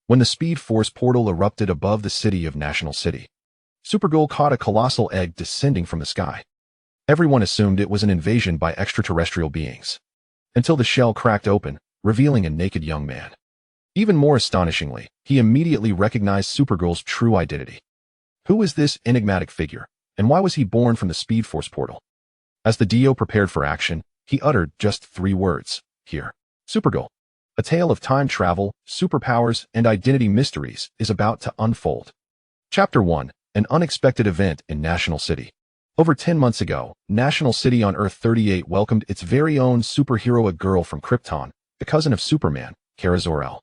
when the Speed Force portal erupted above the city of National City. Supergirl caught a colossal egg descending from the sky. Everyone assumed it was an invasion by extraterrestrial beings, until the shell cracked open, revealing a naked young man. Even more astonishingly, he immediately recognized Supergirl's true identity. Who is this enigmatic figure, and why was he born from the Speed Force portal? As the Dio prepared for action, he uttered just 3 words: "Here." Supergirl, a tale of time travel, superpowers, and identity mysteries, is about to unfold. Chapter 1: An unexpected event in National City. Over 10 months ago, National City on Earth 38 welcomed its very own superhero, a girl from Krypton, the cousin of Superman, Kara Zor-El.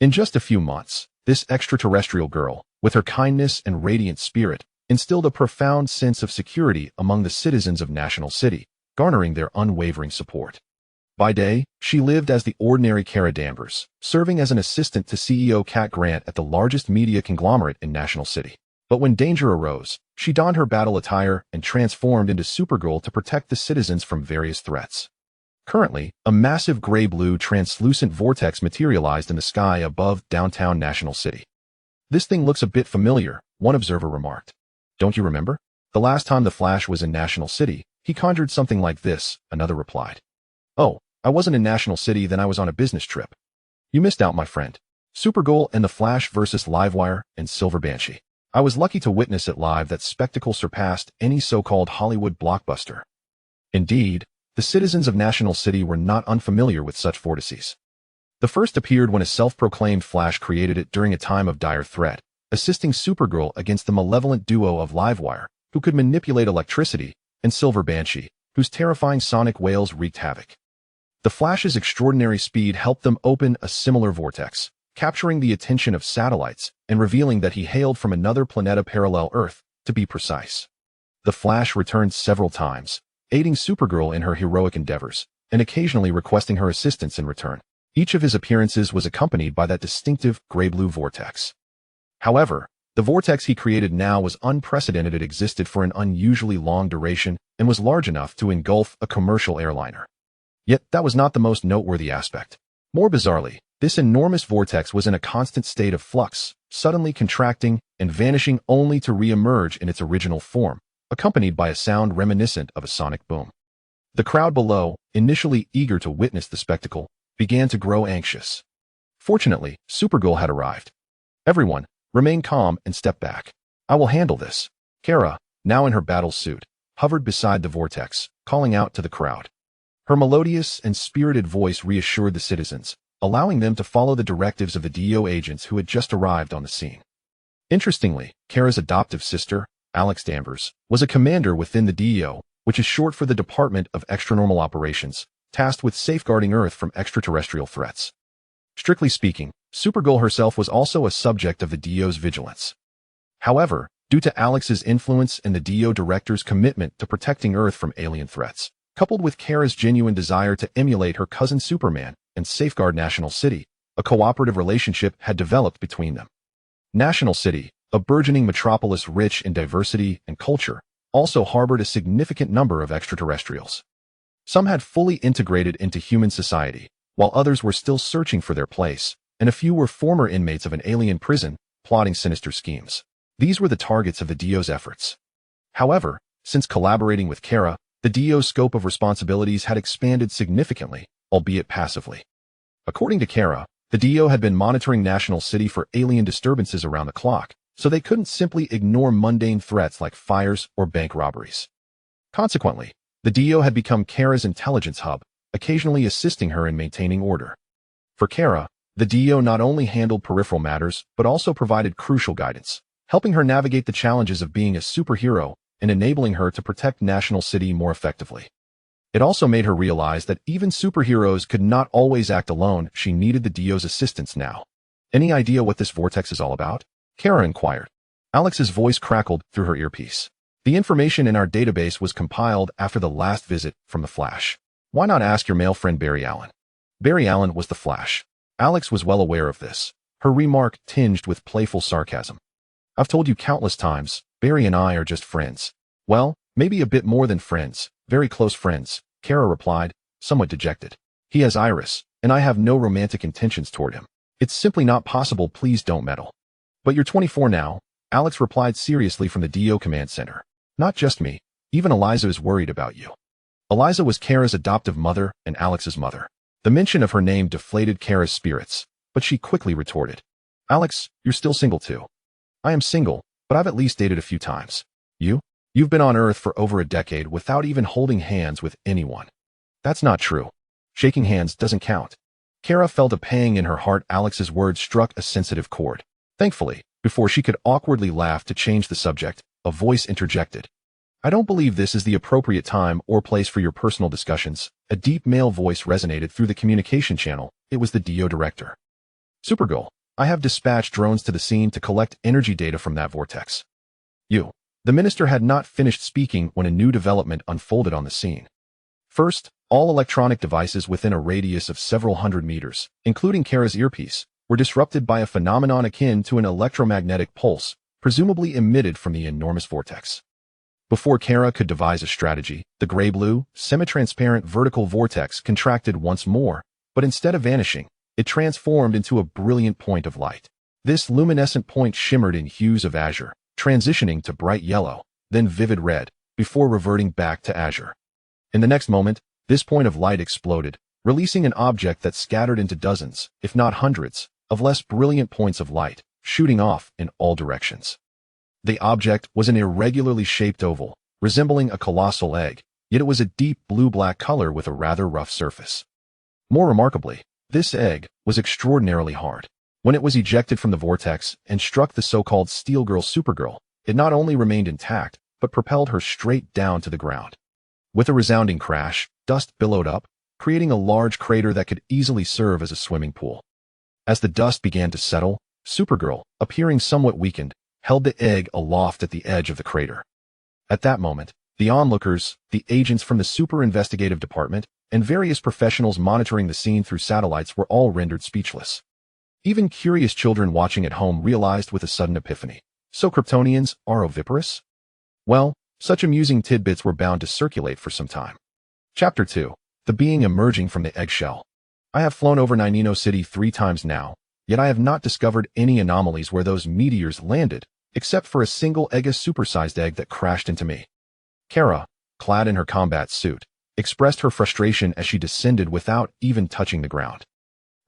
In just a few months, this extraterrestrial girl, with her kindness and radiant spirit, instilled a profound sense of security among the citizens of National City, garnering their unwavering support. By day, she lived as the ordinary Kara Danvers, serving as an assistant to CEO Cat Grant at the largest media conglomerate in National City. But when danger arose, she donned her battle attire and transformed into Supergirl to protect the citizens from various threats. Currently, a massive gray-blue translucent vortex materialized in the sky above downtown National City. "This thing looks a bit familiar," one observer remarked. "Don't you remember? The last time the Flash was in National City, he conjured something like this," another replied. "Oh, I wasn't in National City, then I was on a business trip." "You missed out, my friend. Supergirl and the Flash versus Livewire and Silver Banshee. I was lucky to witness it live. That spectacle surpassed any so-called Hollywood blockbuster." Indeed, the citizens of National City were not unfamiliar with such vortices. The first appeared when a self-proclaimed Flash created it during a time of dire threat, assisting Supergirl against the malevolent duo of Livewire, who could manipulate electricity, and Silver Banshee, whose terrifying sonic wails wreaked havoc. The Flash's extraordinary speed helped them open a similar vortex, capturing the attention of satellites and revealing that he hailed from another planeta, parallel Earth, to be precise. The Flash returned several times, aiding Supergirl in her heroic endeavors, and occasionally requesting her assistance in return. Each of his appearances was accompanied by that distinctive gray-blue vortex. However, the vortex he created now was unprecedented. It existed for an unusually long duration and was large enough to engulf a commercial airliner. Yet that was not the most noteworthy aspect. More bizarrely, this enormous vortex was in a constant state of flux, suddenly contracting and vanishing only to re-emerge in its original form, accompanied by a sound reminiscent of a sonic boom. The crowd below, initially eager to witness the spectacle, began to grow anxious. Fortunately, Supergirl had arrived. "Everyone, remain calm and step back. I will handle this." Kara, now in her battle suit, hovered beside the vortex, calling out to the crowd. Her melodious and spirited voice reassured the citizens, allowing them to follow the directives of the DO agents who had just arrived on the scene. Interestingly, Kara's adoptive sister, Alex Danvers, was a commander within the DO, which is short for the Department of Extranormal Operations, tasked with safeguarding Earth from extraterrestrial threats. Strictly speaking, Supergirl herself was also a subject of the DO's vigilance. However, due to Alex's influence and the DO director's commitment to protecting Earth from alien threats, coupled with Kara's genuine desire to emulate her cousin Superman and safeguard National City, a cooperative relationship had developed between them. National City, a burgeoning metropolis rich in diversity and culture, also harbored a significant number of extraterrestrials. Some had fully integrated into human society, while others were still searching for their place, and a few were former inmates of an alien prison, plotting sinister schemes. These were the targets of the DO's efforts. However, since collaborating with Kara, the DO's scope of responsibilities had expanded significantly, albeit passively. According to Kara, the DO had been monitoring National City for alien disturbances around the clock, so they couldn't simply ignore mundane threats like fires or bank robberies. Consequently, the DO had become Kara's intelligence hub, occasionally assisting her in maintaining order. For Kara, the DO not only handled peripheral matters, but also provided crucial guidance, helping her navigate the challenges of being a superhero and enabling her to protect National City more effectively. It also made her realize that even superheroes could not always act alone. She needed the DO's assistance now. "Any idea what this vortex is all about?" Kara inquired. Alex's voice crackled through her earpiece. "The information in our database was compiled after the last visit from the Flash. Why not ask your male friend Barry Allen?" Barry Allen was the Flash. Alex was well aware of this, her remark tinged with playful sarcasm. "I've told you countless times, Barry and I are just friends." "Well, maybe a bit more than friends, very close friends," Kara replied, somewhat dejected. "He has Iris, and I have no romantic intentions toward him. It's simply not possible, please don't meddle. But you're 24 now, Alex replied seriously from the DO command center. Not just me, even Eliza is worried about you. Eliza was Kara's adoptive mother and Alex's mother. The mention of her name deflated Kara's spirits, but she quickly retorted. Alex, you're still single too. I am single, but I've at least dated a few times. You've been on Earth for over a decade without even holding hands with anyone. That's not true. Shaking hands doesn't count. Kara felt a pang in her heart. Alex's words struck a sensitive chord. Thankfully, before she could awkwardly laugh to change the subject, a voice interjected. I don't believe this is the appropriate time or place for your personal discussions. A deep male voice resonated through the communication channel. It was the DO director. Supergirl, I have dispatched drones to the scene to collect energy data from that vortex. The minister had not finished speaking when a new development unfolded on the scene. First, all electronic devices within a radius of several hundred meters, including Kara's earpiece, were disrupted by a phenomenon akin to an electromagnetic pulse, presumably emitted from the enormous vortex. Before Kara could devise a strategy, the gray-blue, semi-transparent vertical vortex contracted once more, but instead of vanishing, it transformed into a brilliant point of light. This luminescent point shimmered in hues of azure, transitioning to bright yellow, then vivid red, before reverting back to azure. In the next moment, this point of light exploded, releasing an object that scattered into dozens, if not hundreds, of less brilliant points of light, shooting off in all directions. The object was an irregularly shaped oval, resembling a colossal egg, yet it was a deep blue-black color with a rather rough surface. More remarkably, this egg was extraordinarily hard. When it was ejected from the vortex and struck the so-called Steel Girl Supergirl, it not only remained intact, but propelled her straight down to the ground. With a resounding crash, dust billowed up, creating a large crater that could easily serve as a swimming pool. As the dust began to settle, Supergirl, appearing somewhat weakened, held the egg aloft at the edge of the crater. At that moment, the onlookers, the agents from the Super Investigative Department, and various professionals monitoring the scene through satellites were all rendered speechless. Even curious children watching at home realized with a sudden epiphany. So Kryptonians are oviparous? Well, such amusing tidbits were bound to circulate for some time. Chapter 2. The Being Emerging from the Eggshell. I have flown over Nino City 3 times now, yet I have not discovered any anomalies where those meteors landed, except for a single supersized egg that crashed into me. Kara, clad in her combat suit, expressed her frustration as she descended without even touching the ground.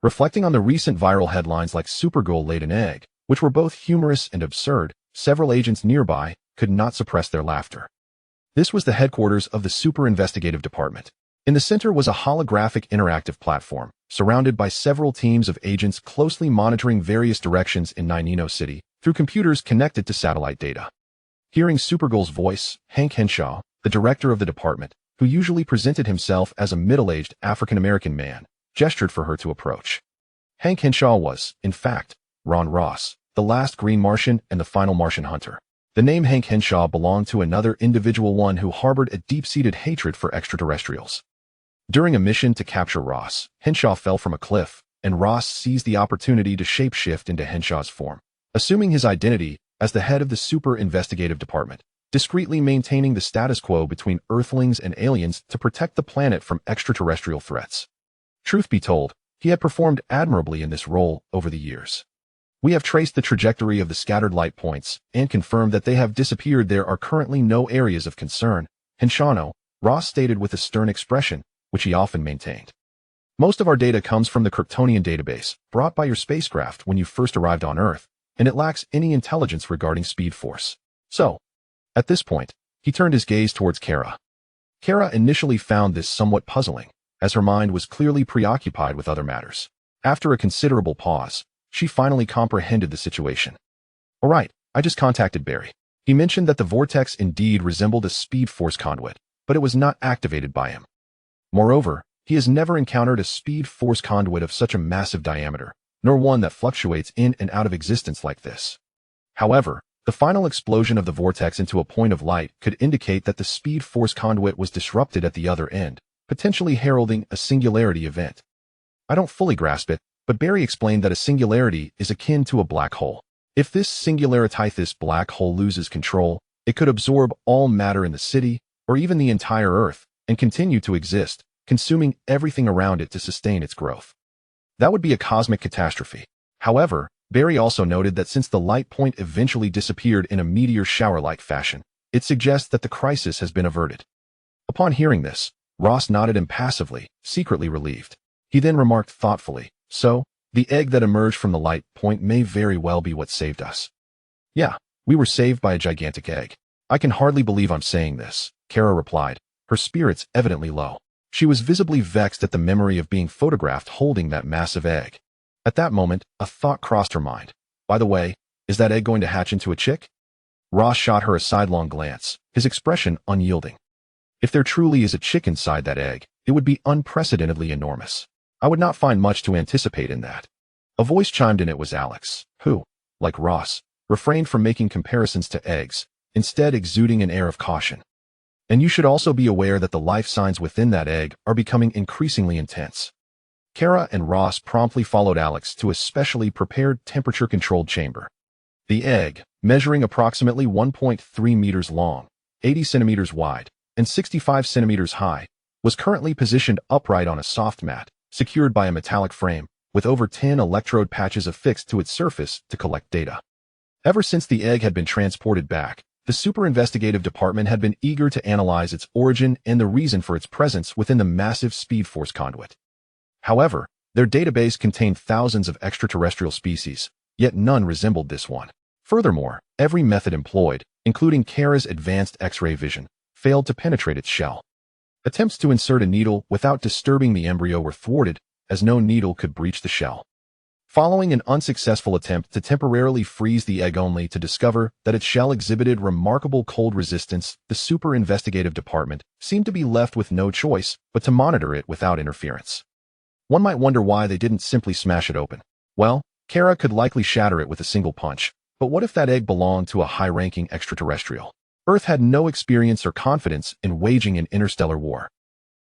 Reflecting on the recent viral headlines like Supergirl laid an egg, which were both humorous and absurd, several agents nearby could not suppress their laughter. This was the headquarters of the Super Investigative Department. In the center was a holographic interactive platform, surrounded by several teams of agents closely monitoring various directions in Nino City through computers connected to satellite data. Hearing Supergirl's voice, Hank Henshaw, the director of the department, who usually presented himself as a middle-aged African-American man, gestured for her to approach. Hank Henshaw was, in fact, Ron Ross, the last Green Martian and the final Martian hunter. The name Hank Henshaw belonged to another individual, one who harbored a deep-seated hatred for extraterrestrials. During a mission to capture Ross, Henshaw fell from a cliff, and Ross seized the opportunity to shapeshift into Henshaw's form, assuming his identity as the head of the Super Investigative Department, discreetly maintaining the status quo between Earthlings and aliens to protect the planet from extraterrestrial threats. Truth be told, he had performed admirably in this role over the years. We have traced the trajectory of the scattered light points and confirmed that they have disappeared. There are currently no areas of concern, Henshaw, Ross stated with a stern expression, which he often maintained. Most of our data comes from the Kryptonian database, brought by your spacecraft when you first arrived on Earth, and it lacks any intelligence regarding Speed Force. So, at this point, he turned his gaze towards Kara. Kara initially found this somewhat puzzling, as her mind was clearly preoccupied with other matters. After a considerable pause, she finally comprehended the situation. All right, I just contacted Barry. He mentioned that the vortex indeed resembled a Speed Force conduit, but it was not activated by him. Moreover, he has never encountered a Speed Force conduit of such a massive diameter, nor one that fluctuates in and out of existence like this. However, the final explosion of the vortex into a point of light could indicate that the Speed Force conduit was disrupted at the other end, potentially heralding a singularity event. I don't fully grasp it, but Barry explained that a singularity is akin to a black hole. If this singularitithous black hole loses control, it could absorb all matter in the city, or even the entire Earth, and continue to exist, consuming everything around it to sustain its growth. That would be a cosmic catastrophe. However, Barry also noted that since the light point eventually disappeared in a meteor shower-like fashion, it suggests that the crisis has been averted. Upon hearing this, Ross nodded impassively, secretly relieved. He then remarked thoughtfully, "So, the egg that emerged from the light point may very well be what saved us." "Yeah, we were saved by a gigantic egg. I can hardly believe I'm saying this," Kara replied, her spirits evidently low. She was visibly vexed at the memory of being photographed holding that massive egg. At that moment, a thought crossed her mind. "By the way, is that egg going to hatch into a chick?" Ross shot her a sidelong glance, his expression unyielding. "If there truly is a chick inside that egg, it would be unprecedentedly enormous. I would not find much to anticipate in that." A voice chimed in. It was Alex, who, like Ross, refrained from making comparisons to eggs, instead exuding an air of caution. "And you should also be aware that the life signs within that egg are becoming increasingly intense." Kara and Ross promptly followed Alex to a specially prepared temperature-controlled chamber. The egg, measuring approximately 1.3 meters long, 80 centimeters wide, and 65 centimeters high, was currently positioned upright on a soft mat, secured by a metallic frame, with over 10 electrode patches affixed to its surface to collect data. Ever since the egg had been transported back, the Super Investigative Department had been eager to analyze its origin and the reason for its presence within the massive Speed Force conduit. However, their database contained thousands of extraterrestrial species, yet none resembled this one. Furthermore, every method employed, including Kara's advanced X-ray vision, failed to penetrate its shell. Attempts to insert a needle without disturbing the embryo were thwarted, as no needle could breach the shell. Following an unsuccessful attempt to temporarily freeze the egg only to discover that its shell exhibited remarkable cold resistance, the Super Investigative Department seemed to be left with no choice but to monitor it without interference. One might wonder why they didn't simply smash it open. Well, Kara could likely shatter it with a single punch, but what if that egg belonged to a high-ranking extraterrestrial? Earth had no experience or confidence in waging an interstellar war.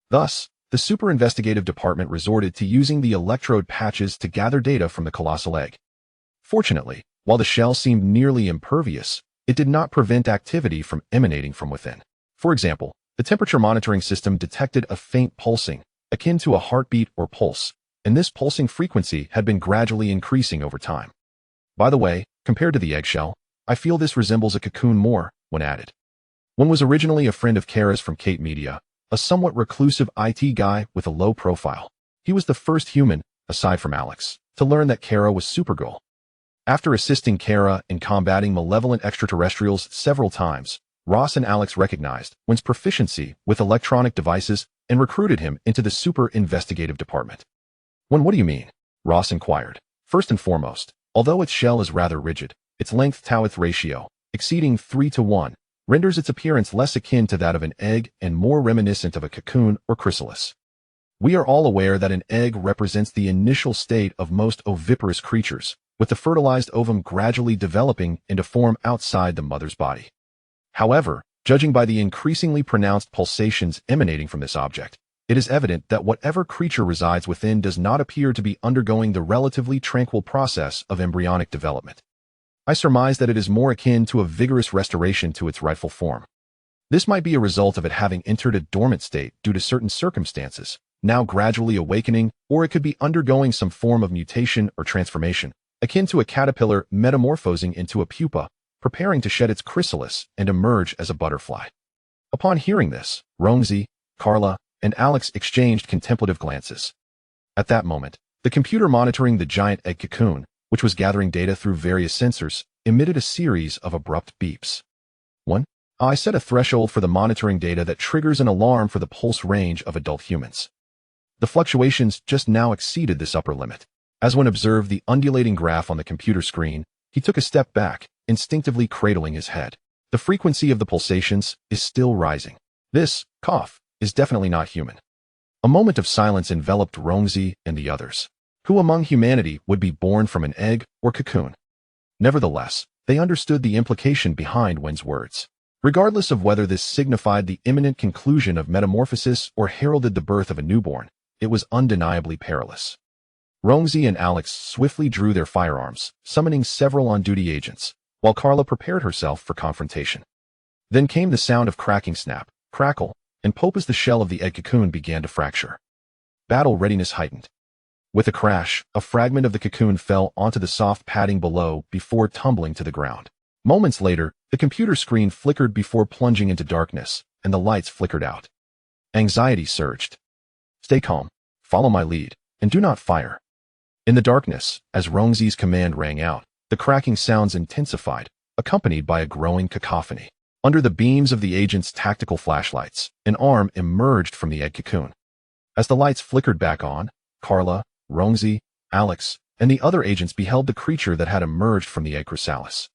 Thus, the Super Investigative Department resorted to using the electrode patches to gather data from the colossal egg. Fortunately, while the shell seemed nearly impervious, it did not prevent activity from emanating from within. For example, the temperature monitoring system detected a faint pulsing, akin to a heartbeat or pulse, and this pulsing frequency had been gradually increasing over time. "By the way, compared to the eggshell, I feel this resembles a cocoon more," one added. One was originally a friend of Kara's from Kate Media, a somewhat reclusive IT guy with a low profile. He was the first human, aside from Alex, to learn that Kara was Supergirl. After assisting Kara in combating malevolent extraterrestrials several times, Ross and Alex recognized Wen's proficiency with electronic devices and recruited him into the Super Investigative Department. "Wen, what do you mean?" Ross inquired. "First and foremost, although its shell is rather rigid, its length-to-width ratio, exceeding 3:1, renders its appearance less akin to that of an egg and more reminiscent of a cocoon or chrysalis. We are all aware that an egg represents the initial state of most oviparous creatures, with the fertilized ovum gradually developing into form outside the mother's body. However, judging by the increasingly pronounced pulsations emanating from this object, it is evident that whatever creature resides within does not appear to be undergoing the relatively tranquil process of embryonic development. I surmise that it is more akin to a vigorous restoration to its rightful form. This might be a result of it having entered a dormant state due to certain circumstances, now gradually awakening, or it could be undergoing some form of mutation or transformation, akin to a caterpillar metamorphosing into a pupa, preparing to shed its chrysalis and emerge as a butterfly." Upon hearing this, Rosie, Carla, and Alex exchanged contemplative glances. At that moment, the computer monitoring the giant egg cocoon, which was gathering data through various sensors, emitted a series of abrupt beeps. "One, I set a threshold for the monitoring data that triggers an alarm for the pulse range of adult humans. The fluctuations just now exceeded this upper limit." As one observed the undulating graph on the computer screen, he took a step back, instinctively cradling his head. The frequency of the pulsations is still rising. This cough is definitely not human. A moment of silence enveloped Rosie and the others. Who among humanity would be born from an egg or cocoon? Nevertheless, they understood the implication behind Wen's words. Regardless of whether this signified the imminent conclusion of metamorphosis or heralded the birth of a newborn, it was undeniably perilous. Rosie and Alex swiftly drew their firearms, summoning several on-duty agents, while Carla prepared herself for confrontation. Then came the sound of cracking snap, crackle, and pop as the shell of the egg cocoon began to fracture. Battle readiness heightened. With a crash, a fragment of the cocoon fell onto the soft padding below before tumbling to the ground. Moments later, the computer screen flickered before plunging into darkness, and the lights flickered out. Anxiety surged. Stay calm, follow my lead, and do not fire. In the darkness, as Rongzi's command rang out, the cracking sounds intensified, accompanied by a growing cacophony. Under the beams of the agent's tactical flashlights, an arm emerged from the egg cocoon. As the lights flickered back on, Carla, Rongzi, Alex, and the other agents beheld the creature that had emerged from the egg chrysalis.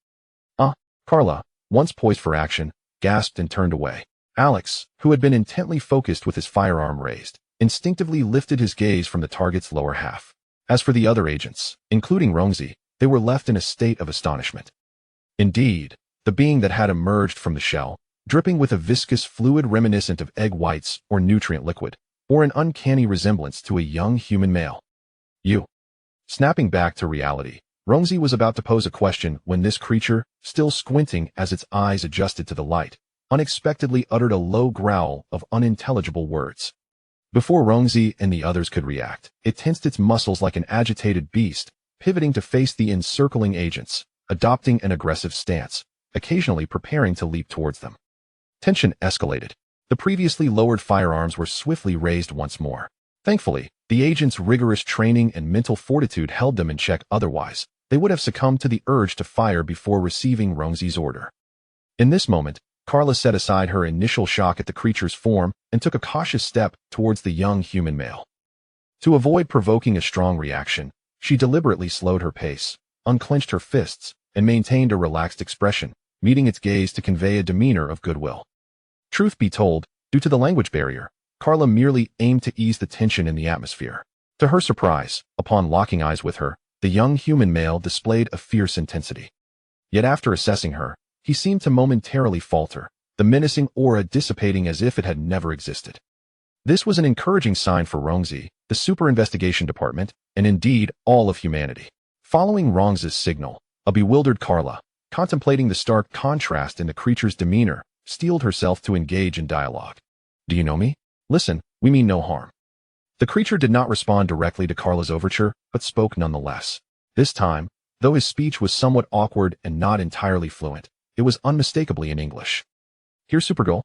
Carla, once poised for action, gasped and turned away. Alex, who had been intently focused with his firearm raised, instinctively lifted his gaze from the target's lower half. As for the other agents, including Rongzi, they were left in a state of astonishment. Indeed, the being that had emerged from the shell, dripping with a viscous fluid reminiscent of egg whites or nutrient liquid, bore an uncanny resemblance to a young human male. Snapping back to reality, Rongzi was about to pose a question when this creature, still squinting as its eyes adjusted to the light, unexpectedly uttered a low growl of unintelligible words. Before Rongzi and the others could react, it tensed its muscles like an agitated beast, pivoting to face the encircling agents, adopting an aggressive stance, occasionally preparing to leap towards them. Tension escalated. The previously lowered firearms were swiftly raised once more. Thankfully, the agents' rigorous training and mental fortitude held them in check. Otherwise, they would have succumbed to the urge to fire before receiving Rongzi's order. In this moment, Carla set aside her initial shock at the creature's form and took a cautious step towards the young human male. To avoid provoking a strong reaction, she deliberately slowed her pace, unclenched her fists, and maintained a relaxed expression, meeting its gaze to convey a demeanor of goodwill. Truth be told, due to the language barrier, Carla merely aimed to ease the tension in the atmosphere. To her surprise, upon locking eyes with her, the young human male displayed a fierce intensity. Yet after assessing her, he seemed to momentarily falter, the menacing aura dissipating as if it had never existed. This was an encouraging sign for Rongzi, the Super Investigation Department, and indeed all of humanity. Following Rongzi's signal, a bewildered Carla, contemplating the stark contrast in the creature's demeanor, steeled herself to engage in dialogue. Do you know me? Listen, we mean no harm. The creature did not respond directly to Carla's overture, but spoke nonetheless. This time, though his speech was somewhat awkward and not entirely fluent, it was unmistakably in English. Here's Supergirl.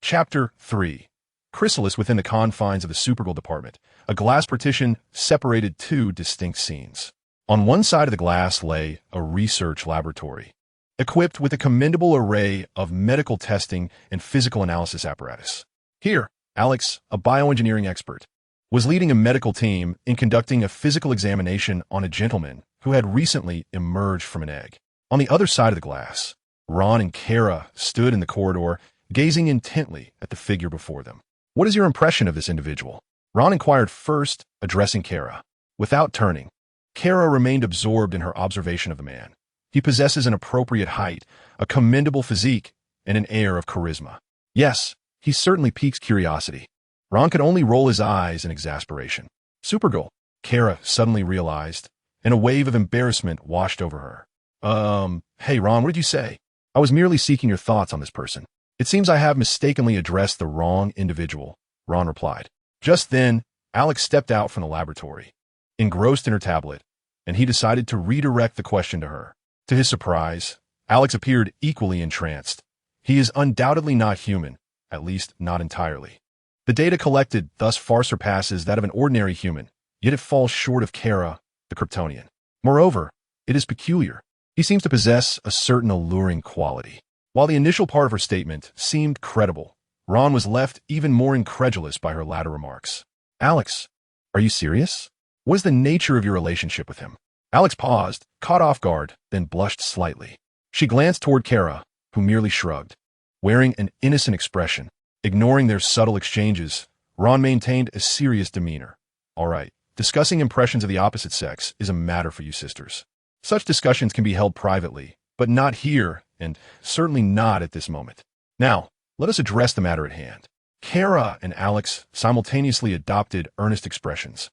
Chapter 3. Chrysalis within the confines of the Supergirl department. A glass partition separated two distinct scenes. On one side of the glass lay a research laboratory, equipped with a commendable array of medical testing and physical analysis apparatus. Here, Alex, a bioengineering expert, was leading a medical team in conducting a physical examination on a gentleman who had recently emerged from an egg. On the other side of the glass, Ron and Kara stood in the corridor, gazing intently at the figure before them. What is your impression of this individual? Ron inquired first, addressing Kara. Without turning, Kara remained absorbed in her observation of the man. He possesses an appropriate height, a commendable physique, and an air of charisma. Yes, he certainly piques curiosity. Ron could only roll his eyes in exasperation. Supergirl, Kara suddenly realized, and a wave of embarrassment washed over her. Hey Ron, what did you say? I was merely seeking your thoughts on this person. It seems I have mistakenly addressed the wrong individual, Ron replied. Just then, Alex stepped out from the laboratory, engrossed in her tablet, and he decided to redirect the question to her. To his surprise, Alex appeared equally entranced. He is undoubtedly not human, at least not entirely. The data collected thus far surpasses that of an ordinary human, yet it falls short of Kara, the Kryptonian. Moreover, it is peculiar. He seems to possess a certain alluring quality. While the initial part of her statement seemed credible, Ron was left even more incredulous by her latter remarks. Alex, are you serious? What is the nature of your relationship with him? Alex paused, caught off guard, then blushed slightly. She glanced toward Kara, who merely shrugged. Wearing an innocent expression, ignoring their subtle exchanges, Ron maintained a serious demeanor. All right, discussing impressions of the opposite sex is a matter for you sisters. Such discussions can be held privately, but not here, and certainly not at this moment. Now, let us address the matter at hand. Kara and Alex simultaneously adopted earnest expressions.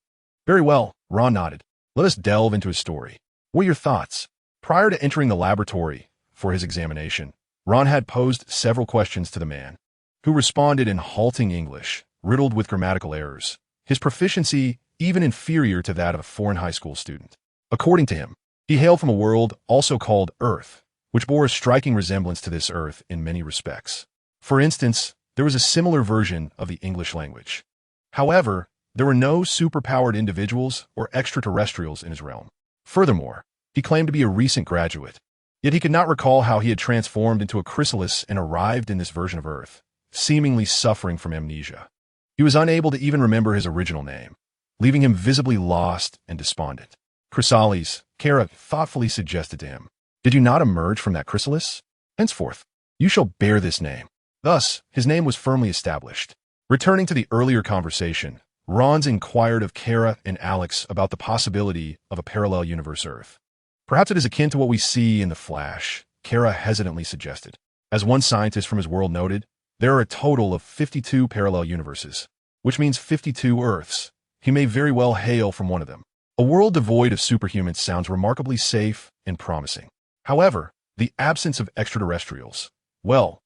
Very well, Ron nodded. Let us delve into his story. What are your thoughts? Prior to entering the laboratory for his examination, Ron had posed several questions to the man, who responded in halting English, riddled with grammatical errors. His proficiency even inferior to that of a foreign high school student. According to him, he hailed from a world also called Earth, which bore a striking resemblance to this Earth in many respects. For instance, there was a similar version of the English language. However, there were no superpowered individuals or extraterrestrials in his realm. Furthermore, he claimed to be a recent graduate, yet he could not recall how he had transformed into a chrysalis and arrived in this version of Earth, seemingly suffering from amnesia. He was unable to even remember his original name, leaving him visibly lost and despondent. Chrysalis, Kara thoughtfully suggested to him, "Did you not emerge from that chrysalis? Henceforth, you shall bear this name." Thus, his name was firmly established. Returning to the earlier conversation, Rons inquired of Kara and Alex about the possibility of a parallel universe Earth. "Perhaps it is akin to what we see in The Flash," Kara hesitantly suggested. As one scientist from his world noted, there are a total of 52 parallel universes, which means 52 Earths. He may very well hail from one of them. A world devoid of superhumans sounds remarkably safe and promising. However, the absence of extraterrestrials, well,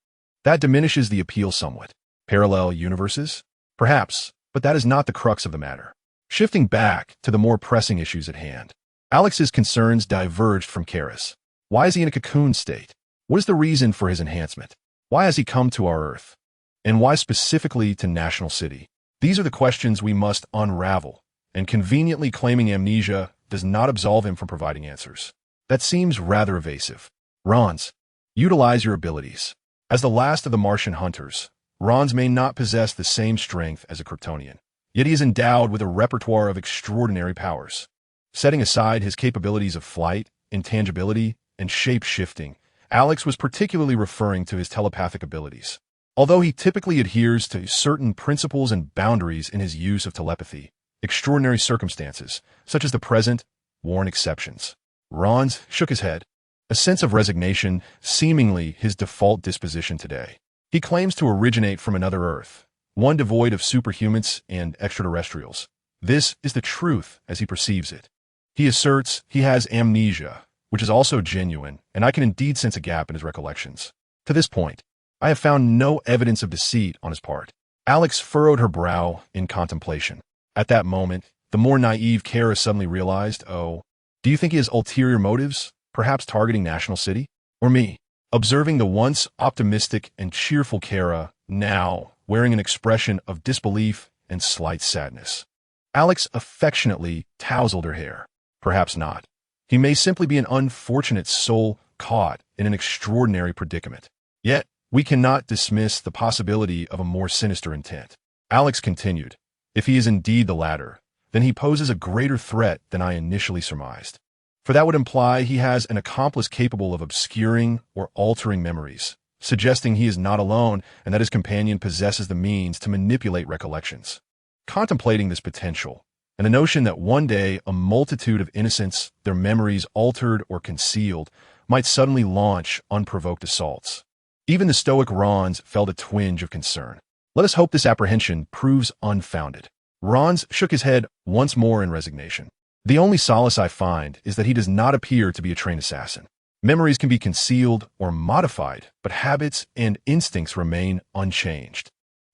that diminishes the appeal somewhat. Parallel universes? Perhaps, but that is not the crux of the matter. Shifting back to the more pressing issues at hand, Alex's concerns diverged from Kara's. Why is he in a cocoon state? What is the reason for his enhancement? Why has he come to our Earth? And why specifically to National City? These are the questions we must unravel, and conveniently claiming amnesia does not absolve him from providing answers. That seems rather evasive. Rons, utilize your abilities. As the last of the Martian hunters, Rons may not possess the same strength as a Kryptonian, yet he is endowed with a repertoire of extraordinary powers. Setting aside his capabilities of flight, intangibility, and shape-shifting, Alex was particularly referring to his telepathic abilities. Although he typically adheres to certain principles and boundaries in his use of telepathy, extraordinary circumstances, such as the present, warrant exceptions. Rons shook his head, a sense of resignation seemingly his default disposition today. He claims to originate from another Earth, one devoid of superhumans and extraterrestrials. This is the truth as he perceives it. He asserts he has amnesia, which is also genuine, and I can indeed sense a gap in his recollections. To this point, I have found no evidence of deceit on his part. Alex furrowed her brow in contemplation. At that moment, the more naive Kara suddenly realized, "Oh, do you think he has ulterior motives, perhaps targeting National City? Or me?" Observing the once optimistic and cheerful Kara, now wearing an expression of disbelief and slight sadness. Alex affectionately tousled her hair. Perhaps not. He may simply be an unfortunate soul caught in an extraordinary predicament. Yet, we cannot dismiss the possibility of a more sinister intent. Alex continued, "If he is indeed the latter, then he poses a greater threat than I initially surmised. For that would imply he has an accomplice capable of obscuring or altering memories, suggesting he is not alone and that his companion possesses the means to manipulate recollections. Contemplating this potential, and the notion that one day a multitude of innocents, their memories altered or concealed, might suddenly launch unprovoked assaults. Even the stoic Rons felt a twinge of concern. Let us hope this apprehension proves unfounded." Rons shook his head once more in resignation. "The only solace I find is that he does not appear to be a trained assassin. Memories can be concealed or modified, but habits and instincts remain unchanged.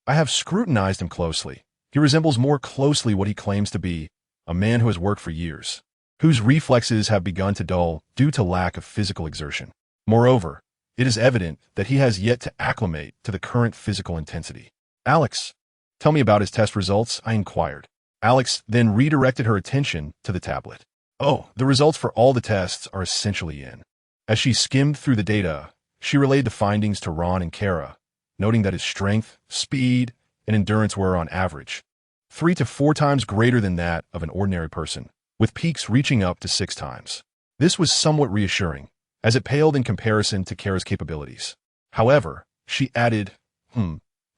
I have scrutinized him closely. He resembles more closely what he claims to be, a man who has worked for years, whose reflexes have begun to dull due to lack of physical exertion. Moreover, it is evident that he has yet to acclimate to the current physical intensity." "Alex, tell me about his test results," I inquired. Alex then redirected her attention to the tablet. "Oh, the results for all the tests are essentially in." As she skimmed through the data, she relayed the findings to Ron and Kara, noting that his strength, speed, and endurance were, on average, 3 to 4 times greater than that of an ordinary person, with peaks reaching up to 6 times. This was somewhat reassuring, as it paled in comparison to Kara's capabilities. However, she added,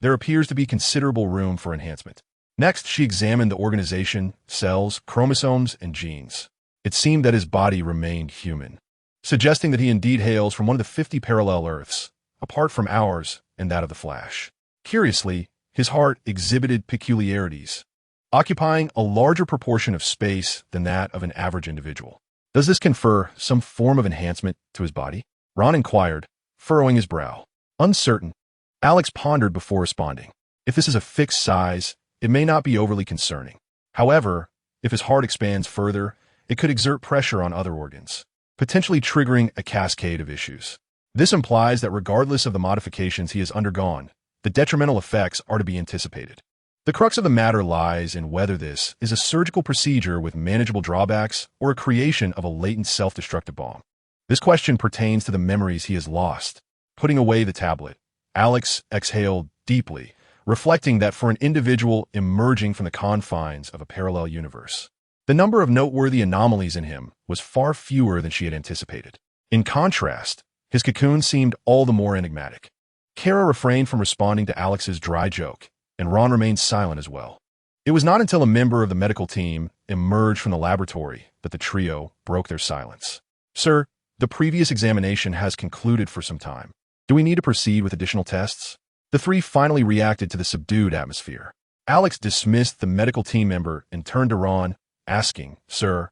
there appears to be considerable room for enhancement. Next, she examined the organization, cells, chromosomes, and genes. It seemed that his body remained human, suggesting that he indeed hails from one of the 50 parallel Earths, apart from ours and that of the Flash. Curiously, his heart exhibited peculiarities, occupying a larger proportion of space than that of an average individual. Does this confer some form of enhancement to his body? Ron inquired, furrowing his brow. Uncertain, Alex pondered before responding. If this is a fixed size, it may not be overly concerning. However, If his heart expands further, it could exert pressure on other organs, potentially triggering a cascade of issues. This implies that regardless of the modifications he has undergone, the detrimental effects are to be anticipated. The crux of the matter lies in whether this is a surgical procedure with manageable drawbacks or a creation of a latent self-destructive bomb. This question pertains to the memories he has lost. Putting away the tablet, Alex exhaled deeply, reflecting that for an individual emerging from the confines of a parallel universe, the number of noteworthy anomalies in him was far fewer than she had anticipated. In contrast, his cocoon seemed all the more enigmatic. Kara refrained from responding to Alex's dry joke, and Ron remained silent as well. It was not until a member of the medical team emerged from the laboratory that the trio broke their silence. "Sir, the previous examination has concluded for some time. Do we need to proceed with additional tests?" The three finally reacted to the subdued atmosphere. Alex dismissed the medical team member and turned to Ron, asking, "Sir,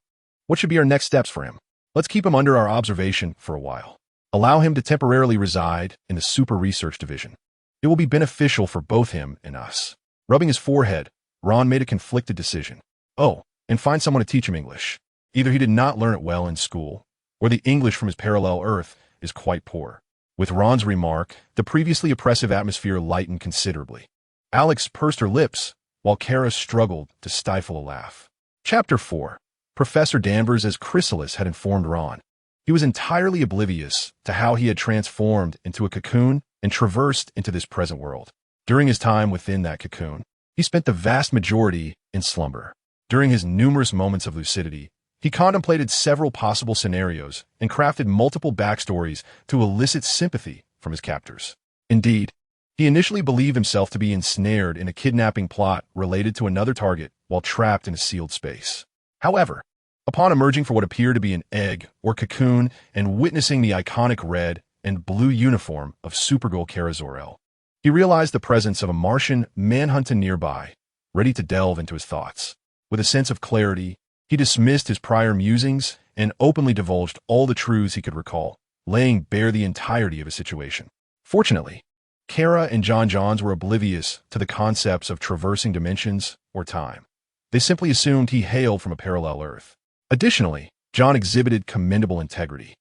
what should be our next steps for him? Let's keep him under our observation for a while. Allow him to temporarily reside in the Super Research Division. It will be beneficial for both him and us." Rubbing his forehead, Ron made a conflicted decision. Oh, and find someone to teach him English. Either he did not learn it well in school, or the English from his parallel Earth is quite poor. With Ron's remark, the previously oppressive atmosphere lightened considerably. Alex pursed her lips, while Kara struggled to stifle a laugh. Chapter 4. Professor Danvers as Chrysalis had informed Ron. He was entirely oblivious to how he had transformed into a cocoon and traversed into this present world. During his time within that cocoon, he spent the vast majority in slumber. During his numerous moments of lucidity, he contemplated several possible scenarios and crafted multiple backstories to elicit sympathy from his captors. Indeed, he initially believed himself to be ensnared in a kidnapping plot related to another target while trapped in a sealed space. However, upon emerging from what appeared to be an egg or cocoon and witnessing the iconic red and blue uniform of Supergirl Kara Zor-El, he realized the presence of a Martian manhunter nearby, ready to delve into his thoughts. With a sense of clarity, he dismissed his prior musings and openly divulged all the truths he could recall, laying bare the entirety of his situation. Fortunately, Kara and John Johns were oblivious to the concepts of traversing dimensions or time. They simply assumed he hailed from a parallel Earth. Additionally, John exhibited commendable integrity,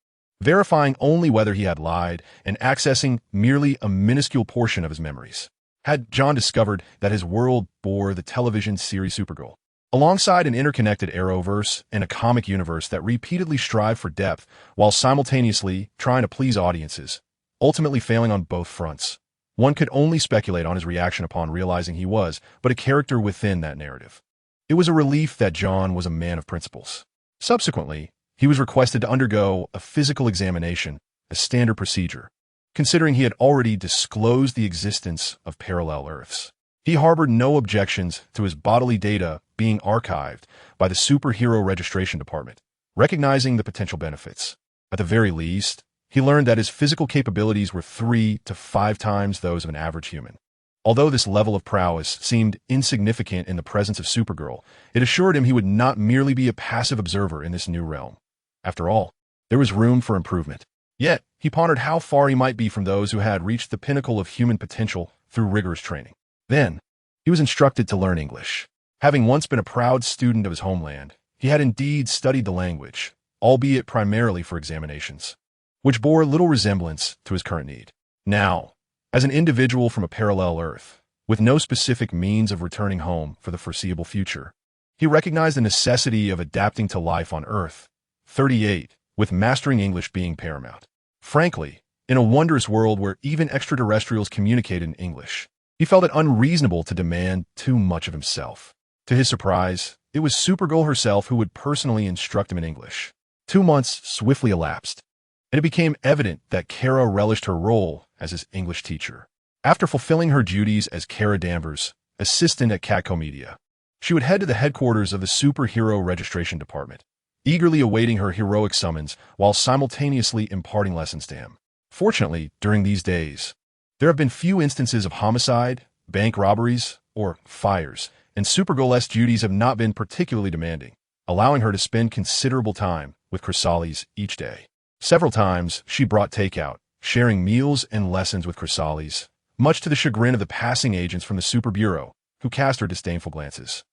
verifying only whether he had lied and accessing merely a minuscule portion of his memories. Had John discovered that his world bore the television series Supergirl, alongside an interconnected Arrowverse and a comic universe that repeatedly strived for depth while simultaneously trying to please audiences, ultimately failing on both fronts, one could only speculate on his reaction upon realizing he was but a character within that narrative. It was a relief that John was a man of principles. Subsequently, he was requested to undergo a physical examination, a standard procedure, considering he had already disclosed the existence of parallel Earths. He harbored no objections to his bodily data being archived by the Superhero Registration Department, recognizing the potential benefits. At the very least, he learned that his physical capabilities were 3 to 5 times those of an average human. Although this level of prowess seemed insignificant in the presence of Supergirl, it assured him he would not merely be a passive observer in this new realm. After all, there was room for improvement. Yet, he pondered how far he might be from those who had reached the pinnacle of human potential through rigorous training. Then, he was instructed to learn English. Having once been a proud student of his homeland, he had indeed studied the language, albeit primarily for examinations, which bore little resemblance to his current need. Now, as an individual from a parallel Earth, with no specific means of returning home for the foreseeable future, he recognized the necessity of adapting to life on Earth 38, with mastering English being paramount. Frankly, in a wondrous world where even extraterrestrials communicated in English, he felt it unreasonable to demand too much of himself. To his surprise, it was Supergirl herself who would personally instruct him in English. 2 months swiftly elapsed, and it became evident that Kara relished her role as his English teacher. After fulfilling her duties as Kara Danvers, assistant at Catco Media, she would head to the headquarters of the Superhero Registration Department, eagerly awaiting her heroic summons while simultaneously imparting lessons to him. Fortunately, during these days, there have been few instances of homicide, bank robberies, or fires, and Supergirl's duties have not been particularly demanding, allowing her to spend considerable time with Chrysalis each day. Several times, she brought takeout, sharing meals and lessons with Chrysalis, much to the chagrin of the passing agents from the Super Bureau, who cast her disdainful glances.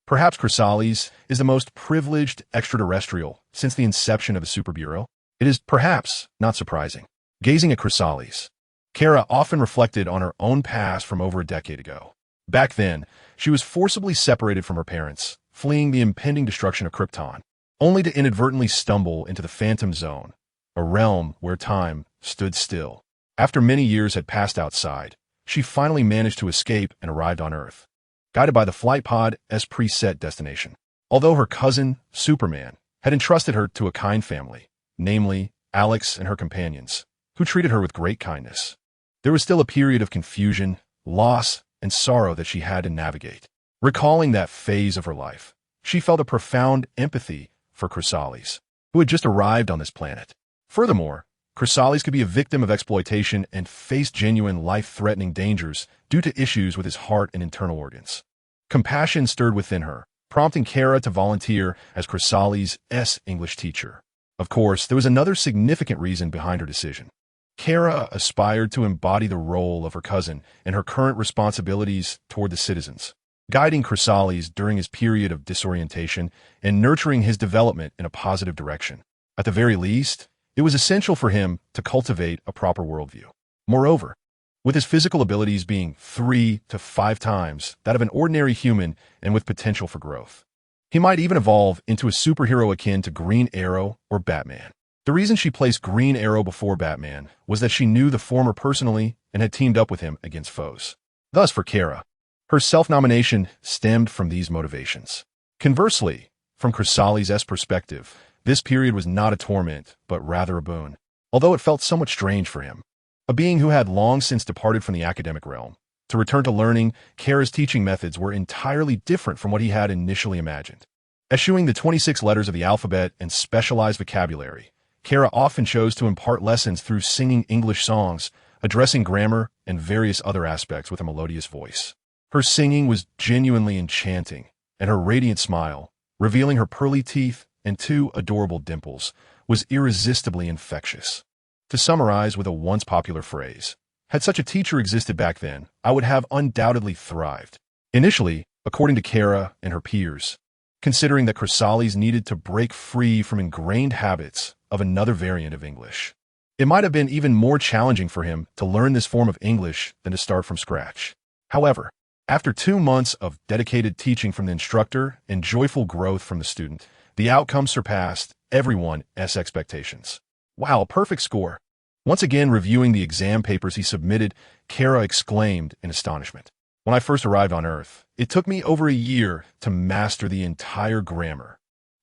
Perhaps Chrysalis is the most privileged extraterrestrial since the inception of the Superbureau. It is perhaps not surprising. Gazing at Chrysalis, Kara often reflected on her own past from over a decade ago. Back then, she was forcibly separated from her parents, fleeing the impending destruction of Krypton, only to inadvertently stumble into the Phantom Zone, a realm where time stood still. After many years had passed outside, she finally managed to escape and arrived on Earth, guided by the flight pod's preset destination. Although her cousin, Superman, had entrusted her to a kind family, namely Alex and her companions, who treated her with great kindness, there was still a period of confusion, loss, and sorrow that she had to navigate. Recalling that phase of her life, she felt a profound empathy for Chrysalis, who had just arrived on this planet. Furthermore, Chrysalis could be a victim of exploitation and face genuine life-threatening dangers due to issues with his heart and internal organs. Compassion stirred within her, prompting Kara to volunteer as Chrysalis' English teacher. Of course, there was another significant reason behind her decision. Kara aspired to embody the role of her cousin and her current responsibilities toward the citizens, guiding Chrysalis during his period of disorientation and nurturing his development in a positive direction. At the very least, it was essential for him to cultivate a proper worldview. Moreover, with his physical abilities being 3 to 5 times that of an ordinary human and with potential for growth, he might even evolve into a superhero akin to Green Arrow or Batman. The reason she placed Green Arrow before Batman was that she knew the former personally and had teamed up with him against foes. Thus, for Kara, her self-nomination stemmed from these motivations. Conversely, from Chrysalis' perspective, this period was not a torment, but rather a boon, although it felt somewhat strange for him. A being who had long since departed from the academic realm, to return to learning, Kara's teaching methods were entirely different from what he had initially imagined. Eschewing the 26 letters of the alphabet and specialized vocabulary, Kara often chose to impart lessons through singing English songs, addressing grammar and various other aspects with a melodious voice. Her singing was genuinely enchanting, and her radiant smile, revealing her pearly teeth and 2 adorable dimples, was irresistibly infectious. To summarize with a once popular phrase, had such a teacher existed back then, I would have undoubtedly thrived. Initially, according to Kara and her peers, considering that Chrysalis needed to break free from ingrained habits of another variant of English, it might have been even more challenging for him to learn this form of English than to start from scratch. However, after 2 months of dedicated teaching from the instructor and joyful growth from the student, the outcome surpassed everyone's expectations. Wow, perfect score. Once again reviewing the exam papers he submitted, Kara exclaimed in astonishment. When I first arrived on Earth, it took me over a year to master the entire grammar.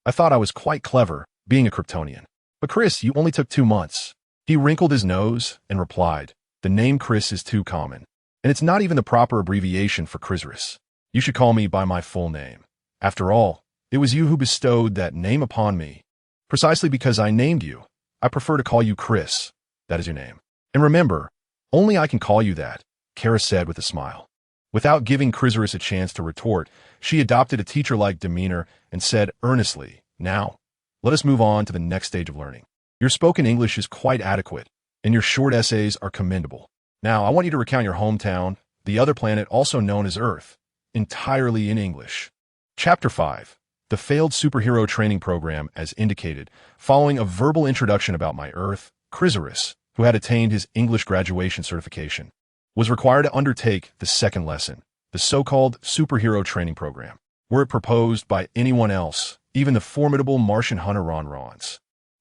I thought I was quite clever, being a Kryptonian. But Chris, you only took 2 months. He wrinkled his nose and replied, the name Chris is too common, and it's not even the proper abbreviation for Chrysalis. You should call me by my full name. After all, it was you who bestowed that name upon me. Precisely because I named you, I prefer to call you Chris. That is your name. And remember, only I can call you that, Kara said with a smile. Without giving Chrysalis a chance to retort, she adopted a teacher-like demeanor and said earnestly, now, let us move on to the next stage of learning. Your spoken English is quite adequate, and your short essays are commendable. Now, I want you to recount your hometown, the other planet also known as Earth, entirely in English. Chapter 5. The Failed Superhero Training Program as indicated, following a verbal introduction about my Earth, Chrysalis, who had attained his English graduation certification, was required to undertake the second lesson, the so-called Superhero Training Program. Were it proposed by anyone else, even the formidable Martian hunter Ron Rons,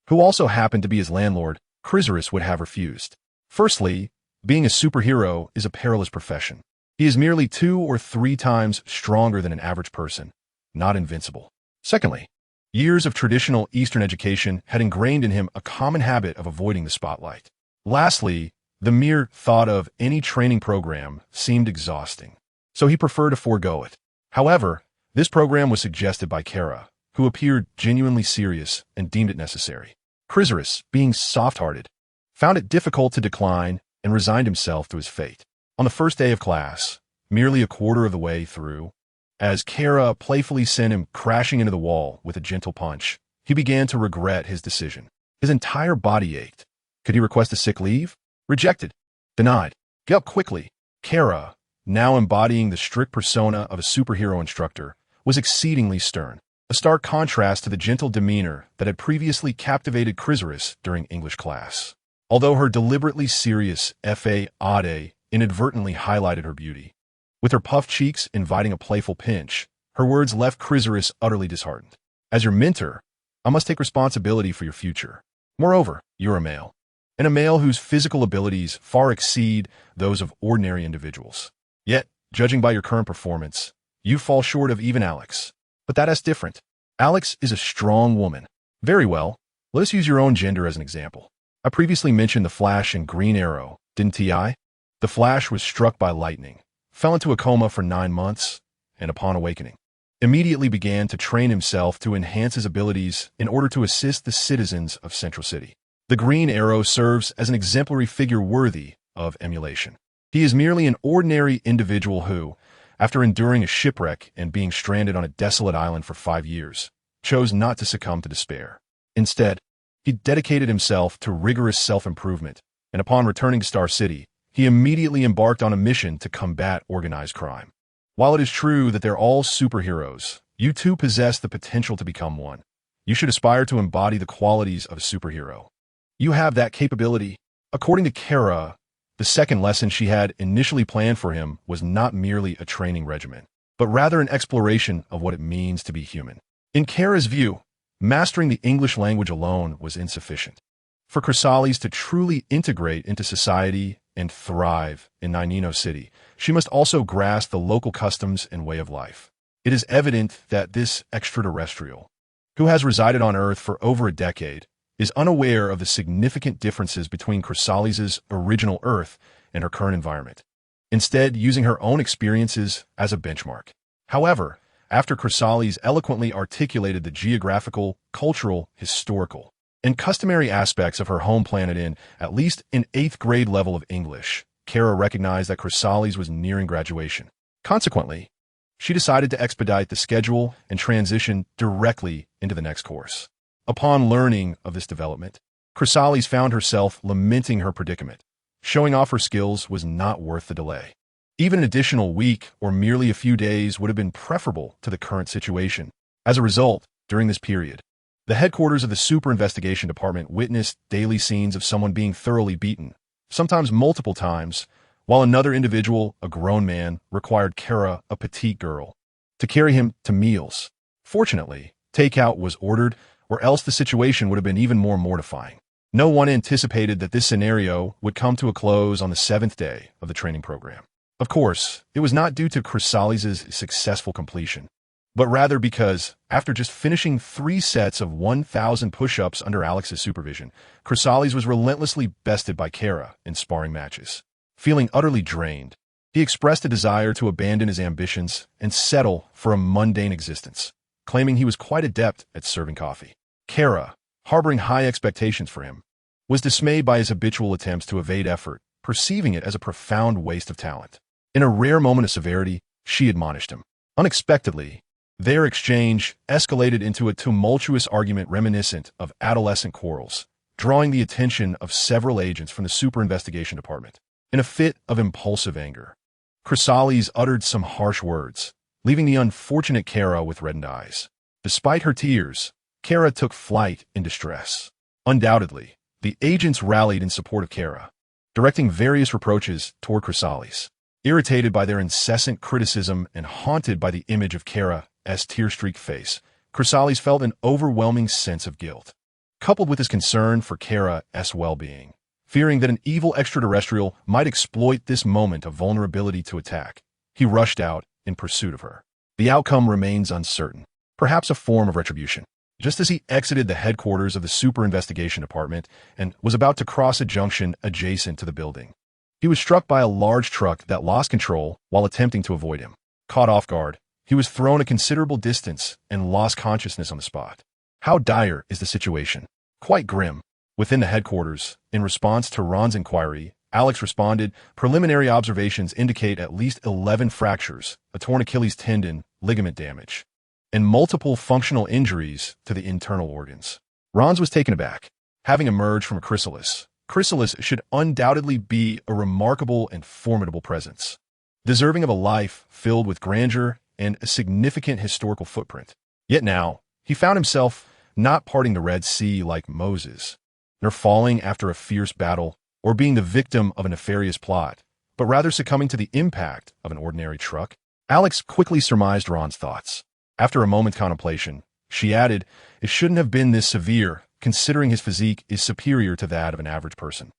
who also happened to be his landlord, Chrysalis would have refused. Firstly, being a superhero is a perilous profession. He is merely 2 or 3 times stronger than an average person, not invincible. Secondly, years of traditional Eastern education had ingrained in him a common habit of avoiding the spotlight. Lastly, the mere thought of any training program seemed exhausting, so he preferred to forego it. However, this program was suggested by Kara, who appeared genuinely serious and deemed it necessary. Chrysalis, being soft-hearted, found it difficult to decline and resigned himself to his fate. On the first day of class, merely a quarter of the way through, as Kara playfully sent him crashing into the wall with a gentle punch, he began to regret his decision. His entire body ached. Could he request a sick leave? Rejected. Denied. Get up quickly. Kara, now embodying the strict persona of a superhero instructor, was exceedingly stern, a stark contrast to the gentle demeanor that had previously captivated Chrysalis during English class. Although her deliberately serious fa inadvertently highlighted her beauty, with her puffed cheeks inviting a playful pinch, her words left Chrysalis utterly disheartened. As your mentor, I must take responsibility for your future. Moreover, you're a male, and a male whose physical abilities far exceed those of ordinary individuals. Yet, judging by your current performance, you fall short of even Alex. But that's different. Alex is a strong woman. Very well, let us use your own gender as an example. I previously mentioned the Flash and Green Arrow, didn't I? The Flash was struck by lightning, fell into a coma for 9 months, and upon awakening, immediately began to train himself to enhance his abilities in order to assist the citizens of Central City. The Green Arrow serves as an exemplary figure worthy of emulation. He is merely an ordinary individual who, after enduring a shipwreck and being stranded on a desolate island for 5 years, chose not to succumb to despair. Instead, he dedicated himself to rigorous self-improvement, and upon returning to Star City, he immediately embarked on a mission to combat organized crime. While it is true that they're all superheroes, you too possess the potential to become one. You should aspire to embody the qualities of a superhero. You have that capability. According to Kara, the second lesson she had initially planned for him was not merely a training regimen, but rather an exploration of what it means to be human. In Kara's view, mastering the English language alone was insufficient. For Chrysalis to truly integrate into society and thrive in Ninino City, she must also grasp the local customs and way of life. It is evident that this extraterrestrial, who has resided on Earth for over a decade, is unaware of the significant differences between Chrysalis' original Earth and her current environment, instead using her own experiences as a benchmark. However, after Chrysalis eloquently articulated the geographical, cultural, historical, and customary aspects of her home planet in at least an 8th grade level of English, Kara recognized that Chrysalis was nearing graduation. Consequently, she decided to expedite the schedule and transition directly into the next course. Upon learning of this development, Chrysalis found herself lamenting her predicament. Showing off her skills was not worth the delay. Even an additional week or merely a few days would have been preferable to the current situation. As a result, during this period, the headquarters of the Super Investigation Department witnessed daily scenes of someone being thoroughly beaten, sometimes multiple times, while another individual, a grown man, required Kara, a petite girl, to carry him to meals. Fortunately, takeout was ordered, or else the situation would have been even more mortifying. No one anticipated that this scenario would come to a close on the 7th day of the training program. Of course, it was not due to Chrysalis' successful completion, but rather because, after just finishing 3 sets of 1,000 push-ups under Alex's supervision, Chrysalis was relentlessly bested by Kara in sparring matches. Feeling utterly drained, he expressed a desire to abandon his ambitions and settle for a mundane existence, claiming he was quite adept at serving coffee. Kara, harboring high expectations for him, was dismayed by his habitual attempts to evade effort, perceiving it as a profound waste of talent. In a rare moment of severity, she admonished him. Unexpectedly, their exchange escalated into a tumultuous argument reminiscent of adolescent quarrels, drawing the attention of several agents from the Super Investigation Department. In a fit of impulsive anger, Chrysalis uttered some harsh words, leaving the unfortunate Kara with reddened eyes. Despite her tears, Kara took flight in distress. Undoubtedly, the agents rallied in support of Kara, directing various reproaches toward Chrysalis. Irritated by their incessant criticism and haunted by the image of Kara's tear-streaked face, Chrysalis felt an overwhelming sense of guilt, coupled with his concern for Kara's well-being. Fearing that an evil extraterrestrial might exploit this moment of vulnerability to attack, he rushed out in pursuit of her. The outcome remains uncertain, perhaps a form of retribution. Just as he exited the headquarters of the Super Investigation Department and was about to cross a junction adjacent to the building, he was struck by a large truck that lost control while attempting to avoid him. Caught off guard, he was thrown a considerable distance and lost consciousness on the spot. How dire is the situation? Quite grim. Within the headquarters, in response to Ron's inquiry, Alex responded, "Preliminary observations indicate at least 11 fractures, a torn Achilles tendon, ligament damage, and multiple functional injuries to the internal organs." Ron's was taken aback. Having emerged from a chrysalis, Chrysalis should undoubtedly be a remarkable and formidable presence, deserving of a life filled with grandeur and a significant historical footprint. Yet now, he found himself not parting the Red Sea like Moses, nor falling after a fierce battle or being the victim of a nefarious plot, but rather succumbing to the impact of an ordinary truck. Alex quickly surmised Ron's thoughts. After a moment's contemplation, she added, "It shouldn't have been this severe, considering his physique is superior to that of an average person."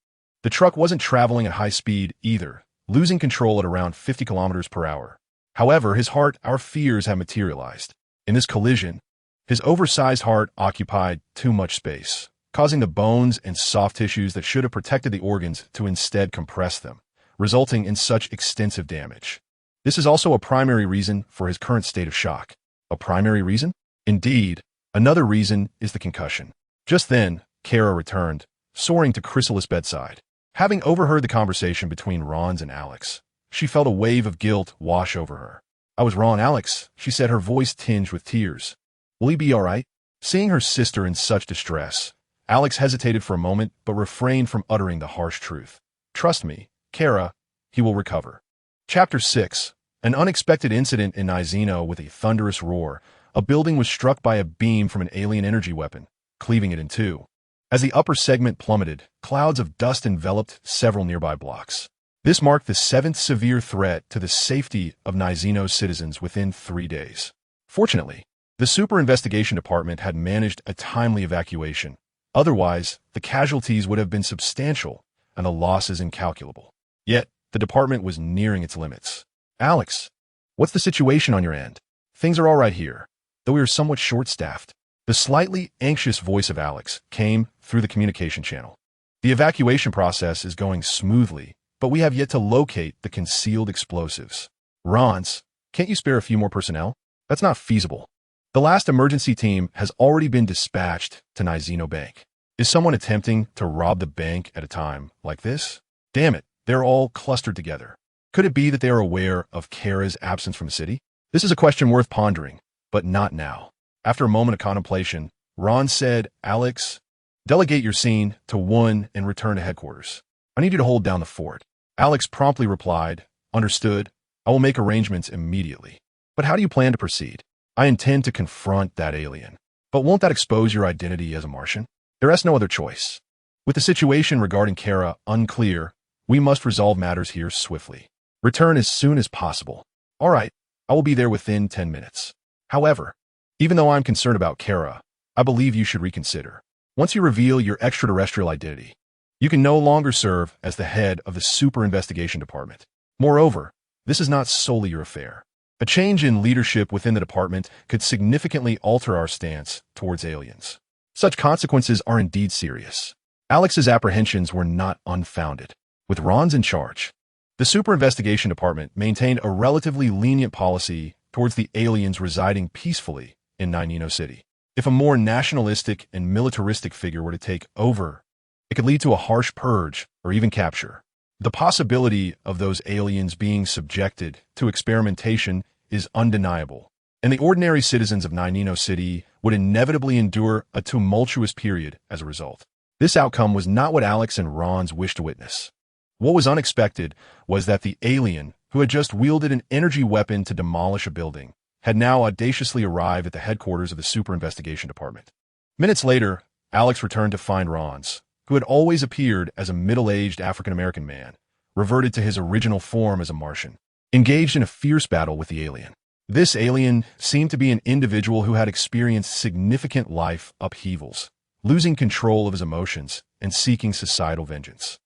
The truck wasn't traveling at high speed either, losing control at around 50 kilometers per hour. However, our fears have materialized. In this collision, his oversized heart occupied too much space, causing the bones and soft tissues that should have protected the organs to instead compress them, resulting in such extensive damage. This is also a primary reason for his current state of shock. A primary reason? Indeed, another reason is the concussion. Just then, Kara returned, soaring to Chrysalis's bedside. Having overheard the conversation between Ron and Alex, she felt a wave of guilt wash over her. "I was wrong, Alex," she said, her voice tinged with tears. "Will he be all right?" Seeing her sister in such distress, Alex hesitated for a moment but refrained from uttering the harsh truth. "Trust me, Kara, he will recover." Chapter 6. An unexpected incident in Nizino. With a thunderous roar, a building was struck by a beam from an alien energy weapon, cleaving it in two. As the upper segment plummeted, clouds of dust enveloped several nearby blocks. This marked the seventh severe threat to the safety of Nizino's citizens within 3 days. Fortunately, the Super Investigation Department had managed a timely evacuation. Otherwise, the casualties would have been substantial and the losses incalculable. Yet, the department was nearing its limits. "Alex, what's the situation on your end?" "Things are all right here, though we are somewhat short-staffed." The slightly anxious voice of Alex came through the communication channel. "The evacuation process is going smoothly, but we have yet to locate the concealed explosives." "Rons, can't you spare a few more personnel?" "That's not feasible. The last emergency team has already been dispatched to Nizino Bank." "Is someone attempting to rob the bank at a time like this?" "Damn it, they're all clustered together." "Could it be that they are aware of Kara's absence from the city?" "This is a question worth pondering, but not now." After a moment of contemplation, Ron said, "Alex, delegate your scene to one and return to headquarters. I need you to hold down the fort." Alex promptly replied, "Understood. I will make arrangements immediately." "But how do you plan to proceed?" "I intend to confront that alien." "But won't that expose your identity as a Martian?" "There is no other choice. With the situation regarding Kara unclear, we must resolve matters here swiftly. Return as soon as possible." "All right, I will be there within 10 minutes. However, even though I'm concerned about Kara, I believe you should reconsider. Once you reveal your extraterrestrial identity, you can no longer serve as the head of the Super Investigation Department. Moreover, this is not solely your affair. A change in leadership within the department could significantly alter our stance towards aliens. Such consequences are indeed serious." Alex's apprehensions were not unfounded. With Ron's in charge, the Super Investigation Department maintained a relatively lenient policy towards the aliens residing peacefully in Nizino City. If a more nationalistic and militaristic figure were to take over, it could lead to a harsh purge or even capture. The possibility of those aliens being subjected to experimentation is undeniable, and the ordinary citizens of Nizino City would inevitably endure a tumultuous period as a result. This outcome was not what Alex and Ron's wished to witness. What was unexpected was that the alien, who had just wielded an energy weapon to demolish a building, had now audaciously arrived at the headquarters of the Super Investigation Department. Minutes later, Alex returned to find Ron's, who had always appeared as a middle-aged African-American man, reverted to his original form as a Martian, engaged in a fierce battle with the alien. This alien seemed to be an individual who had experienced significant life upheavals, losing control of his emotions and seeking societal vengeance.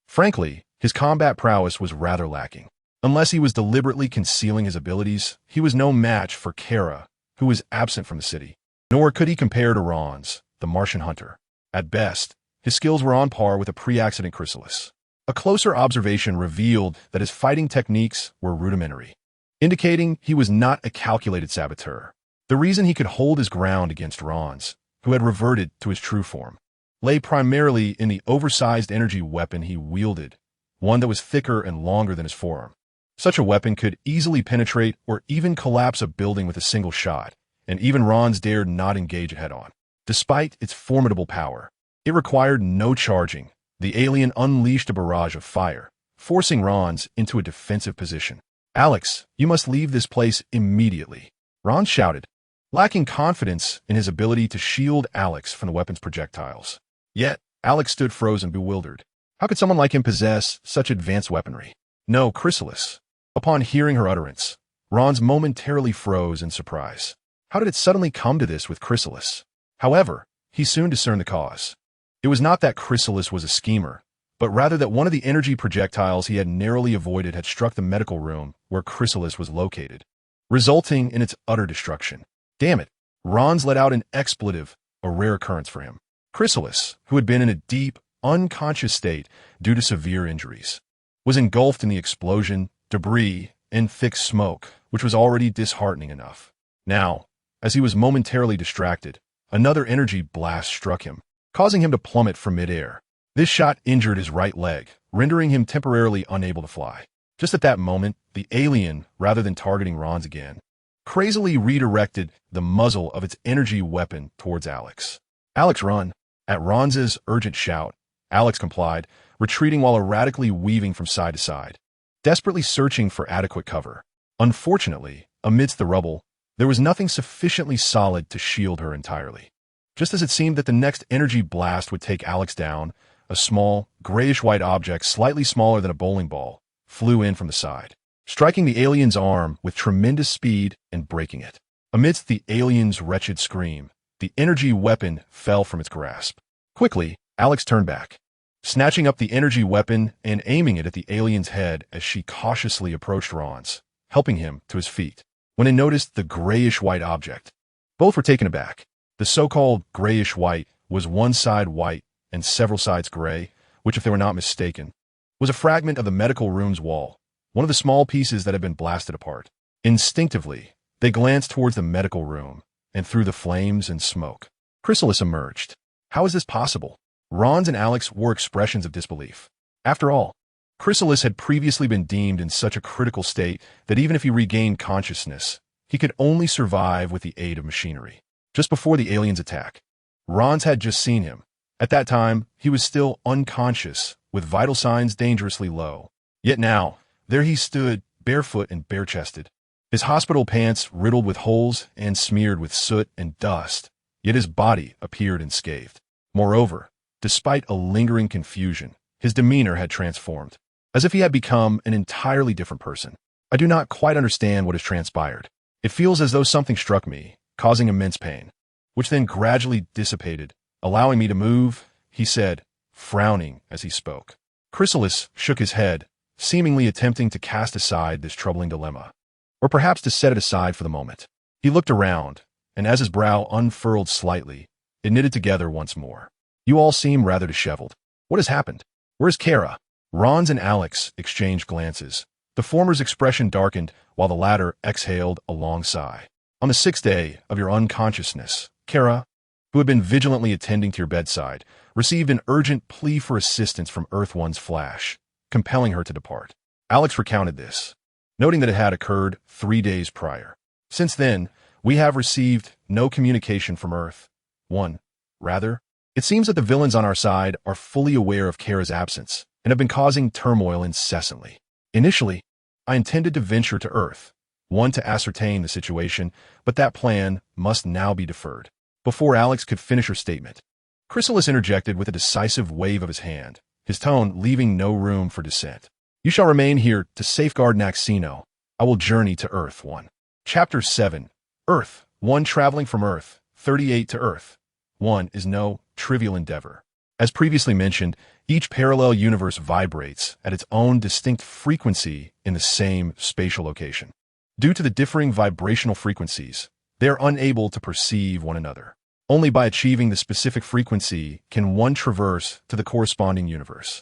Frankly, his combat prowess was rather lacking. Unless he was deliberately concealing his abilities, he was no match for Kara, who was absent from the city. Nor could he compare to Ron's, the Martian hunter. At best, his skills were on par with a pre-accident chrysalis. A closer observation revealed that his fighting techniques were rudimentary, indicating he was not a calculated saboteur. The reason he could hold his ground against Ron's, who had reverted to his true form, lay primarily in the oversized energy weapon he wielded, one that was thicker and longer than his forearm. Such a weapon could easily penetrate or even collapse a building with a single shot, and even Ron's dared not engage it head-on. Despite its formidable power, it required no charging. The alien unleashed a barrage of fire, forcing Ron's into a defensive position. "Alex, you must leave this place immediately," Ron shouted, lacking confidence in his ability to shield Alex from the weapon's projectiles. Yet, Alex stood frozen, bewildered. How could someone like him possess such advanced weaponry? No, Chrysalis. Upon hearing her utterance, Ron's momentarily froze in surprise. How did it suddenly come to this with Chrysalis? However, he soon discerned the cause. It was not that Chrysalis was a schemer, but rather that one of the energy projectiles he had narrowly avoided had struck the medical room where Chrysalis was located, resulting in its utter destruction. Damn it, Ron's let out an expletive, a rare occurrence for him. Chrysalis, who had been in a deep, unconscious state due to severe injuries, was engulfed in the explosion, debris, and thick smoke, which was already disheartening enough. Now, as he was momentarily distracted, another energy blast struck him, causing him to plummet from midair. This shot injured his right leg, rendering him temporarily unable to fly. Just at that moment, the alien, rather than targeting Ron's again, crazily redirected the muzzle of its energy weapon towards Alex. "Alex, run!" At Ron's urgent shout, Alex complied, retreating while erratically weaving from side to side, desperately searching for adequate cover. Unfortunately, amidst the rubble, there was nothing sufficiently solid to shield her entirely. Just as it seemed that the next energy blast would take Alex down, a small, grayish-white object slightly smaller than a bowling ball flew in from the side, striking the alien's arm with tremendous speed and breaking it. Amidst the alien's wretched scream, the energy weapon fell from its grasp. Quickly, Alex turned back, snatching up the energy weapon and aiming it at the alien's head as she cautiously approached Ron's, helping him to his feet. When he noticed the grayish-white object, both were taken aback. The so-called grayish-white was one side white and several sides gray, which, if they were not mistaken, was a fragment of the medical room's wall, one of the small pieces that had been blasted apart. Instinctively, they glanced towards the medical room, and through the flames and smoke, Chrysalis emerged. How is this possible? Ron's and Alex wore expressions of disbelief. After all, Chrysalis had previously been deemed in such a critical state that even if he regained consciousness, he could only survive with the aid of machinery. Just before the alien's attack, Ron's had just seen him. At that time, he was still unconscious, with vital signs dangerously low. Yet now, there he stood, barefoot and bare-chested, his hospital pants riddled with holes and smeared with soot and dust, yet his body appeared unscathed. Moreover, despite a lingering confusion, his demeanor had transformed, as if he had become an entirely different person. I do not quite understand what has transpired. It feels as though something struck me, causing immense pain, which then gradually dissipated, allowing me to move, he said, frowning as he spoke. Chrysalis shook his head, seemingly attempting to cast aside this troubling dilemma, or perhaps to set it aside for the moment. He looked around, and as his brow unfurled slightly, it knitted together once more. "You all seem rather disheveled. What has happened? Where's Kara?" Ron's and Alex exchanged glances. The former's expression darkened, while the latter exhaled a long sigh. "On the 6th day of your unconsciousness, Kara, who had been vigilantly attending to your bedside, received an urgent plea for assistance from Earth One's Flash, compelling her to depart." Alex recounted this, noting that it had occurred 3 days prior. "Since then, we have received no communication from Earth One. Rather, it seems that the villains on our side are fully aware of Kara's absence and have been causing turmoil incessantly. Initially, I intended to venture to Earth One to ascertain the situation, but that plan must now be deferred." Before Alex could finish her statement, Chrysalis interjected with a decisive wave of his hand, his tone leaving no room for dissent. "You shall remain here to safeguard Naxino. I will journey to Earth One." Chapter 7. Earth One. Traveling from Earth 38 to Earth One is no trivial endeavor. As previously mentioned, each parallel universe vibrates at its own distinct frequency in the same spatial location. Due to the differing vibrational frequencies, they are unable to perceive one another. Only by achieving the specific frequency can one traverse to the corresponding universe.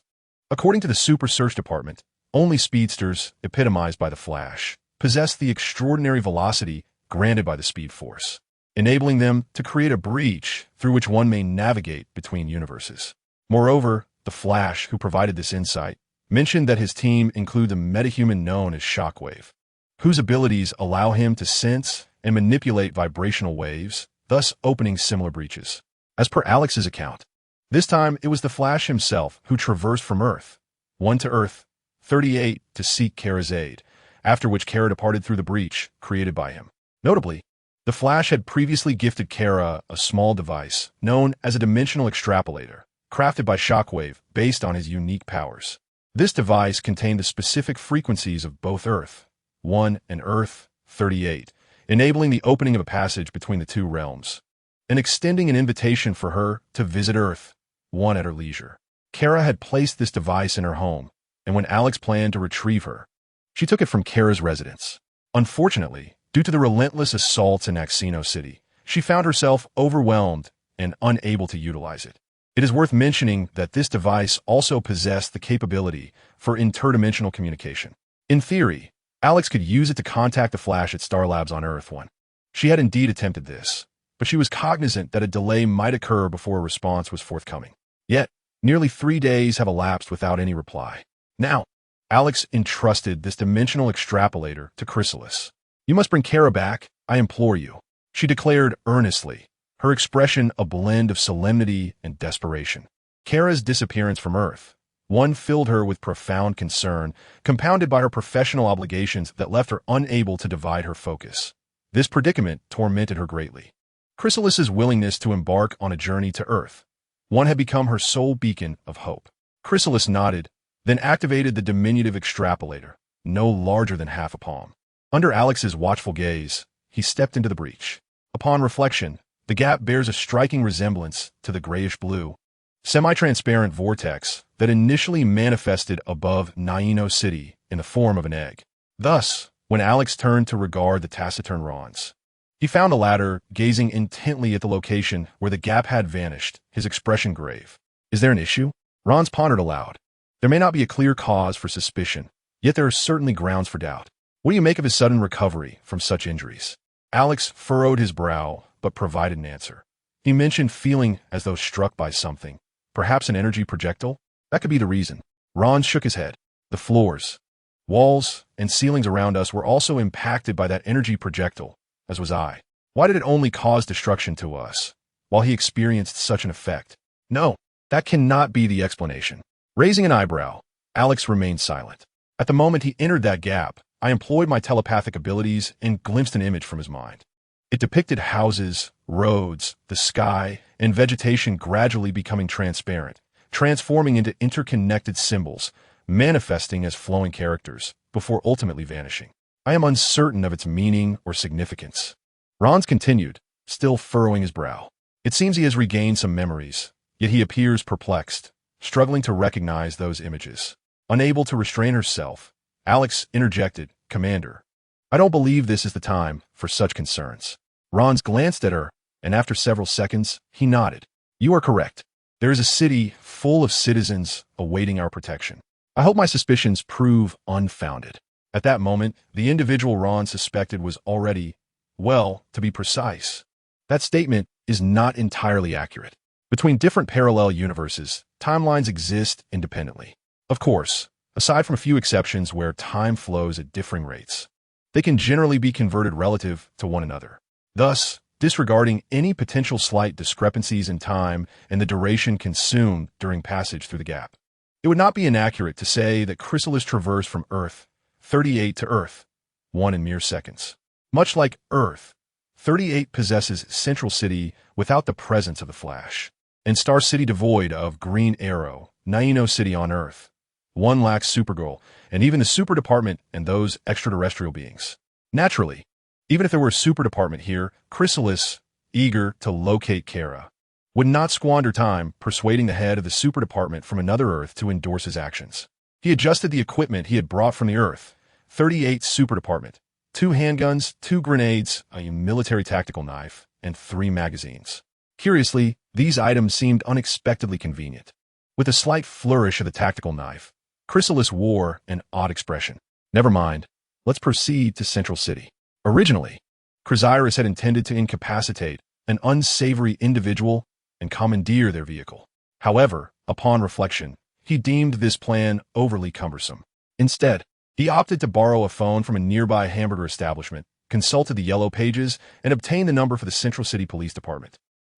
According to the Super Search Department, only speedsters, epitomized by the Flash, possess the extraordinary velocity granted by the Speed Force, enabling them to create a breach through which one may navigate between universes. Moreover, the Flash, who provided this insight, mentioned that his team includes a metahuman known as Shockwave, whose abilities allow him to sense and manipulate vibrational waves, thus opening similar breaches. As per Alex's account, this time it was the Flash himself who traversed from Earth One to Earth 38 to seek Kara's aid, after which Kara departed through the breach created by him. Notably, the Flash had previously gifted Kara a small device known as a dimensional extrapolator, crafted by Shockwave based on his unique powers. This device contained the specific frequencies of both Earth 1 and Earth 38, enabling the opening of a passage between the two realms, and extending an invitation for her to visit Earth 1 at her leisure. Kara had placed this device in her home, and when Alex planned to retrieve her, she took it from Kara's residence. Unfortunately, due to the relentless assaults in Axino City, she found herself overwhelmed and unable to utilize it. It is worth mentioning that this device also possessed the capability for interdimensional communication. In theory, Alex could use it to contact the Flash at Star Labs on Earth 1. She had indeed attempted this, but she was cognizant that a delay might occur before a response was forthcoming. Yet, nearly 3 days have elapsed without any reply. Now, Alex entrusted this dimensional extrapolator to Chrysalis. "You must bring Kara back, I implore you," she declared earnestly, her expression a blend of solemnity and desperation. Kara's disappearance from Earth 1 filled her with profound concern, compounded by her professional obligations that left her unable to divide her focus. This predicament tormented her greatly. Chrysalis's willingness to embark on a journey to Earth 1 had become her sole beacon of hope. Chrysalis nodded, then activated the diminutive extrapolator, no larger than half a palm. Under Alex's watchful gaze, he stepped into the breach. Upon reflection, the gap bears a striking resemblance to the grayish-blue, semi-transparent vortex that initially manifested above Naino City in the form of an egg. Thus, when Alex turned to regard the taciturn Rons, he found the latter gazing intently at the location where the gap had vanished, his expression grave. "Is there an issue?" Rons pondered aloud. "There may not be a clear cause for suspicion, yet there are certainly grounds for doubt. What do you make of his sudden recovery from such injuries?" Alex furrowed his brow, but provided an answer. He mentioned feeling as though struck by something, perhaps an energy projectile. That could be the reason. Rons shook his head. The floors, walls, and ceilings around us were also impacted by that energy projectile, as was I. Why did it only cause destruction to us, while he experienced such an effect? No, that cannot be the explanation. Raising an eyebrow, Alex remained silent. At the moment he entered that gap, I employed my telepathic abilities and glimpsed an image from his mind. It depicted houses, roads, the sky, and vegetation gradually becoming transparent, transforming into interconnected symbols, manifesting as flowing characters, before ultimately vanishing. I am uncertain of its meaning or significance. Rons continued, still furrowing his brow. It seems he has regained some memories, yet he appears perplexed, struggling to recognize those images. Unable to restrain herself, Alex interjected, "Commander, I don't believe this is the time for such concerns." Rons glanced at her, and after several seconds, he nodded. "You are correct. There is a city full of citizens awaiting our protection. I hope my suspicions prove unfounded." At that moment, the individual Rons suspected was already, well, to be precise, that statement is not entirely accurate. Between different parallel universes, timelines exist independently. Of course, aside from a few exceptions where time flows at differing rates, they can generally be converted relative to one another, thus disregarding any potential slight discrepancies in time and the duration consumed during passage through the gap. It would not be inaccurate to say that Chrysalis traversed from Earth 38 to Earth 1 in mere seconds. Much like Earth, 38 possesses Central City without the presence of the Flash, and Star City devoid of Green Arrow, Naino City on Earth. 1 lacks Supergirl, and even the Super Department and those extraterrestrial beings. Naturally, even if there were a Super Department here, Chrysalis, eager to locate Kara, would not squander time persuading the head of the Super Department from another Earth to endorse his actions. He adjusted the equipment he had brought from the Earth 38 Super Department, 2 handguns, 2 grenades, a military tactical knife, and 3 magazines. Curiously, these items seemed unexpectedly convenient. With a slight flourish of the tactical knife, Chrysalis wore an odd expression. "Never mind, let's proceed to Central City." Originally, Chrysalis had intended to incapacitate an unsavory individual and commandeer their vehicle. However, upon reflection, he deemed this plan overly cumbersome. Instead, he opted to borrow a phone from a nearby hamburger establishment, consulted the yellow pages, and obtained the number for the Central City Police Department.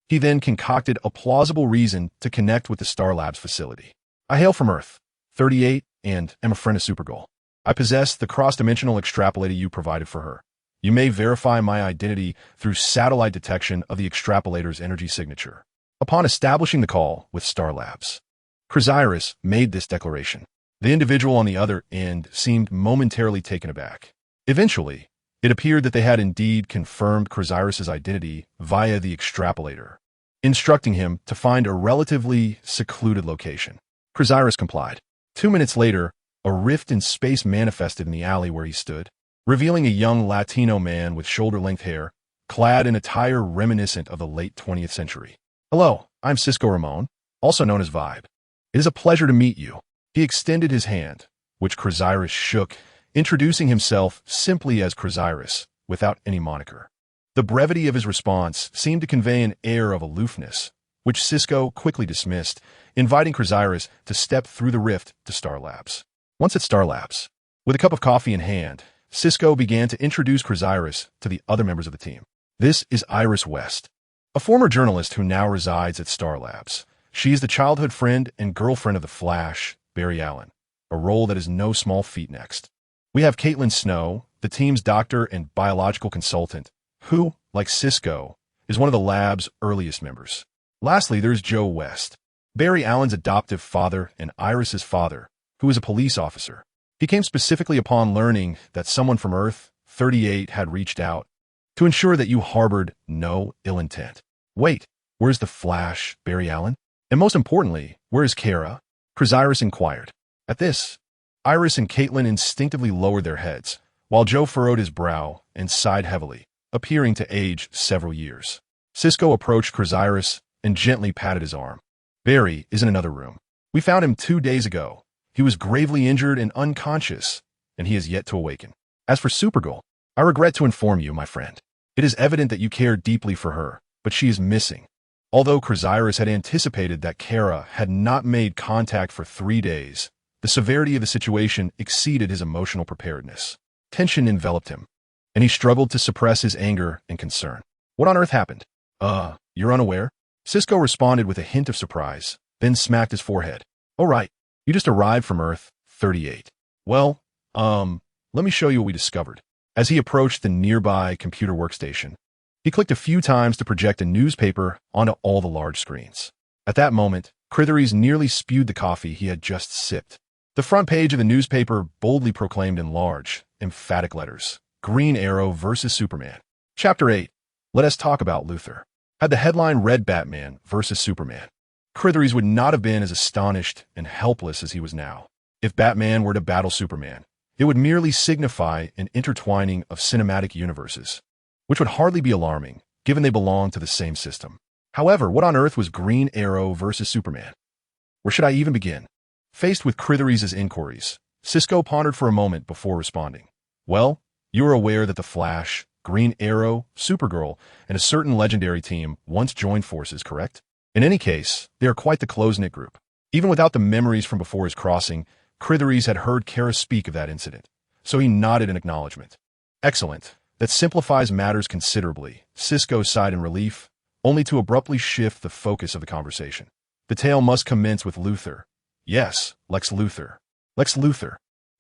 He then concocted a plausible reason to connect with the Star Labs facility. "I hail from Earth 38 and am a friend of Supergirl. I possess the cross-dimensional extrapolator you provided for her. You may verify my identity through satellite detection of the extrapolator's energy signature. Upon establishing the call with Star Labs, Chrysiris made this declaration. The individual on the other end seemed momentarily taken aback. Eventually, it appeared that they had indeed confirmed Chrysiris' identity via the extrapolator, instructing him to find a relatively secluded location. Chrysiris complied. 2 minutes later, a rift in space manifested in the alley where he stood, revealing a young Latino man with shoulder-length hair, clad in attire reminiscent of the late 20th century. Hello, I'm Cisco Ramon, also known as Vibe. It is a pleasure to meet you. He extended his hand, which Chrysiris shook, introducing himself simply as Chrysiris, without any moniker. The brevity of his response seemed to convey an air of aloofness, which Cisco quickly dismissed, inviting Chrysiris to step through the rift to Star Labs. Once at Star Labs, with a cup of coffee in hand, Cisco began to introduce Chrysiris to the other members of the team. This is Iris West, a former journalist who now resides at Star Labs. She is the childhood friend and girlfriend of the Flash, Barry Allen, a role that is no small feat next. We have Caitlin Snow, the team's doctor and biological consultant, who, like Cisco, is one of the lab's earliest members. Lastly, there's Joe West, Barry Allen's adoptive father and Iris's father, who is a police officer. He came specifically upon learning that someone from Earth-38 had reached out to ensure that you harbored no ill intent. Wait, where's the Flash, Barry Allen? And most importantly, where is Kara? Chrysiris inquired. At this, Iris and Caitlin instinctively lowered their heads, while Joe furrowed his brow and sighed heavily, appearing to age several years. Cisco approached Chrysiris and gently patted his arm. Barry is in another room. We found him 2 days ago. He was gravely injured and unconscious, and he is yet to awaken. As for Supergirl, I regret to inform you, my friend. It is evident that you care deeply for her, but she is missing. Although Chrysiris had anticipated that Kara had not made contact for 3 days, the severity of the situation exceeded his emotional preparedness. Tension enveloped him, and he struggled to suppress his anger and concern. What on earth happened? You're unaware? Cisco responded with a hint of surprise, then smacked his forehead. Oh right, you just arrived from Earth-38. Well, let me show you what we discovered. As he approached the nearby computer workstation, he clicked a few times to project a newspaper onto all the large screens. At that moment, Chrysiris nearly spewed the coffee he had just sipped. The front page of the newspaper boldly proclaimed in large, emphatic letters, Green Arrow versus Superman. Chapter 8. Let us talk about Luthor. Had the headline read Batman versus Superman, Chrysiris would not have been as astonished and helpless as he was now. If Batman were to battle Superman, it would merely signify an intertwining of cinematic universes, which would hardly be alarming, given they belong to the same system. However, what on earth was Green Arrow versus Superman? Where should I even begin? Faced with Chrysiris' inquiries, Cisco pondered for a moment before responding. Well, you are aware that the Flash, Green Arrow, Supergirl, and a certain legendary team once joined forces, correct? In any case, they are quite the close-knit group. Even without the memories from before his crossing, Chrysiris had heard Kara speak of that incident, so he nodded in acknowledgement. Excellent. That simplifies matters considerably. Cisco sighed in relief, only to abruptly shift the focus of the conversation. The tale must commence with Luthor. Yes, Lex Luthor. Lex Luthor,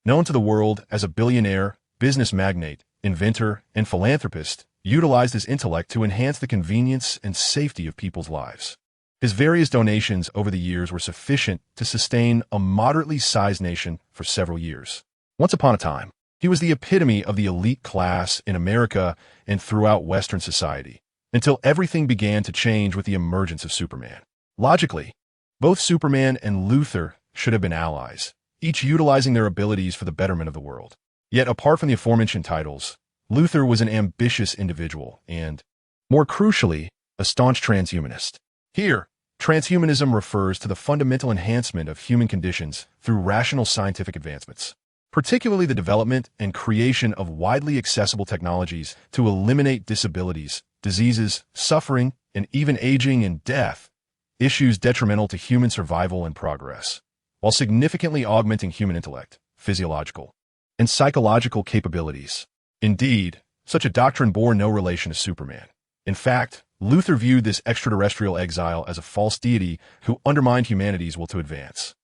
known to the world as a billionaire, business magnate, inventor, and philanthropist, utilized his intellect to enhance the convenience and safety of people's lives. His various donations over the years were sufficient to sustain a moderately sized nation for several years. Once upon a time, he was the epitome of the elite class in America and throughout Western society, until everything began to change with the emergence of Superman. Logically, both Superman and Luthor should have been allies, each utilizing their abilities for the betterment of the world. Yet apart from the aforementioned titles, Luthor was an ambitious individual and, more crucially, a staunch transhumanist. Here, transhumanism refers to the fundamental enhancement of human conditions through rational scientific advancements, particularly the development and creation of widely accessible technologies to eliminate disabilities, diseases, suffering, and even aging and death, issues detrimental to human survival and progress, while significantly augmenting human intellect, physiological, and psychological capabilities. Indeed, such a doctrine bore no relation to Superman. In fact, Luthor viewed this extraterrestrial exile as a false deity who undermined humanity's will to advance.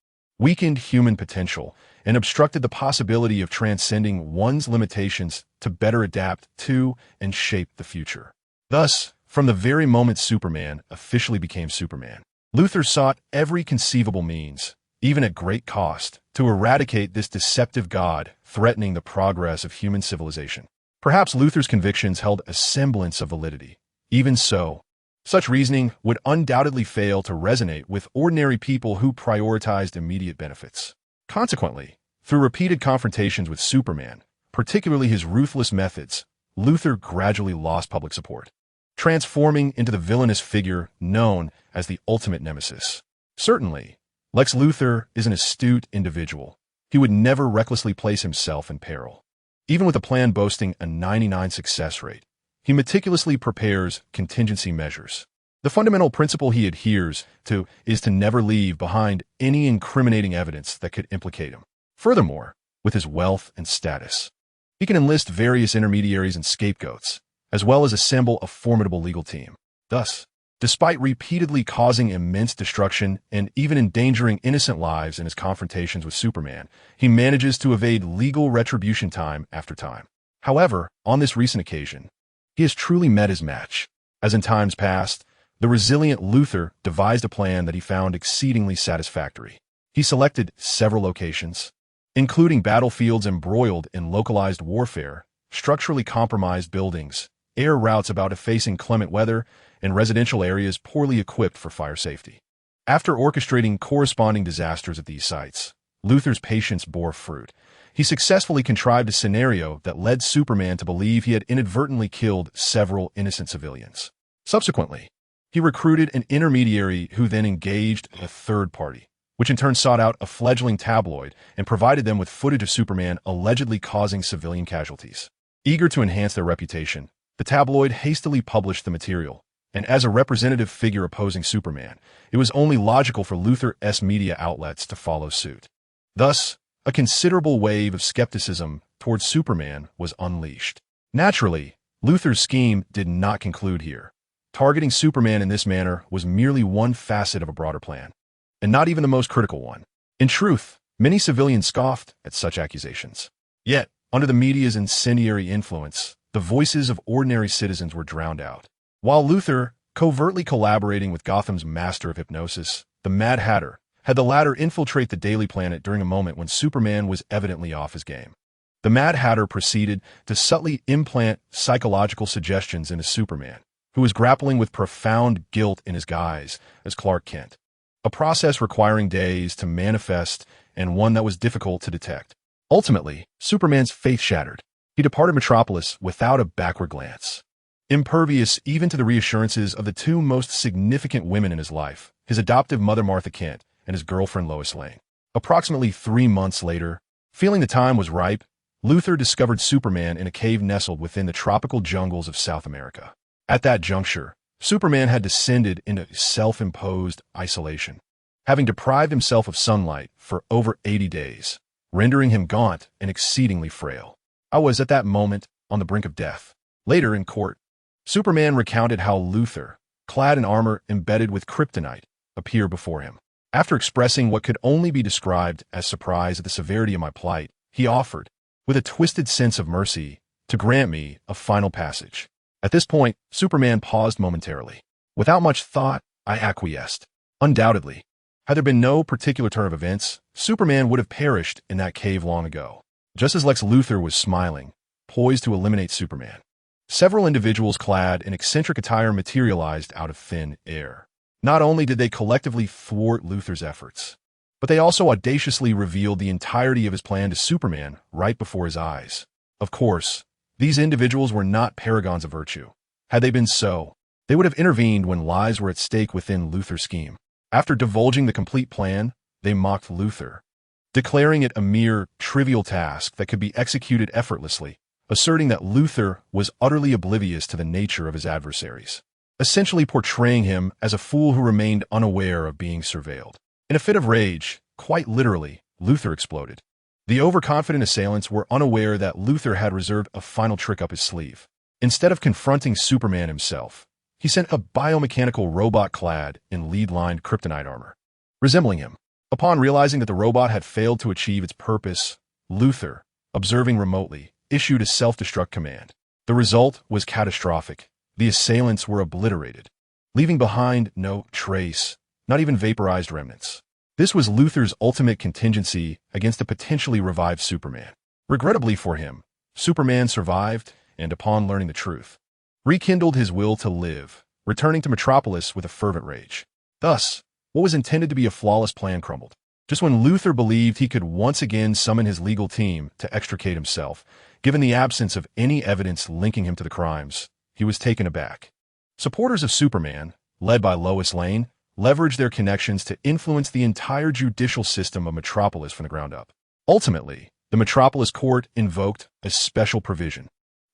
weakened human potential, and obstructed the possibility of transcending one's limitations to better adapt to and shape the future. Thus, from the very moment Superman officially became Superman, Luthor sought every conceivable means, even at great cost, to eradicate this deceptive god threatening the progress of human civilization. Perhaps Luthor's convictions held a semblance of validity. Even so, such reasoning would undoubtedly fail to resonate with ordinary people who prioritized immediate benefits. Consequently, through repeated confrontations with Superman, particularly his ruthless methods, Luthor gradually lost public support, transforming into the villainous figure known as the ultimate nemesis. Certainly, Lex Luthor is an astute individual. He would never recklessly place himself in peril. Even with a plan boasting a 99% success rate, he meticulously prepares contingency measures. The fundamental principle he adheres to is to never leave behind any incriminating evidence that could implicate him. Furthermore, with his wealth and status, he can enlist various intermediaries and scapegoats, as well as assemble a formidable legal team. Thus, despite repeatedly causing immense destruction and even endangering innocent lives in his confrontations with Superman, he manages to evade legal retribution time after time. However, on this recent occasion, he has truly met his match. As in times past, the resilient Luthor devised a plan that he found exceedingly satisfactory. He selected several locations, including battlefields embroiled in localized warfare, structurally compromised buildings, air routes about to facing clement weather, and residential areas poorly equipped for fire safety. After orchestrating corresponding disasters at these sites, Luthor's patience bore fruit. He successfully contrived a scenario that led Superman to believe he had inadvertently killed several innocent civilians. Subsequently, he recruited an intermediary who then engaged a third party, which in turn sought out a fledgling tabloid and provided them with footage of Superman allegedly causing civilian casualties. Eager to enhance their reputation, the tabloid hastily published the material, and as a representative figure opposing Superman, it was only logical for Luthor's media outlets to follow suit. Thus, a considerable wave of skepticism towards Superman was unleashed. Naturally, Luthor's scheme did not conclude here. Targeting Superman in this manner was merely one facet of a broader plan, and not even the most critical one. In truth, many civilians scoffed at such accusations. Yet, under the media's incendiary influence, the voices of ordinary citizens were drowned out. While Luthor, covertly collaborating with Gotham's master of hypnosis, the Mad Hatter, had the latter infiltrate the Daily Planet during a moment when Superman was evidently off his game. The Mad Hatter proceeded to subtly implant psychological suggestions into Superman, who was grappling with profound guilt in his guise as Clark Kent, a process requiring days to manifest and one that was difficult to detect. Ultimately, Superman's faith shattered. He departed Metropolis without a backward glance, impervious even to the reassurances of the two most significant women in his life, his adoptive mother Martha Kent and his girlfriend Lois Lane. Approximately 3 months later, feeling the time was ripe, Luthor discovered Superman in a cave nestled within the tropical jungles of South America. At that juncture, Superman had descended into self-imposed isolation, having deprived himself of sunlight for over 80 days, rendering him gaunt and exceedingly frail. I was at that moment on the brink of death. Later in court, Superman recounted how Luthor, clad in armor embedded with kryptonite, appeared before him. After expressing what could only be described as surprise at the severity of my plight, he offered, with a twisted sense of mercy, to grant me a final passage. At this point, Superman paused momentarily. Without much thought, I acquiesced. Undoubtedly, had there been no particular turn of events, Superman would have perished in that cave long ago. Just as Lex Luthor was smiling, poised to eliminate Superman, several individuals clad in eccentric attire materialized out of thin air. Not only did they collectively thwart Luthor's efforts, but they also audaciously revealed the entirety of his plan to Superman right before his eyes. Of course, these individuals were not paragons of virtue. Had they been so, they would have intervened when lives were at stake within Luthor's scheme. After divulging the complete plan, they mocked Luthor, declaring it a mere trivial task that could be executed effortlessly, asserting that Luthor was utterly oblivious to the nature of his adversaries, essentially portraying him as a fool who remained unaware of being surveilled. In a fit of rage, quite literally, Luthor exploded. The overconfident assailants were unaware that Luthor had reserved a final trick up his sleeve. Instead of confronting Superman himself, he sent a biomechanical robot clad in lead-lined kryptonite armor, resembling him. Upon realizing that the robot had failed to achieve its purpose, Luthor, observing remotely, issued a self-destruct command. The result was catastrophic. The assailants were obliterated, leaving behind no trace, not even vaporized remnants. This was Luthor's ultimate contingency against a potentially revived Superman. Regrettably for him, Superman survived, and upon learning the truth, rekindled his will to live, returning to Metropolis with a fervent rage. Thus, what was intended to be a flawless plan crumbled. Just when Luthor believed he could once again summon his legal team to extricate himself, given the absence of any evidence linking him to the crimes, he was taken aback. Supporters of Superman, led by Lois Lane, leveraged their connections to influence the entire judicial system of Metropolis from the ground up. Ultimately, the Metropolis Court invoked a special provision,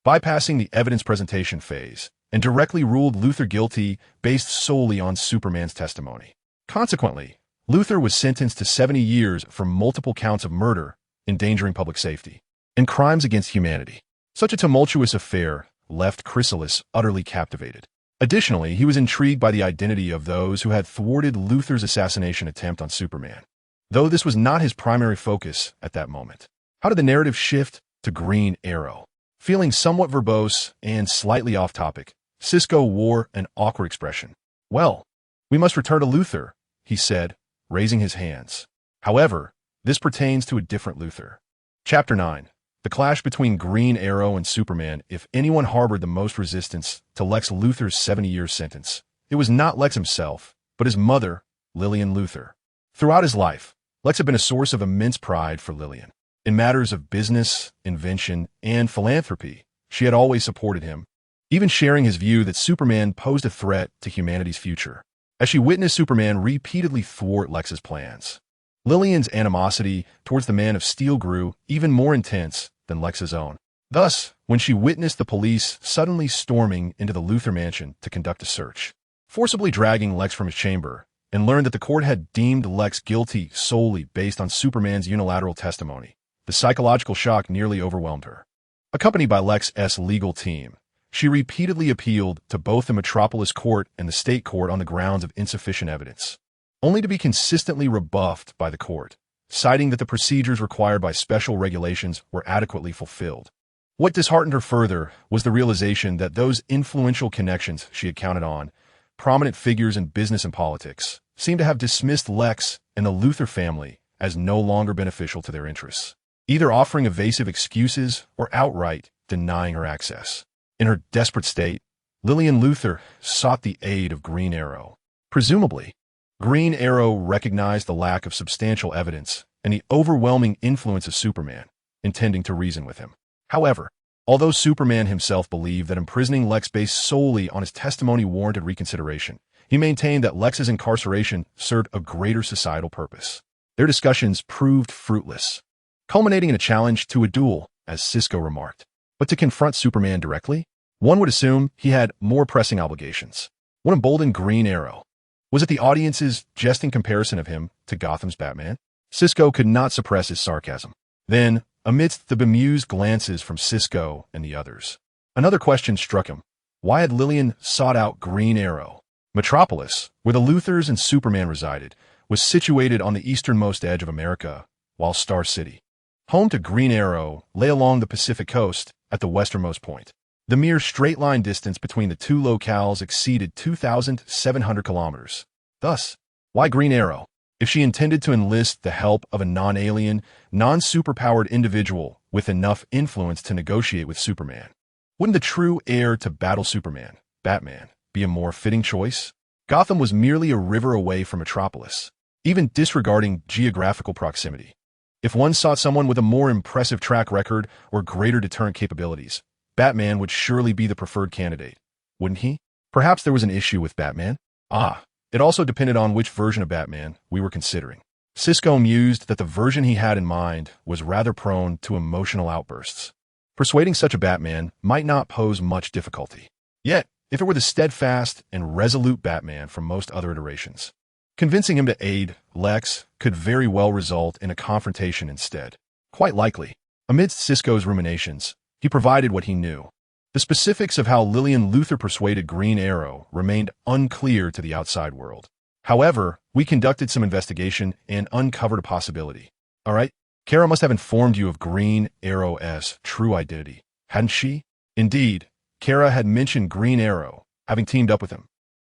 bypassing the evidence presentation phase, and directly ruled Luthor guilty based solely on Superman's testimony. Consequently, Luthor was sentenced to 70 years for multiple counts of murder, endangering public safety, and crimes against humanity. Such a tumultuous affair left Chrysalis utterly captivated. Additionally, he was intrigued by the identity of those who had thwarted Luthor's assassination attempt on Superman, though this was not his primary focus at that moment. How did the narrative shift to Green Arrow? Feeling somewhat verbose and slightly off topic, Cisco wore an awkward expression. "Well, we must return to Luthor," he said, raising his hands. However, this pertains to a different Luthor. Chapter 9. The clash between Green Arrow and Superman. If anyone harbored the most resistance to Lex Luthor's 70-year sentence, it was not Lex himself, but his mother, Lillian Luthor. Throughout his life, Lex had been a source of immense pride for Lillian. In matters of business, invention, and philanthropy, she had always supported him, even sharing his view that Superman posed a threat to humanity's future. As she witnessed Superman repeatedly thwart Lex's plans, Lillian's animosity towards the Man of Steel grew even more intense than Lex's own. Thus, when she witnessed the police suddenly storming into the Luthor mansion to conduct a search, forcibly dragging Lex from his chamber, and learned that the court had deemed Lex guilty solely based on Superman's unilateral testimony, the psychological shock nearly overwhelmed her. Accompanied by Lex's legal team, she repeatedly appealed to both the Metropolis Court and the State Court on the grounds of insufficient evidence, only to be consistently rebuffed by the court, citing that the procedures required by special regulations were adequately fulfilled. What disheartened her further was the realization that those influential connections she had counted on, prominent figures in business and politics, seemed to have dismissed Lex and the Luthor family as no longer beneficial to their interests, either offering evasive excuses or outright denying her access. In her desperate state, Lillian Luthor sought the aid of Green Arrow. Presumably, Green Arrow recognized the lack of substantial evidence and the overwhelming influence of Superman, intending to reason with him. However, although Superman himself believed that imprisoning Lex based solely on his testimony warranted reconsideration, he maintained that Lex's incarceration served a greater societal purpose. Their discussions proved fruitless, culminating in a challenge to a duel, as Cisco remarked. But to confront Superman directly, one would assume he had more pressing obligations. What emboldened Green Arrow? Was it the audience's jesting comparison of him to Gotham's Batman? Cisco could not suppress his sarcasm. Then, amidst the bemused glances from Cisco and the others, another question struck him. Why had Lillian sought out Green Arrow? Metropolis, where the Luthors and Superman resided, was situated on the easternmost edge of America, while Star City, home to Green Arrow, lay along the Pacific coast at the westernmost point. The mere straight-line distance between the two locales exceeded 2,700 kilometers. Thus, why Green Arrow? If she intended to enlist the help of a non-alien, non-superpowered individual with enough influence to negotiate with Superman, wouldn't the true heir to battle Superman, Batman, be a more fitting choice? Gotham was merely a river away from Metropolis, even disregarding geographical proximity. If one sought someone with a more impressive track record or greater deterrent capabilities, Batman would surely be the preferred candidate, wouldn't he? Perhaps there was an issue with Batman? It also depended on which version of Batman we were considering. Cisco mused that the version he had in mind was rather prone to emotional outbursts. Persuading such a Batman might not pose much difficulty. Yet, if it were the steadfast and resolute Batman from most other iterations, convincing him to aid Lex could very well result in a confrontation instead. Quite likely, amidst Cisco's ruminations, he provided what he knew. The specifics of how Lillian Luthor persuaded Green Arrow remained unclear to the outside world. However, we conducted some investigation and uncovered a possibility. All right? Kara must have informed you of Green Arrow's true identity, hadn't she? Indeed, Kara had mentioned Green Arrow, having teamed up with him.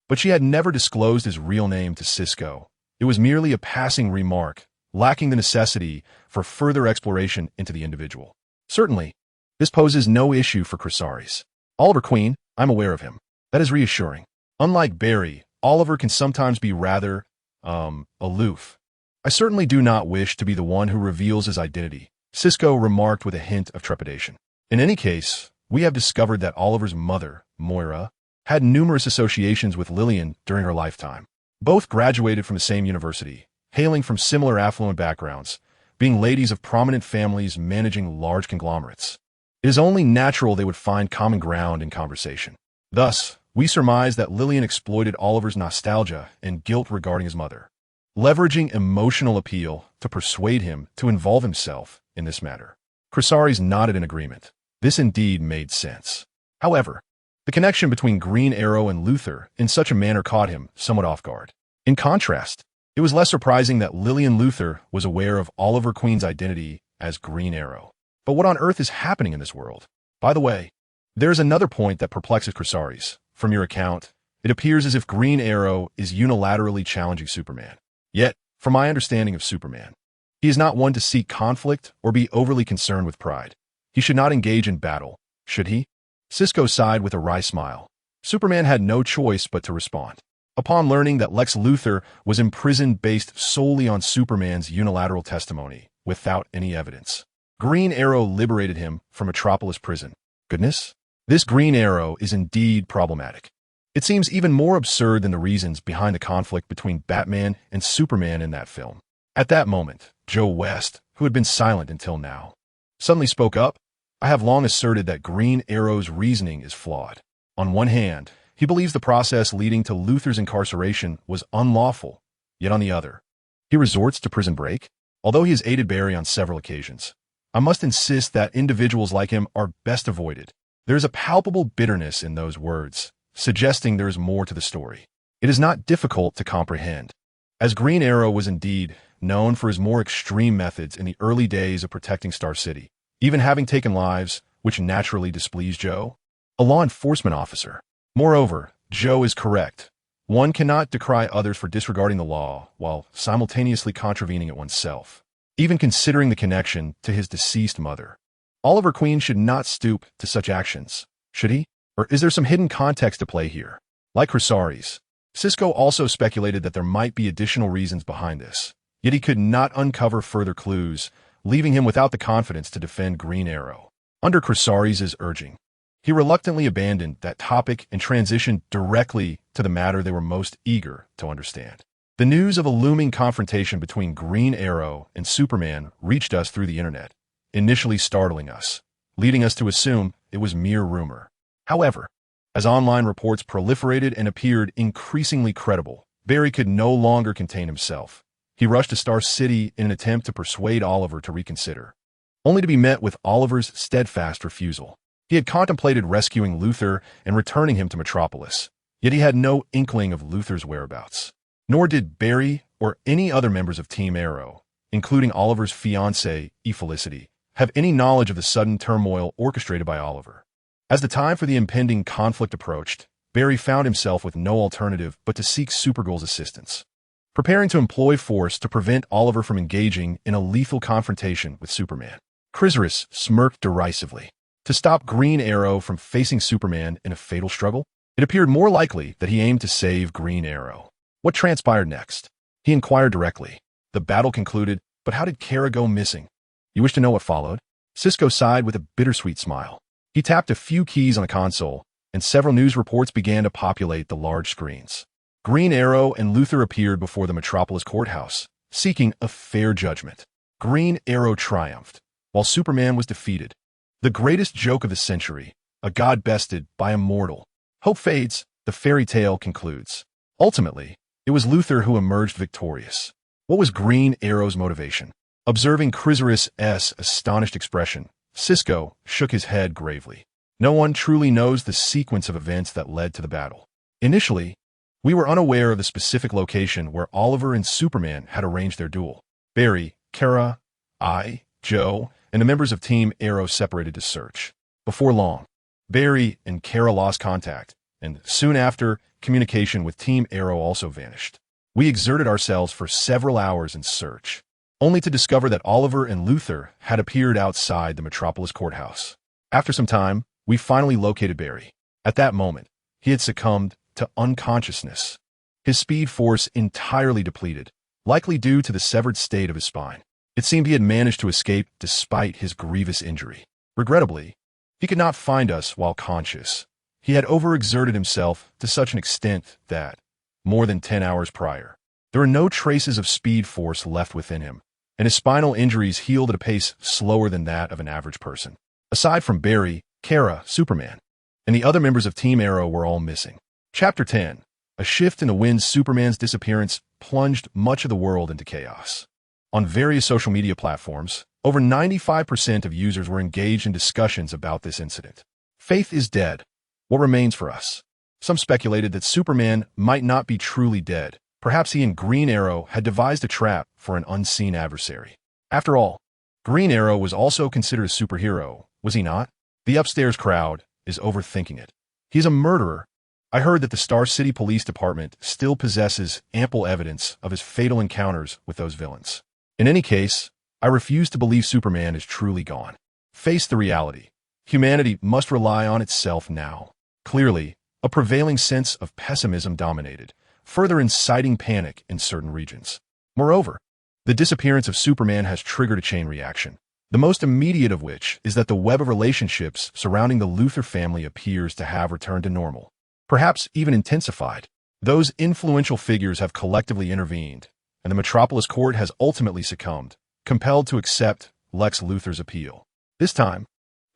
But she had never disclosed his real name to Cisco. It was merely a passing remark, lacking the necessity for further exploration into the individual. Certainly, this poses no issue for Chrysaris. Oliver Queen, I'm aware of him. That is reassuring. Unlike Barry, Oliver can sometimes be rather, aloof. I certainly do not wish to be the one who reveals his identity, Cisco remarked with a hint of trepidation. In any case, we have discovered that Oliver's mother, Moira, had numerous associations with Lillian during her lifetime. Both graduated from the same university, hailing from similar affluent backgrounds, being ladies of prominent families managing large conglomerates. It is only natural they would find common ground in conversation. Thus, we surmise that Lillian exploited Oliver's nostalgia and guilt regarding his mother, leveraging emotional appeal to persuade him to involve himself in this matter. Chrysaris nodded in agreement. This indeed made sense. However, the connection between Green Arrow and Luther in such a manner caught him somewhat off guard. In contrast, it was less surprising that Lillian Luther was aware of Oliver Queen's identity as Green Arrow. But what on earth is happening in this world? By the way, there is another point that perplexes Chrysaris. From your account, it appears as if Green Arrow is unilaterally challenging Superman. Yet, from my understanding of Superman, he is not one to seek conflict or be overly concerned with pride. He should not engage in battle, should he? Cisco sighed with a wry smile. Superman had no choice but to respond. Upon learning that Lex Luthor was imprisoned based solely on Superman's unilateral testimony, without any evidence, Green Arrow liberated him from Metropolis prison. Goodness, this Green Arrow is indeed problematic. It seems even more absurd than the reasons behind the conflict between Batman and Superman in that film. At that moment, Joe West, who had been silent until now, suddenly spoke up. I have long asserted that Green Arrow's reasoning is flawed. On one hand, he believes the process leading to Luthor's incarceration was unlawful, yet on the other, he resorts to prison break. Although he has aided Barry on several occasions, I must insist that individuals like him are best avoided. There is a palpable bitterness in those words, suggesting there is more to the story. It is not difficult to comprehend, as Green Arrow was indeed known for his more extreme methods in the early days of protecting Star City, even having taken lives, which naturally displeased Joe, a law enforcement officer. Moreover, Joe is correct. One cannot decry others for disregarding the law while simultaneously contravening it oneself, even considering the connection to his deceased mother. Oliver Queen should not stoop to such actions, should he? Or is there some hidden context to play here? Like Chrysaris, Cisco also speculated that there might be additional reasons behind this, yet he could not uncover further clues, leaving him without the confidence to defend Green Arrow. Under Chrysaris' urging, he reluctantly abandoned that topic and transitioned directly to the matter they were most eager to understand. The news of a looming confrontation between Green Arrow and Superman reached us through the internet, initially startling us, leading us to assume it was mere rumor. However, as online reports proliferated and appeared increasingly credible, Barry could no longer contain himself. He rushed to Star City in an attempt to persuade Oliver to reconsider, only to be met with Oliver's steadfast refusal. He had contemplated rescuing Luthor and returning him to Metropolis, yet he had no inkling of Luthor's whereabouts. Nor did Barry or any other members of Team Arrow, including Oliver's fiancée, Felicity, have any knowledge of the sudden turmoil orchestrated by Oliver. As the time for the impending conflict approached, Barry found himself with no alternative but to seek Supergirl's assistance, preparing to employ force to prevent Oliver from engaging in a lethal confrontation with Superman. Chrysaris smirked derisively. To stop Green Arrow from facing Superman in a fatal struggle, it appeared more likely that he aimed to save Green Arrow. What transpired next? He inquired directly. The battle concluded, but how did Kara go missing? You wish to know what followed? Cisco sighed with a bittersweet smile. He tapped a few keys on the console, and several news reports began to populate the large screens. Green Arrow and Luthor appeared before the Metropolis courthouse, seeking a fair judgment. Green Arrow triumphed, while Superman was defeated. The greatest joke of the century, a god bested by a mortal. Hope fades, the fairy tale concludes. Ultimately, it was Luthor who emerged victorious. What was Green Arrow's motivation? Observing Chrysaris' astonished expression, Cisco shook his head gravely. No one truly knows the sequence of events that led to the battle. Initially, We were unaware of the specific location where Oliver and Superman had arranged their duel. Barry, Kara, I, Joe, and the members of Team Arrow separated to search. Before long, Barry and Kara lost contact, and soon after, communication with Team Arrow also vanished. We exerted ourselves for several hours in search, only to discover that Oliver and Luther had appeared outside the Metropolis courthouse. After some time, we finally located Barry. At that moment, he had succumbed to unconsciousness, his speed force entirely depleted, likely due to the severed state of his spine. It seemed he had managed to escape despite his grievous injury. Regrettably, he could not find us while conscious. He had overexerted himself to such an extent that, more than 10 hours prior, there were no traces of speed force left within him, and his spinal injuries healed at a pace slower than that of an average person. Aside from Barry, Kara, Superman, and the other members of Team Arrow were all missing. Chapter 10. A shift in the wind. Superman's disappearance plunged much of the world into chaos. On various social media platforms, over 95% of users were engaged in discussions about this incident. Faith is dead. What remains for us? Some speculated that Superman might not be truly dead. Perhaps he and Green Arrow had devised a trap for an unseen adversary. After all, Green Arrow was also considered a superhero, was he not? The upstairs crowd is overthinking it. He's a murderer. I heard that the Star City Police Department still possesses ample evidence of his fatal encounters with those villains. In any case, I refuse to believe Superman is truly gone. Face the reality. Humanity must rely on itself now. Clearly, a prevailing sense of pessimism dominated, further inciting panic in certain regions. Moreover, the disappearance of Superman has triggered a chain reaction, the most immediate of which is that the web of relationships surrounding the Luthor family appears to have returned to normal. Perhaps even intensified. Those influential figures have collectively intervened, and the Metropolis Court has ultimately succumbed, compelled to accept Lex Luthor's appeal. This time,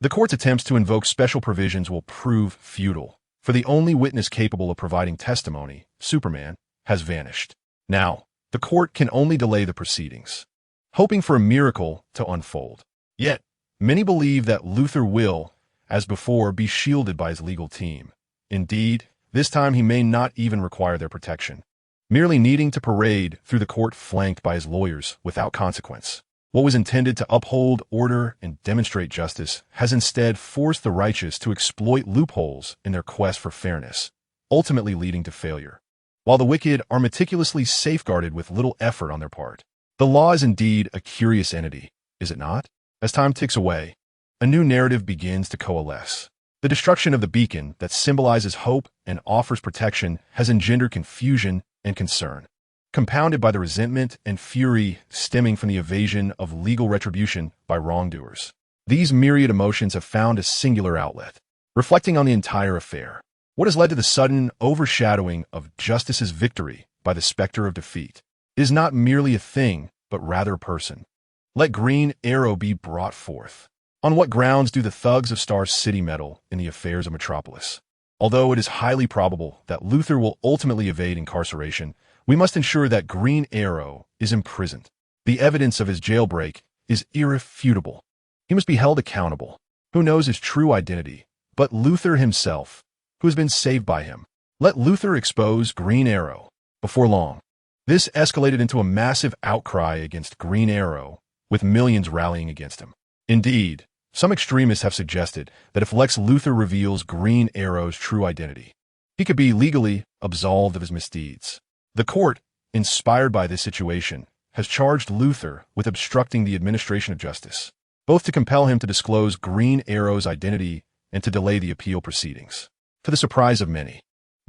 the court's attempts to invoke special provisions will prove futile, for the only witness capable of providing testimony, Superman, has vanished. Now, the court can only delay the proceedings, hoping for a miracle to unfold. Yet, many believe that Luthor will, as before, be shielded by his legal team. Indeed, this time he may not even require their protection, merely needing to parade through the court flanked by his lawyers without consequence. What was intended to uphold order and demonstrate justice has instead forced the righteous to exploit loopholes in their quest for fairness, ultimately leading to failure, while the wicked are meticulously safeguarded with little effort on their part. The law is indeed a curious entity, is it not? As time ticks away, a new narrative begins to coalesce. The destruction of the beacon that symbolizes hope and offers protection has engendered confusion and concern, compounded by the resentment and fury stemming from the evasion of legal retribution by wrongdoers. These myriad emotions have found a singular outlet, reflecting on the entire affair. What has led to the sudden overshadowing of justice's victory by the specter of defeat is not merely a thing, but rather a person. Let Green Arrow be brought forth. On what grounds do the thugs of Star City meddle in the affairs of Metropolis? Although it is highly probable that Luthor will ultimately evade incarceration, we must ensure that Green Arrow is imprisoned. The evidence of his jailbreak is irrefutable. He must be held accountable. Who knows his true identity but Luthor himself, who has been saved by him? Let Luthor expose Green Arrow. Before long, this escalated into a massive outcry against Green Arrow, with millions rallying against him. Indeed, some extremists have suggested that if Lex Luthor reveals Green Arrow's true identity, he could be legally absolved of his misdeeds. The court, inspired by this situation, has charged Luthor with obstructing the administration of justice, both to compel him to disclose Green Arrow's identity and to delay the appeal proceedings. To the surprise of many,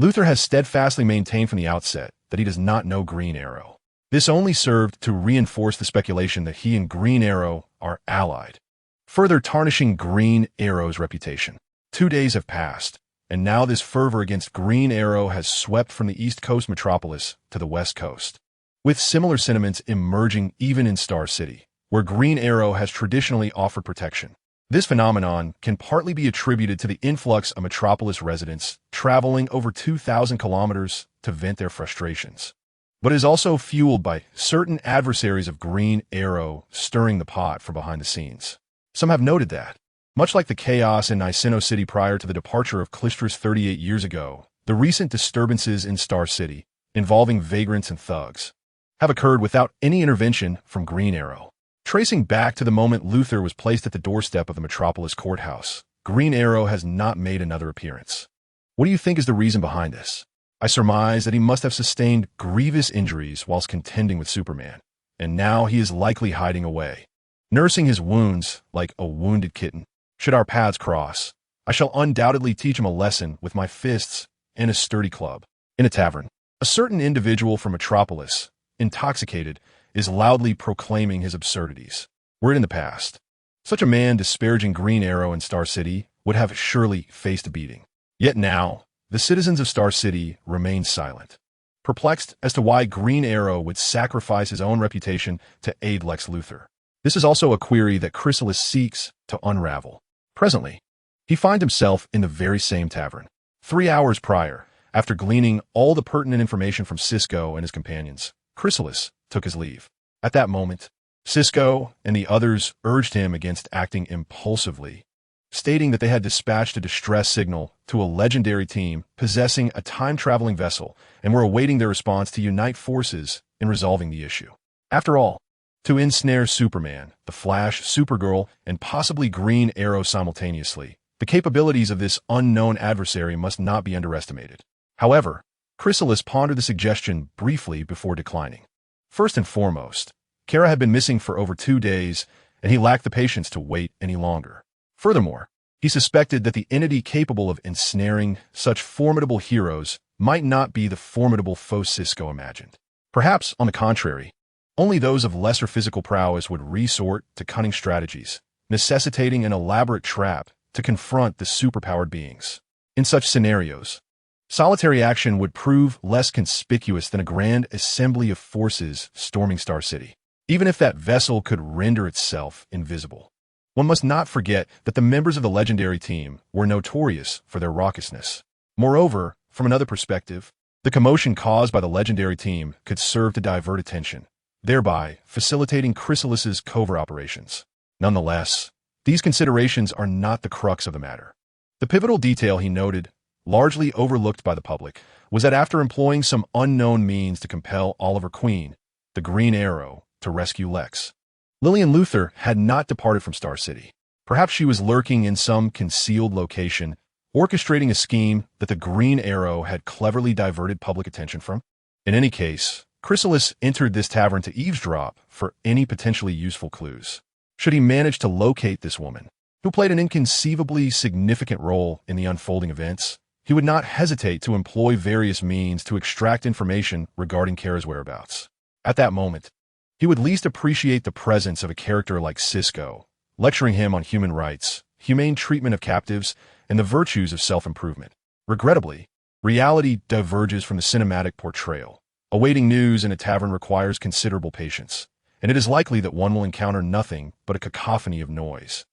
Luthor has steadfastly maintained from the outset that he does not know Green Arrow. This only served to reinforce the speculation that he and Green Arrow are allied, further tarnishing Green Arrow's reputation. 2 days have passed, and now this fervor against Green Arrow has swept from the East Coast metropolis to the West Coast, with similar sentiments emerging even in Star City, where Green Arrow has traditionally offered protection. This phenomenon can partly be attributed to the influx of metropolis residents traveling over 2,000 kilometers to vent their frustrations, but is also fueled by certain adversaries of Green Arrow stirring the pot from behind the scenes. Some have noted that, much like the chaos in Niceno City prior to the departure of Clistris 38 years ago, The recent disturbances in Star City, involving vagrants and thugs, have occurred without any intervention from Green Arrow. Tracing back to the moment Luther was placed at the doorstep of the Metropolis courthouse, Green Arrow has not made another appearance. What do you think is the reason behind this? I surmise that he must have sustained grievous injuries whilst contending with Superman, and now he is likely hiding away, nursing his wounds like a wounded kitten. Should our paths cross, I shall undoubtedly teach him a lesson with my fists and a sturdy club. In a tavern, a certain individual from Metropolis, intoxicated, is loudly proclaiming his absurdities. Were it in the past, such a man disparaging Green Arrow in Star City would have surely faced a beating. Yet now, the citizens of Star City remain silent, perplexed as to why Green Arrow would sacrifice his own reputation to aid Lex Luthor. This is also a query that Chrysalis seeks to unravel. Presently, he finds himself in the very same tavern. 3 hours prior, after gleaning all the pertinent information from Cisco and his companions, Chrysalis took his leave. At that moment, Cisco and the others urged him against acting impulsively, stating that they had dispatched a distress signal to a legendary team possessing a time-traveling vessel and were awaiting their response to unite forces in resolving the issue. After all, to ensnare Superman, the Flash, Supergirl, and possibly Green Arrow simultaneously, the capabilities of this unknown adversary must not be underestimated. However, Chrysalis pondered the suggestion briefly before declining. First and foremost, Kara had been missing for over 2 days, and he lacked the patience to wait any longer. Furthermore, he suspected that the entity capable of ensnaring such formidable heroes might not be the formidable foe Cisco imagined. Perhaps, on the contrary, only those of lesser physical prowess would resort to cunning strategies, necessitating an elaborate trap to confront the superpowered beings. In such scenarios, solitary action would prove less conspicuous than a grand assembly of forces storming Star City, even if that vessel could render itself invisible. One must not forget that the members of the legendary team were notorious for their raucousness. Moreover, from another perspective, the commotion caused by the legendary team could serve to divert attention, thereby facilitating Chrysalis's covert operations. Nonetheless, these considerations are not the crux of the matter. The pivotal detail he noted, largely overlooked by the public, was that after employing some unknown means to compel Oliver Queen, the Green Arrow, to rescue Lex, Lillian Luthor had not departed from Star City. Perhaps she was lurking in some concealed location, orchestrating a scheme that the Green Arrow had cleverly diverted public attention from. In any case, Chrysalis entered this tavern to eavesdrop for any potentially useful clues. Should he manage to locate this woman, who played an inconceivably significant role in the unfolding events, he would not hesitate to employ various means to extract information regarding Kara's whereabouts. At that moment, he would least appreciate the presence of a character like Cisco, lecturing him on human rights, humane treatment of captives, and the virtues of self-improvement. Regrettably, reality diverges from the cinematic portrayal. Awaiting news in a tavern requires considerable patience, and it is likely that one will encounter nothing but a cacophony of noise,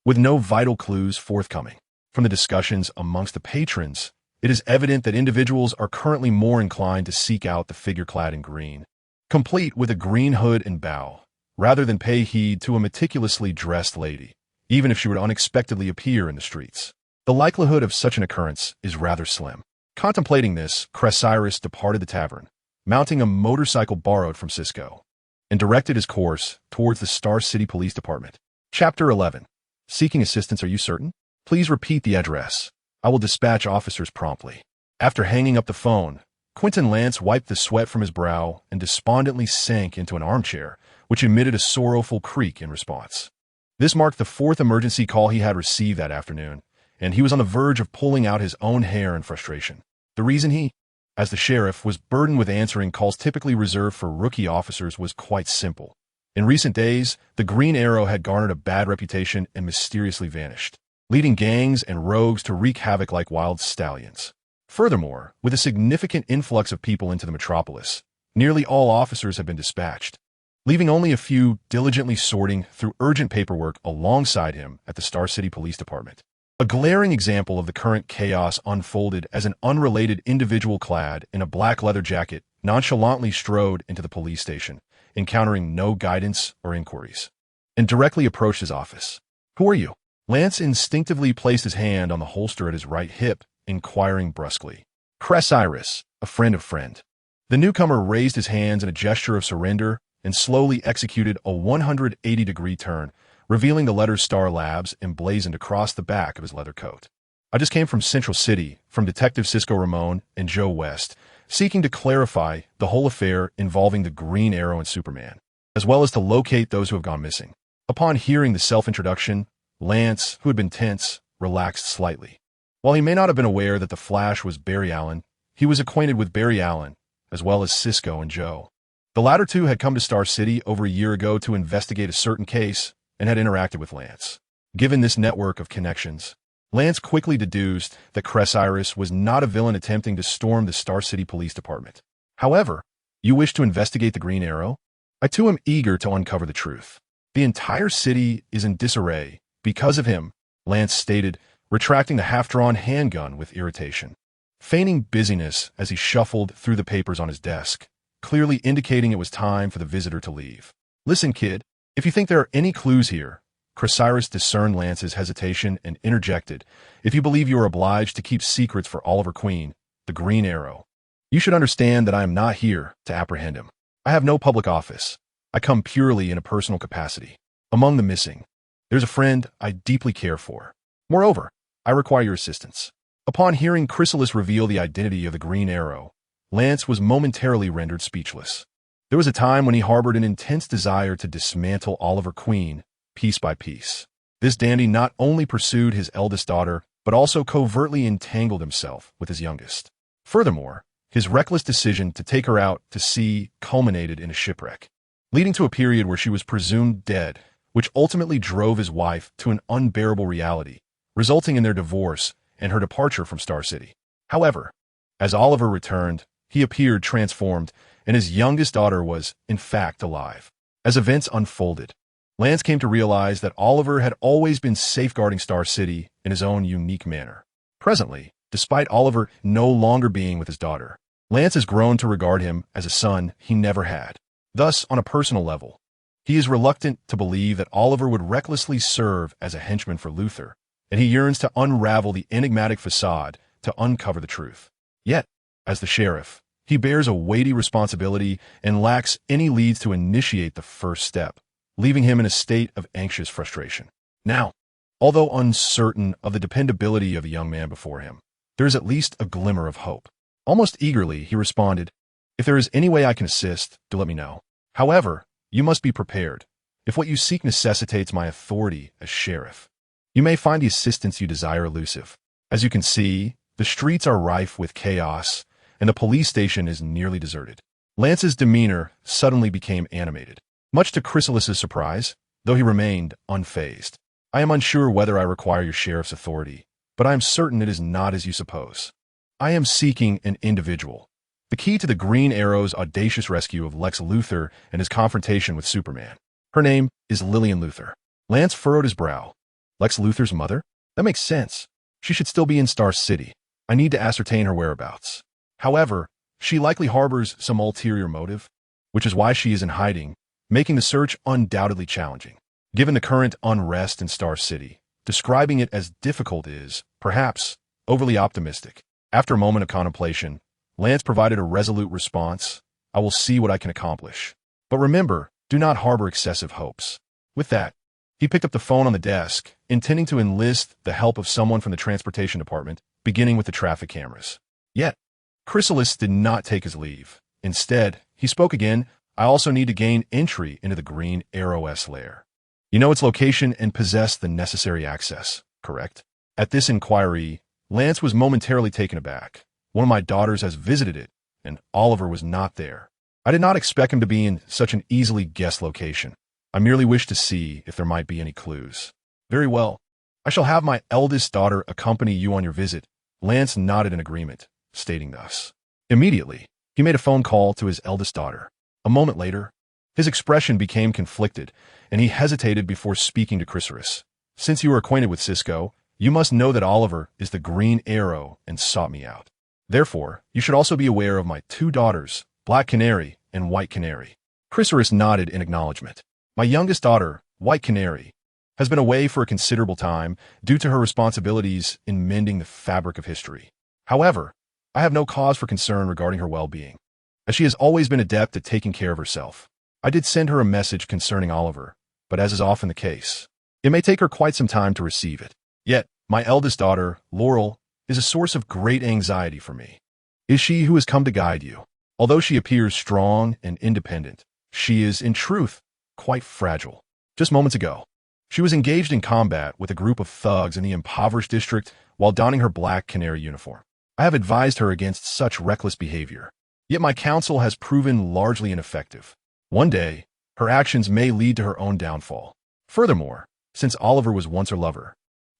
with no vital clues forthcoming. From the discussions amongst the patrons, it is evident that individuals are currently more inclined to seek out the figure clad in green, complete with a green hood and bow, rather than pay heed to a meticulously dressed lady, even if she would unexpectedly appear in the streets. The likelihood of such an occurrence is rather slim. Contemplating this, Chrysalis departed the tavern, mounting a motorcycle borrowed from Cisco, and directed his course towards the Star City Police Department. Chapter 11. Seeking assistance, are you certain? Please repeat the address. I will dispatch officers promptly. After hanging up the phone, Quentin Lance wiped the sweat from his brow and despondently sank into an armchair, which emitted a sorrowful creak in response. This marked the 4th emergency call he had received that afternoon, and he was on the verge of pulling out his own hair in frustration. The reason he, as the sheriff, was burdened with answering calls typically reserved for rookie officers was quite simple. In recent days, the Green Arrow had garnered a bad reputation and mysteriously vanished, leading gangs and rogues to wreak havoc like wild stallions. Furthermore, with a significant influx of people into the metropolis, nearly all officers have been dispatched, leaving only a few diligently sorting through urgent paperwork alongside him at the Star City Police Department. A glaring example of the current chaos unfolded as an unrelated individual clad in a black leather jacket nonchalantly strode into the police station, encountering no guidance or inquiries, and directly approached his office. "Who are you?" Lance instinctively placed his hand on the holster at his right hip, inquiring brusquely. Cressiris, a friend of friend. The newcomer raised his hands in a gesture of surrender and slowly executed a 180-degree turn, revealing the letters Star Labs emblazoned across the back of his leather coat. I just came from Central City, from Detective Cisco Ramon and Joe West, seeking to clarify the whole affair involving the Green Arrow and Superman, as well as to locate those who have gone missing. Upon hearing the self-introduction, Lance, who had been tense, relaxed slightly. While he may not have been aware that the Flash was Barry Allen, he was acquainted with Barry Allen, as well as Cisco and Joe. The latter two had come to Star City over a year ago to investigate a certain case and had interacted with Lance. Given this network of connections, Lance quickly deduced that Cressiris was not a villain attempting to storm the Star City Police Department. However, you wish to investigate the Green Arrow? I too am eager to uncover the truth. The entire city is in disarray because of him, Lance stated, retracting the half-drawn handgun with irritation. Feigning busyness as he shuffled through the papers on his desk, clearly indicating it was time for the visitor to leave. Listen, kid, if you think there are any clues here, Cressiris discerned Lance's hesitation and interjected, if you believe you are obliged to keep secrets for Oliver Queen, the Green Arrow, you should understand that I am not here to apprehend him. I have no public office. I come purely in a personal capacity. Among the missing, there's a friend I deeply care for. Moreover, I require your assistance. Upon hearing Chrysalis reveal the identity of the Green Arrow, Lance was momentarily rendered speechless. There was a time when he harbored an intense desire to dismantle Oliver Queen, piece by piece. This dandy not only pursued his eldest daughter, but also covertly entangled himself with his youngest. Furthermore, his reckless decision to take her out to sea culminated in a shipwreck, leading to a period where she was presumed dead, which ultimately drove his wife to an unbearable reality, resulting in their divorce and her departure from Star City. However, as Oliver returned, he appeared transformed, and his youngest daughter was, in fact, alive. As events unfolded, Lance came to realize that Oliver had always been safeguarding Star City in his own unique manner. Presently, despite Oliver no longer being with his daughter, Lance has grown to regard him as a son he never had. Thus, on a personal level, he is reluctant to believe that Oliver would recklessly serve as a henchman for Luthor, and he yearns to unravel the enigmatic facade to uncover the truth. Yet, as the sheriff, he bears a weighty responsibility and lacks any leads to initiate the first step, leaving him in a state of anxious frustration. Now, although uncertain of the dependability of the young man before him, there is at least a glimmer of hope. Almost eagerly, he responded, "If there is any way I can assist, do let me know. However, you must be prepared. If what you seek necessitates my authority as sheriff, you may find the assistance you desire elusive. As you can see, the streets are rife with chaos, and the police station is nearly deserted." Lance's demeanor suddenly became animated. Much to Chrysalis's surprise, though he remained unfazed. "I am unsure whether I require your sheriff's authority, but I am certain it is not as you suppose. I am seeking an individual, the key to the Green Arrow's audacious rescue of Lex Luthor and his confrontation with Superman. Her name is Lillian Luthor." Lance furrowed his brow. Lex Luthor's mother? That makes sense. She should still be in Star City. I need to ascertain her whereabouts. However, she likely harbors some ulterior motive, which is why she is in hiding, making the search undoubtedly challenging. Given the current unrest in Star City, describing it as difficult is, perhaps, overly optimistic. After a moment of contemplation, Lance provided a resolute response. "I will see what I can accomplish. But remember, do not harbor excessive hopes." With that, he picked up the phone on the desk, intending to enlist the help of someone from the transportation department, beginning with the traffic cameras. Yet, Chrysalis did not take his leave. Instead, he spoke again. "I also need to gain entry into the Green Arrow's lair. You know its location and possess the necessary access, correct?" At this inquiry, Lance was momentarily taken aback. "One of my daughters has visited it, and Oliver was not there. I did not expect him to be in such an easily guessed location. I merely wished to see if there might be any clues." "Very well. I shall have my eldest daughter accompany you on your visit." Lance nodded in agreement, stating thus. Immediately, he made a phone call to his eldest daughter. A moment later, his expression became conflicted, and he hesitated before speaking to Chrysalis. "Since you are acquainted with Cisco, you must know that Oliver is the Green Arrow and sought me out. Therefore, you should also be aware of my two daughters, Black Canary and White Canary." Chrysalis nodded in acknowledgement. "My youngest daughter, White Canary, has been away for a considerable time due to her responsibilities in mending the fabric of history. However, I have no cause for concern regarding her well-being, as she has always been adept at taking care of herself. I did send her a message concerning Oliver, but as is often the case, it may take her quite some time to receive it. Yet, my eldest daughter, Laurel, is a source of great anxiety for me. Is she who has come to guide you? Although she appears strong and independent, she is, in truth, quite fragile. Just moments ago, she was engaged in combat with a group of thugs in the impoverished district while donning her black canary uniform. I have advised her against such reckless behavior, yet my counsel has proven largely ineffective. One day, her actions may lead to her own downfall. Furthermore, since Oliver was once her lover,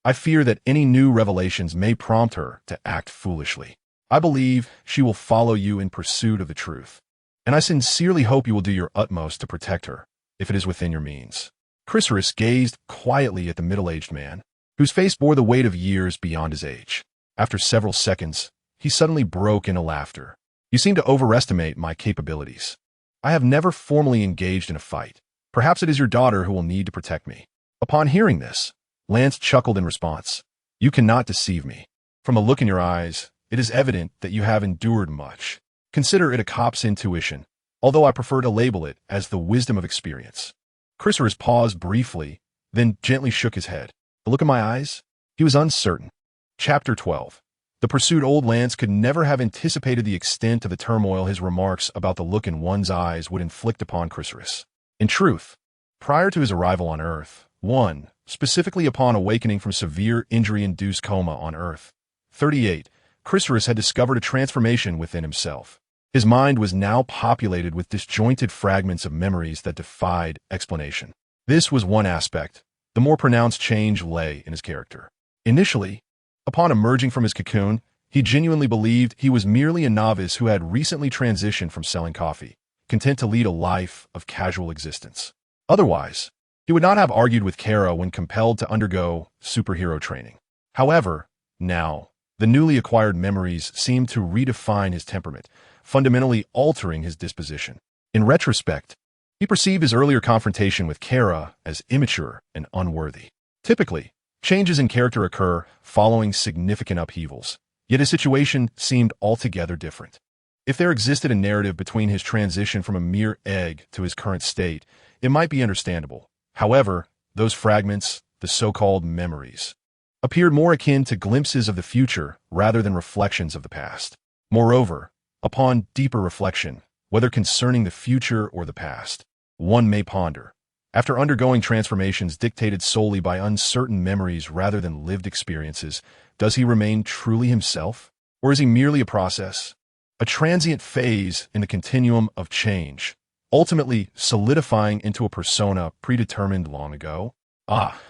I fear that any new revelations may prompt her to act foolishly. I believe she will follow you in pursuit of the truth, and I sincerely hope you will do your utmost to protect her, if it is within your means. Chrysalis gazed quietly at the middle-aged man, whose face bore the weight of years beyond his age. After several seconds, he suddenly broke into laughter. You seem to overestimate my capabilities. I have never formally engaged in a fight. Perhaps it is your daughter who will need to protect me. Upon hearing this, Lance chuckled in response. You cannot deceive me. From the look in your eyes, it is evident that you have endured much. Consider it a cop's intuition, although I prefer to label it as the wisdom of experience. Chrysalis paused briefly, then gently shook his head. The look in my eyes? He was uncertain. Chapter 12. The pursued old Lance could never have anticipated the extent of the turmoil his remarks about the look in one's eyes would inflict upon Chrysalis. In truth, prior to his arrival on Earth, specifically upon awakening from severe injury-induced coma on Earth 38, Chrysalis had discovered a transformation within himself. His mind was now populated with disjointed fragments of memories that defied explanation. This was one aspect. The more pronounced change lay in his character. Initially, upon emerging from his cocoon, he genuinely believed he was merely a novice who had recently transitioned from selling coffee, content to lead a life of casual existence. Otherwise, he would not have argued with Kara when compelled to undergo superhero training. However, now, the newly acquired memories seemed to redefine his temperament, fundamentally altering his disposition. In retrospect, he perceived his earlier confrontation with Kara as immature and unworthy. Typically, changes in character occur following significant upheavals, yet his situation seemed altogether different. If there existed a narrative between his transition from a mere egg to his current state, it might be understandable. However, those fragments, the so-called memories, appeared more akin to glimpses of the future rather than reflections of the past. Moreover, upon deeper reflection, whether concerning the future or the past, one may ponder, after undergoing transformations dictated solely by uncertain memories rather than lived experiences, does he remain truly himself? Or is he merely a process, a transient phase in the continuum of change, ultimately solidifying into a persona predetermined long ago?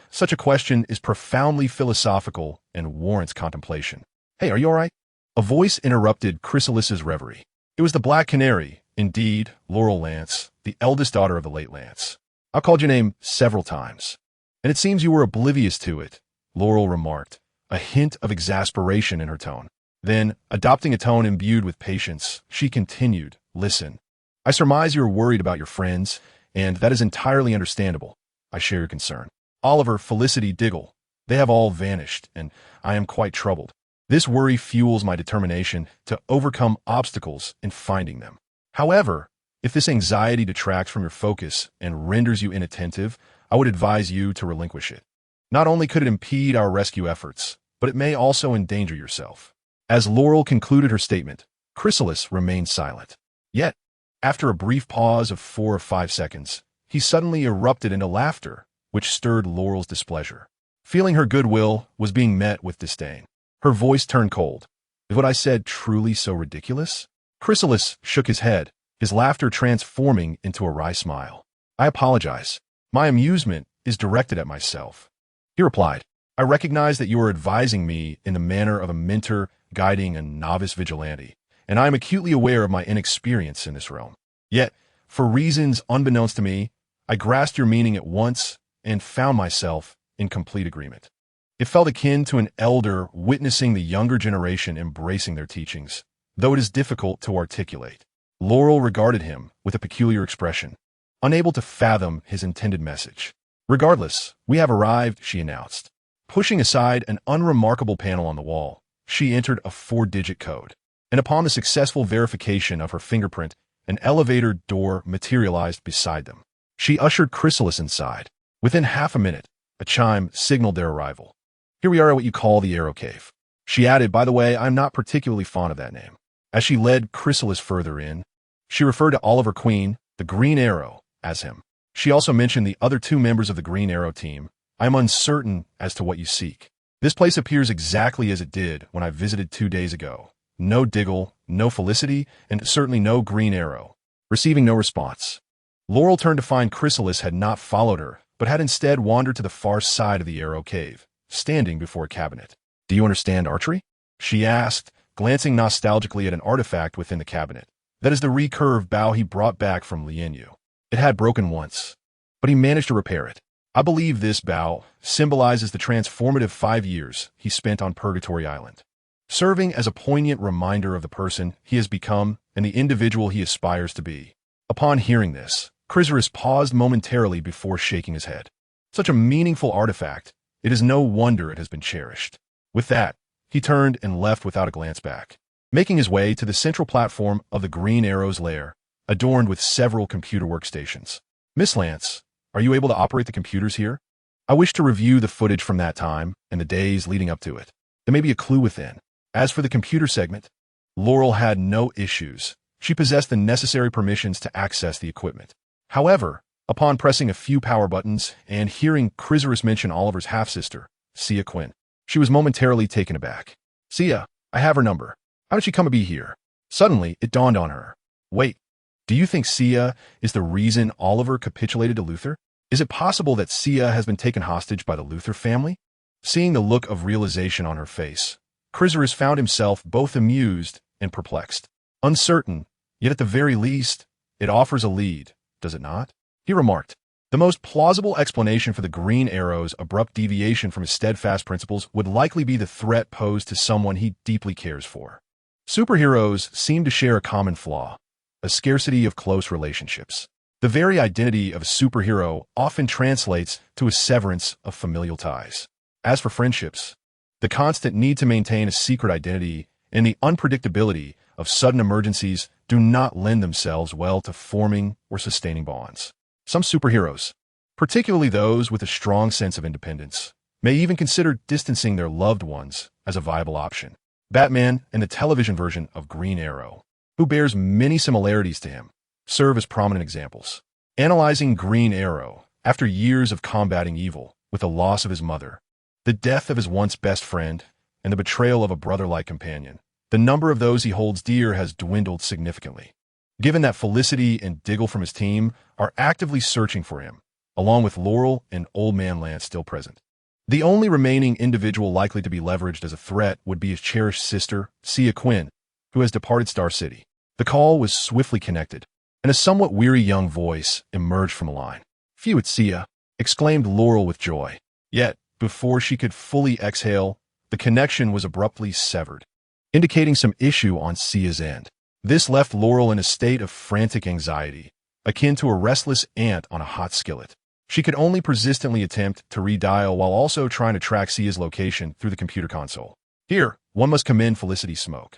Such a question is profoundly philosophical and warrants contemplation. Hey, are you all right? A voice interrupted Chrysalis's reverie. It was the Black Canary, indeed, Laurel Lance, the eldest daughter of the late Lance. I called your name several times, and it seems you were oblivious to it, Laurel remarked, a hint of exasperation in her tone. Then, adopting a tone imbued with patience, she continued, Listen, I surmise you're worried about your friends, and that is entirely understandable. I share your concern. Oliver, Felicity, Diggle, they have all vanished, and I am quite troubled. This worry fuels my determination to overcome obstacles in finding them. However, if this anxiety detracts from your focus and renders you inattentive, I would advise you to relinquish it. Not only could it impede our rescue efforts, but it may also endanger yourself. As Laurel concluded her statement, Chrysalis remained silent. Yet, after a brief pause of 4 or 5 seconds, he suddenly erupted into laughter, which stirred Laurel's displeasure. Feeling her goodwill was being met with disdain. Her voice turned cold. Is what I said truly so ridiculous? Chrysalis shook his head, his laughter transforming into a wry smile. I apologize. My amusement is directed at myself. He replied, I recognize that you are advising me in the manner of a mentor guiding a novice vigilante, and I am acutely aware of my inexperience in this realm. Yet, for reasons unbeknownst to me, I grasped your meaning at once and found myself in complete agreement. It felt akin to an elder witnessing the younger generation embracing their teachings, though it is difficult to articulate. Laurel regarded him with a peculiar expression, unable to fathom his intended message. Regardless, we have arrived, she announced. Pushing aside an unremarkable panel on the wall, she entered a 4-digit code. and upon the successful verification of her fingerprint, an elevator door materialized beside them. She ushered Chrysalis inside. Within half a minute, a chime signaled their arrival. "Here we are at what you call the Arrow Cave." She added, "By the way, I'm not particularly fond of that name." As she led Chrysalis further in, she referred to Oliver Queen, the Green Arrow, as him. She also mentioned the other 2 members of the Green Arrow team. "I'm uncertain as to what you seek. This place appears exactly as it did when I visited 2 days ago. No Diggle, no Felicity, and certainly no Green Arrow." Receiving no response, Laurel turned to find Chrysalis had not followed her, but had instead wandered to the far side of the Arrow Cave, standing before a cabinet. "Do you understand archery?" she asked, glancing nostalgically at an artifact within the cabinet. That is the recurve bow he brought back from Lienyu. It had broken once, but he managed to repair it. "I believe this bow symbolizes the transformative 5 years he spent on Purgatory Island, serving as a poignant reminder of the person he has become and the individual he aspires to be." Upon hearing this, Chrysalis paused momentarily before shaking his head. Such a meaningful artifact, it is no wonder it has been cherished. With that, he turned and left without a glance back, making his way to the central platform of the Green Arrow's lair, adorned with several computer workstations. "Miss Lance, are you able to operate the computers here? I wish to review the footage from that time and the days leading up to it. There may be a clue within." As for the computer segment, Laurel had no issues. She possessed the necessary permissions to access the equipment. However, upon pressing a few power buttons and hearing Chrysalis mention Oliver's half-sister, Sia Quinn, she was momentarily taken aback. "Sia, I have her number. How did she come to be here?" Suddenly, it dawned on her. "Wait, do you think Sia is the reason Oliver capitulated to Luther? Is it possible that Sia has been taken hostage by the Luther family?" Seeing the look of realization on her face, Chrysalis found himself both amused and perplexed. "Uncertain, yet at the very least, it offers a lead, does it not?" he remarked. The most plausible explanation for the Green Arrow's abrupt deviation from his steadfast principles would likely be the threat posed to someone he deeply cares for. Superheroes seem to share a common flaw: a scarcity of close relationships. The very identity of a superhero often translates to a severance of familial ties. As for friendships, the constant need to maintain a secret identity and the unpredictability of sudden emergencies do not lend themselves well to forming or sustaining bonds. Some superheroes, particularly those with a strong sense of independence, may even consider distancing their loved ones as a viable option. Batman and the television version of Green Arrow, who bears many similarities to him, serve as prominent examples. Analyzing Green Arrow, after years of combating evil with the loss of his mother, the death of his once best friend, and the betrayal of a brother-like companion, the number of those he holds dear has dwindled significantly. Given that Felicity and Diggle from his team are actively searching for him, along with Laurel and Old Man Lance still present, the only remaining individual likely to be leveraged as a threat would be his cherished sister, Sia Quinn, who has departed Star City. The call was swiftly connected, and a somewhat weary young voice emerged from the line. "Phew, it's Sia," exclaimed Laurel with joy. Yet, before she could fully exhale, the connection was abruptly severed, indicating some issue on Sia's end. This left Laurel in a state of frantic anxiety, akin to a restless ant on a hot skillet. She could only persistently attempt to redial while also trying to track Sia's location through the computer console. Here, one must commend Felicity Smoke,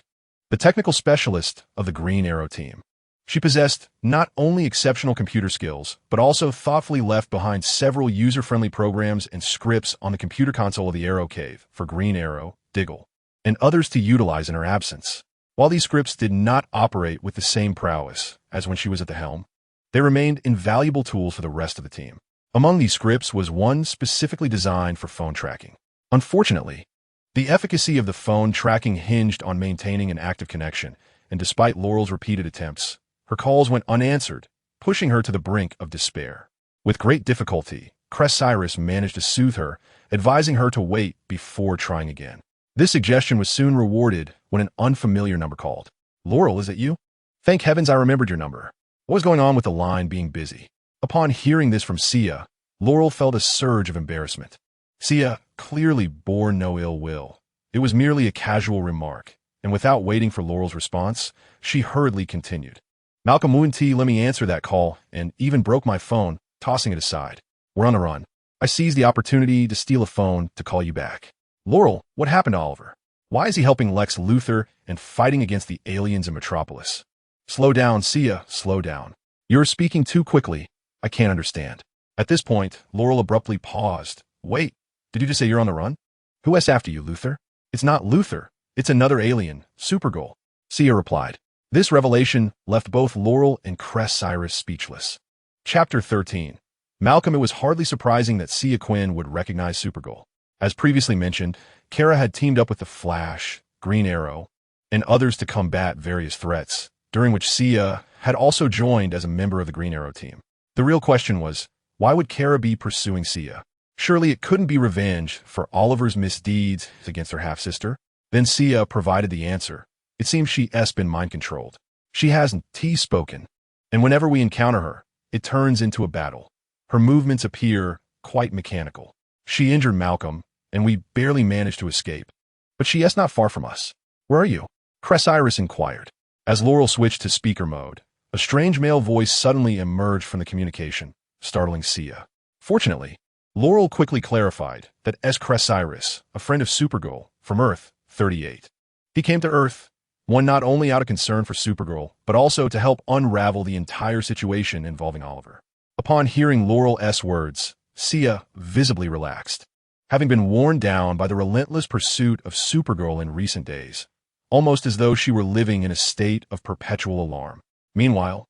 the technical specialist of the Green Arrow team. She possessed not only exceptional computer skills, but also thoughtfully left behind several user-friendly programs and scripts on the computer console of the Arrow Cave for Green Arrow, Diggle, and others to utilize in her absence. While these scripts did not operate with the same prowess as when she was at the helm, they remained invaluable tools for the rest of the team. Among these scripts was one specifically designed for phone tracking. Unfortunately, the efficacy of the phone tracking hinged on maintaining an active connection, and despite Laurel's repeated attempts, her calls went unanswered, pushing her to the brink of despair. With great difficulty, Cyrus managed to soothe her, advising her to wait before trying again. This suggestion was soon rewarded when an unfamiliar number called. "Laurel, is it you? Thank heavens I remembered your number. What was going on with the line being busy?" Upon hearing this from Sia, Laurel felt a surge of embarrassment. Sia clearly bore no ill will. It was merely a casual remark, and without waiting for Laurel's response, she hurriedly continued. "Malcolm Wunti let me answer that call and even broke my phone, tossing it aside. We're on the run. I seized the opportunity to steal a phone to call you back." "Laurel, what happened to Oliver?" Why is he helping Lex Luthor and fighting against the aliens in Metropolis? Slow down, Sia, slow down. You're speaking too quickly. I can't understand. At this point, Laurel abruptly paused. Wait, did you just say you're on the run? Who's after you, Luthor? It's not Luthor. It's another alien, Supergirl. Sia replied. This revelation left both Laurel and Cyrus speechless. Chapter 13. Malcolm. It was hardly surprising that Sia Quinn would recognize Supergirl. As previously mentioned, Kara had teamed up with the Flash, Green Arrow, and others to combat various threats, during which Sia had also joined as a member of the Green Arrow team. The real question was, why would Kara be pursuing Sia? Surely it couldn't be revenge for Oliver's misdeeds against her half-sister? Then Sia provided the answer. It seems she's been mind-controlled. She hasn't spoken, and whenever we encounter her, it turns into a battle. Her movements appear quite mechanical. She injured Malcolm, and we barely managed to escape. But she's not far from us. Where are you? Cyrus inquired. As Laurel switched to speaker mode, a strange male voice suddenly emerged from the communication, startling Sia. Fortunately, Laurel quickly clarified that Cyrus, a friend of Supergirl, from Earth 38. He came to Earth, one not only out of concern for Supergirl, but also to help unravel the entire situation involving Oliver. Upon hearing Laurel's words, Sia visibly relaxed. Having been worn down by the relentless pursuit of Supergirl in recent days, almost as though she were living in a state of perpetual alarm. Meanwhile,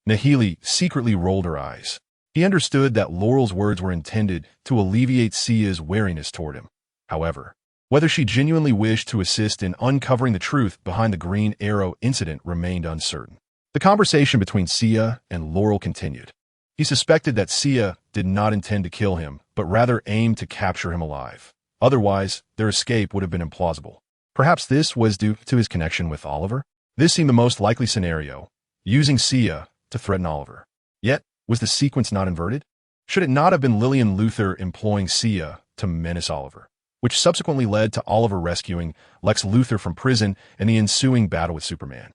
Nahili secretly rolled her eyes. He understood that Laurel's words were intended to alleviate Sia's wariness toward him. However, whether she genuinely wished to assist in uncovering the truth behind the Green Arrow incident remained uncertain. The conversation between Sia and Laurel continued. He suspected that Sia did not intend to kill him, but rather aimed to capture him alive. Otherwise, their escape would have been implausible. Perhaps this was due to his connection with Oliver? This seemed the most likely scenario, using Sia to threaten Oliver. Yet, was the sequence not inverted? Should it not have been Lillian Luthor employing Sia to menace Oliver, which subsequently led to Oliver rescuing Lex Luthor from prison and the ensuing battle with Superman?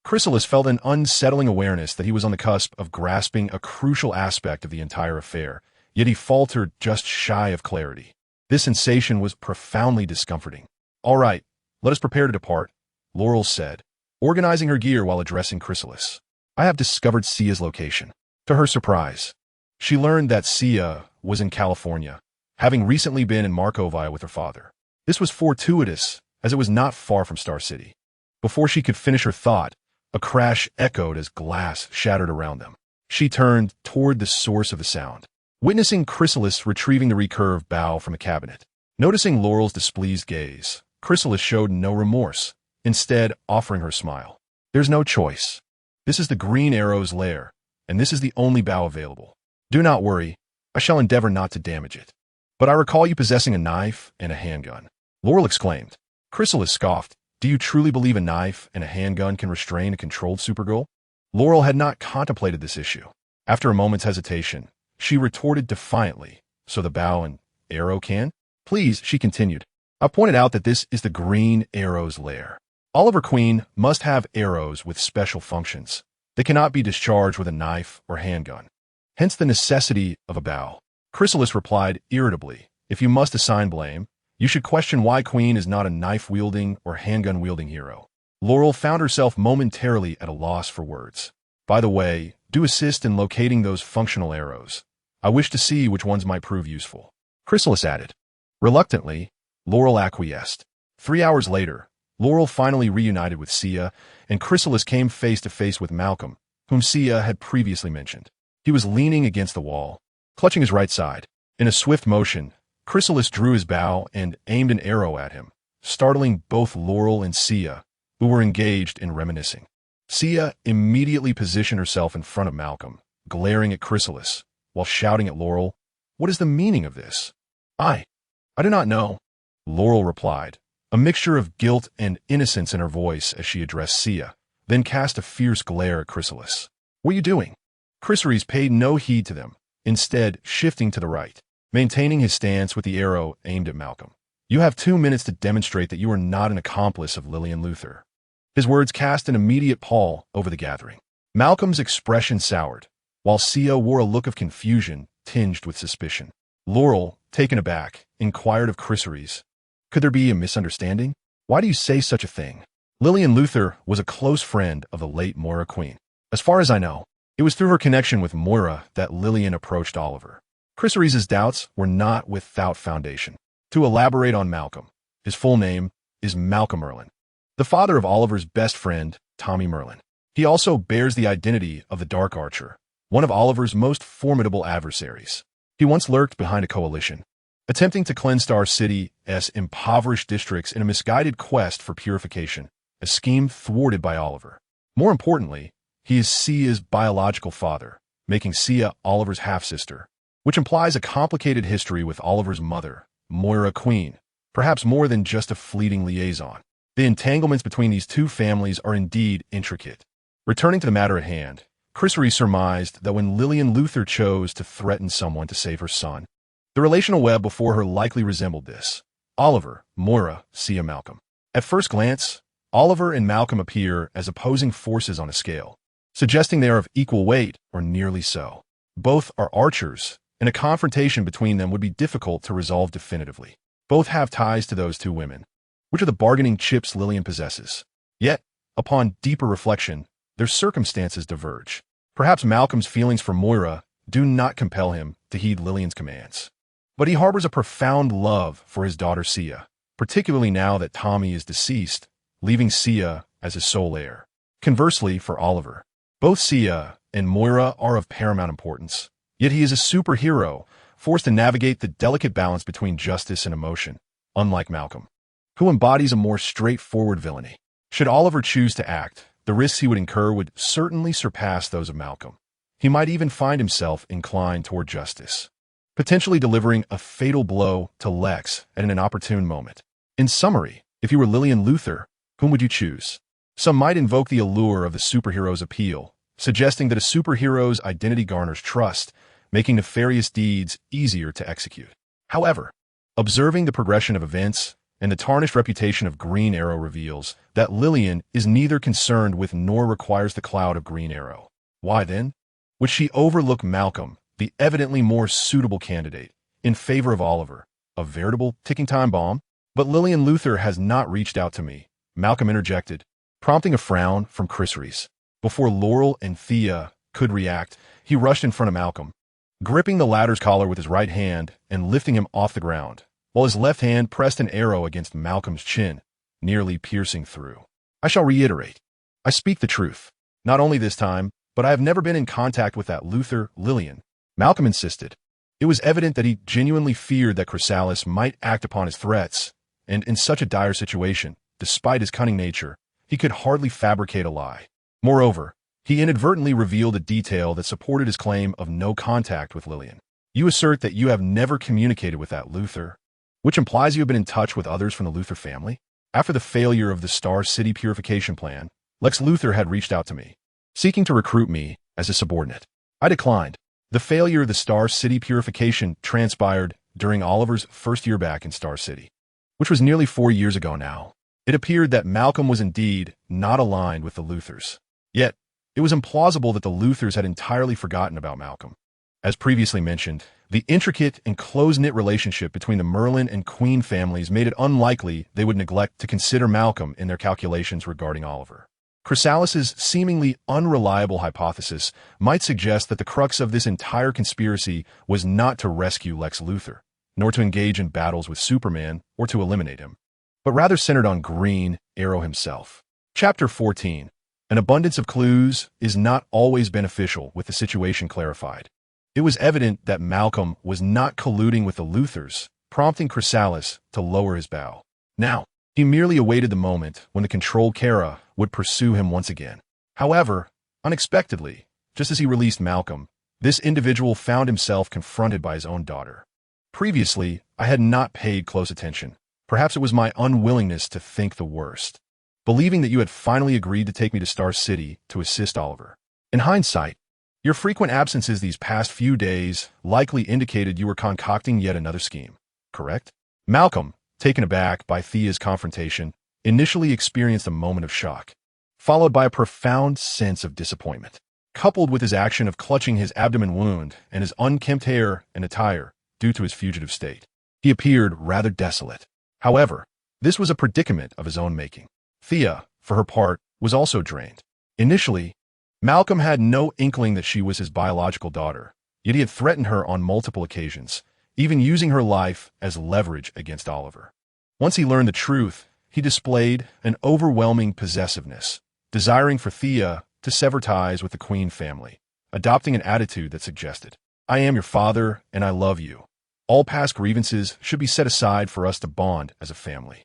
Chrysalis felt an unsettling awareness that he was on the cusp of grasping a crucial aspect of the entire affair, yet he faltered just shy of clarity. This sensation was profoundly discomforting. All right, let us prepare to depart, Laurel said, organizing her gear while addressing Chrysalis. I have discovered Sia's location. To her surprise, she learned that Sia was in California, having recently been in Markovia with her father. This was fortuitous, as it was not far from Star City. Before she could finish her thought, a crash echoed as glass shattered around them. She turned toward the source of the sound, witnessing Chrysalis retrieving the recurved bow from a cabinet. Noticing Laurel's displeased gaze, Chrysalis showed no remorse, instead offering her a smile. There's no choice. This is the Green Arrow's lair, and this is the only bow available. Do not worry, I shall endeavor not to damage it. But I recall you possessing a knife and a handgun. Laurel exclaimed. Chrysalis scoffed. Do you truly believe a knife and a handgun can restrain a controlled Supergirl? Laurel had not contemplated this issue. After a moment's hesitation, she retorted defiantly. So the bow and arrow can? Please, she continued. I pointed out that this is the Green Arrow's lair. Oliver Queen must have arrows with special functions. They cannot be discharged with a knife or handgun. Hence the necessity of a bow. Chrysalis replied irritably, if you must assign blame, you should question why Queen is not a knife-wielding or handgun-wielding hero. Laurel found herself momentarily at a loss for words. By the way, do assist in locating those functional arrows. I wish to see which ones might prove useful. Chrysalis added. Reluctantly, Laurel acquiesced. 3 hours later, Laurel finally reunited with Sia, and Chrysalis came face to face with Malcolm, whom Sia had previously mentioned. He was leaning against the wall, clutching his right side. In a swift motion, Chrysalis drew his bow and aimed an arrow at him, startling both Laurel and Sia, who were engaged in reminiscing. Sia immediately positioned herself in front of Malcolm, glaring at Chrysalis, while shouting at Laurel, What is the meaning of this? I do not know, Laurel replied, a mixture of guilt and innocence in her voice as she addressed Sia, then cast a fierce glare at Chrysalis. What are you doing? Chrysalis paid no heed to them, instead shifting to the right, maintaining his stance with the arrow aimed at Malcolm. You have 2 minutes to demonstrate that you are not an accomplice of Lillian Luthor. His words cast an immediate pall over the gathering. Malcolm's expression soured, while Sia wore a look of confusion tinged with suspicion. Laurel, taken aback, inquired of Chrysalis, could there be a misunderstanding? Why do you say such a thing? Lillian Luther was a close friend of the late Moira Queen. As far as I know, it was through her connection with Moira that Lillian approached Oliver. Chrysaris's doubts were not without foundation. To elaborate on Malcolm, his full name is Malcolm Merlin, the father of Oliver's best friend, Tommy Merlin. He also bears the identity of the Dark Archer, one of Oliver's most formidable adversaries. He once lurked behind a coalition, attempting to cleanse Star City's impoverished districts in a misguided quest for purification, a scheme thwarted by Oliver. More importantly, he is Sia's biological father, making Sia Oliver's half-sister, which implies a complicated history with Oliver's mother, Moira Queen, perhaps more than just a fleeting liaison. The entanglements between these two families are indeed intricate. Returning to the matter at hand, Chrysaris surmised that when Lillian Luther chose to threaten someone to save her son, the relational web before her likely resembled this: Oliver, Moira, Sia, Malcolm. At first glance, Oliver and Malcolm appear as opposing forces on a scale, suggesting they are of equal weight, or nearly so. Both are archers, and a confrontation between them would be difficult to resolve definitively. Both have ties to those two women, which are the bargaining chips Lillian possesses. Yet, upon deeper reflection, their circumstances diverge. Perhaps Malcolm's feelings for Moira do not compel him to heed Lillian's commands, but he harbors a profound love for his daughter Sia, particularly now that Tommy is deceased, leaving Sia as his sole heir. Conversely, for Oliver, both Sia and Moira are of paramount importance, yet he is a superhero, forced to navigate the delicate balance between justice and emotion, unlike Malcolm, who embodies a more straightforward villainy. Should Oliver choose to act, the risks he would incur would certainly surpass those of Malcolm. He might even find himself inclined toward justice, potentially delivering a fatal blow to Lex at an inopportune moment. In summary, if you were Lillian Luther, whom would you choose? Some might invoke the allure of the superhero's appeal, suggesting that a superhero's identity garners trust, making nefarious deeds easier to execute. However, observing the progression of events and the tarnished reputation of Green Arrow reveals that Lillian is neither concerned with nor requires the clout of Green Arrow. Why then would she overlook Malcolm, the evidently more suitable candidate, in favor of Oliver, a veritable ticking time bomb? But Lillian Luther has not reached out to me, Malcolm interjected, prompting a frown from Chrysaris. Before Laurel and Thea could react, he rushed in front of Malcolm, gripping the latter's collar with his right hand and lifting him off the ground, while his left hand pressed an arrow against Malcolm's chin, nearly piercing through. I shall reiterate, I speak the truth. Not only this time, but I have never been in contact with that Luther, Lillian. Malcolm insisted. It was evident that he genuinely feared that Chrysalis might act upon his threats, and in such a dire situation, despite his cunning nature, he could hardly fabricate a lie. Moreover, he inadvertently revealed a detail that supported his claim of no contact with Lillian. You assert that you have never communicated with that Luther, which implies you have been in touch with others from the Luther family? After the failure of the Star City purification plan, Lex Luthor had reached out to me, seeking to recruit me as a subordinate. I declined. The failure of the Star City purification transpired during Oliver's first year back in Star City, which was nearly 4 years ago now. It appeared that Malcolm was indeed not aligned with the Luthers. Yet, it was implausible that the Luthers had entirely forgotten about Malcolm. As previously mentioned, the intricate and close-knit relationship between the Merlin and Queen families made it unlikely they would neglect to consider Malcolm in their calculations regarding Oliver. Chrysalis's seemingly unreliable hypothesis might suggest that the crux of this entire conspiracy was not to rescue Lex Luthor, nor to engage in battles with Superman or to eliminate him, but rather centered on Green Arrow himself. Chapter 14. An abundance of clues is not always beneficial with the situation clarified. It was evident that Malcolm was not colluding with the Luthers, prompting Chrysalis to lower his bow. Now, he merely awaited the moment when the control Kara would pursue him once again. However, unexpectedly, just as he released Malcolm, this individual found himself confronted by his own daughter. Previously, I had not paid close attention. Perhaps it was my unwillingness to think the worst, believing that you had finally agreed to take me to Star City to assist Oliver. In hindsight, your frequent absences these past few days likely indicated you were concocting yet another scheme, correct? Malcolm, taken aback by Thea's confrontation, initially experienced a moment of shock, followed by a profound sense of disappointment. Coupled with his action of clutching his abdomen wound and his unkempt hair and attire due to his fugitive state, he appeared rather desolate. However, This was a predicament of his own making. Thea, for her part, was also drained. Initially, Malcolm had no inkling that she was his biological daughter, yet he had threatened her on multiple occasions, even using her life as leverage against Oliver. Once he learned the truth, he displayed an overwhelming possessiveness, desiring for Thea to sever ties with the Queen family, adopting an attitude that suggested, "I am your father and I love you. All past grievances should be set aside for us to bond as a family."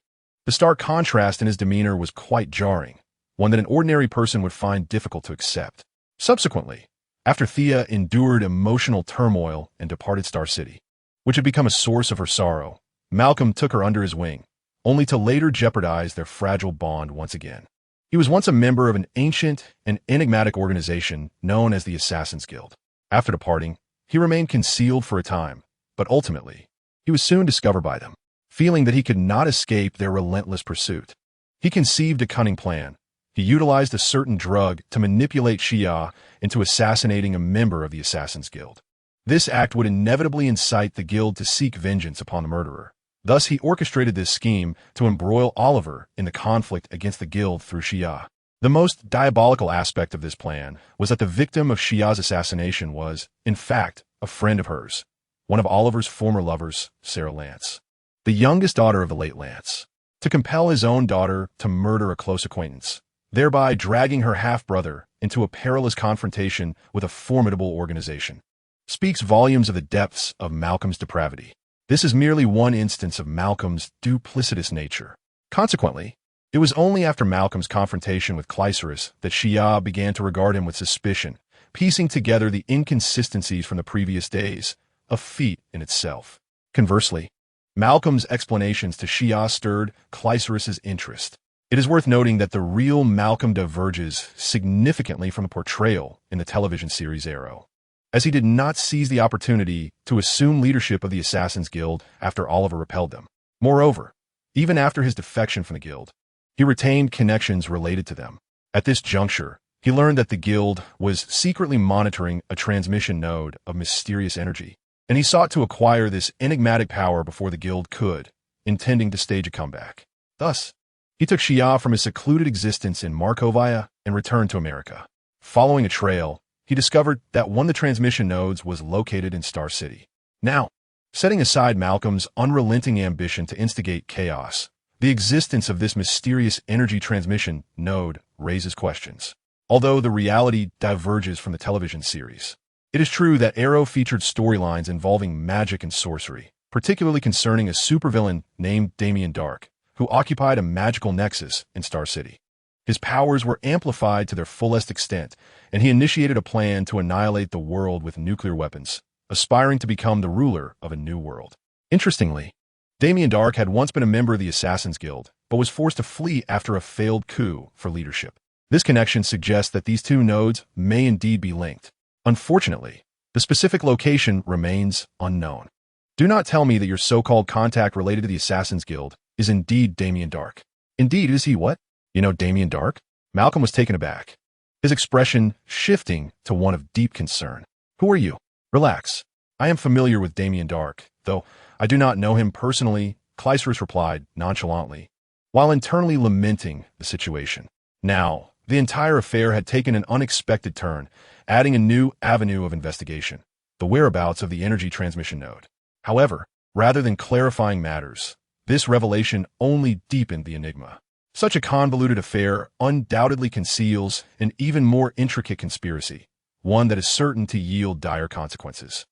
The stark contrast in his demeanor was quite jarring, one that an ordinary person would find difficult to accept. Subsequently, after Thea endured emotional turmoil and departed Star City, which had become a source of her sorrow, Malcolm took her under his wing, only to later jeopardize their fragile bond once again. He was once a member of an ancient and enigmatic organization known as the Assassin's Guild. After departing, he remained concealed for a time, but ultimately, he was soon discovered by them. Feeling that he could not escape their relentless pursuit, he conceived a cunning plan. He utilized a certain drug to manipulate Xia into assassinating a member of the Assassin's Guild. This act would inevitably incite the guild to seek vengeance upon the murderer. Thus, he orchestrated this scheme to embroil Oliver in the conflict against the guild through Xia. The most diabolical aspect of this plan was that the victim of Xia's assassination was, in fact, a friend of hers, one of Oliver's former lovers, Sarah Lance, the youngest daughter of the late Lance, to compel his own daughter to murder a close acquaintance, thereby dragging her half-brother into a perilous confrontation with a formidable organization, speaks volumes of the depths of Malcolm's depravity. This is merely one instance of Malcolm's duplicitous nature. Consequently, it was only after Malcolm's confrontation with Clycerus that Xia began to regard him with suspicion, piecing together the inconsistencies from the previous days, a feat in itself. Conversely, Malcolm's explanations to Xia stirred Clycerus's interest. It is worth noting that the real Malcolm diverges significantly from the portrayal in the television series Arrow, as he did not seize the opportunity to assume leadership of the Assassin's Guild after Oliver repelled them. Moreover, even after his defection from the guild, he retained connections related to them. At this juncture, he learned that the guild was secretly monitoring a transmission node of mysterious energy, and he sought to acquire this enigmatic power before the guild could, intending to stage a comeback. Thus, he took Xia from his secluded existence in Markovia and returned to America. Following a trail, he discovered that one of the transmission nodes was located in Star City. Now, setting aside Malcolm's unrelenting ambition to instigate chaos, the existence of this mysterious energy transmission node raises questions. Although the reality diverges from the television series, it is true that Arrow featured storylines involving magic and sorcery, particularly concerning a supervillain named Damien Darhk, who occupied a magical nexus in Star City. His powers were amplified to their fullest extent, and he initiated a plan to annihilate the world with nuclear weapons, aspiring to become the ruler of a new world. Interestingly, Damien Darhk had once been a member of the Assassin's Guild, but was forced to flee after a failed coup for leadership. This connection suggests that these two nodes may indeed be linked. Unfortunately, the specific location remains unknown. Do not tell me that your so-called contact related to the Assassin's Guild is indeed Damien Darhk. Indeed, is he what? You know Damien Darhk? Malcolm was taken aback, his expression shifting to one of deep concern. Who are you? Relax. I am familiar with Damien Darhk, though I do not know him personally, Clycerus replied nonchalantly, while internally lamenting the situation. Now, the entire affair had taken an unexpected turn, adding a new avenue of investigation, the whereabouts of the energy transmission node. However, rather than clarifying matters, this revelation only deepened the enigma. Such a convoluted affair undoubtedly conceals an even more intricate conspiracy, one that is certain to yield dire consequences.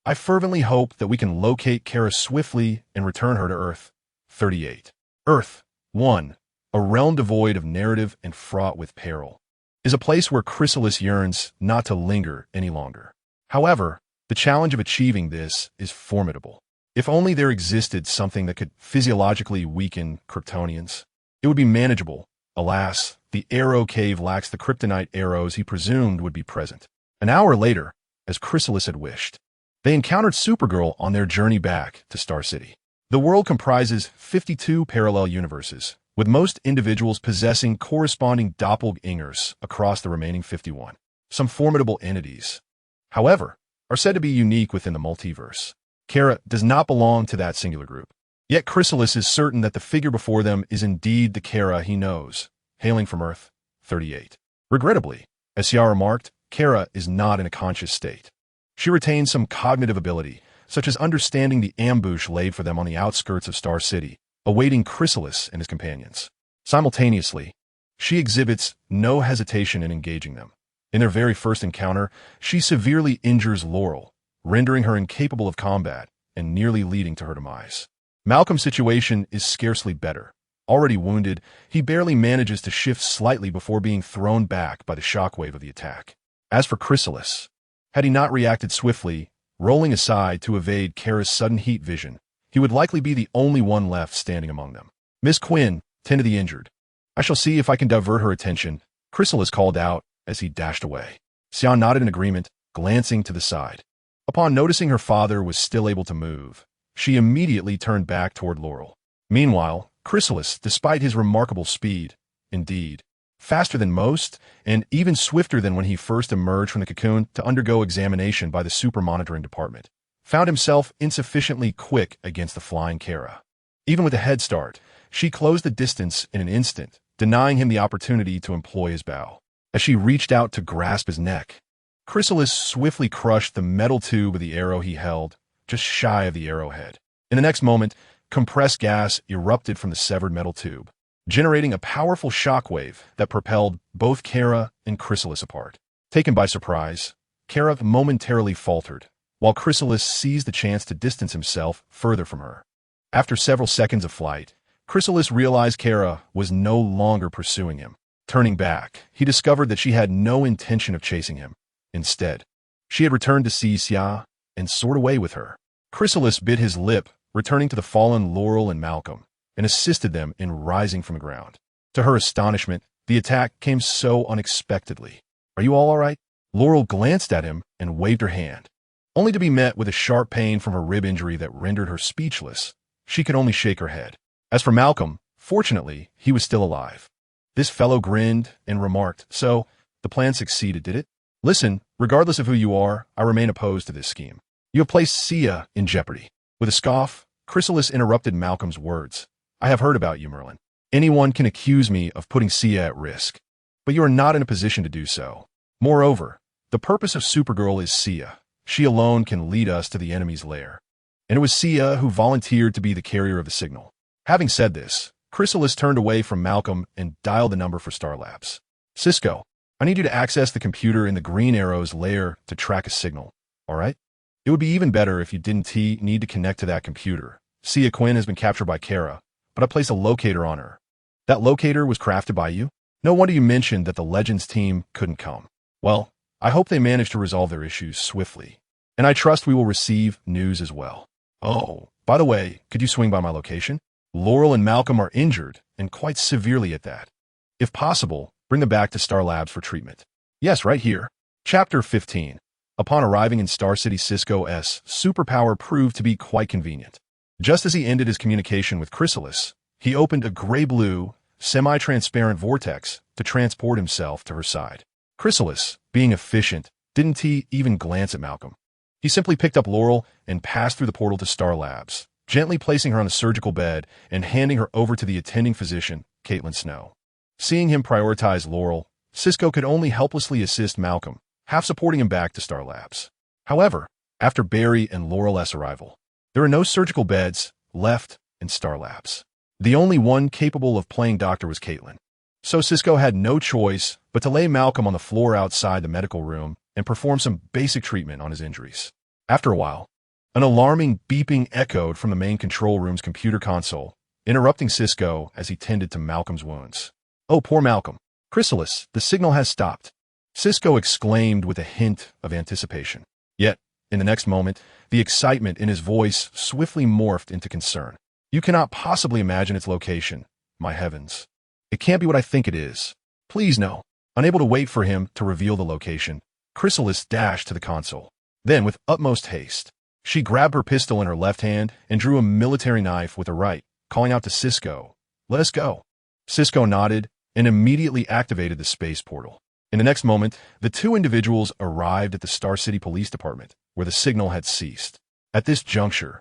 I fervently hope that we can locate Kara swiftly and return her to Earth. 38. Earth 1, a realm devoid of narrative and fraught with peril, is a place where Chrysalis yearns not to linger any longer. However, the challenge of achieving this is formidable. If only there existed something that could physiologically weaken Kryptonians, it would be manageable. Alas, the Arrow Cave lacks the kryptonite arrows he presumed would be present. An hour later, as Chrysalis had wished, they encountered Supergirl on their journey back to Star City. The world comprises 52 parallel universes, with most individuals possessing corresponding doppelgangers across the remaining 51. Some formidable entities, however, are said to be unique within the multiverse. Kara does not belong to that singular group. Yet Chrysalis is certain that the figure before them is indeed the Kara he knows, hailing from Earth 38. Regrettably, as Xia remarked, Kara is not in a conscious state. She retains some cognitive ability, such as understanding the ambush laid for them on the outskirts of Star City, awaiting Chrysalis and his companions. Simultaneously, she exhibits no hesitation in engaging them. In their very first encounter, she severely injures Laurel, rendering her incapable of combat and nearly leading to her demise. Malcolm's situation is scarcely better. Already wounded, he barely manages to shift slightly before being thrown back by the shockwave of the attack. As for Chrysalis, had he not reacted swiftly, rolling aside to evade Kara's sudden heat vision, he would likely be the only one left standing among them. "Miss Quinn, tend to the injured. I shall see if I can divert her attention," Chrysalis called out as he dashed away. Xia nodded in agreement, glancing to the side. Upon noticing her father was still able to move, she immediately turned back toward Laurel. Meanwhile, Chrysalis, despite his remarkable speed, indeed, faster than most, and even swifter than when he first emerged from the cocoon to undergo examination by the super monitoring department, found himself insufficiently quick against the flying Kara. Even with a head start, she closed the distance in an instant, denying him the opportunity to employ his bow. As she reached out to grasp his neck, Chrysalis swiftly crushed the metal tube of the arrow he held, just shy of the arrowhead. In the next moment, compressed gas erupted from the severed metal tube, generating a powerful shockwave that propelled both Kara and Chrysalis apart. Taken by surprise, Kara momentarily faltered, while Chrysalis seized the chance to distance himself further from her. After several seconds of flight, Chrysalis realized Kara was no longer pursuing him. Turning back, he discovered that she had no intention of chasing him. Instead, she had returned to see Xia and soared away with her. Chrysalis bit his lip, returning to the fallen Laurel and Malcolm, and assisted them in rising from the ground. To her astonishment, the attack came so unexpectedly. "Are you all right?" Laurel glanced at him and waved her hand, only to be met with a sharp pain from her rib injury that rendered her speechless. She could only shake her head. As for Malcolm, fortunately, he was still alive. This fellow grinned and remarked, "So, the plan succeeded, did it? Listen, regardless of who you are, I remain opposed to this scheme. You have placed Xia in jeopardy." With a scoff, Chrysalis interrupted Malcolm's words. "I have heard about you, Merlin. Anyone can accuse me of putting Xia at risk, but you are not in a position to do so. Moreover, the purpose of Supergirl is Xia. She alone can lead us to the enemy's lair. And it was Xia who volunteered to be the carrier of the signal." Having said this, Chrysalis turned away from Malcolm and dialed the number for Star Labs. "Cisco, I need you to access the computer in the Green Arrow's lair to track a signal, all right? It would be even better if you didn't need to connect to that computer. Xia Quinn has been captured by Kara, but I placed a locator on her." "That locator was crafted by you? No wonder you mentioned that the Legends team couldn't come. Well, I hope they managed to resolve their issues swiftly, and I trust we will receive news as well. Oh, by the way, could you swing by my location? Laurel and Malcolm are injured, and quite severely at that. If possible, bring them back to Star Labs for treatment." "Yes, right here." Chapter 15. Upon arriving in Star City, Cisco's superpower proved to be quite convenient. Just as he ended his communication with Chrysalis, he opened a gray-blue, semi-transparent vortex to transport himself to her side. Chrysalis, being efficient, didn't even glance at Malcolm. He simply picked up Laurel and passed through the portal to Star Labs, gently placing her on the surgical bed and handing her over to the attending physician, Caitlin Snow. Seeing him prioritize Laurel, Cisco could only helplessly assist Malcolm, half supporting him back to Star Labs. However, after Barry and Laurel's arrival, there were no surgical beds left in Star Labs. The only one capable of playing doctor was Caitlin. So Cisco had no choice but to lay Malcolm on the floor outside the medical room and perform some basic treatment on his injuries. After a while, an alarming beeping echoed from the main control room's computer console, interrupting Cisco as he tended to Malcolm's wounds. "Oh, poor Malcolm. Chrysalis, the signal has stopped," Cisco exclaimed with a hint of anticipation. Yet, in the next moment, the excitement in his voice swiftly morphed into concern. "You cannot possibly imagine its location. My heavens. It can't be what I think it is. Please no." Unable to wait for him to reveal the location, Chrysalis dashed to the console. Then, with utmost haste, she grabbed her pistol in her left hand and drew a military knife with her right, calling out to Cisco, "Let us go." Cisco nodded and immediately activated the space portal. In the next moment, the two individuals arrived at the Star City Police Department, where the signal had ceased. At this juncture,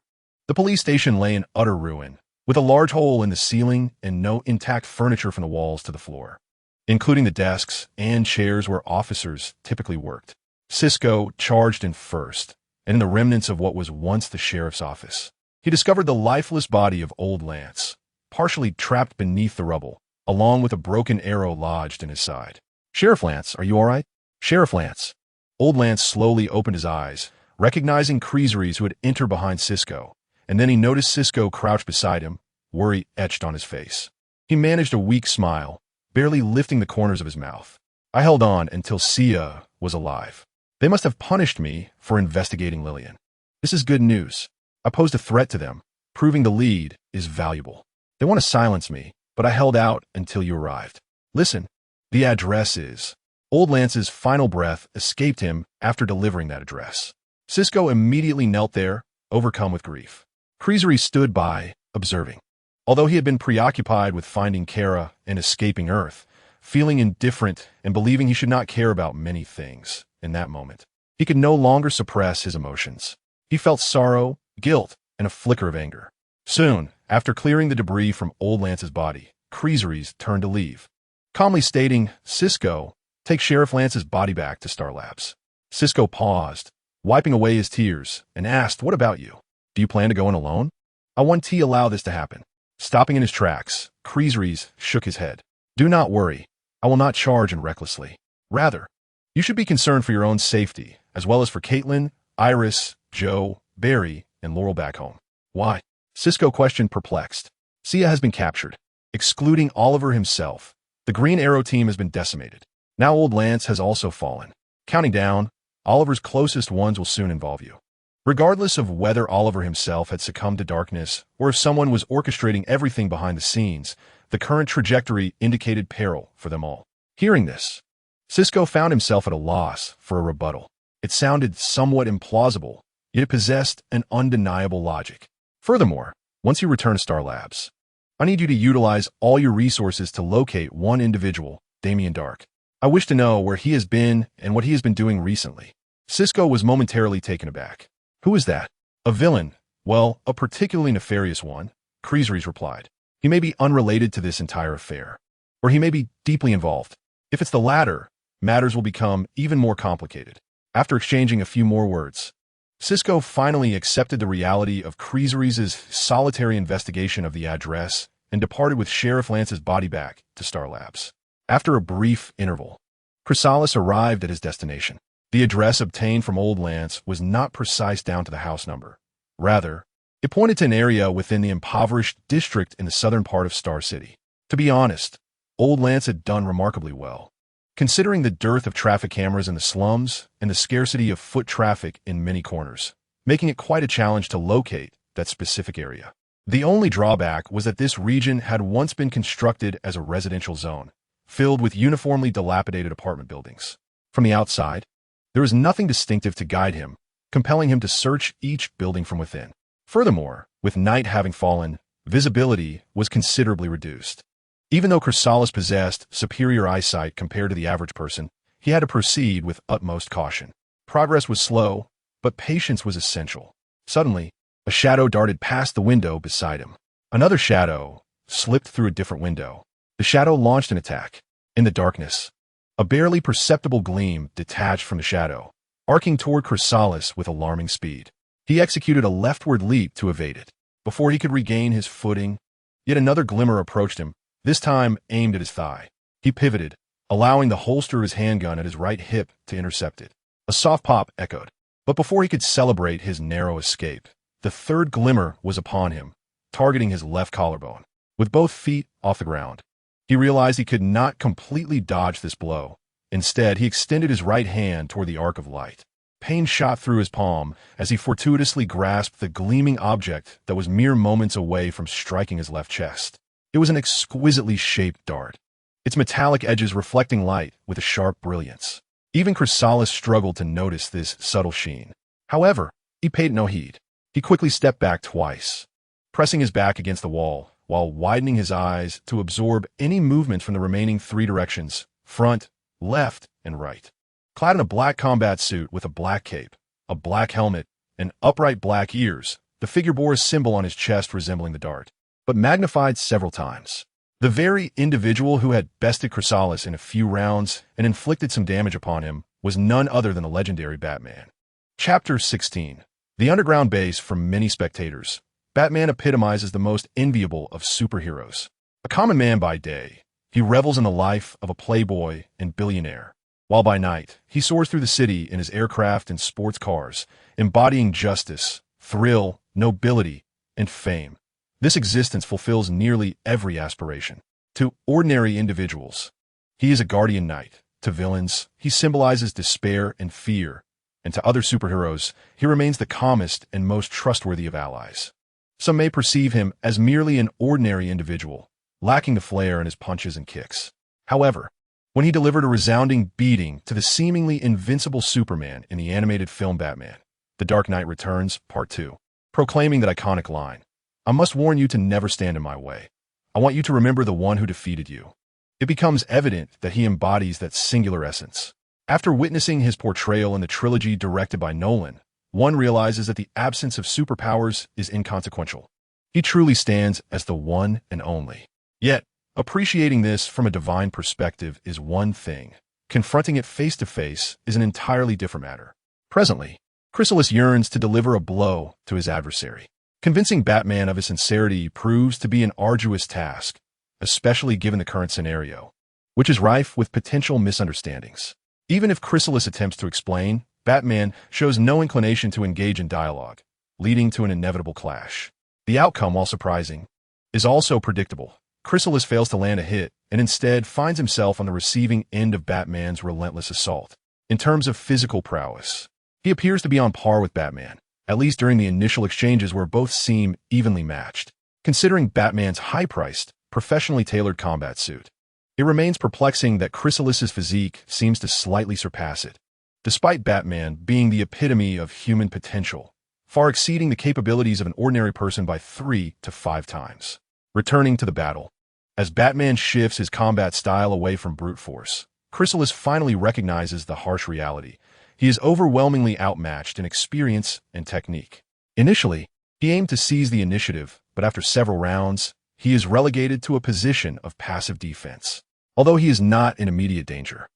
The police station lay in utter ruin, with a large hole in the ceiling and no intact furniture from the walls to the floor, including the desks and chairs where officers typically worked. Cisco charged in first, and in the remnants of what was once the sheriff's office, he discovered the lifeless body of old Lance, partially trapped beneath the rubble, along with a broken arrow lodged in his side. "Sheriff Lance, are you all right? Sheriff Lance." Old Lance slowly opened his eyes, recognizing Creaseries who had entered behind Cisco, and then he noticed Cisco crouched beside him, worry etched on his face. He managed a weak smile, barely lifting the corners of his mouth. "I held on until Sia was alive. They must have punished me for investigating Lillian. This is good news. I posed a threat to them, proving the lead is valuable. They want to silence me, but I held out until you arrived. Listen, the address is..." Old Lance's final breath escaped him after delivering that address. Cisco immediately knelt there, overcome with grief. Creaseries stood by, observing. Although he had been preoccupied with finding Kara and escaping Earth, feeling indifferent and believing he should not care about many things in that moment, he could no longer suppress his emotions. He felt sorrow, guilt, and a flicker of anger. Soon, after clearing the debris from Old Lance's body, Creaseries turned to leave, calmly stating, "Cisco, take Sheriff Lance's body back to Star Labs." Cisco paused, wiping away his tears, and asked, "What about you? Do you plan to go in alone? I won't allow this to happen." Stopping in his tracks, Creaseries shook his head. "Do not worry. I will not charge in recklessly. Rather, you should be concerned for your own safety, as well as for Caitlin, Iris, Joe, Barry, and Laurel back home." "Why?" Cisco questioned, perplexed. "Sia has been captured. Excluding Oliver himself, the Green Arrow team has been decimated. Now Old Lance has also fallen. Counting down, Oliver's closest ones will soon involve you." Regardless of whether Oliver himself had succumbed to darkness or if someone was orchestrating everything behind the scenes, the current trajectory indicated peril for them all. Hearing this, Cisco found himself at a loss for a rebuttal. It sounded somewhat implausible, yet it possessed an undeniable logic. "Furthermore, once you return to Star Labs, I need you to utilize all your resources to locate one individual, Damien Dark. I wish to know where he has been and what he has been doing recently." Cisco was momentarily taken aback. "Who is that?" "A villain. Well, a particularly nefarious one," Creaseries replied. "He may be unrelated to this entire affair, or he may be deeply involved. If it's the latter, matters will become even more complicated." After exchanging a few more words, Cisco finally accepted the reality of Creaseries' solitary investigation of the address and departed with Sheriff Lance's body back to Star Labs. After a brief interval, Chrysalis arrived at his destination. The address obtained from Old Lance was not precise down to the house number. Rather, it pointed to an area within the impoverished district in the southern part of Star City. To be honest, Old Lance had done remarkably well, considering the dearth of traffic cameras in the slums and the scarcity of foot traffic in many corners, making it quite a challenge to locate that specific area. The only drawback was that this region had once been constructed as a residential zone, filled with uniformly dilapidated apartment buildings. From the outside, there was nothing distinctive to guide him, compelling him to search each building from within. Furthermore, with night having fallen, visibility was considerably reduced. Even though Chrysalis possessed superior eyesight compared to the average person, he had to proceed with utmost caution. Progress was slow, but patience was essential. Suddenly, a shadow darted past the window beside him. Another shadow slipped through a different window. The shadow launched an attack. In the darkness, a barely perceptible gleam detached from the shadow, arcing toward Chrysalis with alarming speed. He executed a leftward leap to evade it. Before he could regain his footing, yet another glimmer approached him, this time aimed at his thigh. He pivoted, allowing the holster of his handgun at his right hip to intercept it. A soft pop echoed, but before he could celebrate his narrow escape, the third glimmer was upon him, targeting his left collarbone. With both feet off the ground, he realized he could not completely dodge this blow. Instead, he extended his right hand toward the arc of light. Pain shot through his palm as he fortuitously grasped the gleaming object that was mere moments away from striking his left chest. It was an exquisitely shaped dart, its metallic edges reflecting light with a sharp brilliance. Even Chrysalis struggled to notice this subtle sheen. However, he paid no heed. He quickly stepped back twice, pressing his back against the wall, while widening his eyes to absorb any movement from the remaining three directions: front, left, and right. Clad in a black combat suit with a black cape, a black helmet, and upright black ears, The figure bore a symbol on his chest resembling the dart, but magnified several times. The very individual who had bested Chrysalis in a few rounds and inflicted some damage upon him was none other than the legendary Batman. Chapter 16. The underground base. For many spectators, Batman epitomizes the most enviable of superheroes. A common man by day, he revels in the life of a playboy and billionaire, while by night, he soars through the city in his aircraft and sports cars, embodying justice, thrill, nobility, and fame. This existence fulfills nearly every aspiration. To ordinary individuals, he is a guardian knight. To villains, he symbolizes despair and fear. And to other superheroes, he remains the calmest and most trustworthy of allies. Some may perceive him as merely an ordinary individual, lacking the flair in his punches and kicks. However, when he delivered a resounding beating to the seemingly invincible Superman in the animated film Batman, The Dark Knight Returns, Part 2, proclaiming that iconic line, "I must warn you to never stand in my way. I want you to remember the one who defeated you," it becomes evident that he embodies that singular essence. After witnessing his portrayal in the trilogy directed by Nolan, one realizes that the absence of superpowers is inconsequential. He truly stands as the one and only. Yet, appreciating this from a divine perspective is one thing. Confronting it face to face is an entirely different matter. Presently, Chrysalis yearns to deliver a blow to his adversary. Convincing Batman of his sincerity proves to be an arduous task, especially given the current scenario, which is rife with potential misunderstandings. Even if Chrysalis attempts to explain, Batman shows no inclination to engage in dialogue, leading to an inevitable clash. The outcome, while surprising, is also predictable. Chrysalis fails to land a hit and instead finds himself on the receiving end of Batman's relentless assault. In terms of physical prowess, he appears to be on par with Batman, at least during the initial exchanges where both seem evenly matched. Considering Batman's high-priced, professionally tailored combat suit, it remains perplexing that Chrysalis's physique seems to slightly surpass it, despite Batman being the epitome of human potential, far exceeding the capabilities of an ordinary person by 3 to 5 times. Returning to the battle, as Batman shifts his combat style away from brute force, Chrysalis finally recognizes the harsh reality. He is overwhelmingly outmatched in experience and technique. Initially, he aimed to seize the initiative, but after several rounds, he is relegated to a position of passive defense. Although he is not in immediate danger,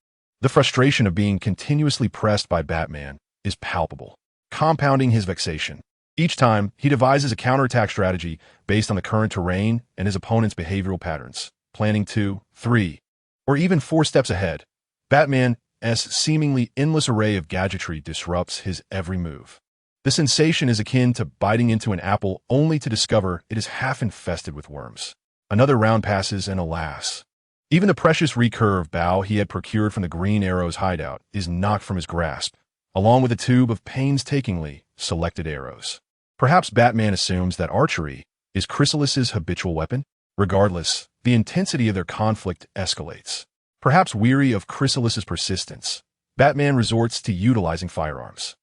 the frustration of being continuously pressed by Batman is palpable, compounding his vexation. Each time, he devises a counterattack strategy based on the current terrain and his opponent's behavioral patterns, planning 2, 3, or even 4 steps ahead. Batman's seemingly endless array of gadgetry disrupts his every move. The sensation is akin to biting into an apple only to discover it is half infested with worms. Another round passes and alas, even the precious recurve bow he had procured from the Green Arrow's hideout is knocked from his grasp, along with a tube of painstakingly selected arrows. Perhaps Batman assumes that archery is Chrysalis's habitual weapon? Regardless, the intensity of their conflict escalates. Perhaps weary of Chrysalis's persistence, Batman resorts to utilizing firearms.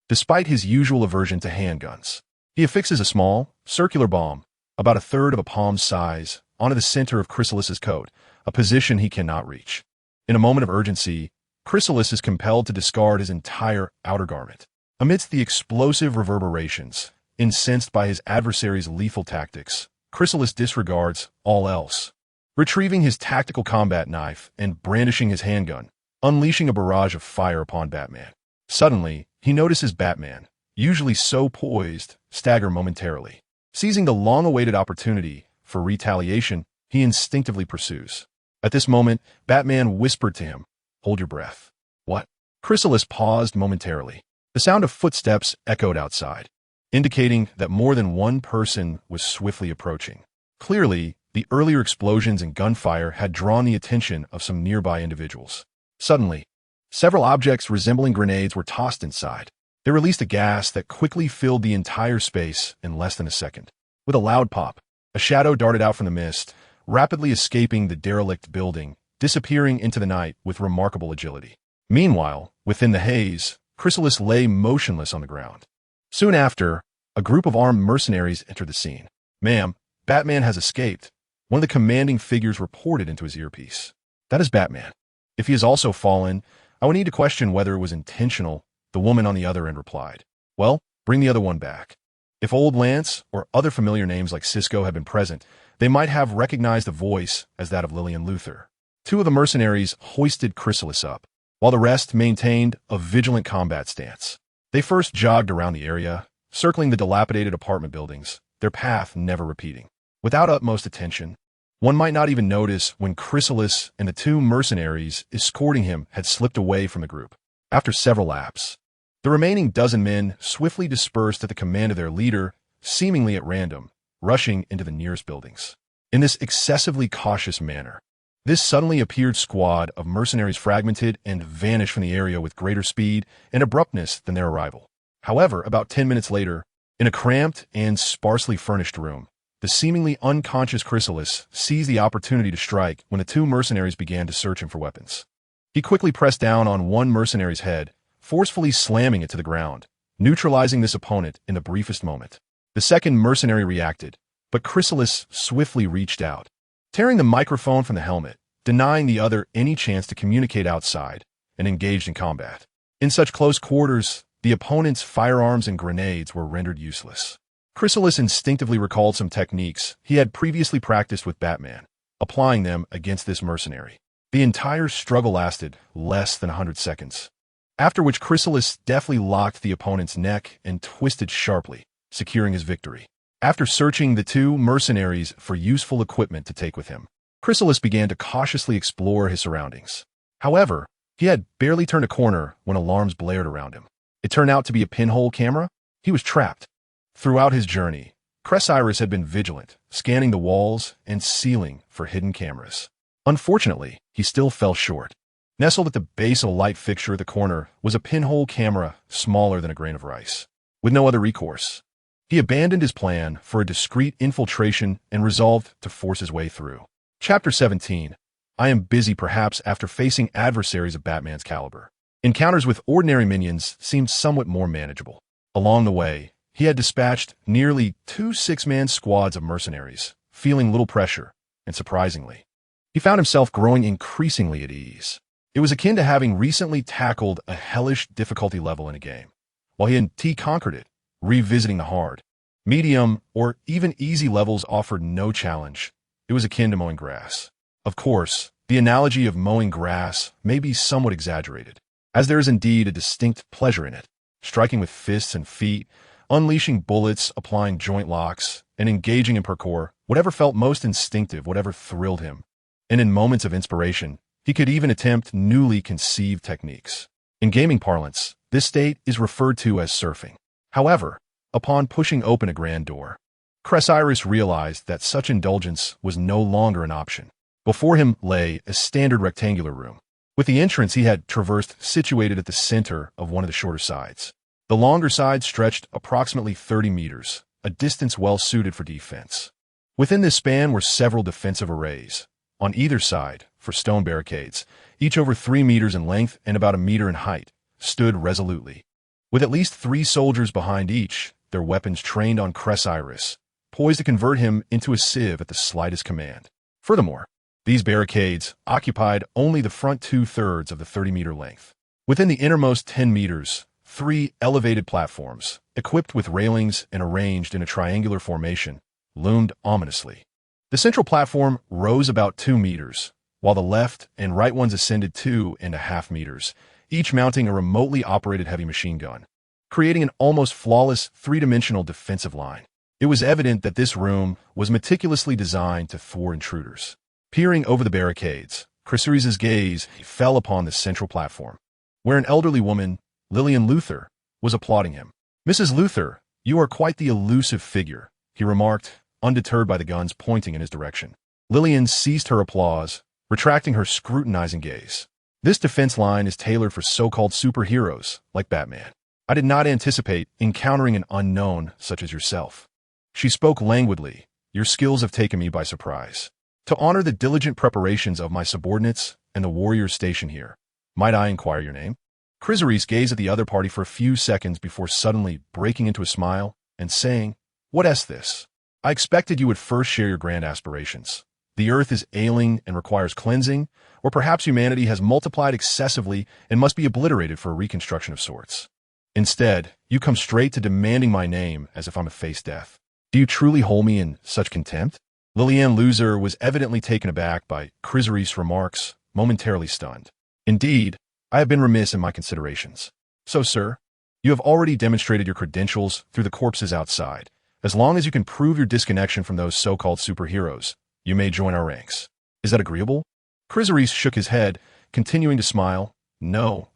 Despite his usual aversion to handguns, he affixes a small, circular bomb, about a third of a palm's size, onto the center of Chrysalis's coat, a position he cannot reach. In a moment of urgency, Chrysalis is compelled to discard his entire outer garment. Amidst the explosive reverberations, incensed by his adversary's lethal tactics, Chrysalis disregards all else, retrieving his tactical combat knife and brandishing his handgun, unleashing a barrage of fire upon Batman. Suddenly, he notices Batman, usually so poised, stagger momentarily. Seizing the long-awaited opportunity for retaliation, he instinctively pursues. At this moment, Batman whispered to him, "Hold your breath." "What?" Chrysalis paused momentarily. The sound of footsteps echoed outside, indicating that more than one person was swiftly approaching. Clearly, the earlier explosions and gunfire had drawn the attention of some nearby individuals. Suddenly, several objects resembling grenades were tossed inside. They released a gas that quickly filled the entire space in less than a second. With a loud pop, a shadow darted out from the mist, rapidly escaping the derelict building, disappearing into the night with remarkable agility. Meanwhile, within the haze, Chrysalis lay motionless on the ground. Soon after, a group of armed mercenaries entered the scene. "Ma'am, Batman has escaped," one of the commanding figures reported into his earpiece. "That is Batman. If he has also fallen, I would need to question whether it was intentional," the woman on the other end replied. "Well, bring the other one back." If old Lance or other familiar names like Cisco had been present, they might have recognized the voice as that of Lillian Luther. Two of the mercenaries hoisted Chrysalis up, while the rest maintained a vigilant combat stance. They first jogged around the area, circling the dilapidated apartment buildings, their path never repeating. Without utmost attention, one might not even notice when Chrysalis and the two mercenaries escorting him had slipped away from the group. After several laps, the remaining dozen men swiftly dispersed at the command of their leader, seemingly at random, rushing into the nearest buildings. In this excessively cautious manner, this suddenly appeared squad of mercenaries fragmented and vanished from the area with greater speed and abruptness than their arrival. However, about 10 minutes later, in a cramped and sparsely furnished room, the seemingly unconscious Chrysalis seized the opportunity to strike when the two mercenaries began to search him for weapons. He quickly pressed down on one mercenary's head, forcefully slamming it to the ground, neutralizing this opponent in the briefest moment. The second mercenary reacted, but Chrysalis swiftly reached out, tearing the microphone from the helmet, denying the other any chance to communicate outside, and engaged in combat. In such close quarters, the opponent's firearms and grenades were rendered useless. Chrysalis instinctively recalled some techniques he had previously practiced with Batman, applying them against this mercenary. The entire struggle lasted less than 100 seconds, after which Chrysalis deftly locked the opponent's neck and twisted sharply, securing his victory. After searching the two mercenaries for useful equipment to take with him, Chrysalis began to cautiously explore his surroundings. However, he had barely turned a corner when alarms blared around him. It turned out to be a pinhole camera. He was trapped. Throughout his journey, Chrysalis had been vigilant, scanning the walls and ceiling for hidden cameras. Unfortunately, he still fell short. Nestled at the base of a light fixture at the corner was a pinhole camera smaller than a grain of rice. With no other recourse, he abandoned his plan for a discreet infiltration and resolved to force his way through. Chapter 17. I am busy perhaps after facing adversaries of Batman's caliber. Encounters with ordinary minions seemed somewhat more manageable. Along the way, he had dispatched nearly 2 six-man squads of mercenaries, feeling little pressure, and surprisingly, he found himself growing increasingly at ease. It was akin to having recently tackled a hellish difficulty level in a game, while he and T conquered it, revisiting the hard, medium, or even easy levels offered no challenge. It was akin to mowing grass. Of course, the analogy of mowing grass may be somewhat exaggerated, as there is indeed a distinct pleasure in it, striking with fists and feet, unleashing bullets, applying joint locks, and engaging in parkour, whatever felt most instinctive, whatever thrilled him. And in moments of inspiration, he could even attempt newly conceived techniques. In gaming parlance, this state is referred to as surfing. However, upon pushing open a grand door, Chrysalis realized that such indulgence was no longer an option. Before him lay a standard rectangular room, with the entrance he had traversed situated at the center of one of the shorter sides. The longer side stretched approximately 30 meters, a distance well suited for defense. Within this span were several defensive arrays, on either side, for stone barricades, each over 3 meters in length and about a meter in height, stood resolutely. With at least 3 soldiers behind each, their weapons trained on Chrysalis, poised to convert him into a sieve at the slightest command. Furthermore, these barricades occupied only the front 2/3 of the 30-meter length. Within the innermost 10 meters, 3 elevated platforms, equipped with railings and arranged in a triangular formation, loomed ominously. The central platform rose about 2 meters, while the left and right ones ascended 2.5 meters, each mounting a remotely operated heavy machine gun, creating an almost flawless 3-dimensional defensive line. It was evident that this room was meticulously designed to thwart intruders. Peering over the barricades, Chrysalis' gaze fell upon the central platform, where an elderly woman, Lillian Luther, was applauding him. "Mrs. Luther, you are quite the elusive figure," he remarked, undeterred by the guns pointing in his direction. Lillian ceased her applause, retracting her scrutinizing gaze. "This defense line is tailored for so-called superheroes, like Batman. I did not anticipate encountering an unknown such as yourself." She spoke languidly. "Your skills have taken me by surprise. To honor the diligent preparations of my subordinates and the warriors stationed here, might I inquire your name?" Chrysalis gazed at the other party for a few seconds before suddenly breaking into a smile and saying, "What is this? I expected you would first share your grand aspirations. The earth is ailing and requires cleansing, or perhaps humanity has multiplied excessively and must be obliterated for a reconstruction of sorts." Instead, you come straight to demanding my name as if I'm a face death. Do you truly hold me in such contempt? Lillian Loser was evidently taken aback by Chrysaris's remarks, momentarily stunned. Indeed, I have been remiss in my considerations. So, sir, you have already demonstrated your credentials through the corpses outside. As long as you can prove your disconnection from those so-called superheroes, you may join our ranks. Is that agreeable? Chrysaris shook his head, continuing to smile. No.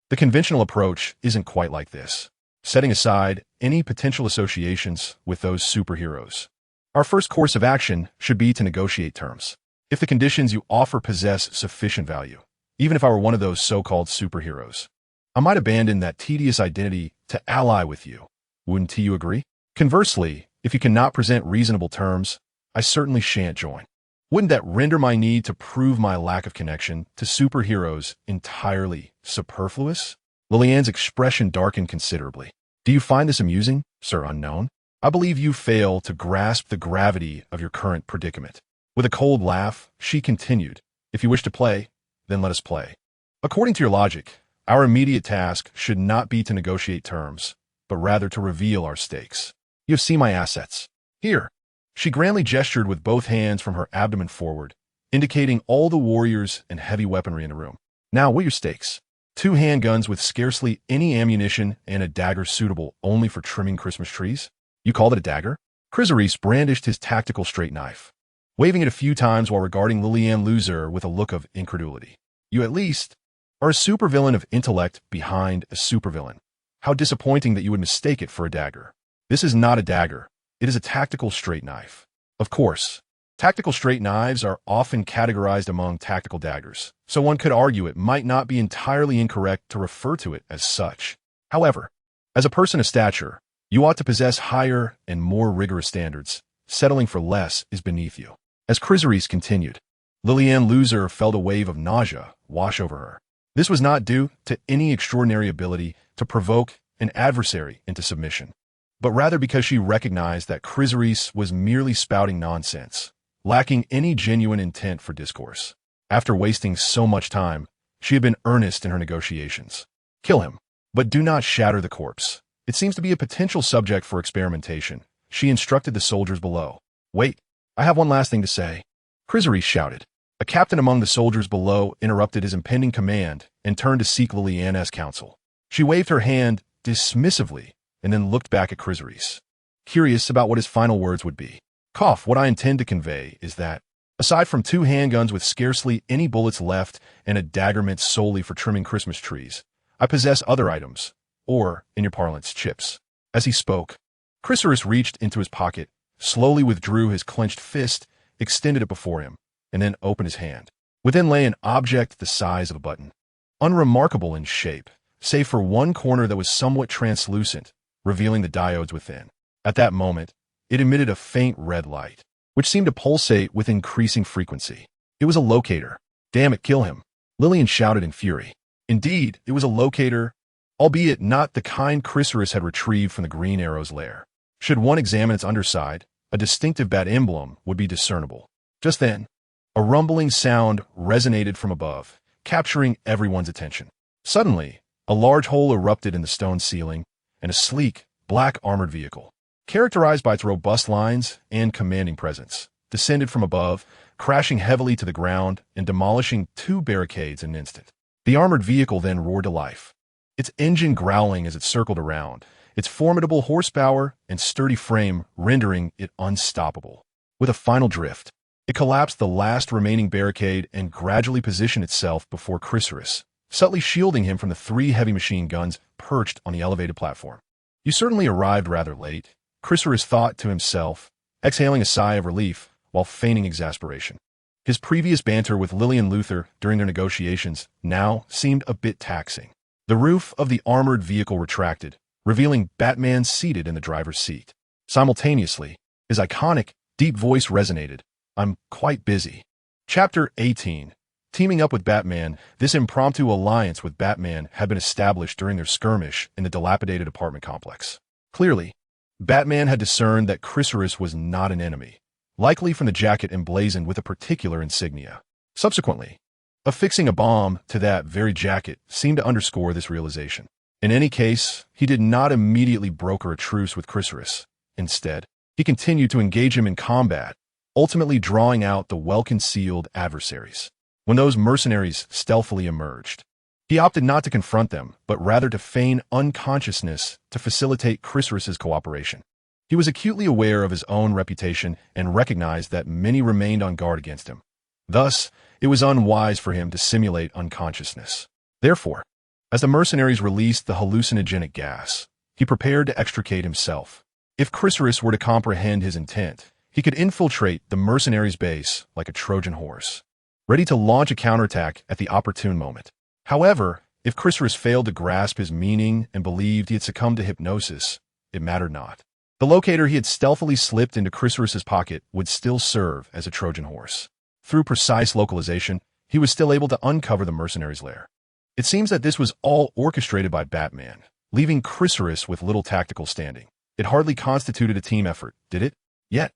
The conventional approach isn't quite like this. Setting aside any potential associations with those superheroes, our first course of action should be to negotiate terms. If the conditions you offer possess sufficient value, even if I were one of those so-called superheroes, I might abandon that tedious identity to ally with you. Wouldn't you agree? Conversely, if you cannot present reasonable terms, I certainly shan't join. Wouldn't that render my need to prove my lack of connection to superheroes entirely superfluous? Lillian's expression darkened considerably. Do you find this amusing, Sir Unknown? I believe you fail to grasp the gravity of your current predicament. With a cold laugh, she continued, if you wish to play, then let us play. According to your logic, our immediate task should not be to negotiate terms, but rather to reveal our stakes. You have seen my assets. Here. She grandly gestured with both hands from her abdomen forward, indicating all the warriors and heavy weaponry in the room. Now, what are your stakes? 2 handguns with scarcely any ammunition and a dagger suitable only for trimming Christmas trees? You called it a dagger? Chrysaris brandished his tactical straight knife, waving it a few times while regarding Lillian Loser with a look of incredulity. You at least are a supervillain of intellect behind a supervillain. How disappointing that you would mistake it for a dagger. This is not a dagger. It is a tactical straight knife. Of course, tactical straight knives are often categorized among tactical daggers, so one could argue it might not be entirely incorrect to refer to it as such. However, as a person of stature, you ought to possess higher and more rigorous standards. Settling for less is beneath you. As Chrysaris continued, Lillian Loser felt a wave of nausea wash over her. This was not due to any extraordinary ability to provoke an adversary into submission, but rather because she recognized that Chrysaris was merely spouting nonsense, lacking any genuine intent for discourse. After wasting so much time, she had been earnest in her negotiations. Kill him, but do not shatter the corpse. It seems to be a potential subject for experimentation. She instructed the soldiers below. Wait, I have one last thing to say. Chrysaris shouted. A captain among the soldiers below interrupted his impending command and turned to seek Lillian's counsel. She waved her hand dismissively and then looked back at Chrysaris, curious about what his final words would be. What I intend to convey is that, aside from 2 handguns with scarcely any bullets left and a dagger meant solely for trimming Christmas trees, I possess other items, or, in your parlance, chips. As he spoke, Chrysaris reached into his pocket, slowly withdrew his clenched fist, extended it before him, and then opened his hand. Within lay an object the size of a button, unremarkable in shape, save for one corner that was somewhat translucent, revealing the diodes within. At that moment, it emitted a faint red light, which seemed to pulsate with increasing frequency. It was a locator. Damn it, kill him! Lillian shouted in fury. Indeed, it was a locator, albeit not the kind Chrysaris had retrieved from the Green Arrow's lair. Should one examine its underside, a distinctive bat emblem would be discernible. Just then, a rumbling sound resonated from above, capturing everyone's attention. Suddenly, a large hole erupted in the stone ceiling, and a sleek, black armored vehicle, characterized by its robust lines and commanding presence, descended from above, crashing heavily to the ground and demolishing 2 barricades in an instant. The armored vehicle then roared to life, its engine growling as it circled around, its formidable horsepower and sturdy frame rendering it unstoppable. With a final drift, it collapsed the last remaining barricade and gradually positioned itself before Chrysaris, subtly shielding him from the 3 heavy machine guns perched on the elevated platform. You certainly arrived rather late, Chrysaris thought to himself, exhaling a sigh of relief while feigning exasperation. His previous banter with Lillian Loser during their negotiations now seemed a bit taxing. The roof of the armored vehicle retracted, revealing Batman seated in the driver's seat. Simultaneously, his iconic, deep voice resonated. I'm quite busy. Chapter 18. Teaming up with Batman, this impromptu alliance with Batman had been established during their skirmish in the dilapidated apartment complex. Clearly, Batman had discerned that Chrysaris was not an enemy, likely from the jacket emblazoned with a particular insignia. Subsequently, affixing a bomb to that very jacket seemed to underscore this realization. In any case, he did not immediately broker a truce with Chrysalis. Instead, he continued to engage him in combat, ultimately drawing out the well-concealed adversaries. When those mercenaries stealthily emerged, he opted not to confront them, but rather to feign unconsciousness to facilitate Chrysalis's cooperation. He was acutely aware of his own reputation and recognized that many remained on guard against him. Thus, it was unwise for him to simulate unconsciousness. Therefore, as the mercenaries released the hallucinogenic gas, he prepared to extricate himself. If Chrysalis were to comprehend his intent, he could infiltrate the mercenaries' base like a Trojan horse, ready to launch a counterattack at the opportune moment. However, if Chrysalis failed to grasp his meaning and believed he had succumbed to hypnosis, it mattered not. The locator he had stealthily slipped into Chrysalis's pocket would still serve as a Trojan horse. Through precise localization, he was still able to uncover the mercenaries' lair. It seems that this was all orchestrated by Batman, leaving Chrysalis with little tactical standing. It hardly constituted a team effort, did it? Yet,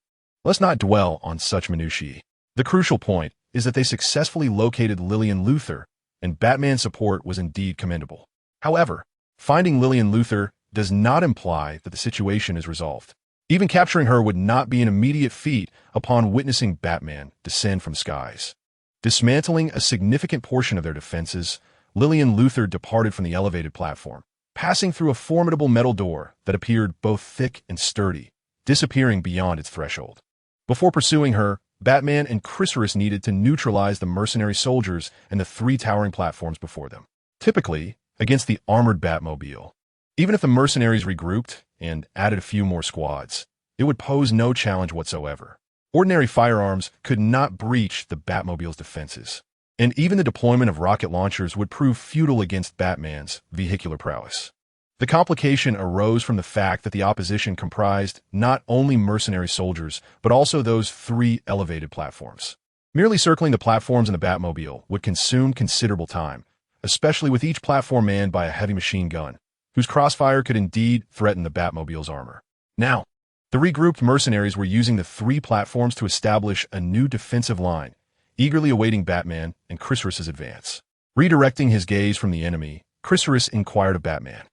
let's not dwell on such minutiae. The crucial point is that they successfully located Lillian Luthor, and Batman's support was indeed commendable. However, finding Lillian Luthor does not imply that the situation is resolved. Even capturing her would not be an immediate feat upon witnessing Batman descend from skies. Dismantling a significant portion of their defenses, Lillian Luthor departed from the elevated platform, passing through a formidable metal door that appeared both thick and sturdy, disappearing beyond its threshold. Before pursuing her, Batman and Chrysalis needed to neutralize the mercenary soldiers and the three towering platforms before them. Typically, against the armored Batmobile, even if the mercenaries regrouped and added a few more squads, it would pose no challenge whatsoever. Ordinary firearms could not breach the Batmobile's defenses, and even the deployment of rocket launchers would prove futile against Batman's vehicular prowess. The complication arose from the fact that the opposition comprised not only mercenary soldiers, but also those three elevated platforms. Merely circling the platforms in the Batmobile would consume considerable time, especially with each platform manned by a heavy machine gun, whose crossfire could indeed threaten the Batmobile's armor. Now, the regrouped mercenaries were using the three platforms to establish a new defensive line, eagerly awaiting Batman and Chrysalis's advance. Redirecting his gaze from the enemy, Chrysalis inquired of Batman,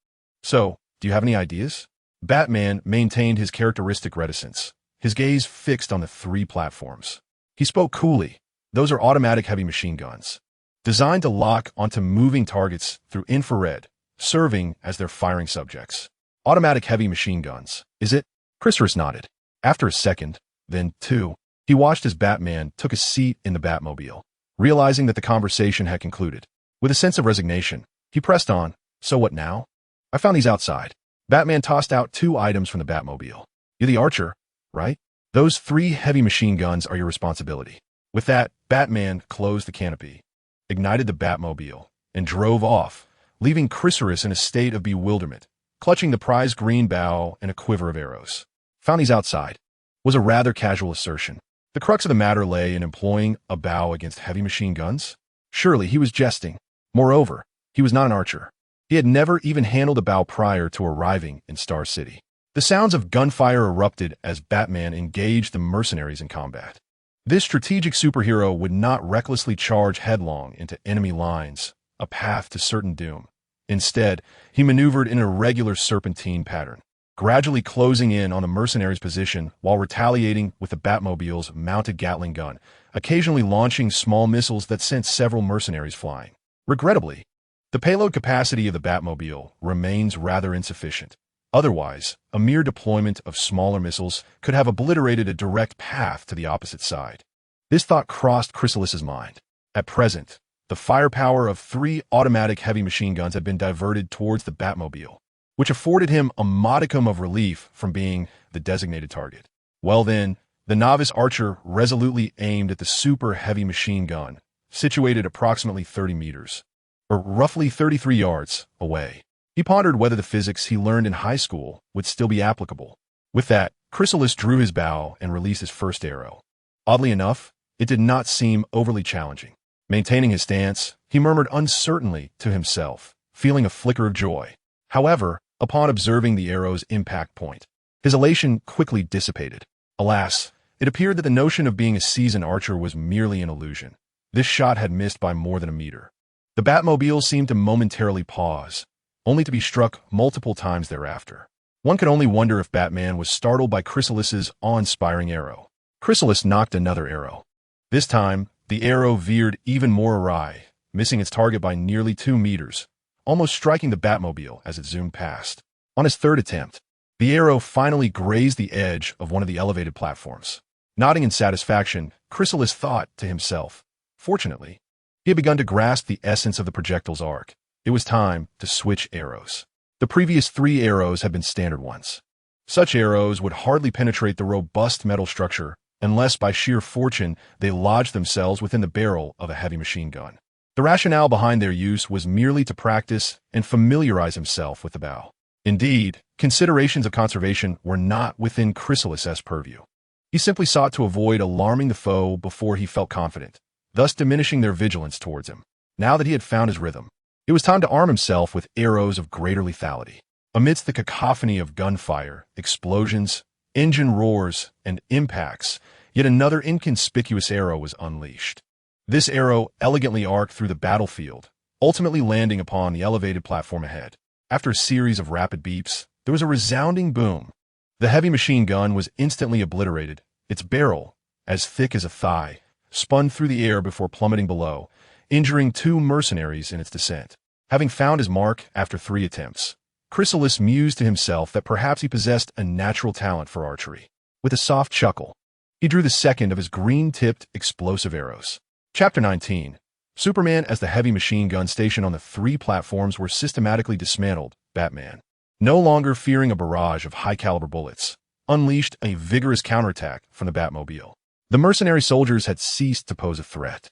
"So, do you have any ideas?" Batman maintained his characteristic reticence, his gaze fixed on the three platforms. He spoke coolly. "Those are automatic heavy machine guns, designed to lock onto moving targets through infrared, serving as their firing subjects." "Automatic heavy machine guns, is it?" Chrysalis nodded. After a second, then two, he watched as Batman took a seat in the Batmobile, realizing that the conversation had concluded. With a sense of resignation, he pressed on, "So what now?" "I found these outside." Batman tossed out two items from the Batmobile. "You're the archer, right? Those three heavy machine guns are your responsibility." With that, Batman closed the canopy, ignited the Batmobile, and drove off, leaving Chrysalis in a state of bewilderment, clutching the prized green bow and a quiver of arrows. "Found these outside," was a rather casual assertion. The crux of the matter lay in employing a bow against heavy machine guns. Surely he was jesting. Moreover, he was not an archer. He had never even handled a bow prior to arriving in Star City. The sounds of gunfire erupted as Batman engaged the mercenaries in combat. This strategic superhero would not recklessly charge headlong into enemy lines, a path to certain doom. Instead, he maneuvered in a regular serpentine pattern, gradually closing in on the mercenaries' position while retaliating with the Batmobile's mounted Gatling gun, occasionally launching small missiles that sent several mercenaries flying. Regrettably, the payload capacity of the Batmobile remains rather insufficient. Otherwise, a mere deployment of smaller missiles could have obliterated a direct path to the opposite side. This thought crossed Chrysalis's mind. At present, the firepower of three automatic heavy machine guns had been diverted towards the Batmobile, which afforded him a modicum of relief from being the designated target. Well then, the novice archer resolutely aimed at the super heavy machine gun, situated approximately 30 meters, or roughly 33 yards, away. He pondered whether the physics he learned in high school would still be applicable. With that, Chrysalis drew his bow and released his first arrow. Oddly enough, it did not seem overly challenging. Maintaining his stance, he murmured uncertainly to himself, feeling a flicker of joy. However, upon observing the arrow's impact point, his elation quickly dissipated. Alas, it appeared that the notion of being a seasoned archer was merely an illusion. This shot had missed by more than a meter. The Batmobile seemed to momentarily pause, only to be struck multiple times thereafter. One could only wonder if Batman was startled by Chrysalis's awe-inspiring arrow. Chrysalis knocked another arrow. This time, the arrow veered even more awry, missing its target by nearly 2 meters, almost striking the Batmobile as it zoomed past. On his third attempt, the arrow finally grazed the edge of one of the elevated platforms. Nodding in satisfaction, Chrysalis thought to himself, fortunately, he had begun to grasp the essence of the projectile's arc. It was time to switch arrows. The previous 3 arrows had been standard ones. Such arrows would hardly penetrate the robust metal structure unless by sheer fortune they lodged themselves within the barrel of a heavy machine gun. The rationale behind their use was merely to practice and familiarize himself with the bow. Indeed, considerations of conservation were not within Chrysalis's purview. He simply sought to avoid alarming the foe before he felt confident, thus diminishing their vigilance towards him. Now that he had found his rhythm, it was time to arm himself with arrows of greater lethality. Amidst the cacophony of gunfire, explosions, engine roars, and impacts, yet another inconspicuous arrow was unleashed. This arrow elegantly arced through the battlefield, ultimately landing upon the elevated platform ahead. After a series of rapid beeps, there was a resounding boom. The heavy machine gun was instantly obliterated, its barrel, as thick as a thigh, spun through the air before plummeting below, injuring 2 mercenaries in its descent. Having found his mark after 3 attempts, Chrysalis mused to himself that perhaps he possessed a natural talent for archery. With a soft chuckle, he drew the second of his green-tipped explosive arrows. Chapter 19. Superman. As the heavy machine gun stationed on the 3 platforms were systematically dismantled, Batman, no longer fearing a barrage of high-caliber bullets, unleashed a vigorous counterattack from the Batmobile. The mercenary soldiers had ceased to pose a threat.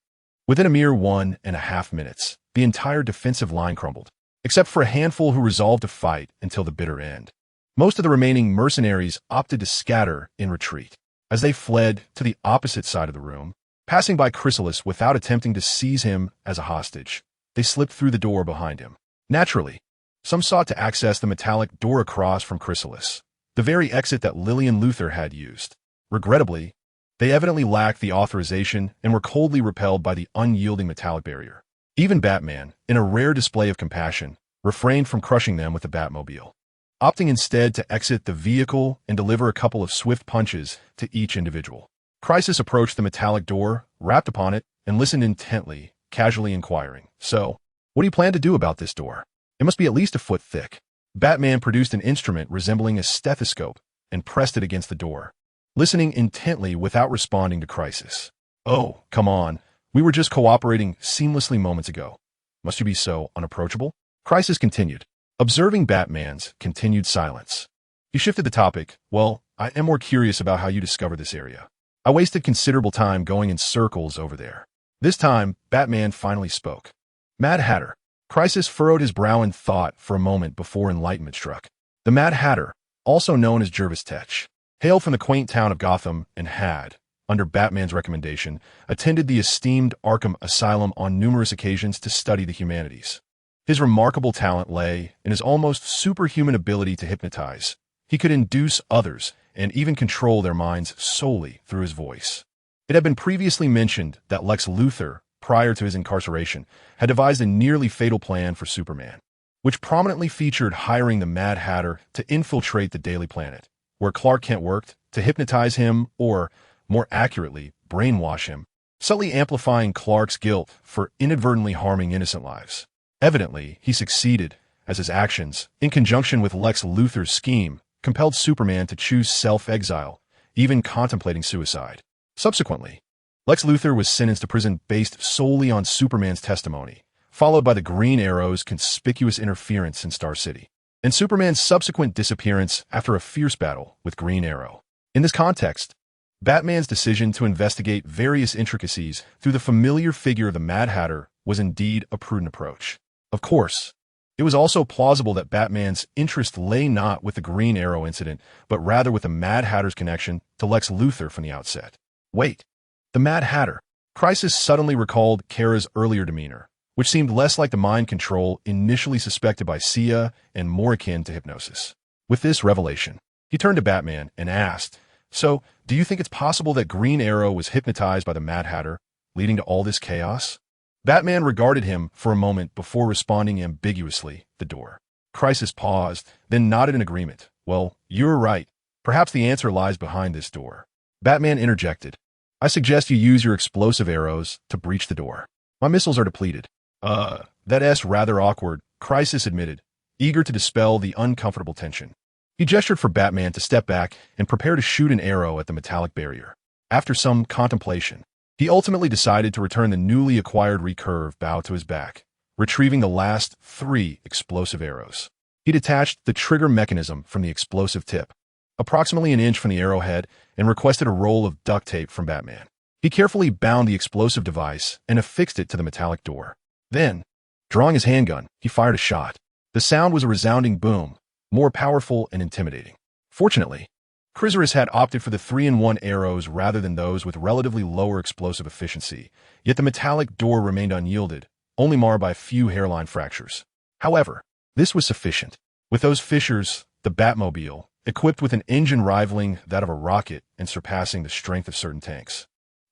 Within a mere 1.5 minutes, the entire defensive line crumbled, except for a handful who resolved to fight until the bitter end. Most of the remaining mercenaries opted to scatter in retreat. As they fled to the opposite side of the room, passing by Chrysalis without attempting to seize him as a hostage, they slipped through the door behind him. Naturally, some sought to access the metallic door across from Chrysalis, the very exit that Lillian Luthor had used. Regrettably, they evidently lacked the authorization and were coldly repelled by the unyielding metallic barrier. Even Batman, in a rare display of compassion, refrained from crushing them with the Batmobile, opting instead to exit the vehicle and deliver a couple of swift punches to each individual. Chrysalis approached the metallic door, rapped upon it, and listened intently, casually inquiring, "So, what do you plan to do about this door? It must be at least a foot thick." Batman produced an instrument resembling a stethoscope and pressed it against the door, listening intently without responding to Chrysalis. "Oh, come on. We were just cooperating seamlessly moments ago. Must you be so unapproachable?" Chrysalis continued, observing Batman's continued silence. He shifted the topic. "Well, I am more curious about how you discovered this area. I wasted considerable time going in circles over there." This time, Batman finally spoke. "Mad Hatter." Chrysalis furrowed his brow in thought for a moment before enlightenment struck. The Mad Hatter, also known as Jervis Tetch, hailed from the quaint town of Gotham and had, under Batman's recommendation, attended the esteemed Arkham Asylum on numerous occasions to study the humanities. His remarkable talent lay in his almost superhuman ability to hypnotize. He could induce others and even control their minds solely through his voice. It had been previously mentioned that Lex Luthor, prior to his incarceration, had devised a nearly fatal plan for Superman, which prominently featured hiring the Mad Hatter to infiltrate the Daily Planet, where Clark Kent worked, to hypnotize him or, more accurately, brainwash him, subtly amplifying Clark's guilt for inadvertently harming innocent lives. Evidently, he succeeded, as his actions, in conjunction with Lex Luthor's scheme, compelled Superman to choose self-exile, even contemplating suicide. Subsequently, Lex Luthor was sentenced to prison based solely on Superman's testimony, followed by the Green Arrow's conspicuous interference in Star City, and Superman's subsequent disappearance after a fierce battle with Green Arrow. In this context, Batman's decision to investigate various intricacies through the familiar figure of the Mad Hatter was indeed a prudent approach. Of course, it was also plausible that Batman's interest lay not with the Green Arrow incident, but rather with the Mad Hatter's connection to Lex Luthor from the outset. Wait, the Mad Hatter. Chrysalis suddenly recalled Kara's earlier demeanor, which seemed less like the mind control initially suspected by Sia and more akin to hypnosis. With this revelation, he turned to Batman and asked, "So, do you think it's possible that Green Arrow was hypnotized by the Mad Hatter, leading to all this chaos?" Batman regarded him for a moment before responding ambiguously, "The door." Crisis paused, then nodded in agreement. Well, you're right. Perhaps the answer lies behind this door. Batman interjected. I suggest you use your explosive arrows to breach the door. My missiles are depleted. That's rather awkward, Crisis admitted, eager to dispel the uncomfortable tension. He gestured for Batman to step back and prepare to shoot an arrow at the metallic barrier. After some contemplation, he ultimately decided to return the newly acquired recurve bow to his back, retrieving the last 3 explosive arrows. He detached the trigger mechanism from the explosive tip, approximately an inch from the arrowhead, and requested a roll of duct tape from Batman. He carefully bound the explosive device and affixed it to the metallic door. Then, drawing his handgun, he fired a shot. The sound was a resounding boom, more powerful and intimidating. Fortunately, Chrysalis had opted for the 3-in-1 arrows rather than those with relatively lower explosive efficiency, yet the metallic door remained unyielded, only marred by a few hairline fractures. However, this was sufficient. With those fissures, the Batmobile, equipped with an engine rivaling that of a rocket and surpassing the strength of certain tanks,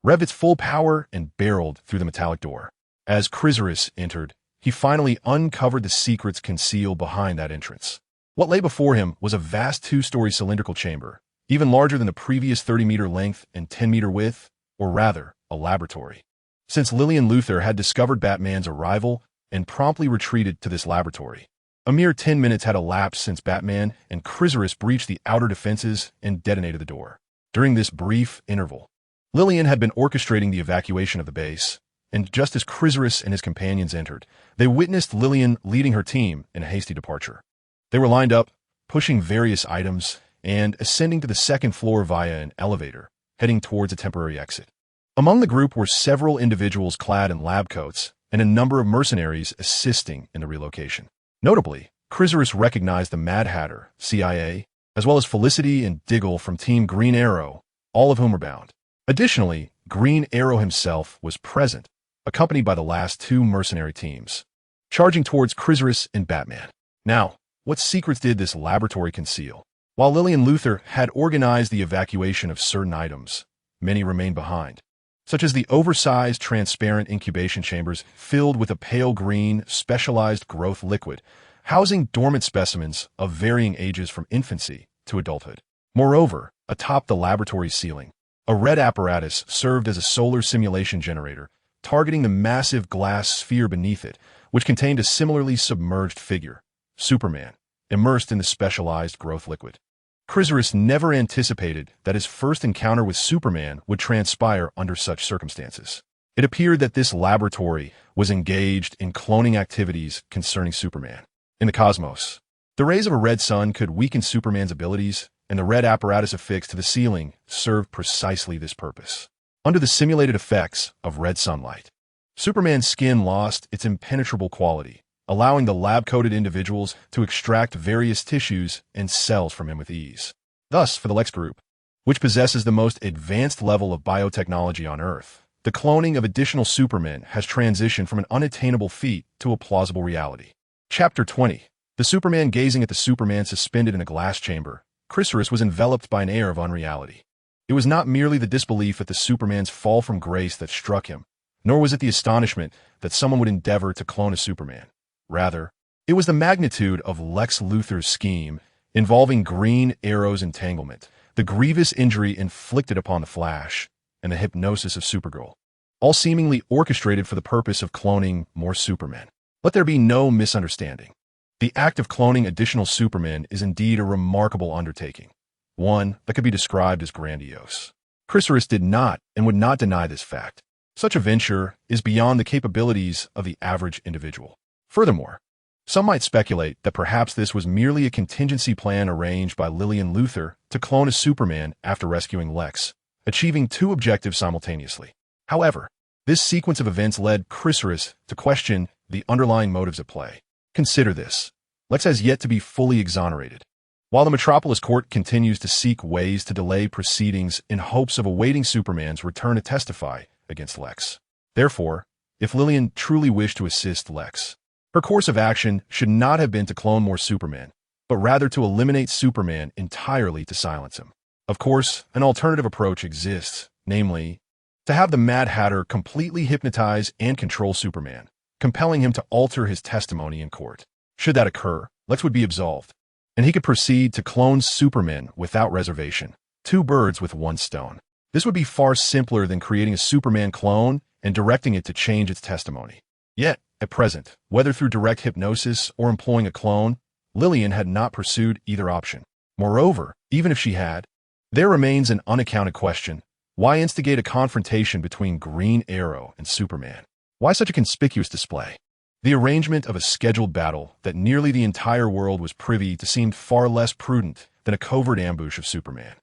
revved its full power and barreled through the metallic door. As Chrysalis entered, he finally uncovered the secrets concealed behind that entrance. What lay before him was a vast 2-story cylindrical chamber, even larger than the previous 30-meter length and 10-meter width, or rather, a laboratory. Since Lillian Luthor had discovered Batman's arrival and promptly retreated to this laboratory, a mere 10 minutes had elapsed since Batman and Chrysalis breached the outer defenses and detonated the door. During this brief interval, Lillian had been orchestrating the evacuation of the base, and just as Chrysalis and his companions entered, they witnessed Lillian leading her team in a hasty departure. They were lined up, pushing various items, and ascending to the second floor via an elevator, heading towards a temporary exit. Among the group were several individuals clad in lab coats and a number of mercenaries assisting in the relocation. Notably, Chrysalis recognized the Mad Hatter, CIA, as well as Felicity and Diggle from Team Green Arrow, all of whom were bound. Additionally, Green Arrow himself was present, accompanied by the last 2 mercenary teams, charging towards Chrysalis and Batman. Now, what secrets did this laboratory conceal? While Lillian Luthor had organized the evacuation of certain items, many remained behind, such as the oversized transparent incubation chambers filled with a pale green, specialized growth liquid, housing dormant specimens of varying ages from infancy to adulthood. Moreover, atop the laboratory ceiling, a red apparatus served as a solar simulation generator, targeting the massive glass sphere beneath it, which contained a similarly submerged figure, Superman, immersed in the specialized growth liquid. Chrysalis never anticipated that his first encounter with Superman would transpire under such circumstances. It appeared that this laboratory was engaged in cloning activities concerning Superman. In the cosmos, the rays of a red sun could weaken Superman's abilities, and the red apparatus affixed to the ceiling served precisely this purpose. Under the simulated effects of red sunlight, Superman's skin lost its impenetrable quality, allowing the lab-coated individuals to extract various tissues and cells from him with ease. Thus, for the Lex Group, which possesses the most advanced level of biotechnology on Earth, the cloning of additional Supermen has transitioned from an unattainable feat to a plausible reality. Chapter 20. The Superman gazing at the Superman suspended in a glass chamber, Chrysalis was enveloped by an air of unreality. It was not merely the disbelief at the Superman's fall from grace that struck him, nor was it the astonishment that someone would endeavor to clone a Superman. Rather, it was the magnitude of Lex Luthor's scheme involving Green Arrow's entanglement, the grievous injury inflicted upon the Flash, and the hypnosis of Supergirl, all seemingly orchestrated for the purpose of cloning more Supermen. Let there be no misunderstanding. The act of cloning additional Supermen is indeed a remarkable undertaking, one that could be described as grandiose. Chrysalis did not and would not deny this fact. Such a venture is beyond the capabilities of the average individual. Furthermore, some might speculate that perhaps this was merely a contingency plan arranged by Lillian Luthor to clone a Superman after rescuing Lex, achieving 2 objectives simultaneously. However, this sequence of events led Chrysalis to question the underlying motives at play. Consider this. Lex has yet to be fully exonerated, while the Metropolis Court continues to seek ways to delay proceedings in hopes of awaiting Superman's return to testify against Lex. Therefore, if Lillian truly wished to assist Lex, her course of action should not have been to clone more Superman, but rather to eliminate Superman entirely to silence him. Of course, an alternative approach exists, namely, to have the Mad Hatter completely hypnotize and control Superman, compelling him to alter his testimony in court. Should that occur, Lex would be absolved, and he could proceed to clone Superman without reservation. Two birds with one stone. This would be far simpler than creating a Superman clone and directing it to change its testimony. Yet, at present, whether through direct hypnosis or employing a clone, Lillian had not pursued either option. Moreover, even if she had, there remains an unaccounted question. Why instigate a confrontation between Green Arrow and Superman? Why such a conspicuous display? The arrangement of a scheduled battle that nearly the entire world was privy to seemed far less prudent than a covert ambush of Superman.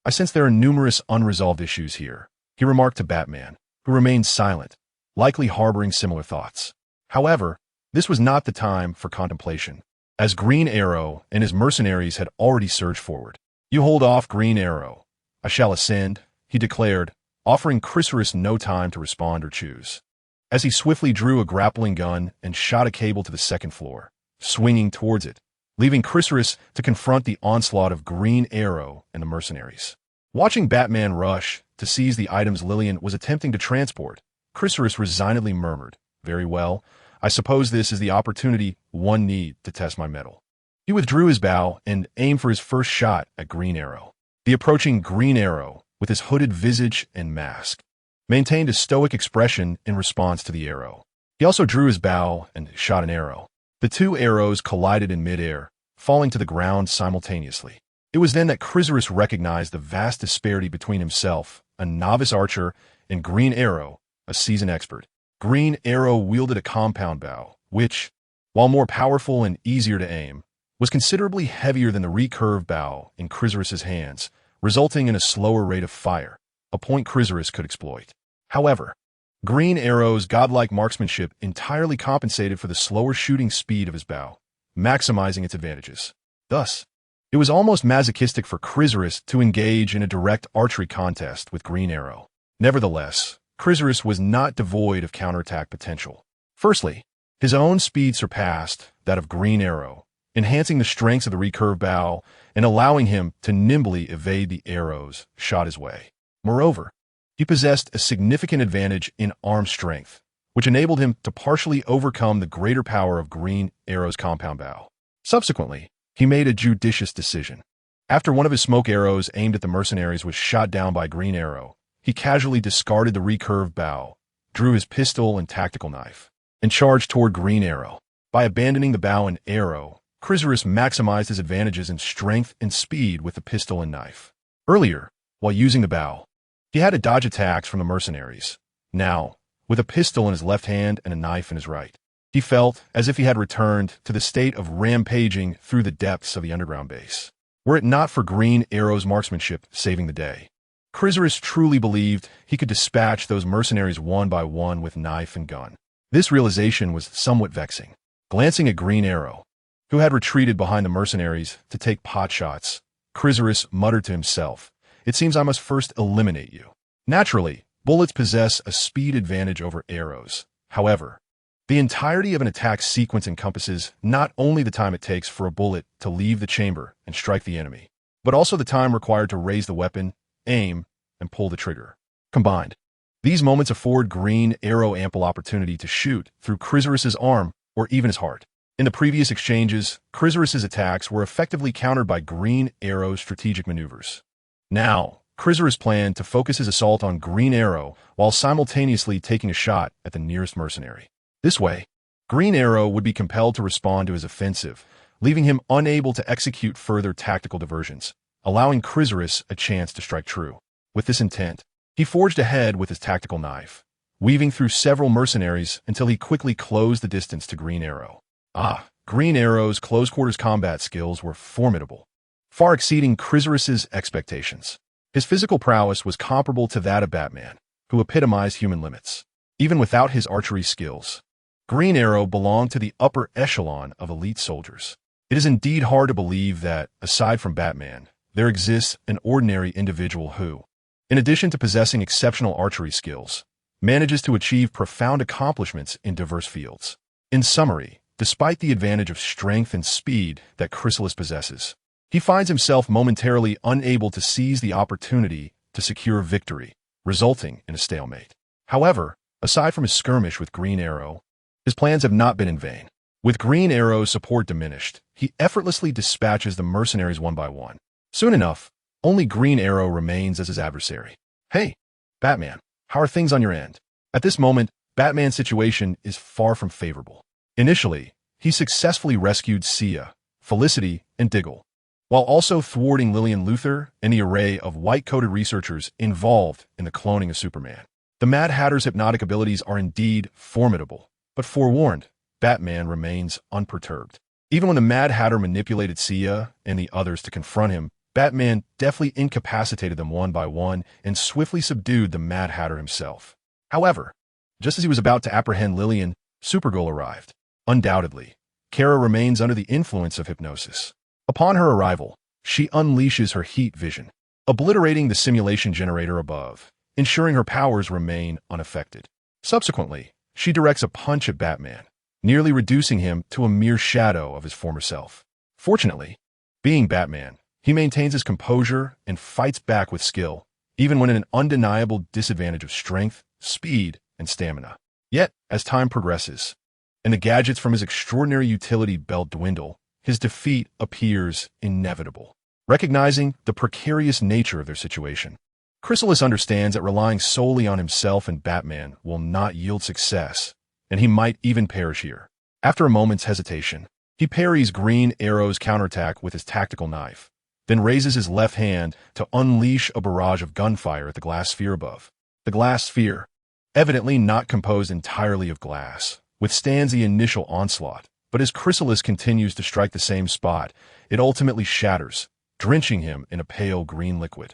I sense there are numerous unresolved issues here, he remarked to Batman, who remained silent, likely harboring similar thoughts. However, this was not the time for contemplation, as Green Arrow and his mercenaries had already surged forward. You hold off, Green Arrow. I shall ascend, he declared, offering Chrysalis no time to respond or choose. As he swiftly drew a grappling gun and shot a cable to the second floor, swinging towards it, leaving Chrysalis to confront the onslaught of Green Arrow and the mercenaries. Watching Batman rush to seize the items Lillian was attempting to transport, Chrysalis resignedly murmured, "Very well, I suppose this is the opportunity one need to test my mettle." He withdrew his bow and aimed for his first shot at Green Arrow. The approaching Green Arrow, with his hooded visage and mask, maintained a stoic expression in response to the arrow. He also drew his bow and shot an arrow. The two arrows collided in midair, falling to the ground simultaneously. It was then that Chrysalis recognized the vast disparity between himself, a novice archer, and Green Arrow, a seasoned expert. Green Arrow wielded a compound bow, which, while more powerful and easier to aim, was considerably heavier than the recurved bow in Chrysalis' hands, resulting in a slower rate of fire, a point Chrysalis could exploit. However, Green Arrow's godlike marksmanship entirely compensated for the slower shooting speed of his bow, maximizing its advantages. Thus, it was almost masochistic for Chrysalis to engage in a direct archery contest with Green Arrow. Nevertheless, Chrysalis was not devoid of counterattack potential. Firstly, his own speed surpassed that of Green Arrow, enhancing the strengths of the recurved bow and allowing him to nimbly evade the arrows shot his way. Moreover, he possessed a significant advantage in arm strength, which enabled him to partially overcome the greater power of Green Arrow's compound bow. Subsequently, he made a judicious decision. After one of his smoke arrows aimed at the mercenaries was shot down by Green Arrow, he casually discarded the recurved bow, drew his pistol and tactical knife, and charged toward Green Arrow. By abandoning the bow and arrow, Chrysalis maximized his advantages in strength and speed with the pistol and knife. Earlier, while using the bow, he had to dodge attacks from the mercenaries. Now, with a pistol in his left hand and a knife in his right, he felt as if he had returned to the state of rampaging through the depths of the underground base. Were it not for Green Arrow's marksmanship saving the day, Chrysalis truly believed he could dispatch those mercenaries one by one with knife and gun. This realization was somewhat vexing. Glancing at Green Arrow, who had retreated behind the mercenaries to take pot shots, Chrysalis muttered to himself, "It seems I must first eliminate you." Naturally, bullets possess a speed advantage over arrows. However, the entirety of an attack sequence encompasses not only the time it takes for a bullet to leave the chamber and strike the enemy, but also the time required to raise the weapon, aim, and pull the trigger. Combined, these moments afford Green Arrow ample opportunity to shoot through Chrysalis' arm or even his heart. In the previous exchanges, Chrysalis' attacks were effectively countered by Green Arrow's strategic maneuvers. Now, Chrysalis planned to focus his assault on Green Arrow while simultaneously taking a shot at the nearest mercenary. This way, Green Arrow would be compelled to respond to his offensive, leaving him unable to execute further tactical diversions, allowing Chrysalis a chance to strike true. With this intent, he forged ahead with his tactical knife, weaving through several mercenaries until he quickly closed the distance to Green Arrow. Green Arrow's close-quarters combat skills were formidable, far exceeding Chrysalis' expectations. His physical prowess was comparable to that of Batman, who epitomized human limits. Even without his archery skills, Green Arrow belonged to the upper echelon of elite soldiers. It is indeed hard to believe that, aside from Batman, there exists an ordinary individual who, in addition to possessing exceptional archery skills, manages to achieve profound accomplishments in diverse fields. In summary, despite the advantage of strength and speed that Chrysalis possesses, he finds himself momentarily unable to seize the opportunity to secure victory, resulting in a stalemate. However, aside from his skirmish with Green Arrow, his plans have not been in vain. With Green Arrow's support diminished, he effortlessly dispatches the mercenaries one by one. Soon enough, only Green Arrow remains as his adversary. Hey, Batman, how are things on your end? At this moment, Batman's situation is far from favorable. Initially, he successfully rescued Sia, Felicity, and Diggle, while also thwarting Lillian Luthor and the array of white-coated researchers involved in the cloning of Superman. The Mad Hatter's hypnotic abilities are indeed formidable, but forewarned, Batman remains unperturbed. Even when the Mad Hatter manipulated Sia and the others to confront him, Batman deftly incapacitated them one by one and swiftly subdued the Mad Hatter himself. However, just as he was about to apprehend Lillian, Supergirl arrived. Undoubtedly, Kara remains under the influence of hypnosis. Upon her arrival, she unleashes her heat vision, obliterating the simulation generator above, ensuring her powers remain unaffected. Subsequently, she directs a punch at Batman, nearly reducing him to a mere shadow of his former self. Fortunately, being Batman, he maintains his composure and fights back with skill, even when in an undeniable disadvantage of strength, speed, and stamina. Yet, as time progresses, and the gadgets from his extraordinary utility belt dwindle, his defeat appears inevitable. Recognizing the precarious nature of their situation, Chrysalis understands that relying solely on himself and Batman will not yield success, and he might even perish here. After a moment's hesitation, he parries Green Arrow's counterattack with his tactical knife, then raises his left hand to unleash a barrage of gunfire at the glass sphere above. The glass sphere, evidently not composed entirely of glass, withstands the initial onslaught, but as Chrysalis continues to strike the same spot, it ultimately shatters, drenching him in a pale green liquid.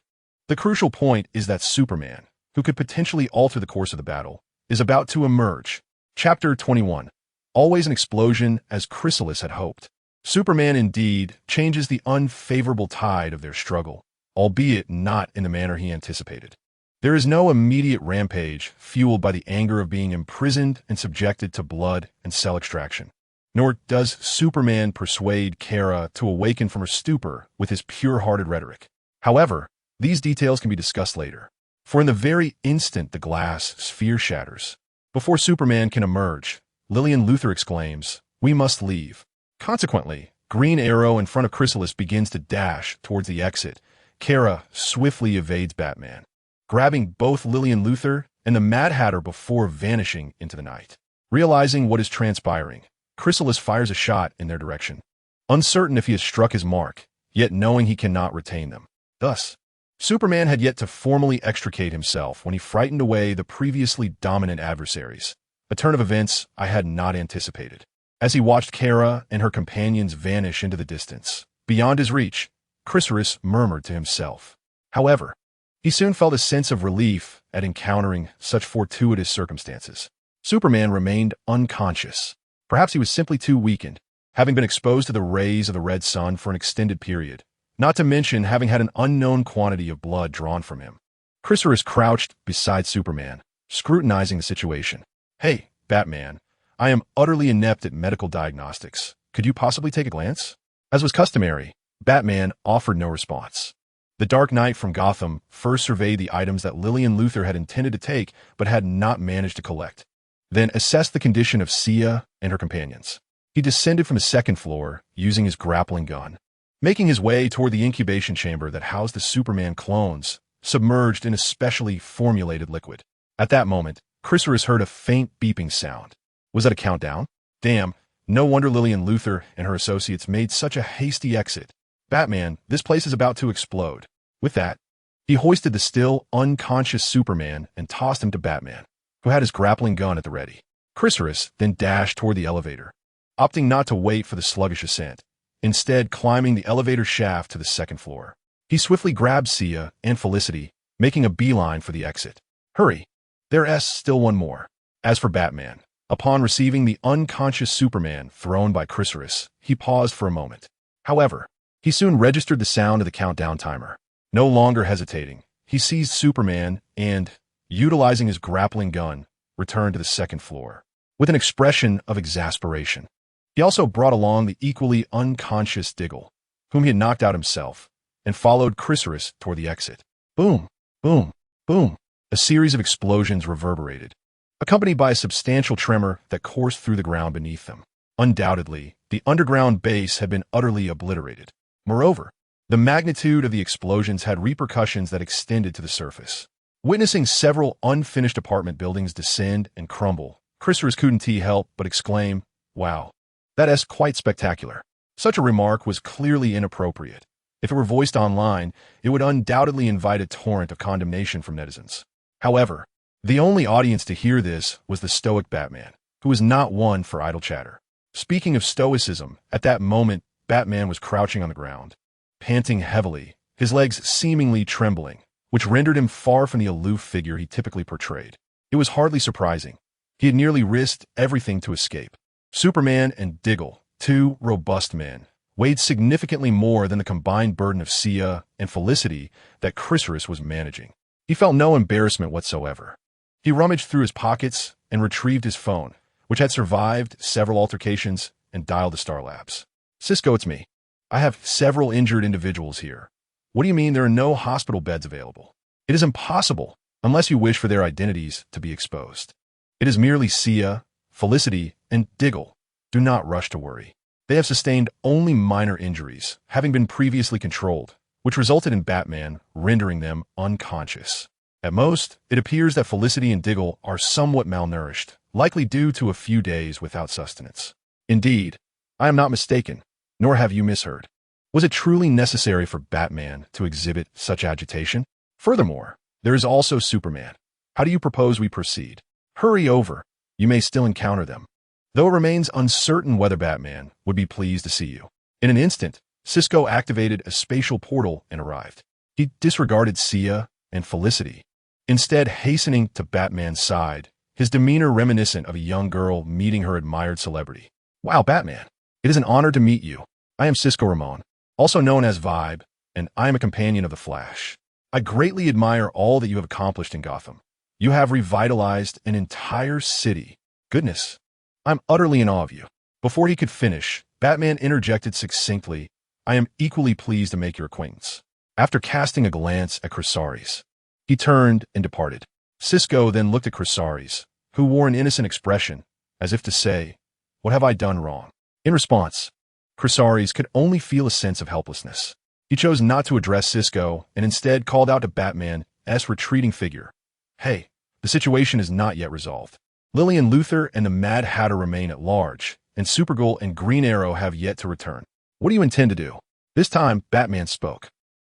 The crucial point is that Superman, who could potentially alter the course of the battle, is about to emerge. Chapter 21. Always an explosion as Chrysalis had hoped. Superman indeed changes the unfavorable tide of their struggle, albeit not in the manner he anticipated. There is no immediate rampage fueled by the anger of being imprisoned and subjected to blood and cell extraction. Nor does Superman persuade Kara to awaken from her stupor with his pure-hearted rhetoric. However, these details can be discussed later, for in the very instant the glass sphere shatters, before Superman can emerge, Lillian Luthor exclaims, "We must leave." Consequently, Green Arrow in front of Chrysalis begins to dash towards the exit. Kara swiftly evades Batman, grabbing both Lillian Luthor and the Mad Hatter before vanishing into the night. Realizing what is transpiring, Chrysalis fires a shot in their direction, uncertain if he has struck his mark, yet knowing he cannot retain them. Thus, Superman had yet to formally extricate himself when he frightened away the previously dominant adversaries, a turn of events I had not anticipated. As he watched Kara and her companions vanish into the distance, beyond his reach, Chrysalis murmured to himself. However, he soon felt a sense of relief at encountering such fortuitous circumstances. Superman remained unconscious. Perhaps he was simply too weakened, having been exposed to the rays of the red sun for an extended period, not to mention having had an unknown quantity of blood drawn from him. Chrysalis crouched beside Superman, scrutinizing the situation. "Hey, Batman, I am utterly inept at medical diagnostics. Could you possibly take a glance?" As was customary, Batman offered no response. The Dark Knight from Gotham first surveyed the items that Lillian Luthor had intended to take but had not managed to collect, then assessed the condition of Sia and her companions. He descended from the second floor using his grappling gun, making his way toward the incubation chamber that housed the Superman clones, submerged in a specially formulated liquid. At that moment, Chrysalis heard a faint beeping sound. Was that a countdown? Damn, no wonder Lillian Luthor and her associates made such a hasty exit. Batman, this place is about to explode. With that, he hoisted the still unconscious Superman and tossed him to Batman, who had his grappling gun at the ready. Chrysalis then dashed toward the elevator, opting not to wait for the sluggish ascent, instead climbing the elevator shaft to the second floor. He swiftly grabbed Sia and Felicity, making a beeline for the exit. Hurry, there's still one more. As for Batman, upon receiving the unconscious Superman thrown by Chrysalis, he paused for a moment. However, he soon registered the sound of the countdown timer. No longer hesitating, he seized Superman and, utilizing his grappling gun, returned to the second floor, with an expression of exasperation. He also brought along the equally unconscious Diggle, whom he had knocked out himself, and followed Chrysalis toward the exit. Boom, boom, boom. A series of explosions reverberated, accompanied by a substantial tremor that coursed through the ground beneath them. Undoubtedly, the underground base had been utterly obliterated. Moreover, the magnitude of the explosions had repercussions that extended to the surface. Witnessing several unfinished apartment buildings descend and crumble, Chrysalis couldn't help but exclaim, "Wow, that is quite spectacular." Such a remark was clearly inappropriate. If it were voiced online, it would undoubtedly invite a torrent of condemnation from netizens. However, the only audience to hear this was the stoic Batman, who was not one for idle chatter. Speaking of stoicism, at that moment, Batman was crouching on the ground, panting heavily, his legs seemingly trembling, which rendered him far from the aloof figure he typically portrayed. It was hardly surprising. He had nearly risked everything to escape. Superman and Diggle, two robust men, weighed significantly more than the combined burden of Sia and Felicity that Chrysalis was managing. He felt no embarrassment whatsoever. He rummaged through his pockets and retrieved his phone, which had survived several altercations, and dialed the Star Labs. "Cisco, it's me. I have several injured individuals here. What do you mean there are no hospital beds available? It is impossible, unless you wish for their identities to be exposed. It is merely Sia, Felicity, and Diggle. Do not rush to worry. They have sustained only minor injuries, having been previously controlled, which resulted in Batman rendering them unconscious. At most, it appears that Felicity and Diggle are somewhat malnourished, likely due to a few days without sustenance. Indeed, I am not mistaken, nor have you misheard. Was it truly necessary for Batman to exhibit such agitation? Furthermore, there is also Superman. How do you propose we proceed? Hurry over. You may still encounter them. Though it remains uncertain whether Batman would be pleased to see you. In an instant, Cisco activated a spatial portal and arrived. He disregarded Sia and Felicity, instead hastening to Batman's side, his demeanor reminiscent of a young girl meeting her admired celebrity. "Wow, Batman. It is an honor to meet you. I am Cisco Ramon, also known as Vibe, and I am a companion of the Flash. I greatly admire all that you have accomplished in Gotham. You have revitalized an entire city. Goodness, I'm utterly in awe of you." Before he could finish, Batman interjected succinctly, "I am equally pleased to make your acquaintance." After casting a glance at Chrysalis, he turned and departed. Cisco then looked at Chrysalis, who wore an innocent expression, as if to say, "What have I done wrong?" In response, Chrysalis could only feel a sense of helplessness. He chose not to address Cisco and instead called out to Batman's retreating figure, "Hey, the situation is not yet resolved. Lillian Luthor and the Mad Hatter remain at large, and Supergirl and Green Arrow have yet to return. What do you intend to do?" This time, Batman spoke.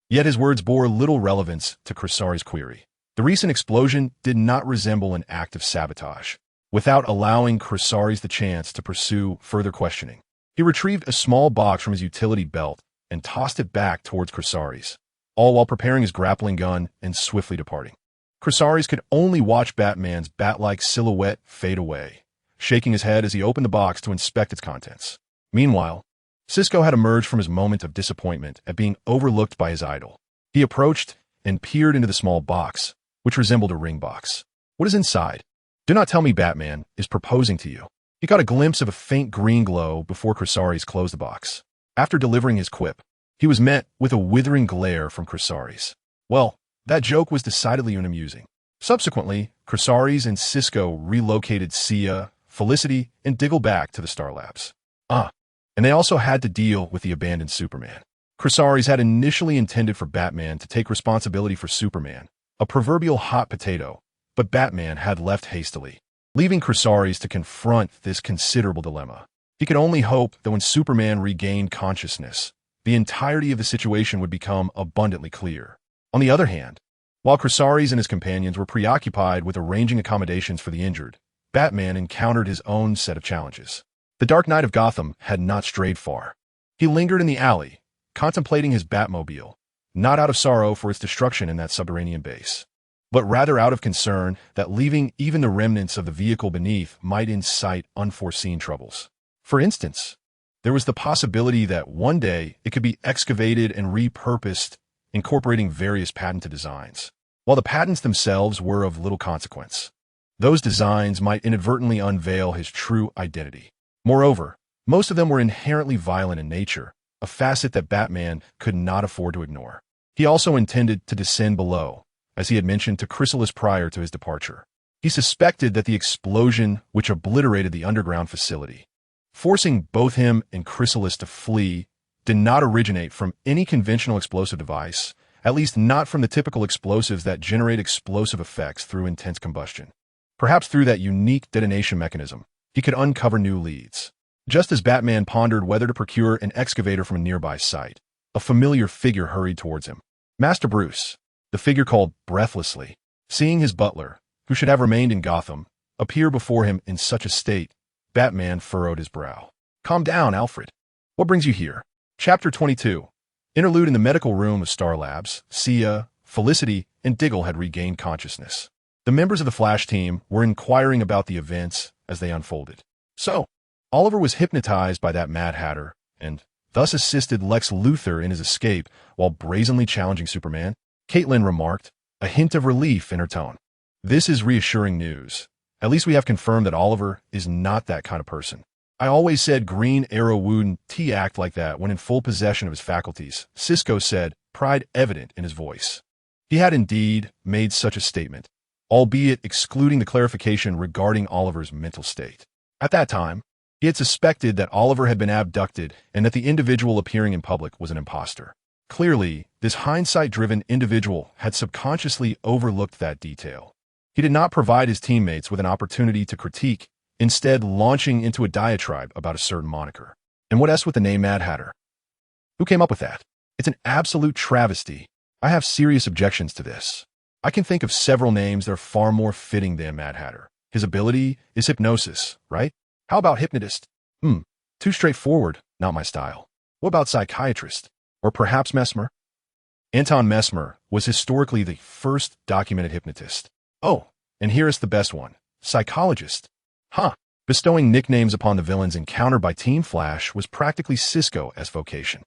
Yet his words bore little relevance to Chrysalis' query. The recent explosion did not resemble an act of sabotage. Without allowing Chrysalis the chance to pursue further questioning, he retrieved a small box from his utility belt and tossed it back towards Chrysalis, all while preparing his grappling gun and swiftly departing. Chrysalis could only watch Batman's bat-like silhouette fade away, shaking his head as he opened the box to inspect its contents. Meanwhile, Cisco had emerged from his moment of disappointment at being overlooked by his idol. He approached and peered into the small box, which resembled a ring box. "What is inside? Do not tell me Batman is proposing to you." He caught a glimpse of a faint green glow before Chrysalis closed the box. After delivering his quip, he was met with a withering glare from Chrysalis. Well, that joke was decidedly unamusing. Subsequently, Chrysalis and Cisco relocated Sia, Felicity, and Diggle back to the Star Labs. And they also had to deal with the abandoned Superman. Chrysalis had initially intended for Batman to take responsibility for Superman, a proverbial hot potato, but Batman had left hastily, leaving Chrysalis to confront this considerable dilemma. He could only hope that when Superman regained consciousness, the entirety of the situation would become abundantly clear. On the other hand, while Chrysalis and his companions were preoccupied with arranging accommodations for the injured, Batman encountered his own set of challenges. The Dark Knight of Gotham had not strayed far. He lingered in the alley, contemplating his Batmobile, not out of sorrow for its destruction in that subterranean base, but rather out of concern that leaving even the remnants of the vehicle beneath might incite unforeseen troubles. For instance, there was the possibility that one day it could be excavated and repurposed, incorporating various patented designs. While the patents themselves were of little consequence, those designs might inadvertently unveil his true identity. Moreover, most of them were inherently violent in nature, a facet that Batman could not afford to ignore. He also intended to descend below, as he had mentioned to Chrysalis prior to his departure. He suspected that the explosion which obliterated the underground facility, forcing both him and Chrysalis to flee, did not originate from any conventional explosive device, at least not from the typical explosives that generate explosive effects through intense combustion. Perhaps through that unique detonation mechanism, he could uncover new leads. Just as Batman pondered whether to procure an excavator from a nearby site, a familiar figure hurried towards him. Master Bruce, the figure called breathlessly, seeing his butler, who should have remained in Gotham, appear before him in such a state, Batman furrowed his brow. Calm down, Alfred. What brings you here? Chapter 22. Interlude in the medical room of Star Labs, Sia, Felicity, and Diggle had regained consciousness. The members of the Flash team were inquiring about the events as they unfolded. So, Oliver was hypnotized by that Mad Hatter, and thus assisted Lex Luthor in his escape while brazenly challenging Superman, Caitlin remarked, a hint of relief in her tone. This is reassuring news. At least we have confirmed that Oliver is not that kind of person. I always said Green Arrow wouldn't act like that when in full possession of his faculties, Cisco said, pride evident in his voice. He had indeed made such a statement, albeit excluding the clarification regarding Oliver's mental state. At that time, he had suspected that Oliver had been abducted and that the individual appearing in public was an imposter. Clearly, this hindsight-driven individual had subconsciously overlooked that detail. He did not provide his teammates with an opportunity to critique, instead launching into a diatribe about a certain moniker. And what else with the name Mad Hatter? Who came up with that? It's an absolute travesty. I have serious objections to this. I can think of several names that are far more fitting than Mad Hatter. His ability is hypnosis, right? How about hypnotist? Too straightforward, not my style. What about psychiatrist? Or perhaps Mesmer? Anton Mesmer was historically the first documented hypnotist. Oh, and here is the best one, psychologist. Bestowing nicknames upon the villains encountered by Team Flash was practically Cisco's vocation.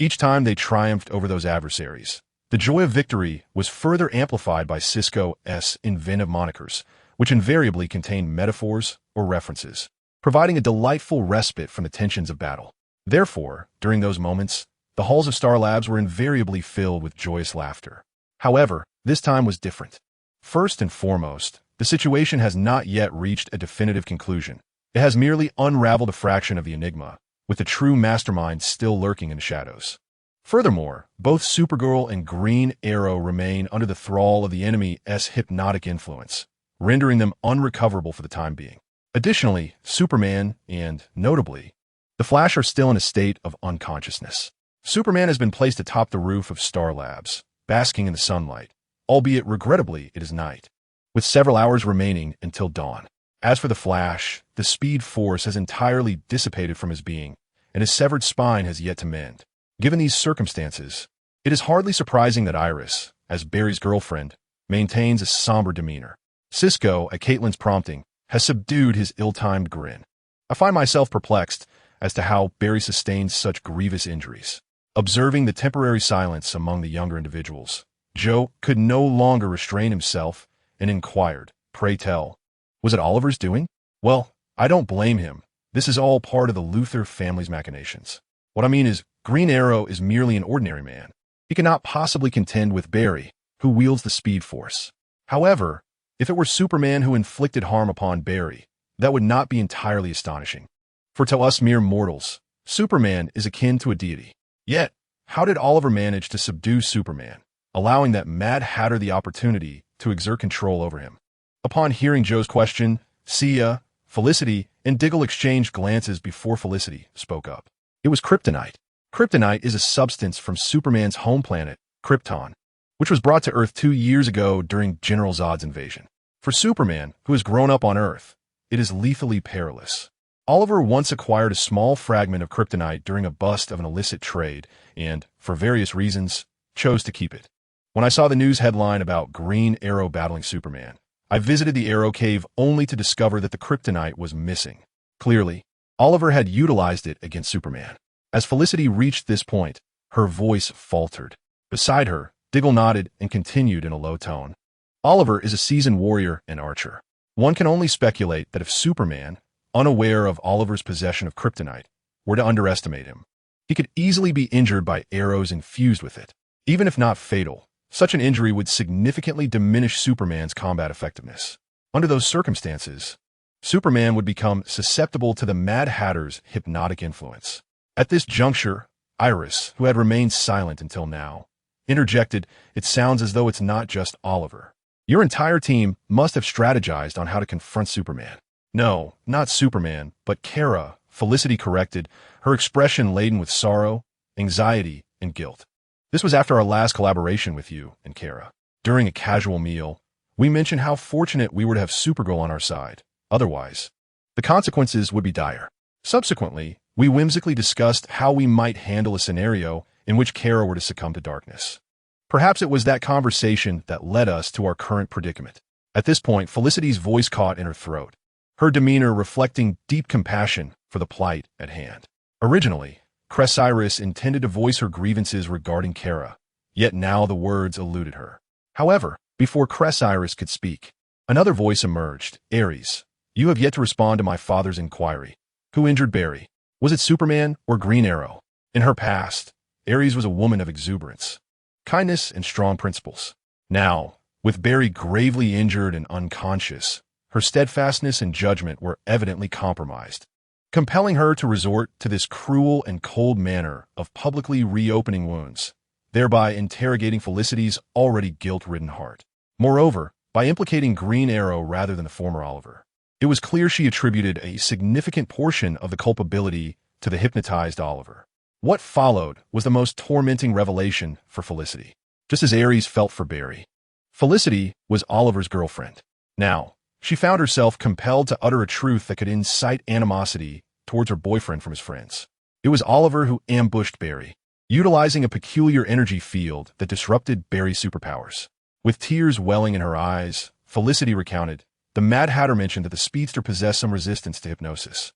Each time they triumphed over those adversaries, the joy of victory was further amplified by Cisco's inventive monikers, which invariably contained metaphors or references, providing a delightful respite from the tensions of battle. Therefore, during those moments, the halls of Star Labs were invariably filled with joyous laughter. However, this time was different. First and foremost, the situation has not yet reached a definitive conclusion. It has merely unraveled a fraction of the enigma, with the true mastermind still lurking in the shadows. Furthermore, both Supergirl and Green Arrow remain under the thrall of the enemy's hypnotic influence, rendering them unrecoverable for the time being. Additionally, Superman and, notably, the Flash are still in a state of unconsciousness. Superman has been placed atop the roof of Star Labs, basking in the sunlight, albeit regrettably it is night, with several hours remaining until dawn. As for the Flash, the speed force has entirely dissipated from his being, and his severed spine has yet to mend. Given these circumstances, it is hardly surprising that Iris, as Barry's girlfriend, maintains a somber demeanor. Cisco, at Caitlin's prompting, has subdued his ill-timed grin. I find myself perplexed as to how Barry sustained such grievous injuries. Observing the temporary silence among the younger individuals, Joe could no longer restrain himself and inquired, "Pray tell, was it Oliver's doing?" "Well, I don't blame him. This is all part of the Luthor family's machinations. What I mean is, Green Arrow is merely an ordinary man. He cannot possibly contend with Barry, who wields the Speed Force. However, if it were Superman who inflicted harm upon Barry, that would not be entirely astonishing. For to us mere mortals, Superman is akin to a deity. Yet, how did Oliver manage to subdue Superman, allowing that Mad Hatter the opportunity to exert control over him?" Upon hearing Joe's question, Sia, Felicity, and Diggle exchanged glances before Felicity spoke up. It was kryptonite. Kryptonite is a substance from Superman's home planet, Krypton, which was brought to Earth 2 years ago during General Zod's invasion. For Superman, who has grown up on Earth, it is lethally perilous. Oliver once acquired a small fragment of kryptonite during a bust of an illicit trade and, for various reasons, chose to keep it. When I saw the news headline about Green Arrow battling Superman, I visited the Arrow Cave only to discover that the kryptonite was missing. Clearly, Oliver had utilized it against Superman. As Felicity reached this point, her voice faltered. Beside her, Diggle nodded and continued in a low tone. Oliver is a seasoned warrior and archer. One can only speculate that if Superman, unaware of Oliver's possession of kryptonite, were to underestimate him, he could easily be injured by arrows infused with it. Even if not fatal, such an injury would significantly diminish Superman's combat effectiveness. Under those circumstances, Superman would become susceptible to the Mad Hatter's hypnotic influence. At this juncture, Iris, who had remained silent until now, interjected, "It sounds as though it's not just Oliver. Your entire team must have strategized on how to confront Superman." "No, not Superman, but Kara," Felicity corrected, her expression laden with sorrow, anxiety, and guilt. "This was after our last collaboration with you and Kara. During a casual meal, we mentioned how fortunate we were to have Supergirl on our side. Otherwise, the consequences would be dire. Subsequently, we whimsically discussed how we might handle a scenario in which Kara were to succumb to darkness. Perhaps it was that conversation that led us to our current predicament." At this point, Felicity's voice caught in her throat, her demeanor reflecting deep compassion for the plight at hand. Originally, Cressiris intended to voice her grievances regarding Kara, yet now the words eluded her. However, before Cressiris could speak, another voice emerged. "Ares, you have yet to respond to my father's inquiry. Who injured Barry? Was it Superman or Green Arrow?" In her past, Ares was a woman of exuberance, kindness, and strong principles. Now, with Barry gravely injured and unconscious, her steadfastness and judgment were evidently compromised, compelling her to resort to this cruel and cold manner of publicly reopening wounds, thereby interrogating Felicity's already guilt-ridden heart. Moreover, by implicating Green Arrow rather than the former Oliver, it was clear she attributed a significant portion of the culpability to the hypnotized Oliver. What followed was the most tormenting revelation for Felicity. Just as Ares felt for Barry, Felicity was Oliver's girlfriend. Now, she found herself compelled to utter a truth that could incite animosity towards her boyfriend from his friends. It was Oliver who ambushed Barry, utilizing a peculiar energy field that disrupted Barry's superpowers. With tears welling in her eyes, Felicity recounted, "The Mad Hatter mentioned that the speedster possessed some resistance to hypnosis."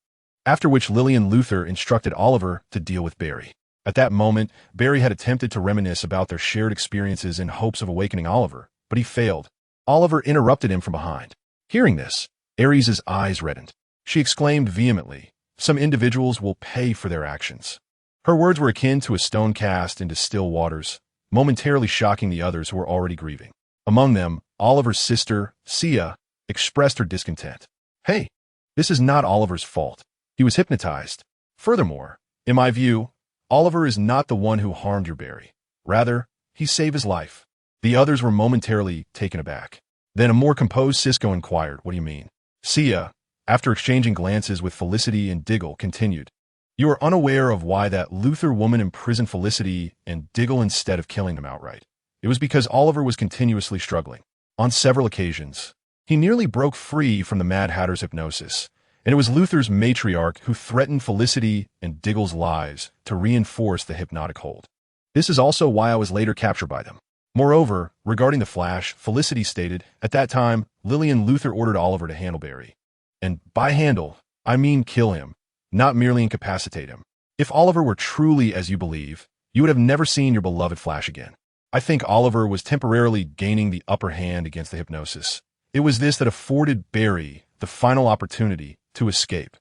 After which Lillian Luthor instructed Oliver to deal with Barry. At that moment, Barry had attempted to reminisce about their shared experiences in hopes of awakening Oliver, but he failed. Oliver interrupted him from behind. Hearing this, Ares' eyes reddened. She exclaimed vehemently, "Some individuals will pay for their actions." Her words were akin to a stone cast into still waters, momentarily shocking the others who were already grieving. Among them, Oliver's sister, Sia, expressed her discontent. "Hey, this is not Oliver's fault. He was hypnotized. Furthermore, in my view, Oliver is not the one who harmed your Barry. Rather, he saved his life." The others were momentarily taken aback. Then a more composed Cisco inquired, "What do you mean?" Sia, after exchanging glances with Felicity and Diggle, continued, "You are unaware of why that Luthor woman imprisoned Felicity and Diggle instead of killing them outright. It was because Oliver was continuously struggling. On several occasions, he nearly broke free from the Mad Hatter's hypnosis, and it was Luthor's matriarch who threatened Felicity and Diggle's lives to reinforce the hypnotic hold. This is also why I was later captured by them." Moreover, regarding the Flash, Felicity stated, "At that time, Lillian Luthor ordered Oliver to handle Barry. And by handle, I mean kill him, not merely incapacitate him. If Oliver were truly as you believe, you would have never seen your beloved Flash again. I think Oliver was temporarily gaining the upper hand against the hypnosis. It was this that afforded Barry the final opportunity to escape."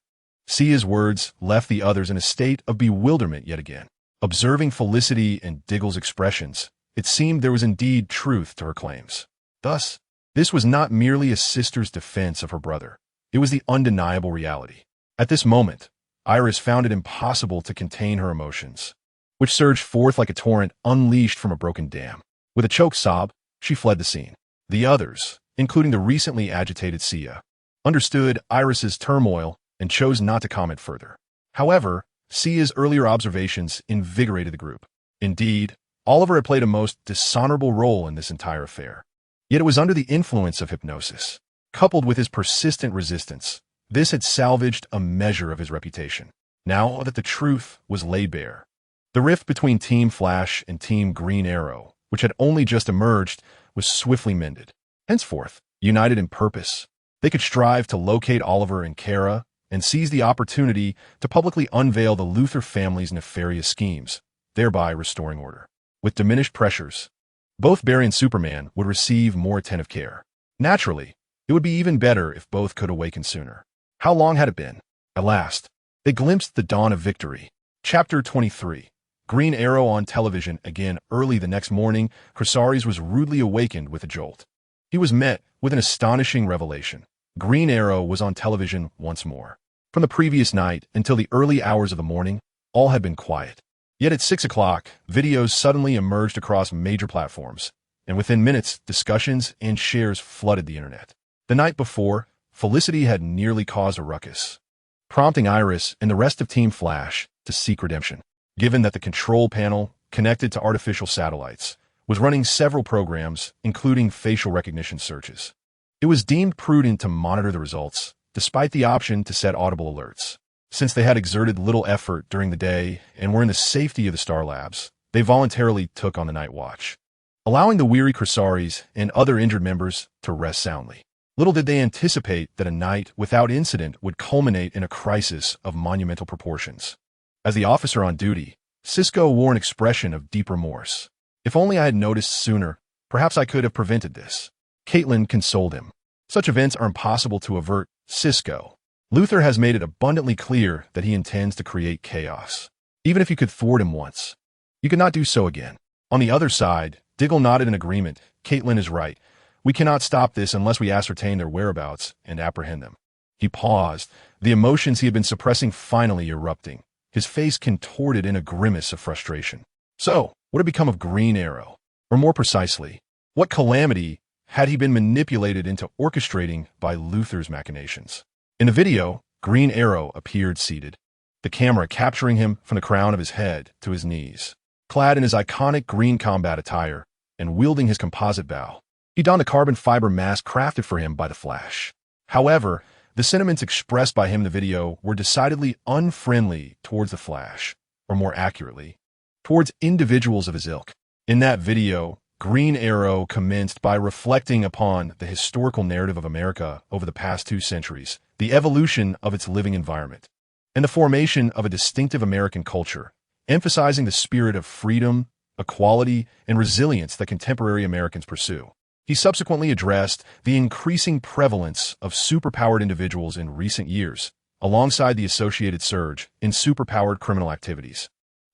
Sia's words left the others in a state of bewilderment yet again. Observing Felicity and Diggle's expressions, it seemed there was indeed truth to her claims. Thus, this was not merely a sister's defense of her brother. It was the undeniable reality. At this moment, Iris found it impossible to contain her emotions, which surged forth like a torrent unleashed from a broken dam. With a choked sob, she fled the scene. The others, including the recently agitated Sia, understood Iris's turmoil and chose not to comment further. However, Sia's earlier observations invigorated the group. Indeed, Oliver had played a most dishonorable role in this entire affair. Yet it was under the influence of hypnosis, coupled with his persistent resistance, this had salvaged a measure of his reputation. Now that the truth was laid bare, the rift between Team Flash and Team Green Arrow, which had only just emerged, was swiftly mended. Henceforth, united in purpose, they could strive to locate Oliver and Kara and seize the opportunity to publicly unveil the Luthor family's nefarious schemes, thereby restoring order. With diminished pressures, both Barry and Superman would receive more attentive care. Naturally, it would be even better if both could awaken sooner. How long had it been? At last, they glimpsed the dawn of victory. Chapter 23. Green Arrow on television again early the next morning. Cressaris was rudely awakened with a jolt. He was met with an astonishing revelation. Green Arrow was on television once more. From the previous night until the early hours of the morning, all had been quiet. Yet at 6 o'clock, videos suddenly emerged across major platforms, and within minutes, discussions and shares flooded the internet. The night before, Felicity had nearly caused a ruckus, prompting Iris and the rest of Team Flash to seek redemption, given that the control panel, connected to artificial satellites, was running several programs, including facial recognition searches. It was deemed prudent to monitor the results, despite the option to set audible alerts. Since they had exerted little effort during the day and were in the safety of the Star Labs, they voluntarily took on the night watch, allowing the weary Chrysaris and other injured members to rest soundly. Little did they anticipate that a night without incident would culminate in a crisis of monumental proportions. As the officer on duty, Cisco wore an expression of deep remorse. "If only I had noticed sooner, perhaps I could have prevented this." Caitlin consoled him. "Such events are impossible to avert, Cisco. Luther has made it abundantly clear that he intends to create chaos. Even if you could thwart him once, you could not do so again." On the other side, Diggle nodded in agreement. "Caitlin is right. We cannot stop this unless we ascertain their whereabouts and apprehend them." He paused, the emotions he had been suppressing finally erupting, his face contorted in a grimace of frustration. So, what had become of Green Arrow? Or more precisely, what calamity had he been manipulated into orchestrating by Luther's machinations? In the video, Green Arrow appeared seated, the camera capturing him from the crown of his head to his knees. Clad in his iconic green combat attire and wielding his composite bow, he donned a carbon fiber mask crafted for him by the Flash. However, the sentiments expressed by him in the video were decidedly unfriendly towards the Flash, or more accurately, towards individuals of his ilk. In that video, Green Arrow commenced by reflecting upon the historical narrative of America over the past 2 centuries, the evolution of its living environment, and the formation of a distinctive American culture, emphasizing the spirit of freedom, equality, and resilience that contemporary Americans pursue. He subsequently addressed the increasing prevalence of superpowered individuals in recent years, alongside the associated surge in superpowered criminal activities,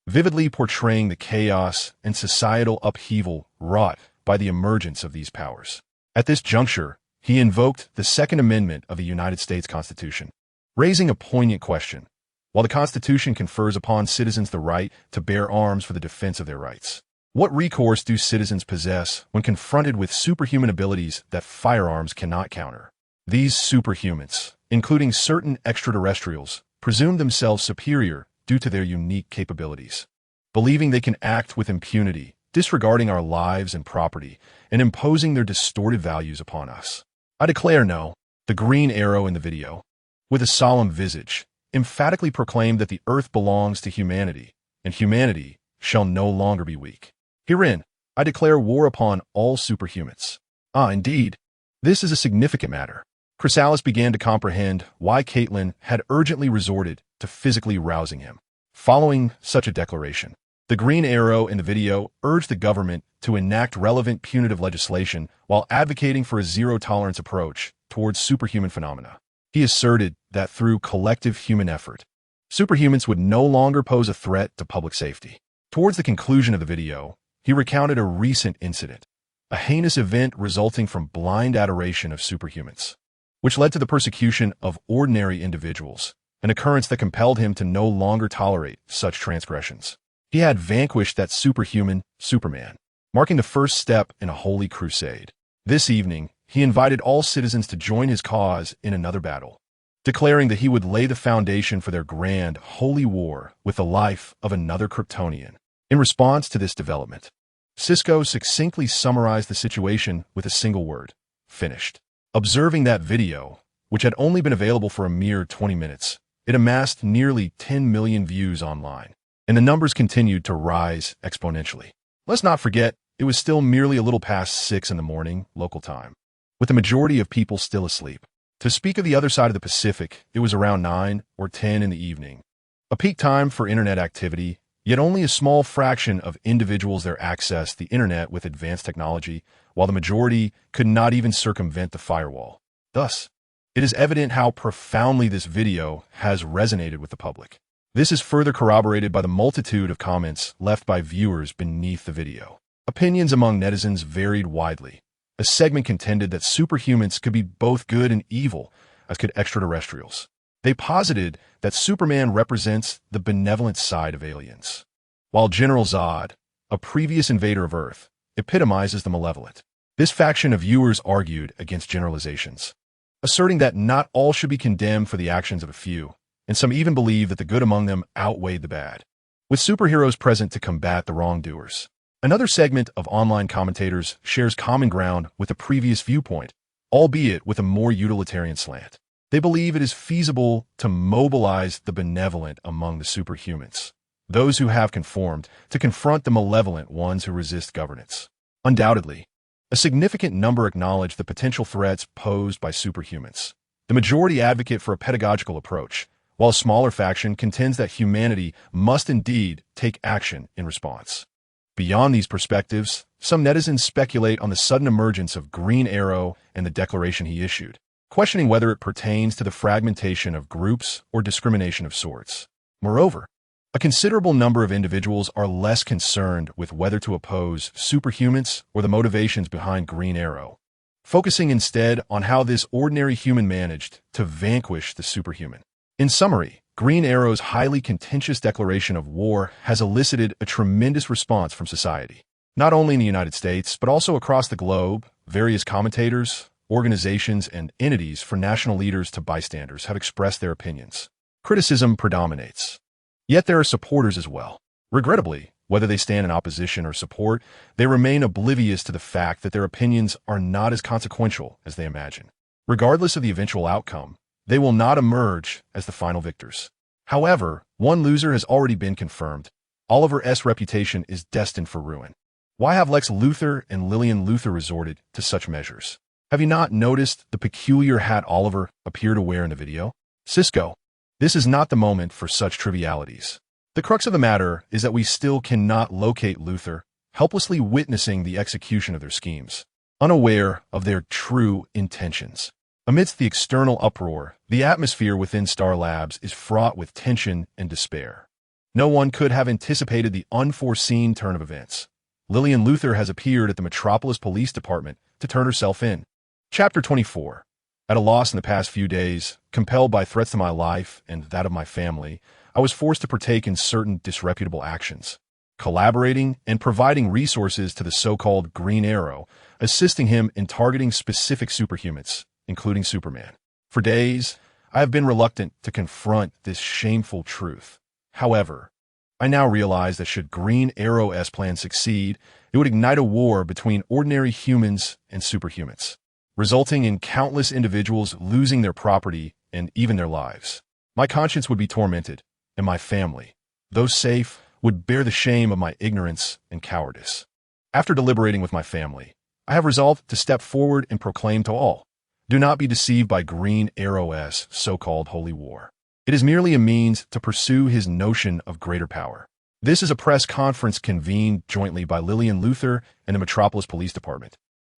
vividly portraying the chaos and societal upheaval wrought by the emergence of these powers. At this juncture, he invoked the Second Amendment of the United States Constitution, raising a poignant question. While the Constitution confers upon citizens the right to bear arms for the defense of their rights, what recourse do citizens possess when confronted with superhuman abilities that firearms cannot counter? These superhumans, including certain extraterrestrials, presume themselves superior due to their unique capabilities, believing they can act with impunity, disregarding our lives and property, and imposing their distorted values upon us. I declare no. The Green Arrow in the video, with a solemn visage, emphatically proclaimed that the earth belongs to humanity, and humanity shall no longer be weak. Herein, I declare war upon all superhumans. Indeed, this is a significant matter. Chrysalis began to comprehend why Caitlin had urgently resorted to physically rousing him. Following such a declaration, the Green Arrow in the video urged the government to enact relevant punitive legislation while advocating for a zero-tolerance approach towards superhuman phenomena. He asserted that through collective human effort, superhumans would no longer pose a threat to public safety. Towards the conclusion of the video, he recounted a recent incident, a heinous event resulting from blind adoration of superhumans, which led to the persecution of ordinary individuals, an occurrence that compelled him to no longer tolerate such transgressions. He had vanquished that superhuman, Superman, marking the first step in a holy crusade. This evening, he invited all citizens to join his cause in another battle, declaring that he would lay the foundation for their grand, holy war with the life of another Kryptonian. In response to this development, Cisco succinctly summarized the situation with a single word: finished. Observing that video, which had only been available for a mere 20 minutes, it amassed nearly 10 million views online, and the numbers continued to rise exponentially. Let's not forget, it was still merely a little past 6 in the morning, local time, with the majority of people still asleep. To speak of the other side of the Pacific, it was around 9 or 10 in the evening, a peak time for internet activity, yet only a small fraction of individuals there accessed the internet with advanced technology, while the majority could not even circumvent the firewall. Thus, it is evident how profoundly this video has resonated with the public. This is further corroborated by the multitude of comments left by viewers beneath the video. Opinions among netizens varied widely, A segment contended that superhumans could be both good and evil, as could extraterrestrials. They posited that Superman represents the benevolent side of aliens, while General Zod, a previous invader of Earth, epitomizes the malevolent. This faction of viewers argued against generalizations, asserting that not all should be condemned for the actions of a few, and some even believe that the good among them outweighed the bad, with superheroes present to combat the wrongdoers. Another segment of online commentators shares common ground with the previous viewpoint, albeit with a more utilitarian slant. They believe it is feasible to mobilize the benevolent among the superhumans, those who have conformed, to confront the malevolent ones who resist governance. Undoubtedly, a significant number acknowledge the potential threats posed by superhumans. The majority advocate for a pedagogical approach, while a smaller faction contends that humanity must indeed take action in response. Beyond these perspectives, some netizens speculate on the sudden emergence of Green Arrow and the declaration he issued, questioning whether it pertains to the fragmentation of groups or discrimination of sorts. Moreover, a considerable number of individuals are less concerned with whether to oppose superhumans or the motivations behind Green Arrow, focusing instead on how this ordinary human managed to vanquish the superhuman. In summary, Green Arrow's highly contentious declaration of war has elicited a tremendous response from society. Not only in the United States, but also across the globe, various commentators, organizations, and entities, from national leaders to bystanders, have expressed their opinions. Criticism predominates. Yet there are supporters as well. Regrettably, whether they stand in opposition or support, they remain oblivious to the fact that their opinions are not as consequential as they imagine. Regardless of the eventual outcome, they will not emerge as the final victors. However, one loser has already been confirmed. Oliver S.'s reputation is destined for ruin. Why have Lex Luthor and Lillian Luthor resorted to such measures? Have you not noticed the peculiar hat Oliver appeared to wear in the video? Cisco, this is not the moment for such trivialities. The crux of the matter is that we still cannot locate Luthor, helplessly witnessing the execution of their schemes, unaware of their true intentions. Amidst the external uproar, the atmosphere within Star Labs is fraught with tension and despair. No one could have anticipated the unforeseen turn of events. Lillian Luthor has appeared at the Metropolis Police Department to turn herself in. Chapter 24. At a loss in the past few days, compelled by threats to my life and that of my family, I was forced to partake in certain disreputable actions, collaborating and providing resources to the so-called Green Arrow, assisting him in targeting specific superhumans, including Superman. For days, I have been reluctant to confront this shameful truth. However, I now realize that should Green Arrow's plan succeed, it would ignite a war between ordinary humans and superhumans, resulting in countless individuals losing their property and even their lives. My conscience would be tormented, and my family, though safe, would bear the shame of my ignorance and cowardice. After deliberating with my family, I have resolved to step forward and proclaim to all, do not be deceived by Green Arrow's so-called holy war. It is merely a means to pursue his notion of greater power. This is a press conference convened jointly by Lillian Luthor and the Metropolis Police Department,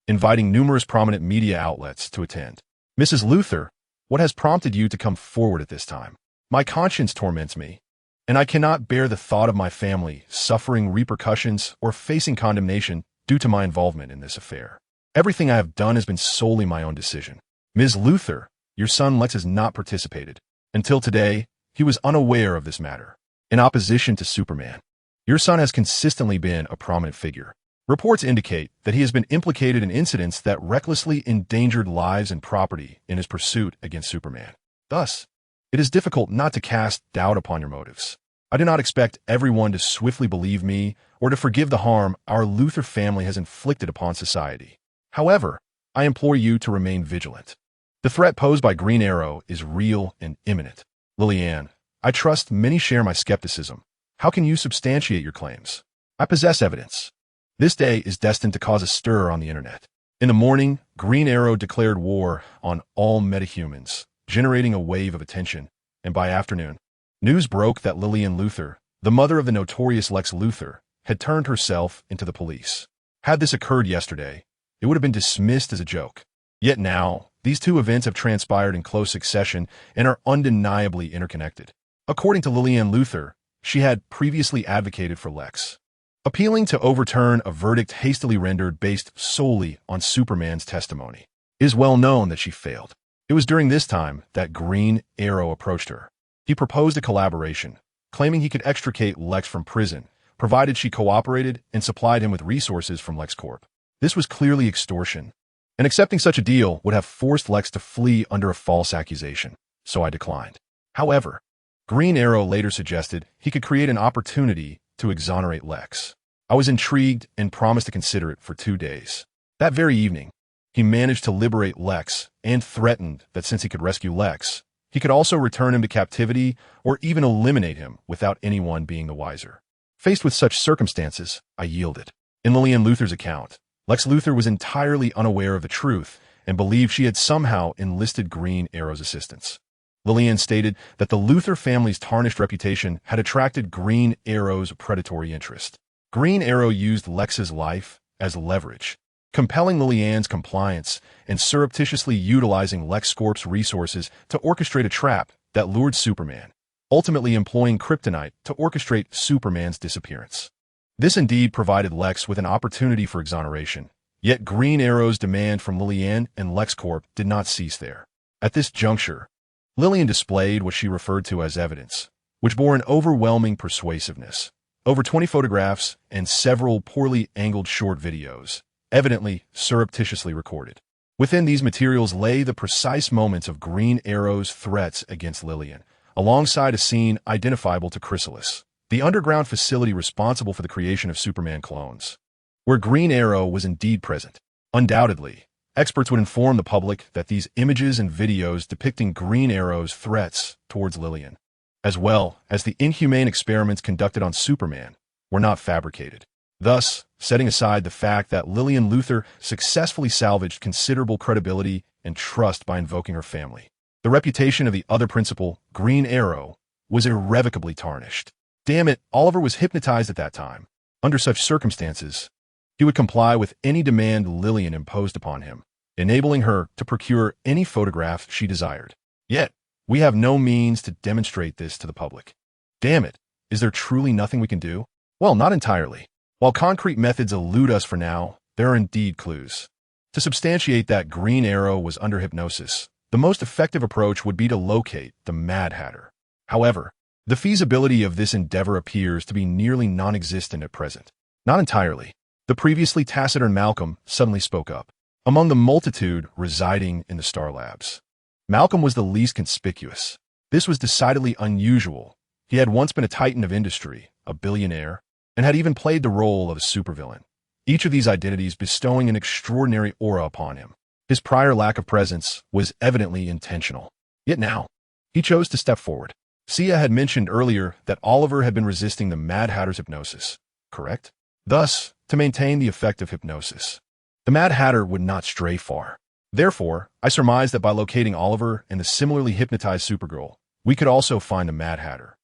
inviting numerous prominent media outlets to attend. Mrs. Luthor, what has prompted you to come forward at this time? My conscience torments me, and I cannot bear the thought of my family suffering repercussions or facing condemnation due to my involvement in this affair. Everything I have done has been solely my own decision. Ms. Luthor, your son Lex has not participated. Until today, he was unaware of this matter. In opposition to Superman, your son has consistently been a prominent figure. Reports indicate that he has been implicated in incidents that recklessly endangered lives and property in his pursuit against Superman. Thus, it is difficult not to cast doubt upon your motives. I do not expect everyone to swiftly believe me or to forgive the harm our Luthor family has inflicted upon society. However, I implore you to remain vigilant. The threat posed by Green Arrow is real and imminent. Lillian, I trust many share my skepticism. How can you substantiate your claims? I possess evidence. This day is destined to cause a stir on the internet. In the morning, Green Arrow declared war on all metahumans, generating a wave of attention, and by afternoon, news broke that Lillian Luthor, the mother of the notorious Lex Luthor, had turned herself into the police. Had this occurred yesterday, it would have been dismissed as a joke. Yet now, these two events have transpired in close succession and are undeniably interconnected. According to Lillian Luthor, she had previously advocated for Lex, appealing to overturn a verdict hastily rendered based solely on Superman's testimony. It is well known that she failed. It was during this time that Green Arrow approached her. He proposed a collaboration, claiming he could extricate Lex from prison, provided she cooperated and supplied him with resources from LexCorp. This was clearly extortion, and accepting such a deal would have forced Lex to flee under a false accusation, so I declined. However, Green Arrow later suggested he could create an opportunity to exonerate Lex. I was intrigued and promised to consider it for 2 days. That very evening, he managed to liberate Lex and threatened that since he could rescue Lex, he could also return him to captivity or even eliminate him without anyone being the wiser. Faced with such circumstances, I yielded. In Lillian Luthor's account, Lex Luthor was entirely unaware of the truth and believed she had somehow enlisted Green Arrow's assistance. Lillian stated that the Luthor family's tarnished reputation had attracted Green Arrow's predatory interest. Green Arrow used Lex's life as leverage, compelling Lillian's compliance and surreptitiously utilizing LexCorp's resources to orchestrate a trap that lured Superman, ultimately employing kryptonite to orchestrate Superman's disappearance. This indeed provided Lex with an opportunity for exoneration, yet Green Arrow's demand from Lillian and LexCorp did not cease there. At this juncture, Lillian displayed what she referred to as evidence, which bore an overwhelming persuasiveness. Over 20 photographs and several poorly angled short videos, evidently surreptitiously recorded. Within these materials lay the precise moments of Green Arrow's threats against Lillian, alongside a scene identifiable to Chrysalis, the underground facility responsible for the creation of Superman clones, where Green Arrow was indeed present. Undoubtedly, experts would inform the public that these images and videos depicting Green Arrow's threats towards Lillian, as well as the inhumane experiments conducted on Superman, were not fabricated. Thus, setting aside the fact that Lillian Luthor successfully salvaged considerable credibility and trust by invoking her family, the reputation of the other principal, Green Arrow, was irrevocably tarnished. Damn it, Oliver was hypnotized at that time. Under such circumstances, he would comply with any demand Lillian imposed upon him, enabling her to procure any photograph she desired. Yet, we have no means to demonstrate this to the public. Damn it, is there truly nothing we can do? Well, not entirely. While concrete methods elude us for now, there are indeed clues. To substantiate that Green Arrow was under hypnosis, the most effective approach would be to locate the Mad Hatter. However, the feasibility of this endeavor appears to be nearly non-existent at present. Not entirely. The previously taciturn Malcolm suddenly spoke up. Among the multitude residing in the Star Labs, Malcolm was the least conspicuous. This was decidedly unusual. He had once been a titan of industry, a billionaire, and had even played the role of a supervillain, each of these identities bestowing an extraordinary aura upon him. His prior lack of presence was evidently intentional. Yet now, he chose to step forward. Sia had mentioned earlier that Oliver had been resisting the Mad Hatter's hypnosis, correct? Thus, to maintain the effect of hypnosis, the Mad Hatter would not stray far. Therefore, I surmised that by locating Oliver and the similarly hypnotized Supergirl, we could also find the Mad Hatter.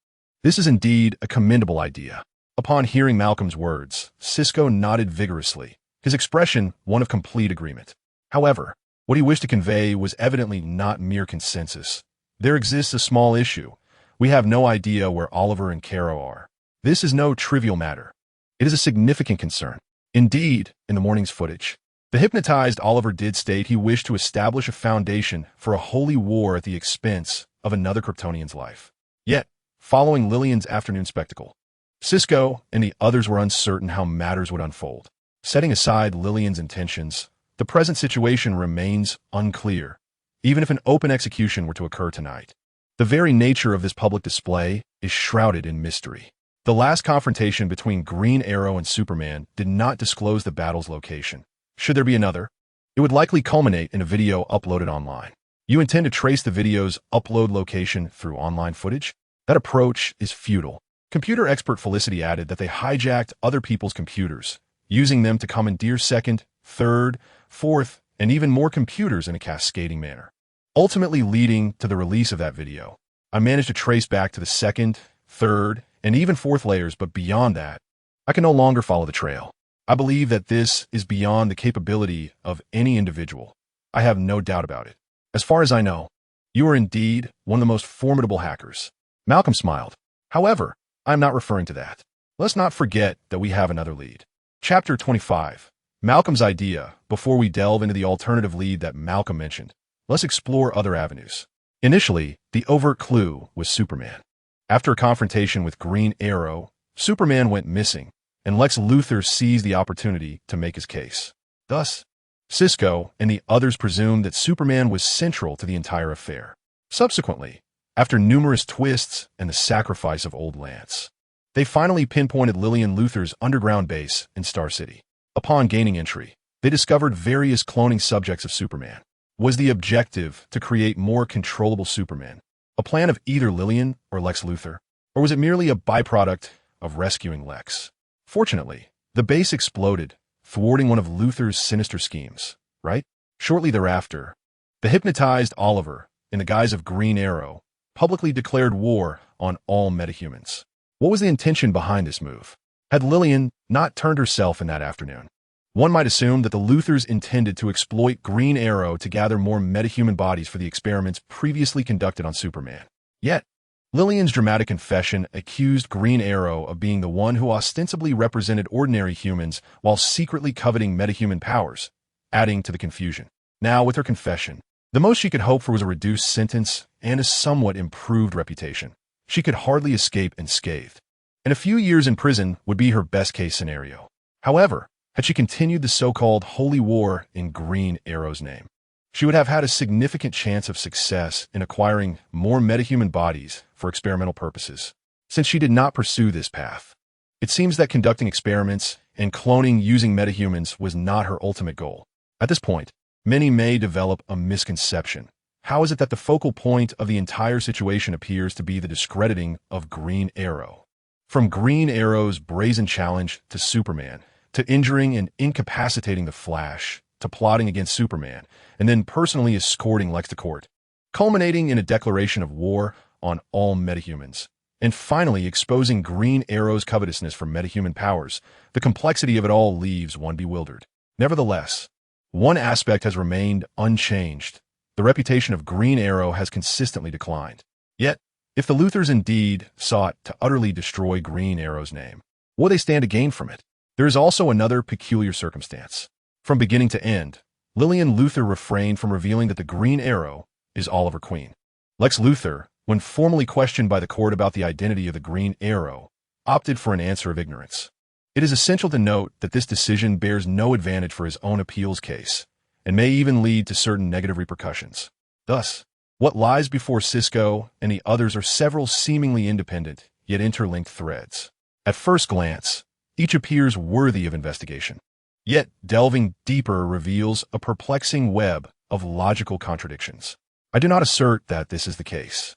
This is indeed a commendable idea. Upon hearing Malcolm's words, Cisco nodded vigorously, his expression one of complete agreement. However, what he wished to convey was evidently not mere consensus. There exists a small issue. We have no idea where Oliver and Caro are. This is no trivial matter. It is a significant concern. Indeed, in the morning's footage, the hypnotized Oliver did state he wished to establish a foundation for a holy war at the expense of another Kryptonian's life. Yet, following Lillian's afternoon spectacle, Cisco and the others were uncertain how matters would unfold. Setting aside Lillian's intentions, the present situation remains unclear, even if an open execution were to occur tonight. The very nature of this public display is shrouded in mystery. The last confrontation between Green Arrow and Superman did not disclose the battle's location. Should there be another, it would likely culminate in a video uploaded online. You intend to trace the video's upload location through online footage? That approach is futile. Computer expert Felicity added that they hijacked other people's computers, using them to commandeer second, third, fourth, and even more computers in a cascading manner, ultimately leading to the release of that video. I managed to trace back to the second, third, and even fourth layers, but beyond that, I can no longer follow the trail. I believe that this is beyond the capability of any individual. I have no doubt about it. As far as I know, you are indeed one of the most formidable hackers. Malcolm smiled. However, I am not referring to that. let's not forget that we have another lead. Chapter 25. Malcolm's idea. Before we delve into the alternative lead that Malcolm mentioned, let's explore other avenues. Initially, the overt clue was Superman. After a confrontation with Green Arrow, Superman went missing, and Lex Luthor seized the opportunity to make his case. Thus, Cisco and the others presumed that Superman was central to the entire affair. Subsequently, after numerous twists and the sacrifice of Old Lance, they finally pinpointed Lillian Luthor's underground base in Star City. Upon gaining entry, they discovered various cloning subjects of Superman. Was the objective to create more controllable Superman, a plan of either Lillian or Lex Luthor, or was it merely a byproduct of rescuing Lex? Fortunately, the base exploded, thwarting one of Luthor's sinister schemes, right? Shortly thereafter, the hypnotized Oliver, in the guise of Green Arrow, publicly declared war on all metahumans. What was the intention behind this move? Had Lillian not turned herself in that afternoon? One might assume that the Luthors intended to exploit Green Arrow to gather more metahuman bodies for the experiments previously conducted on Superman. Yet, Lillian's dramatic confession accused Green Arrow of being the one who ostensibly represented ordinary humans while secretly coveting metahuman powers, adding to the confusion. Now, with her confession, the most she could hope for was a reduced sentence and a somewhat improved reputation. She could hardly escape unscathed, and a few years in prison would be her best-case scenario. However, had she continued the so-called holy war in Green Arrow's name, she would have had a significant chance of success in acquiring more metahuman bodies for experimental purposes. Since she did not pursue this path, it seems that conducting experiments and cloning using metahumans was not her ultimate goal. At this point, many may develop a misconception. How is it that the focal point of the entire situation appears to be the discrediting of Green Arrow? From Green Arrow's brazen challenge to Superman, to injuring and incapacitating the Flash, to plotting against Superman, and then personally escorting Lex to court, culminating in a declaration of war on all metahumans, and finally exposing Green Arrow's covetousness for metahuman powers, the complexity of it all leaves one bewildered. Nevertheless, one aspect has remained unchanged. The reputation of Green Arrow has consistently declined. Yet, if the Luthors indeed sought to utterly destroy Green Arrow's name, what do they stand to gain from it? There is also another peculiar circumstance. From beginning to end, Lillian Luthor refrained from revealing that the Green Arrow is Oliver Queen. Lex Luthor, when formally questioned by the court about the identity of the Green Arrow, opted for an answer of ignorance. It is essential to note that this decision bears no advantage for his own appeals case, and may even lead to certain negative repercussions. Thus, what lies before Cisco and the others are several seemingly independent, yet interlinked threads. At first glance, each appears worthy of investigation. Yet, delving deeper reveals a perplexing web of logical contradictions. I do not assert that this is the case.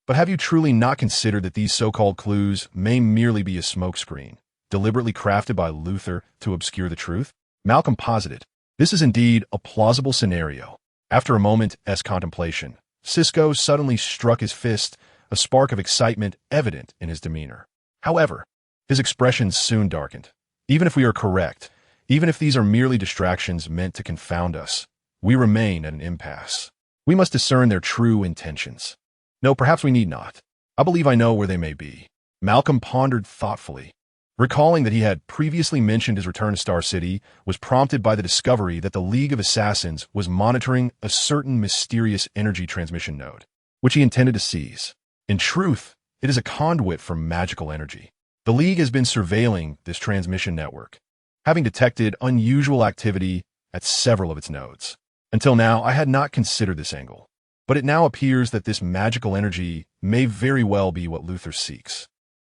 But have you truly not considered that these so-called clues may merely be a smokescreen, deliberately crafted by Luthor to obscure the truth? Malcolm posited, this is indeed a plausible scenario. After a moment's contemplation, Cisco suddenly struck his fist, a spark of excitement evident in his demeanor. However, his expression soon darkened. Even if we are correct, even if these are merely distractions meant to confound us, we remain at an impasse. We must discern their true intentions. No, perhaps we need not. I believe I know where they may be. Malcolm pondered thoughtfully. Recalling that he had previously mentioned his return to Star City was prompted by the discovery that the League of Assassins was monitoring a certain mysterious energy transmission node, which he intended to seize. In truth, it is a conduit for magical energy. The League has been surveilling this transmission network, having detected unusual activity at several of its nodes. Until now, I had not considered this angle, but it now appears that this magical energy may very well be what Luthor seeks.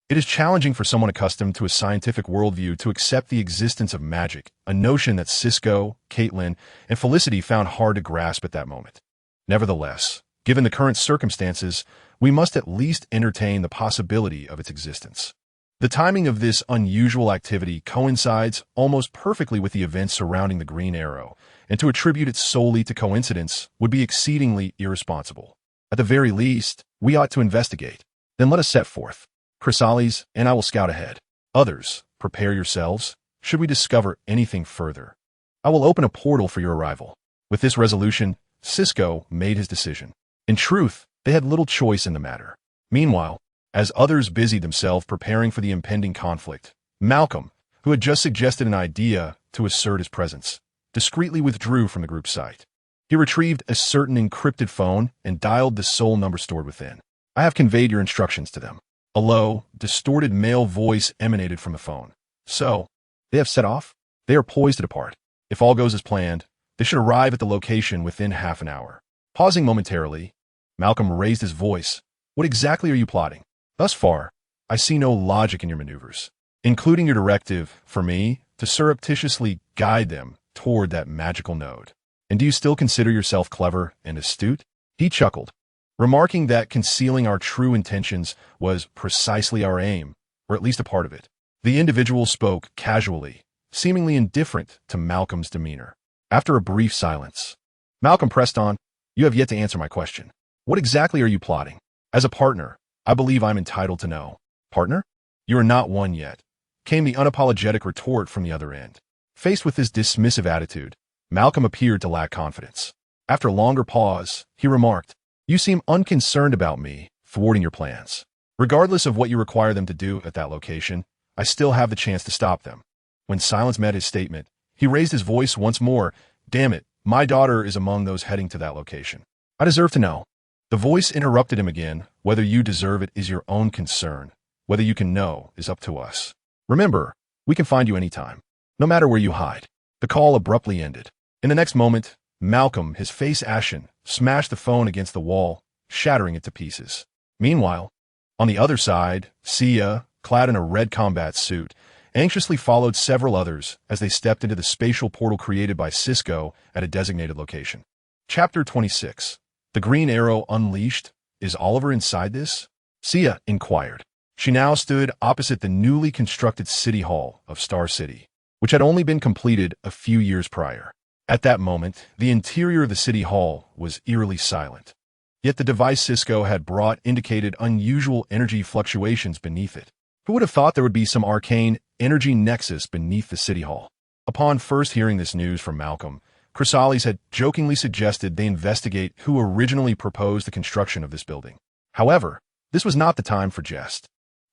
It is challenging for someone accustomed to a scientific worldview to accept the existence of magic, a notion that Cisco, Caitlin, and Felicity found hard to grasp at that moment. Nevertheless, given the current circumstances, we must at least entertain the possibility of its existence. The timing of this unusual activity coincides almost perfectly with the events surrounding the Green Arrow, and to attribute it solely to coincidence would be exceedingly irresponsible. At the very least, we ought to investigate. Then let us set forth. Chrysalis and I will scout ahead. Others, prepare yourselves, should we discover anything further. I will open a portal for your arrival. With this resolution, Cisco made his decision. In truth, they had little choice in the matter. Meanwhile, as others busied themselves preparing for the impending conflict, Malcolm, who had just suggested an idea to assert his presence, discreetly withdrew from the group's sight. He retrieved a certain encrypted phone and dialed the sole number stored within. I have conveyed your instructions to them. A low, distorted male voice emanated from the phone. So, they have set off? They are poised to depart. If all goes as planned, they should arrive at the location within half an hour. Pausing momentarily, Malcolm raised his voice. What exactly are you plotting? Thus far, I see no logic in your maneuvers, including your directive, for me, to surreptitiously guide them toward that magical node. And do you still consider yourself clever and astute? He chuckled, remarking that concealing our true intentions was precisely our aim, or at least a part of it. The individual spoke casually, seemingly indifferent to Malcolm's demeanor. After a brief silence, Malcolm pressed on, you have yet to answer my question. What exactly are you plotting? As a partner, I believe I'm entitled to know. Partner? You are not one yet, came the unapologetic retort from the other end. Faced with this dismissive attitude, Malcolm appeared to lack confidence. After a longer pause, he remarked, you seem unconcerned about me thwarting your plans. Regardless of what you require them to do at that location, I still have the chance to stop them. When silence met his statement, he raised his voice once more. Damn it, my daughter is among those heading to that location. I deserve to know. The voice interrupted him again. Whether you deserve it is your own concern. Whether you can know is up to us. Remember, we can find you anytime, no matter where you hide. The call abruptly ended. In the next moment, Malcolm, his face ashen, smashed the phone against the wall, shattering it to pieces. Meanwhile, on the other side, Sia, clad in a red combat suit, anxiously followed several others as they stepped into the spatial portal created by Cisco at a designated location. Chapter 26. The Green Arrow Unleashed. Is Oliver inside this? Sia inquired. She now stood opposite the newly constructed City Hall of Star City, which had only been completed a few years prior. At that moment, the interior of the City Hall was eerily silent. Yet the device Cisco had brought indicated unusual energy fluctuations beneath it. Who would have thought there would be some arcane energy nexus beneath the City Hall? Upon first hearing this news from Malcolm, Chrysalis had jokingly suggested they investigate who originally proposed the construction of this building. However, this was not the time for jest.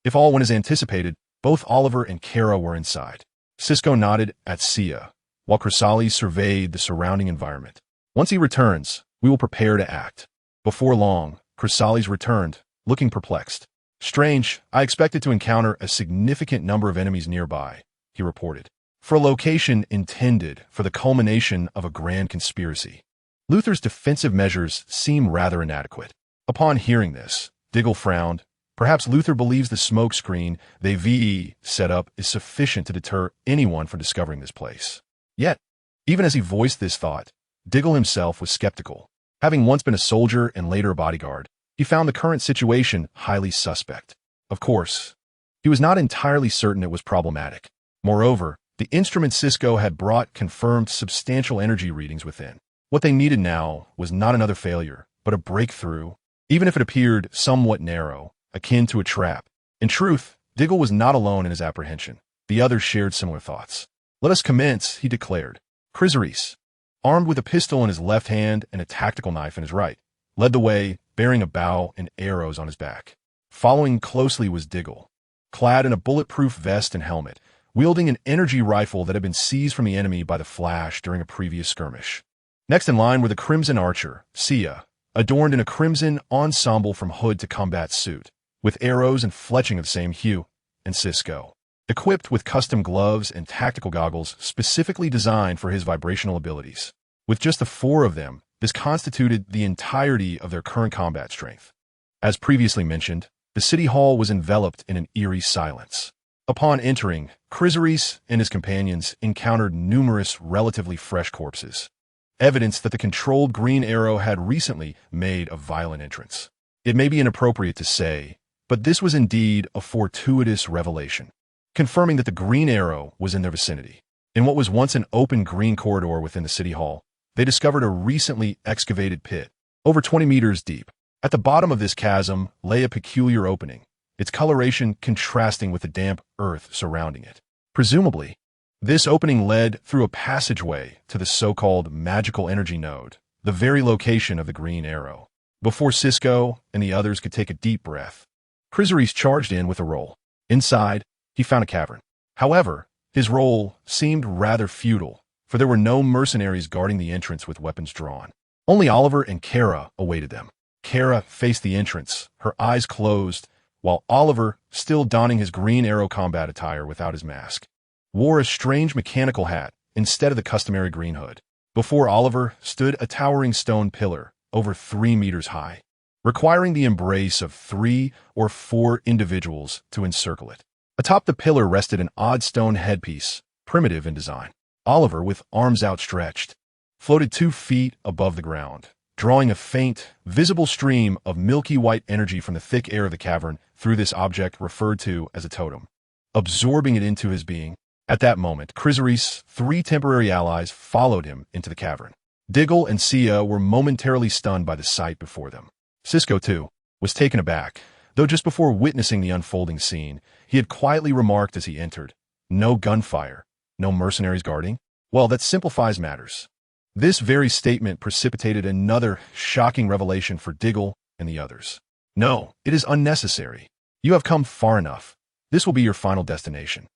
If all went as anticipated, both Oliver and Kara were inside. Cisco nodded at Sia, while Chrysalis surveyed the surrounding environment. Once he returns, we will prepare to act. Before long, Chrysalis returned, looking perplexed. Strange, I expected to encounter a significant number of enemies nearby, he reported, for a location intended for the culmination of a grand conspiracy. Luther's defensive measures seem rather inadequate. Upon hearing this, Diggle frowned. Perhaps Luther believes the smoke screen they've set up is sufficient to deter anyone from discovering this place. Yet, even as he voiced this thought, Diggle himself was skeptical. Having once been a soldier and later a bodyguard, he found the current situation highly suspect. Of course, he was not entirely certain it was problematic. Moreover, the instrument Cisco had brought confirmed substantial energy readings within. What they needed now was not another failure, but a breakthrough, even if it appeared somewhat narrow, akin to a trap. In truth, Diggle was not alone in his apprehension. The others shared similar thoughts. Let us commence, he declared. Chrysalis, armed with a pistol in his left hand and a tactical knife in his right, led the way, bearing a bow and arrows on his back. Following closely was Diggle, clad in a bulletproof vest and helmet, wielding an energy rifle that had been seized from the enemy by the Flash during a previous skirmish. Next in line were the Crimson Archer, Sia, adorned in a crimson ensemble from hood to combat suit, with arrows and fletching of the same hue, and Cisco, equipped with custom gloves and tactical goggles specifically designed for his vibrational abilities. With just the four of them, this constituted the entirety of their current combat strength. As previously mentioned, the City Hall was enveloped in an eerie silence. Upon entering, Chrysalis and his companions encountered numerous relatively fresh corpses, evidence that the controlled Green Arrow had recently made a violent entrance. It may be inappropriate to say, but this was indeed a fortuitous revelation, confirming that the Green Arrow was in their vicinity. In what was once an open green corridor within the City Hall, they discovered a recently excavated pit, over 20 meters deep. At the bottom of this chasm lay a peculiar opening, its coloration contrasting with the damp earth surrounding it. Presumably, this opening led through a passageway to the so-called magical energy node, the very location of the Green Arrow. Before Cisco and the others could take a deep breath, Chrysalis charged in with a roll. Inside, he found a cavern, However, his role seemed rather futile, for there were no mercenaries guarding the entrance with weapons drawn. Only Oliver and Kara awaited them. Kara faced the entrance, her eyes closed, while Oliver, still donning his green arrow combat attire without his mask, wore a strange mechanical hat instead of the customary green hood. Before Oliver stood a towering stone pillar, over 3 meters high, requiring the embrace of 3 or 4 individuals to encircle it. Atop the pillar rested an odd stone headpiece, primitive in design. Oliver, with arms outstretched, floated 2 feet above the ground, drawing a faint, visible stream of milky white energy from the thick air of the cavern through this object referred to as a totem, absorbing it into his being. At that moment, Chrysaris' 3 temporary allies followed him into the cavern. Diggle and Sia were momentarily stunned by the sight before them. Cisco, too, was taken aback, though just before witnessing the unfolding scene, he had quietly remarked as he entered, "No gunfire, no mercenaries guarding? Well, that simplifies matters." This very statement precipitated another shocking revelation for Diggle and the others. "No, it is unnecessary. You have come far enough. This will be your final destination."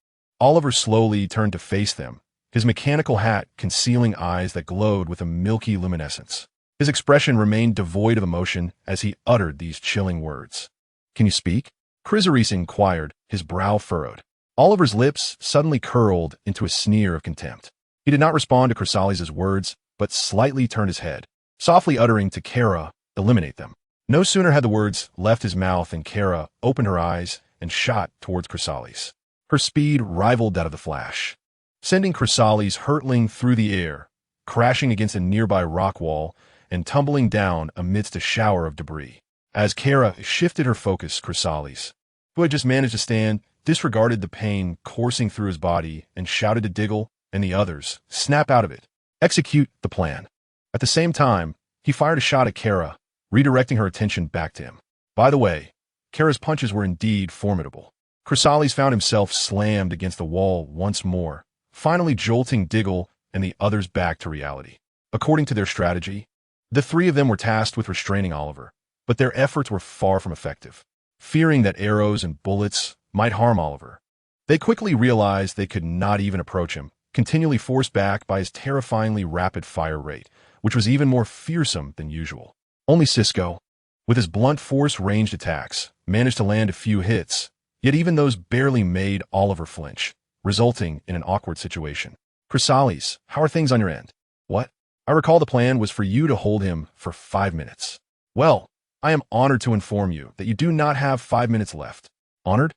Oliver slowly turned to face them, his mechanical hat concealing eyes that glowed with a milky luminescence. His expression remained devoid of emotion as he uttered these chilling words. "Can you speak?" Chrysaris inquired, his brow furrowed. Oliver's lips suddenly curled into a sneer of contempt. He did not respond to Chrysalis' words, but slightly turned his head, softly uttering to Kara, "Eliminate them." No sooner had the words left his mouth than Kara opened her eyes and shot towards Chrysalis. Her speed rivaled that of the Flash, sending Chrysalis hurtling through the air, crashing against a nearby rock wall, and tumbling down amidst a shower of debris. As Kara shifted her focus, Chrysalis, who had just managed to stand, disregarded the pain coursing through his body and shouted to Diggle and the others, "Snap out of it. Execute the plan." At the same time, he fired a shot at Kara, redirecting her attention back to him. By the way, Kara's punches were indeed formidable. Chrysalis found himself slammed against the wall once more, finally jolting Diggle and the others back to reality. According to their strategy, the 3 of them were tasked with restraining Oliver, but their efforts were far from effective. Fearing that arrows and bullets might harm Oliver, they quickly realized they could not even approach him, continually forced back by his terrifyingly rapid fire rate, which was even more fearsome than usual. Only Cisco, with his blunt force ranged attacks, managed to land a few hits, yet even those barely made Oliver flinch, resulting in an awkward situation. "Chrysalis, how are things on your end?" "What? I recall the plan was for you to hold him for 5 minutes. Well, I am honored to inform you that you do not have 5 minutes left." "Honored?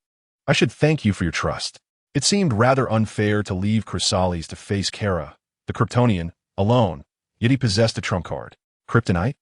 I should thank you for your trust." It seemed rather unfair to leave Chrysalis to face Kara, the Kryptonian, alone, yet he possessed a trump card. Kryptonite?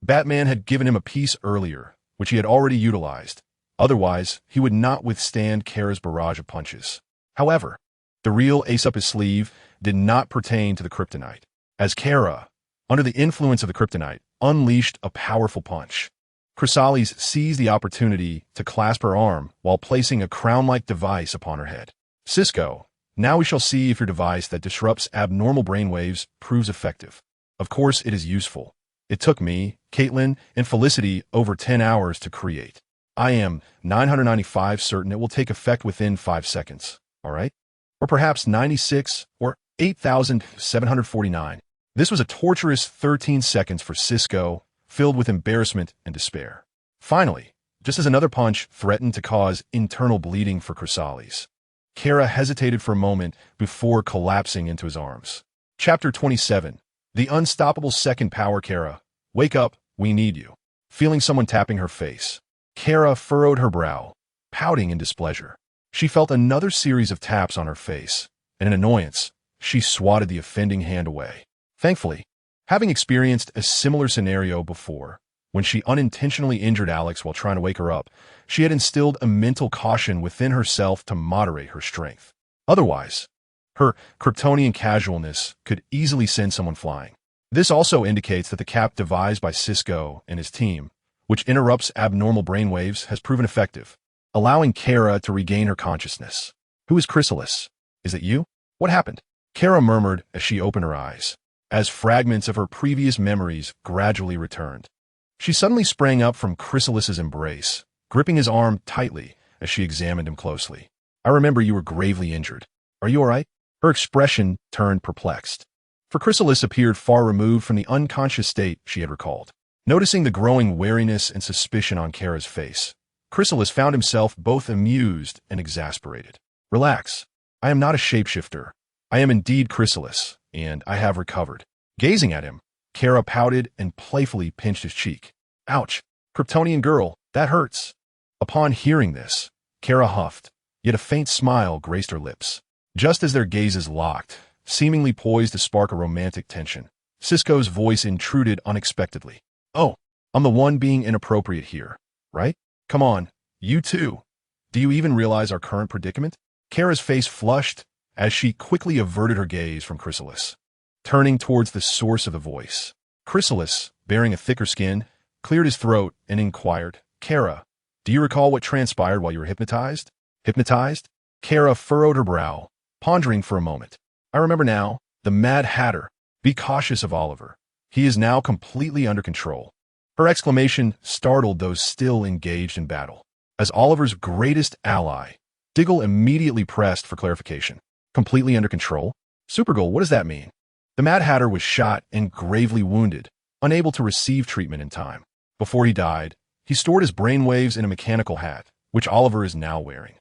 Batman had given him a piece earlier, which he had already utilized. Otherwise, he would not withstand Kara's barrage of punches. However, the real ace up his sleeve did not pertain to the kryptonite, as Kara, under the influence of the kryptonite, unleashed a powerful punch. Chrysalis seized the opportunity to clasp her arm while placing a crown-like device upon her head. "Cisco, now we shall see if your device that disrupts abnormal brainwaves proves effective. Of course it is useful. It took me, Caitlin, and Felicity over 10 hours to create. I am 995 certain it will take effect within 5 seconds, all right? Or perhaps 96 or 8,749. This was a torturous 13 seconds for Cisco, filled with embarrassment and despair. Finally, just as another punch threatened to cause internal bleeding for Chrysalis, Kara hesitated for a moment before collapsing into his arms. Chapter 27. The Unstoppable Second Power. Kara, wake up, we need you. Feeling someone tapping her face, Kara furrowed her brow, pouting in displeasure. She felt another series of taps on her face, and in annoyance, she swatted the offending hand away. Thankfully, having experienced a similar scenario before, when she unintentionally injured Alex while trying to wake her up, she had instilled a mental caution within herself to moderate her strength. Otherwise, her Kryptonian casualness could easily send someone flying. This also indicates that the cap devised by Cisco and his team, which interrupts abnormal brainwaves, has proven effective, allowing Kara to regain her consciousness. "Who is Chrysalis? Is it you? What happened?" Kara murmured as she opened her eyes, as fragments of her previous memories gradually returned. She suddenly sprang up from Chrysalis's embrace, gripping his arm tightly as she examined him closely. I remember you were gravely injured. Are you all right? Her expression turned perplexed. For Chrysalis appeared far removed from the unconscious state she had recalled. Noticing the growing wariness and suspicion on Kara's face, Chrysalis found himself both amused and exasperated. Relax. I am not a shapeshifter. I am indeed Chrysalis, and I have recovered. Gazing at him, Kara pouted and playfully pinched his cheek. Ouch. Kryptonian girl, that hurts. Upon hearing this, Kara huffed, yet a faint smile graced her lips. Just as their gazes locked, seemingly poised to spark a romantic tension, Cisco's voice intruded unexpectedly. Oh, I'm the one being inappropriate here, right? Come on, you too. Do you even realize our current predicament? Kara's face flushed as she quickly averted her gaze from Chrysalis, turning towards the source of the voice. Chrysalis, bearing a thicker skin, cleared his throat and inquired, Kara, do you recall what transpired while you were hypnotized? Hypnotized? Kara furrowed her brow, pondering for a moment. I remember now, the Mad Hatter. Be cautious of Oliver. He is now completely under control. Her exclamation startled those still engaged in battle. As Oliver's greatest ally, Diggle immediately pressed for clarification. Completely under control? Supergirl, what does that mean? The Mad Hatter was shot and gravely wounded, unable to receive treatment in time. Before he died, he stored his brainwaves in a mechanical hat, which Oliver is now wearing.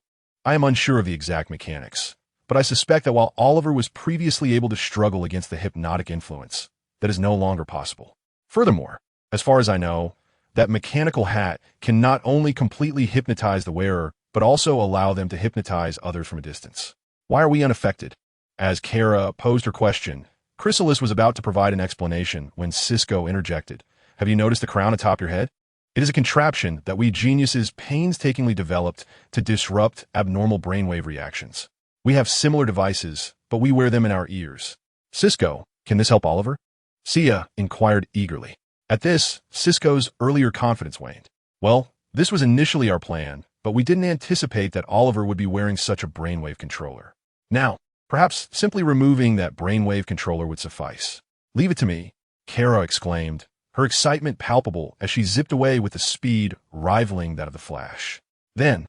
I am unsure of the exact mechanics, but I suspect that while Oliver was previously able to struggle against the hypnotic influence, that is no longer possible. Furthermore, as far as I know, that mechanical hat can not only completely hypnotize the wearer, but also allow them to hypnotize others from a distance. Why are we unaffected? As Kara posed her question, Chrysalis was about to provide an explanation when Cisco interjected. Have you noticed the crown atop your head? It is a contraption that we geniuses painstakingly developed to disrupt abnormal brainwave reactions. We have similar devices, but we wear them in our ears. Cisco, can this help Oliver? Sia inquired eagerly. At this, Cisco's earlier confidence waned. Well, this was initially our plan, but we didn't anticipate that Oliver would be wearing such a brainwave controller. Now, perhaps simply removing that brainwave controller would suffice. Leave it to me, Kara exclaimed, her excitement palpable as she zipped away with a speed rivaling that of the Flash. Then,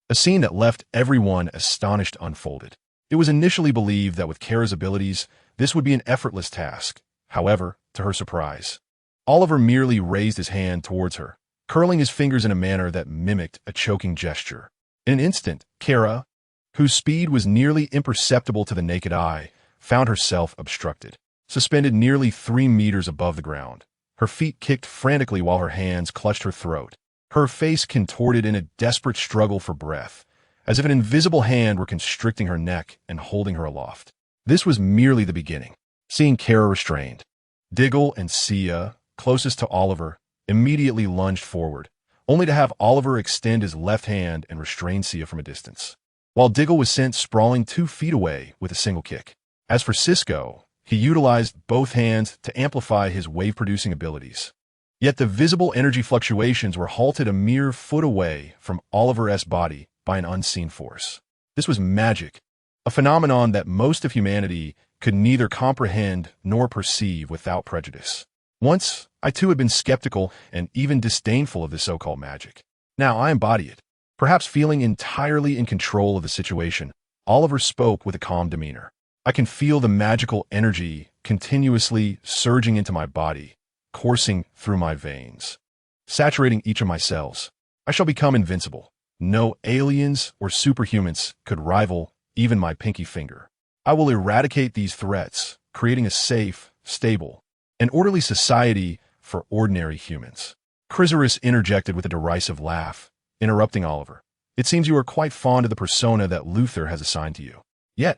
a scene that left everyone astonished unfolded. It was initially believed that with Kara's abilities, this would be an effortless task. However, to her surprise, Oliver merely raised his hand towards her, curling his fingers in a manner that mimicked a choking gesture. In an instant, Kara, whose speed was nearly imperceptible to the naked eye, found herself obstructed, suspended nearly 3 meters above the ground. Her feet kicked frantically while her hands clutched her throat. Her face contorted in a desperate struggle for breath, as if an invisible hand were constricting her neck and holding her aloft. This was merely the beginning. Seeing Kara restrained, Diggle and Sia, closest to Oliver, immediately lunged forward, only to have Oliver extend his left hand and restrain Sia from a distance, while Diggle was sent sprawling 2 feet away with a single kick. As for Cisco, he utilized both hands to amplify his wave-producing abilities. Yet the visible energy fluctuations were halted a mere foot away from Oliver's body by an unseen force. This was magic, a phenomenon that most of humanity could neither comprehend nor perceive without prejudice. Once, I too had been skeptical and even disdainful of this so-called magic. Now I embody it. Perhaps feeling entirely in control of the situation, Oliver spoke with a calm demeanor. I can feel the magical energy continuously surging into my body, coursing through my veins, saturating each of my cells. I shall become invincible. No aliens or superhumans could rival even my pinky finger. I will eradicate these threats, creating a safe, stable, and orderly society for ordinary humans. Chrysalis interjected with a derisive laugh, interrupting Oliver. It seems you are quite fond of the persona that Luther has assigned to you. Yet,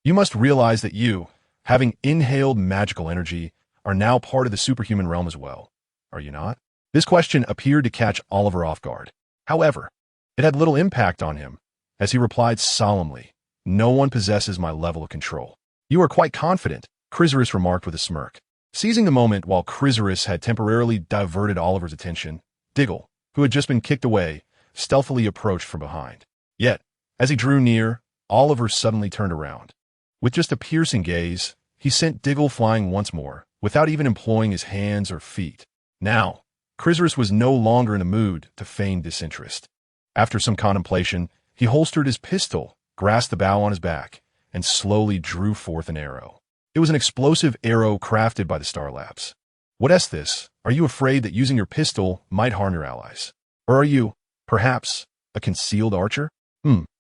you must realize that you, having inhaled magical energy, are now part of the superhuman realm as well. Are you not? This question appeared to catch Oliver off guard. However, it had little impact on him, as he replied solemnly, no one possesses my level of control. You are quite confident, Chrysalis remarked with a smirk. Seizing the moment while Chrysalis had temporarily diverted Oliver's attention, Diggle, who had just been kicked away, stealthily approached from behind. Yet, as he drew near, Oliver suddenly turned around. With just a piercing gaze, he sent Diggle flying once more, without even employing his hands or feet. Now, Chrysalis was no longer in the mood to feign disinterest. After some contemplation, he holstered his pistol grasped the bow on his back, and slowly drew forth an arrow. It was an explosive arrow crafted by the Star Labs. What's this? Are you afraid that using your pistol might harm your allies? Or are you, perhaps, a concealed archer?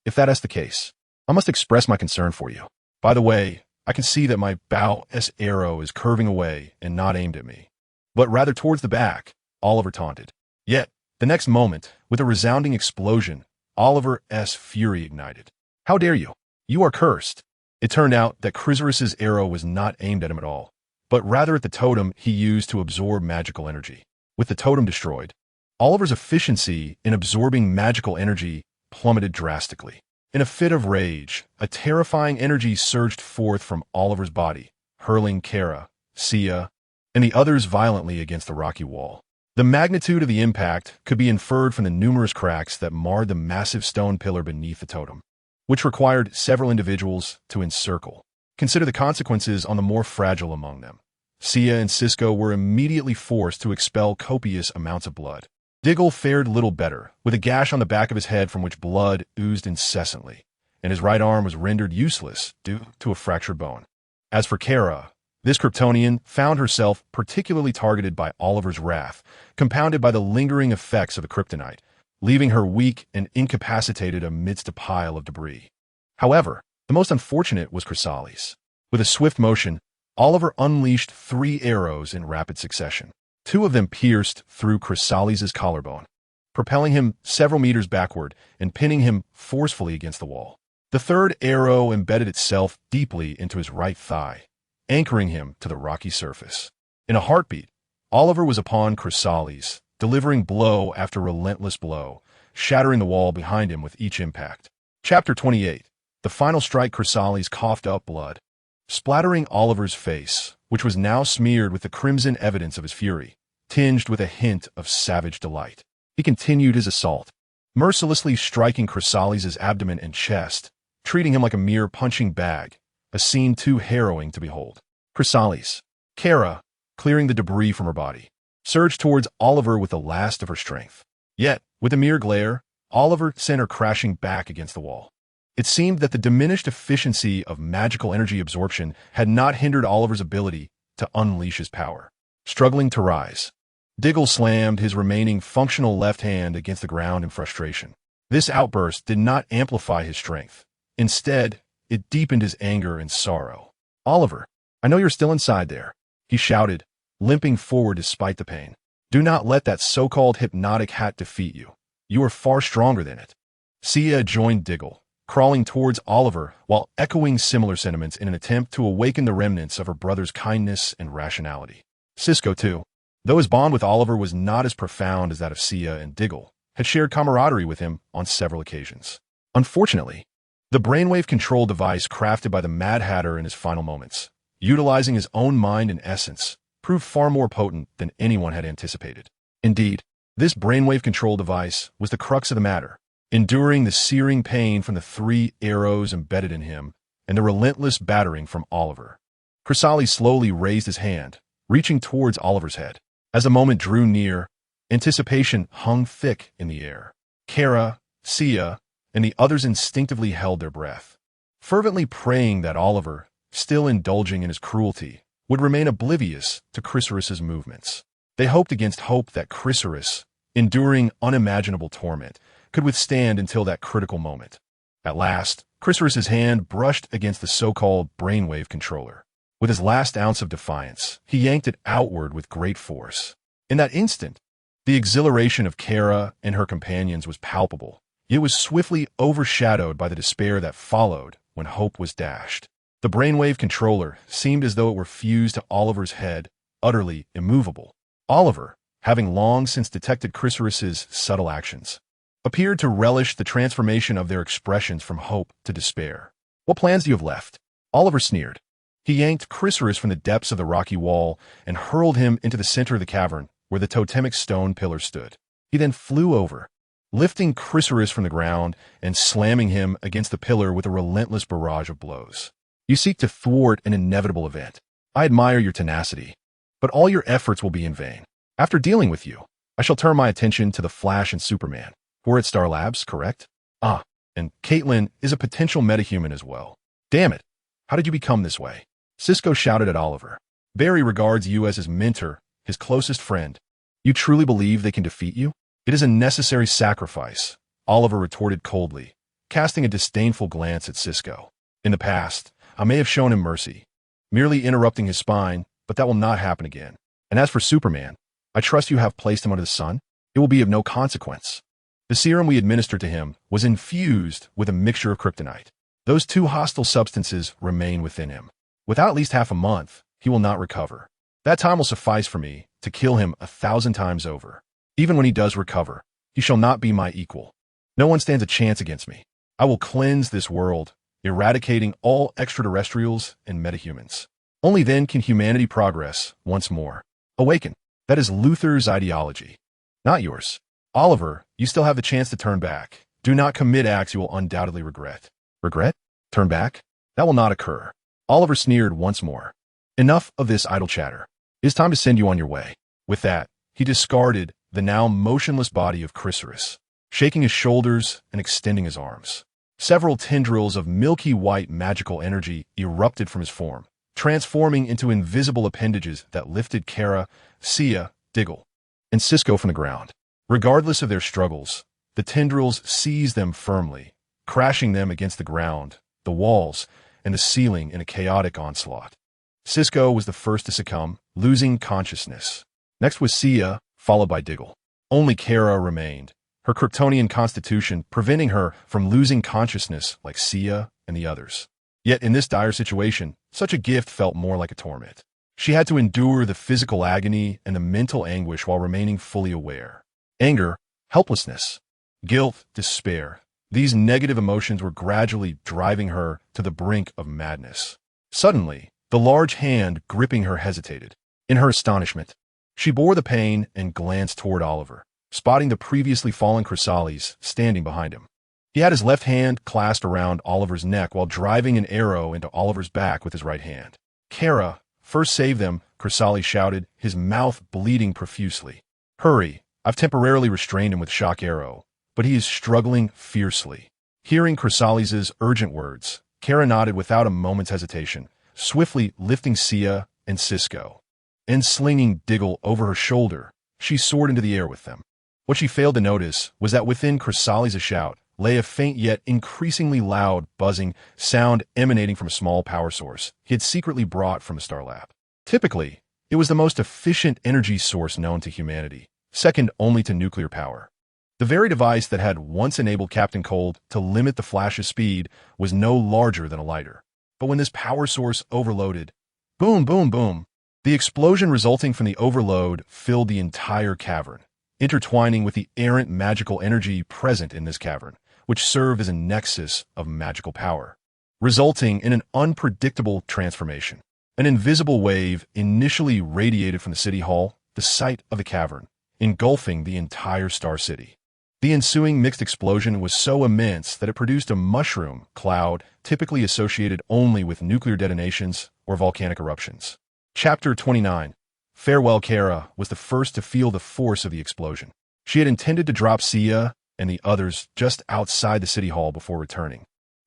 If that is the case, I must express my concern for you. By the way, I can see that my bow's arrow is curving away and not aimed at me, but rather towards the back, Oliver taunted. Yet, the next moment, with a resounding explosion, Oliver's fury ignited. How dare you? You are cursed. It turned out that Chrysaorus's arrow was not aimed at him at all, but rather at the totem he used to absorb magical energy. With the totem destroyed, Oliver's efficiency in absorbing magical energy plummeted drastically. In a fit of rage, a terrifying energy surged forth from Oliver's body, hurling Kara, Sia, and the others violently against the rocky wall. The magnitude of the impact could be inferred from the numerous cracks that marred the massive stone pillar beneath the totem, which required several individuals to encircle. Consider the consequences on the more fragile among them. Sia and Cisco were immediately forced to expel copious amounts of blood. Diggle fared little better, with a gash on the back of his head from which blood oozed incessantly, and his right arm was rendered useless due to a fractured bone. As for Kara, this Kryptonian found herself particularly targeted by Oliver's wrath, compounded by the lingering effects of the kryptonite, leaving her weak and incapacitated amidst a pile of debris. However, the most unfortunate was Chrysalis. With a swift motion, Oliver unleashed 3 arrows in rapid succession. 2 of them pierced through Chrysalis' collarbone, propelling him several meters backward and pinning him forcefully against the wall. The 3rd arrow embedded itself deeply into his right thigh, anchoring him to the rocky surface. In a heartbeat, Oliver was upon Chrysalis, delivering blow after relentless blow, shattering the wall behind him with each impact. Chapter 28. The final strike. Chrysalis coughed up blood, splattering Oliver's face, which was now smeared with the crimson evidence of his fury, tinged with a hint of savage delight. He continued his assault, mercilessly striking Chrysalis' abdomen and chest, treating him like a mere punching bag, a scene too harrowing to behold. Chrysalis, Kara, clearing the debris from her body, surged towards Oliver with the last of her strength. Yet, with a mere glare, Oliver sent her crashing back against the wall. It seemed that the diminished efficiency of magical energy absorption had not hindered Oliver's ability to unleash his power. Struggling to rise, Diggle slammed his remaining functional left hand against the ground in frustration. This outburst did not amplify his strength. Instead, it deepened his anger and sorrow. Oliver, I know you're still inside there, he shouted, limping forward despite the pain. Do not let that so-called hypnotic hat defeat you. You are far stronger than it. Sia joined Diggle, crawling towards Oliver while echoing similar sentiments in an attempt to awaken the remnants of her brother's kindness and rationality. Cisco, too, though his bond with Oliver was not as profound as that of Sia and Diggle, had shared camaraderie with him on several occasions. Unfortunately, the brainwave control device crafted by the Mad Hatter in his final moments, utilizing his own mind and essence, proved far more potent than anyone had anticipated. Indeed, this brainwave control device was the crux of the matter, enduring the searing pain from the 3 arrows embedded in him and the relentless battering from Oliver. Chrysalis slowly raised his hand, reaching towards Oliver's head. As the moment drew near, anticipation hung thick in the air. Kara, Sia, and the others instinctively held their breath, fervently praying that Oliver, still indulging in his cruelty, would remain oblivious to Chrysaorus's movements. They hoped against hope that Chrysaorus, enduring unimaginable torment, could withstand until that critical moment. At last, Chrysaorus's hand brushed against the so-called brainwave controller. With his last ounce of defiance, he yanked it outward with great force. In that instant, the exhilaration of Kara and her companions was palpable. It was swiftly overshadowed by the despair that followed when hope was dashed. The brainwave controller seemed as though it were fused to Oliver's head, utterly immovable. Oliver, having long since detected Chrysaorus's subtle actions, appeared to relish the transformation of their expressions from hope to despair. What plans do you have left? Oliver sneered. He yanked Chrysaorus from the depths of the rocky wall and hurled him into the center of the cavern where the totemic stone pillar stood. He then flew over, lifting Chrysaorus from the ground and slamming him against the pillar with a relentless barrage of blows. You seek to thwart an inevitable event. I admire your tenacity, but all your efforts will be in vain. After dealing with you, I shall turn my attention to the Flash and Superman. We're at Star Labs, correct? Ah, And Caitlin is a potential metahuman as well. Damn it. How did you become this way? Cisco shouted at Oliver. Barry regards you as his mentor, his closest friend. You truly believe they can defeat you? It is a necessary sacrifice, Oliver retorted coldly, casting a disdainful glance at Cisco. In the past, I may have shown him mercy, merely interrupting his spine, but that will not happen again. And as for Superman, I trust you have placed him under the sun. It will be of no consequence. The serum we administered to him was infused with a mixture of kryptonite. Those two hostile substances remain within him. Without at least half a month, he will not recover. That time will suffice for me to kill him 1,000 times over. Even when he does recover, he shall not be my equal. No one stands a chance against me. I will cleanse this world, eradicating all extraterrestrials and metahumans. Only then can humanity progress once more. Awaken. That is Luther's ideology, not yours. Oliver, you still have the chance to turn back. Do not commit acts you will undoubtedly regret. Regret? Turn back? That will not occur. Oliver sneered once more. Enough of this idle chatter. It is time to send you on your way. With that, he discarded the now motionless body of Chrysalis, shaking his shoulders and extending his arms. Several tendrils of milky white magical energy erupted from his form, transforming into invisible appendages that lifted Kara, Sia, Diggle, and Cisco from the ground. Regardless of their struggles, the tendrils seized them firmly, crashing them against the ground, the walls, and the ceiling in a chaotic onslaught. Cisco was the first to succumb, losing consciousness. Next was Sia, followed by Diggle. Only Kara remained, her Kryptonian constitution preventing her from losing consciousness like Sia and the others. Yet in this dire situation, such a gift felt more like a torment. She had to endure the physical agony and the mental anguish while remaining fully aware. Anger, helplessness, guilt, despair. These negative emotions were gradually driving her to the brink of madness. Suddenly, the large hand gripping her hesitated. In her astonishment, she bore the pain and glanced toward Oliver, spotting the previously fallen Chrysalis standing behind him. He had his left hand clasped around Oliver's neck while driving an arrow into Oliver's back with his right hand. Kara, first save them, Chrysalis shouted, his mouth bleeding profusely. Hurry, I've temporarily restrained him with shock arrow, but he is struggling fiercely. Hearing Chrysalis's urgent words, Kara nodded without a moment's hesitation, swiftly lifting Sia and Cisco. And slinging Diggle over her shoulder, she soared into the air with them. What she failed to notice was that within Chrysalis' shout lay a faint yet increasingly loud, buzzing sound emanating from a small power source he had secretly brought from a star lab. Typically, it was the most efficient energy source known to humanity, second only to nuclear power. The very device that had once enabled Captain Cold to limit the Flash's speed was no larger than a lighter. But when this power source overloaded, boom, boom, boom, the explosion resulting from the overload filled the entire cavern, intertwining with the errant magical energy present in this cavern, which served as a nexus of magical power, resulting in an unpredictable transformation. An invisible wave initially radiated from the city hall, the site of the cavern, engulfing the entire Star City. The ensuing mixed explosion was so immense that it produced a mushroom cloud typically associated only with nuclear detonations or volcanic eruptions. Chapter 29. Farewell Kara was the first to feel the force of the explosion. She had intended to drop Sia and the others just outside the city hall before returning.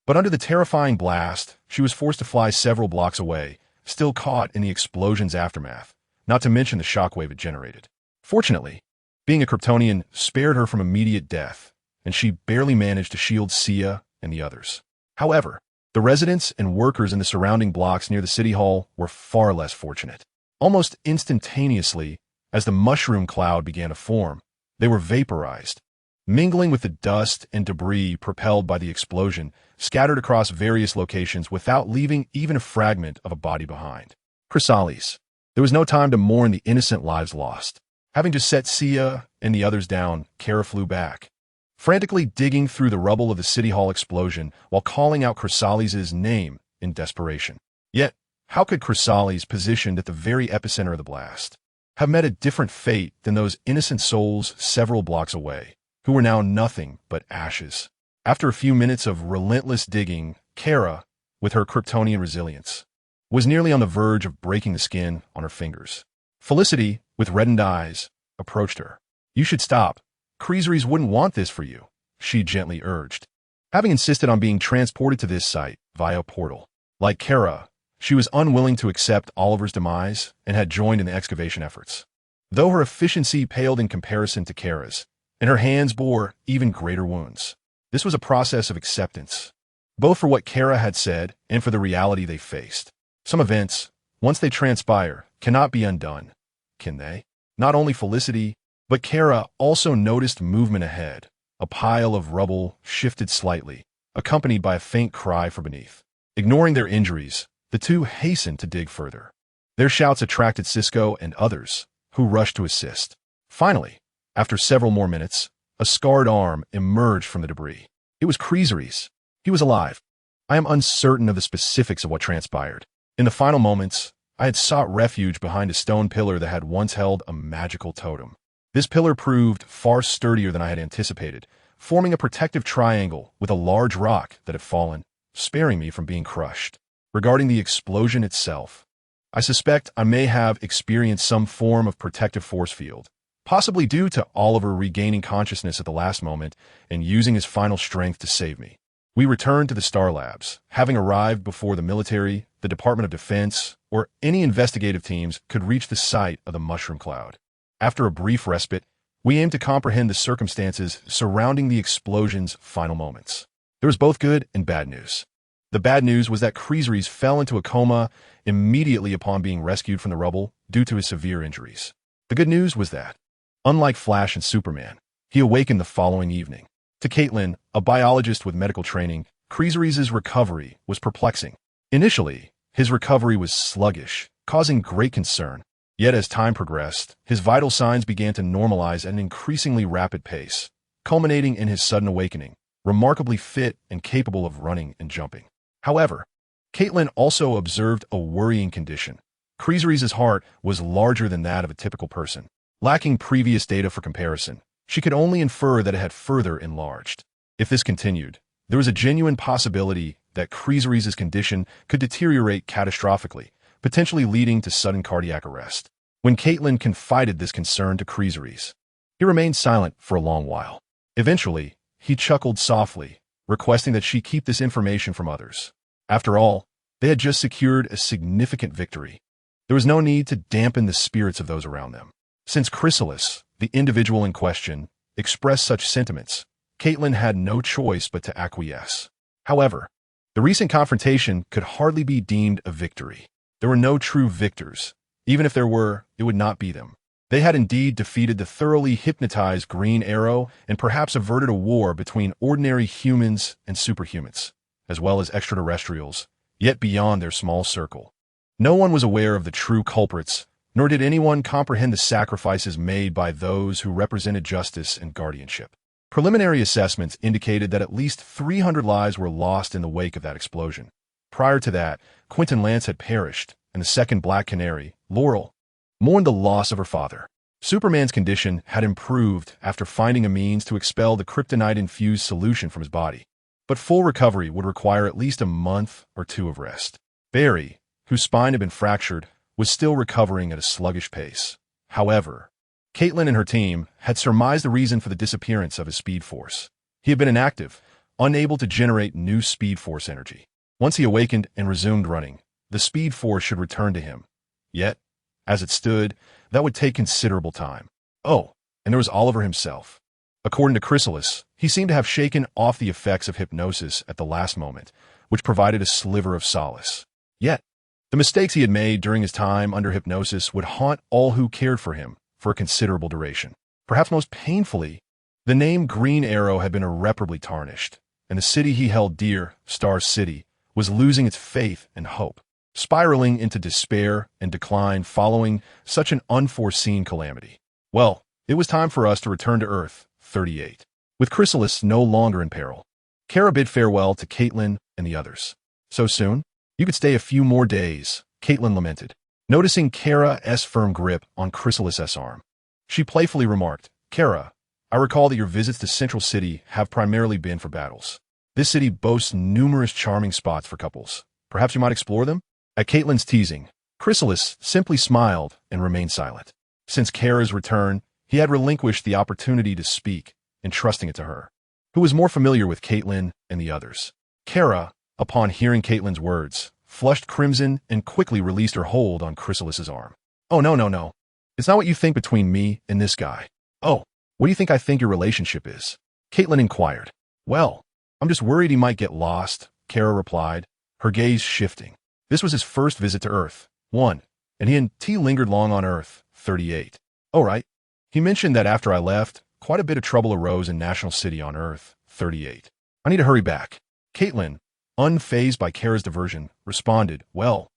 But under the terrifying blast, she was forced to fly several blocks away, still caught in the explosion's aftermath, not to mention the shockwave it generated. Fortunately, being a Kryptonian spared her from immediate death, and she barely managed to shield Sia and the others. However, the residents and workers in the surrounding blocks near the city hall were far less fortunate. Almost instantaneously, as the mushroom cloud began to form, they were vaporized, mingling with the dust and debris propelled by the explosion, scattered across various locations without leaving even a fragment of a body behind. Chrysalis. There was no time to mourn the innocent lives lost. Having just set Sia and the others down, Kara flew back, frantically digging through the rubble of the City Hall explosion while calling out Chrysalis' name in desperation. Yet, how could Chrysalis, positioned at the very epicenter of the blast, have met a different fate than those innocent souls several blocks away, who were now nothing but ashes? After a few minutes of relentless digging, Kara, with her Kryptonian resilience, was nearly on the verge of breaking the skin on her fingers. Felicity, with reddened eyes, approached her. You should stop. Chrysalis wouldn't want this for you, she gently urged. having insisted on being transported to this site via a portal. Like Kara, she was unwilling to accept Oliver's demise and had joined in the excavation efforts. Though her efficiency paled in comparison to Kara's, and her hands bore even greater wounds, this was a process of acceptance, both for what Kara had said and for the reality they faced. Some events, once they transpire, cannot be undone, can they? Not only Felicity, but Kara also noticed movement ahead. A pile of rubble shifted slightly, accompanied by a faint cry from beneath. Ignoring their injuries, the two hastened to dig further. Their shouts attracted Cisco and others, who rushed to assist. Finally, after several more minutes, a scarred arm emerged from the debris. It was Creasery's. He was alive. I am uncertain of the specifics of what transpired. In the final moments, I had sought refuge behind a stone pillar that had once held a magical totem. This pillar proved far sturdier than I had anticipated, forming a protective triangle with a large rock that had fallen, sparing me from being crushed. Regarding the explosion itself, I suspect I may have experienced some form of protective force field, possibly due to Oliver regaining consciousness at the last moment and using his final strength to save me. We returned to the Star Labs, having arrived before the military, the Department of Defense, or any investigative teams could reach the site of the mushroom cloud. After a brief respite, we aimed to comprehend the circumstances surrounding the explosion's final moments. There was both good and bad news. The bad news was that Creasery's fell into a coma immediately upon being rescued from the rubble due to his severe injuries. The good news was that, unlike Flash and Superman, he awakened the following evening. To Caitlin, a biologist with medical training, Creasery's recovery was perplexing. Initially, his recovery was sluggish, causing great concern. Yet as time progressed, his vital signs began to normalize at an increasingly rapid pace, culminating in his sudden awakening, remarkably fit and capable of running and jumping. However, Caitlin also observed a worrying condition. Creasery's heart was larger than that of a typical person. Lacking previous data for comparison, she could only infer that it had further enlarged. If this continued, there was a genuine possibility that Creasery's condition could deteriorate catastrophically, potentially leading to sudden cardiac arrest. When Caitlin confided this concern to Creasery's, he remained silent for a long while. Eventually, he chuckled softly, requesting that she keep this information from others. After all, they had just secured a significant victory. There was no need to dampen the spirits of those around them. Since Chrysalis, the individual in question, expressed such sentiments, Caitlin had no choice but to acquiesce. However, the recent confrontation could hardly be deemed a victory. There were no true victors. Even if there were, it would not be them. They had indeed defeated the thoroughly hypnotized Green Arrow and perhaps averted a war between ordinary humans and superhumans, as well as extraterrestrials, yet beyond their small circle. No one was aware of the true culprits, nor did anyone comprehend the sacrifices made by those who represented justice and guardianship. Preliminary assessments indicated that at least 300 lives were lost in the wake of that explosion. Prior to that, Quentin Lance had perished, and the second Black Canary, Laurel, mourned the loss of her father. Superman's condition had improved after finding a means to expel the kryptonite-infused solution from his body, but full recovery would require at least a month or two of rest. Barry, whose spine had been fractured, was still recovering at a sluggish pace. However, Caitlin and her team had surmised the reason for the disappearance of his Speed Force. He had been inactive, unable to generate new Speed Force energy. Once he awakened and resumed running, the Speed Force should return to him. Yet, as it stood, that would take considerable time. Oh, and there was Oliver himself. According to Chrysalis, he seemed to have shaken off the effects of hypnosis at the last moment, which provided a sliver of solace. Yet, the mistakes he had made during his time under hypnosis would haunt all who cared for him for a considerable duration. Perhaps most painfully, the name Green Arrow had been irreparably tarnished, and the city he held dear, Star City, was losing its faith and hope, spiraling into despair and decline following such an unforeseen calamity. Well, it was time for us to return to Earth 38. With Chrysalis no longer in peril, Kara bid farewell to Caitlin and the others. So soon? You could stay a few more days, Caitlin lamented, noticing Kara's firm grip on Chrysalis' arm. She playfully remarked, Kara, I recall that your visits to Central City have primarily been for battles. This city boasts numerous charming spots for couples. Perhaps you might explore them? At Caitlin's teasing, Chrysalis simply smiled and remained silent. Since Kara's return, he had relinquished the opportunity to speak, entrusting it to her. who was more familiar with Caitlin and the others. Kara, upon hearing Caitlin's words, flushed crimson and quickly released her hold on Chrysalis's arm. "Oh, no, no, no. It's not what you think between me and this guy." "Oh, what do you think I think your relationship is?" Caitlin inquired. "Well, I'm just worried he might get lost," Kara replied, her gaze shifting. This was his first visit to Earth, 1, and he and T lingered long on Earth, 38. "Oh, right. He mentioned that after I left, quite a bit of trouble arose in National City on Earth, 38. I need to hurry back." Caitlin, unfazed by Kara's diversion, responded, "Well,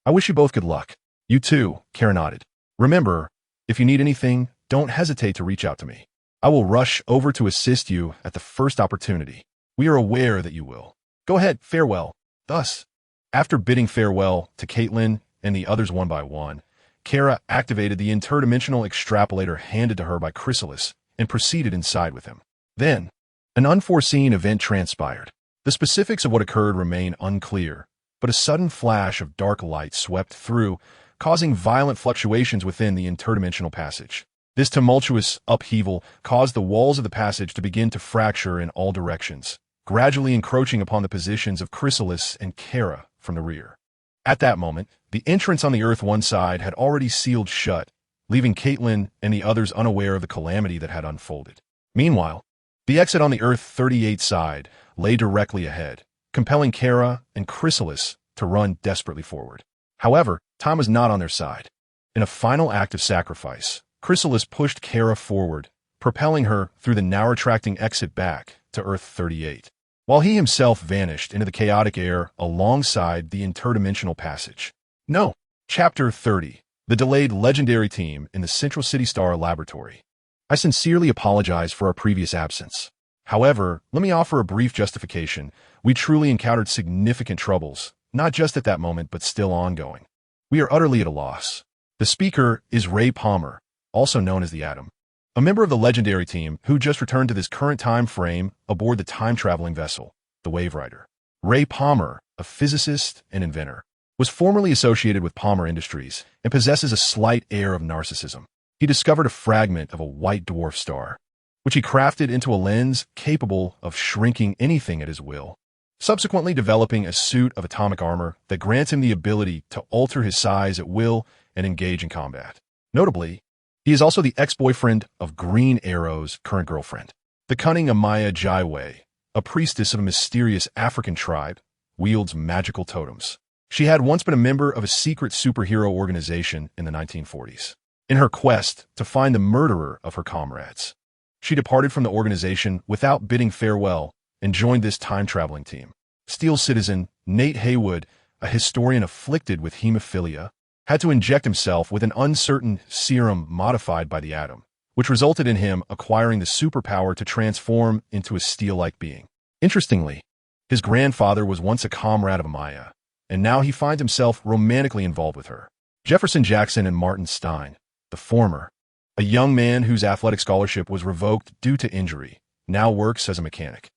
I wish you both good luck." "You too," Kara nodded. "Remember, if you need anything, don't hesitate to reach out to me. I will rush over to assist you at the first opportunity. We are aware that you will. Go ahead, farewell." Thus, after bidding farewell to Caitlin and the others one by one, Kara activated the interdimensional extrapolator handed to her by Chrysalis and proceeded inside with him. Then, an unforeseen event transpired. The specifics of what occurred remain unclear, but a sudden flash of dark light swept through, causing violent fluctuations within the interdimensional passage. This tumultuous upheaval caused the walls of the passage to begin to fracture in all directions, gradually encroaching upon the positions of Chrysalis and Kara from the rear. At that moment, the entrance on the Earth one side had already sealed shut, leaving Caitlin and the others unaware of the calamity that had unfolded. Meanwhile, the exit on the Earth 38 side lay directly ahead, compelling Kara and Chrysalis to run desperately forward. However, time was not on their side. In a final act of sacrifice, Chrysalis pushed Kara forward, propelling her through the now retracting exit back to Earth 38, while he himself vanished into the chaotic air alongside the interdimensional passage. No. Chapter 30. The Delayed Legendary Team in the Central City Star Laboratory. I sincerely apologize for our previous absence. However, let me offer a brief justification. We truly encountered significant troubles, not just at that moment, but still ongoing. We are utterly at a loss. The speaker is Ray Palmer, also known as the Atom, a member of the Legendary Team who just returned to this current time frame aboard the time-traveling vessel, the Wave Rider. Ray Palmer, a physicist and inventor, was formerly associated with Palmer Industries and possesses a slight air of narcissism. He discovered a fragment of a white dwarf star, which he crafted into a lens capable of shrinking anything at his will, subsequently developing a suit of atomic armor that grants him the ability to alter his size at will and engage in combat. Notably, he is also the ex-boyfriend of Green Arrow's current girlfriend. The cunning Amaya Jaiwei, a priestess of a mysterious African tribe, wields magical totems. She had once been a member of a secret superhero organization in the 1940s. In her quest to find the murderer of her comrades, she departed from the organization without bidding farewell and joined this time-traveling team. Steel citizen Nate Haywood, a historian afflicted with hemophilia, had to inject himself with an uncertain serum modified by the Atom, which resulted in him acquiring the superpower to transform into a steel-like being. Interestingly, his grandfather was once a comrade of Amaya, and now he finds himself romantically involved with her. Jefferson Jackson and Martin Stein, the former, a young man whose athletic scholarship was revoked due to injury, now works as a mechanic,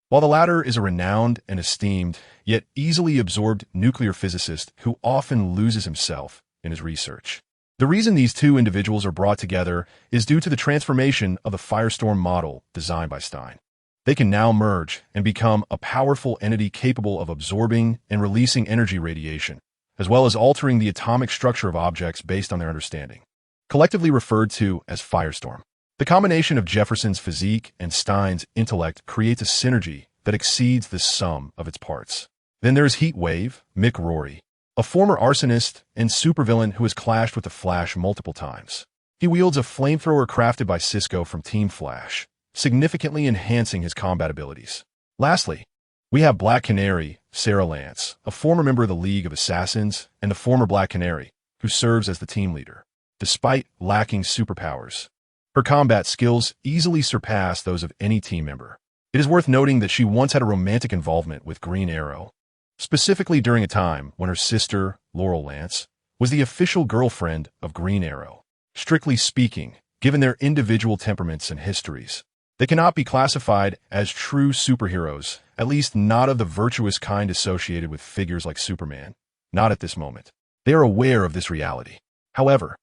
while the latter is a renowned and esteemed, yet easily absorbed nuclear physicist who often loses himself in his research. The reason these two individuals are brought together is due to the transformation of the Firestorm model designed by Stein. They can now merge and become a powerful entity capable of absorbing and releasing energy radiation, as well as altering the atomic structure of objects based on their understanding. Collectively referred to as Firestorm. The combination of Jefferson's physique and Stein's intellect creates a synergy that exceeds the sum of its parts. Then there is Heatwave, Mick Rory, a former arsonist and supervillain who has clashed with the Flash multiple times. He wields a flamethrower crafted by Cisco from Team Flash, significantly enhancing his combat abilities. Lastly, we have Black Canary, Sarah Lance, a former member of the League of Assassins and the former Black Canary, who serves as the team leader. Despite lacking superpowers, her combat skills easily surpass those of any team member. It is worth noting that she once had a romantic involvement with Green Arrow, specifically during a time when her sister, Laurel Lance, was the official girlfriend of Green Arrow. Strictly speaking, given their individual temperaments and histories, they cannot be classified as true superheroes, at least not of the virtuous kind associated with figures like Superman. Not at this moment. They are aware of this reality. However,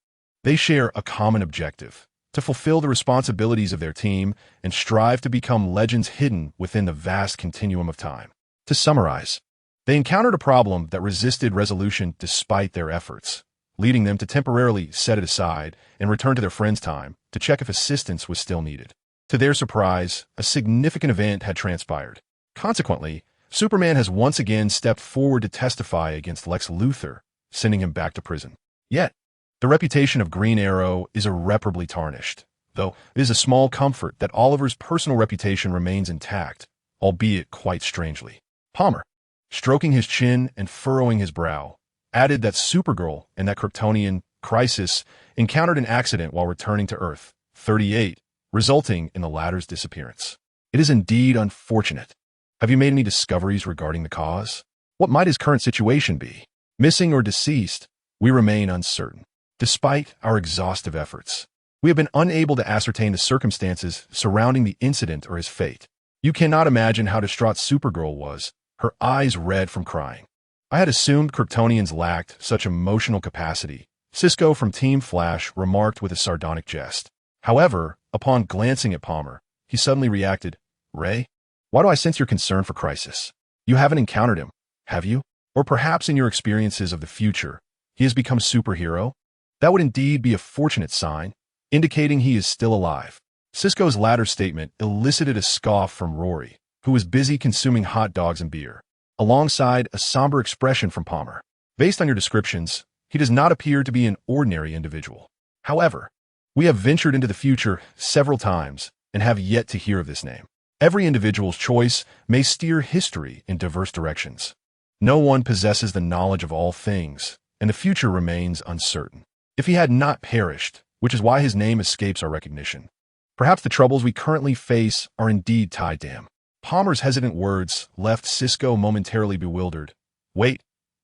they share a common objective: to fulfill the responsibilities of their team and strive to become legends hidden within the vast continuum of time. To summarize, they encountered a problem that resisted resolution despite their efforts, leading them to temporarily set it aside and return to their friend's time to check if assistance was still needed. To their surprise, a significant event had transpired. Consequently, Superman has once again stepped forward to testify against Lex Luthor, sending him back to prison. Yet, the reputation of Green Arrow is irreparably tarnished, though it is a small comfort that Oliver's personal reputation remains intact, albeit quite strangely. Palmer, stroking his chin and furrowing his brow, added that Supergirl and that Kryptonian, Crisis, encountered an accident while returning to Earth, 38, resulting in the latter's disappearance. It is indeed unfortunate. Have you made any discoveries regarding the cause? What might his current situation be? Missing or deceased, we remain uncertain. Despite our exhaustive efforts, we have been unable to ascertain the circumstances surrounding the incident or his fate. You cannot imagine how distraught Supergirl was, her eyes red from crying. I had assumed Kryptonians lacked such emotional capacity, Cisco from Team Flash remarked with a sardonic jest. However, upon glancing at Palmer, he suddenly reacted, "Ray, why do I sense your concern for Crisis? You haven't encountered him, have you? Or perhaps in your experiences of the future, he has become superhero? That would indeed be a fortunate sign, indicating he is still alive." Cisco's latter statement elicited a scoff from Rory, who was busy consuming hot dogs and beer, alongside a somber expression from Palmer. Based on your descriptions, he does not appear to be an ordinary individual. However, we have ventured into the future several times and have yet to hear of this name. Every individual's choice may steer history in diverse directions. No one possesses the knowledge of all things, and the future remains uncertain. If he had not perished, which is why his name escapes our recognition, perhaps the troubles we currently face are indeed tied to him. Palmer's hesitant words left Cisco momentarily bewildered. "Wait,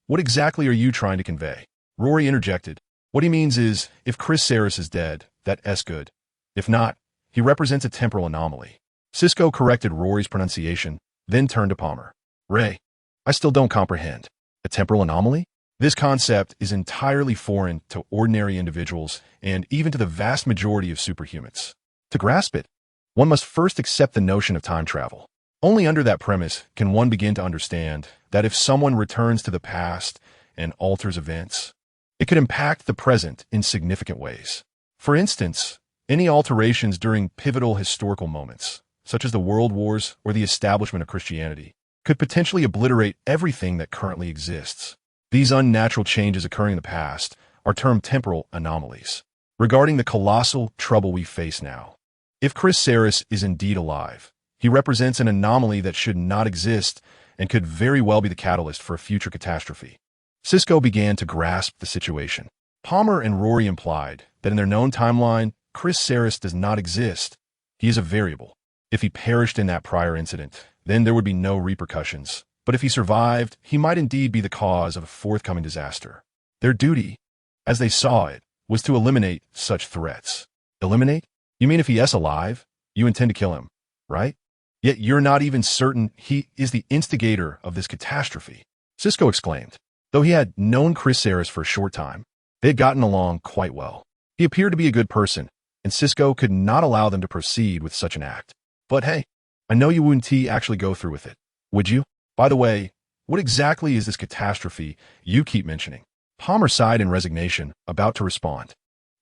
what exactly are you trying to convey?" Rory interjected. "What he means is, if Chris Saris is dead, that's good. If not, he represents a temporal anomaly." Cisco corrected Rory's pronunciation, then turned to Palmer. "Ray, I still don't comprehend. A temporal anomaly? This concept is entirely foreign to ordinary individuals and even to the vast majority of superhumans. To grasp it, one must first accept the notion of time travel. Only under that premise can one begin to understand that if someone returns to the past and alters events, it could impact the present in significant ways. For instance, any alterations during pivotal historical moments, such as the World Wars or the establishment of Christianity, could potentially obliterate everything that currently exists. These unnatural changes occurring in the past are termed temporal anomalies. Regarding the colossal trouble we face now, if Chris Saris is indeed alive, he represents an anomaly that should not exist and could very well be the catalyst for a future catastrophe. Cisco began to grasp the situation. Palmer and Rory implied that in their known timeline, Chris Saris does not exist. He is a variable. If he perished in that prior incident, then there would be no repercussions. But if he survived, he might indeed be the cause of a forthcoming disaster. Their duty, as they saw it, was to eliminate such threats. Eliminate? You mean if he is alive, you intend to kill him, right? Yet you're not even certain he is the instigator of this catastrophe, Cisco exclaimed. Though he had known Chris Saris for a short time, they had gotten along quite well. He appeared to be a good person, and Cisco could not allow them to proceed with such an act. But hey, I know you wouldn't actually go through with it, would you? By the way, what exactly is this catastrophe you keep mentioning? Palmer sighed in resignation, about to respond,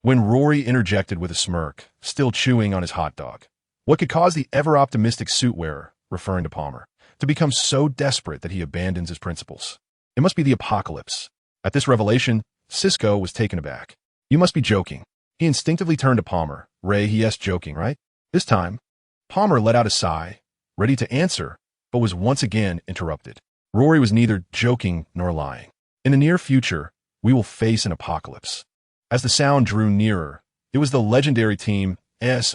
when Rory interjected with a smirk, still chewing on his hot dog. What could cause the ever-optimistic suit wearer, referring to Palmer, to become so desperate that he abandons his principles? It must be the apocalypse. At this revelation, Cisco was taken aback. You must be joking. He instinctively turned to Palmer. Ray, yes, joking, right? This time, Palmer let out a sigh, ready to answer, but was once again interrupted. Rory was neither joking nor lying. In the near future, we will face an apocalypse. As the sound drew nearer, it was the legendary team's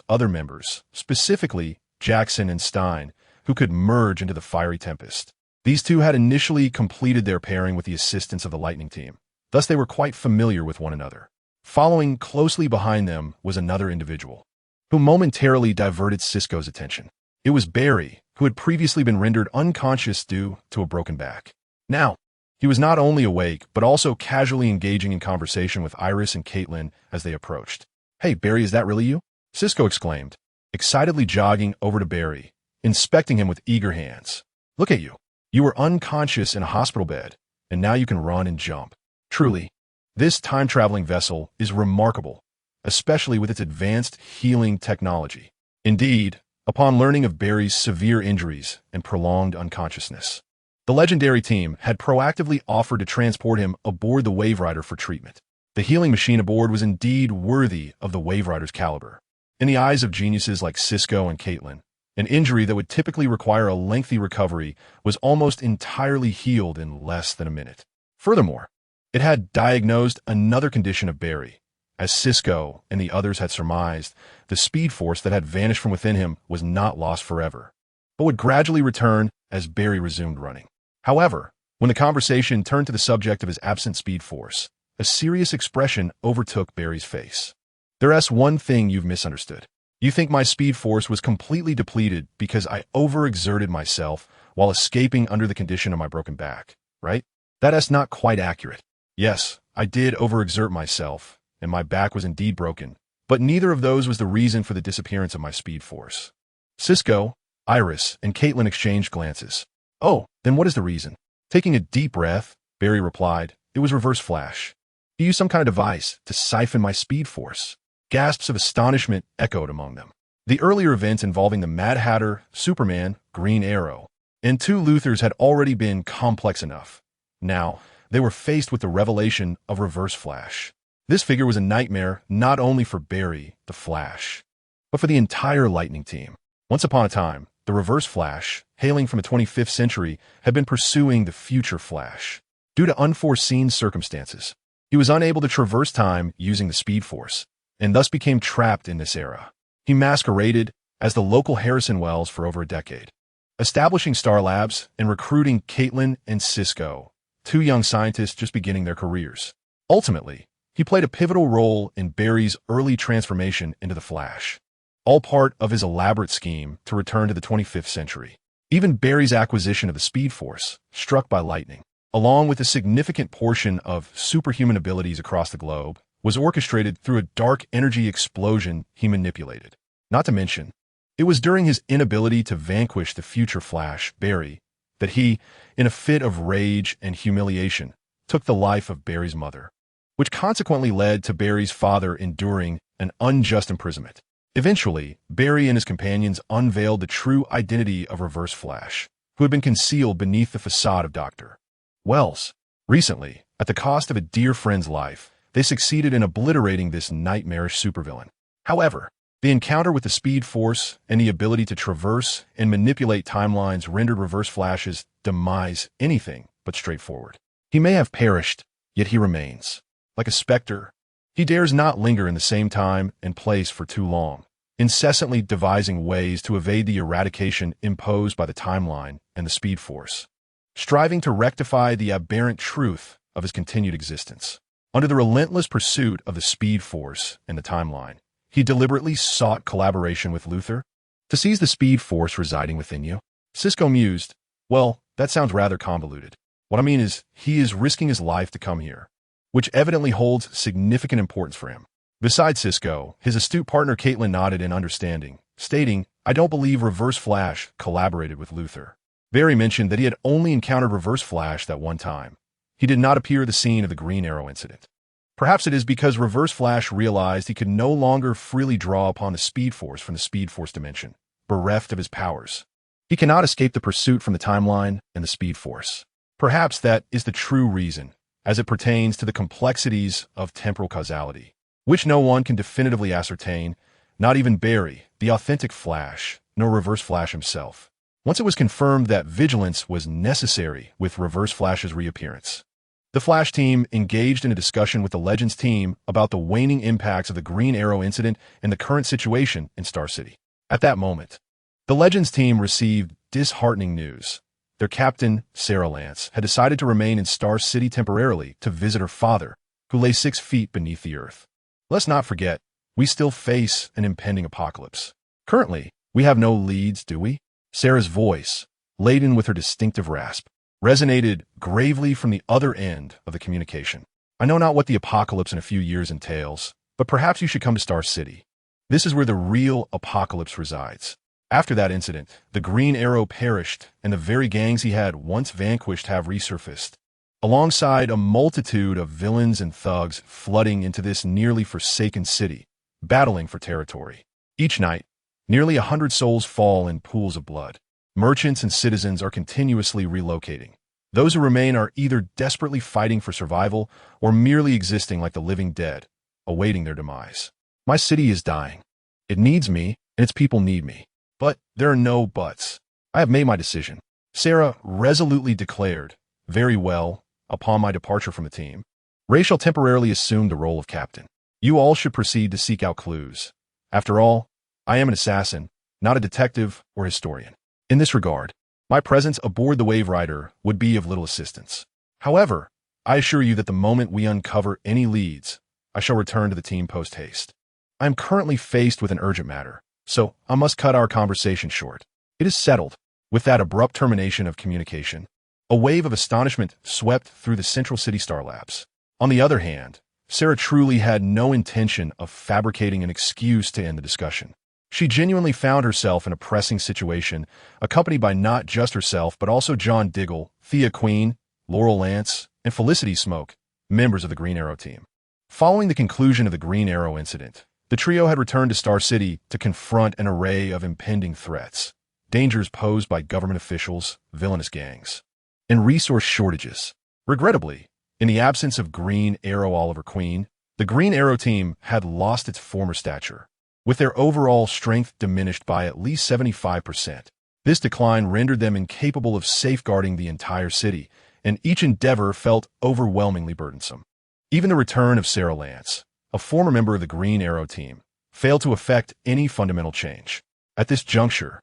other members, specifically Jackson and Stein, who could merge into the fiery tempest. These two had initially completed their pairing with the assistance of the Lightning team. Thus, they were quite familiar with one another. Following closely behind them was another individual, who momentarily diverted Cisco's attention. It was Barry, who had previously been rendered unconscious due to a broken back. Now, he was not only awake, but also casually engaging in conversation with Iris and Caitlin as they approached. Hey, Barry, is that really you? Cisco exclaimed, excitedly jogging over to Barry, inspecting him with eager hands. Look at you. You were unconscious in a hospital bed, and now you can run and jump. Truly, this time-traveling vessel is remarkable, especially with its advanced healing technology. Indeed, upon learning of Barry's severe injuries and prolonged unconsciousness, the legendary team had proactively offered to transport him aboard the Wave Rider for treatment. The healing machine aboard was indeed worthy of the Wave Rider's caliber. In the eyes of geniuses like Cisco and Caitlin, an injury that would typically require a lengthy recovery was almost entirely healed in less than a minute. Furthermore, it had diagnosed another condition of Barry. As Cisco and the others had surmised, the speed force that had vanished from within him was not lost forever, but would gradually return as Barry resumed running. However, when the conversation turned to the subject of his absent speed force, a serious expression overtook Barry's face. There's one thing you've misunderstood. You think my speed force was completely depleted because I overexerted myself while escaping under the condition of my broken back, right? That's not quite accurate. Yes, I did overexert myself, and my back was indeed broken, but neither of those was the reason for the disappearance of my speed force. Cisco, Iris, and Caitlin exchanged glances. Oh, then what is the reason? Taking a deep breath, Barry replied, it was reverse flash. He used some kind of device to siphon my speed force. Gasps of astonishment echoed among them. The earlier events involving the Mad Hatter, Superman, Green Arrow, and two Luthors had already been complex enough. Now, they were faced with the revelation of Reverse Flash. This figure was a nightmare not only for Barry, the Flash, but for the entire Lightning team. Once upon a time, the Reverse Flash, hailing from the 25th century, had been pursuing the future Flash. Due to unforeseen circumstances, he was unable to traverse time using the Speed Force, and thus became trapped in this era. He masqueraded as the local Harrison Wells for over a decade, establishing Star Labs and recruiting Caitlin and Cisco, two young scientists just beginning their careers. Ultimately, he played a pivotal role in Barry's early transformation into the Flash, all part of his elaborate scheme to return to the 25th century. Even Barry's acquisition of the Speed Force, struck by lightning, along with a significant portion of superhuman abilities across the globe, was orchestrated through a dark energy explosion he manipulated. Not to mention, it was during his inability to vanquish the future Flash, Barry, that he, in a fit of rage and humiliation, took the life of Barry's mother, which consequently led to Barry's father enduring an unjust imprisonment. Eventually, Barry and his companions unveiled the true identity of Reverse Flash, who had been concealed beneath the facade of Dr. Wells. Recently, at the cost of a dear friend's life, they succeeded in obliterating this nightmarish supervillain. However, the encounter with the Speed Force and the ability to traverse and manipulate timelines rendered Reverse Flash's demise anything but straightforward. He may have perished, yet he remains. Like a specter, he dares not linger in the same time and place for too long, incessantly devising ways to evade the eradication imposed by the timeline and the Speed Force, striving to rectify the aberrant truth of his continued existence. Under the relentless pursuit of the Speed Force and the timeline, he deliberately sought collaboration with Luthor to seize the Speed Force residing within you. Cisco mused, well, that sounds rather convoluted. What I mean is, he is risking his life to come here, which evidently holds significant importance for him. Besides Cisco, his astute partner Caitlin nodded in understanding, stating, I don't believe Reverse Flash collaborated with Luthor. Barry mentioned that he had only encountered Reverse Flash that one time. He did not appear at the scene of the Green Arrow incident. Perhaps it is because Reverse Flash realized he could no longer freely draw upon the Speed Force from the Speed Force dimension, bereft of his powers. He cannot escape the pursuit from the timeline and the Speed Force. Perhaps that is the true reason, as it pertains to the complexities of temporal causality, which no one can definitively ascertain, not even Barry, the authentic Flash, nor Reverse Flash himself. Once it was confirmed that vigilance was necessary with Reverse Flash's reappearance, the Flash team engaged in a discussion with the Legends team about the waning impacts of the Green Arrow incident and the current situation in Star City. At that moment, the Legends team received disheartening news. Their captain, Sarah Lance, had decided to remain in Star City temporarily to visit her father, who lay 6 feet beneath the earth. Let's not forget, we still face an impending apocalypse. Currently, we have no leads, do we? Sarah's voice, laden with her distinctive rasp, resonated gravely from the other end of the communication. I know not what the apocalypse in a few years entails, but perhaps you should come to Star City. This is where the real apocalypse resides. After that incident, the Green Arrow perished, and the very gangs he had once vanquished have resurfaced, alongside a multitude of villains and thugs flooding into this nearly forsaken city, battling for territory. Each night, nearly 100 souls fall in pools of blood. Merchants and citizens are continuously relocating. Those who remain are either desperately fighting for survival or merely existing like the living dead, awaiting their demise. My city is dying. It needs me, and its people need me. But there are no buts. I have made my decision. Sarah resolutely declared, "Very well," upon my departure from the team. Rachel temporarily assumed the role of captain. You all should proceed to seek out clues. After all, I am an assassin, not a detective or historian. In this regard, my presence aboard the Wave Rider would be of little assistance. However, I assure you that the moment we uncover any leads, I shall return to the team post-haste. I am currently faced with an urgent matter, so I must cut our conversation short. It is settled. With that abrupt termination of communication, a wave of astonishment swept through the Central City Star Labs. On the other hand, Sarah truly had no intention of fabricating an excuse to end the discussion. She genuinely found herself in a pressing situation, accompanied by not just herself, but also John Diggle, Thea Queen, Laurel Lance, and Felicity Smoke, members of the Green Arrow team. Following the conclusion of the Green Arrow incident, the trio had returned to Star City to confront an array of impending threats, dangers posed by government officials, villainous gangs, and resource shortages. Regrettably, in the absence of Green Arrow Oliver Queen, the Green Arrow team had lost its former stature, with their overall strength diminished by at least 75%. This decline rendered them incapable of safeguarding the entire city, and each endeavor felt overwhelmingly burdensome. Even the return of Sarah Lance, a former member of the Green Arrow team, failed to effect any fundamental change. At this juncture,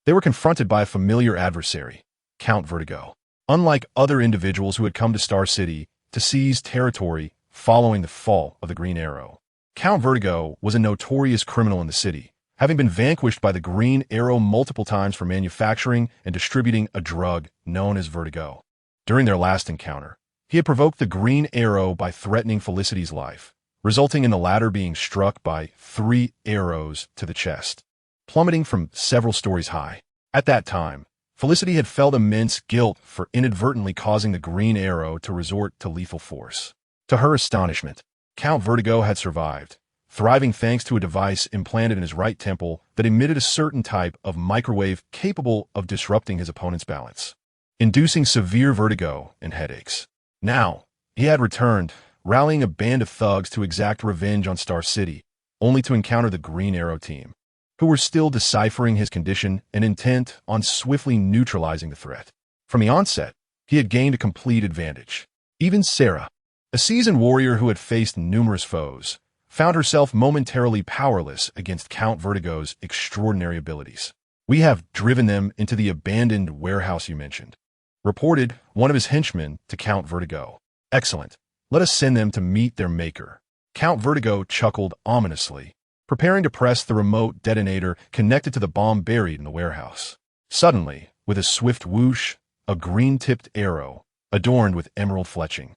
they were confronted by a familiar adversary, Count Vertigo. Unlike other individuals who had come to Star City to seize territory following the fall of the Green Arrow, Count Vertigo was a notorious criminal in the city, having been vanquished by the Green Arrow multiple times for manufacturing and distributing a drug known as Vertigo. During their last encounter, he had provoked the Green Arrow by threatening Felicity's life, resulting in the latter being struck by 3 arrows to the chest, plummeting from several stories high. At that time, Felicity had felt immense guilt for inadvertently causing the Green Arrow to resort to lethal force. To her astonishment, Count Vertigo had survived, thriving thanks to a device implanted in his right temple that emitted a certain type of microwave capable of disrupting his opponent's balance, inducing severe vertigo and headaches. Now, he had returned, rallying a band of thugs to exact revenge on Star City, only to encounter the Green Arrow team, who were still deciphering his condition and intent on swiftly neutralizing the threat. From the onset, he had gained a complete advantage. Even Sarah, a seasoned warrior who had faced numerous foes, found herself momentarily powerless against Count Vertigo's extraordinary abilities. "We have driven them into the abandoned warehouse you mentioned," reported one of his henchmen to Count Vertigo. "Excellent. Let us send them to meet their maker." Count Vertigo chuckled ominously, preparing to press the remote detonator connected to the bomb buried in the warehouse. Suddenly, with a swift whoosh, a green-tipped arrow, adorned with emerald fletching,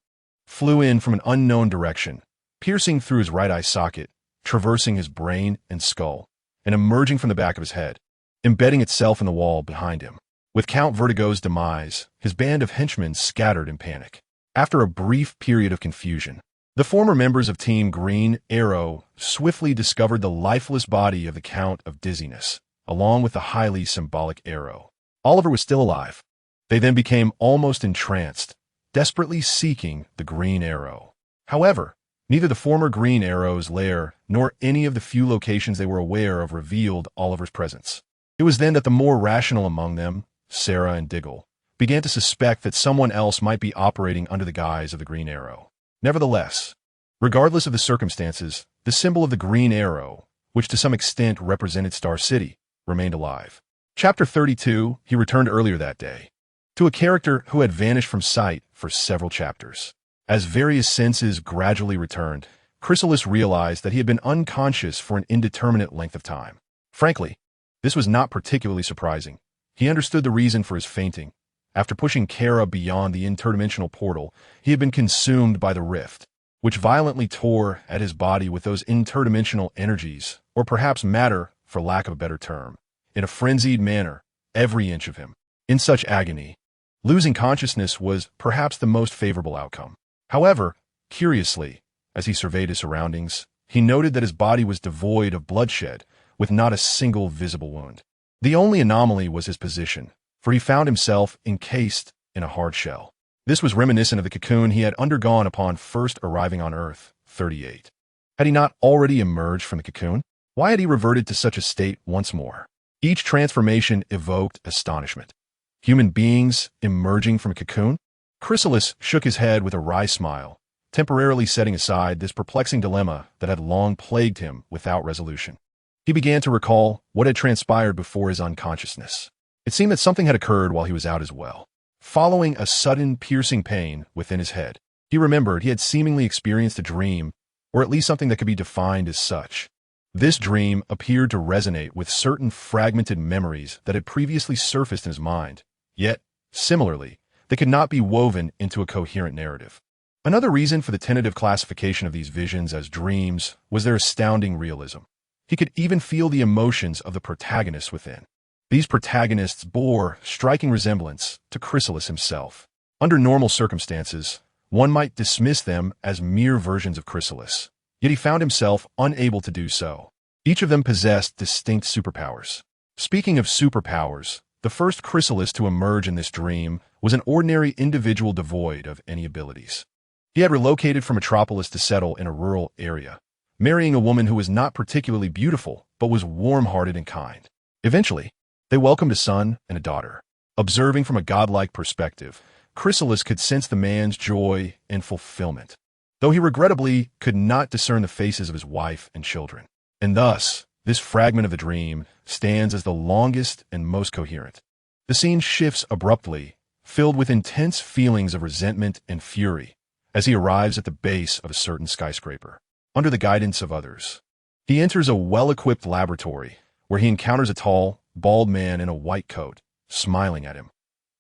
flew in from an unknown direction, piercing through his right eye socket, traversing his brain and skull, and emerging from the back of his head, embedding itself in the wall behind him. With Count Vertigo's demise, his band of henchmen scattered in panic. After a brief period of confusion, the former members of Team Green Arrow swiftly discovered the lifeless body of the Count of Dizziness, along with the highly symbolic arrow. Oliver was still alive. They then became almost entranced, desperately seeking the Green Arrow. However, neither the former Green Arrow's lair nor any of the few locations they were aware of revealed Oliver's presence. It was then that the more rational among them, Sarah and Diggle, began to suspect that someone else might be operating under the guise of the Green Arrow. Nevertheless, regardless of the circumstances, the symbol of the Green Arrow, which to some extent represented Star City, remained alive. Chapter 32, he returned earlier that day, to a character who had vanished from sight for several chapters. As various senses gradually returned, Chrysalis realized that he had been unconscious for an indeterminate length of time. Frankly, this was not particularly surprising. He understood the reason for his fainting. After pushing Kara beyond the interdimensional portal, he had been consumed by the rift, which violently tore at his body with those interdimensional energies, or perhaps matter, for lack of a better term, in a frenzied manner, every inch of him. In such agony, losing consciousness was perhaps the most favorable outcome. However, curiously, as he surveyed his surroundings, he noted that his body was devoid of bloodshed, with not a single visible wound. The only anomaly was his position, for he found himself encased in a hard shell. This was reminiscent of the cocoon he had undergone upon first arriving on Earth, 38. Had he not already emerged from the cocoon? Why had he reverted to such a state once more? Each transformation evoked astonishment. Human beings emerging from a cocoon? Chrysalis shook his head with a wry smile, temporarily setting aside this perplexing dilemma that had long plagued him without resolution. He began to recall what had transpired before his unconsciousness. It seemed that something had occurred while he was out as well. Following a sudden piercing pain within his head, he remembered he had seemingly experienced a dream, or at least something that could be defined as such. This dream appeared to resonate with certain fragmented memories that had previously surfaced in his mind, yet, similarly, they could not be woven into a coherent narrative. Another reason for the tentative classification of these visions as dreams was their astounding realism. He could even feel the emotions of the protagonists within. These protagonists bore striking resemblance to Chrysalis himself. Under normal circumstances, one might dismiss them as mere versions of Chrysalis, yet he found himself unable to do so. Each of them possessed distinct superpowers. Speaking of superpowers, the first Chrysalis to emerge in this dream was an ordinary individual devoid of any abilities. He had relocated from Metropolis to settle in a rural area, marrying a woman who was not particularly beautiful, but was warm-hearted and kind. Eventually, they welcomed a son and a daughter. Observing from a godlike perspective, Chrysalis could sense the man's joy and fulfillment, though he regrettably could not discern the faces of his wife and children. And thus, this fragment of the dream stands as the longest and most coherent. The scene shifts abruptly, filled with intense feelings of resentment and fury, as he arrives at the base of a certain skyscraper. Under the guidance of others, he enters a well-equipped laboratory, where he encounters a tall, bald man in a white coat, smiling at him.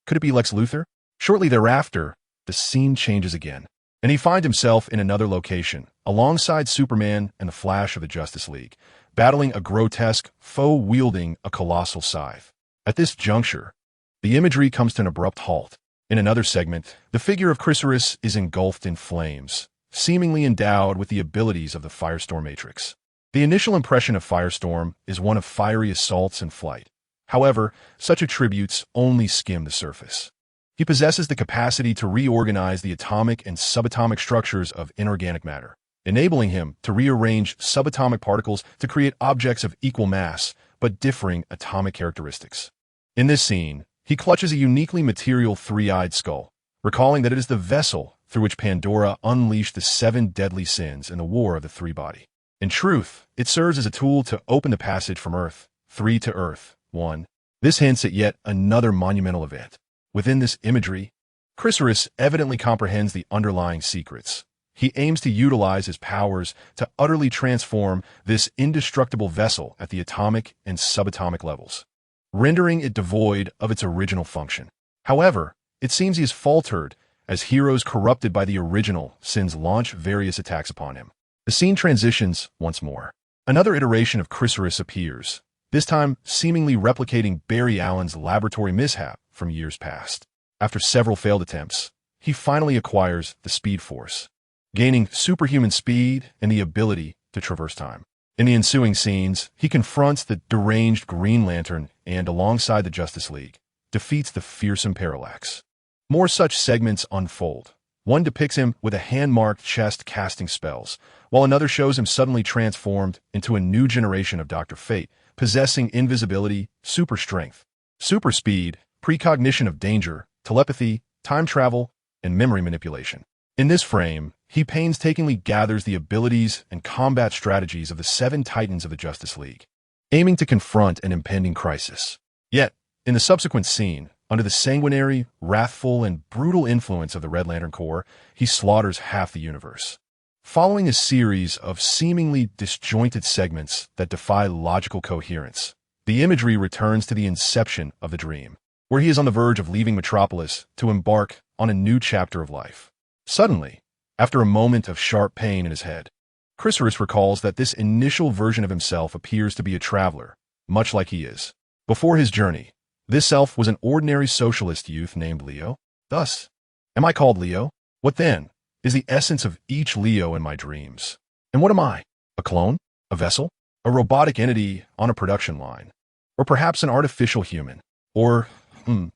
Could it be Lex Luthor? Shortly thereafter, the scene changes again, and he finds himself in another location, alongside Superman and the Flash of the Justice League, battling a grotesque foe wielding a colossal scythe. At this juncture, the imagery comes to an abrupt halt. In another segment, the figure of Chrysalis is engulfed in flames, seemingly endowed with the abilities of the Firestorm Matrix. The initial impression of Firestorm is one of fiery assaults and flight. However, such attributes only skim the surface. He possesses the capacity to reorganize the atomic and subatomic structures of inorganic matter, enabling him to rearrange subatomic particles to create objects of equal mass, but differing atomic characteristics. In this scene, he clutches a uniquely material three-eyed skull, recalling that it is the vessel through which Pandora unleashed the 7 deadly sins in the War of the Three-Body. In truth, it serves as a tool to open the passage from Earth 3 to Earth 1. This hints at yet another monumental event. Within this imagery, Chrysalis evidently comprehends the underlying secrets. He aims to utilize his powers to utterly transform this indestructible vessel at the atomic and subatomic levels, rendering it devoid of its original function. However, it seems he has faltered as heroes corrupted by the original sins launch various attacks upon him. The scene transitions once more. Another iteration of Chrysalis appears, this time seemingly replicating Barry Allen's laboratory mishap from years past. After several failed attempts, he finally acquires the Speed Force, gaining superhuman speed and the ability to traverse time. In the ensuing scenes, he confronts the deranged Green Lantern and, alongside the Justice League, defeats the fearsome Parallax. More such segments unfold. One depicts him with a hand-marked chest casting spells, while another shows him suddenly transformed into a new generation of Dr. Fate, possessing invisibility, super strength, super speed, precognition of danger, telepathy, time travel, and memory manipulation. In this frame, he painstakingly gathers the abilities and combat strategies of the 7 Titans of the Justice League, aiming to confront an impending crisis. Yet, in the subsequent scene, under the sanguinary, wrathful, and brutal influence of the Red Lantern Corps, he slaughters half the universe. Following a series of seemingly disjointed segments that defy logical coherence, the imagery returns to the inception of the dream, where he is on the verge of leaving Metropolis to embark on a new chapter of life. Suddenly, After a moment of sharp pain in his head, Chrysalis recalls that this initial version of himself appears to be a traveler, much like he is. Before his journey, this self was an ordinary socialist youth named Leo. Thus, am I called Leo? What then is the essence of each Leo in my dreams? And what am I? A clone? A vessel? A robotic entity on a production line? Or perhaps an artificial human? Or, could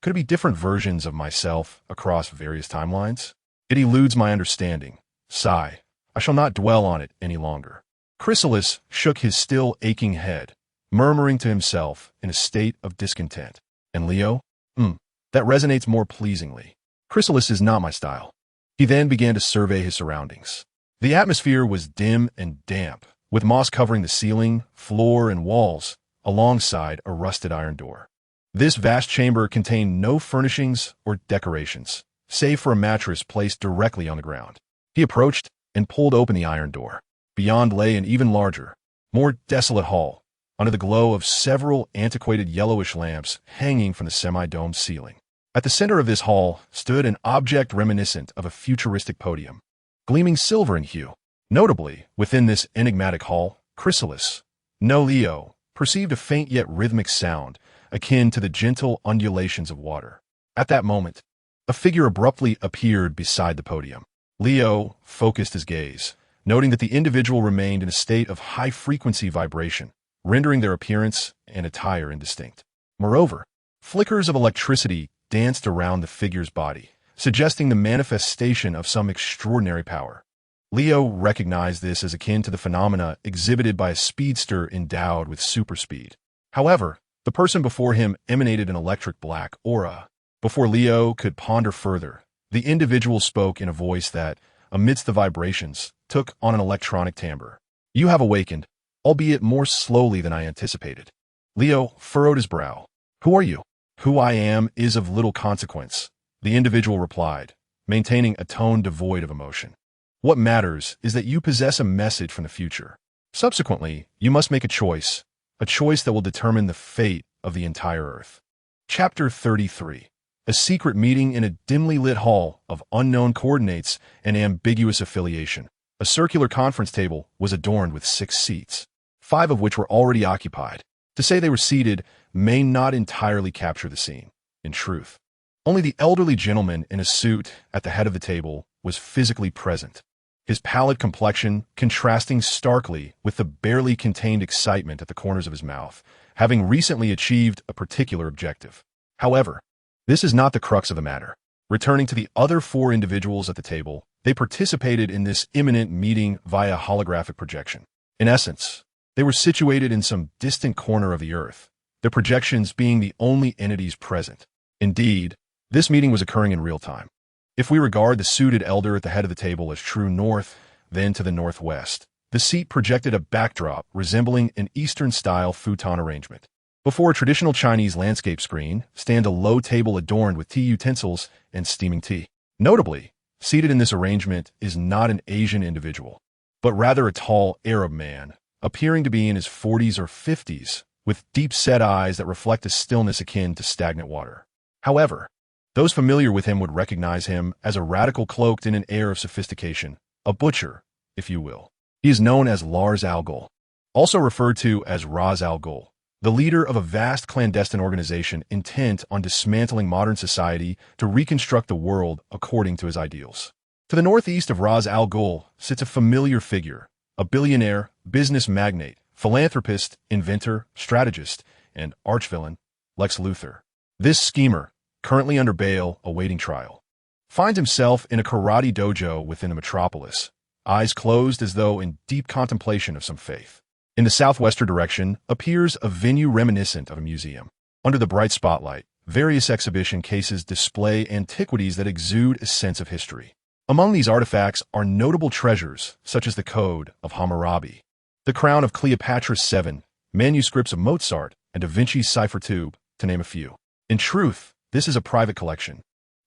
it be different versions of myself across various timelines? It eludes my understanding. Sigh. I shall not dwell on it any longer. Chrysalis shook his still aching head, murmuring to himself in a state of discontent. And Leo? That resonates more pleasingly. Chrysalis is not my style. He then began to survey his surroundings. The atmosphere was dim and damp, with moss covering the ceiling, floor, and walls, alongside a rusted iron door. This vast chamber contained no furnishings or decorations, save for a mattress placed directly on the ground. He approached and pulled open the iron door. Beyond lay an even larger, more desolate hall, under the glow of several antiquated yellowish lamps hanging from the semi-domed ceiling. At the center of this hall stood an object reminiscent of a futuristic podium, gleaming silver in hue. Notably, within this enigmatic hall, Chrysalis, no Leo, perceived a faint yet rhythmic sound akin to the gentle undulations of water. At that moment, a figure abruptly appeared beside the podium. Leo focused his gaze, noting that the individual remained in a state of high-frequency vibration, rendering their appearance and attire indistinct. Moreover, flickers of electricity danced around the figure's body, suggesting the manifestation of some extraordinary power. Leo recognized this as akin to the phenomena exhibited by a speedster endowed with superspeed. However, the person before him emanated an electric black aura. Before Leo could ponder further, the individual spoke in a voice that, amidst the vibrations, took on an electronic timbre. You have awakened, albeit more slowly than I anticipated. Leo furrowed his brow. Who are you? Who I am is of little consequence, the individual replied, maintaining a tone devoid of emotion. What matters is that you possess a message from the future. Subsequently, you must make a choice that will determine the fate of the entire Earth. Chapter 33. A secret meeting in a dimly lit hall of unknown coordinates and ambiguous affiliation. A circular conference table was adorned with 6 seats, 5 of which were already occupied. To say they were seated may not entirely capture the scene. In truth, only the elderly gentleman in a suit at the head of the table was physically present, his pallid complexion contrasting starkly with the barely contained excitement at the corners of his mouth, having recently achieved a particular objective. However, this is not the crux of the matter. Returning to the other 4 individuals at the table, they participated in this imminent meeting via holographic projection. In essence, they were situated in some distant corner of the Earth, the projections being the only entities present. Indeed, this meeting was occurring in real time. If we regard the suited elder at the head of the table as true north, then to the northwest, the seat projected a backdrop resembling an Eastern-style futon arrangement. Before a traditional Chinese landscape screen stand a low table adorned with tea utensils and steaming tea. Notably, seated in this arrangement is not an Asian individual, but rather a tall Arab man, appearing to be in his 40s or 50s, with deep-set eyes that reflect a stillness akin to stagnant water. However, those familiar with him would recognize him as a radical cloaked in an air of sophistication, a butcher, if you will. He is known as Lars Al Ghul, also referred to as Raz Al Ghul, the leader of a vast clandestine organization intent on dismantling modern society to reconstruct the world according to his ideals. To the northeast of Raz Al Ghul sits a familiar figure, a billionaire, business magnate, philanthropist, inventor, strategist, and archvillain, Lex Luthor. This schemer, currently under bail awaiting trial, finds himself in a karate dojo within the metropolis, eyes closed as though in deep contemplation of some faith. In the southwestern direction appears a venue reminiscent of a museum. Under the bright spotlight, various exhibition cases display antiquities that exude a sense of history. Among these artifacts are notable treasures such as the Code of Hammurabi, the Crown of Cleopatra VII, manuscripts of Mozart, and Da Vinci's cipher tube, to name a few. In truth, this is a private collection,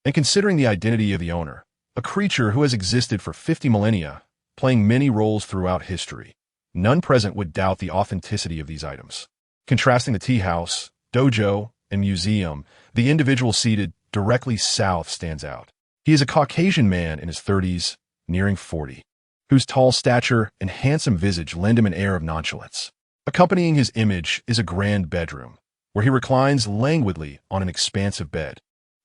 and considering the identity of the owner, a creature who has existed for 50 millennia, playing many roles throughout history, none present would doubt the authenticity of these items. Contrasting the tea house, dojo, and museum, the individual seated directly south stands out. He is a Caucasian man in his 30s, nearing 40, whose tall stature and handsome visage lend him an air of nonchalance. Accompanying his image is a grand bedroom, where he reclines languidly on an expansive bed,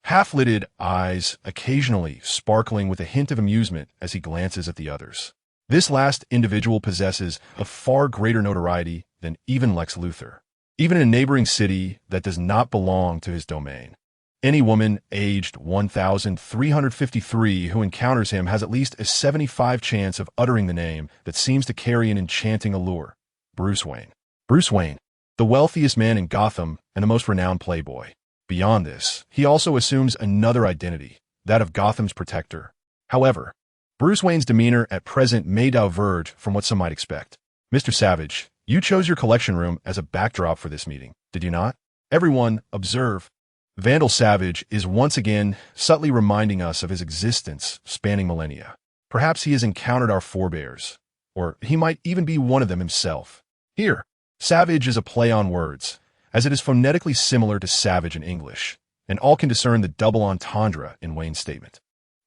half-lidded eyes occasionally sparkling with a hint of amusement as he glances at the others. This last individual possesses a far greater notoriety than even Lex Luthor, even in a neighboring city that does not belong to his domain. Any woman aged 1,353 who encounters him has at least a 75 chance of uttering the name that seems to carry an enchanting allure: Bruce Wayne. Bruce Wayne, the wealthiest man in Gotham and the most renowned playboy. Beyond this, he also assumes another identity, that of Gotham's protector. However, Bruce Wayne's demeanor at present may diverge from what some might expect. Mr. Savage, you chose your collection room as a backdrop for this meeting, did you not? Everyone, observe. Vandal Savage is once again subtly reminding us of his existence spanning millennia. Perhaps he has encountered our forebears, or he might even be one of them himself. Here, Savage is a play on words, as it is phonetically similar to savage in English, and all can discern the double entendre in Wayne's statement.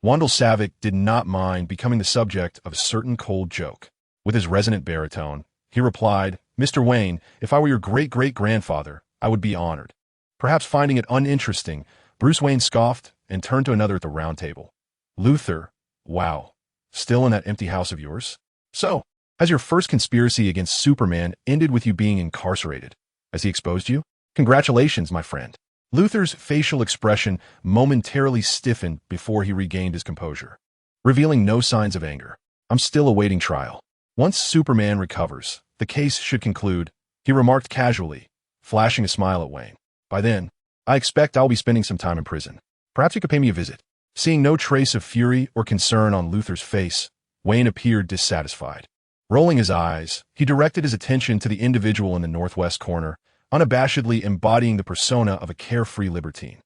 Wandel Savick did not mind becoming the subject of a certain cold joke. With his resonant baritone, he replied, "Mr. Wayne, if I were your great-great-grandfather, I would be honored." Perhaps finding it uninteresting, Bruce Wayne scoffed and turned to another at the round table. "Luthor, wow, still in that empty house of yours? So, has your first conspiracy against Superman ended with you being incarcerated? Has he exposed you? Congratulations, my friend." Luthor's facial expression momentarily stiffened before he regained his composure, revealing no signs of anger. "I'm still awaiting trial. Once Superman recovers, the case should conclude," he remarked casually, flashing a smile at Wayne. "By then, I expect I'll be spending some time in prison. Perhaps you could pay me a visit." Seeing no trace of fury or concern on Luthor's face, Wayne appeared dissatisfied. Rolling his eyes, he directed his attention to the individual in the northwest corner, unabashedly embodying the persona of a carefree libertine.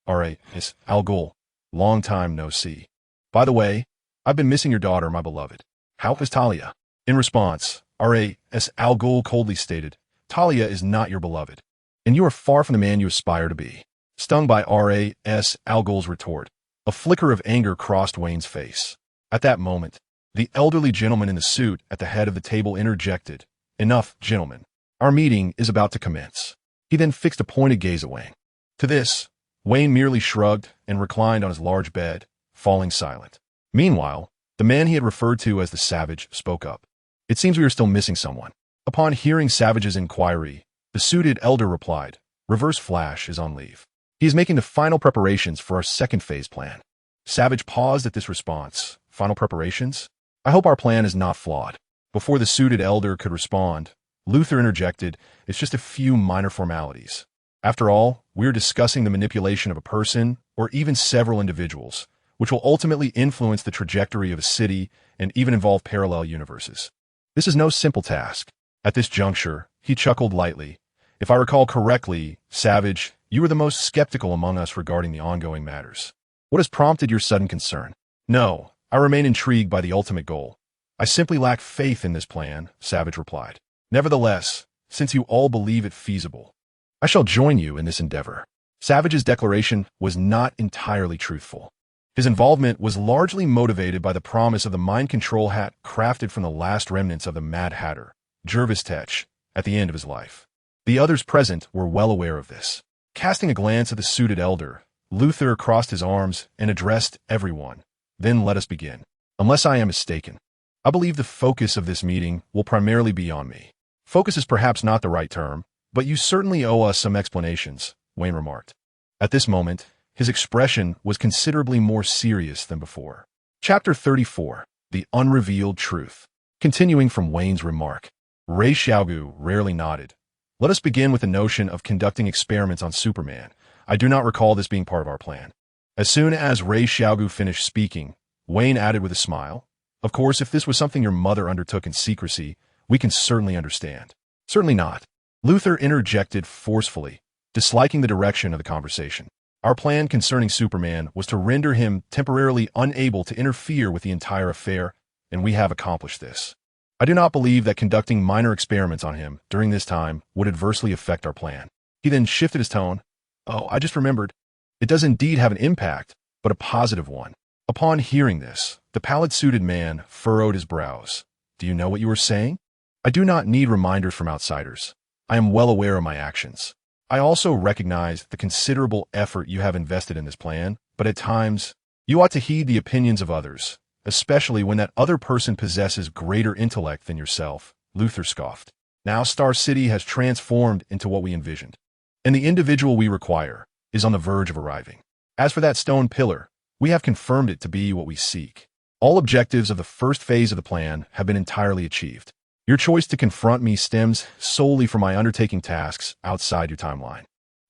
"All right, Miss Al Ghul, long time no see. By the way, I've been missing your daughter, my beloved. How is Talia?" In response, R.A.S. Al Ghul coldly stated, "Talia is not your beloved, and you are far from the man you aspire to be." Stung by R.A.S. Al Ghul's retort, a flicker of anger crossed Wayne's face. At that moment, the elderly gentleman in the suit at the head of the table interjected, "Enough, gentlemen. Our meeting is about to commence." He then fixed a pointed gaze at Wayne. To this, Wayne merely shrugged and reclined on his large bed, falling silent. Meanwhile, the man he had referred to as the Savage spoke up. "It seems we are still missing someone." Upon hearing Savage's inquiry, the suited elder replied, "Reverse Flash is on leave. He is making the final preparations for our second phase plan." Savage paused at this response. "Final preparations? I hope our plan is not flawed." Before the suited elder could respond, Luthor interjected, "It's just a few minor formalities. After all, we're discussing the manipulation of a person, or even several individuals, which will ultimately influence the trajectory of a city and even involve parallel universes. This is no simple task." At this juncture, he chuckled lightly. "If I recall correctly, Savage, you were the most skeptical among us regarding the ongoing matters. What has prompted your sudden concern?" "No, I remain intrigued by the ultimate goal. I simply lack faith in this plan," Savage replied. "Nevertheless, since you all believe it feasible, I shall join you in this endeavor." Savage's declaration was not entirely truthful. His involvement was largely motivated by the promise of the mind control hat crafted from the last remnants of the Mad Hatter, Jervis Tetch, at the end of his life. The others present were well aware of this. Casting a glance at the suited elder, Luthor crossed his arms and addressed everyone. "Then let us begin. Unless I am mistaken, I believe the focus of this meeting will primarily be on me." "Focus is perhaps not the right term, but you certainly owe us some explanations," Wayne remarked. At this moment, his expression was considerably more serious than before. Chapter 34, The Unrevealed Truth. Continuing from Wayne's remark, Ray Xiaogu rarely nodded. "Let us begin with the notion of conducting experiments on Superman. I do not recall this being part of our plan." As soon as Ray Xiaogu finished speaking, Wayne added with a smile, "Of course, if this was something your mother undertook in secrecy, we can certainly understand." "Certainly not," Luthor interjected forcefully, disliking the direction of the conversation. "Our plan concerning Superman was to render him temporarily unable to interfere with the entire affair, and we have accomplished this. I do not believe that conducting minor experiments on him during this time would adversely affect our plan." He then shifted his tone. "Oh, I just remembered. It does indeed have an impact, but a positive one. A Upon hearing this, the pallid-suited man furrowed his brows. Do you know what you are saying? I do not need reminders from outsiders. I am well aware of my actions. I also recognize the considerable effort you have invested in this plan, but at times, you ought to heed the opinions of others, especially when that other person possesses greater intellect than yourself, Luther scoffed. Now Star City has transformed into what we envisioned, and the individual we require is on the verge of arriving. As for that stone pillar, we have confirmed it to be what we seek. All objectives of the first phase of the plan have been entirely achieved. Your choice to confront me stems solely from my undertaking tasks outside your timeline,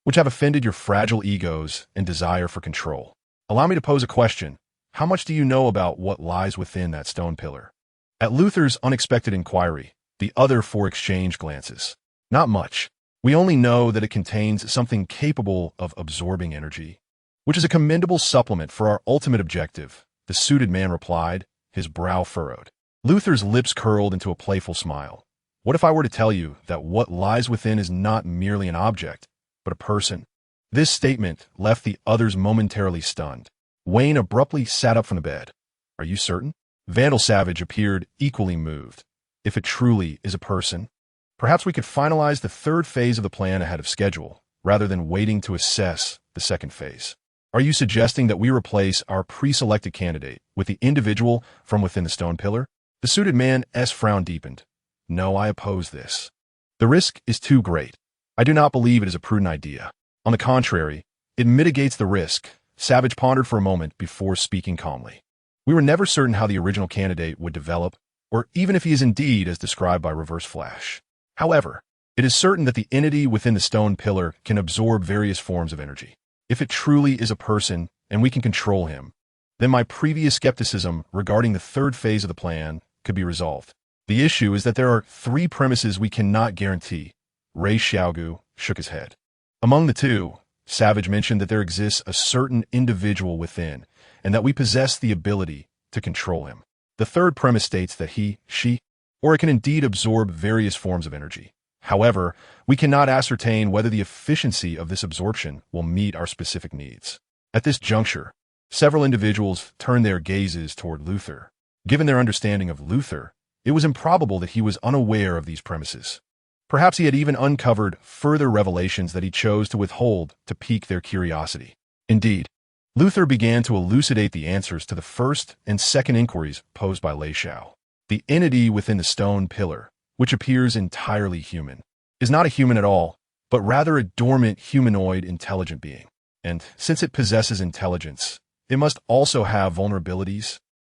which have offended your fragile egos and desire for control. Allow me to pose a question. How much do you know about what lies within that stone pillar? At Luther's unexpected inquiry, the other four exchanged glances. Not much. We only know that it contains something capable of absorbing energy, which is a commendable supplement for our ultimate objective, the suited man replied, his brow furrowed. Luther's lips curled into a playful smile. What if I were to tell you that what lies within is not merely an object, but a person? This statement left the others momentarily stunned. Wayne abruptly sat up from the bed. Are you certain? Vandal Savage appeared equally moved. If it truly is a person, perhaps we could finalize the third phase of the plan ahead of schedule, rather than waiting to assess the second phase. Are you suggesting that we replace our pre-selected candidate with the individual from within the stone pillar? The suited man's frown deepened. No, I oppose this. The risk is too great. I do not believe it is a prudent idea. On the contrary, it mitigates the risk. Savage pondered for a moment before speaking calmly. We were never certain how the original candidate would develop, or even if he is indeed as described by Reverse Flash. However, it is certain that the entity within the stone pillar can absorb various forms of energy. If it truly is a person, and we can control him, then my previous skepticism regarding the third phase of the plan could be resolved. The issue is that there are three premises we cannot guarantee. Ray Xiaogu shook his head. Among the two, Savage mentioned that there exists a certain individual within, and that we possess the ability to control him. The third premise states that he, she, or it can indeed absorb various forms of energy. However, we cannot ascertain whether the efficiency of this absorption will meet our specific needs. At this juncture, several individuals turned their gazes toward Luther. Given their understanding of Luther, it was improbable that he was unaware of these premises. Perhaps he had even uncovered further revelations that he chose to withhold to pique their curiosity. Indeed, Luther began to elucidate the answers to the first and second inquiries posed by Lei Xiao. The entity within the stone pillar, which appears entirely human, is not a human at all, but rather a dormant humanoid intelligent being. And since it possesses intelligence, it must also have vulnerabilities,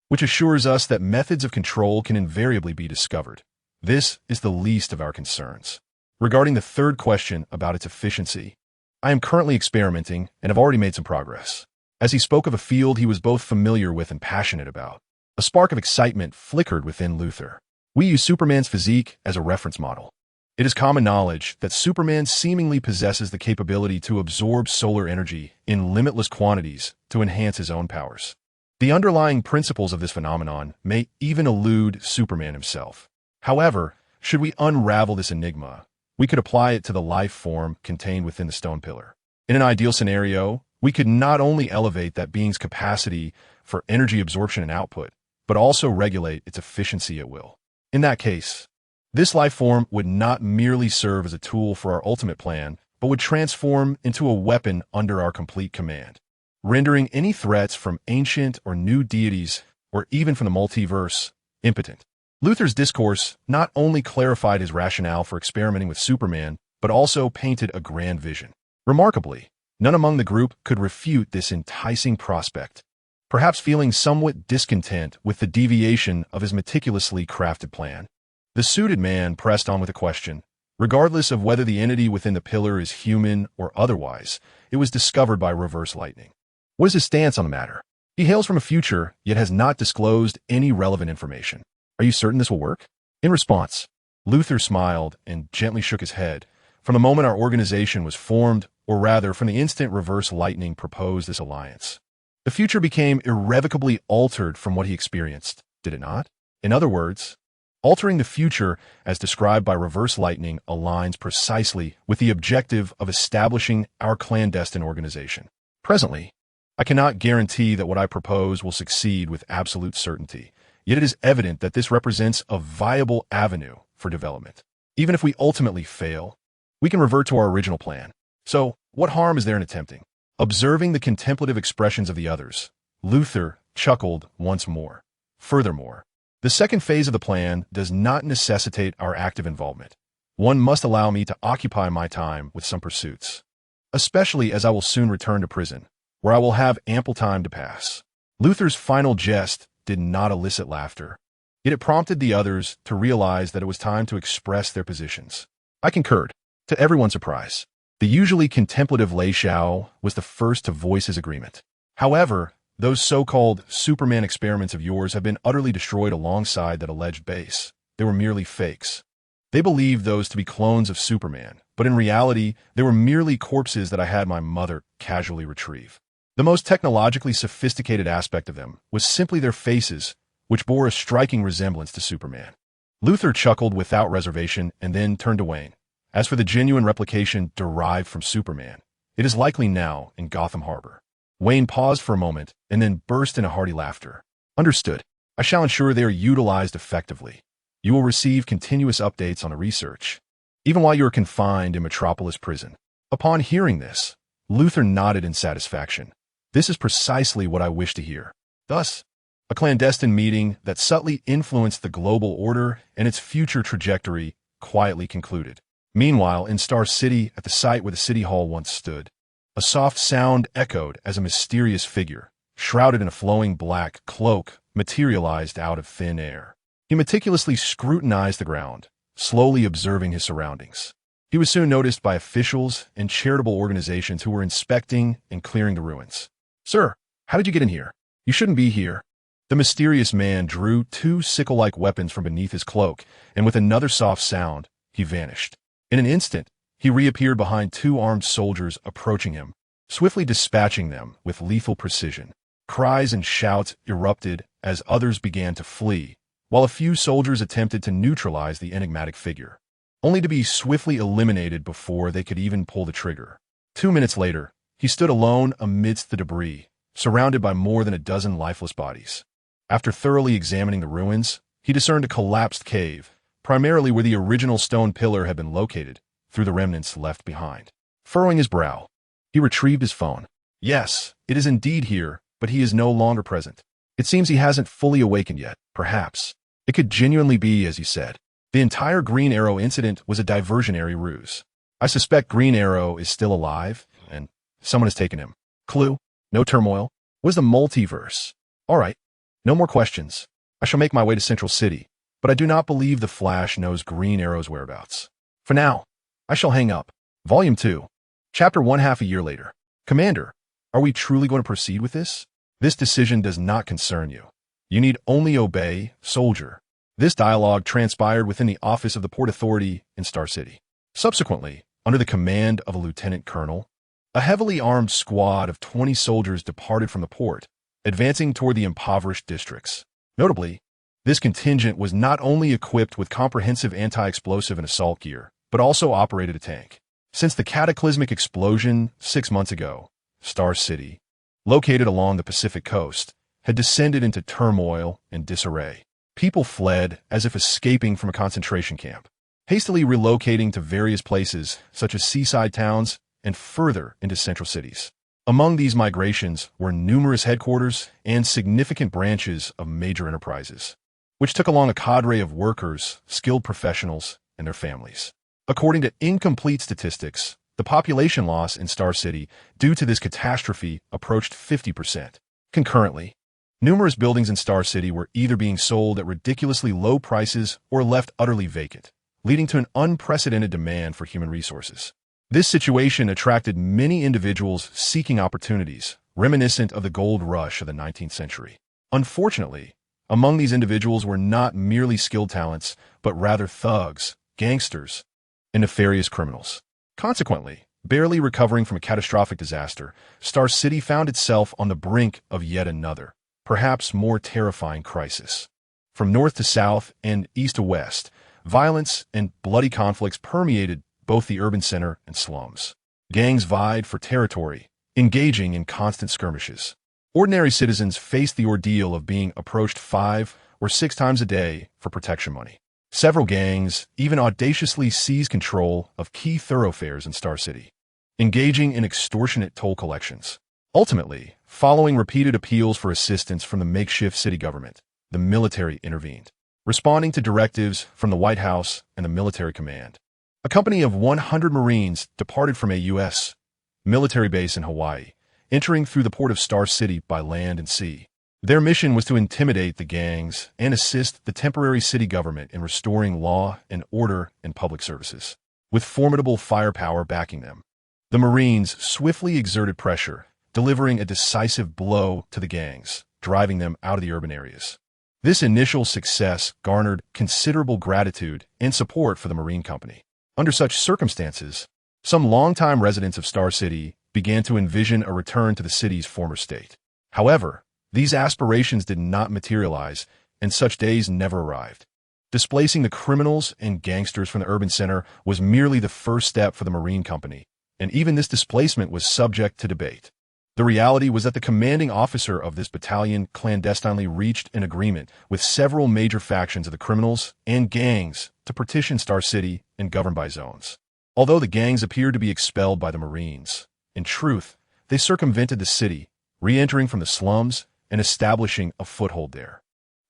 which assures us that methods of control can invariably be discovered. This is the least of our concerns. Regarding the third question about its efficiency, I am currently experimenting and have already made some progress. As he spoke of a field he was both familiar with and passionate about, a spark of excitement flickered within Luther. We use Superman's physique as a reference model. It is common knowledge that Superman seemingly possesses the capability to absorb solar energy in limitless quantities to enhance his own powers. The underlying principles of this phenomenon may even elude Superman himself. However, should we unravel this enigma, we could apply it to the life form contained within the stone pillar. In an ideal scenario, we could not only elevate that being's capacity for energy absorption and output, but also regulate its efficiency at will. In that case, this life form would not merely serve as a tool for our ultimate plan, but would transform into a weapon under our complete command, rendering any threats from ancient or new deities, or even from the multiverse, impotent. Luther's discourse not only clarified his rationale for experimenting with Superman, but also painted a grand vision. Remarkably, none among the group could refute this enticing prospect, perhaps feeling somewhat discontent with the deviation of his meticulously crafted plan. The suited man pressed on with a question. Regardless of whether the entity within the pillar is human or otherwise, it was discovered by Reverse Lightning. What is his stance on the matter? He hails from a future, yet has not disclosed any relevant information. Are you certain this will work? In response, Luther smiled and gently shook his head. From the moment our organization was formed, or rather from the instant Reverse Lightning proposed this alliance, the future became irrevocably altered from what he experienced, did it not? In other words, altering the future as described by Reverse Lightning aligns precisely with the objective of establishing our clandestine organization. Presently, I cannot guarantee that what I propose will succeed with absolute certainty, yet it is evident that this represents a viable avenue for development. Even if we ultimately fail, we can revert to our original plan. So, what harm is there in attempting? Observing the contemplative expressions of the others, Luther chuckled once more. Furthermore, the second phase of the plan does not necessitate our active involvement. One must allow me to occupy my time with some pursuits, especially as I will soon return to prison, where I will have ample time to pass. Luther's final jest did not elicit laughter, yet it prompted the others to realize that it was time to express their positions. I concurred, to everyone's surprise. The usually contemplative Lei Xiao was the first to voice his agreement. However, those so-called Superman experiments of yours have been utterly destroyed alongside that alleged base. They were merely fakes. They believed those to be clones of Superman, but in reality, they were merely corpses that I had my mother casually retrieve. The most technologically sophisticated aspect of them was simply their faces, which bore a striking resemblance to Superman. Luther chuckled without reservation and then turned to Wayne. As for the genuine replication derived from Superman, it is likely now in Gotham Harbor. Wayne paused for a moment and then burst into hearty laughter. Understood. I shall ensure they are utilized effectively. You will receive continuous updates on the research, even while you are confined in Metropolis Prison. Upon hearing this, Luther nodded in satisfaction. This is precisely what I wish to hear. Thus, a clandestine meeting that subtly influenced the global order and its future trajectory quietly concluded. Meanwhile, in Star City, at the site where the City Hall once stood, a soft sound echoed as a mysterious figure, shrouded in a flowing black cloak, materialized out of thin air. He meticulously scrutinized the ground, slowly observing his surroundings. He was soon noticed by officials and charitable organizations who were inspecting and clearing the ruins. Sir, how did you get in here? You shouldn't be here. The mysterious man drew two sickle-like weapons from beneath his cloak, and with another soft sound, he vanished. In an instant, he reappeared behind two armed soldiers approaching him, swiftly dispatching them with lethal precision. Cries and shouts erupted as others began to flee, while a few soldiers attempted to neutralize the enigmatic figure, only to be swiftly eliminated before they could even pull the trigger. 2 minutes later, he stood alone amidst the debris, surrounded by more than a dozen lifeless bodies. After thoroughly examining the ruins, he discerned a collapsed cave, primarily where the original stone pillar had been located, through the remnants left behind. Furrowing his brow, he retrieved his phone. Yes, it is indeed here, but he is no longer present. It seems he hasn't fully awakened yet, perhaps. It could genuinely be, as you said. The entire Green Arrow incident was a diversionary ruse. I suspect Green Arrow is still alive, and someone has taken him. Clue? No turmoil? Was the multiverse? All right. No more questions. I shall make my way to Central City, but I do not believe the Flash knows Green Arrow's whereabouts. For now, I shall hang up. Volume 2. Chapter 1 half a year later. Commander, are we truly going to proceed with this? This decision does not concern you. You need only obey, soldier. This dialogue transpired within the office of the Port Authority in Star City. Subsequently, under the command of a lieutenant colonel, a heavily armed squad of 20 soldiers departed from the port, advancing toward the impoverished districts. Notably, this contingent was not only equipped with comprehensive anti-explosive and assault gear, but also operated a tank. Since the cataclysmic explosion 6 months ago, Star City, located along the Pacific coast, had descended into turmoil and disarray. People fled as if escaping from a concentration camp, hastily relocating to various places such as seaside towns and further into central cities. Among these migrations were numerous headquarters and significant branches of major enterprises, which took along a cadre of workers, skilled professionals, and their families. According to incomplete statistics, the population loss in Star City due to this catastrophe approached 50%. Concurrently, numerous buildings in Star City were either being sold at ridiculously low prices or left utterly vacant, leading to an unprecedented demand for human resources. This situation attracted many individuals seeking opportunities, reminiscent of the gold rush of the 19th century. Unfortunately, among these individuals were not merely skilled talents, but rather thugs, gangsters, and nefarious criminals. Consequently, barely recovering from a catastrophic disaster, Star City found itself on the brink of yet another, perhaps more terrifying crisis. From north to south and east to west, violence and bloody conflicts permeated both the urban center and slums. Gangs vied for territory, engaging in constant skirmishes. Ordinary citizens faced the ordeal of being approached 5 or 6 times a day for protection money. Several gangs even audaciously seized control of key thoroughfares in Star City, engaging in extortionate toll collections. Ultimately, following repeated appeals for assistance from the makeshift city government, the military intervened, responding to directives from the White House and the military command. A company of 100 Marines departed from a U.S. military base in Hawaii, entering through the port of Star City by land and sea. Their mission was to intimidate the gangs and assist the temporary city government in restoring law and order in public services. With formidable firepower backing them, the Marines swiftly exerted pressure, delivering a decisive blow to the gangs, driving them out of the urban areas. This initial success garnered considerable gratitude and support for the Marine Company. Under such circumstances, some longtime residents of Star City began to envision a return to the city's former state. However, these aspirations did not materialize, and such days never arrived. Displacing the criminals and gangsters from the urban center was merely the first step for the Marine Company, and even this displacement was subject to debate. The reality was that the commanding officer of this battalion clandestinely reached an agreement with several major factions of the criminals and gangs to partition Star City and govern by zones. Although the gangs appeared to be expelled by the Marines, in truth, they circumvented the city, re-entering from the slums and establishing a foothold there.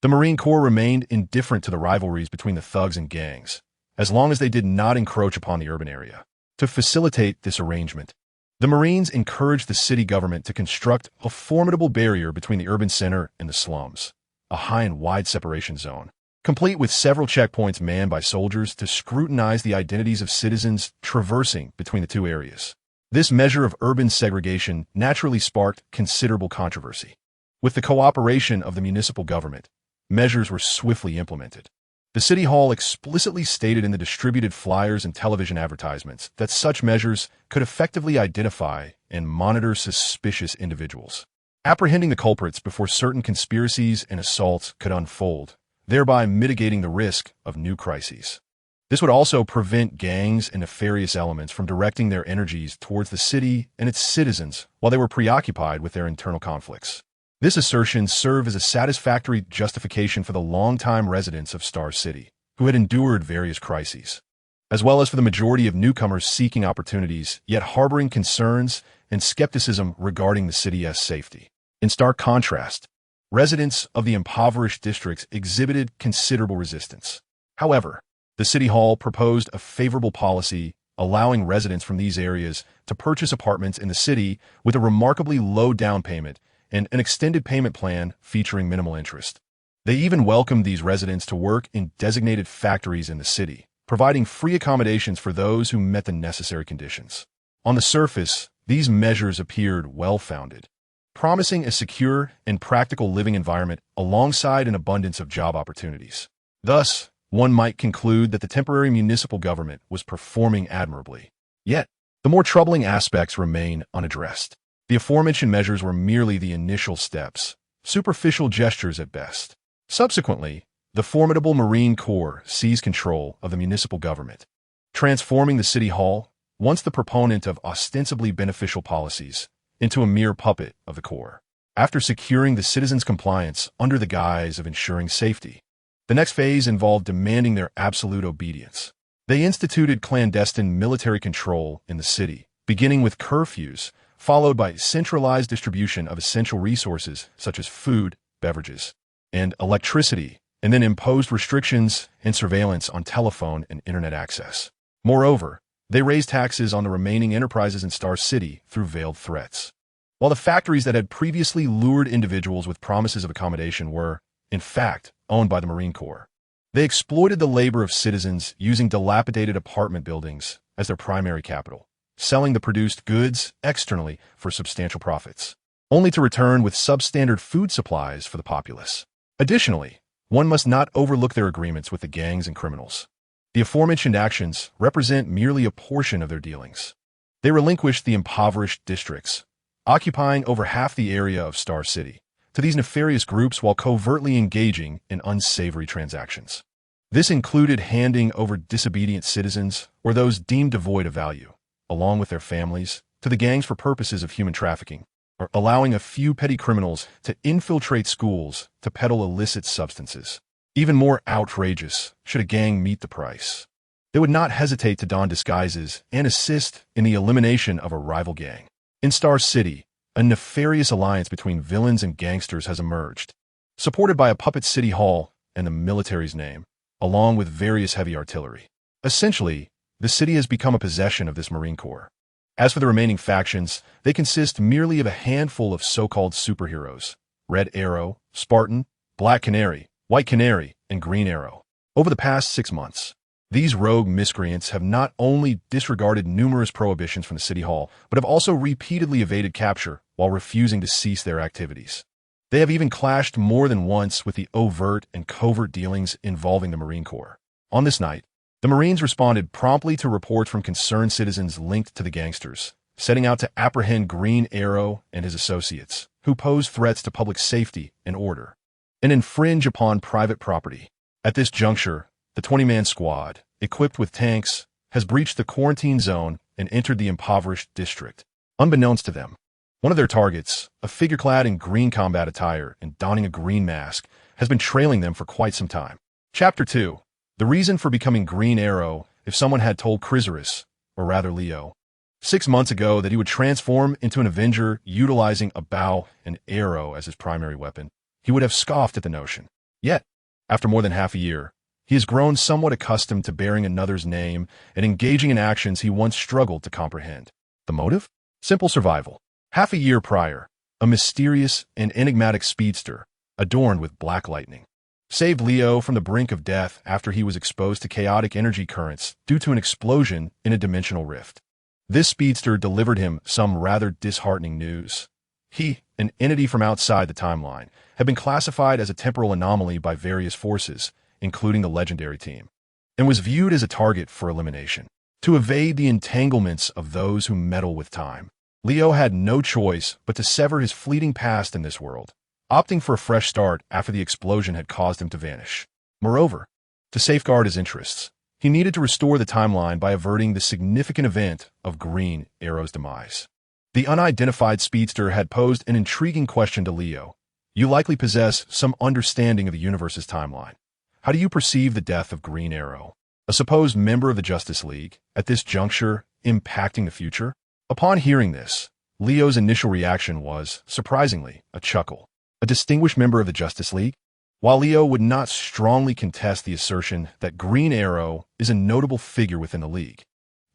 The Marine Corps remained indifferent to the rivalries between the thugs and gangs, as long as they did not encroach upon the urban area. To facilitate this arrangement, the Marines encouraged the city government to construct a formidable barrier between the urban center and the slums, a high and wide separation zone, complete with several checkpoints manned by soldiers to scrutinize the identities of citizens traversing between the two areas. This measure of urban segregation naturally sparked considerable controversy. With the cooperation of the municipal government, measures were swiftly implemented. The City Hall explicitly stated in the distributed flyers and television advertisements that such measures could effectively identify and monitor suspicious individuals, apprehending the culprits before certain conspiracies and assaults could unfold, thereby mitigating the risk of new crises. This would also prevent gangs and nefarious elements from directing their energies towards the city and its citizens while they were preoccupied with their internal conflicts. This assertion served as a satisfactory justification for the longtime residents of Star City, who had endured various crises, as well as for the majority of newcomers seeking opportunities, yet harboring concerns and skepticism regarding the city's safety. In stark contrast, residents of the impoverished districts exhibited considerable resistance. However, the City Hall proposed a favorable policy allowing residents from these areas to purchase apartments in the city with a remarkably low down payment and an extended payment plan featuring minimal interest. They even welcomed these residents to work in designated factories in the city, providing free accommodations for those who met the necessary conditions. On the surface, these measures appeared well-founded, promising a secure and practical living environment alongside an abundance of job opportunities. Thus, one might conclude that the temporary municipal government was performing admirably. Yet, the more troubling aspects remain unaddressed. The aforementioned measures were merely the initial steps, superficial gestures at best. Subsequently, the formidable Marine Corps seized control of the municipal government, transforming the City Hall, once the proponent of ostensibly beneficial policies, into a mere puppet of the Corps. After securing the citizens' compliance under the guise of ensuring safety, the next phase involved demanding their absolute obedience. They instituted clandestine military control in the city, beginning with curfews, followed by centralized distribution of essential resources such as food, beverages, and electricity, and then imposed restrictions and surveillance on telephone and internet access. Moreover, they raised taxes on the remaining enterprises in Star City through veiled threats. While the factories that had previously lured individuals with promises of accommodation were, in fact, owned by the Marine Corps, they exploited the labor of citizens using dilapidated apartment buildings as their primary capital, selling the produced goods externally for substantial profits, only to return with substandard food supplies for the populace. Additionally, one must not overlook their agreements with the gangs and criminals. The aforementioned actions represent merely a portion of their dealings. They relinquished the impoverished districts, occupying over half the area of Star City, to these nefarious groups while covertly engaging in unsavory transactions. This included handing over disobedient citizens or those deemed devoid of value, along with their families, to the gangs for purposes of human trafficking, or allowing a few petty criminals to infiltrate schools to peddle illicit substances. Even more outrageous, should a gang meet the price. They would not hesitate to don disguises and assist in the elimination of a rival gang. In Star City, a nefarious alliance between villains and gangsters has emerged, supported by a puppet city hall and the military's name, along with various heavy artillery. Essentially, the city has become a possession of this Marine Corps. As for the remaining factions, they consist merely of a handful of so-called superheroes: Red Arrow, Spartan, Black Canary, White Canary, and Green Arrow. Over the past 6 months, these rogue miscreants have not only disregarded numerous prohibitions from the City Hall, but have also repeatedly evaded capture while refusing to cease their activities. They have even clashed more than once with the overt and covert dealings involving the Marine Corps. On this night, the Marines responded promptly to reports from concerned citizens linked to the gangsters, setting out to apprehend Green Arrow and his associates, who pose threats to public safety and order, and infringe upon private property. At this juncture, the 20-man squad, equipped with tanks, has breached the quarantine zone and entered the impoverished district. Unbeknownst to them, one of their targets, a figure clad in green combat attire and donning a green mask, has been trailing them for quite some time. Chapter 2. The reason for becoming Green Arrow. If someone had told Chrysalis, or rather Leo, 6 months ago that he would transform into an Avenger utilizing a bow and arrow as his primary weapon, he would have scoffed at the notion. Yet, after more than half a year, he has grown somewhat accustomed to bearing another's name and engaging in actions he once struggled to comprehend. The motive? Simple survival. Half a year prior, a mysterious and enigmatic speedster, adorned with black lightning, saved Leo from the brink of death after he was exposed to chaotic energy currents due to an explosion in a dimensional rift. This speedster delivered him some rather disheartening news. He, an entity from outside the timeline, had been classified as a temporal anomaly by various forces, including the Legendary Team, and was viewed as a target for elimination. To evade the entanglements of those who meddle with time, Leo had no choice but to sever his fleeting past in this world, opting for a fresh start after the explosion had caused him to vanish. Moreover, to safeguard his interests, he needed to restore the timeline by averting the significant event of Green Arrow's demise. The unidentified speedster had posed an intriguing question to Leo. You likely possess some understanding of the universe's timeline. How do you perceive the death of Green Arrow, a supposed member of the Justice League, at this juncture impacting the future? Upon hearing this, Leo's initial reaction was, surprisingly, a chuckle. A distinguished member of the Justice League? While Leo would not strongly contest the assertion that Green Arrow is a notable figure within the League,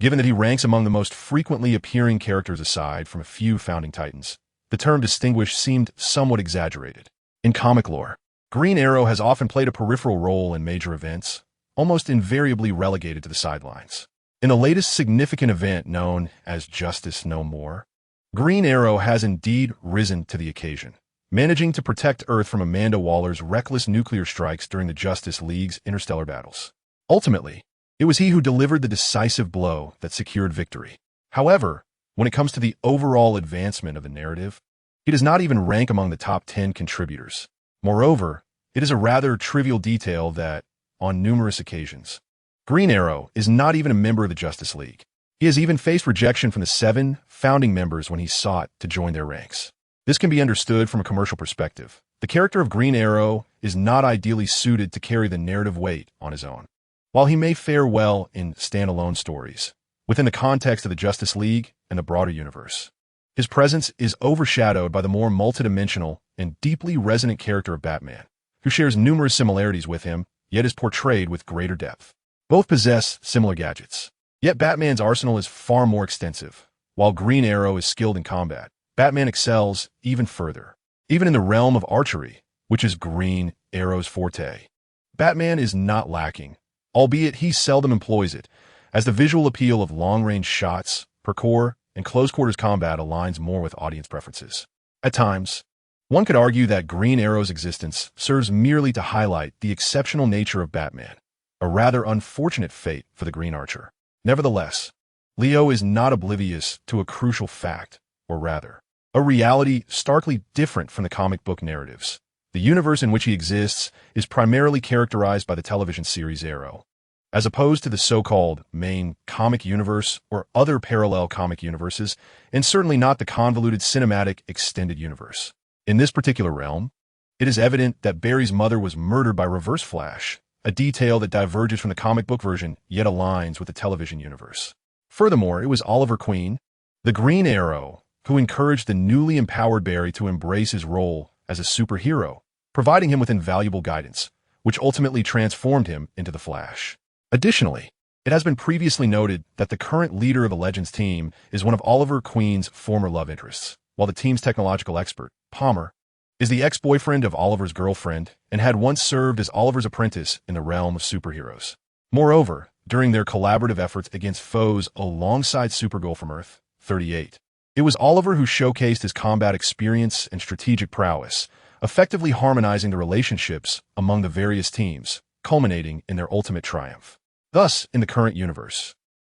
given that he ranks among the most frequently appearing characters aside from a few founding titans, the term distinguished seemed somewhat exaggerated. In comic lore, Green Arrow has often played a peripheral role in major events, almost invariably relegated to the sidelines. In the latest significant event known as Justice No More, Green Arrow has indeed risen to the occasion, managing to protect Earth from Amanda Waller's reckless nuclear strikes during the Justice League's interstellar battles. Ultimately, it was he who delivered the decisive blow that secured victory. However, when it comes to the overall advancement of the narrative, he does not even rank among the top 10 contributors. Moreover, it is a rather trivial detail that, on numerous occasions, Green Arrow is not even a member of the Justice League. He has even faced rejection from the 7 founding members when he sought to join their ranks. This can be understood from a commercial perspective. The character of Green Arrow is not ideally suited to carry the narrative weight on his own. While he may fare well in standalone stories, within the context of the Justice League and the broader universe, his presence is overshadowed by the more multidimensional and deeply resonant character of Batman, who shares numerous similarities with him, yet is portrayed with greater depth. Both possess similar gadgets, yet Batman's arsenal is far more extensive. While Green Arrow is skilled in combat, Batman excels even further. Even in the realm of archery, which is Green Arrow's forte, Batman is not lacking, albeit he seldom employs it, as the visual appeal of long-range shots, parkour, and close-quarters combat aligns more with audience preferences. At times, one could argue that Green Arrow's existence serves merely to highlight the exceptional nature of Batman, a rather unfortunate fate for the Green Archer. Nevertheless, Leo is not oblivious to a crucial fact, or rather, a reality starkly different from the comic book narratives. The universe in which he exists is primarily characterized by the television series Arrow. as opposed to the so-called main comic universe or other parallel comic universes, and certainly not the convoluted cinematic extended universe. In this particular realm, it is evident that Barry's mother was murdered by Reverse Flash, a detail that diverges from the comic book version yet aligns with the television universe. Furthermore, it was Oliver Queen, the Green Arrow, who encouraged the newly empowered Barry to embrace his role as a superhero, providing him with invaluable guidance, which ultimately transformed him into the Flash. Additionally, it has been previously noted that the current leader of the Legends team is one of Oliver Queen's former love interests, while the team's technological expert, Palmer, is the ex-boyfriend of Oliver's girlfriend and had once served as Oliver's apprentice in the realm of superheroes. Moreover, during their collaborative efforts against foes alongside Supergirl from Earth 38, it was Oliver who showcased his combat experience and strategic prowess, effectively harmonizing the relationships among the various teams, culminating in their ultimate triumph. Thus, in the current universe,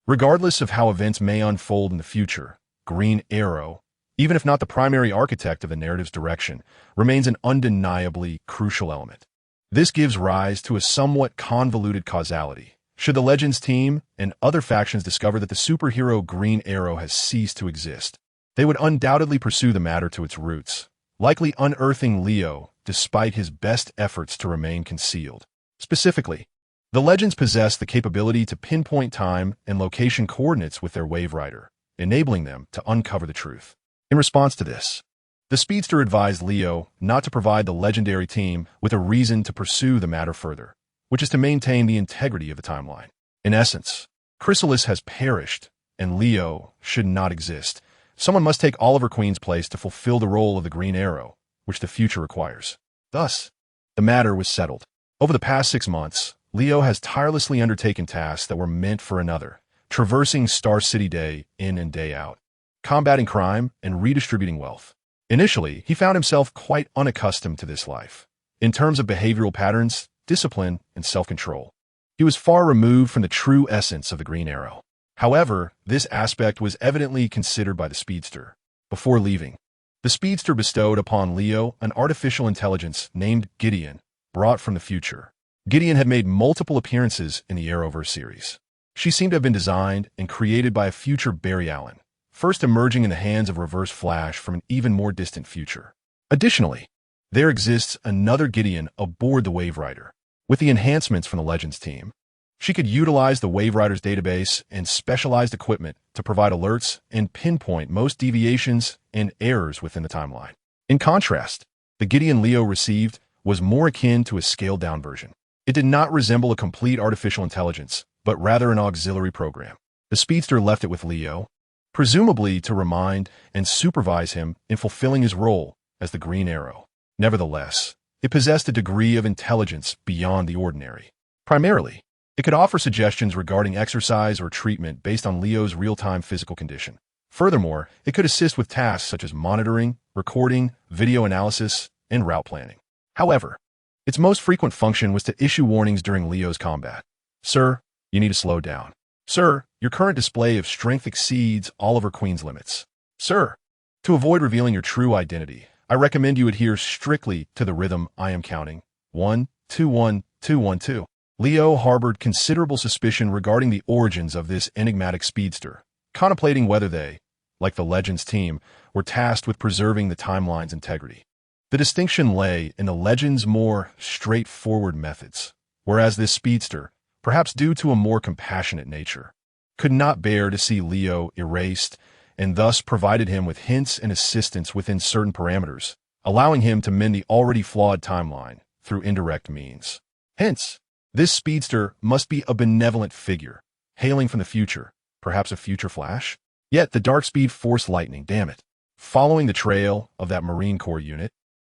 regardless of how events may unfold in the future, Green Arrow, even if not the primary architect of the narrative's direction, remains an undeniably crucial element. This gives rise to a somewhat convoluted causality. Should the Legends team and other factions discover that the superhero Green Arrow has ceased to exist, they would undoubtedly pursue the matter to its roots, likely unearthing Leo despite his best efforts to remain concealed. Specifically, the Legends possess the capability to pinpoint time and location coordinates with their Wave Rider, enabling them to uncover the truth. In response to this, the Speedster advised Leo not to provide the legendary team with a reason to pursue the matter further, which is to maintain the integrity of the timeline. In essence, Chrysalis has perished, and Leo should not exist. Someone must take Oliver Queen's place to fulfill the role of the Green Arrow, which the future requires. Thus, the matter was settled. Over the past 6 months, Leo has tirelessly undertaken tasks that were meant for another, traversing Star City day in and day out, combating crime and redistributing wealth. Initially, he found himself quite unaccustomed to this life. In terms of behavioral patterns, discipline, and self-control, he was far removed from the true essence of the Green Arrow. However, this aspect was evidently considered by the Speedster. Before leaving, the Speedster bestowed upon Leo an artificial intelligence named Gideon, brought from the future. Gideon had made multiple appearances in the Arrowverse series. She seemed to have been designed and created by a future Barry Allen, first emerging in the hands of Reverse Flash from an even more distant future. Additionally, there exists another Gideon aboard the Wave Rider. With the enhancements from the Legends team, she could utilize the Wave Rider's database and specialized equipment to provide alerts and pinpoint most deviations and errors within the timeline. In contrast, the Gideon Leo received was more akin to a scaled-down version. It did not resemble a complete artificial intelligence, but rather an auxiliary program. The Speedster left it with Leo, presumably to remind and supervise him in fulfilling his role as the Green Arrow. Nevertheless, it possessed a degree of intelligence beyond the ordinary. Primarily, it could offer suggestions regarding exercise or treatment based on Leo's real-time physical condition. Furthermore, it could assist with tasks such as monitoring, recording, video analysis, and route planning. However, its most frequent function was to issue warnings during Leo's combat. Sir, you need to slow down. Sir, your current display of strength exceeds Oliver Queen's limits. Sir, to avoid revealing your true identity, I recommend you adhere strictly to the rhythm I am counting. 1, 2, 1, 2, 1, 2. Leo harbored considerable suspicion regarding the origins of this enigmatic speedster, contemplating whether they, like the Legends team, were tasked with preserving the timeline's integrity. The distinction lay in the Legends' more straightforward methods, whereas this speedster, perhaps due to a more compassionate nature, could not bear to see Leo erased and thus provided him with hints and assistance within certain parameters, allowing him to mend the already flawed timeline through indirect means. Hence, this speedster must be a benevolent figure, hailing from the future, perhaps a future Flash? Yet the Dark Speed Force Lightning, damn it. Following the trail of that Marine Corps unit,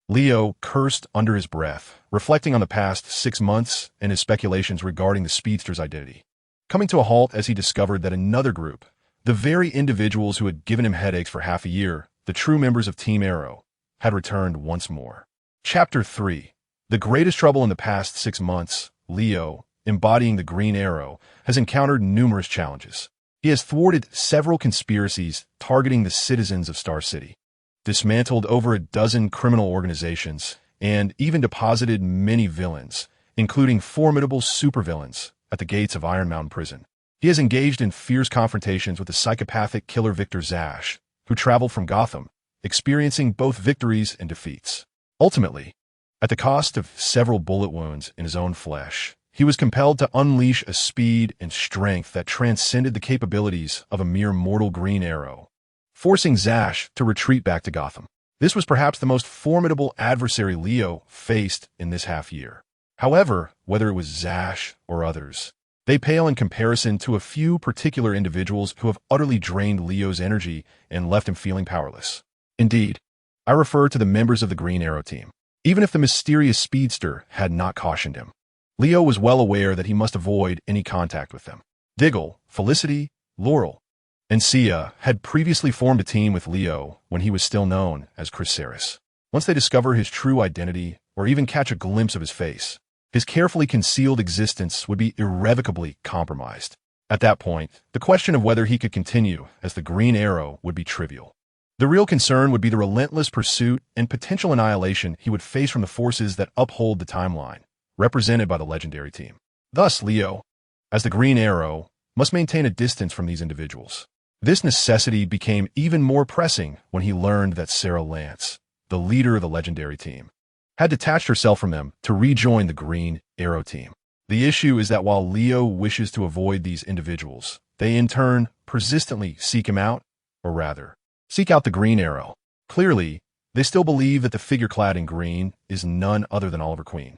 Leo cursed under his breath, reflecting on the past 6 months and his speculations regarding the speedster's identity, coming to a halt as he discovered that another group, the very individuals who had given him headaches for half a year, the true members of Team Arrow, had returned once more. Chapter 3. The greatest trouble in the past 6 months, Leo, embodying the Green Arrow, has encountered numerous challenges. He has thwarted several conspiracies targeting the citizens of Star City, dismantled over a dozen criminal organizations, and even deposited many villains, including formidable supervillains at the gates of Iron Mountain Prison. He has engaged in fierce confrontations with the psychopathic killer Victor Zash, who traveled from Gotham, experiencing both victories and defeats. Ultimately, at the cost of several bullet wounds in his own flesh, he was compelled to unleash a speed and strength that transcended the capabilities of a mere mortal Green Arrow, forcing Zash to retreat back to Gotham. This was perhaps the most formidable adversary Leo faced in this half-year. However, whether it was Zash or others, they pale in comparison to a few particular individuals who have utterly drained Leo's energy and left him feeling powerless. Indeed, I refer to the members of the Green Arrow team. Even if the mysterious speedster had not cautioned him, Leo was well aware that he must avoid any contact with them. Diggle, Felicity, Laurel, and Sia had previously formed a team with Leo when he was still known as Chrysaris. Once they discover his true identity or even catch a glimpse of his face, his carefully concealed existence would be irrevocably compromised. At that point, the question of whether he could continue as the Green Arrow would be trivial. The real concern would be the relentless pursuit and potential annihilation he would face from the forces that uphold the timeline, represented by the legendary team. Thus, Leo, as the Green Arrow, must maintain a distance from these individuals. This necessity became even more pressing when he learned that Sarah Lance, the leader of the legendary team, had detached herself from them to rejoin the Green Arrow team. The issue is that while Leo wishes to avoid these individuals, they in turn persistently seek him out, or rather, seek out the Green Arrow. Clearly, they still believe that the figure clad in green is none other than Oliver Queen,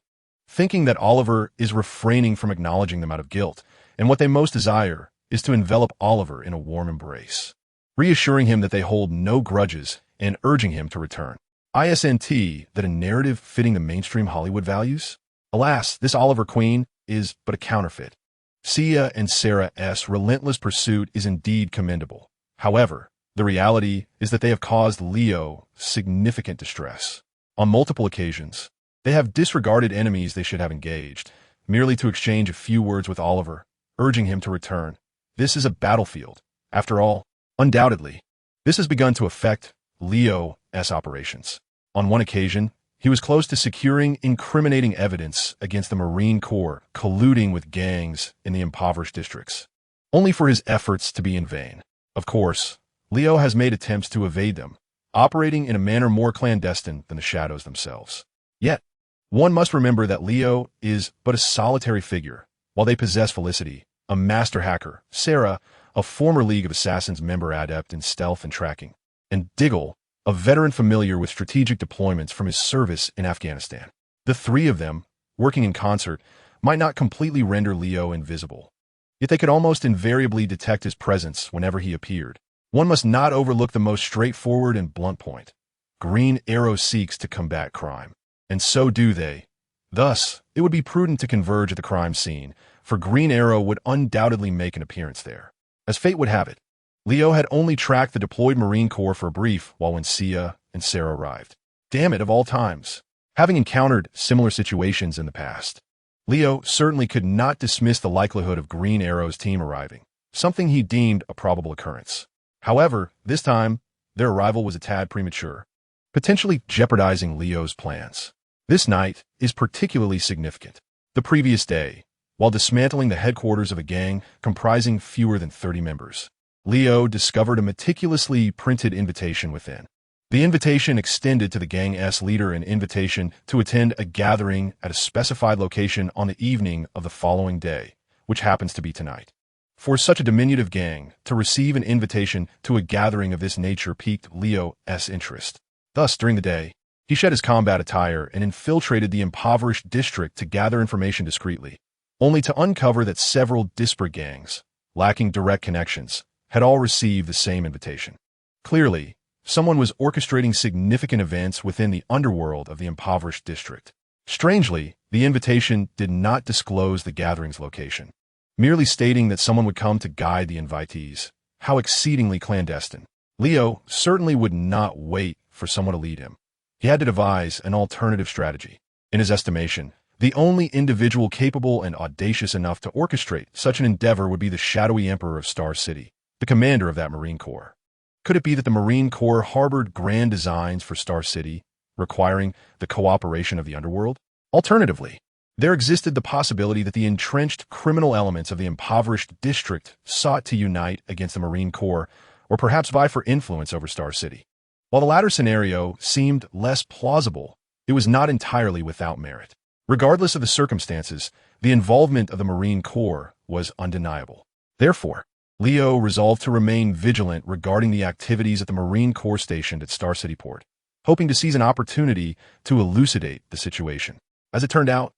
thinking that Oliver is refraining from acknowledging them out of guilt, and what they most desire is to envelop Oliver in a warm embrace, reassuring him that they hold no grudges and urging him to return. ISNT, that a narrative fitting the mainstream Hollywood values? Alas, this Oliver Queen is but a counterfeit. Sia and Sarah's relentless pursuit is indeed commendable. However, the reality is that they have caused Leo significant distress. On multiple occasions, they have disregarded enemies they should have engaged, merely to exchange a few words with Oliver, urging him to return. This is a battlefield. After all, undoubtedly, this has begun to affect Leo's operations. On one occasion, he was close to securing incriminating evidence against the Marine Corps colluding with gangs in the impoverished districts, only for his efforts to be in vain. Of course, Leo has made attempts to evade them, operating in a manner more clandestine than the shadows themselves. Yet, one must remember that Leo is but a solitary figure, while they possess Felicity, a master hacker, Sarah, a former League of Assassins member adept in stealth and tracking, and Diggle, a veteran familiar with strategic deployments from his service in Afghanistan. The three of them, working in concert, might not completely render Leo invisible, yet they could almost invariably detect his presence whenever he appeared. One must not overlook the most straightforward and blunt point. Green Arrow seeks to combat crime, and so do they. Thus, it would be prudent to converge at the crime scene, for Green Arrow would undoubtedly make an appearance there. As fate would have it, Leo had only tracked the deployed Marine Corps for a brief when Sia and Sarah arrived. Damn it, of all times. Having encountered similar situations in the past, Leo certainly could not dismiss the likelihood of Green Arrow's team arriving, something he deemed a probable occurrence. However, this time, their arrival was a tad premature, potentially jeopardizing Leo's plans. This night is particularly significant. The previous day, while dismantling the headquarters of a gang comprising fewer than 30 members, Leo discovered a meticulously printed invitation within. The invitation extended to the gang's leader an invitation to attend a gathering at a specified location on the evening of the following day, which happens to be tonight. For such a diminutive gang to receive an invitation to a gathering of this nature piqued Leo's interest. Thus, during the day, he shed his combat attire and infiltrated the impoverished district to gather information discreetly, only to uncover that several disparate gangs, lacking direct connections, had all received the same invitation. Clearly, someone was orchestrating significant events within the underworld of the impoverished district. Strangely, the invitation did not disclose the gathering's location, merely stating that someone would come to guide the invitees. How exceedingly clandestine. Leo certainly would not wait for someone to lead him. He had to devise an alternative strategy. In his estimation, the only individual capable and audacious enough to orchestrate such an endeavor would be the shadowy emperor of Star City, the commander of that Marine Corps. Could it be that the Marine Corps harbored grand designs for Star City, requiring the cooperation of the underworld? Alternatively, There existed the possibility that the entrenched criminal elements of the impoverished district sought to unite against the Marine Corps, or perhaps vie for influence over Star City. While the latter scenario seemed less plausible, it was not entirely without merit. Regardless of the circumstances, the involvement of the Marine Corps was undeniable. Therefore, Leo resolved to remain vigilant regarding the activities at the Marine Corps stationed at Star City Port, hoping to seize an opportunity to elucidate the situation. As it turned out,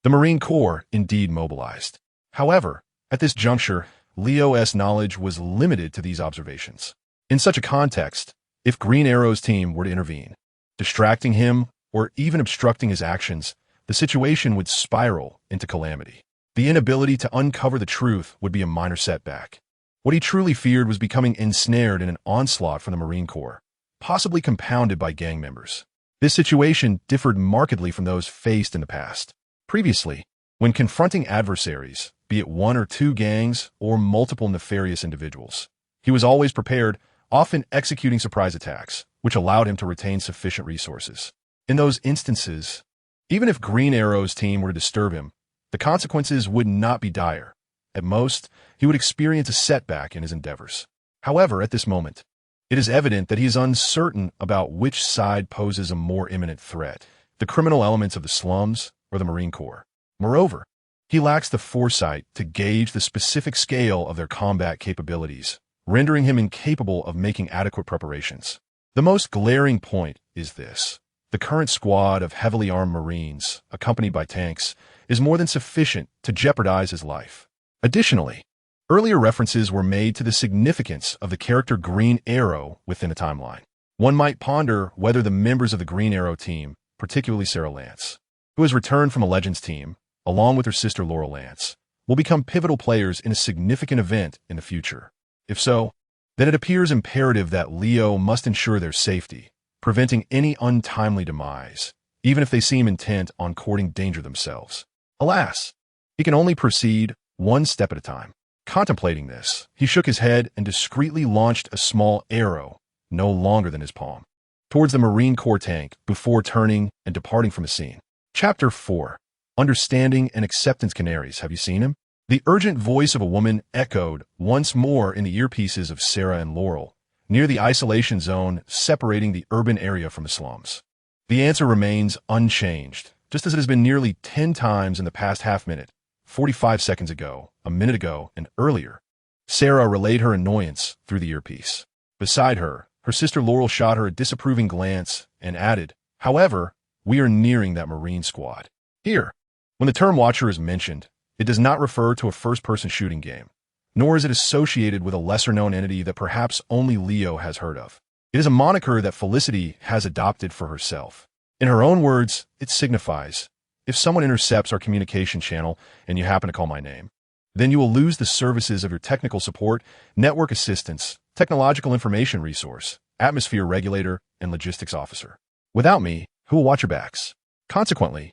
the Marine Corps indeed mobilized. However, at this juncture, Leo's knowledge was limited to these observations. In such a context, if Green Arrow's team were to intervene, distracting him or even obstructing his actions, the situation would spiral into calamity. The inability to uncover the truth would be a minor setback. What he truly feared was becoming ensnared in an onslaught from the Marine Corps, possibly compounded by gang members. This situation differed markedly from those faced in the past. Previously, when confronting adversaries, be it one or two gangs or multiple nefarious individuals, he was always prepared, often executing surprise attacks, which allowed him to retain sufficient resources. In those instances, even if Green Arrow's team were to disturb him, the consequences would not be dire. At most, he would experience a setback in his endeavors. However, at this moment, it is evident that he is uncertain about which side poses a more imminent threat, the criminal elements of the slums or the Marine Corps. Moreover, he lacks the foresight to gauge the specific scale of their combat capabilities, rendering him incapable of making adequate preparations. The most glaring point is this. The current squad of heavily armed Marines, accompanied by tanks, is more than sufficient to jeopardize his life. Additionally, earlier references were made to the significance of the character Green Arrow within a timeline. One might ponder whether the members of the Green Arrow team, particularly Sarah Lance, who has returned from a Legends team, along with her sister Laurel Lance, will become pivotal players in a significant event in the future. If so, then it appears imperative that Leo must ensure their safety, preventing any untimely demise, even if they seem intent on courting danger themselves. Alas, he can only proceed one step at a time. Contemplating this, he shook his head and discreetly launched a small arrow, no longer than his palm, towards the Marine Corps tank before turning and departing from the scene. Chapter 4. Understanding and Acceptance Canaries. Have you seen him? The urgent voice of a woman echoed once more in the earpieces of Sarah and Laurel, near the isolation zone separating the urban area from the slums. The answer remains unchanged, just as it has been nearly 10 times in the past half minute, 45 seconds ago, a minute ago, and earlier. Sarah relayed her annoyance through the earpiece. Beside her, her sister Laurel shot her a disapproving glance and added, "However, we are nearing that Marine squad." Here, when the term Watcher is mentioned, it does not refer to a first-person shooting game, nor is it associated with a lesser-known entity that perhaps only Leo has heard of. It is a moniker that Felicity has adopted for herself. In her own words, it signifies, if someone intercepts our communication channel and you happen to call my name, then you will lose the services of your technical support, network assistance, technological information resource, atmosphere regulator, and logistics officer. Without me, who will watch your backs? Consequently,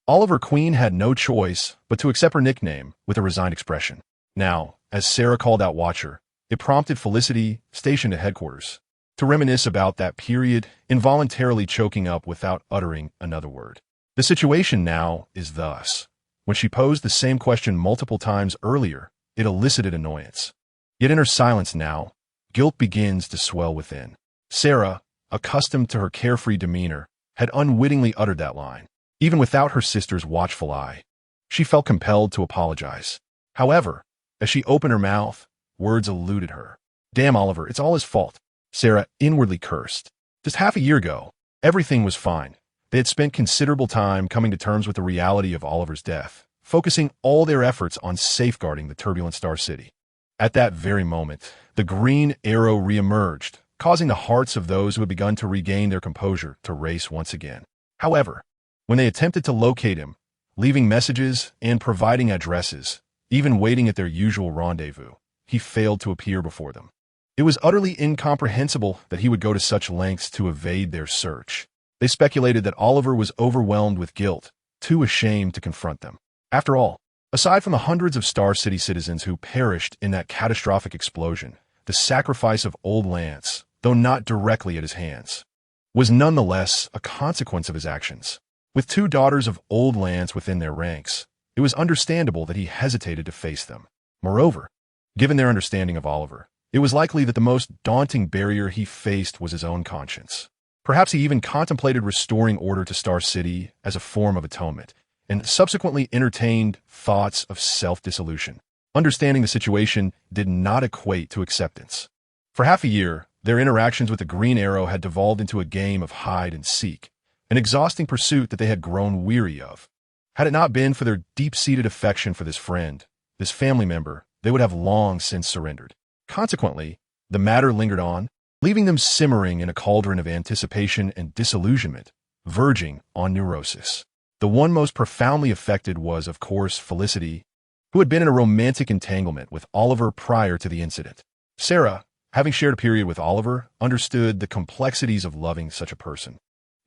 Oliver Queen had no choice but to accept her nickname with a resigned expression. Now, as Sarah called out Watcher, it prompted Felicity, stationed at headquarters, to reminisce about that period, involuntarily choking up without uttering another word. The situation now is thus. When she posed the same question multiple times earlier, it elicited annoyance. Yet in her silence now, guilt begins to swell within. Sarah, accustomed to her carefree demeanor, had unwittingly uttered that line. Even without her sister's watchful eye, she felt compelled to apologize. However, as she opened her mouth, words eluded her. "Damn Oliver, it's all his fault," Sarah inwardly cursed. Just half a year ago, everything was fine. They had spent considerable time coming to terms with the reality of Oliver's death, focusing all their efforts on safeguarding the turbulent Star City. At that very moment, the Green Arrow reemerged, causing the hearts of those who had begun to regain their composure to race once again. However, when they attempted to locate him, leaving messages and providing addresses, even waiting at their usual rendezvous, he failed to appear before them. It was utterly incomprehensible that he would go to such lengths to evade their search. They speculated that Oliver was overwhelmed with guilt, too ashamed to confront them. After all, aside from the hundreds of Star City citizens who perished in that catastrophic explosion, the sacrifice of Old Lance, though not directly at his hands, was nonetheless a consequence of his actions. With two daughters of old lands within their ranks, it was understandable that he hesitated to face them. Moreover, given their understanding of Oliver, it was likely that the most daunting barrier he faced was his own conscience. Perhaps he even contemplated restoring order to Star City as a form of atonement, and subsequently entertained thoughts of self-dissolution. Understanding the situation did not equate to acceptance. For half a year, their interactions with the Green Arrow had devolved into a game of hide and seek, an exhausting pursuit that they had grown weary of. Had it not been for their deep-seated affection for this friend, this family member, they would have long since surrendered. Consequently, the matter lingered on, leaving them simmering in a cauldron of anticipation and disillusionment, verging on neurosis. The one most profoundly affected was, of course, Felicity, who had been in a romantic entanglement with Oliver prior to the incident. Sarah, having shared a period with Oliver, understood the complexities of loving such a person.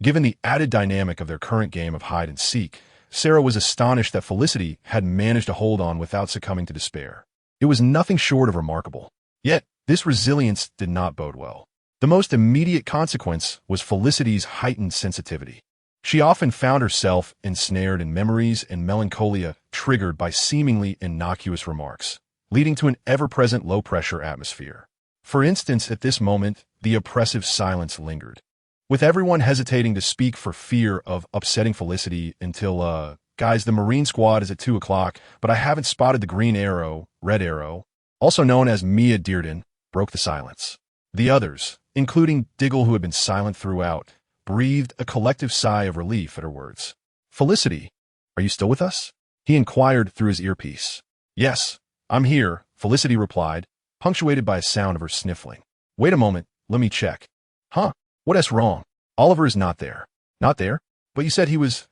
Given the added dynamic of their current game of hide and seek, Sarah was astonished that Felicity had managed to hold on without succumbing to despair. It was nothing short of remarkable. Yet, this resilience did not bode well. The most immediate consequence was Felicity's heightened sensitivity. She often found herself ensnared in memories and melancholia triggered by seemingly innocuous remarks, leading to an ever-present low-pressure atmosphere. For instance, at this moment, the oppressive silence lingered, with everyone hesitating to speak for fear of upsetting Felicity until, guys, the Marine Squad is at 2 o'clock, but I haven't spotted the Green Arrow, Red Arrow, also known as Mia Dearden, broke the silence. The others, including Diggle, who had been silent throughout, breathed a collective sigh of relief at her words. "Felicity, are you still with us?" he inquired through his earpiece. "Yes, I'm here," Felicity replied, punctuated by a sound of her sniffling. "Wait a moment, let me check." "Huh? What's wrong?" "Oliver is not there." "Not there? But you said he was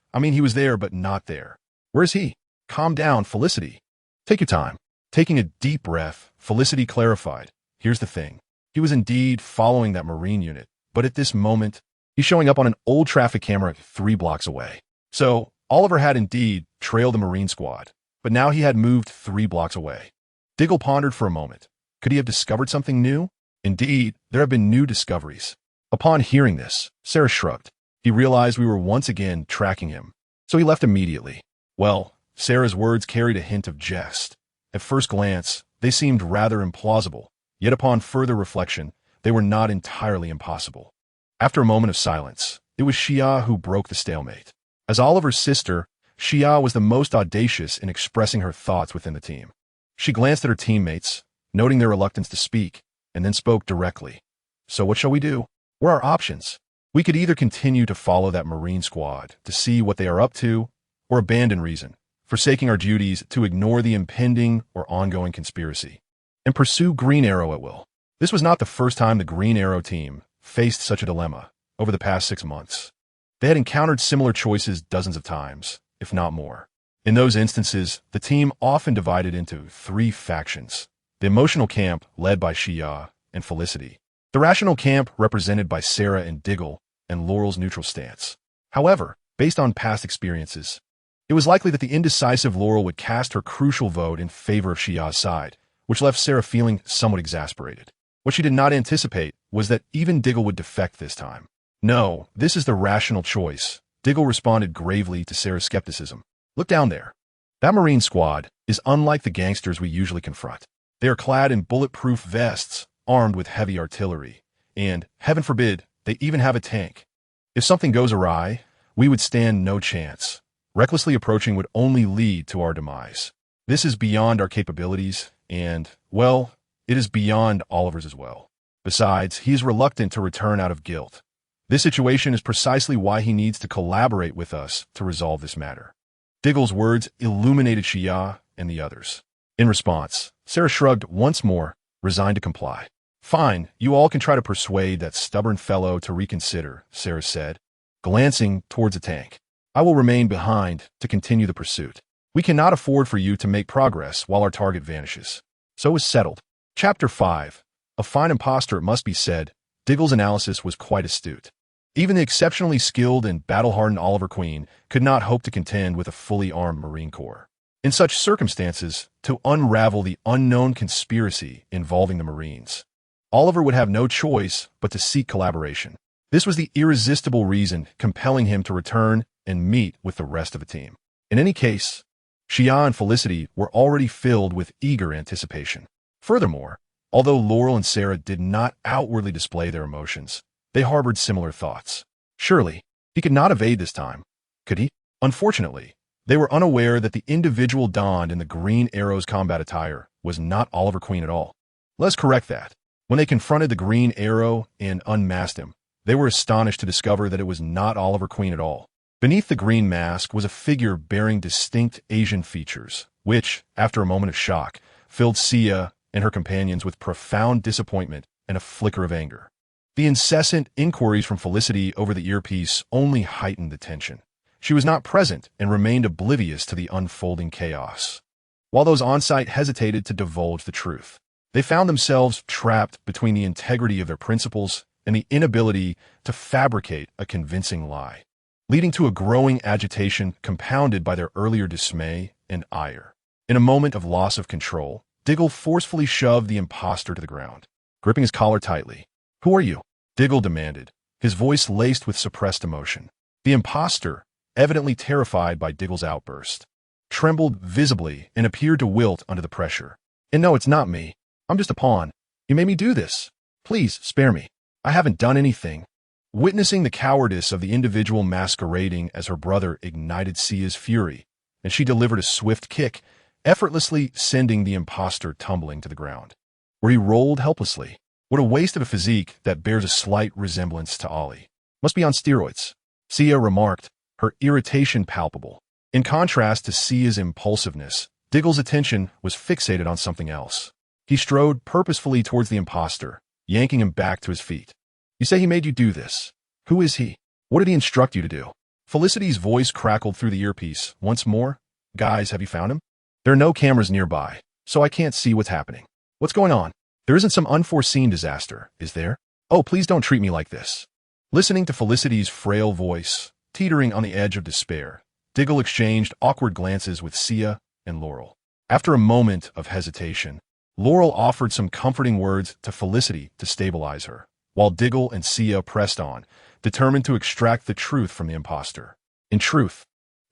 there, but not there. Where is he?" "Calm down, Felicity. Take your time." Taking a deep breath, Felicity clarified. "Here's the thing. He was indeed following that Marine unit, but at this moment, he's showing up on an old traffic camera 3 blocks away." So, Oliver had indeed trailed the Marine Squad, but now he had moved 3 blocks away. Diggle pondered for a moment. Could he have discovered something new? Indeed, there have been new discoveries. Upon hearing this, Sarah shrugged. He realized we were once again tracking him, so he left immediately. Well, Sarah's words carried a hint of jest. At first glance, they seemed rather implausible, yet upon further reflection, they were not entirely impossible. After a moment of silence, it was Shia who broke the stalemate. As Oliver's sister, Shia was the most audacious in expressing her thoughts within the team. She glanced at her teammates, noting their reluctance to speak, and then spoke directly. "So what shall we do? What are our options? We could either continue to follow that Marine Squad to see what they are up to, or abandon reason, forsaking our duties to ignore the impending or ongoing conspiracy, and pursue Green Arrow at will." This was not the first time the Green Arrow team faced such a dilemma over the past 6 months. They had encountered similar choices dozens of times, if not more. In those instances, the team often divided into 3 factions: the emotional camp, led by Shia and Felicity; the rational camp, represented by Sarah and Diggle, and Laurel's neutral stance. However, based on past experiences, it was likely that the indecisive Laurel would cast her crucial vote in favor of Shia's side, which left Sarah feeling somewhat exasperated. What she did not anticipate was that even Diggle would defect this time. "No, this is the rational choice," Diggle responded gravely to Sarah's skepticism. "Look down there. That Marine Squad is unlike the gangsters we usually confront. They are clad in bulletproof vests, armed with heavy artillery, and, heaven forbid, they even have a tank. If something goes awry, we would stand no chance. Recklessly approaching would only lead to our demise. This is beyond our capabilities, and, well, it is beyond Oliver's as well. Besides, he is reluctant to return out of guilt. This situation is precisely why he needs to collaborate with us to resolve this matter." Diggle's words illuminated Shia and the others. In response, Sarah shrugged once more, resigned to comply. "Fine, you all can try to persuade that stubborn fellow to reconsider," Sarah said, glancing towards the tank. "I will remain behind to continue the pursuit. We cannot afford for you to make progress while our target vanishes." So it was settled. Chapter 5. A fine imposter, it must be said. Diggle's analysis was quite astute. Even the exceptionally skilled and battle-hardened Oliver Queen could not hope to contend with a fully armed Marine Corps. In such circumstances, to unravel the unknown conspiracy involving the Marines, Oliver would have no choice but to seek collaboration. This was the irresistible reason compelling him to return and meet with the rest of the team. In any case, Shia and Felicity were already filled with eager anticipation. Furthermore, although Laurel and Sarah did not outwardly display their emotions, they harbored similar thoughts. Surely, he could not evade this time, could he? Unfortunately, they were unaware that the individual donned in the Green Arrow's combat attire was not Oliver Queen at all. Let's correct that. When they confronted the Green Arrow and unmasked him, they were astonished to discover that it was not Oliver Queen at all. Beneath the green mask was a figure bearing distinct Asian features, which, after a moment of shock, filled Sia and her companions with profound disappointment and a flicker of anger. The incessant inquiries from Felicity over the earpiece only heightened the tension. She was not present and remained oblivious to the unfolding chaos. While those on-site hesitated to divulge the truth, they found themselves trapped between the integrity of their principles and the inability to fabricate a convincing lie, leading to a growing agitation compounded by their earlier dismay and ire. In a moment of loss of control, Diggle forcefully shoved the imposter to the ground, gripping his collar tightly. "Who are you?" Diggle demanded, his voice laced with suppressed emotion. The imposter, evidently terrified by Diggle's outburst, trembled visibly and appeared to wilt under the pressure. "And no, it's not me. I'm just a pawn. You made me do this. Please, spare me. I haven't done anything." Witnessing the cowardice of the individual masquerading as her brother ignited Sia's fury, and she delivered a swift kick, effortlessly sending the imposter tumbling to the ground, where he rolled helplessly. What a waste of a physique that bears a slight resemblance to Ollie. "Must be on steroids," Sia remarked, her irritation palpable. In contrast to Sia's impulsiveness, Diggle's attention was fixated on something else. He strode purposefully towards the imposter, yanking him back to his feet. "You say he made you do this. Who is he? What did he instruct you to do?" Felicity's voice crackled through the earpiece once more. "Guys, have you found him? There are no cameras nearby, so I can't see what's happening. What's going on? There isn't some unforeseen disaster, is there? Oh, please don't treat me like this." Listening to Felicity's frail voice, teetering on the edge of despair, Diggle exchanged awkward glances with Sia and Laurel. After a moment of hesitation, Laurel offered some comforting words to Felicity to stabilize her, while Diggle and Sia pressed on, determined to extract the truth from the imposter. In truth,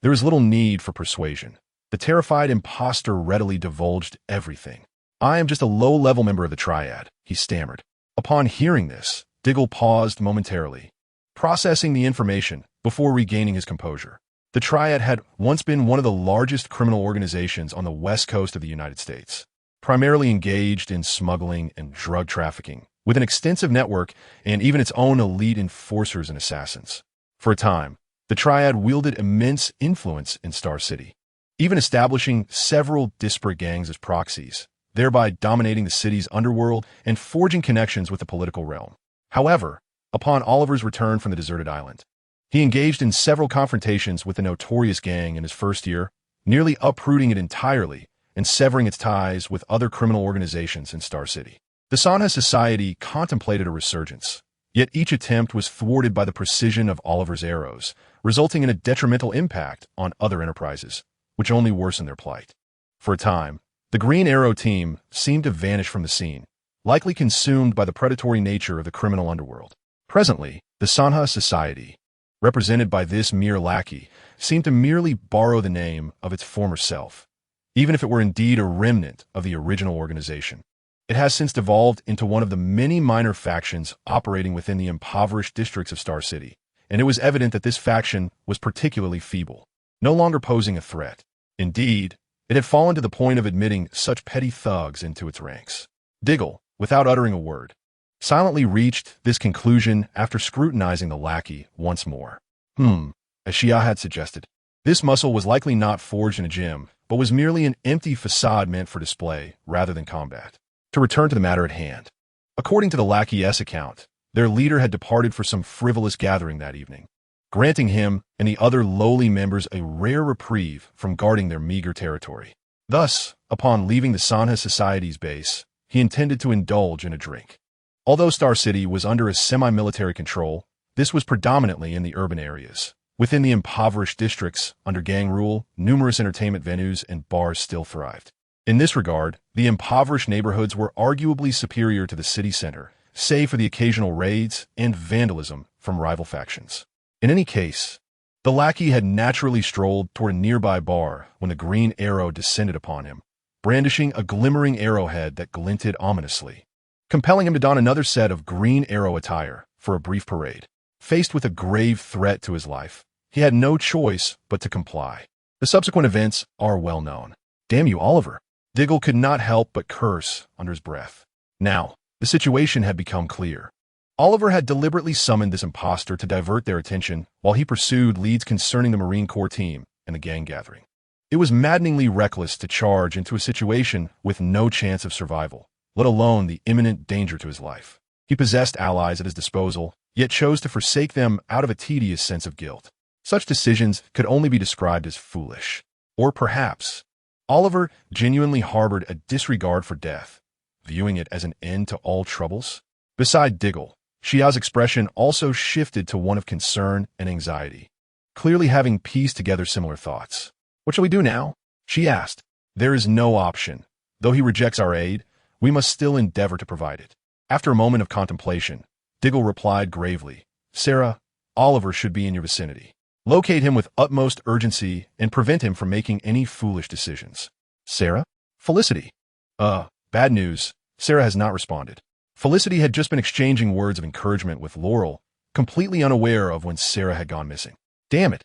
there is little need for persuasion. The terrified imposter readily divulged everything. "I am just a low-level member of the Triad," he stammered. Upon hearing this, Diggle paused momentarily, processing the information before regaining his composure. The Triad had once been one of the largest criminal organizations on the west coast of the United States, primarily engaged in smuggling and drug trafficking, with an extensive network and even its own elite enforcers and assassins. For a time, the Triad wielded immense influence in Star City, even establishing several disparate gangs as proxies, thereby dominating the city's underworld and forging connections with the political realm. However, upon Oliver's return from the deserted island, he engaged in several confrontations with the notorious gang in his first year, nearly uprooting it entirely and severing its ties with other criminal organizations in Star City. The Sanha Society contemplated a resurgence, yet each attempt was thwarted by the precision of Oliver's arrows, resulting in a detrimental impact on other enterprises, which only worsened their plight. For a time, the Green Arrow team seemed to vanish from the scene, likely consumed by the predatory nature of the criminal underworld. Presently, the Sanha Society, represented by this mere lackey, seemed to merely borrow the name of its former self, even if it were indeed a remnant of the original organization. It has since devolved into one of the many minor factions operating within the impoverished districts of Star City, and it was evident that this faction was particularly feeble, no longer posing a threat. Indeed, it had fallen to the point of admitting such petty thugs into its ranks. Diggle, without uttering a word, silently reached this conclusion after scrutinizing the lackey once more. As Shia had suggested, this muscle was likely not forged in a gym, but was merely an empty facade meant for display rather than combat. To return to the matter at hand, according to the lackey's account, their leader had departed for some frivolous gathering that evening, granting him and the other lowly members a rare reprieve from guarding their meager territory. Thus, upon leaving the Sanha Society's base, he intended to indulge in a drink. Although Star City was under a semi-military control, this was predominantly in the urban areas. Within the impoverished districts, under gang rule, numerous entertainment venues and bars still thrived. In this regard, the impoverished neighborhoods were arguably superior to the city center, save for the occasional raids and vandalism from rival factions. In any case, The lackey had naturally strolled toward a nearby bar when the green arrow descended upon him, brandishing a glimmering arrowhead that glinted ominously, compelling him to don another set of green arrow attire for a brief parade. Faced with a grave threat to his life, he had no choice but to comply. The subsequent events are well known. Damn you, Oliver. Diggle could not help but curse under his breath. Now, the situation had become clear. Oliver had deliberately summoned this imposter to divert their attention while he pursued leads concerning the Marine Corps team and the gang gathering. It was maddeningly reckless to charge into a situation with no chance of survival, let alone the imminent danger to his life. He possessed allies at his disposal, yet chose to forsake them out of a tedious sense of guilt. Such decisions could only be described as foolish. Or perhaps, Oliver genuinely harbored a disregard for death, viewing it as an end to all troubles. Beside Diggle, Xiao's expression also shifted to one of concern and anxiety, clearly having pieced together similar thoughts. What shall we do now? She asked. There is no option. Though he rejects our aid, we must still endeavor to provide it. After a moment of contemplation, Diggle replied gravely, Sarah, Oliver should be in your vicinity. Locate him with utmost urgency and prevent him from making any foolish decisions. Sarah? Felicity. Bad news. Sarah has not responded. Felicity had just been exchanging words of encouragement with Laurel, completely unaware of when Sarah had gone missing. Damn it!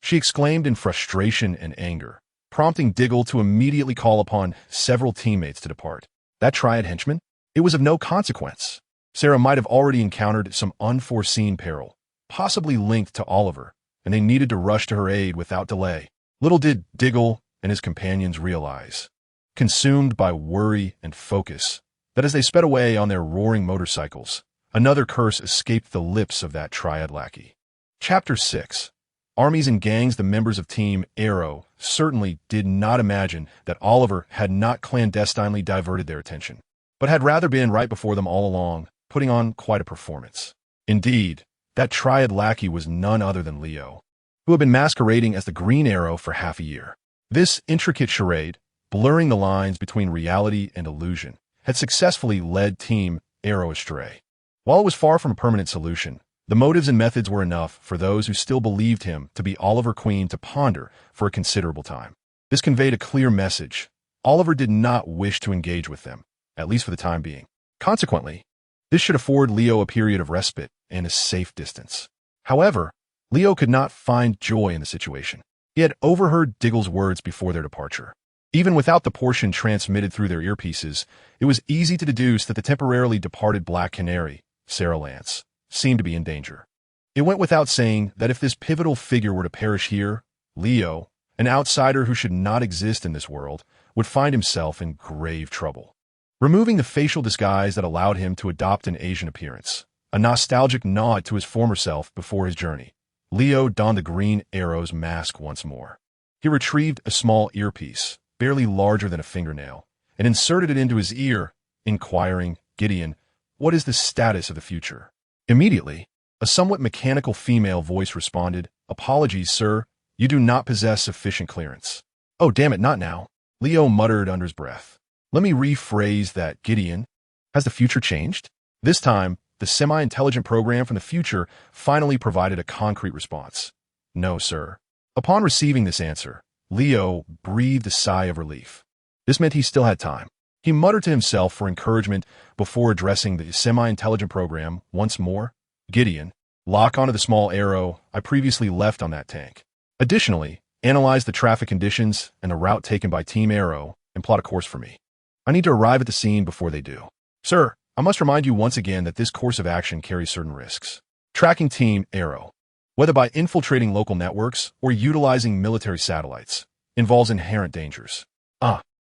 She exclaimed in frustration and anger, prompting Diggle to immediately call upon several teammates to depart. That triad henchman? It was of no consequence. Sarah might have already encountered some unforeseen peril, possibly linked to Oliver, and they needed to rush to her aid without delay. Little did Diggle and his companions realize, consumed by worry and focus, that as they sped away on their roaring motorcycles, another curse escaped the lips of that triad lackey. Chapter 6. Armies and gangs. The members of Team Arrow certainly did not imagine that Oliver had not clandestinely diverted their attention, but had rather been right before them all along, putting on quite a performance. Indeed, that triad lackey was none other than Leo, who had been masquerading as the Green Arrow for half a year. This intricate charade, blurring the lines between reality and illusion, had successfully led Team Arrow astray. While it was far from a permanent solution, the motives and methods were enough for those who still believed him to be Oliver Queen to ponder for a considerable time. This conveyed a clear message. Oliver did not wish to engage with them, at least for the time being. Consequently, this should afford Leo a period of respite and a safe distance. However, Leo could not find joy in the situation. He had overheard Diggle's words before their departure. Even without the portion transmitted through their earpieces, it was easy to deduce that the temporarily departed Black Canary, Sarah Lance, seemed to be in danger. It went without saying that if this pivotal figure were to perish here, Leo, an outsider who should not exist in this world, would find himself in grave trouble. Removing the facial disguise that allowed him to adopt an Asian appearance, a nostalgic nod to his former self before his journey, Leo donned the Green Arrow's mask once more. He retrieved a small earpiece, barely larger than a fingernail, and inserted it into his ear, inquiring, Gideon, what is the status of the future? Immediately, a somewhat mechanical female voice responded, Apologies, sir, you do not possess sufficient clearance. Oh, damn it, not now. Leo muttered under his breath. Let me rephrase that, Gideon. Has the future changed? This time, the semi-intelligent program from the future finally provided a concrete response. No, sir. Upon receiving this answer, Leo breathed a sigh of relief. This meant he still had time. He muttered to himself for encouragement before addressing the semi-intelligent program once more. Gideon, lock onto the small arrow I previously left on that tank. Additionally, analyze the traffic conditions and the route taken by Team Arrow and plot a course for me. I need to arrive at the scene before they do. Sir, I must remind you once again that this course of action carries certain risks. Tracking Team Arrow, whether by infiltrating local networks or utilizing military satellites, involves inherent dangers.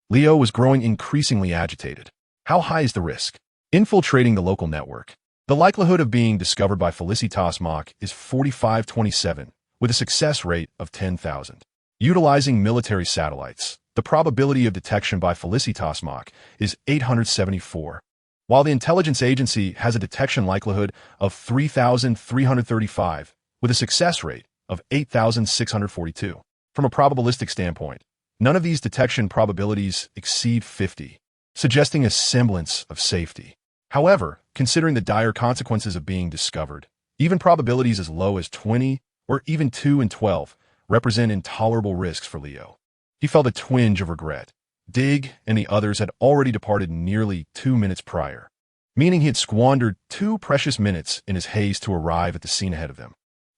Leo was growing increasingly agitated. How high is the risk? Infiltrating the local network. The likelihood of being discovered by Felicitas Mach is 4527, with a success rate of 10,000. Utilizing military satellites, the probability of detection by Felicitas Mach is 874, while the intelligence agency has a detection likelihood of 3,335, with a success rate of 8,642. From a probabilistic standpoint, none of these detection probabilities exceed 50, suggesting a semblance of safety. However, considering the dire consequences of being discovered, even probabilities as low as 20 or even 2 and 12, represent intolerable risks for Leo. He felt a twinge of regret. Dig and the others had already departed nearly 2 minutes prior, meaning he had squandered 2 precious minutes in his haste to arrive at the scene ahead of them,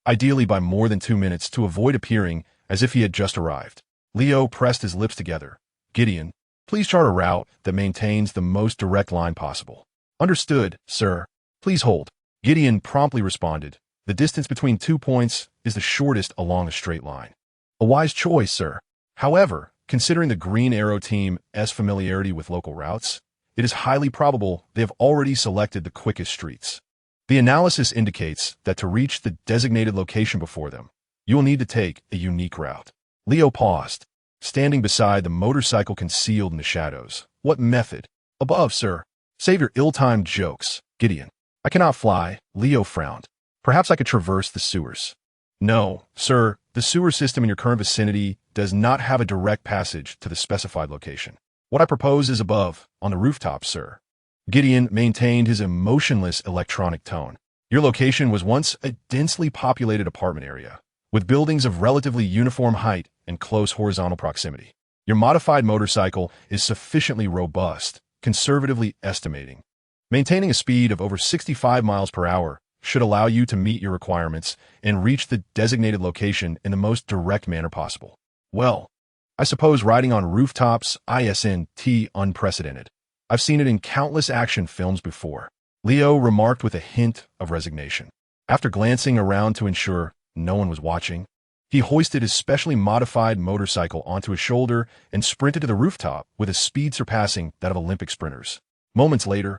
ideally by more than 2 minutes to avoid appearing as if he had just arrived. Leo pressed his lips together. Gideon, please chart a route that maintains the most direct line possible. Understood, sir. Please hold. Gideon promptly responded. The distance between 2 points is the shortest along a straight line. A wise choice, sir. However, considering the Green Arrow team's familiarity with local routes, it is highly probable they have already selected the quickest streets. The analysis indicates that to reach the designated location before them, you will need to take a unique route. Leo paused, standing beside the motorcycle concealed in the shadows. What method? Above, sir. Save your ill-timed jokes, Gideon. I cannot fly. Leo frowned. Perhaps I could traverse the sewers. No, sir. The sewer system in your current vicinity does not have a direct passage to the specified location. What I propose is above, on the rooftop, sir. Gideon maintained his emotionless electronic tone. Your location was once a densely populated apartment area, with buildings of relatively uniform height and close horizontal proximity. Your modified motorcycle is sufficiently robust, conservatively estimating. Maintaining a speed of over 65 miles per hour should allow you to meet your requirements and reach the designated location in the most direct manner possible. Well, I suppose riding on rooftops isn't unprecedented. I've seen it in countless action films before. Leo remarked with a hint of resignation. After glancing around to ensure no one was watching, he hoisted his specially modified motorcycle onto his shoulder and sprinted to the rooftop with a speed surpassing that of Olympic sprinters. Moments later,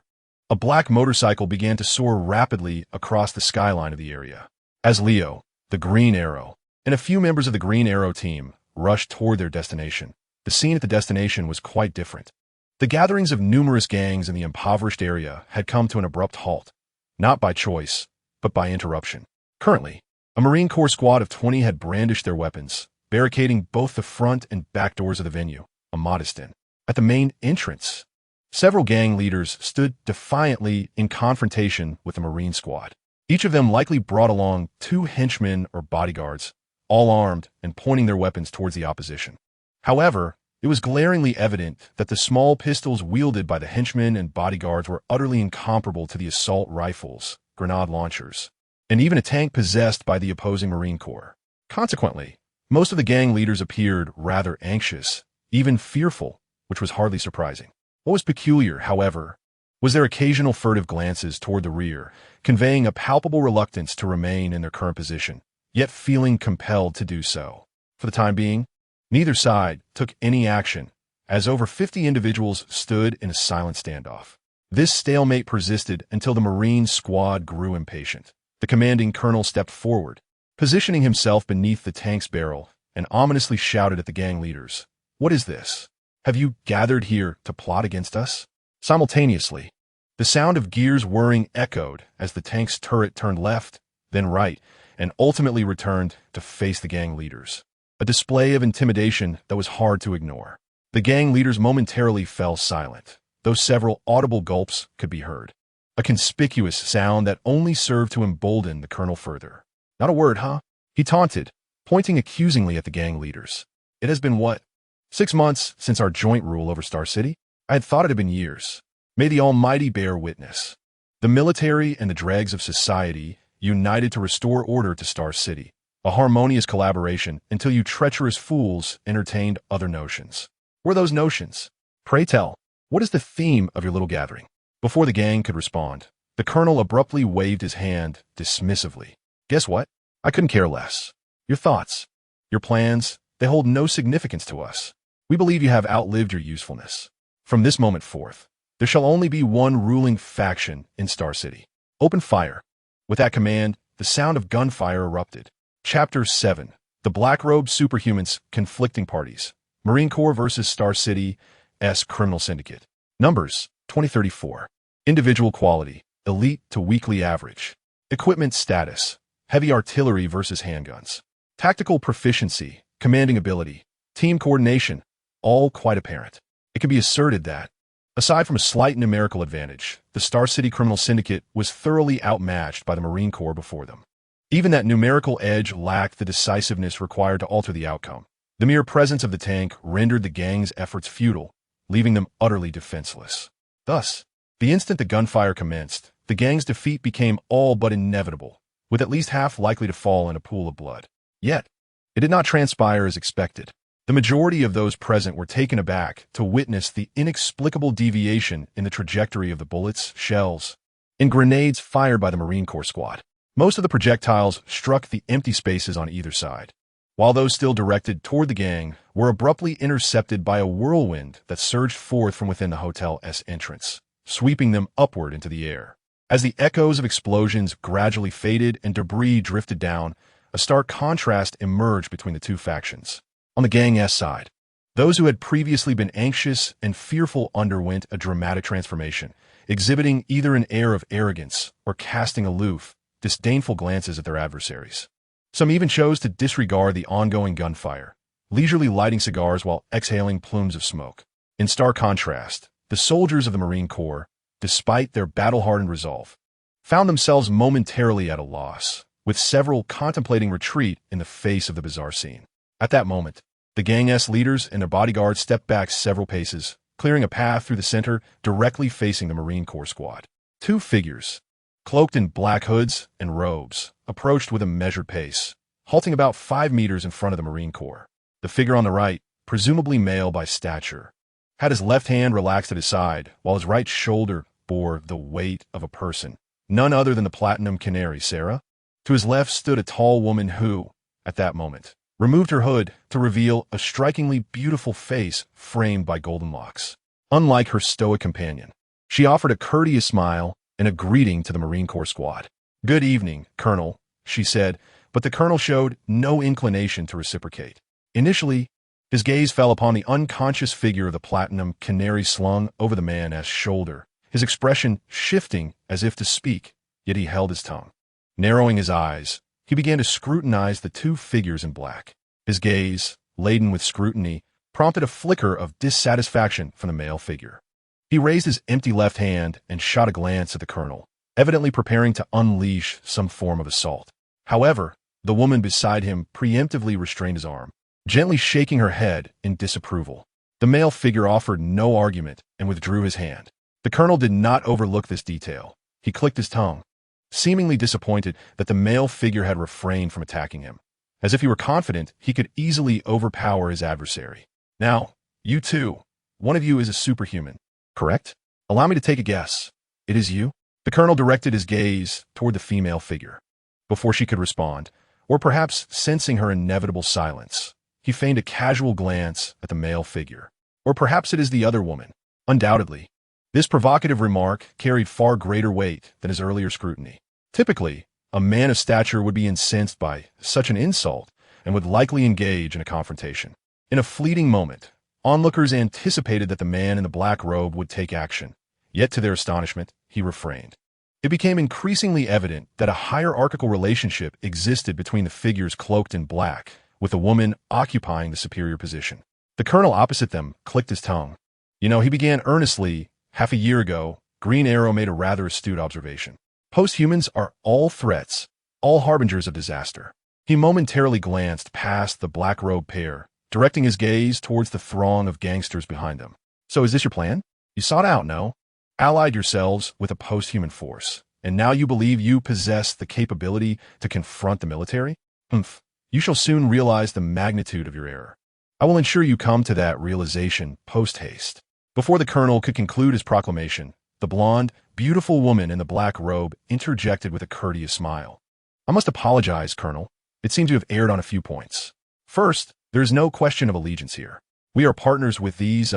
a black motorcycle began to soar rapidly across the skyline of the area. As Leo, the Green Arrow, and a few members of the Green Arrow team rushed toward their destination, the scene at the destination was quite different. The gatherings of numerous gangs in the impoverished area had come to an abrupt halt, not by choice, but by interruption. Currently, a Marine Corps squad of 20 had brandished their weapons, barricading both the front and back doors of the venue, a modest inn. At the main entrance, several gang leaders stood defiantly in confrontation with the Marine squad. Each of them likely brought along 2 henchmen or bodyguards, all armed and pointing their weapons towards the opposition. However, it was glaringly evident that the small pistols wielded by the henchmen and bodyguards were utterly incomparable to the assault rifles, grenade launchers, and even a tank possessed by the opposing Marine Corps. Consequently, most of the gang leaders appeared rather anxious, even fearful, which was hardly surprising. What was peculiar, however, was their occasional furtive glances toward the rear, conveying a palpable reluctance to remain in their current position, yet feeling compelled to do so. For the time being, neither side took any action, as over 50 individuals stood in a silent standoff. This stalemate persisted until the Marine squad grew impatient. The commanding colonel stepped forward, positioning himself beneath the tank's barrel, and ominously shouted at the gang leaders, "What is this? Have you gathered here to plot against us?" Simultaneously, the sound of gears whirring echoed as the tank's turret turned left, then right, and ultimately returned to face the gang leaders. A display of intimidation that was hard to ignore. The gang leaders momentarily fell silent, though several audible gulps could be heard. A conspicuous sound that only served to embolden the colonel further. "Not a word, huh?" he taunted, pointing accusingly at the gang leaders. "It has been what? 6 months since our joint rule over Star City? I had thought it had been years. May the Almighty bear witness. The military and the dregs of society united to restore order to Star City. A harmonious collaboration until you treacherous fools entertained other notions. Were those notions? Pray tell, what is the theme of your little gathering?" Before the gang could respond, the colonel abruptly waved his hand dismissively. "Guess what? I couldn't care less. Your thoughts, your plans, they hold no significance to us. We believe you have outlived your usefulness. From this moment forth, there shall only be one ruling faction in Star City. Open fire." With that command, the sound of gunfire erupted. Chapter 7. The Black-Robed Superhumans Conflicting Parties. Marine Corps versus Star City's Criminal Syndicate. Numbers, 2034. Individual quality, elite to weekly average. Equipment status, heavy artillery versus handguns. Tactical proficiency, commanding ability, team coordination, all quite apparent. It can be asserted that, aside from a slight numerical advantage, the Star City Criminal Syndicate was thoroughly outmatched by the Marine Corps before them. Even that numerical edge lacked the decisiveness required to alter the outcome. The mere presence of the tank rendered the gang's efforts futile, leaving them utterly defenseless. Thus, the instant the gunfire commenced, the gang's defeat became all but inevitable, with at least half likely to fall in a pool of blood. Yet, it did not transpire as expected. The majority of those present were taken aback to witness the inexplicable deviation in the trajectory of the bullets, shells, and grenades fired by the Marine Corps squad. Most of the projectiles struck the empty spaces on either side, while those still directed toward the gang were abruptly intercepted by a whirlwind that surged forth from within the hotel's entrance, sweeping them upward into the air. As the echoes of explosions gradually faded and debris drifted down, a stark contrast emerged between the two factions. On the gang's side, those who had previously been anxious and fearful underwent a dramatic transformation, exhibiting either an air of arrogance or casting aloof, disdainful glances at their adversaries. Some even chose to disregard the ongoing gunfire, leisurely lighting cigars while exhaling plumes of smoke. In stark contrast, the soldiers of the Marine Corps, despite their battle-hardened resolve, found themselves momentarily at a loss, with several contemplating retreat in the face of the bizarre scene. At that moment, the gang's leaders and their bodyguards stepped back several paces, clearing a path through the center directly facing the Marine Corps squad. Two figures, cloaked in black hoods and robes, approached with a measured pace, halting about 5 meters in front of the Marine Corps. The figure on the right, presumably male by stature, had his left hand relaxed at his side, while his right shoulder bore the weight of a person, none other than the Platinum Canary, Sarah. To his left stood a tall woman who, at that moment, removed her hood to reveal a strikingly beautiful face framed by golden locks. Unlike her stoic companion, she offered a courteous smile and a greeting to the Marine Corps squad. "Good evening, Colonel," she said, but the colonel showed no inclination to reciprocate. Initially, his gaze fell upon the unconscious figure of the Platinum Canary slung over the man's shoulder, his expression shifting as if to speak, yet he held his tongue. Narrowing his eyes, he began to scrutinize the two figures in black. His gaze, laden with scrutiny, prompted a flicker of dissatisfaction from the male figure. He raised his empty left hand and shot a glance at the colonel, evidently preparing to unleash some form of assault. However, the woman beside him preemptively restrained his arm, gently shaking her head in disapproval. The male figure offered no argument and withdrew his hand. The colonel did not overlook this detail. He clicked his tongue, seemingly disappointed that the male figure had refrained from attacking him, as if he were confident he could easily overpower his adversary. "Now, you two, one of you is a superhuman, correct? Allow me to take a guess. It is you?" The colonel directed his gaze toward the female figure. Before she could respond, or perhaps sensing her inevitable silence, he feigned a casual glance at the male figure. "Or perhaps it is the other woman." Undoubtedly, this provocative remark carried far greater weight than his earlier scrutiny. Typically, a man of stature would be incensed by such an insult and would likely engage in a confrontation. In a fleeting moment, onlookers anticipated that the man in the black robe would take action, yet to their astonishment, he refrained. It became increasingly evident that a hierarchical relationship existed between the figures cloaked in black, with the woman occupying the superior position. The colonel opposite them clicked his tongue. He began earnestly. Half a year ago, Green Arrow made a rather astute observation. Posthumans are all threats, all harbingers of disaster. He momentarily glanced past the black-robed pair, directing his gaze towards the throng of gangsters behind them. "So is this your plan? You sought out, no? Allied yourselves with a posthuman force, and now you believe you possess the capability to confront the military? Humph. You shall soon realize the magnitude of your error. I will ensure you come to that realization post-haste." Before the colonel could conclude his proclamation, the blonde, beautiful woman in the black robe interjected with a courteous smile. "I must apologize, Colonel. It seemed to have erred on a few points. First, there is no question of allegiance here. We are partners with these,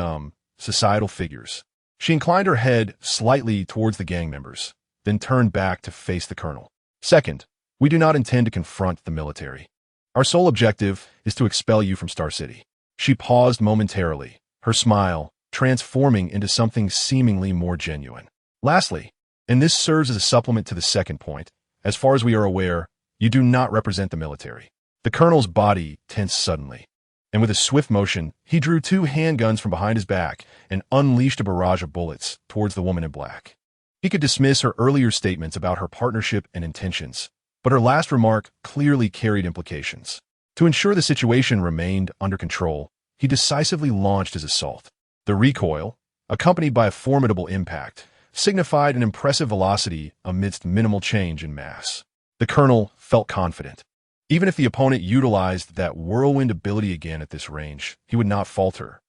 societal figures." She inclined her head slightly towards the gang members, then turned back to face the colonel. "Second, we do not intend to confront the military. Our sole objective is to expel you from Star City." She paused momentarily, her smile transforming into something seemingly more genuine. "Lastly, and this serves as a supplement to the second point, as far as we are aware, you do not represent the military." The colonel's body tensed suddenly, and with a swift motion, he drew 2 handguns from behind his back and unleashed a barrage of bullets towards the woman in black. He could dismiss her earlier statements about her partnership and intentions, but her last remark clearly carried implications. To ensure the situation remained under control, he decisively launched his assault. The recoil, accompanied by a formidable impact, signified an impressive velocity amidst minimal change in mass. The colonel felt confident. Even if the opponent utilized that whirlwind ability again at this range, he would not falter.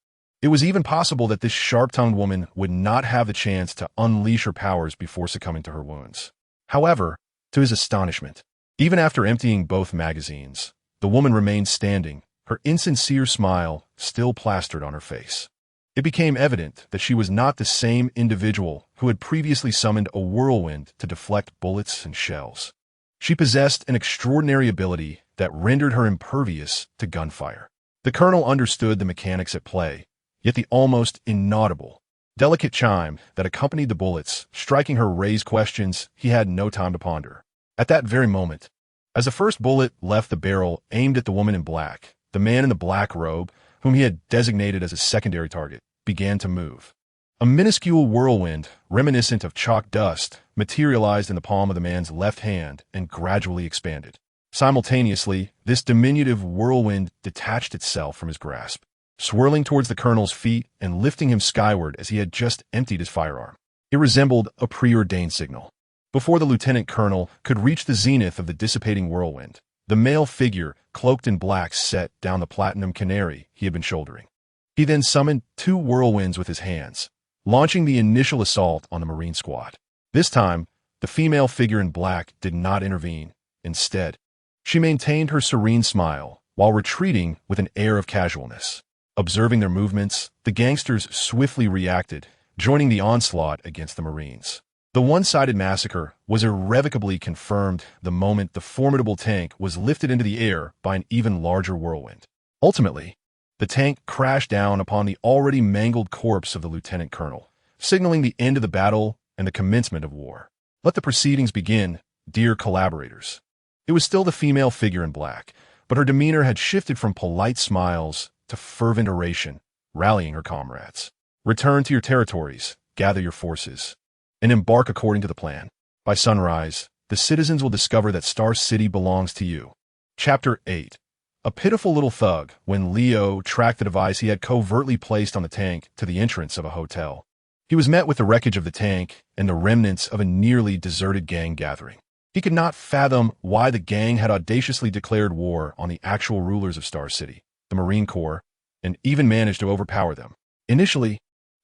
It was even possible that this sharp-tongued woman would not have the chance to unleash her powers before succumbing to her wounds. However, to his astonishment, even after emptying both magazines, the woman remained standing, her insincere smile still plastered on her face. It became evident that she was not the same individual who had previously summoned a whirlwind to deflect bullets and shells. She possessed an extraordinary ability that rendered her impervious to gunfire. The colonel understood the mechanics at play, yet the almost inaudible, delicate chime that accompanied the bullets, striking her raised questions he had no time to ponder. At that very moment, as the first bullet left the barrel aimed at the woman in black, the man in the black robe, whom he had designated as a secondary target, began to move. A minuscule whirlwind, reminiscent of chalk dust, materialized in the palm of the man's left hand and gradually expanded. Simultaneously, this diminutive whirlwind detached itself from his grasp, swirling towards the colonel's feet and lifting him skyward as he had just emptied his firearm. It resembled a preordained signal. Before the lieutenant colonel could reach the zenith of the dissipating whirlwind, the male figure, cloaked in black, set down the platinum canary he had been shouldering. He then summoned 2 whirlwinds with his hands, launching the initial assault on the Marine squad. This time, the female figure in black did not intervene. Instead, she maintained her serene smile while retreating with an air of casualness. Observing their movements, the gangsters swiftly reacted, joining the onslaught against the Marines. The one-sided massacre was irrevocably confirmed the moment the formidable tank was lifted into the air by an even larger whirlwind. Ultimately, the tank crashed down upon the already mangled corpse of the lieutenant colonel, signaling the end of the battle and the commencement of war. Let the proceedings begin, dear collaborators. It was still the female figure in black, but her demeanor had shifted from polite smiles to fervent oration, rallying her comrades. Return to your territories, gather your forces, and embark according to the plan. By sunrise, the citizens will discover that Star City belongs to you. Chapter 8. A pitiful little thug when Leo tracked the device he had covertly placed on the tank to the entrance of a hotel. He was met with the wreckage of the tank and the remnants of a nearly deserted gang gathering. He could not fathom why the gang had audaciously declared war on the actual rulers of Star City, the Marine Corps, and even managed to overpower them. Initially,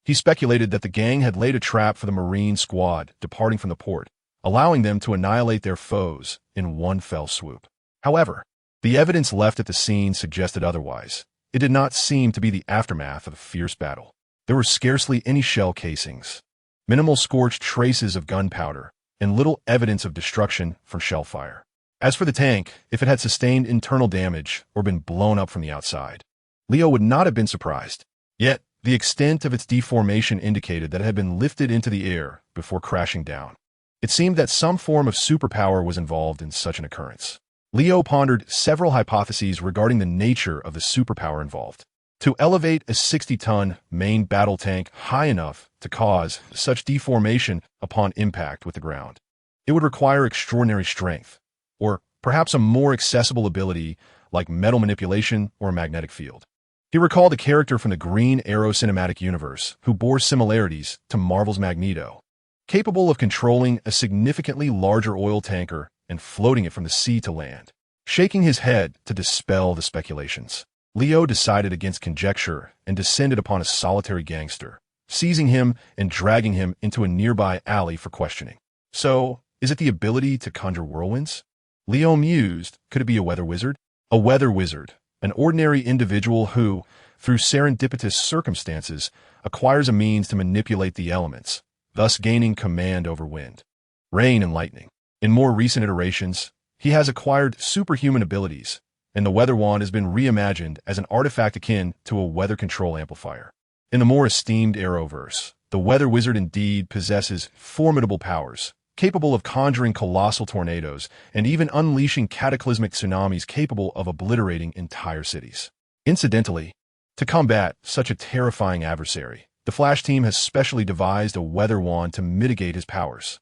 he speculated that the gang had laid a trap for the Marine squad departing from the port, allowing them to annihilate their foes in one fell swoop. However, the evidence left at the scene suggested otherwise. It did not seem to be the aftermath of a fierce battle. There were scarcely any shell casings, minimal scorched traces of gunpowder, and little evidence of destruction from shell fire. As for the tank, if it had sustained internal damage or been blown up from the outside, Leo would not have been surprised. Yet, the extent of its deformation indicated that it had been lifted into the air before crashing down. It seemed that some form of superpower was involved in such an occurrence. Leo pondered several hypotheses regarding the nature of the superpower involved. To elevate a 60-ton main battle tank high enough to cause such deformation upon impact with the ground, it would require extraordinary strength, or perhaps a more accessible ability like metal manipulation or a magnetic field. He recalled a character from the Green Arrow cinematic universe who bore similarities to Marvel's Magneto, capable of controlling a significantly larger oil tanker and floating it from the sea to land. Shaking his head to dispel the speculations, Leo decided against conjecture and descended upon a solitary gangster, seizing him and dragging him into a nearby alley for questioning. So, is it the ability to conjure whirlwinds? Leo mused, could it be a weather wizard? A weather wizard, an ordinary individual who, through serendipitous circumstances, acquires a means to manipulate the elements, thus gaining command over wind, rain, and lightning. In more recent iterations, he has acquired superhuman abilities, and the weather wand has been reimagined as an artifact akin to a weather control amplifier. In the more esteemed Arrowverse, the weather wizard indeed possesses formidable powers, capable of conjuring colossal tornadoes and even unleashing cataclysmic tsunamis capable of obliterating entire cities. Incidentally, to combat such a terrifying adversary, the Flash team has specially devised a weather wand to mitigate his powers.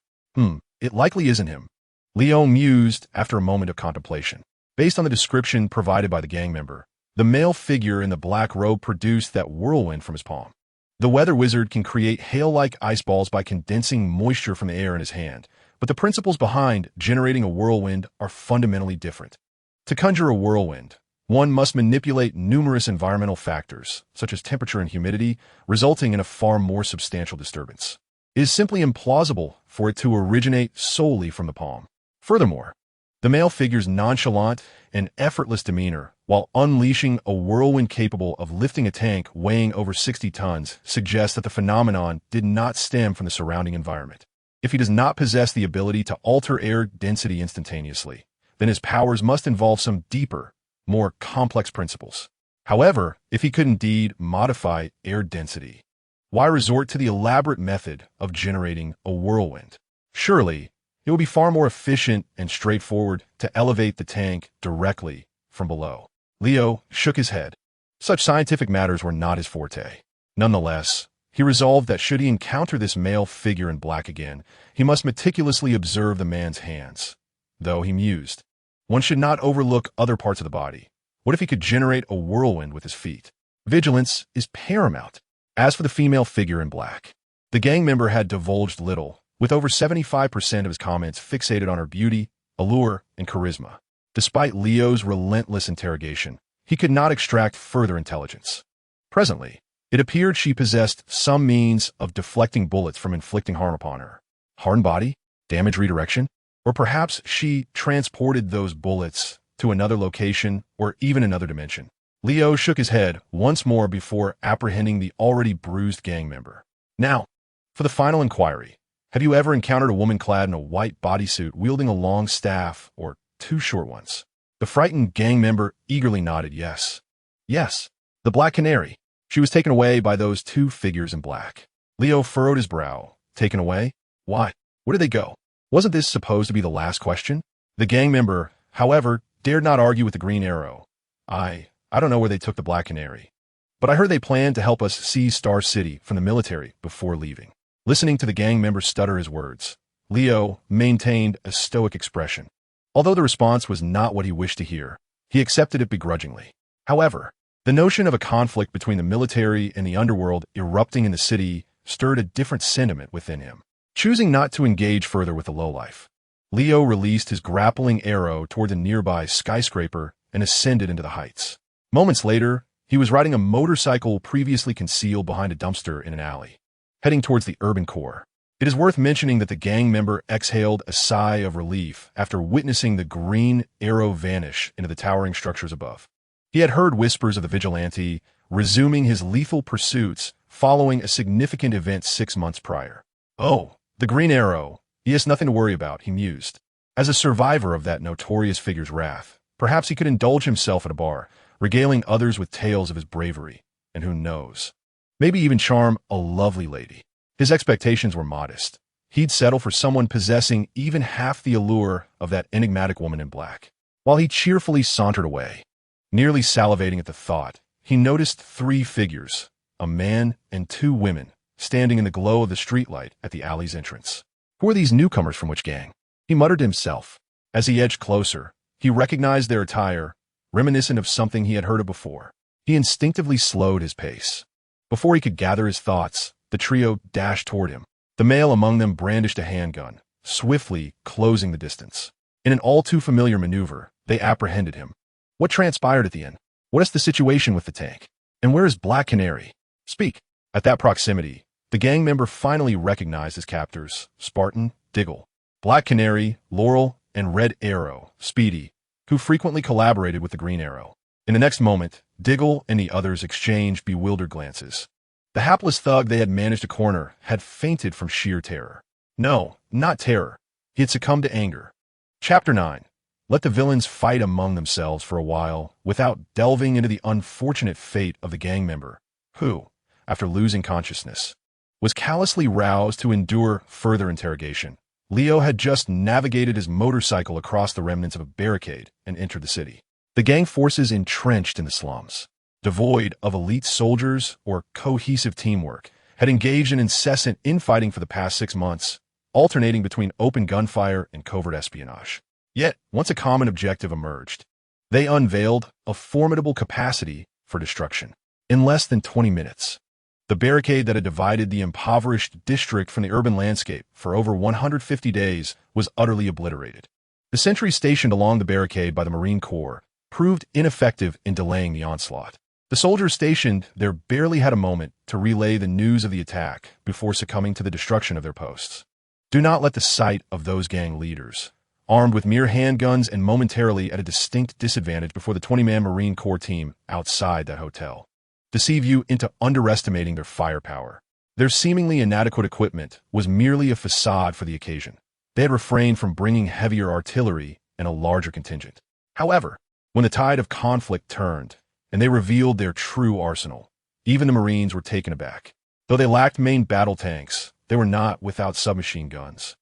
It likely isn't him. Leo mused after a moment of contemplation. Based on the description provided by the gang member, the male figure in the black robe produced that whirlwind from his palm. The weather wizard can create hail-like ice balls by condensing moisture from the air in his hand, but the principles behind generating a whirlwind are fundamentally different. To conjure a whirlwind, one must manipulate numerous environmental factors, such as temperature and humidity, resulting in a far more substantial disturbance. It is simply implausible for it to originate solely from the palm. Furthermore, the male figure's nonchalant and effortless demeanor, while unleashing a whirlwind capable of lifting a tank weighing over 60 tons, suggests that the phenomenon did not stem from the surrounding environment. If he does not possess the ability to alter air density instantaneously, then his powers must involve some deeper, more complex principles. However, if he could indeed modify air density, why resort to the elaborate method of generating a whirlwind? Surely, it would be far more efficient and straightforward to elevate the tank directly from below. Leo shook his head. Such scientific matters were not his forte. Nonetheless, he resolved that should he encounter this male figure in black again, he must meticulously observe the man's hands. Though he mused, one should not overlook other parts of the body. What if he could generate a whirlwind with his feet? Vigilance is paramount. As for the female figure in black, the gang member had divulged little, with over 75% of his comments fixated on her beauty, allure, and charisma. Despite Leo's relentless interrogation, he could not extract further intelligence. Presently, it appeared she possessed some means of deflecting bullets from inflicting harm upon her. Hardened body? Damage redirection? Or perhaps she transported those bullets to another location or even another dimension. Leo shook his head once more before apprehending the already bruised gang member. Now, for the final inquiry. Have you ever encountered a woman clad in a white bodysuit wielding a long staff or two short ones? The frightened gang member eagerly nodded yes. Yes, the Black Canary. She was taken away by those two figures in black. Leo furrowed his brow. Taken away? Why? Where did they go? Wasn't this supposed to be the last question? The gang member, however, dared not argue with the Green Arrow. I don't know where they took the Black Canary. But I heard they planned to help us seize Star City from the military before leaving. Listening to the gang member stutter his words, Leo maintained a stoic expression. Although the response was not what he wished to hear, he accepted it begrudgingly. However, the notion of a conflict between the military and the underworld erupting in the city stirred a different sentiment within him. Choosing not to engage further with the lowlife, Leo released his grappling arrow toward the nearby skyscraper and ascended into the heights. Moments later, he was riding a motorcycle previously concealed behind a dumpster in an alley, heading towards the urban core. It is worth mentioning that the gang member exhaled a sigh of relief after witnessing the Green Arrow vanish into the towering structures above. He had heard whispers of the vigilante resuming his lethal pursuits following a significant event 6 months prior. Oh, the Green Arrow. He has nothing to worry about, he mused. As a survivor of that notorious figure's wrath, perhaps he could indulge himself at a bar, regaling others with tales of his bravery, and who knows, maybe even charm a lovely lady. His expectations were modest. He'd settle for someone possessing even half the allure of that enigmatic woman in black. While he cheerfully sauntered away, nearly salivating at the thought, he noticed 3 figures, a man and 2 women, standing in the glow of the streetlight at the alley's entrance. Who are these newcomers from which gang? He muttered to himself. As he edged closer, he recognized their attire, reminiscent of something he had heard of before. He instinctively slowed his pace. Before he could gather his thoughts, the trio dashed toward him. The male among them brandished a handgun, swiftly closing the distance. In an all-too-familiar maneuver, they apprehended him. What transpired at the end? What is the situation with the tank? And where is Black Canary? Speak. At that proximity, the gang member finally recognized his captors, Spartan, Diggle, Black Canary, Laurel, and Red Arrow, Speedy, who frequently collaborated with the Green Arrow. In the next moment, Diggle and the others exchanged bewildered glances. The hapless thug they had managed to corner had fainted from sheer terror. No, not terror. He had succumbed to anger. Chapter 9. Let the villains fight among themselves for a while without delving into the unfortunate fate of the gang member, who, after losing consciousness, was callously roused to endure further interrogation. Leo had just navigated his motorcycle across the remnants of a barricade and entered the city. The gang forces entrenched in the slums, devoid of elite soldiers or cohesive teamwork, had engaged in incessant infighting for the past 6 months, alternating between open gunfire and covert espionage. Yet, once a common objective emerged, they unveiled a formidable capacity for destruction. In less than 20 minutes, the barricade that had divided the impoverished district from the urban landscape for over 150 days was utterly obliterated. The sentries stationed along the barricade by the Marine Corps proved ineffective in delaying the onslaught. The soldiers stationed there barely had a moment to relay the news of the attack before succumbing to the destruction of their posts. Do not let the sight of those gang leaders, armed with mere handguns and momentarily at a distinct disadvantage before the 20-man Marine Corps team outside that hotel, deceive you into underestimating their firepower. Their seemingly inadequate equipment was merely a facade for the occasion. They had refrained from bringing heavier artillery and a larger contingent. However, when the tide of conflict turned and they revealed their true arsenal, even the Marines were taken aback. Though they lacked main battle tanks, they were not without submachine guns.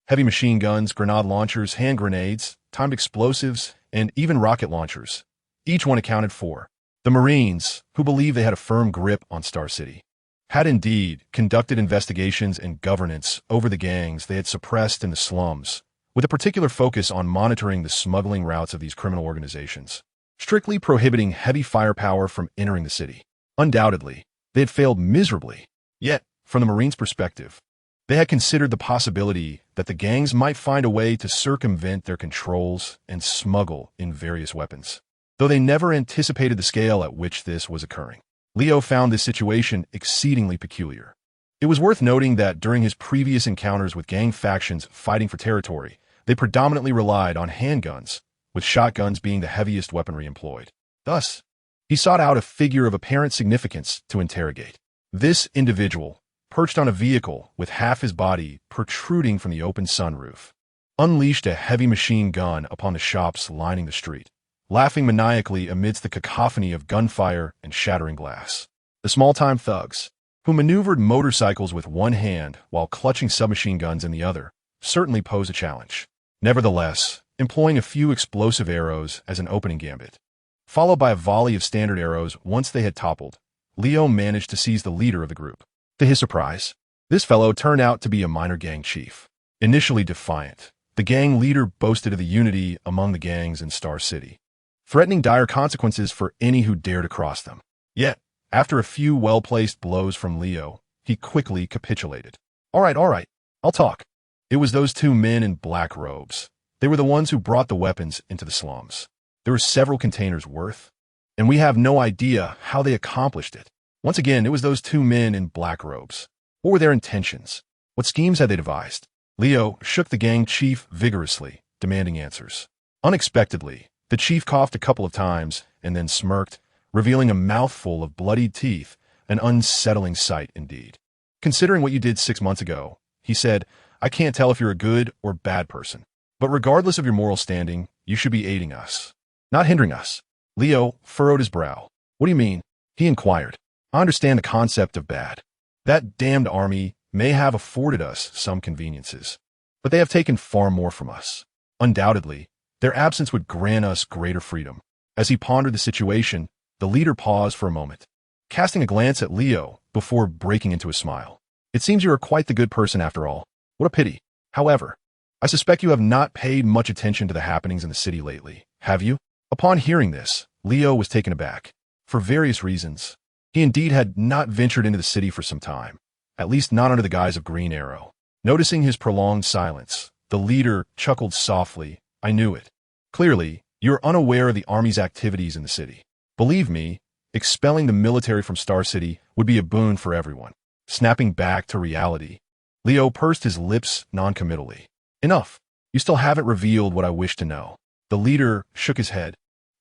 Heavy machine guns, grenade launchers, hand grenades, timed explosives, and even rocket launchers. Each one accounted for. The Marines, who believed they had a firm grip on Star City, had indeed conducted investigations and governance over the gangs they had suppressed in the slums, with a particular focus on monitoring the smuggling routes of these criminal organizations, strictly prohibiting heavy firepower from entering the city. Undoubtedly, they had failed miserably. Yet, from the Marines' perspective, they had considered the possibility that the gangs might find a way to circumvent their controls and smuggle in various weapons. Though they never anticipated the scale at which this was occurring, Leo found this situation exceedingly peculiar. It was worth noting that during his previous encounters with gang factions fighting for territory, they predominantly relied on handguns, with shotguns being the heaviest weaponry employed. Thus, he sought out a figure of apparent significance to interrogate. This individual, perched on a vehicle with half his body protruding from the open sunroof, unleashed a heavy machine gun upon the shops lining the street, laughing maniacally amidst the cacophony of gunfire and shattering glass. The small-time thugs, who maneuvered motorcycles with one hand while clutching submachine guns in the other, certainly posed a challenge. Nevertheless, employing a few explosive arrows as an opening gambit, followed by a volley of standard arrows once they had toppled, Leo managed to seize the leader of the group. To his surprise, this fellow turned out to be a minor gang chief. Initially defiant, the gang leader boasted of the unity among the gangs in Star City, threatening dire consequences for any who dare to cross them. Yet, after a few well-placed blows from Leo, he quickly capitulated. All right, I'll talk. It was those two men in black robes. They were the ones who brought the weapons into the slums. There were several containers worth, and we have no idea how they accomplished it. Once again, it was those two men in black robes. What were their intentions? What schemes had they devised? Leo shook the gang chief vigorously, demanding answers. Unexpectedly, the chief coughed a couple of times and then smirked, revealing a mouthful of bloodied teeth, an unsettling sight indeed. Considering what you did 6 months ago, he said, I can't tell if you're a good or bad person. But regardless of your moral standing, you should be aiding us, not hindering us. Leo furrowed his brow. What do you mean? He inquired. I understand the concept of bad. That damned army may have afforded us some conveniences, but they have taken far more from us. Undoubtedly, their absence would grant us greater freedom. As he pondered the situation, the leader paused for a moment, casting a glance at Leo before breaking into a smile. It seems you are quite the good person after all. What a pity. However, I suspect you have not paid much attention to the happenings in the city lately, have you? Upon hearing this, Leo was taken aback. For various reasons, he indeed had not ventured into the city for some time, at least not under the guise of Green Arrow. Noticing his prolonged silence, the leader chuckled softly. I knew it. Clearly, you are unaware of the army's activities in the city. Believe me, expelling the military from Star City would be a boon for everyone. Snapping back to reality, Leo pursed his lips noncommittally. Enough. You still haven't revealed what I wish to know. The leader shook his head.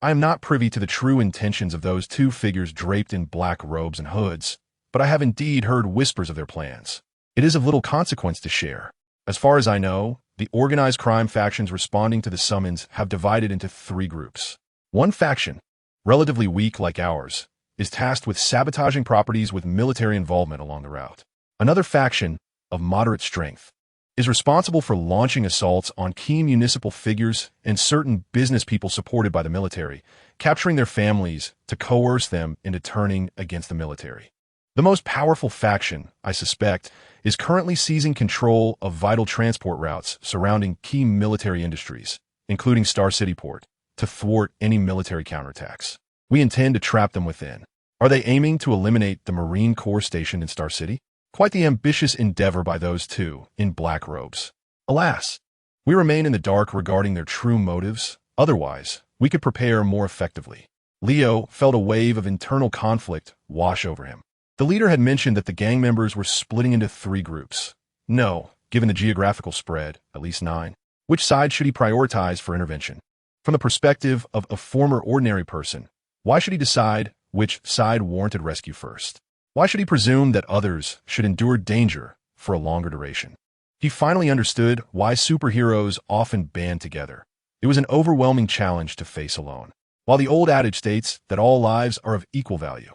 I am not privy to the true intentions of those two figures draped in black robes and hoods, but I have indeed heard whispers of their plans. It is of little consequence to share. As far as I know, the organized crime factions responding to the summons have divided into 3 groups. One faction, relatively weak like ours, is tasked with sabotaging properties with military involvement along the route. Another faction, of moderate strength, is responsible for launching assaults on key municipal figures and certain business people supported by the military, capturing their families to coerce them into turning against the military. The most powerful faction, I suspect, is currently seizing control of vital transport routes surrounding key military industries, including Star City Port, to thwart any military counterattacks. We intend to trap them within. Are they aiming to eliminate the Marine Corps stationed in Star City? Quite the ambitious endeavor by those two in black robes. Alas, we remain in the dark regarding their true motives. Otherwise, we could prepare more effectively. Leo felt a wave of internal conflict wash over him. The leader had mentioned that the gang members were splitting into 3 groups. No, given the geographical spread, at least 9. Which side should he prioritize for intervention? From the perspective of a former ordinary person, why should he decide which side warranted rescue first? Why should he presume that others should endure danger for a longer duration? He finally understood why superheroes often band together. It was an overwhelming challenge to face alone. While the old adage states that all lives are of equal value,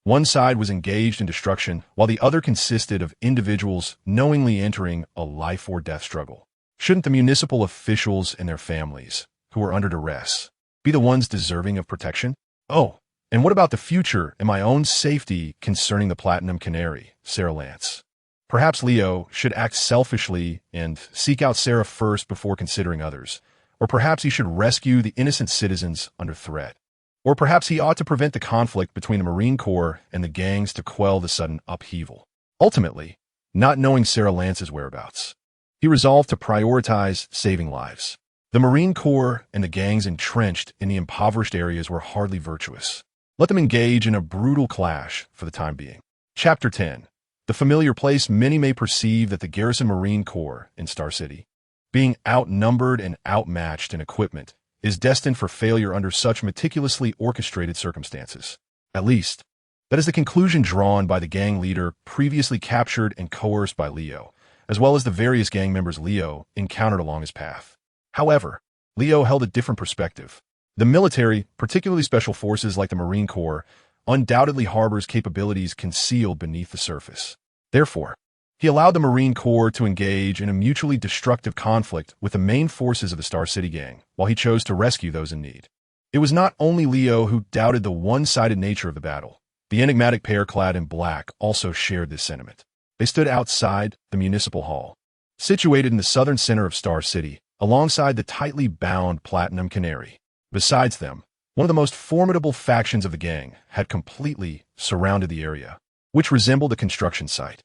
one side was engaged in destruction while the other consisted of individuals knowingly entering a life-or-death struggle. Shouldn't the municipal officials and their families, who are under duress, be the ones deserving of protection? Oh, and what about the future and my own safety concerning the Platinum Canary, Sarah Lance? Perhaps Leo should act selfishly and seek out Sarah first before considering others. Or perhaps he should rescue the innocent citizens under threat. Or perhaps he ought to prevent the conflict between the Marine Corps and the gangs to quell the sudden upheaval. Ultimately, not knowing Sarah Lance's whereabouts, he resolved to prioritize saving lives. The Marine Corps and the gangs entrenched in the impoverished areas were hardly virtuous. Let them engage in a brutal clash for the time being. Chapter 10. The familiar place. Many may perceive that the Garrison Marine Corps in Star City, being outnumbered and outmatched in equipment, is destined for failure under such meticulously orchestrated circumstances. At least, that is the conclusion drawn by the gang leader previously captured and coerced by Leo, as well as the various gang members Leo encountered along his path. However, Leo held a different perspective. The military, particularly special forces like the Marine Corps, undoubtedly harbors capabilities concealed beneath the surface. Therefore, he allowed the Marine Corps to engage in a mutually destructive conflict with the main forces of the Star City gang, while he chose to rescue those in need. It was not only Leo who doubted the one-sided nature of the battle. The enigmatic pair clad in black also shared this sentiment. They stood outside the municipal hall, situated in the southern center of Star City, alongside the tightly bound Platinum Canary. Besides them, one of the most formidable factions of the gang had completely surrounded the area, which resembled a construction site.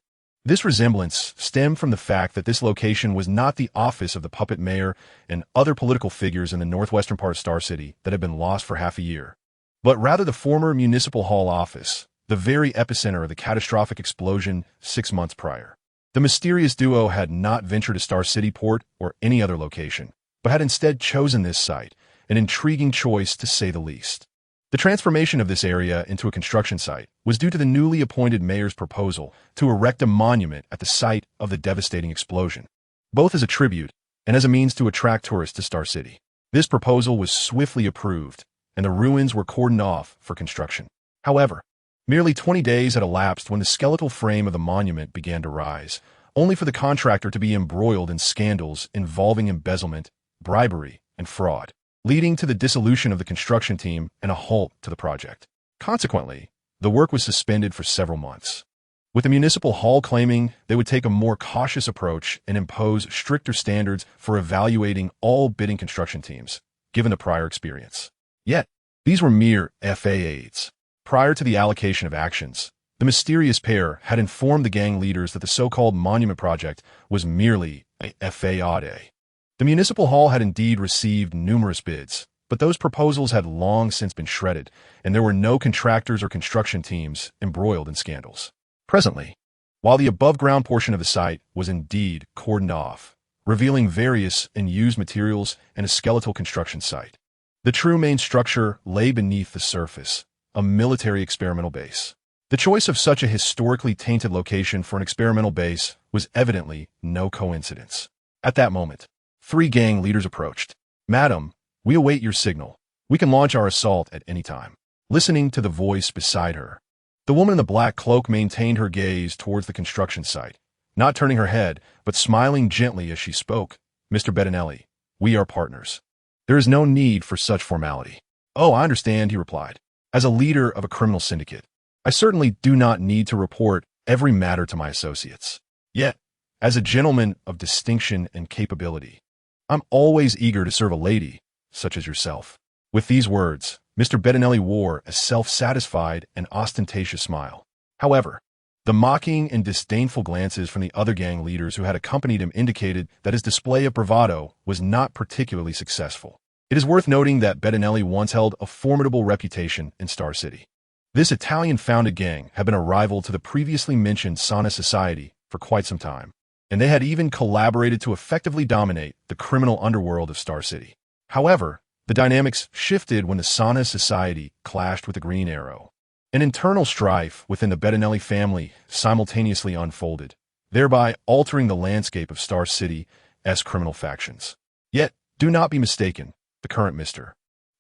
This resemblance stemmed from the fact that this location was not the office of the puppet mayor and other political figures in the northwestern part of Star City that had been lost for half a year, but rather the former municipal hall office, the very epicenter of the catastrophic explosion 6 months prior. The mysterious duo had not ventured to Star City Port or any other location, but had instead chosen this site, an intriguing choice to say the least. The transformation of this area into a construction site was due to the newly appointed mayor's proposal to erect a monument at the site of the devastating explosion, both as a tribute and as a means to attract tourists to Star City. This proposal was swiftly approved, and the ruins were cordoned off for construction. However, merely 20 days had elapsed when the skeletal frame of the monument began to rise, only for the contractor to be embroiled in scandals involving embezzlement, bribery, and fraud, leading to the dissolution of the construction team and a halt to the project. Consequently, the work was suspended for several months, with the municipal hall claiming they would take a more cautious approach and impose stricter standards for evaluating all bidding construction teams, given the prior experience. Yet, these were mere FAAs. Prior to the allocation of actions, the mysterious pair had informed the gang leaders that the so-called monument project was merely a FAA. The municipal hall had indeed received numerous bids, but those proposals had long since been shredded, and there were no contractors or construction teams embroiled in scandals. Presently, while the above-ground portion of the site was indeed cordoned off, revealing various unused materials and a skeletal construction site, the true main structure lay beneath the surface, a military experimental base. The choice of such a historically tainted location for an experimental base was evidently no coincidence. At that moment, 3 gang leaders approached. "Madam, we await your signal. We can launch our assault at any time." Listening to the voice beside her, the woman in the black cloak maintained her gaze towards the construction site, not turning her head, but smiling gently as she spoke. "Mr. Bettinelli, we are partners. There is no need for such formality." "Oh, I understand," he replied. "As a leader of a criminal syndicate, I certainly do not need to report every matter to my associates. Yet, as a gentleman of distinction and capability, I'm always eager to serve a lady such as yourself." With these words, Mr. Bettinelli wore a self-satisfied and ostentatious smile. However, the mocking and disdainful glances from the other gang leaders who had accompanied him indicated that his display of bravado was not particularly successful. It is worth noting that Bettinelli once held a formidable reputation in Star City. This Italian-founded gang had been a rival to the previously mentioned Sana Society for quite some time, and they had even collaborated to effectively dominate the criminal underworld of Star City. However, the dynamics shifted when the Sana Society clashed with the Green Arrow. An internal strife within the Bettinelli family simultaneously unfolded, thereby altering the landscape of Star City's criminal factions. Yet, do not be mistaken, the current Mr.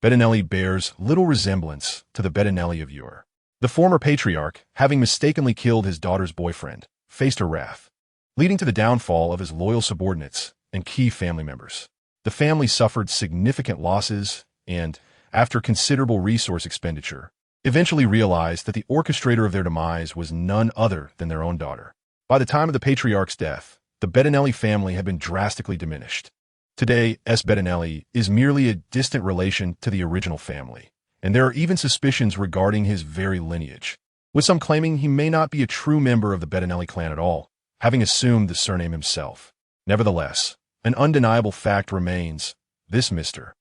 Bettinelli bears little resemblance to the Bettinelli of yore. The former patriarch, having mistakenly killed his daughter's boyfriend, faced her wrath, leading to the downfall of his loyal subordinates and key family members. The family suffered significant losses and, after considerable resource expenditure, eventually realized that the orchestrator of their demise was none other than their own daughter. By the time of the patriarch's death, the Bettinelli family had been drastically diminished. Today, S. Bettinelli is merely a distant relation to the original family, and there are even suspicions regarding his very lineage, with some claiming he may not be a true member of the Bettinelli clan at all, having assumed the surname himself. Nevertheless, an undeniable fact remains: this Mr.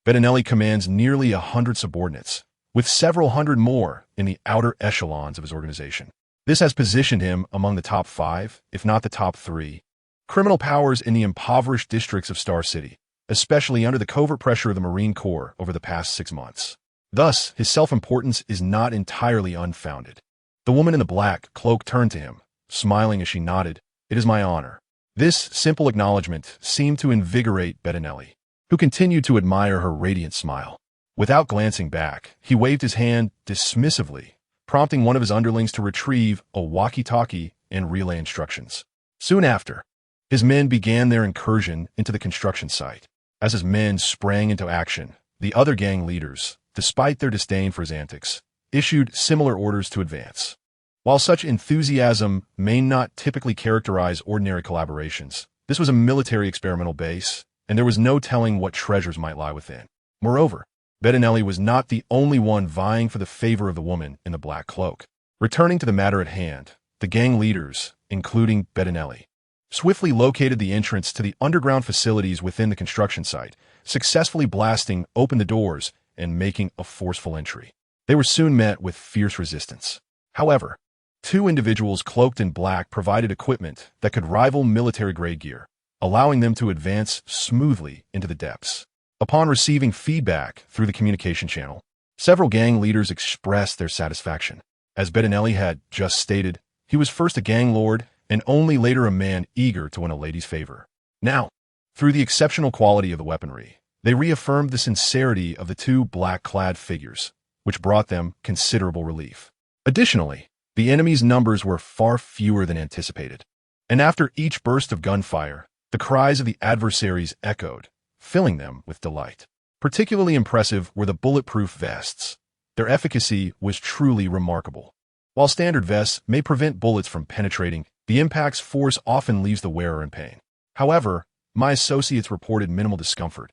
Bettinelli commands nearly 100 subordinates, with several hundred more in the outer echelons of his organization. This has positioned him among the top 5, if not the top 3, criminal powers in the impoverished districts of Star City, especially under the covert pressure of the Marine Corps over the past 6 months. Thus, his self-importance is not entirely unfounded. The woman in the black cloak turned to him, smiling as she nodded. "It is my honor." This simple acknowledgement seemed to invigorate Bettinelli, who continued to admire her radiant smile. Without glancing back, he waved his hand dismissively, prompting one of his underlings to retrieve a walkie-talkie and relay instructions. Soon after, his men began their incursion into the construction site. As his men sprang into action, the other gang leaders, despite their disdain for his antics, issued similar orders to advance. While such enthusiasm may not typically characterize ordinary collaborations, this was a military experimental base, and there was no telling what treasures might lie within. Moreover, Bettinelli was not the only one vying for the favor of the woman in the black cloak. Returning to the matter at hand, the gang leaders, including Bettinelli, swiftly located the entrance to the underground facilities within the construction site, successfully blasting open the doors and making a forceful entry. They were soon met with fierce resistance. However, 2 individuals cloaked in black provided equipment that could rival military-grade gear, allowing them to advance smoothly into the depths. Upon receiving feedback through the communication channel, several gang leaders expressed their satisfaction. As Bettinelli had just stated, he was first a gang lord and only later a man eager to win a lady's favor. Now, through the exceptional quality of the weaponry, they reaffirmed the sincerity of the 2 black-clad figures, which brought them considerable relief. Additionally, the enemy's numbers were far fewer than anticipated, and after each burst of gunfire, the cries of the adversaries echoed, filling them with delight. Particularly impressive were the bulletproof vests. Their efficacy was truly remarkable. While standard vests may prevent bullets from penetrating, the impact's force often leaves the wearer in pain. However, my associates reported minimal discomfort.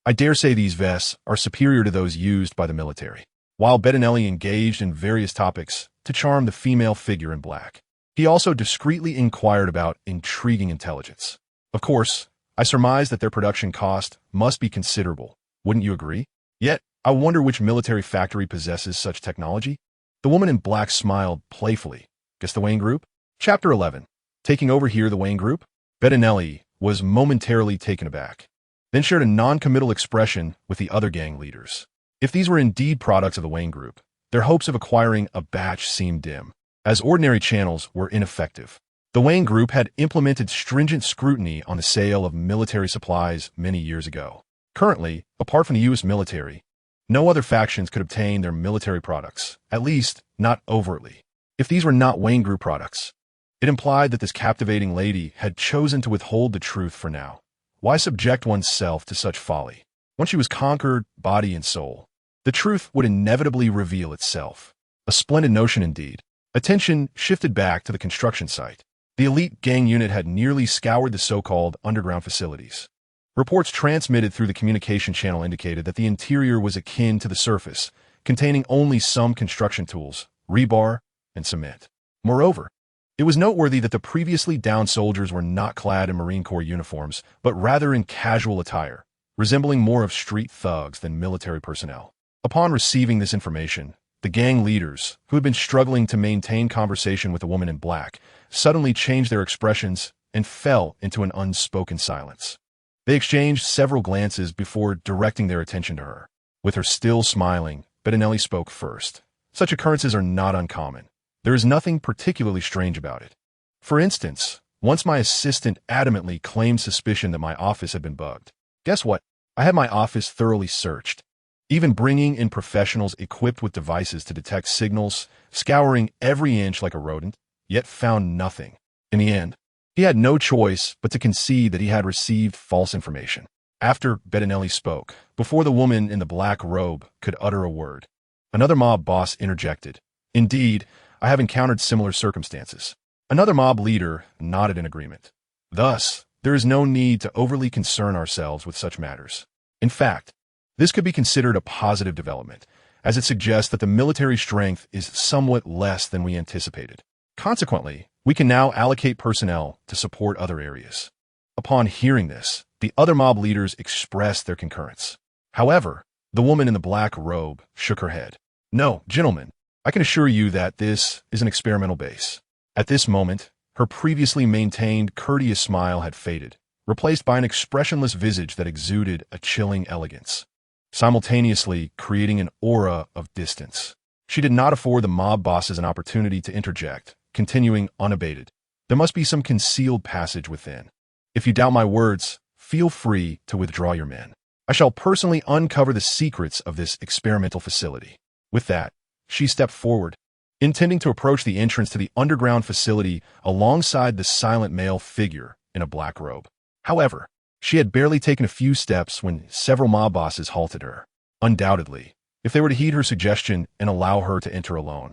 I dare say these vests are superior to those used by the military. While Bettinelli engaged in various topics to charm the female figure in black, he also discreetly inquired about intriguing intelligence. Of course, I surmise that their production cost must be considerable, wouldn't you agree? Yet, I wonder which military factory possesses such technology? The woman in black smiled playfully. Guess the Wayne Group? Chapter 11. Taking over here, the Wayne Group? Bettinelli was momentarily taken aback, then shared a non-committal expression with the other gang leaders. If these were indeed products of the Wayne Group, their hopes of acquiring a batch seemed dim, as ordinary channels were ineffective. The Wayne Group had implemented stringent scrutiny on the sale of military supplies many years ago. Currently, apart from the U.S. military, no other factions could obtain their military products, at least not overtly. If these were not Wayne Group products, it implied that this captivating lady had chosen to withhold the truth for now. Why subject oneself to such folly? Once she was conquered, body and soul, the truth would inevitably reveal itself. A splendid notion indeed. Attention shifted back to the construction site. The elite gang unit had nearly scoured the so-called underground facilities. Reports transmitted through the communication channel indicated that the interior was akin to the surface, containing only some construction tools, rebar, and cement. Moreover, it was noteworthy that the previously downed soldiers were not clad in Marine Corps uniforms, but rather in casual attire, resembling more of street thugs than military personnel. Upon receiving this information, the gang leaders, who had been struggling to maintain conversation with the woman in black, suddenly changed their expressions and fell into an unspoken silence. They exchanged several glances before directing their attention to her. With her still smiling, Bettinelli spoke first. Such occurrences are not uncommon. There is nothing particularly strange about it. For instance, once my assistant adamantly claimed suspicion that my office had been bugged. Guess what? I had my office thoroughly searched, even bringing in professionals equipped with devices to detect signals, scouring every inch like a rodent, yet found nothing. In the end, he had no choice but to concede that he had received false information. After Bettinelli spoke, before the woman in the black robe could utter a word, another mob boss interjected. Indeed, I have encountered similar circumstances. Another mob leader nodded in agreement. Thus, there is no need to overly concern ourselves with such matters. In fact, this could be considered a positive development, as it suggests that the military strength is somewhat less than we anticipated. Consequently, we can now allocate personnel to support other areas. Upon hearing this, the other mob leaders expressed their concurrence. However, the woman in the black robe shook her head. No, gentlemen, I can assure you that this is an experimental base. At this moment, her previously maintained courteous smile had faded, replaced by an expressionless visage that exuded a chilling elegance, simultaneously creating an aura of distance. She did not afford the mob bosses an opportunity to interject, continuing unabated. There must be some concealed passage within. If you doubt my words, feel free to withdraw your men. I shall personally uncover the secrets of this experimental facility. With that, she stepped forward, intending to approach the entrance to the underground facility alongside the silent male figure in a black robe. However, she had barely taken a few steps when several mob bosses halted her. Undoubtedly, if they were to heed her suggestion and allow her to enter alone,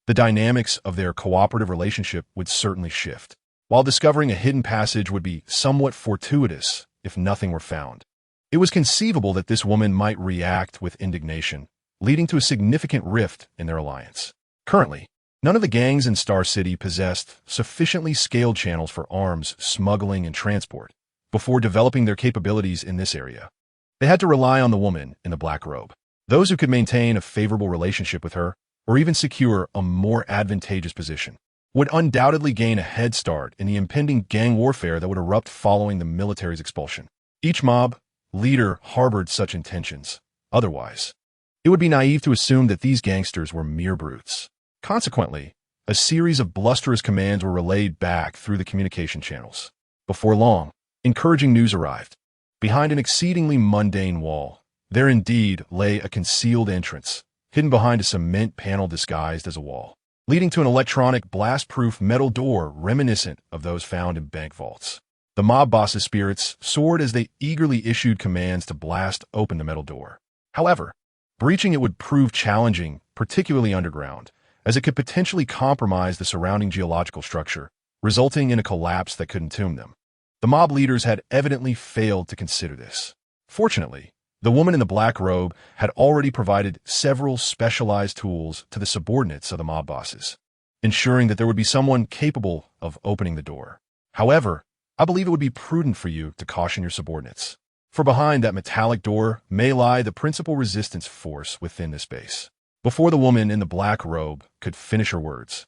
the dynamics of their cooperative relationship would certainly shift, while discovering a hidden passage would be somewhat fortuitous if nothing were found. It was conceivable that this woman might react with indignation, leading to a significant rift in their alliance. Currently, none of the gangs in Star City possessed sufficiently scaled channels for arms, smuggling, and transport before developing their capabilities in this area. They had to rely on the woman in the black robe. Those who could maintain a favorable relationship with her, or even secure a more advantageous position, would undoubtedly gain a head start in the impending gang warfare that would erupt following the military's expulsion. Each mob leader harbored such intentions. Otherwise, it would be naive to assume that these gangsters were mere brutes. Consequently, a series of blusterous commands were relayed back through the communication channels. Before long, encouraging news arrived. Behind an exceedingly mundane wall, there indeed lay a concealed entrance, hidden behind a cement panel disguised as a wall, leading to an electronic blast-proof metal door reminiscent of those found in bank vaults. The mob boss's spirits soared as they eagerly issued commands to blast open the metal door. However, breaching it would prove challenging, particularly underground, as it could potentially compromise the surrounding geological structure, resulting in a collapse that could entomb them. The mob leaders had evidently failed to consider this. Fortunately, the woman in the black robe had already provided several specialized tools to the subordinates of the mob bosses, ensuring that there would be someone capable of opening the door. However, I believe it would be prudent for you to caution your subordinates, for behind that metallic door may lie the principal resistance force within this base. Before the woman in the black robe could finish her words,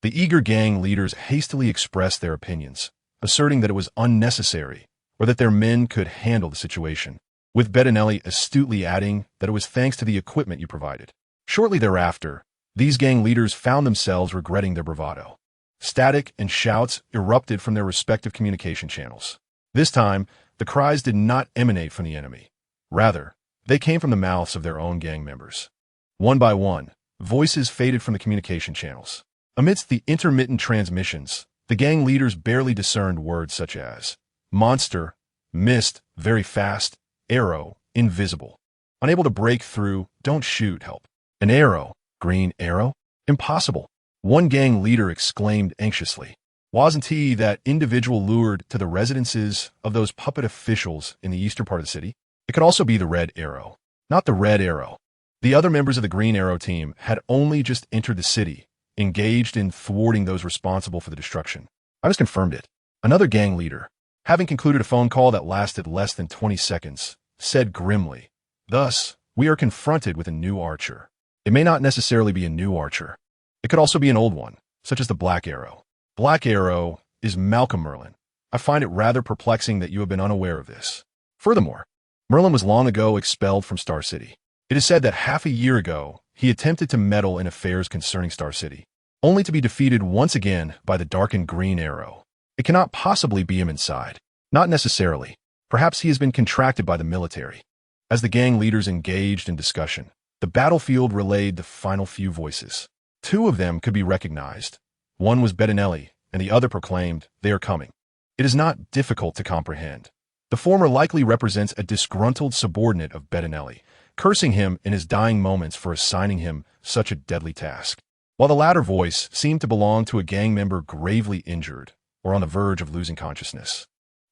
the eager gang leaders hastily expressed their opinions, asserting that it was unnecessary or that their men could handle the situation, with Bettinelli astutely adding that it was thanks to the equipment you provided. Shortly thereafter, these gang leaders found themselves regretting their bravado. Static and shouts erupted from their respective communication channels. This time, the cries did not emanate from the enemy. Rather, they came from the mouths of their own gang members. One by one, voices faded from the communication channels. Amidst the intermittent transmissions, the gang leaders barely discerned words such as monster, mist, very fast, arrow, invisible. Unable to break through, don't shoot, help. An arrow, green arrow? Impossible. One gang leader exclaimed anxiously. Wasn't he that individual lured to the residences of those puppet officials in the eastern part of the city? It could also be the Red Arrow. Not the Red Arrow. The other members of the Green Arrow team had only just entered the city, engaged in thwarting those responsible for the destruction. I just confirmed it. Another gang leader, having concluded a phone call that lasted less than 20 seconds, said grimly, "Thus, we are confronted with a new archer. It may not necessarily be a new archer. It could also be an old one, such as the Black Arrow. Black Arrow is Malcolm Merlin. I find it rather perplexing that you have been unaware of this. Furthermore, Merlin was long ago expelled from Star City. It is said that half a year ago, he attempted to meddle in affairs concerning Star City, only to be defeated once again by the darkened Green Arrow. It cannot possibly be him inside. Not necessarily. Perhaps he has been contracted by the military." As the gang leaders engaged in discussion, the battlefield relayed the final few voices. Two of them could be recognized. One was Bettinelli, and the other proclaimed, "They are coming." It is not difficult to comprehend. The former likely represents a disgruntled subordinate of Bettinelli, cursing him in his dying moments for assigning him such a deadly task, while the latter voice seemed to belong to a gang member gravely injured or on the verge of losing consciousness,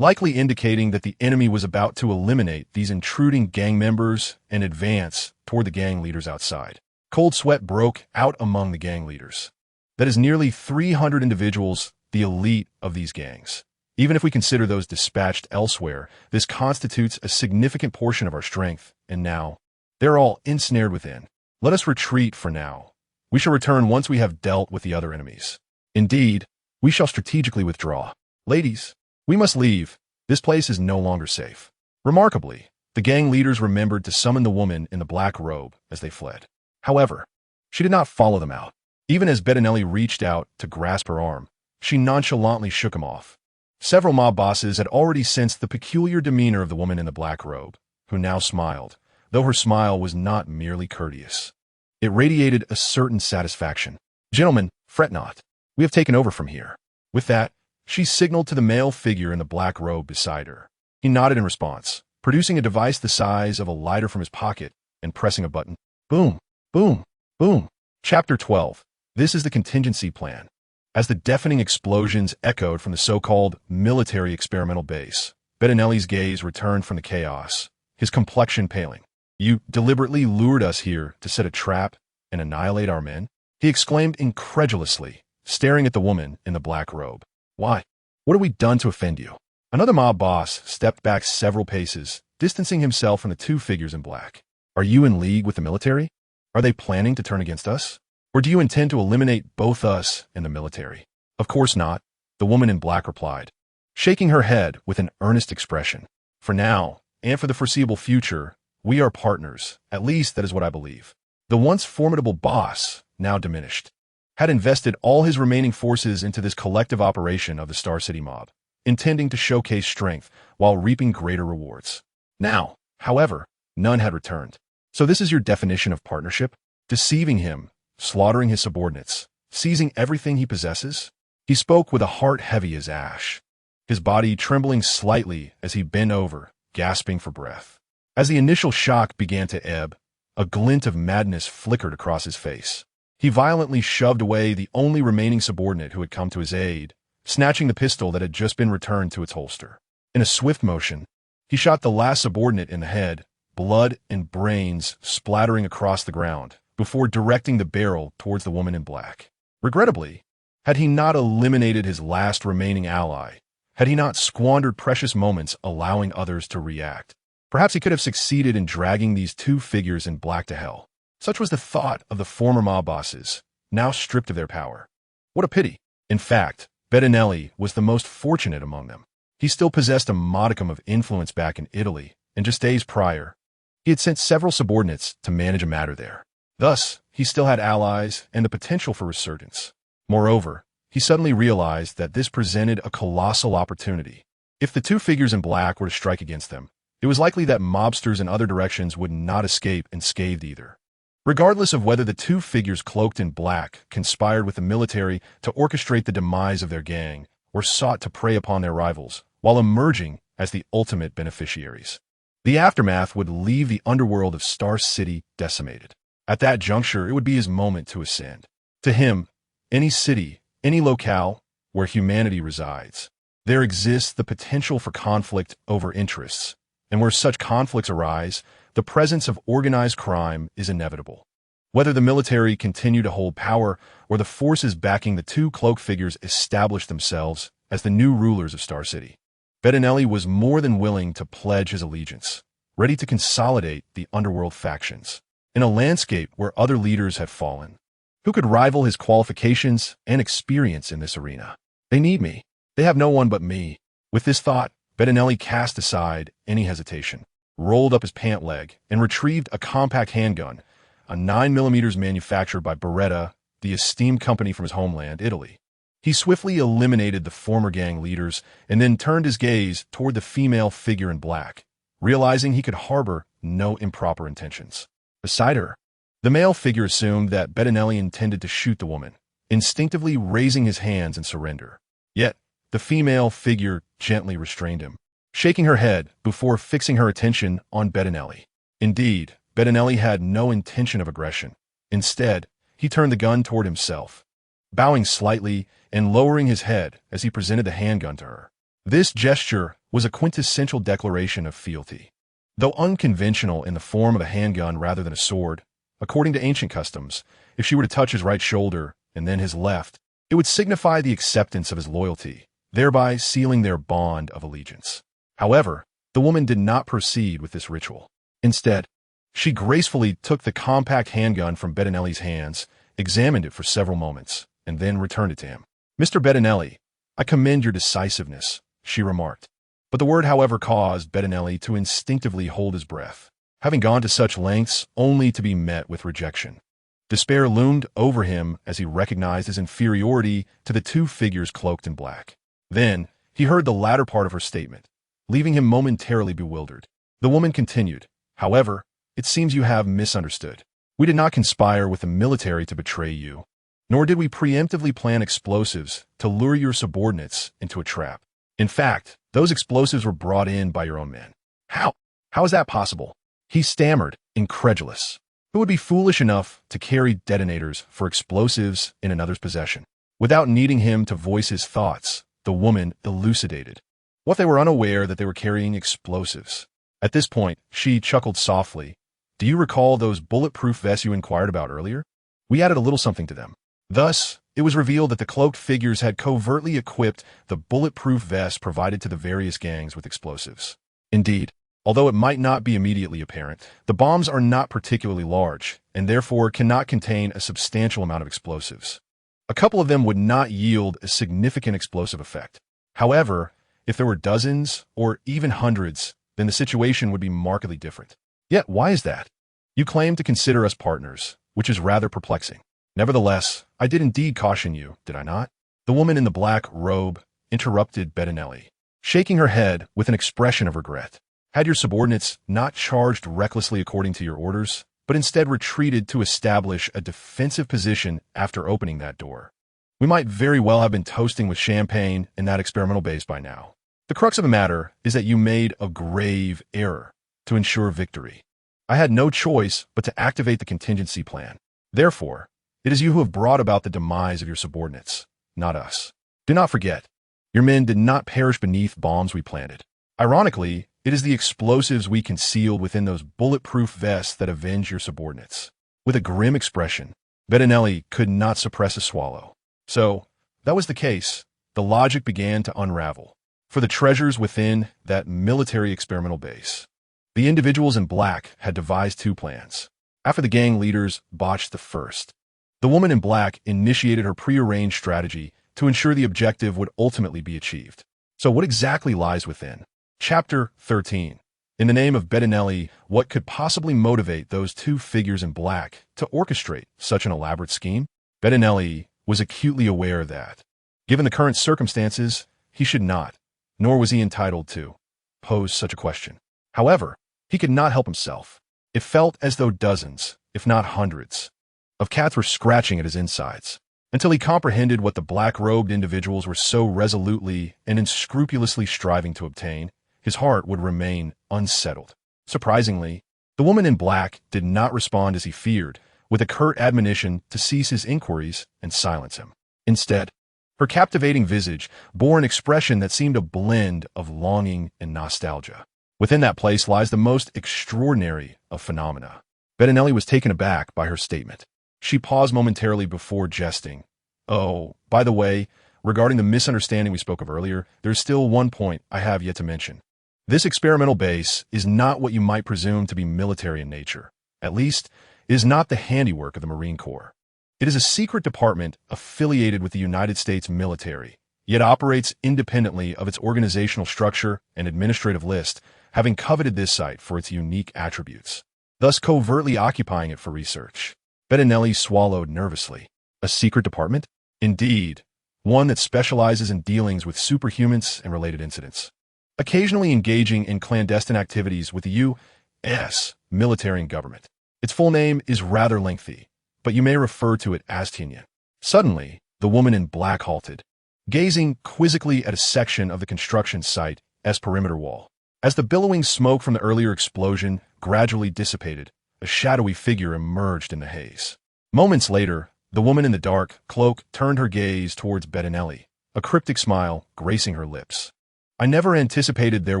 likely indicating that the enemy was about to eliminate these intruding gang members and advance toward the gang leaders outside. Cold sweat broke out among the gang leaders. That is nearly 300 individuals, the elite of these gangs. Even if we consider those dispatched elsewhere, this constitutes a significant portion of our strength, and now, they're all ensnared within. Let us retreat for now. We shall return once we have dealt with the other enemies. Indeed, we shall strategically withdraw. Ladies, we must leave. This place is no longer safe. Remarkably, the gang leaders remembered to summon the woman in the black robe as they fled. However, she did not follow them out. Even as Bettinelli reached out to grasp her arm, she nonchalantly shook him off. Several mob bosses had already sensed the peculiar demeanor of the woman in the black robe, who now smiled, though her smile was not merely courteous. It radiated a certain satisfaction. "Gentlemen, fret not. We have taken over from here." With that, she signaled to the male figure in the black robe beside her. He nodded in response, producing a device the size of a lighter from his pocket and pressing a button. Boom, boom, boom. Chapter 12. This is the contingency plan. As the deafening explosions echoed from the so-called military experimental base, Bettinelli's gaze returned from the chaos, his complexion paling. "You deliberately lured us here to set a trap and annihilate our men?" he exclaimed incredulously, staring at the woman in the black robe. "Why? What have we done to offend you?" Another mob boss stepped back several paces, distancing himself from the two figures in black. "Are you in league with the military? Are they planning to turn against us? Or do you intend to eliminate both us and the military?" "Of course not," the woman in black replied, shaking her head with an earnest expression. "For now, and for the foreseeable future, we are partners. At least that is what I believe." The once formidable boss, now diminished, had invested all his remaining forces into this collective operation of the Star City mob, intending to showcase strength while reaping greater rewards. Now, however, none had returned. "So this is your definition of partnership? Deceiving him, slaughtering his subordinates, seizing everything he possesses?" He spoke with a heart heavy as ash, his body trembling slightly as he bent over, gasping for breath. As the initial shock began to ebb, a glint of madness flickered across his face. He violently shoved away the only remaining subordinate who had come to his aid, snatching the pistol that had just been returned to its holster. In a swift motion, he shot the last subordinate in the head, blood and brains splattering across the ground, before directing the barrel towards the woman in black. Regrettably, had he not eliminated his last remaining ally, had he not squandered precious moments allowing others to react, perhaps he could have succeeded in dragging these two figures in black to hell. Such was the thought of the former mob bosses, now stripped of their power. What a pity. In fact, Bettinelli was the most fortunate among them. He still possessed a modicum of influence back in Italy, and just days prior, he had sent several subordinates to manage a matter there. Thus, he still had allies and the potential for resurgence. Moreover, he suddenly realized that this presented a colossal opportunity. If the two figures in black were to strike against them, it was likely that mobsters in other directions would not escape unscathed either. Regardless of whether the two figures cloaked in black conspired with the military to orchestrate the demise of their gang or sought to prey upon their rivals while emerging as the ultimate beneficiaries, the aftermath would leave the underworld of Star City decimated. At that juncture, it would be his moment to ascend. To him, any city, any locale where humanity resides, there exists the potential for conflict over interests, and where such conflicts arise, the presence of organized crime is inevitable. Whether the military continue to hold power or the forces backing the two cloaked figures establish themselves as the new rulers of Star City, Bettinelli was more than willing to pledge his allegiance, ready to consolidate the underworld factions. In a landscape where other leaders have fallen, who could rival his qualifications and experience in this arena? They need me. They have no one but me. With this thought, Bettinelli cast aside any hesitation, rolled up his pant leg, and retrieved a compact handgun, a 9mm manufactured by Beretta, the esteemed company from his homeland, Italy. He swiftly eliminated the former gang leaders and then turned his gaze toward the female figure in black, realizing he could harbor no improper intentions. Beside her, the male figure assumed that Bettinelli intended to shoot the woman, instinctively raising his hands in surrender. Yet, the female figure gently restrained him, shaking her head before fixing her attention on Bettinelli. Indeed, Bettinelli had no intention of aggression. Instead, he turned the gun toward himself, bowing slightly and lowering his head as he presented the handgun to her. This gesture was a quintessential declaration of fealty. Though unconventional in the form of a handgun rather than a sword, according to ancient customs, if she were to touch his right shoulder and then his left, it would signify the acceptance of his loyalty, thereby sealing their bond of allegiance. However, the woman did not proceed with this ritual. Instead, she gracefully took the compact handgun from Bettinelli's hands, examined it for several moments, and then returned it to him. "Mr. Bettinelli, I commend your decisiveness," she remarked. But the word, however, caused Bettinelli to instinctively hold his breath, having gone to such lengths only to be met with rejection. Despair loomed over him as he recognized his inferiority to the two figures cloaked in black. Then, he heard the latter part of her statement, leaving him momentarily bewildered. The woman continued, "However, it seems you have misunderstood. We did not conspire with the military to betray you, nor did we preemptively plan explosives to lure your subordinates into a trap. In fact, those explosives were brought in by your own men." How is that possible?" He stammered, incredulous. Who would be foolish enough to carry detonators for explosives in another's possession? Without needing him to voice his thoughts, the woman elucidated. What if they were unaware that they were carrying explosives? At this point, she chuckled softly. "Do you recall those bulletproof vests you inquired about earlier? We added a little something to them." Thus, it was revealed that the cloaked figures had covertly equipped the bulletproof vests provided to the various gangs with explosives. Indeed, although it might not be immediately apparent, the bombs are not particularly large, and therefore cannot contain a substantial amount of explosives. A couple of them would not yield a significant explosive effect. However, if there were dozens, or even hundreds, then the situation would be markedly different. Yet why is that? You claim to consider us partners, which is rather perplexing. Nevertheless, I did indeed caution you, did I not? The woman in the black robe interrupted Bettinelli, shaking her head with an expression of regret. Had your subordinates not charged recklessly according to your orders, but instead retreated to establish a defensive position after opening that door, we might very well have been toasting with champagne in that experimental base by now. The crux of the matter is that you made a grave error to ensure victory. I had no choice but to activate the contingency plan. Therefore, it is you who have brought about the demise of your subordinates, not us. Do not forget, your men did not perish beneath bombs we planted. Ironically, it is the explosives we concealed within those bulletproof vests that avenge your subordinates. With a grim expression, Bettinelli could not suppress a swallow. So, that was the case. The logic began to unravel. For the treasures within that military experimental base, the individuals in black had devised two plans. After the gang leaders botched the first, the woman in black initiated her prearranged strategy to ensure the objective would ultimately be achieved. So what exactly lies within? Chapter 13. In the name of Bettinelli, what could possibly motivate those two figures in black to orchestrate such an elaborate scheme? Bettinelli was acutely aware that, given the current circumstances, he should not, nor was he entitled to, pose such a question. However, he could not help himself. It felt as though dozens, if not hundreds, of cats were scratching at his insides, until he comprehended what the black-robed individuals were so resolutely and unscrupulously striving to obtain. His heart would remain unsettled. Surprisingly, the woman in black did not respond as he feared, with a curt admonition to cease his inquiries and silence him. Instead, her captivating visage bore an expression that seemed a blend of longing and nostalgia. Within that place lies the most extraordinary of phenomena. Bettinelli was taken aback by her statement. She paused momentarily before jesting. "Oh, by the way, regarding the misunderstanding we spoke of earlier, there's still one point I have yet to mention. This experimental base is not what you might presume to be military in nature. At least, it is not the handiwork of the Marine Corps. It is a secret department affiliated with the United States military, yet operates independently of its organizational structure and administrative list, having coveted this site for its unique attributes, thus covertly occupying it for research." Bettinelli swallowed nervously. "A secret department?" "Indeed, one that specializes in dealings with superhumans and related incidents, occasionally engaging in clandestine activities with the U.S. military and government. Its full name is rather lengthy, but you may refer to it as Tinyan." Suddenly, the woman in black halted, gazing quizzically at a section of the construction site's perimeter wall. As the billowing smoke from the earlier explosion gradually dissipated, a shadowy figure emerged in the haze. Moments later, the woman in the dark cloak turned her gaze towards Bettinelli, a cryptic smile gracing her lips. "I never anticipated there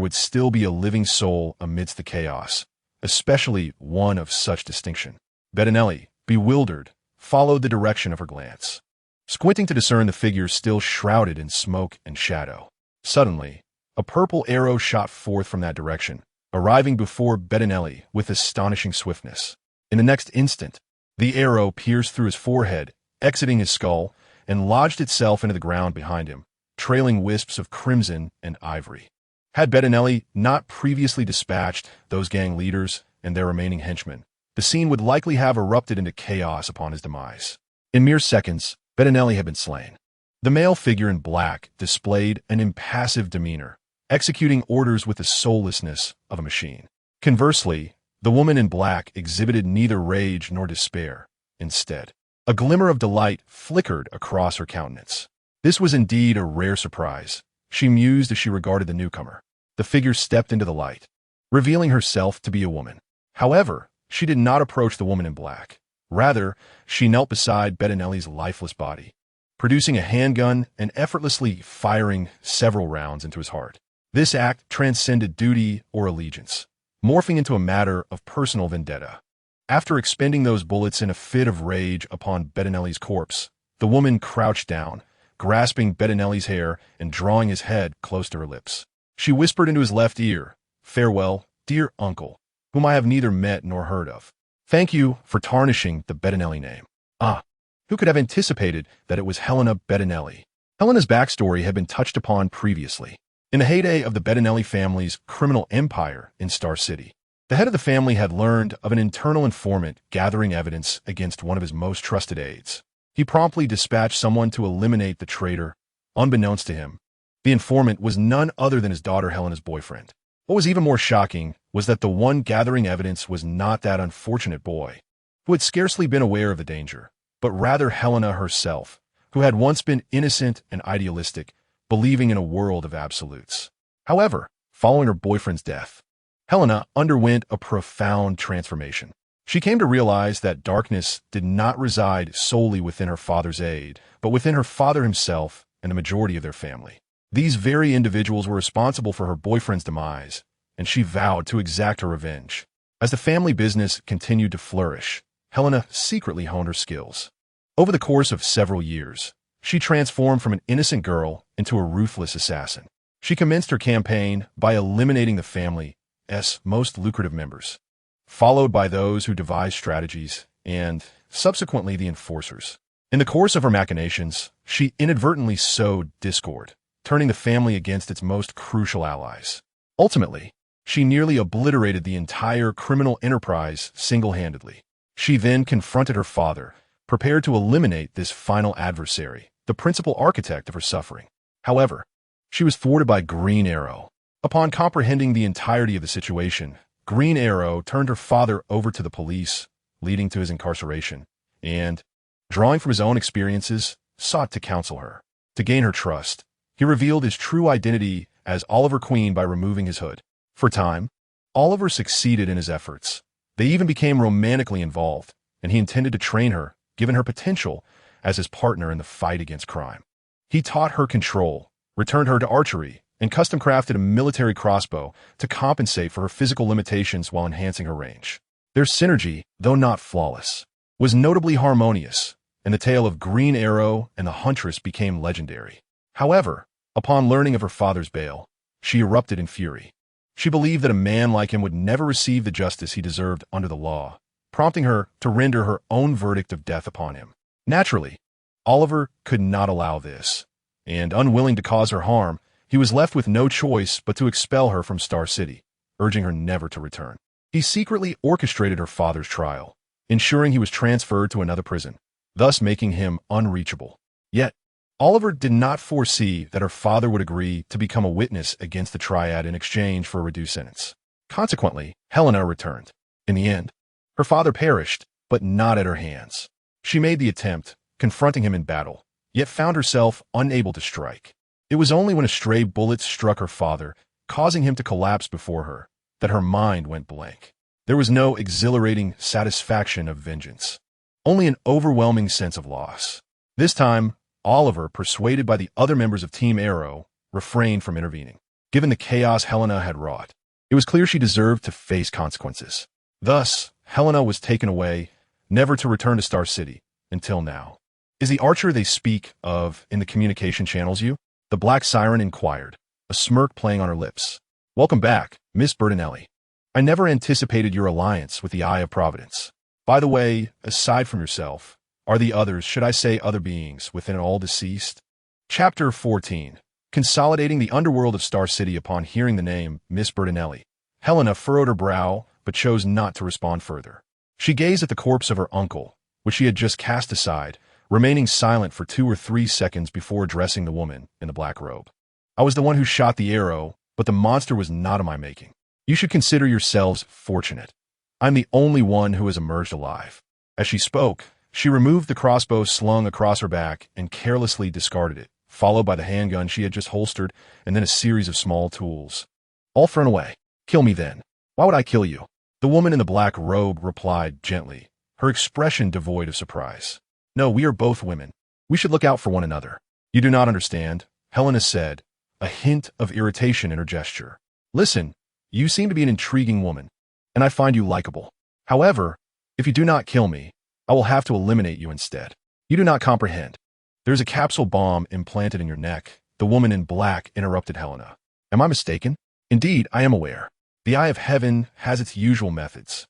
would still be a living soul amidst the chaos, especially one of such distinction." Bettinelli, bewildered, followed the direction of her glance, squinting to discern the figure still shrouded in smoke and shadow. Suddenly, a purple arrow shot forth from that direction, arriving before Bettinelli with astonishing swiftness. In the next instant, the arrow pierced through his forehead, exiting his skull, and lodged itself into the ground behind him, trailing wisps of crimson and ivory. Had Bettinelli not previously dispatched those gang leaders and their remaining henchmen, the scene would likely have erupted into chaos upon his demise. In mere seconds, Bettinelli had been slain. The male figure in black displayed an impassive demeanor, executing orders with the soullessness of a machine. Conversely, the woman in black exhibited neither rage nor despair. Instead, a glimmer of delight flickered across her countenance. This was indeed a rare surprise, she mused as she regarded the newcomer. The figure stepped into the light, revealing herself to be a woman. However, she did not approach the woman in black. Rather, she knelt beside Bettinelli's lifeless body, producing a handgun and effortlessly firing several rounds into his heart. This act transcended duty or allegiance, morphing into a matter of personal vendetta. After expending those bullets in a fit of rage upon Bettinelli's corpse, the woman crouched down, grasping Bettinelli's hair and drawing his head close to her lips. She whispered into his left ear, "Farewell, dear uncle, whom I have neither met nor heard of. Thank you for tarnishing the Bettinelli name." Ah, who could have anticipated that it was Helena Bettinelli? Helena's backstory had been touched upon previously. In the heyday of the Bettinelli family's criminal empire in Star City, the head of the family had learned of an internal informant gathering evidence against one of his most trusted aides. He promptly dispatched someone to eliminate the traitor. Unbeknownst to him, the informant was none other than his daughter Helena's boyfriend. What was even more shocking was that the one gathering evidence was not that unfortunate boy, who had scarcely been aware of the danger, but rather Helena herself, who had once been innocent and idealistic, believing in a world of absolutes. However, following her boyfriend's death, Helena underwent a profound transformation. She came to realize that darkness did not reside solely within her father's aide, but within her father himself and the majority of their family. These very individuals were responsible for her boyfriend's demise, and she vowed to exact her revenge. As the family business continued to flourish, Helena secretly honed her skills. Over the course of several years, she transformed from an innocent girl into a ruthless assassin. She commenced her campaign by eliminating the family's most lucrative members, followed by those who devised strategies, and subsequently the enforcers. In the course of her machinations, she inadvertently sowed discord, turning the family against its most crucial allies. Ultimately, she nearly obliterated the entire criminal enterprise single-handedly. She then confronted her father, prepared to eliminate this final adversary, the principal architect of her suffering. However, she was thwarted by Green Arrow. Upon comprehending the entirety of the situation, Green Arrow turned her father over to the police, leading to his incarceration, and, drawing from his own experiences, sought to counsel her. To gain her trust, he revealed his true identity as Oliver Queen by removing his hood. For a time, Oliver succeeded in his efforts. They even became romantically involved, and he intended to train her, given her potential, as his partner in the fight against crime. He taught her control, returned her to archery, and custom-crafted a military crossbow to compensate for her physical limitations while enhancing her range. Their synergy, though not flawless, was notably harmonious, and the tale of Green Arrow and the Huntress became legendary. However, upon learning of her father's bail, she erupted in fury. She believed that a man like him would never receive the justice he deserved under the law, prompting her to render her own verdict of death upon him. Naturally, Oliver could not allow this, and unwilling to cause her harm, he was left with no choice but to expel her from Star City, urging her never to return. He secretly orchestrated her father's trial, ensuring he was transferred to another prison, thus making him unreachable. Yet, Oliver did not foresee that her father would agree to become a witness against the Triad in exchange for a reduced sentence. Consequently, Helena returned. In the end, her father perished, but not at her hands. She made the attempt, confronting him in battle, yet found herself unable to strike. It was only when a stray bullet struck her father, causing him to collapse before her, that her mind went blank. There was no exhilarating satisfaction of vengeance, only an overwhelming sense of loss. This time, Oliver, persuaded by the other members of Team Arrow, refrained from intervening. Given the chaos Helena had wrought, it was clear she deserved to face consequences. Thus, Helena was taken away, never to return to Star City, until now. Is the Archer they speak of in the communication channels you? The Black Siren inquired, a smirk playing on her lips. Welcome back, Miss Bertinelli. I never anticipated your alliance with the Eye of Providence. By the way, aside from yourself, are the others, should I say other beings, within all deceased? Chapter 14. Consolidating the underworld of Star City. Upon hearing the name, Miss Bertinelli, Helena furrowed her brow, but chose not to respond further. She gazed at the corpse of her uncle, which she had just cast aside, remaining silent for 2 or 3 seconds before addressing the woman in the black robe. I was the one who shot the arrow, but the monster was not of my making. You should consider yourselves fortunate. I'm the only one who has emerged alive. As she spoke, she removed the crossbow slung across her back and carelessly discarded it, followed by the handgun she had just holstered and then a series of small tools. All thrown away. Kill me then. Why would I kill you? The woman in the black robe replied gently, her expression devoid of surprise. No, we are both women. We should look out for one another. You do not understand, Helena said, a hint of irritation in her gesture. Listen, you seem to be an intriguing woman, and I find you likable. However, if you do not kill me, I will have to eliminate you instead. You do not comprehend. There's a capsule bomb implanted in your neck, the woman in black interrupted Helena. Am I mistaken? Indeed, I am aware. The Eye of Heaven has its usual methods.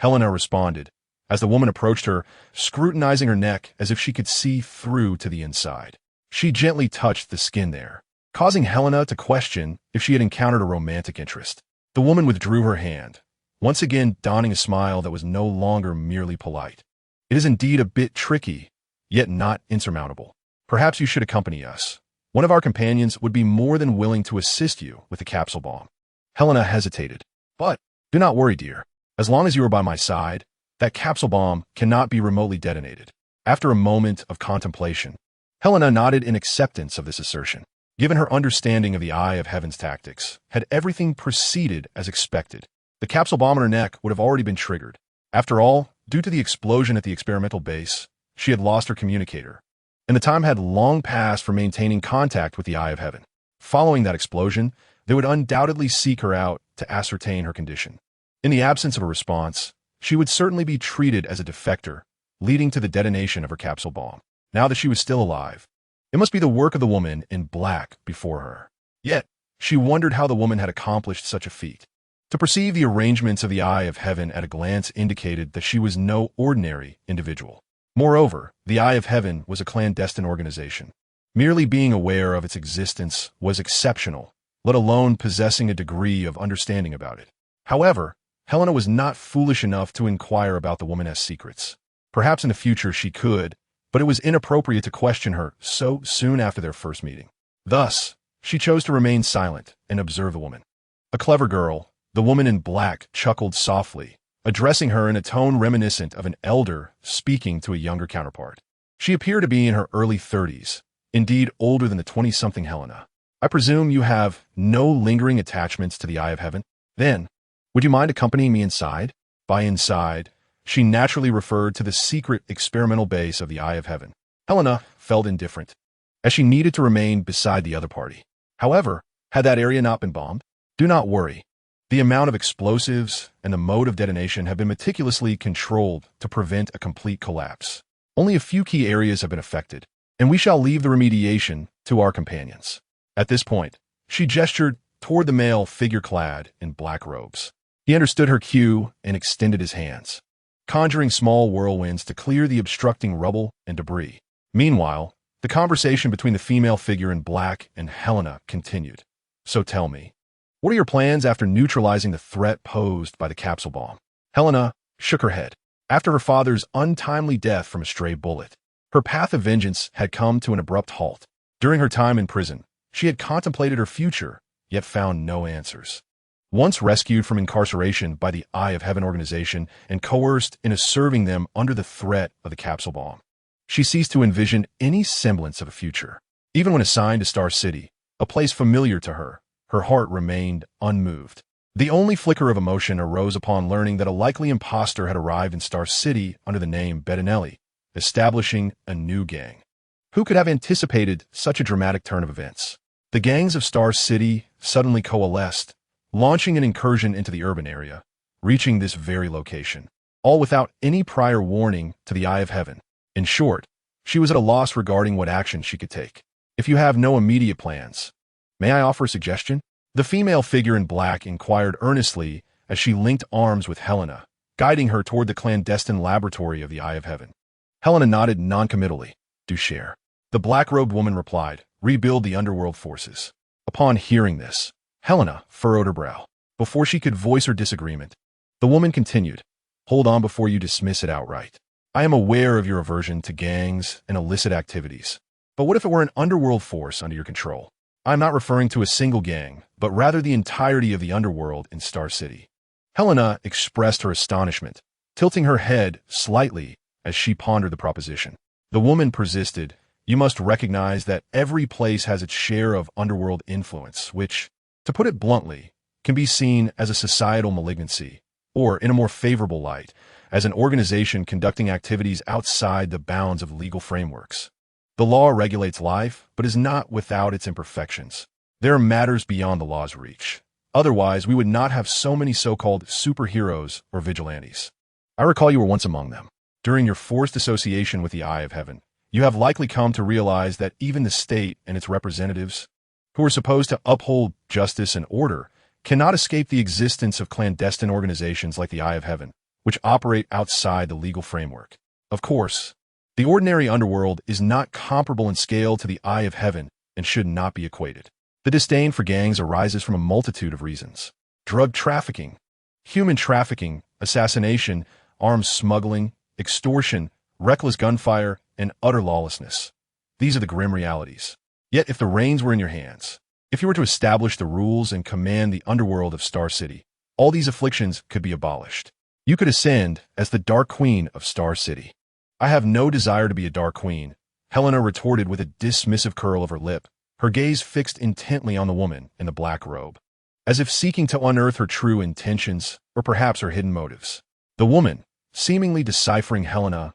Helena responded, as the woman approached her, scrutinizing her neck as if she could see through to the inside. She gently touched the skin there, causing Helena to question if she had encountered a romantic interest. The woman withdrew her hand, once again donning a smile that was no longer merely polite. It is indeed a bit tricky, yet not insurmountable. Perhaps you should accompany us. One of our companions would be more than willing to assist you with the capsule bomb. Helena hesitated. But, do not worry, dear. As long as you are by my side, that capsule bomb cannot be remotely detonated. After a moment of contemplation, Helena nodded in acceptance of this assertion. Given her understanding of the Eye of Heaven's tactics, had everything proceeded as expected, the capsule bomb in her neck would have already been triggered. After all, due to the explosion at the experimental base, she had lost her communicator, and the time had long passed for maintaining contact with the Eye of Heaven. Following that explosion, they would undoubtedly seek her out to ascertain her condition. In the absence of a response, she would certainly be treated as a defector, leading to the detonation of her capsule bomb. Now that she was still alive, it must be the work of the woman in black before her. Yet, she wondered how the woman had accomplished such a feat. To perceive the arrangements of the Eye of Heaven at a glance indicated that she was no ordinary individual. Moreover, the Eye of Heaven was a clandestine organization. Merely being aware of its existence was exceptional, let alone possessing a degree of understanding about it. However, Helena was not foolish enough to inquire about the woman's secrets. Perhaps in the future she could, but it was inappropriate to question her so soon after their first meeting. Thus, she chose to remain silent and observe the woman. A clever girl, the woman in black chuckled softly, addressing her in a tone reminiscent of an elder speaking to a younger counterpart. She appeared to be in her early 30s, indeed older than the 20-something Helena. I presume you have no lingering attachments to the Eye of Heaven? Then, would you mind accompanying me inside? By inside, she naturally referred to the secret experimental base of the Eye of Heaven. Helena felt indifferent, as she needed to remain beside the other party. However, had that area not been bombed? Do not worry. The amount of explosives and the mode of detonation have been meticulously controlled to prevent a complete collapse. Only a few key areas have been affected, and we shall leave the remediation to our companions. At this point, she gestured toward the male figure clad in black robes. He understood her cue and extended his hands, conjuring small whirlwinds to clear the obstructing rubble and debris. Meanwhile, the conversation between the female figure in black and Helena continued. So tell me, what are your plans after neutralizing the threat posed by the capsule bomb? Helena shook her head. After her father's untimely death from a stray bullet, her path of vengeance had come to an abrupt halt. During her time in prison, she had contemplated her future, yet found no answers. Once rescued from incarceration by the Eye of Heaven organization and coerced into serving them under the threat of the capsule bomb, she ceased to envision any semblance of a future. Even when assigned to Star City, a place familiar to her, her heart remained unmoved. The only flicker of emotion arose upon learning that a likely imposter had arrived in Star City under the name Bettinelli, establishing a new gang. Who could have anticipated such a dramatic turn of events? The gangs of Star City suddenly coalesced, launching an incursion into the urban area, reaching this very location, all without any prior warning to the Eye of Heaven. In short, she was at a loss regarding what action she could take. If you have no immediate plans, may I offer a suggestion? The female figure in black inquired earnestly as she linked arms with Helena, guiding her toward the clandestine laboratory of the Eye of Heaven. Helena nodded noncommittally. Do share. The black-robed woman replied, rebuild the underworld forces. Upon hearing this, Helena furrowed her brow. Before she could voice her disagreement, the woman continued, hold on before you dismiss it outright. I am aware of your aversion to gangs and illicit activities. But what if it were an underworld force under your control? I'm not referring to a single gang, but rather the entirety of the underworld in Star City. Helena expressed her astonishment, tilting her head slightly as she pondered the proposition. The woman persisted, you must recognize that every place has its share of underworld influence, which, to put it bluntly, can be seen as a societal malignancy, or in a more favorable light, as an organization conducting activities outside the bounds of legal frameworks. The law regulates life, but is not without its imperfections. There are matters beyond the law's reach. Otherwise, we would not have so many so-called superheroes or vigilantes. I recall you were once among them. During your forced association with the Eye of Heaven, you have likely come to realize that even the state and its representatives, who are supposed to uphold justice and order, cannot escape the existence of clandestine organizations like the Eye of Heaven, which operate outside the legal framework. Of course, the ordinary underworld is not comparable in scale to the Eye of Heaven and should not be equated. The disdain for gangs arises from a multitude of reasons. Drug trafficking, human trafficking, assassination, arms smuggling, extortion, reckless gunfire, and utter lawlessness. These are the grim realities. Yet if the reins were in your hands, if you were to establish the rules and command the underworld of Star City, all these afflictions could be abolished. You could ascend as the Dark Queen of Star City. I have no desire to be a Dark Queen, Helena retorted with a dismissive curl of her lip, her gaze fixed intently on the woman in the black robe, as if seeking to unearth her true intentions or perhaps her hidden motives. The woman, seemingly deciphering Helena's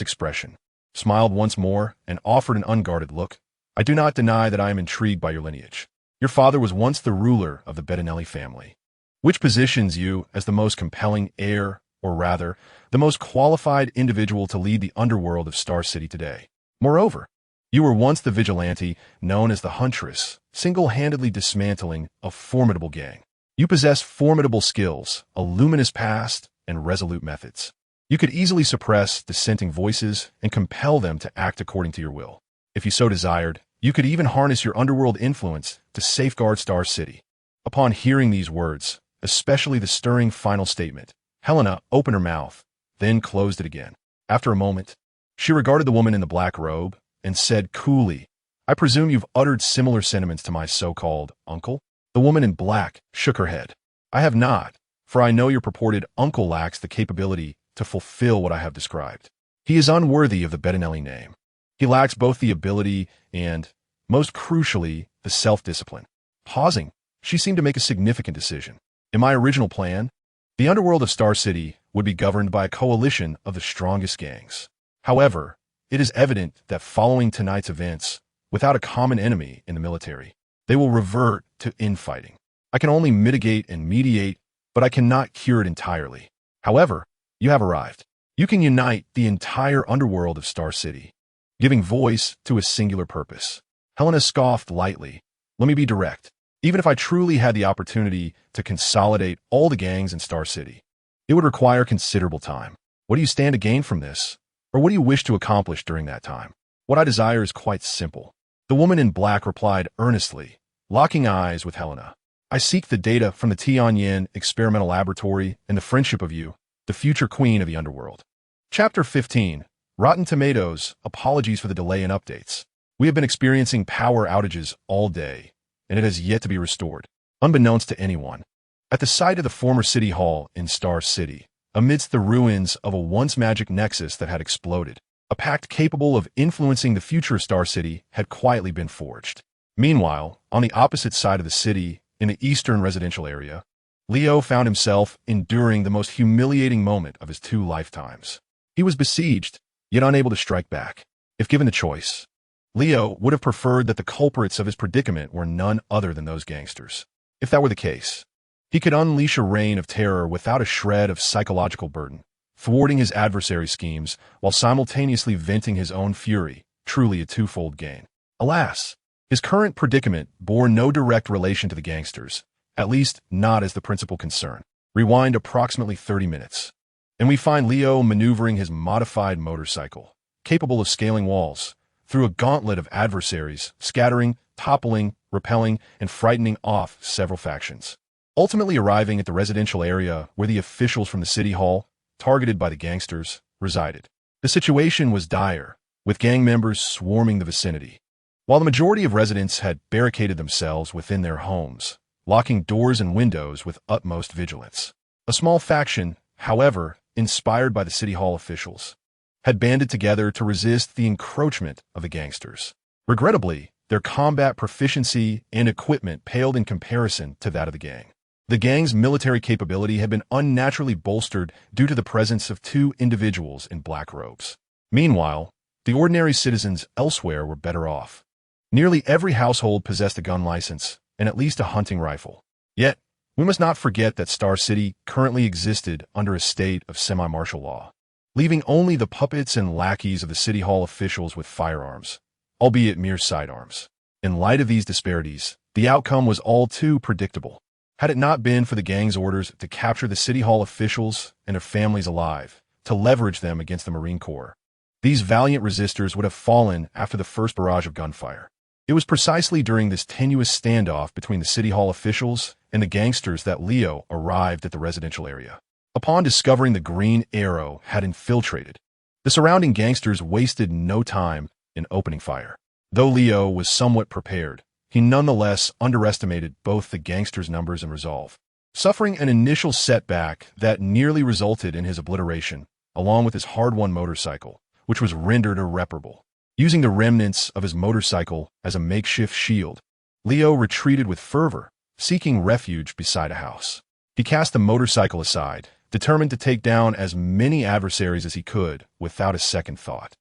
expression, smiled once more and offered an unguarded look. I do not deny that I am intrigued by your lineage. Your father was once the ruler of the Bettinelli family, which positions you as the most compelling heir, or rather, the most qualified individual to lead the underworld of Star City today. Moreover, you were once the vigilante known as the Huntress, single-handedly dismantling a formidable gang. You possess formidable skills, a luminous past, and resolute methods. You could easily suppress dissenting voices and compel them to act according to your will. If you so desired, you could even harness your underworld influence to safeguard Star City. Upon hearing these words, especially the stirring final statement, Helena opened her mouth, then closed it again. After a moment, she regarded the woman in the black robe and said coolly, I presume you've uttered similar sentiments to my so-called uncle? The woman in black shook her head. I have not, for I know your purported uncle lacks the capability to fulfill what I have described. He is unworthy of the Bettinelli name. He lacks both the ability and, most crucially, the self-discipline. Pausing, she seemed to make a significant decision. In my original plan, the underworld of Star City would be governed by a coalition of the strongest gangs. However, It is evident that following tonight's events, without a common enemy in the military, they will revert to infighting. I can only mitigate and mediate, but I cannot cure it entirely. However, you have arrived. You can unite the entire underworld of Star City, giving voice to a singular purpose. Helena scoffed lightly. Let me be direct. Even if I truly had the opportunity to consolidate all the gangs in Star City, it would require considerable time. What do you stand to gain from this? Or what do you wish to accomplish during that time? What I desire is quite simple. The woman in black replied earnestly, locking eyes with Helena. I seek the data from the Tianyin experimental laboratory and the friendship of you, the future queen of the underworld. Chapter 15. Rotten Tomatoes. Apologies for the delay in updates. We have been experiencing power outages all day, and it has yet to be restored, unbeknownst to anyone. At the site of the former City Hall in Star City, amidst the ruins of a once magic nexus that had exploded, a pact capable of influencing the future of Star City had quietly been forged. Meanwhile, on the opposite side of the city, in the eastern residential area, Leo found himself enduring the most humiliating moment of his 2 lifetimes. He was besieged, yet unable to strike back. If given the choice, Leo would have preferred that the culprits of his predicament were none other than those gangsters. If that were the case, he could unleash a reign of terror without a shred of psychological burden, thwarting his adversary's schemes while simultaneously venting his own fury, truly a twofold gain. Alas, his current predicament bore no direct relation to the gangsters, at least not as the principal concern. Rewind approximately 30 minutes, and we find Leo maneuvering his modified motorcycle, capable of scaling walls, through a gauntlet of adversaries, scattering, toppling, repelling, and frightening off several factions. Ultimately arriving at the residential area where the officials from the City Hall, targeted by the gangsters, resided. The situation was dire, with gang members swarming the vicinity. While the majority of residents had barricaded themselves within their homes, locking doors and windows with utmost vigilance, a small faction, however, inspired by the City Hall officials, had banded together to resist the encroachment of the gangsters. Regrettably, their combat proficiency and equipment paled in comparison to that of the gang. The gang's military capability had been unnaturally bolstered due to the presence of 2 individuals in black robes. Meanwhile, the ordinary citizens elsewhere were better off. Nearly every household possessed a gun license and at least a hunting rifle. Yet, we must not forget that Star City currently existed under a state of semi-martial law, leaving only the puppets and lackeys of the City Hall officials with firearms, albeit mere sidearms. In light of these disparities, the outcome was all too predictable. Had it not been for the gang's orders to capture the City Hall officials and their families alive, to leverage them against the Marine Corps, these valiant resistors would have fallen after the first barrage of gunfire. It was precisely during this tenuous standoff between the City Hall officials and the gangsters that Leo arrived at the residential area. Upon discovering the Green Arrow had infiltrated, the surrounding gangsters wasted no time in opening fire. Though Leo was somewhat prepared, he nonetheless underestimated both the gangsters' numbers and resolve, suffering an initial setback that nearly resulted in his obliteration, along with his hard-won motorcycle, which was rendered irreparable. Using the remnants of his motorcycle as a makeshift shield, Leo retreated with fervor, seeking refuge beside a house. He cast the motorcycle aside, determined to take down as many adversaries as he could without a second thought,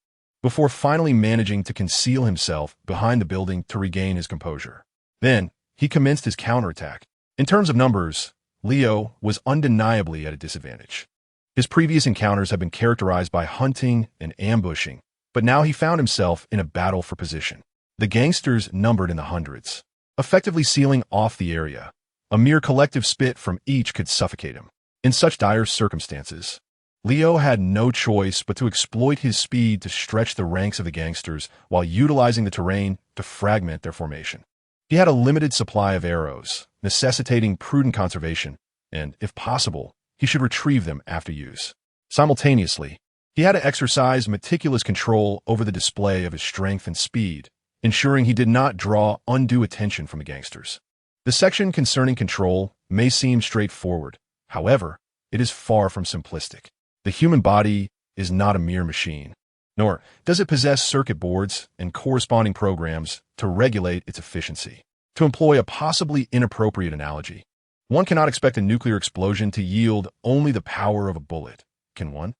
before finally managing to conceal himself behind the building to regain his composure. Then, he commenced his counterattack. In terms of numbers, Leo was undeniably at a disadvantage. His previous encounters had been characterized by hunting and ambushing, but now he found himself in a battle for position. The gangsters numbered in the hundreds, effectively sealing off the area. A mere collective spit from each could suffocate him. In such dire circumstances, Leo had no choice but to exploit his speed to stretch the ranks of the gangsters while utilizing the terrain to fragment their formation. He had a limited supply of arrows, necessitating prudent conservation, and, if possible, he should retrieve them after use. Simultaneously, he had to exercise meticulous control over the display of his strength and speed, ensuring he did not draw undue attention from the gangsters. The section concerning control may seem straightforward. However, it is far from simplistic. The human body is not a mere machine, nor does it possess circuit boards and corresponding programs to regulate its efficiency. To employ a possibly inappropriate analogy, one cannot expect a nuclear explosion to yield only the power of a bullet, can one?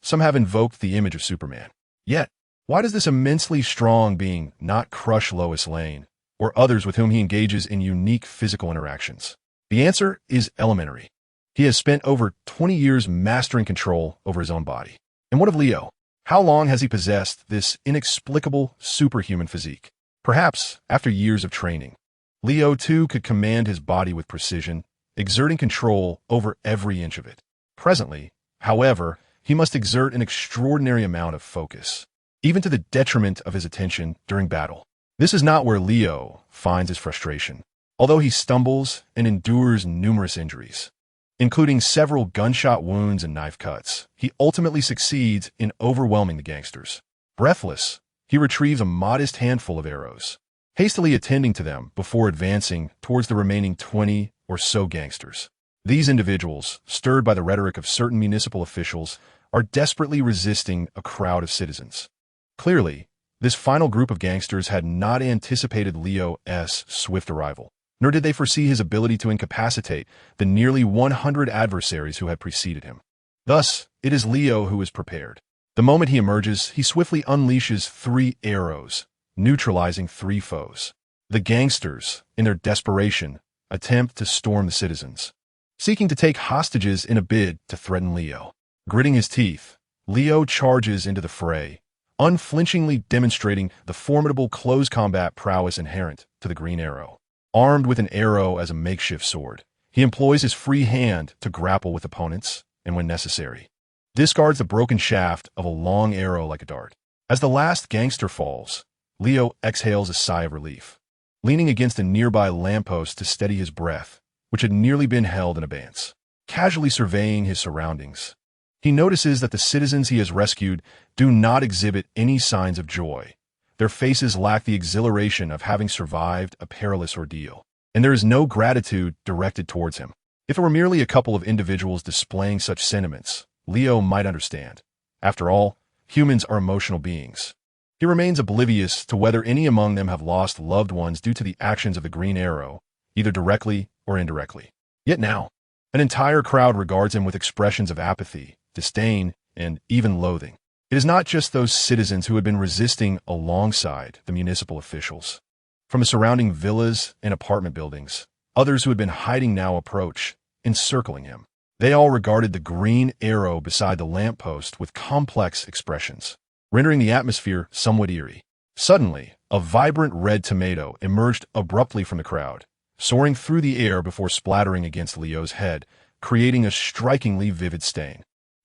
Some have invoked the image of Superman. Yet, Why does this immensely strong being not crush Lois Lane or others with whom he engages in unique physical interactions? The answer is elementary. He has spent over 20 years mastering control over his own body. And what of Leo? How long has he possessed this inexplicable superhuman physique? Perhaps after years of training, Leo too could command his body with precision, exerting control over every inch of it. Presently, however, he must exert an extraordinary amount of focus, even to the detriment of his attention during battle. This is not where Leo finds his frustration, although he stumbles and endures numerous injuries, including several gunshot wounds and knife cuts. He ultimately succeeds in overwhelming the gangsters. Breathless, he retrieves a modest handful of arrows, hastily attending to them before advancing towards the remaining 20 or so gangsters. These individuals, stirred by the rhetoric of certain municipal officials, are desperately resisting a crowd of citizens. Clearly, this final group of gangsters had not anticipated Leo's swift arrival, nor did they foresee his ability to incapacitate the nearly 100 adversaries who had preceded him. Thus, it is Leo who is prepared. The moment he emerges, he swiftly unleashes 3 arrows, neutralizing 3 foes. The gangsters, in their desperation, attempt to storm the citizens, seeking to take hostages in a bid to threaten Leo. Gritting his teeth, Leo charges into the fray, unflinchingly demonstrating the formidable close combat prowess inherent to the Green Arrow. Armed with an arrow as a makeshift sword, he employs his free hand to grapple with opponents, and when necessary, discards the broken shaft of a long arrow like a dart. As the last gangster falls, Leo exhales a sigh of relief, leaning against a nearby lamppost to steady his breath, which had nearly been held in abeyance. Casually surveying his surroundings, he notices that the citizens he has rescued do not exhibit any signs of joy. Their faces lack the exhilaration of having survived a perilous ordeal, and there is no gratitude directed towards him. If it were merely a couple of individuals displaying such sentiments, Leo might understand. After all, humans are emotional beings. He remains oblivious to whether any among them have lost loved ones due to the actions of the Green Arrow, either directly or indirectly. Yet now, an entire crowd regards him with expressions of apathy, disdain, and even loathing. It is not just those citizens who had been resisting alongside the municipal officials. From the surrounding villas and apartment buildings, others who had been hiding now approach, encircling him. They all regarded the Green Arrow beside the lamppost with complex expressions, rendering the atmosphere somewhat eerie. Suddenly, a vibrant red tomato emerged abruptly from the crowd, soaring through the air before splattering against Leo's head, creating a strikingly vivid stain.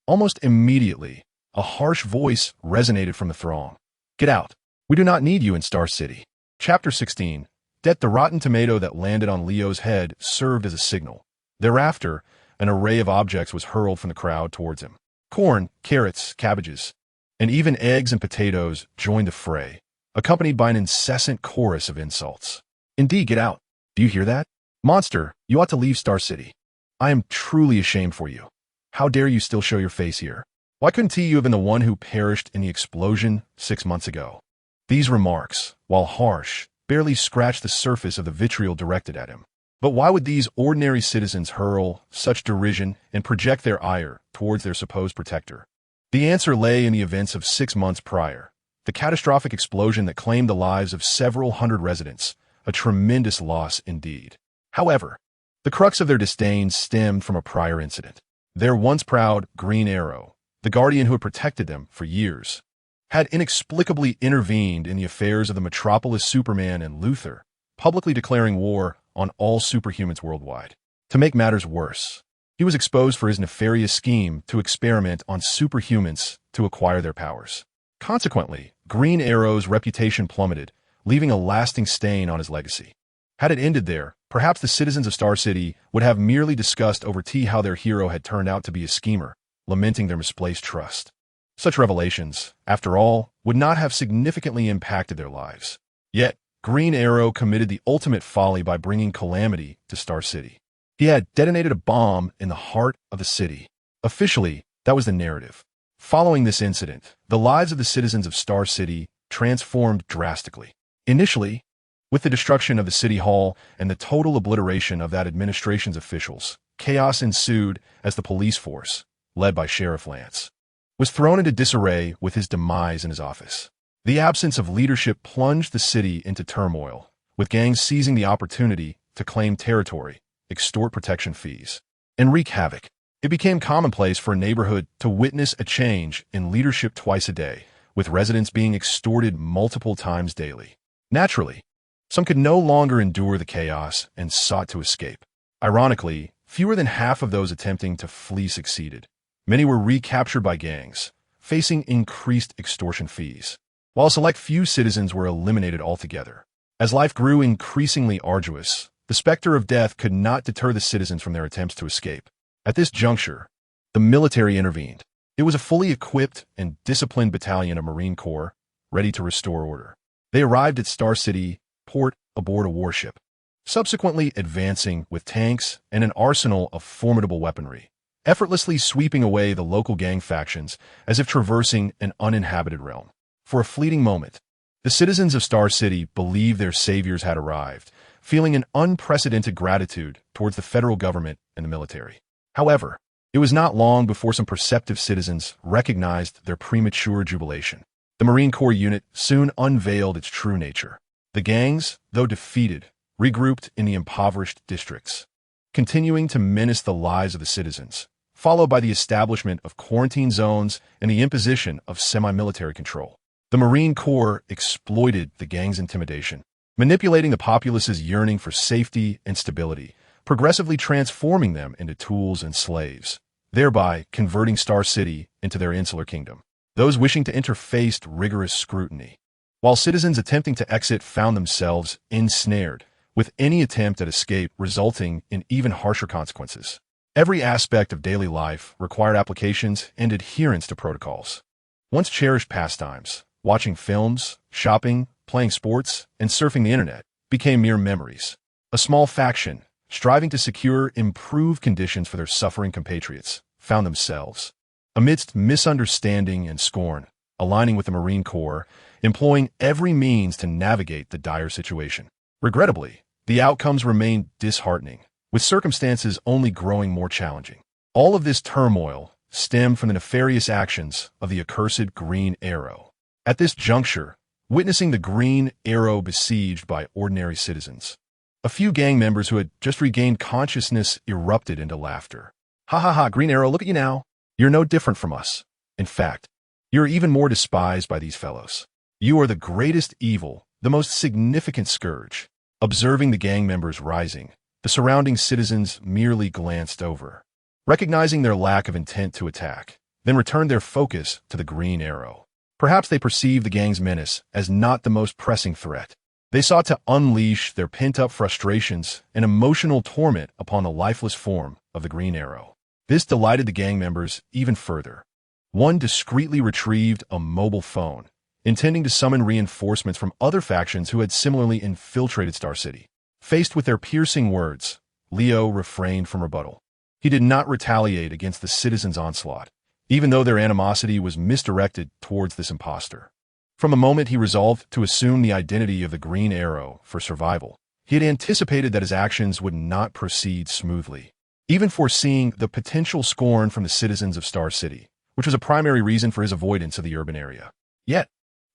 Almost immediately, a harsh voice resonated from the throng. "Get out. We do not need you in Star City." Chapter 16. The rotten tomato that landed on Leo's head served as a signal. Thereafter, an array of objects was hurled from the crowd towards him. Corn, carrots, cabbages, and even eggs and potatoes joined the fray, accompanied by an incessant chorus of insults. "Indeed, get out. Do you hear that? Monster, you ought to leave Star City. I am truly ashamed for you. How dare you still show your face here? Why couldn't you have been the one who perished in the explosion 6 months ago?" These remarks, while harsh, barely scratched the surface of the vitriol directed at him. But why would these ordinary citizens hurl such derision and project their ire towards their supposed protector? The answer lay in the events of 6 months prior, the catastrophic explosion that claimed the lives of several hundred residents, a tremendous loss indeed. However, the crux of their disdain stemmed from a prior incident. Their once proud Green Arrow, the guardian who had protected them for years, had inexplicably intervened in the affairs of the Metropolis Superman and Luthor, publicly declaring war on all superhumans worldwide. To make matters worse, he was exposed for his nefarious scheme to experiment on superhumans to acquire their powers. Consequently, Green Arrow's reputation plummeted, leaving a lasting stain on his legacy. Had it ended there, perhaps the citizens of Star City would have merely discussed over tea how their hero had turned out to be a schemer, lamenting their misplaced trust. Such revelations, after all, would not have significantly impacted their lives. Yet, Green Arrow committed the ultimate folly by bringing calamity to Star City. He had detonated a bomb in the heart of the city. Officially, that was the narrative. Following this incident, the lives of the citizens of Star City transformed drastically. Initially, with the destruction of the City Hall and the total obliteration of that administration's officials, chaos ensued as the police force, led by Sheriff Lance, was thrown into disarray with his demise in his office. The absence of leadership plunged the city into turmoil, with gangs seizing the opportunity to claim territory, extort protection fees, and wreak havoc. It became commonplace for a neighborhood to witness a change in leadership twice a day, with residents being extorted multiple times daily. Naturally, some could no longer endure the chaos and sought to escape. Ironically, fewer than half of those attempting to flee succeeded. Many were recaptured by gangs, facing increased extortion fees, while a select few citizens were eliminated altogether. As life grew increasingly arduous, the specter of death could not deter the citizens from their attempts to escape. At this juncture, the military intervened. It was a fully equipped and disciplined battalion of Marine Corps, ready to restore order. They arrived at Star City port aboard a warship, subsequently advancing with tanks and an arsenal of formidable weaponry, effortlessly sweeping away the local gang factions as if traversing an uninhabited realm. For a fleeting moment, the citizens of Star City believed their saviors had arrived, feeling an unprecedented gratitude towards the federal government and the military. However, it was not long before some perceptive citizens recognized their premature jubilation. The Marine Corps unit soon unveiled its true nature. The gangs, though defeated, regrouped in the impoverished districts, continuing to menace the lives of the citizens, followed by the establishment of quarantine zones and the imposition of semi-military control. The Marine Corps exploited the gangs' intimidation, manipulating the populace's yearning for safety and stability, progressively transforming them into tools and slaves, thereby converting Star City into their insular kingdom. Those wishing to enter faced rigorous scrutiny, while citizens attempting to exit found themselves ensnared, with any attempt at escape resulting in even harsher consequences. Every aspect of daily life required applications and adherence to protocols. Once cherished pastimes, watching films, shopping, playing sports, and surfing the internet, became mere memories. A small faction, striving to secure improved conditions for their suffering compatriots, found themselves, amidst misunderstanding and scorn, aligning with the Marine Corps, employing every means to navigate the dire situation. Regrettably, the outcomes remained disheartening, with circumstances only growing more challenging. All of this turmoil stemmed from the nefarious actions of the accursed Green Arrow. At this juncture, witnessing the Green Arrow besieged by ordinary citizens, a few gang members who had just regained consciousness erupted into laughter. Ha ha ha, Green Arrow, look at you now. You're no different from us. In fact, you're even more despised by these fellows. You are the greatest evil, the most significant scourge. Observing the gang members rising, the surrounding citizens merely glanced over, recognizing their lack of intent to attack, then returned their focus to the Green Arrow. Perhaps they perceived the gang's menace as not the most pressing threat. They sought to unleash their pent-up frustrations and emotional torment upon the lifeless form of the Green Arrow. This delighted the gang members even further. One discreetly retrieved a mobile phone, intending to summon reinforcements from other factions who had similarly infiltrated Star City. Faced with their piercing words, Leo refrained from rebuttal. He did not retaliate against the citizens' onslaught, even though their animosity was misdirected towards this imposter. From the moment he resolved to assume the identity of the Green Arrow for survival, he had anticipated that his actions would not proceed smoothly, even foreseeing the potential scorn from the citizens of Star City, which was a primary reason for his avoidance of the urban area. Yet,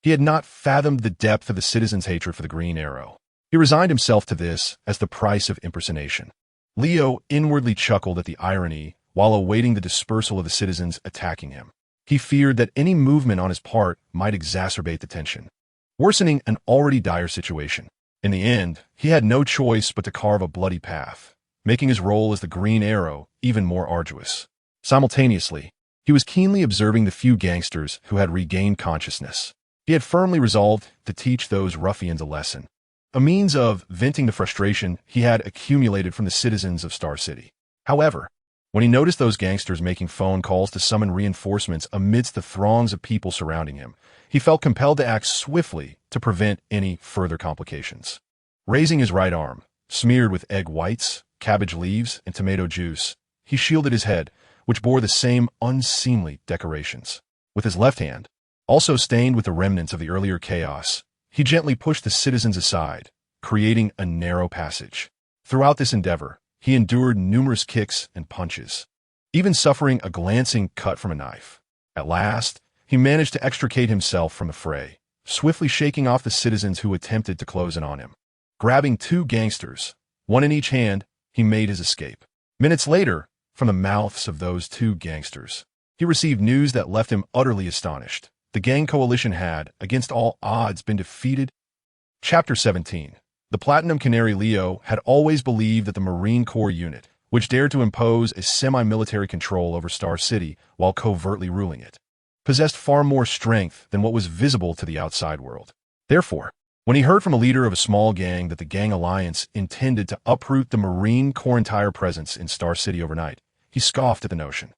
he had not fathomed the depth of the citizens' hatred for the Green Arrow. He resigned himself to this as the price of impersonation. Leo inwardly chuckled at the irony while awaiting the dispersal of the citizens attacking him. He feared that any movement on his part might exacerbate the tension, worsening an already dire situation. In the end, he had no choice but to carve a bloody path, making his role as the Green Arrow even more arduous. Simultaneously, he was keenly observing the few gangsters who had regained consciousness. He had firmly resolved to teach those ruffians a lesson, a means of venting the frustration he had accumulated from the citizens of Star City. However, when he noticed those gangsters making phone calls to summon reinforcements amidst the throngs of people surrounding him, he felt compelled to act swiftly to prevent any further complications. Raising his right arm, smeared with egg whites, cabbage leaves, and tomato juice, he shielded his head, which bore the same unseemly decorations. With his left hand, also stained with the remnants of the earlier chaos, he gently pushed the citizens aside, creating a narrow passage. Throughout this endeavor, he endured numerous kicks and punches, even suffering a glancing cut from a knife. At last, he managed to extricate himself from the fray, swiftly shaking off the citizens who attempted to close in on him. Grabbing 2 gangsters, one in each hand, he made his escape. Minutes later, from the mouths of those 2 gangsters, he received news that left him utterly astonished. The gang coalition had, against all odds, been defeated. Chapter 17. The Platinum Canary Leo had always believed that the Marine Corps unit, which dared to impose a semi-military control over Star City while covertly ruling it, possessed far more strength than what was visible to the outside world. Therefore, when he heard from a leader of a small gang that the Gang Alliance intended to uproot the Marine Corps' entire presence in Star City overnight, he scoffed at the notion.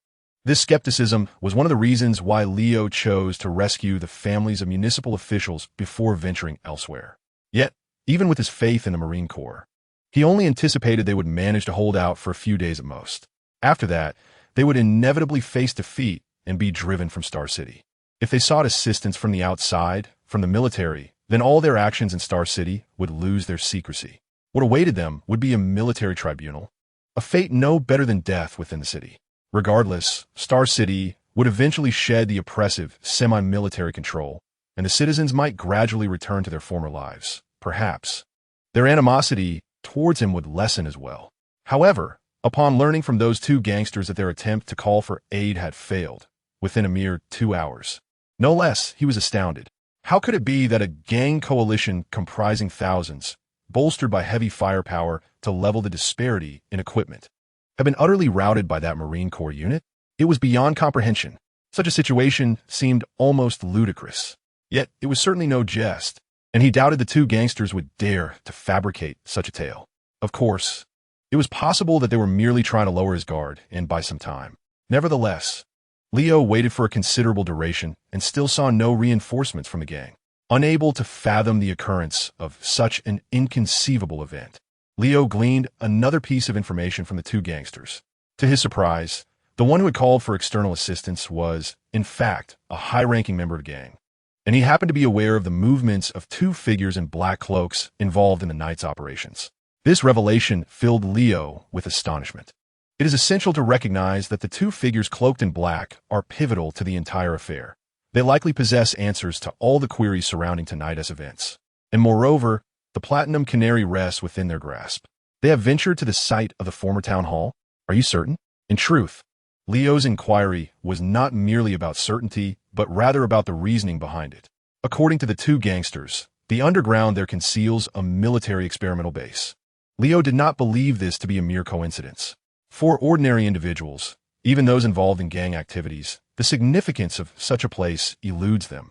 This skepticism was one of the reasons why Leo chose to rescue the families of municipal officials before venturing elsewhere. Yet, even with his faith in the Marine Corps, he only anticipated they would manage to hold out for a few days at most. After that, they would inevitably face defeat and be driven from Star City. If they sought assistance from the outside, from the military, then all their actions in Star City would lose their secrecy. What awaited them would be a military tribunal, a fate no better than death within the city. Regardless, Star City would eventually shed the oppressive, semi-military control, and the citizens might gradually return to their former lives. Perhaps their animosity towards him would lessen as well. However, upon learning from those 2 gangsters that their attempt to call for aid had failed, within a mere 2 hours, no less, he was astounded. How could it be that a gang coalition comprising thousands, bolstered by heavy firepower to level the disparity in equipment, had been utterly routed by that Marine Corps unit? It was beyond comprehension. Such a situation seemed almost ludicrous. Yet it was certainly no jest, and he doubted the 2 gangsters would dare to fabricate such a tale. Of course, it was possible that they were merely trying to lower his guard and buy some time. Nevertheless, Leo waited for a considerable duration and still saw no reinforcements from the gang. Unable to fathom the occurrence of such an inconceivable event, Leo gleaned another piece of information from the 2 gangsters. To his surprise, the one who had called for external assistance was, in fact, a high-ranking member of the gang, and he happened to be aware of the movements of 2 figures in black cloaks involved in the night's operations. This revelation filled Leo with astonishment. It is essential to recognize that the 2 figures cloaked in black are pivotal to the entire affair. They likely possess answers to all the queries surrounding tonight's events. And moreover, the Platinum Canary rests within their grasp. They have ventured to the site of the former town hall. Are you certain? In truth, Leo's inquiry was not merely about certainty, but rather about the reasoning behind it. According to the 2 gangsters, the underground there conceals a military experimental base. Leo did not believe this to be a mere coincidence. For ordinary individuals, even those involved in gang activities, the significance of such a place eludes them.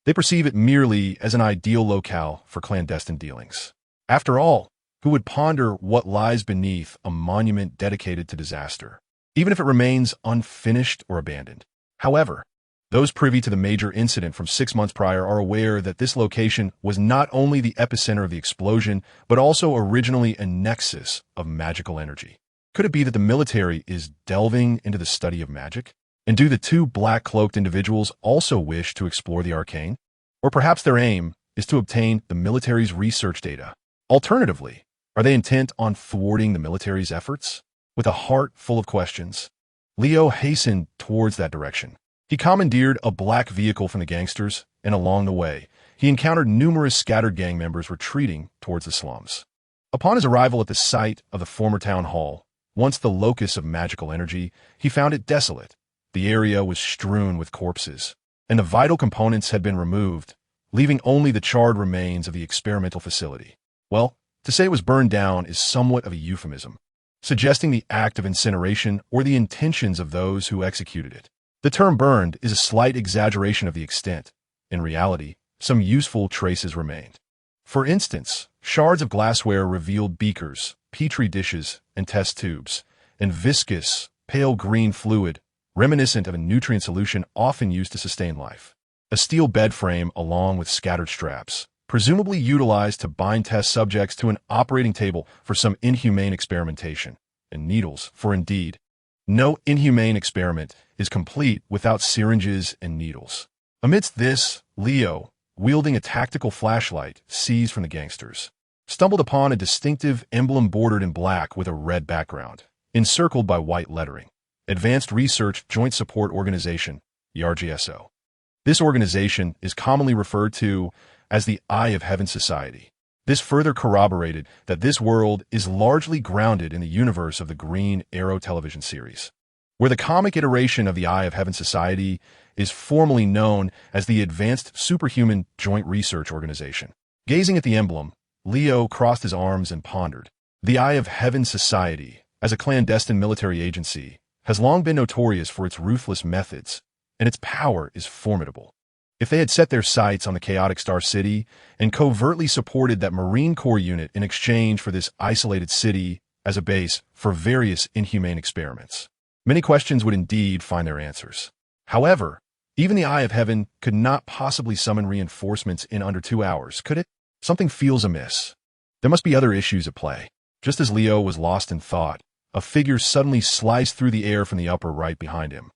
They perceive it merely as an ideal locale for clandestine dealings. After all, who would ponder what lies beneath a monument dedicated to disaster, even if it remains unfinished or abandoned? However, those privy to the major incident from 6 months prior are aware that this location was not only the epicenter of the explosion, but also originally a nexus of magical energy. Could it be that the military is delving into the study of magic? And do the 2 black-cloaked individuals also wish to explore the arcane? Or perhaps their aim is to obtain the military's research data. Alternatively, are they intent on thwarting the military's efforts? With a heart full of questions, Leo hastened towards that direction. He commandeered a black vehicle from the gangsters, and along the way, he encountered numerous scattered gang members retreating towards the slums. Upon his arrival at the site of the former town hall, once the locus of magical energy, he found it desolate. The area was strewn with corpses, and the vital components had been removed, leaving only the charred remains of the experimental facility. Well, to say it was burned down is somewhat of a euphemism, suggesting the act of incineration or the intentions of those who executed it. The term burned is a slight exaggeration of the extent. In reality, some useful traces remained. For instance, shards of glassware revealed beakers, petri dishes, and test tubes, and viscous, pale green fluid, reminiscent of a nutrient solution often used to sustain life. A steel bed frame along with scattered straps, presumably utilized to bind test subjects to an operating table for some inhumane experimentation, and needles, for indeed, no inhumane experiment is complete without syringes and needles. Amidst this, Leo, wielding a tactical flashlight seized from the gangsters, stumbled upon a distinctive emblem bordered in black with a red background, encircled by white lettering. Advanced Research Joint Support Organization, ERGSO. This organization is commonly referred to as the Eye of Heaven Society. This further corroborated that this world is largely grounded in the universe of the Green Arrow television series, where the comic iteration of the Eye of Heaven Society is formally known as the Advanced Superhuman Joint Research Organization. Gazing at the emblem, Leo crossed his arms and pondered. The Eye of Heaven Society, as a clandestine military agency, has long been notorious for its ruthless methods, and its power is formidable. If they had set their sights on the chaotic Star City and covertly supported that Marine Corps unit in exchange for this isolated city as a base for various inhumane experiments, many questions would indeed find their answers. However, even the Eye of Heaven could not possibly summon reinforcements in under 2 hours, could it? Something feels amiss. There must be other issues at play. Just as Leo was lost in thought, a figure suddenly sliced through the air from the upper right behind him,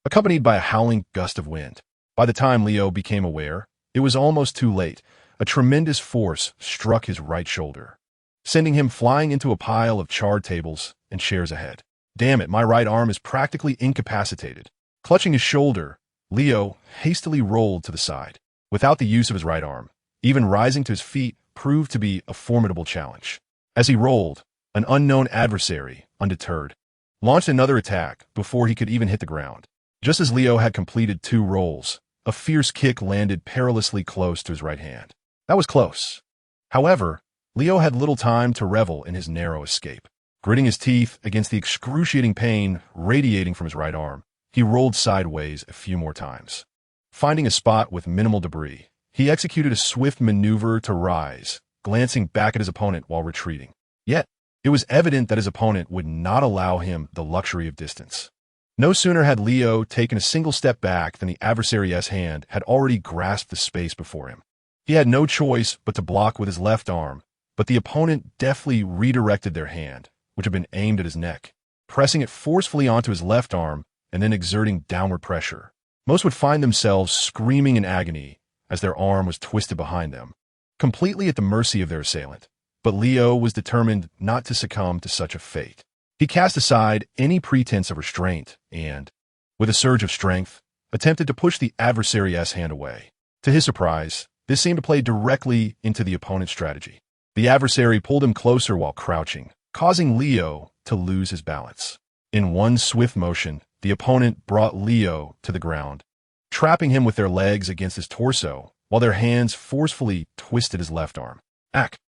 accompanied by a howling gust of wind. By the time Leo became aware, it was almost too late. A tremendous force struck his right shoulder, sending him flying into a pile of charred tables and chairs ahead. Damn it, my right arm is practically incapacitated. Clutching his shoulder, Leo hastily rolled to the side. Without the use of his right arm, even rising to his feet proved to be a formidable challenge. As he rolled, an unknown adversary, undeterred, launched another attack before he could even hit the ground. Just as Leo had completed 2 rolls, a fierce kick landed perilously close to his right hand. That was close. However, Leo had little time to revel in his narrow escape. Gritting his teeth against the excruciating pain radiating from his right arm, he rolled sideways a few more times. Finding a spot with minimal debris, he executed a swift maneuver to rise, glancing back at his opponent while retreating. Yet, it was evident that his opponent would not allow him the luxury of distance. No sooner had Leo taken a single step back than the adversary's hand had already grasped the space before him. He had no choice but to block with his left arm, but the opponent deftly redirected their hand, which had been aimed at his neck, pressing it forcefully onto his left arm and then exerting downward pressure. Most would find themselves screaming in agony as their arm was twisted behind them, completely at the mercy of their assailant. But Leo was determined not to succumb to such a fate. He cast aside any pretense of restraint and, with a surge of strength, attempted to push the adversary's hand away. To his surprise, this seemed to play directly into the opponent's strategy. The adversary pulled him closer while crouching, causing Leo to lose his balance. In one swift motion, the opponent brought Leo to the ground, trapping him with their legs against his torso, while their hands forcefully twisted his left arm.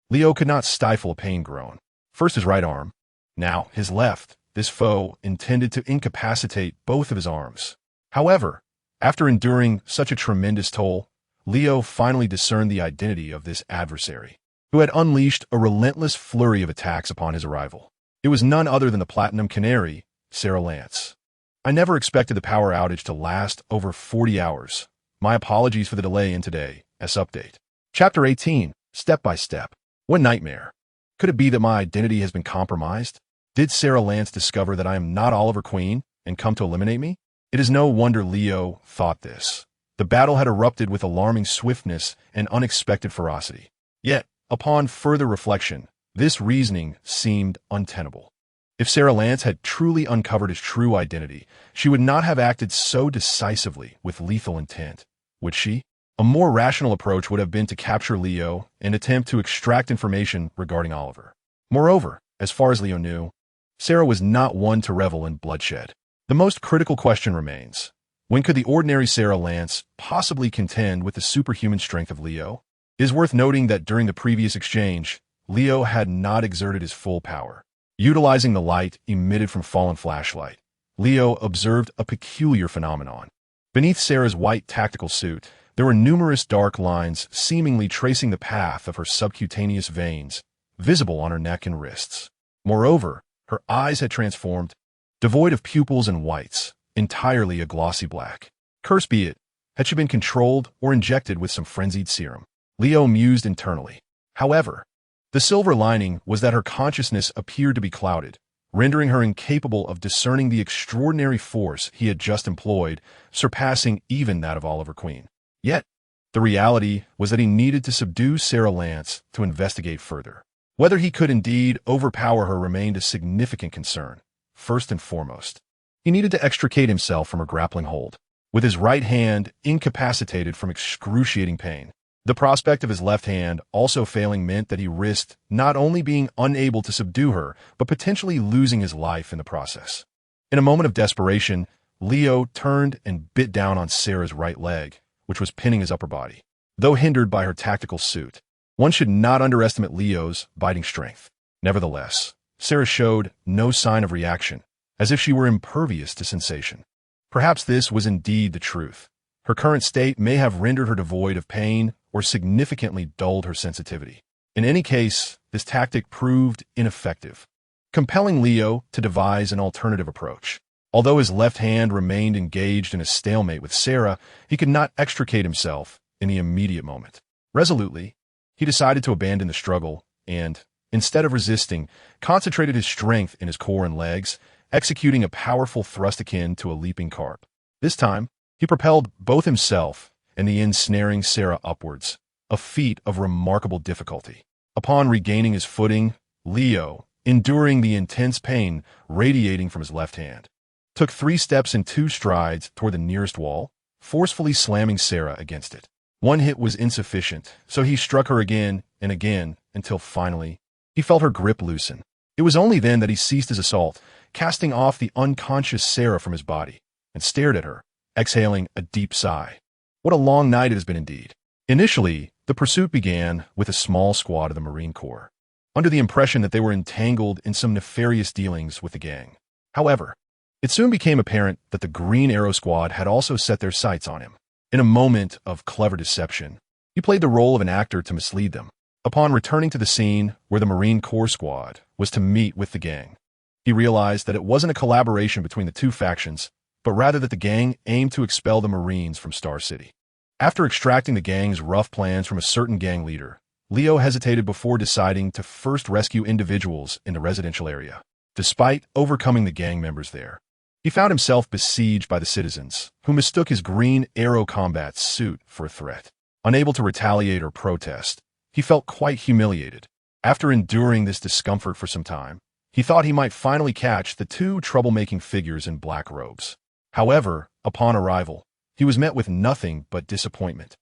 Leo could not stifle a pain groan. First his right arm, now his left. This foe intended to incapacitate both of his arms. However, after enduring such a tremendous toll, Leo finally discerned the identity of this adversary, who had unleashed a relentless flurry of attacks upon his arrival. It was none other than the Platinum Canary, Sarah Lance. I never expected the power outage to last over 40 hours. My apologies for the delay in today's update. Chapter 18, Step by Step. What nightmare? Could it be that my identity has been compromised? Did Sarah Lance discover that I am not Oliver Queen and come to eliminate me? It is no wonder Leo thought this. The battle had erupted with alarming swiftness and unexpected ferocity. Yet, upon further reflection, this reasoning seemed untenable. If Sarah Lance had truly uncovered his true identity, she would not have acted so decisively with lethal intent, would she? A more rational approach would have been to capture Leo and attempt to extract information regarding Oliver. Moreover, as far as Leo knew, Sarah was not one to revel in bloodshed. The most critical question remains: when could the ordinary Sarah Lance possibly contend with the superhuman strength of Leo? It is worth noting that during the previous exchange, Leo had not exerted his full power. Utilizing the light emitted from fallen flashlight, Leo observed a peculiar phenomenon. Beneath Sarah's white tactical suit, there were numerous dark lines seemingly tracing the path of her subcutaneous veins, visible on her neck and wrists. Moreover, her eyes had transformed, devoid of pupils and whites, entirely a glossy black. Cursed be it, had she been controlled or injected with some frenzied serum? Leo mused internally. However, the silver lining was that her consciousness appeared to be clouded, rendering her incapable of discerning the extraordinary force he had just employed, surpassing even that of Oliver Queen. Yet, the reality was that he needed to subdue Sarah Lance to investigate further. Whether he could indeed overpower her remained a significant concern. First and foremost, he needed to extricate himself from her grappling hold. with his right hand incapacitated from excruciating pain. The prospect of his left hand also failing meant that he risked not only being unable to subdue her, but potentially losing his life in the process. In a moment of desperation, Leo turned and bit down on Sarah's right leg, which was pinning his upper body. Though hindered by her tactical suit, one should not underestimate Leo's biting strength. Nevertheless, Sarah showed no sign of reaction, as if she were impervious to sensation. Perhaps this was indeed the truth. Her current state may have rendered her devoid of pain or significantly dulled her sensitivity. In any case, this tactic proved ineffective, compelling Leo to devise an alternative approach. Although his left hand remained engaged in a stalemate with Sarah, he could not extricate himself in the immediate moment. Resolutely, he decided to abandon the struggle and, instead of resisting, concentrated his strength in his core and legs, executing a powerful thrust akin to a leaping carp. This time, he propelled both himself and the ensnaring Sarah upwards, a feat of remarkable difficulty. Upon regaining his footing, Leo, enduring the intense pain radiating from his left hand, took 3 steps and 2 strides toward the nearest wall, forcefully slamming Sarah against it. One hit was insufficient, so he struck her again and again until finally he felt her grip loosen. It was only then that he ceased his assault, casting off the unconscious Sarah from his body, and stared at her, exhaling a deep sigh. What a long night it has been indeed. Initially, the pursuit began with a small squad of the Marine Corps, under the impression that they were entangled in some nefarious dealings with the gang. However, it soon became apparent that the Green Arrow Squad had also set their sights on him. In a moment of clever deception, he played the role of an actor to mislead them. Upon returning to the scene where the Marine Corps squad was to meet with the gang, he realized that it wasn't a collaboration between the two factions, but rather that the gang aimed to expel the Marines from Star City. After extracting the gang's rough plans from a certain gang leader, Leo hesitated before deciding to first rescue individuals in the residential area. Despite overcoming the gang members there, he found himself besieged by the citizens, who mistook his Green Arrow combat suit for a threat. Unable to retaliate or protest, he felt quite humiliated. After enduring this discomfort for some time, he thought he might finally catch the 2 troublemaking figures in black robes. However, upon arrival, he was met with nothing but disappointment,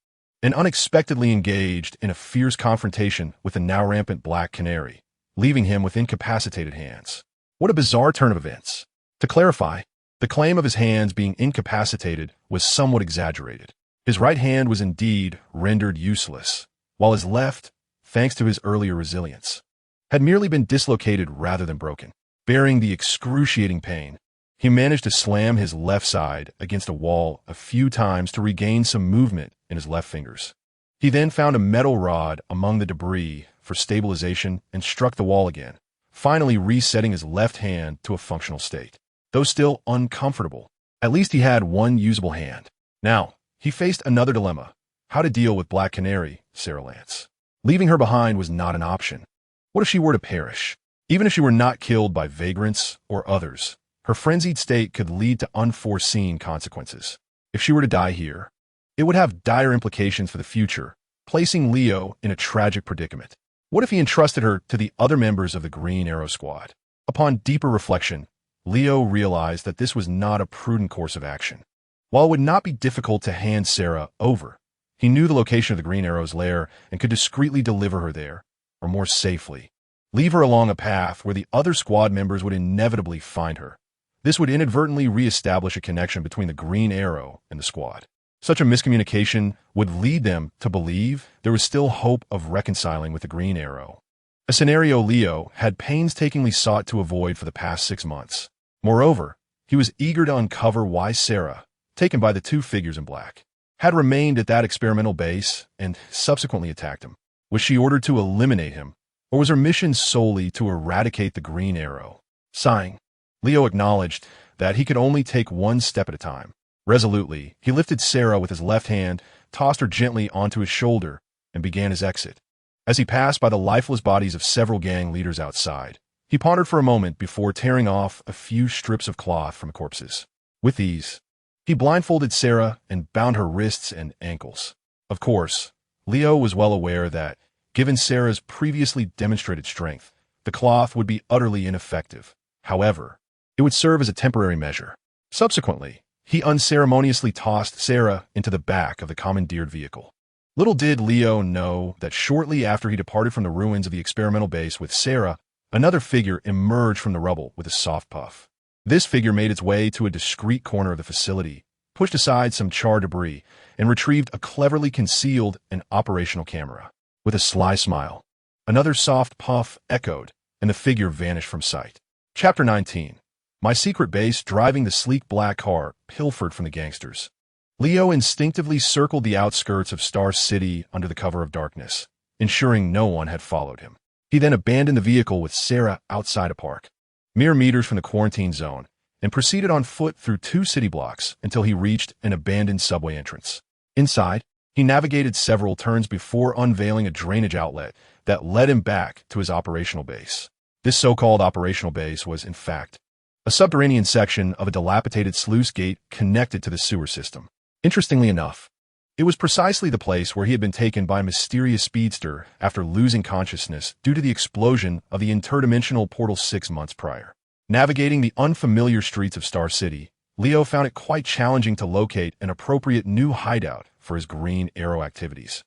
and unexpectedly engaged in a fierce confrontation with the now rampant Black Canary, leaving him with incapacitated hands. What a bizarre turn of events. To clarify, the claim of his hands being incapacitated was somewhat exaggerated. His right hand was indeed rendered useless, while his left, thanks to his earlier resilience, had merely been dislocated rather than broken. Bearing the excruciating pain, he managed to slam his left side against a wall a few times to regain some movement in his left fingers. He then found a metal rod among the debris for stabilization and struck the wall again, finally resetting his left hand to a functional state. Though still uncomfortable, at least he had one usable hand. Now, he faced another dilemma: how to deal with Black Canary, Sarah Lance. Leaving her behind was not an option. What if she were to perish? Even if she were not killed by vagrants or others, her frenzied state could lead to unforeseen consequences. If she were to die here, it would have dire implications for the future, placing Leo in a tragic predicament. What if he entrusted her to the other members of the Green Arrow Squad? Upon deeper reflection, Leo realized that this was not a prudent course of action. While it would not be difficult to hand Sarah over, he knew the location of the Green Arrow's lair and could discreetly deliver her there, or more safely, leave her along a path where the other squad members would inevitably find her. This would inadvertently re-establish a connection between the Green Arrow and the squad. Such a miscommunication would lead them to believe there was still hope of reconciling with the Green Arrow, a scenario Leo had painstakingly sought to avoid for the past 6 months. Moreover, he was eager to uncover why Sarah, taken by the 2 figures in black, had remained at that experimental base and subsequently attacked him. Was she ordered to eliminate him, or was her mission solely to eradicate the Green Arrow? Sighing, Leo acknowledged that he could only take one step at a time. Resolutely, he lifted Sarah with his left hand, tossed her gently onto his shoulder, and began his exit. As he passed by the lifeless bodies of several gang leaders outside, he pondered for a moment before tearing off a few strips of cloth from the corpses. With these, he blindfolded Sarah and bound her wrists and ankles. Of course, Leo was well aware that, given Sarah's previously demonstrated strength, the cloth would be utterly ineffective. However, it would serve as a temporary measure. Subsequently, he unceremoniously tossed Sarah into the back of the commandeered vehicle. Little did Leo know that shortly after he departed from the ruins of the experimental base with Sarah, another figure emerged from the rubble with a soft puff. This figure made its way to a discreet corner of the facility, pushed aside some charred debris, and retrieved a cleverly concealed and operational camera. With a sly smile, another soft puff echoed, and the figure vanished from sight. Chapter 19. My secret base driving the sleek black car pilfered from the gangsters. Leo instinctively circled the outskirts of Star City under the cover of darkness, ensuring no one had followed him. He then abandoned the vehicle with Sarah outside a park, mere meters from the quarantine zone, and proceeded on foot through 2 city blocks until he reached an abandoned subway entrance. Inside, he navigated several turns before unveiling a drainage outlet that led him back to his operational base. This so-called operational base was, in fact, a subterranean section of a dilapidated sluice gate connected to the sewer system. Interestingly enough, it was precisely the place where he had been taken by a mysterious speedster after losing consciousness due to the explosion of the interdimensional portal 6 months prior. Navigating the unfamiliar streets of Star City, Leo found it quite challenging to locate an appropriate new hideout for his Green Arrow activities.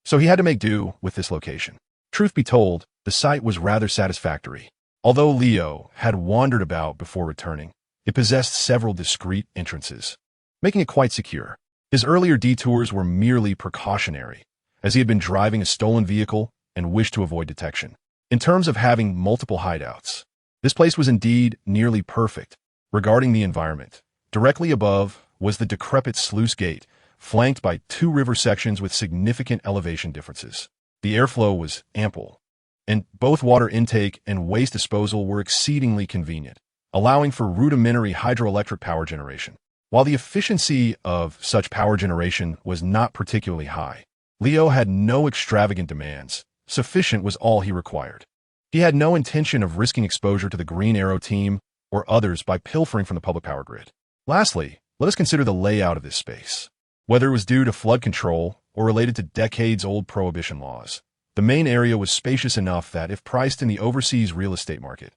So he had to make do with this location. Truth be told, the site was rather satisfactory. Although Leo had wandered about before returning, it possessed several discreet entrances, making it quite secure. His earlier detours were merely precautionary, as he had been driving a stolen vehicle and wished to avoid detection. In terms of having multiple hideouts, this place was indeed nearly perfect. Regarding the environment, directly above was the decrepit sluice gate, flanked by 2 river sections with significant elevation differences. The airflow was ample, and both water intake and waste disposal were exceedingly convenient, allowing for rudimentary hydroelectric power generation. While the efficiency of such power generation was not particularly high, Leo had no extravagant demands. Sufficient was all he required. He had no intention of risking exposure to the Green Arrow team or others by pilfering from the public power grid. Lastly, let us consider the layout of this space. Whether it was due to flood control or related to decades-old prohibition laws, the main area was spacious enough that if priced in the overseas real estate market,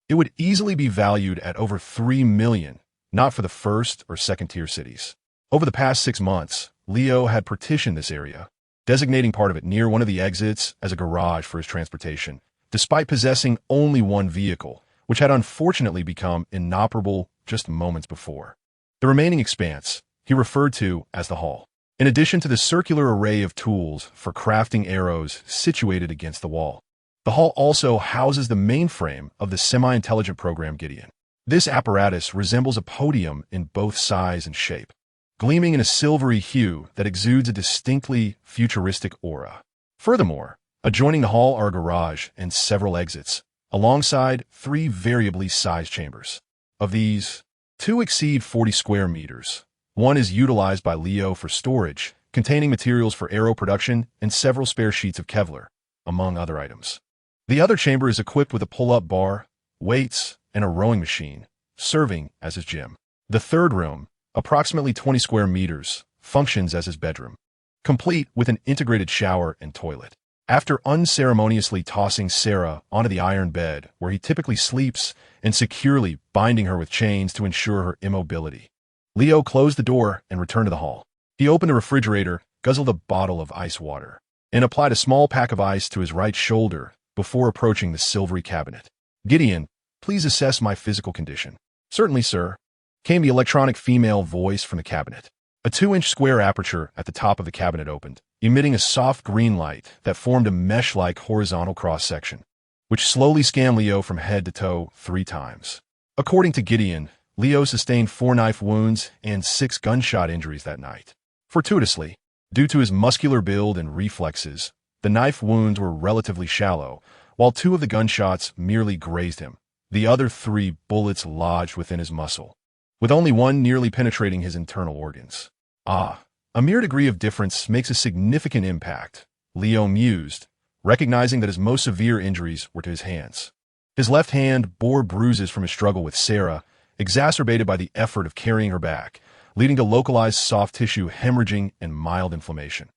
it would easily be valued at over $3 million, not for the first or second-tier cities. Over the past 6 months, Leo had partitioned this area, designating part of it near one of the exits as a garage for his transportation, despite possessing only 1 vehicle, which had unfortunately become inoperable just moments before. The remaining expanse he referred to as the hall. In addition to the circular array of tools for crafting arrows situated against the wall, the hall also houses the mainframe of the semi-intelligent program Gideon. This apparatus resembles a podium in both size and shape, gleaming in a silvery hue that exudes a distinctly futuristic aura. Furthermore, adjoining the hall are a garage and several exits, alongside 3 variably sized chambers. Of these, 2 exceed 40 square meters. One is utilized by Leo for storage, containing materials for arrow production and several spare sheets of Kevlar, among other items. The other chamber is equipped with a pull-up bar, weights, and a rowing machine, serving as his gym. The third room, approximately 20 square meters, functions as his bedroom, complete with an integrated shower and toilet. After unceremoniously tossing Sarah onto the iron bed where he typically sleeps and securely binding her with chains to ensure her immobility, Leo closed the door and returned to the hall. He opened the refrigerator, guzzled a bottle of ice water, and applied a small pack of ice to his right shoulder before approaching the silvery cabinet. "Gideon, please assess my physical condition." "Certainly, sir," came the electronic female voice from the cabinet. A 2-inch square aperture at the top of the cabinet opened, emitting a soft green light that formed a mesh-like horizontal cross-section, which slowly scanned Leo from head to toe 3 times. According to Gideon, Leo sustained 4 knife wounds and 6 gunshot injuries that night. Fortuitously, due to his muscular build and reflexes, the knife wounds were relatively shallow, while 2 of the gunshots merely grazed him. The other 3 bullets lodged within his muscle, with only one nearly penetrating his internal organs. "Ah, a mere degree of difference makes a significant impact," Leo mused, recognizing that his most severe injuries were to his hands. His left hand bore bruises from his struggle with Sarah, exacerbated by the effort of carrying her back, leading to localized soft tissue hemorrhaging and mild inflammation,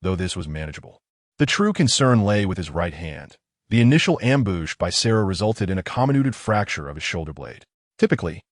though this was manageable. The true concern lay with his right hand. The initial ambush by Sarah resulted in a comminuted fracture of his shoulder blade. Typically,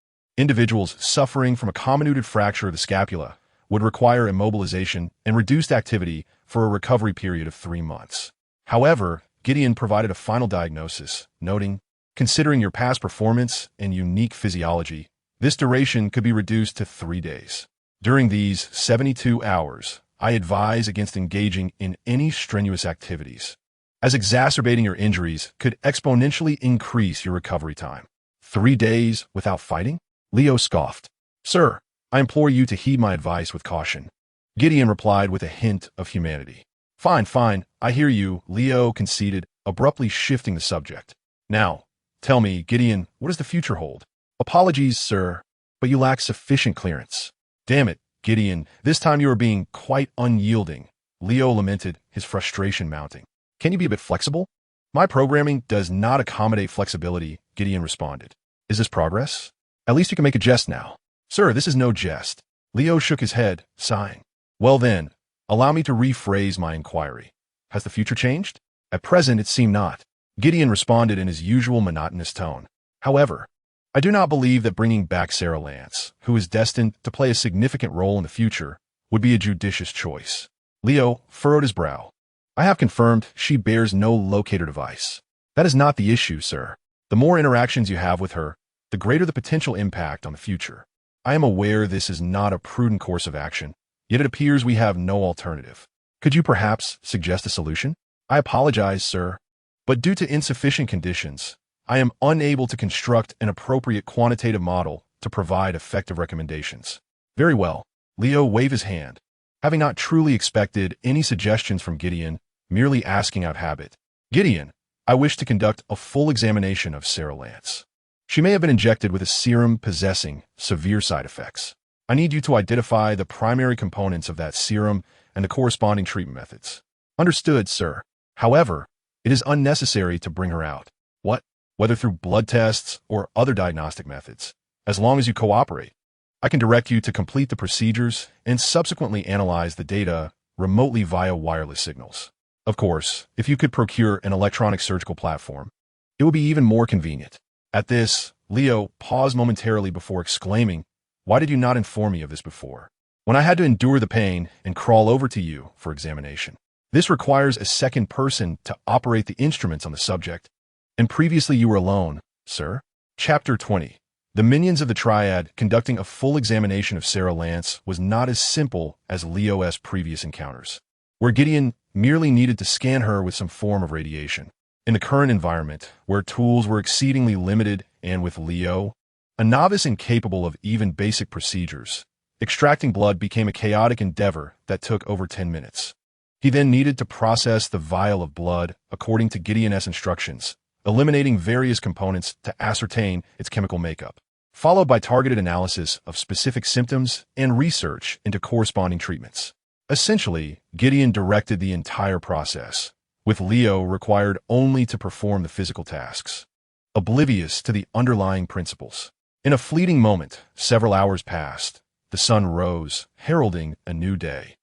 Individuals suffering from a comminuted fracture of the scapula would require immobilization and reduced activity for a recovery period of 3 months. However, Gideon provided a final diagnosis, noting, "Considering your past performance and unique physiology, this duration could be reduced to 3 days. During these 72 hours, I advise against engaging in any strenuous activities, as exacerbating your injuries could exponentially increase your recovery time." 3 days without fighting? Leo scoffed. "Sir, I implore you to heed my advice with caution." Gideon replied with a hint of humanity. Fine, fine, I hear you," Leo conceded, abruptly shifting the subject. "Now, tell me, Gideon, what does the future hold?" "Apologies, sir, but you lack sufficient clearance." "Damn it, Gideon, this time you are being quite unyielding," Leo lamented, his frustration mounting. "Can you be a bit flexible?" "My programming does not accommodate flexibility," Gideon responded. "Is this progress? At least you can make a jest now." "Sir, this is no jest." Leo shook his head, sighing. "Well then, allow me to rephrase my inquiry. Has the future changed?" "At present, it seemed not," Gideon responded in his usual monotonous tone. "However, I do not believe that bringing back Sarah Lance, who is destined to play a significant role in the future, would be a judicious choice." Leo furrowed his brow. "I have confirmed she bears no locator device." "That is not the issue, sir. The more interactions you have with her, the greater the potential impact on the future. I am aware this is not a prudent course of action, yet it appears we have no alternative. Could you perhaps suggest a solution?" "I apologize, sir, but due to insufficient conditions, I am unable to construct an appropriate quantitative model to provide effective recommendations." "Very well." Leo waved his hand, having not truly expected any suggestions from Gideon, merely asking out habit. "Gideon, I wish to conduct a full examination of Sarah Lance. She may have been injected with a serum possessing severe side effects. I need you to identify the primary components of that serum and the corresponding treatment methods." "Understood, sir. However, it is unnecessary to bring her out." "What? Whether through blood tests or other diagnostic methods, as long as you cooperate. I can direct you to complete the procedures and subsequently analyze the data remotely via wireless signals. Of course, if you could procure an electronic surgical platform, it would be even more convenient." At this, Leo paused momentarily before exclaiming, "Why did you not inform me of this before? When I had to endure the pain and crawl over to you for examination. This requires a second person to operate the instruments on the subject, and previously you were alone, sir." Chapter 20. The minions of the Triad conducting a full examination of Sarah Lance was not as simple as Leo's previous encounters, where Gideon merely needed to scan her with some form of radiation. In the current environment, where tools were exceedingly limited and with Leo, a novice incapable of even basic procedures, extracting blood became a chaotic endeavor that took over 10 minutes. He then needed to process the vial of blood according to Gideon's instructions, eliminating various components to ascertain its chemical makeup, followed by targeted analysis of specific symptoms and research into corresponding treatments. Essentially, Gideon directed the entire process, with Leo required only to perform the physical tasks, oblivious to the underlying principles. In a fleeting moment, several hours passed. The sun rose, heralding a new day.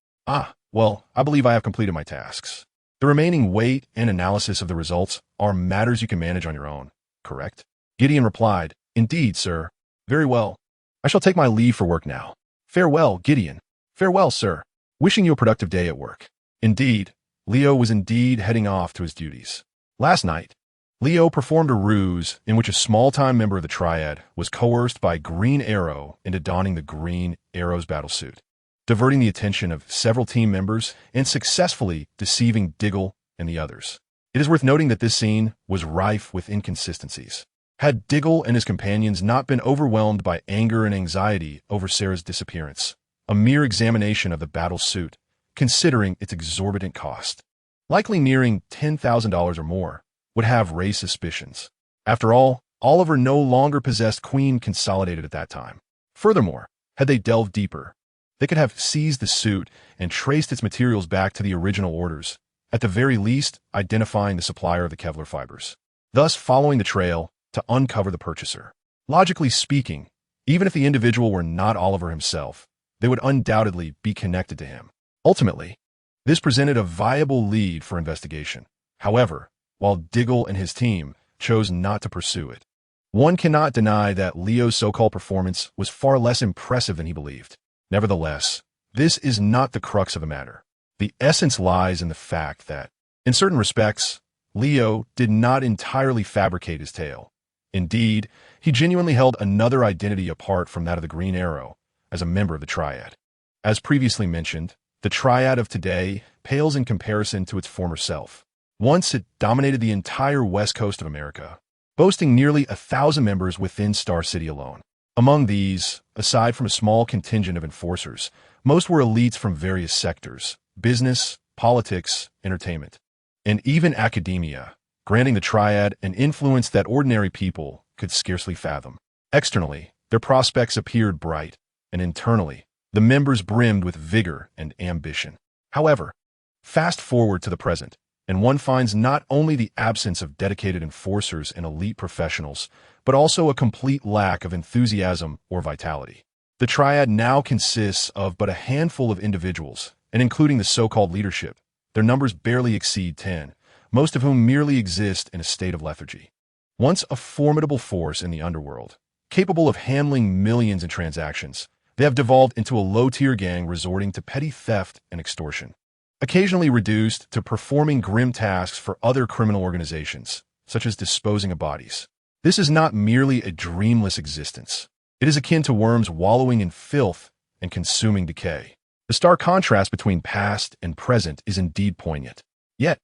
Well, I believe I have completed my tasks. The remaining weight and analysis of the results are matters you can manage on your own, correct?" Gideon replied, "Indeed, sir." "Very well. I shall take my leave for work now." "Farewell, Gideon." "Farewell, sir. Wishing you a productive day at work." Indeed, Leo was indeed heading off to his duties. Last night, Leo performed a ruse in which a small-time member of the Triad was coerced by Green Arrow into donning the Green Arrow's battlesuit, diverting the attention of several team members and successfully deceiving Diggle and the others. It is worth noting that this scene was rife with inconsistencies. Had Diggle and his companions not been overwhelmed by anger and anxiety over Sarah's disappearance, a mere examination of the battle suit, considering its exorbitant cost, likely nearing $10,000 or more, would have raised suspicions. After all, Oliver no longer possessed Queen Consolidated at that time. Furthermore, had they delved deeper, they could have seized the suit and traced its materials back to the original orders, at the very least identifying the supplier of the Kevlar fibers, thus following the trail to uncover the purchaser. Logically speaking, even if the individual were not Oliver himself, they would undoubtedly be connected to him. Ultimately, this presented a viable lead for investigation. However, while Diggle and his team chose not to pursue it, One cannot deny that Leo's so-called performance was far less impressive than he believed. Nevertheless, this is not the crux of the matter. The essence lies in the fact that, in certain respects, Leo did not entirely fabricate his tale. Indeed, he genuinely held another identity apart from that of the Green Arrow, as a member of the Triad. As previously mentioned, the Triad of today pales in comparison to its former self. Once it dominated the entire west coast of America, boasting nearly 1,000 members within Star City alone. Among these, aside from a small contingent of enforcers, most were elites from various sectors: business, politics, entertainment, and even academia, granting the Triad an influence that ordinary people could scarcely fathom. Externally, their prospects appeared bright, and internally, the members brimmed with vigor and ambition. However, fast forward to the present, and one finds not only the absence of dedicated enforcers and elite professionals, but also a complete lack of enthusiasm or vitality. The Triad now consists of but a handful of individuals, and including the so-called leadership, their numbers barely exceed 10, most of whom merely exist in a state of lethargy. Once a formidable force in the underworld, capable of handling millions in transactions, they have devolved into a low-tier gang resorting to petty theft and extortion, occasionally reduced to performing grim tasks for other criminal organizations, such as disposing of bodies. This is not merely a dreamless existence. It is akin to worms wallowing in filth and consuming decay. The stark contrast between past and present is indeed poignant. Yet,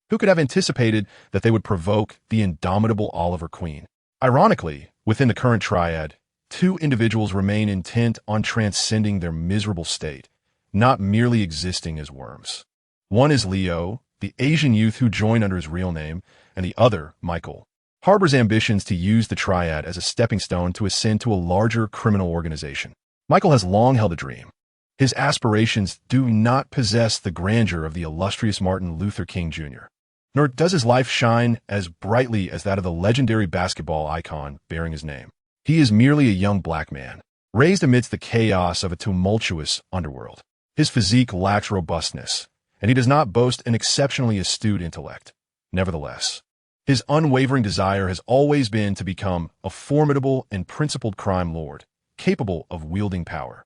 who could have anticipated that they would provoke the indomitable Oliver Queen? Ironically, within the current Triad, two individuals remain intent on transcending their miserable state, not merely existing as worms. One is Leo, the Asian youth who joined under his real name, and the other, Michael, harbors ambitions to use the Triad as a stepping stone to ascend to a larger criminal organization. Michael has long held a dream. His aspirations do not possess the grandeur of the illustrious Martin Luther King Jr., nor does his life shine as brightly as that of the legendary basketball icon bearing his name. He is merely a young black man, raised amidst the chaos of a tumultuous underworld. His physique lacks robustness, and he does not boast an exceptionally astute intellect. Nevertheless, his unwavering desire has always been to become a formidable and principled crime lord, capable of wielding power.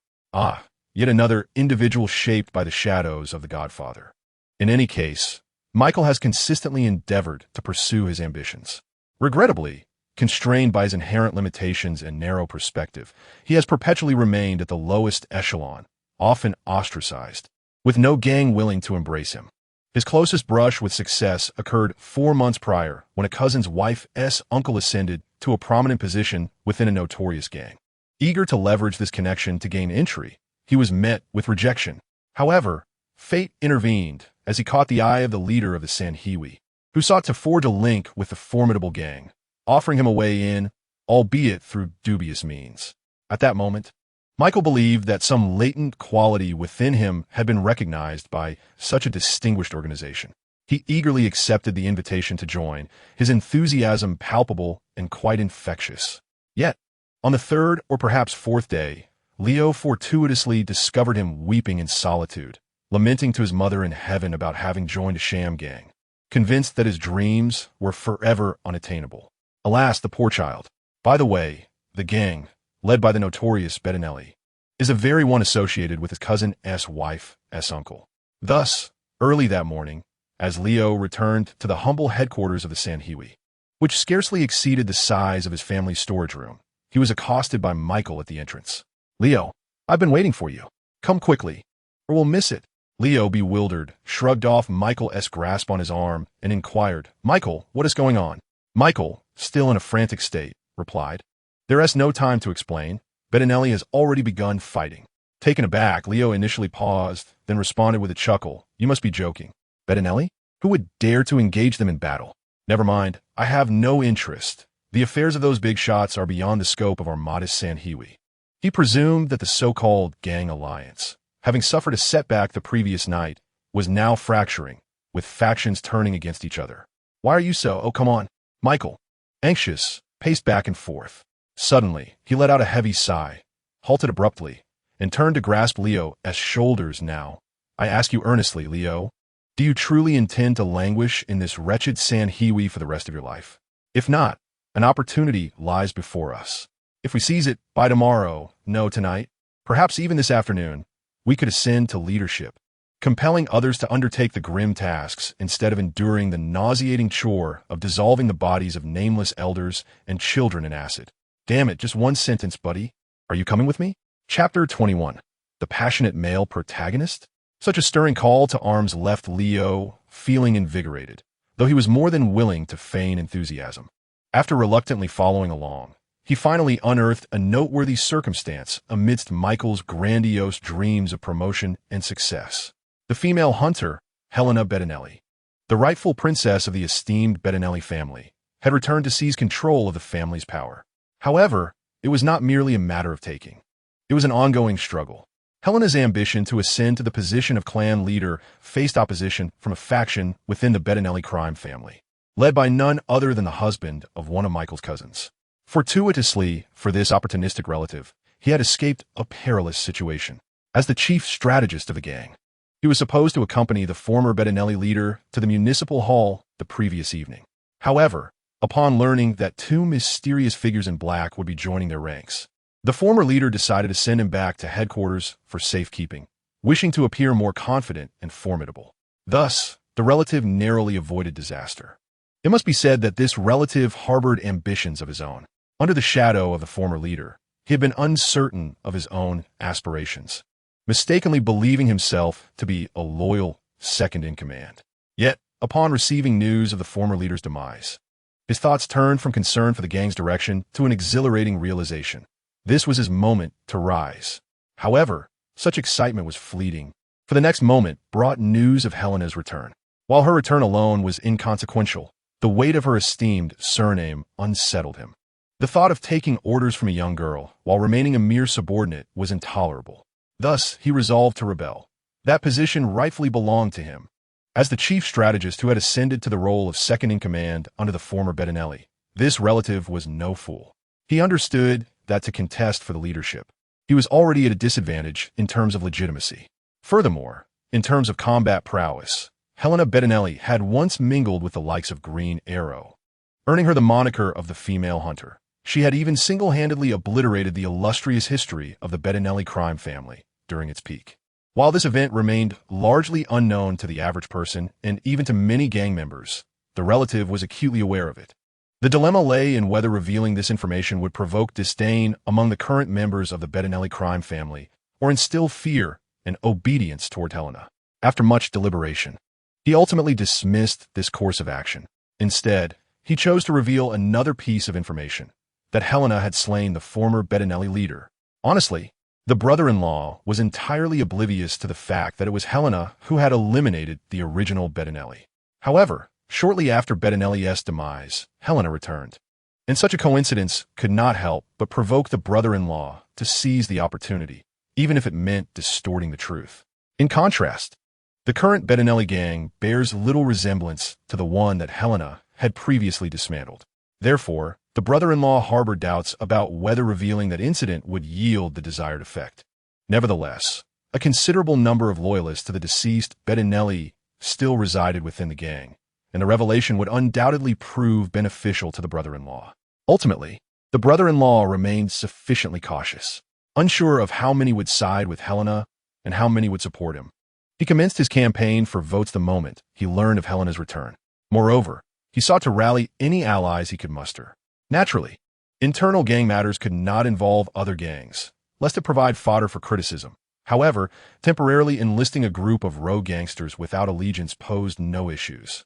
Yet another individual shaped by the shadows of the Godfather. In any case, Michael has consistently endeavored to pursue his ambitions. Regrettably, constrained by his inherent limitations and narrow perspective, he has perpetually remained at the lowest echelon, often ostracized, with no gang willing to embrace him. His closest brush with success occurred 4 months prior, when a cousin's wife's uncle ascended to a prominent position within a notorious gang. Eager to leverage this connection to gain entry, he was met with rejection. However, fate intervened as he caught the eye of the leader of the Sanhewi, who sought to forge a link with the formidable gang, offering him a way in, albeit through dubious means. At that moment, Michael believed that some latent quality within him had been recognized by such a distinguished organization. He eagerly accepted the invitation to join, his enthusiasm palpable and quite infectious. Yet, on the third or perhaps fourth day, Leo fortuitously discovered him weeping in solitude, lamenting to his mother in heaven about having joined a sham gang, convinced that his dreams were forever unattainable. Alas, the poor child. By the way, the gang, led by the notorious Bettinelli, is a very one associated with his cousin's wife's uncle. Thus, early that morning, as Leo returned to the humble headquarters of the Sanhewi, which scarcely exceeded the size of his family's storage room, he was accosted by Michael at the entrance. "Leo, I've been waiting for you. Come quickly, or we'll miss it." Leo, bewildered, shrugged off Michael's grasp on his arm and inquired, "Michael, what is going on?" Michael, still in a frantic state, replied, "There is no time to explain. Bettinelli has already begun fighting." Taken aback, Leo initially paused, then responded with a chuckle, "You must be joking. Bettinelli? Who would dare to engage them in battle? Never mind, I have no interest. The affairs of those big shots are beyond the scope of our modest Sanhewi." He presumed that the so-called gang alliance, having suffered a setback the previous night, was now fracturing, with factions turning against each other. "Why are you so? Oh, come on." Michael, anxious, paced back and forth. Suddenly, he let out a heavy sigh, halted abruptly, and turned to grasp Leo's shoulders. "Now, I ask you earnestly, Leo, do you truly intend to languish in this wretched Sanhewi for the rest of your life? If not, An opportunity lies before us. If we seize it by tomorrow, no tonight, perhaps even this afternoon, we could ascend to leadership, compelling others to undertake the grim tasks instead of enduring the nauseating chore of dissolving the bodies of nameless elders and children in acid. Damn it, just one sentence, buddy. Are you coming with me? Chapter 21. The passionate male protagonist? Such a stirring call to arms left Leo feeling invigorated, though he was more than willing to feign enthusiasm. After reluctantly following along, he finally unearthed a noteworthy circumstance amidst Michael's grandiose dreams of promotion and success. The female hunter, Helena Bettinelli, the rightful princess of the esteemed Bettinelli family, had returned to seize control of the family's power. However, it was not merely a matter of taking. It was an ongoing struggle. Helena's ambition to ascend to the position of clan leader faced opposition from a faction within the Bettinelli crime family, led by none other than the husband of one of Michael's cousins. Fortuitously for this opportunistic relative, he had escaped a perilous situation. As the chief strategist of the gang, he was supposed to accompany the former Bettinelli leader to the municipal hall the previous evening. However, upon learning that two mysterious figures in black would be joining their ranks, the former leader decided to send him back to headquarters for safekeeping, wishing to appear more confident and formidable. Thus, the relative narrowly avoided disaster. It must be said that this relative harbored ambitions of his own. Under the shadow of the former leader, he had been uncertain of his own aspirations, mistakenly believing himself to be a loyal second-in-command. Yet, upon receiving news of the former leader's demise, his thoughts turned from concern for the gang's direction to an exhilarating realization. This was his moment to rise. However, such excitement was fleeting, for the next moment brought news of Helena's return. While her return alone was inconsequential, the weight of her esteemed surname unsettled him. The thought of taking orders from a young girl while remaining a mere subordinate was intolerable. Thus, he resolved to rebel. That position rightfully belonged to him. As the chief strategist who had ascended to the role of second-in-command under the former Bettinelli, this relative was no fool. He understood that to contest for the leadership, he was already at a disadvantage in terms of legitimacy. Furthermore, in terms of combat prowess, Helena Bettinelli had once mingled with the likes of Green Arrow, earning her the moniker of the female hunter. She had even single-handedly obliterated the illustrious history of the Bettinelli crime family during its peak. While this event remained largely unknown to the average person and even to many gang members, the relative was acutely aware of it. The dilemma lay in whether revealing this information would provoke disdain among the current members of the Bettinelli crime family or instill fear and obedience toward Helena. After much deliberation, he ultimately dismissed this course of action. Instead, he chose to reveal another piece of information, that Helena had slain the former Bettinelli leader. Honestly, the brother-in-law was entirely oblivious to the fact that it was Helena who had eliminated the original Bettinelli. However, shortly after Bettinelli's demise, Helena returned, and such a coincidence could not help but provoke the brother-in-law to seize the opportunity, even if it meant distorting the truth. In contrast, the current Bettinelli gang bears little resemblance to the one that Helena had previously dismantled. Therefore, the brother-in-law harbored doubts about whether revealing that incident would yield the desired effect. Nevertheless, a considerable number of loyalists to the deceased Bettinelli still resided within the gang, and the revelation would undoubtedly prove beneficial to the brother-in-law. Ultimately, the brother-in-law remained sufficiently cautious, unsure of how many would side with Helena and how many would support him. He commenced his campaign for votes the moment he learned of Helena's return. Moreover, he sought to rally any allies he could muster. Naturally, internal gang matters could not involve other gangs, lest it provide fodder for criticism. However, temporarily enlisting a group of rogue gangsters without allegiance posed no issues.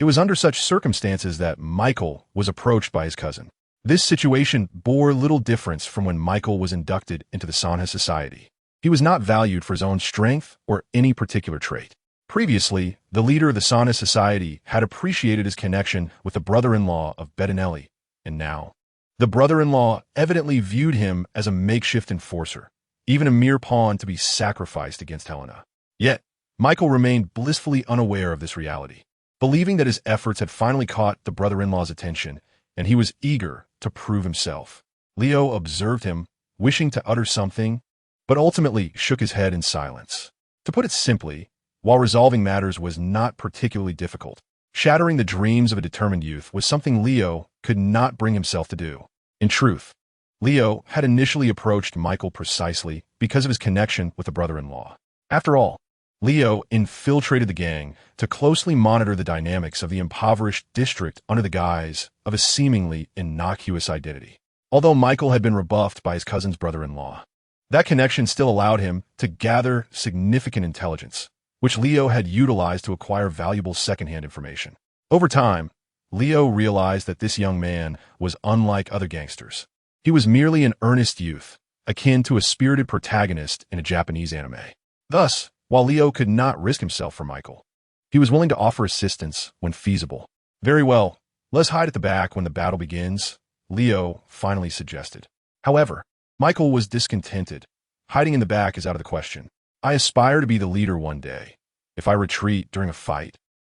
It was under such circumstances that Michael was approached by his cousin. This situation bore little difference from when Michael was inducted into the Sanha Society. He was not valued for his own strength or any particular trait. Previously, the leader of the Sanha Society had appreciated his connection with the brother-in-law of Bettinelli, and now, the brother-in-law evidently viewed him as a makeshift enforcer, even a mere pawn to be sacrificed against Helena. Yet, Michael remained blissfully unaware of this reality, believing that his efforts had finally caught the brother-in-law's attention, and he was eager to prove himself. Leo observed him, wishing to utter something, but ultimately shook his head in silence. To put it simply, while resolving matters was not particularly difficult, shattering the dreams of a determined youth was something Leo could not bring himself to do. In truth, Leo had initially approached Michael precisely because of his connection with the brother-in-law. After all, Leo infiltrated the gang to closely monitor the dynamics of the impoverished district under the guise of a seemingly innocuous identity. Although Michael had been rebuffed by his cousin's brother-in-law, that connection still allowed him to gather significant intelligence, which Leo had utilized to acquire valuable secondhand information. Over time, Leo realized that this young man was unlike other gangsters. He was merely an earnest youth, akin to a spirited protagonist in a Japanese anime. Thus, while Leo could not risk himself for Michael, he was willing to offer assistance when feasible. "Very well, let's hide at the back when the battle begins," Leo finally suggested. However, Michael was discontented. "Hiding in the back is out of the question. I aspire to be the leader one day. If I retreat during a fight,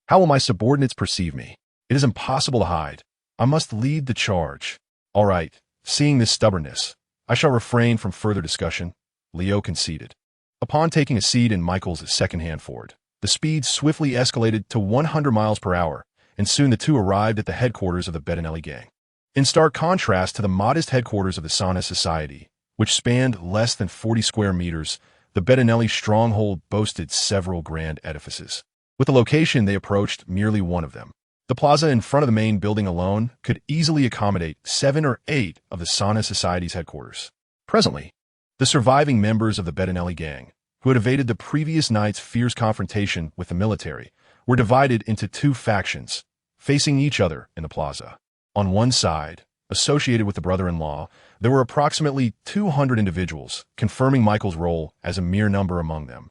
how will my subordinates perceive me? It is impossible to hide. I must lead the charge." "All right, seeing this stubbornness, I shall refrain from further discussion," Leo conceded. Upon taking a seat in Michael's second-hand Ford, the speed swiftly escalated to 100 miles per hour, and soon the two arrived at the headquarters of the Bettinelli gang. In stark contrast to the modest headquarters of the Sana Society, which spanned less than 40 square meters, the Bettinelli stronghold boasted several grand edifices. With the location, they approached merely one of them. The plaza in front of the main building alone could easily accommodate 7 or 8 of the Sana Society's headquarters. Presently, the surviving members of the Bettinelli gang, who had evaded the previous night's fierce confrontation with the military, were divided into 2 factions, facing each other in the plaza. On one side, associated with the brother-in-law, there were approximately 200 individuals, confirming Michael's role as a mere number among them.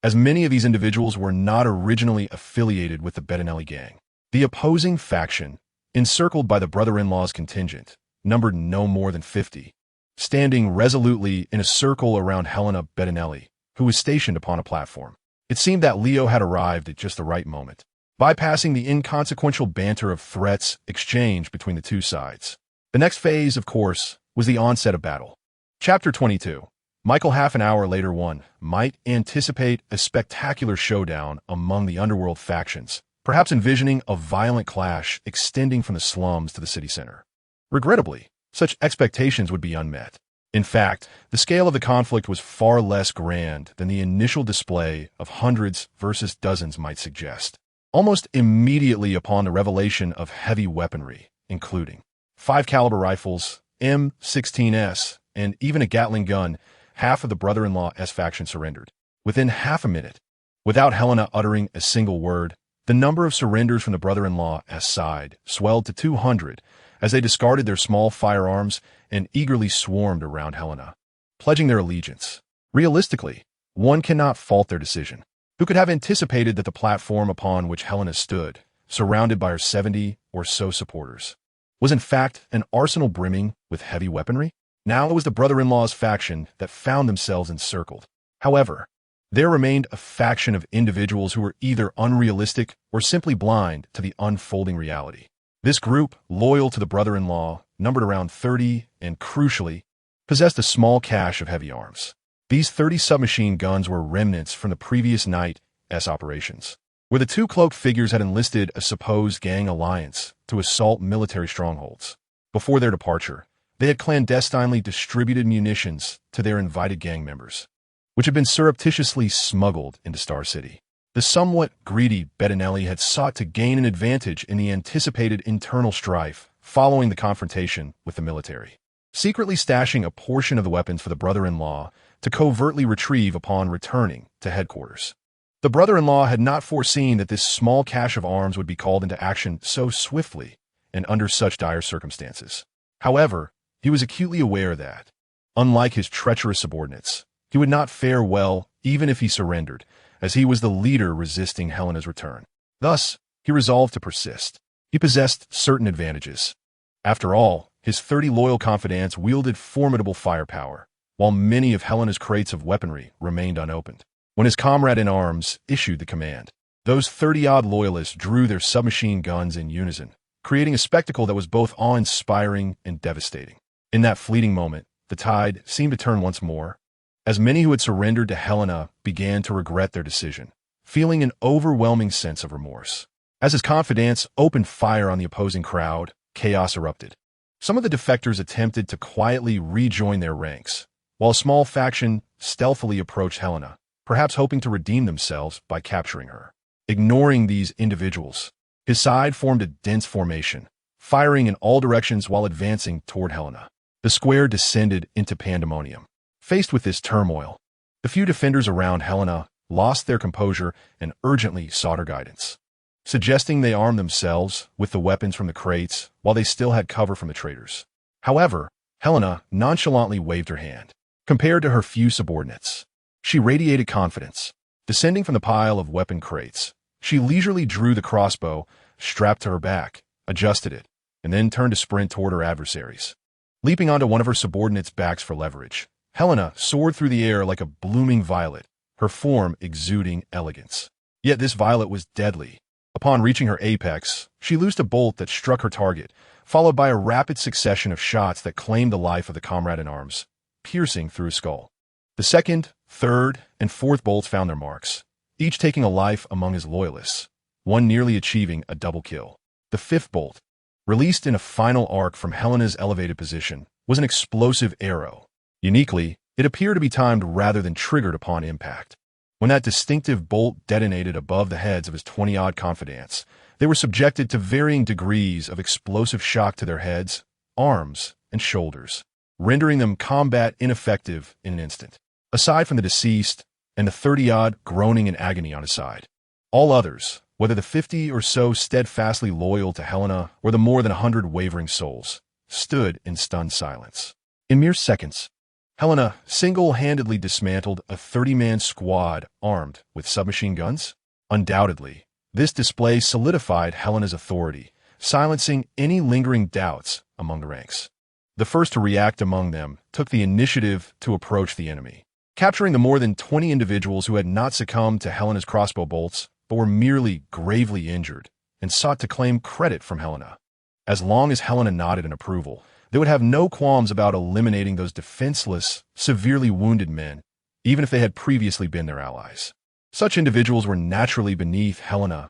As many of these individuals were not originally affiliated with the Bettinelli gang, the opposing faction, encircled by the brother-in-law's contingent, numbered no more than 50, standing resolutely in a circle around Helena Bettinelli, who was stationed upon a platform. It seemed that Leo had arrived at just the right moment, bypassing the inconsequential banter of threats exchanged between the two sides. The next phase, of course, was the onset of battle. Chapter 22. Michael, half an hour later, one might anticipate a spectacular showdown among the underworld factions, perhaps envisioning a violent clash extending from the slums to the city center. Regrettably, such expectations would be unmet. In fact, the scale of the conflict was far less grand than the initial display of hundreds versus dozens might suggest. Almost immediately upon the revelation of heavy weaponry, including 5-caliber rifles, M16s, and even a Gatling gun, half of the brother-in-law's faction surrendered. Within half a minute, without Helena uttering a single word, the number of surrenders from the brother-in-law's side swelled to 200 as they discarded their small firearms and eagerly swarmed around Helena, pledging their allegiance. Realistically, one cannot fault their decision. Who could have anticipated that the platform upon which Helena stood, surrounded by her 70 or so supporters, was in fact an arsenal brimming with heavy weaponry? Now it was the brother-in-law's faction that found themselves encircled. However, there remained a faction of individuals who were either unrealistic or simply blind to the unfolding reality. This group, loyal to the brother-in-law, numbered around 30 and, crucially, possessed a small cache of heavy arms. These 30 submachine guns were remnants from the previous night's operations, where the 2 cloaked figures had enlisted a supposed gang alliance to assault military strongholds. Before their departure, they had clandestinely distributed munitions to their invited gang members, which had been surreptitiously smuggled into Star City. The somewhat greedy Bettinelli had sought to gain an advantage in the anticipated internal strife following the confrontation with the military, secretly stashing a portion of the weapons for the brother-in-law to covertly retrieve upon returning to headquarters. The brother-in-law had not foreseen that this small cache of arms would be called into action so swiftly and under such dire circumstances. However, he was acutely aware that, unlike his treacherous subordinates, he would not fare well even if he surrendered, as he was the leader resisting Helena's return. Thus, he resolved to persist. He possessed certain advantages. After all, his 30 loyal confidants wielded formidable firepower, while many of Helena's crates of weaponry remained unopened. When his comrade in arms issued the command, those 30-odd loyalists drew their submachine guns in unison, creating a spectacle that was both awe-inspiring and devastating. In that fleeting moment, the tide seemed to turn once more, as many who had surrendered to Helena began to regret their decision, feeling an overwhelming sense of remorse. As his confidants opened fire on the opposing crowd, chaos erupted. Some of the defectors attempted to quietly rejoin their ranks, while a small faction stealthily approached Helena, perhaps hoping to redeem themselves by capturing her. Ignoring these individuals, his side formed a dense formation, firing in all directions while advancing toward Helena. The square descended into pandemonium. Faced with this turmoil, the few defenders around Helena lost their composure and urgently sought her guidance, suggesting they arm themselves with the weapons from the crates while they still had cover from the traitors. However, Helena nonchalantly waved her hand. Compared to her few subordinates, she radiated confidence. Descending from the pile of weapon crates, she leisurely drew the crossbow strapped to her back, adjusted it, and then turned to sprint toward her adversaries. Leaping onto one of her subordinates' backs for leverage, Helena soared through the air like a blooming violet, her form exuding elegance. Yet this violet was deadly. Upon reaching her apex, she loosed a bolt that struck her target, followed by a rapid succession of shots that claimed the life of the comrade-in-arms, piercing through his skull. The second, third, and fourth bolts found their marks, each taking a life among his loyalists, one nearly achieving a double kill. The fifth bolt, released in a final arc from Helena's elevated position, was an explosive arrow. Uniquely, it appeared to be timed rather than triggered upon impact. When that distinctive bolt detonated above the heads of his 20-odd confidants, they were subjected to varying degrees of explosive shock to their heads, arms, and shoulders, rendering them combat ineffective in an instant. Aside from the deceased and the 30-odd groaning in agony on his side, all others, whether the 50 or so steadfastly loyal to Helena or the more than 100 wavering souls, stood in stunned silence. In mere seconds, Helena single-handedly dismantled a 30-man squad armed with submachine guns. Undoubtedly, this display solidified Helena's authority, silencing any lingering doubts among the ranks. The first to react among them took the initiative to approach the enemy, capturing the more than 20 individuals who had not succumbed to Helena's crossbow bolts but were merely gravely injured and sought to claim credit from Helena. As long as Helena nodded in approval, they would have no qualms about eliminating those defenseless, severely wounded men, even if they had previously been their allies. Such individuals were naturally beneath Helena's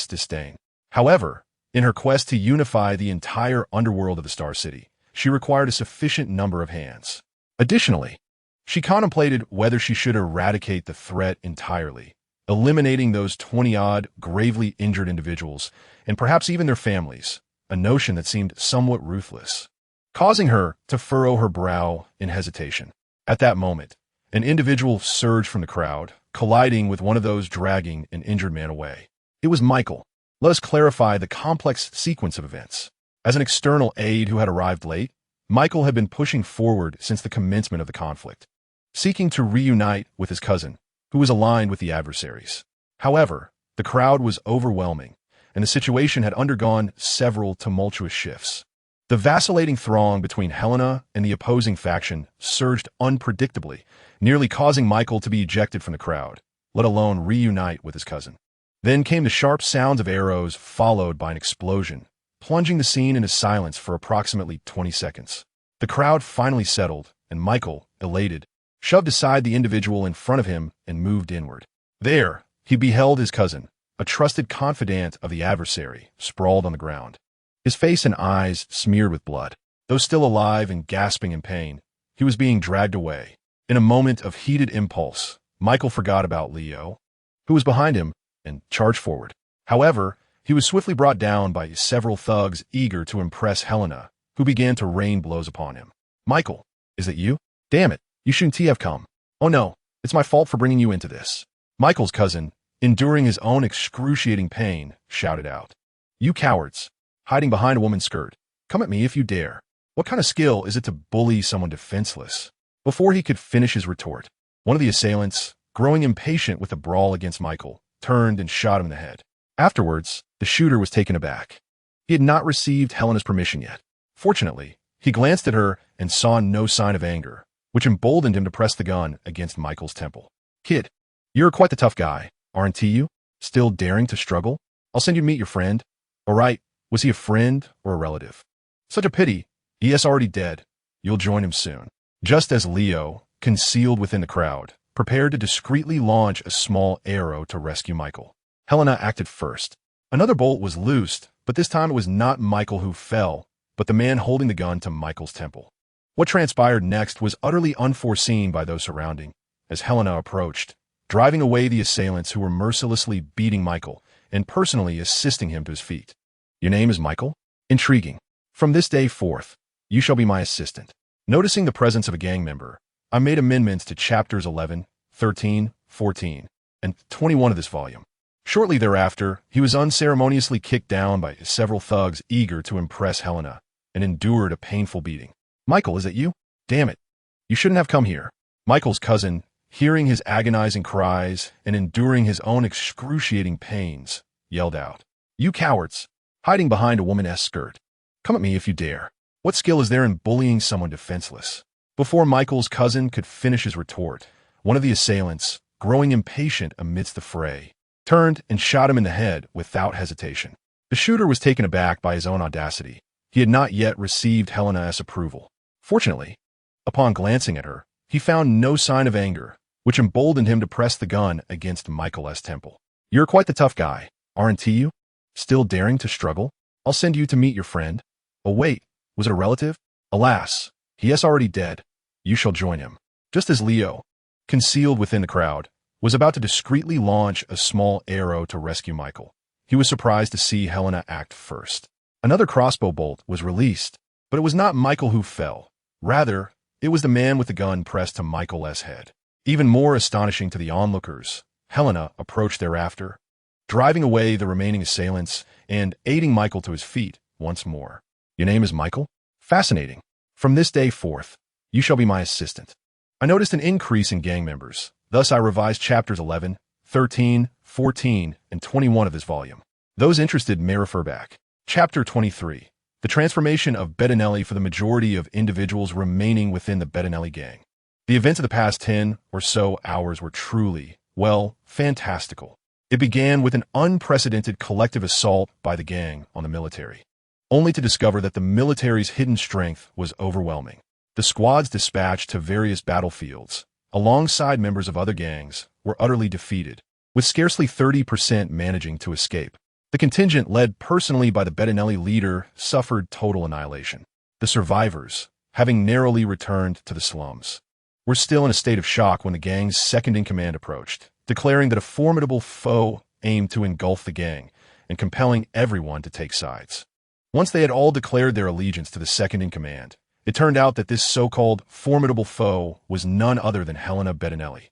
disdain. However, in her quest to unify the entire underworld of the Star City, she required a sufficient number of hands. Additionally, she contemplated whether she should eradicate the threat entirely, eliminating those 20-odd gravely injured individuals, and perhaps even their families, a notion that seemed somewhat ruthless, causing her to furrow her brow in hesitation. At that moment, an individual surged from the crowd, colliding with one of those dragging an injured man away. It was Michael. Let us clarify the complex sequence of events. As an external aide who had arrived late, Michael had been pushing forward since the commencement of the conflict, seeking to reunite with his cousin, who was aligned with the adversaries. However, the crowd was overwhelming, and the situation had undergone several tumultuous shifts. The vacillating throng between Helena and the opposing faction surged unpredictably, nearly causing Michael to be ejected from the crowd, let alone reunite with his cousin. Then came the sharp sounds of arrows, followed by an explosion, plunging the scene into silence for approximately 20 seconds. The crowd finally settled, and Michael, elated, shoved aside the individual in front of him and moved inward. There, he beheld his cousin, a trusted confidant of the adversary, sprawled on the ground, his face and eyes smeared with blood. Though still alive and gasping in pain, he was being dragged away. In a moment of heated impulse, Michael forgot about Leo, who was behind him, and charged forward. However, he was swiftly brought down by several thugs eager to impress Helena, who began to rain blows upon him. "Michael, is it you? Damn it, you shouldn't have come. Oh no, it's my fault for bringing you into this." Michael's cousin, enduring his own excruciating pain, shouted out. "You cowards, hiding behind a woman's skirt. Come at me if you dare. What kind of skill is it to bully someone defenseless?" Before he could finish his retort, one of the assailants, growing impatient with the brawl against Michael, turned and shot him in the head. Afterwards, the shooter was taken aback. He had not received Helena's permission yet. Fortunately, he glanced at her and saw no sign of anger, which emboldened him to press the gun against Michael's temple. "Kid, you're quite the tough guy, aren't you? Still daring to struggle? I'll send you to meet your friend." "All right, was he a friend or a relative?" "Such a pity. He is already dead. You'll join him soon." Just as Leo, concealed within the crowd, prepared to discreetly launch a small arrow to rescue Michael, Helena acted first. Another bolt was loosed, but this time it was not Michael who fell, but the man holding the gun to Michael's temple. What transpired next was utterly unforeseen by those surrounding, as Helena approached, driving away the assailants who were mercilessly beating Michael and personally assisting him to his feet. Your name is Michael? Intriguing. From this day forth, you shall be my assistant. Noticing the presence of a gang member, I made amendments to chapters 11, 13, 14, and 21 of this volume. Shortly thereafter, he was unceremoniously kicked down by several thugs eager to impress Helena and endured a painful beating. Michael, is it you? Damn it. You shouldn't have come here. Michael's cousin, hearing his agonizing cries and enduring his own excruciating pains, yelled out, You cowards, hiding behind a woman's skirt. Come at me if you dare. What skill is there in bullying someone defenseless? Before Michael's cousin could finish his retort, one of the assailants, growing impatient amidst the fray, turned and shot him in the head without hesitation. The shooter was taken aback by his own audacity. He had not yet received Helena's approval. Fortunately, upon glancing at her, he found no sign of anger, which emboldened him to press the gun against Michael's temple. You're quite the tough guy, aren't you? Still daring to struggle? I'll send you to meet your friend. Oh wait, was it a relative? Alas, he is already dead. You shall join him. Just as Leo, concealed within the crowd, was about to discreetly launch a small arrow to rescue Michael, he was surprised to see Helena act first. Another crossbow bolt was released, but it was not Michael who fell. Rather, it was the man with the gun pressed to Michael's head. Even more astonishing to the onlookers, Helena approached thereafter, driving away the remaining assailants and aiding Michael to his feet once more. Your name is Michael? Fascinating. From this day forth, you shall be my assistant. I noticed an increase in gang members. Thus I revised chapters 11, 13, 14, and 21 of this volume. Those interested may refer back. Chapter 23. The transformation of Bettinelli for the majority of individuals remaining within the Bettinelli gang. The events of the past 10 or so hours were truly, well, fantastical. It began with an unprecedented collective assault by the gang on the military, only to discover that the military's hidden strength was overwhelming. The squads dispatched to various battlefields, alongside members of other gangs, were utterly defeated, with scarcely 30% managing to escape. The contingent, led personally by the Bettinelli leader, suffered total annihilation. The survivors, having narrowly returned to the slums, were still in a state of shock when the gang's second-in-command approached, declaring that a formidable foe aimed to engulf the gang and compelling everyone to take sides. Once they had all declared their allegiance to the second-in-command, it turned out that this so-called formidable foe was none other than Helena Bettinelli,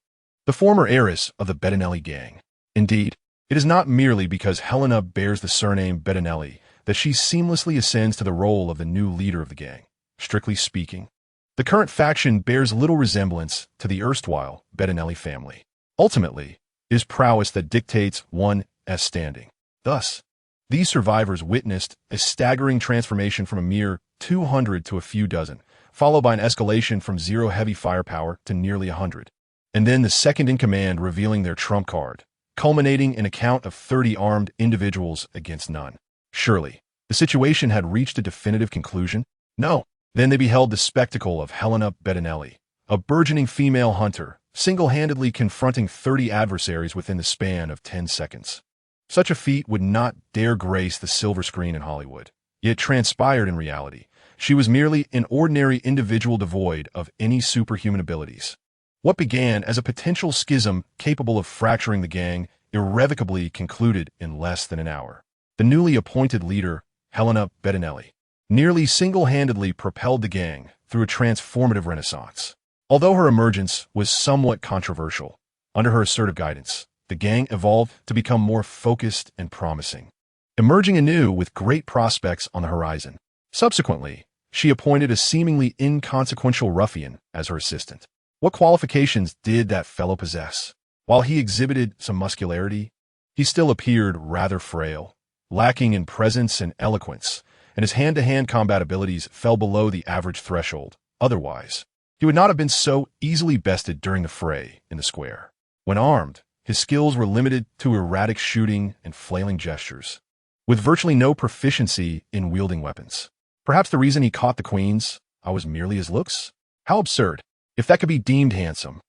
the former heiress of the Bettinelli gang. Indeed, it is not merely because Helena bears the surname Bettinelli that she seamlessly ascends to the role of the new leader of the gang. Strictly speaking, the current faction bears little resemblance to the erstwhile Bettinelli family. Ultimately, it is prowess that dictates one's standing. Thus, these survivors witnessed a staggering transformation from a mere 200 to a few dozen, followed by an escalation from 0 heavy firepower to nearly 100. And then the second-in-command revealing their trump card, culminating in a count of 30 armed individuals against none. Surely, the situation had reached a definitive conclusion? No. Then they beheld the spectacle of Helena Bettinelli, a burgeoning female hunter, single-handedly confronting 30 adversaries within the span of 10 seconds. Such a feat would not dare grace the silver screen in Hollywood. Yet transpired in reality. She was merely an ordinary individual devoid of any superhuman abilities. What began as a potential schism capable of fracturing the gang irrevocably concluded in less than an hour. The newly appointed leader, Helena Bettinelli, nearly single-handedly propelled the gang through a transformative renaissance. Although her emergence was somewhat controversial, under her assertive guidance, the gang evolved to become more focused and promising, emerging anew with great prospects on the horizon. Subsequently, she appointed a seemingly inconsequential ruffian as her assistant. What qualifications did that fellow possess? While he exhibited some muscularity, he still appeared rather frail, lacking in presence and eloquence, and his hand-to-hand combat abilities fell below the average threshold. Otherwise, he would not have been so easily bested during the fray in the square. When armed, his skills were limited to erratic shooting and flailing gestures, with virtually no proficiency in wielding weapons. Perhaps the reason he caught the queens was merely his looks? How absurd! If that could be deemed handsome,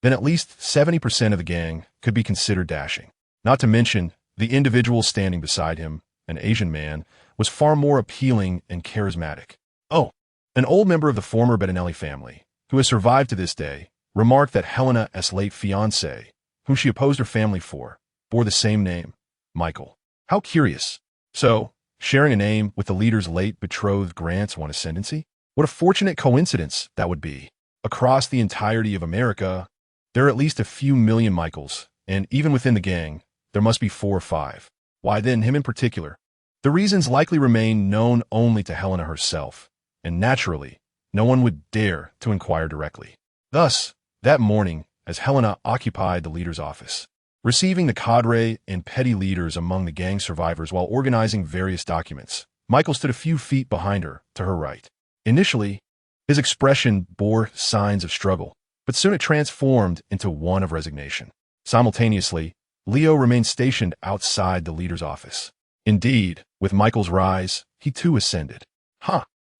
then at least 70% of the gang could be considered dashing. Not to mention the individuals standing beside him, an Asian man, was far more appealing and charismatic. Oh, an old member of the former Bettinelli family, who has survived to this day, remarked that Helena's late fiancé, whom she opposed her family for, bore the same name, Michael. How curious. So, sharing a name with the leader's late betrothed grants one ascendancy? What a fortunate coincidence that would be. Across the entirety of America, there are at least a few million Michaels, and even within the gang, there must be 4 or 5. Why then him in particular? The reasons likely remain known only to Helena herself, and naturally, no one would dare to inquire directly. Thus, that morning, as Helena occupied the leader's office, receiving the cadre and petty leaders among the gang survivors while organizing various documents, Michael stood a few feet behind her, to her right. Initially, his expression bore signs of struggle, but soon it transformed into one of resignation. Simultaneously, Leo remained stationed outside the leader's office. Indeed, with Michael's rise, he too ascended.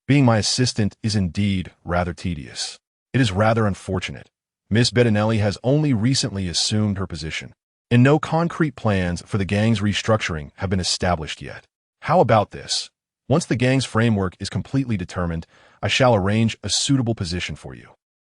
Being my assistant is indeed rather tedious. It is rather unfortunate. Miss Bettinelli has only recently assumed her position, and no concrete plans for the gang's restructuring have been established yet. How about this? Once the gang's framework is completely determined, I shall arrange a suitable position for you.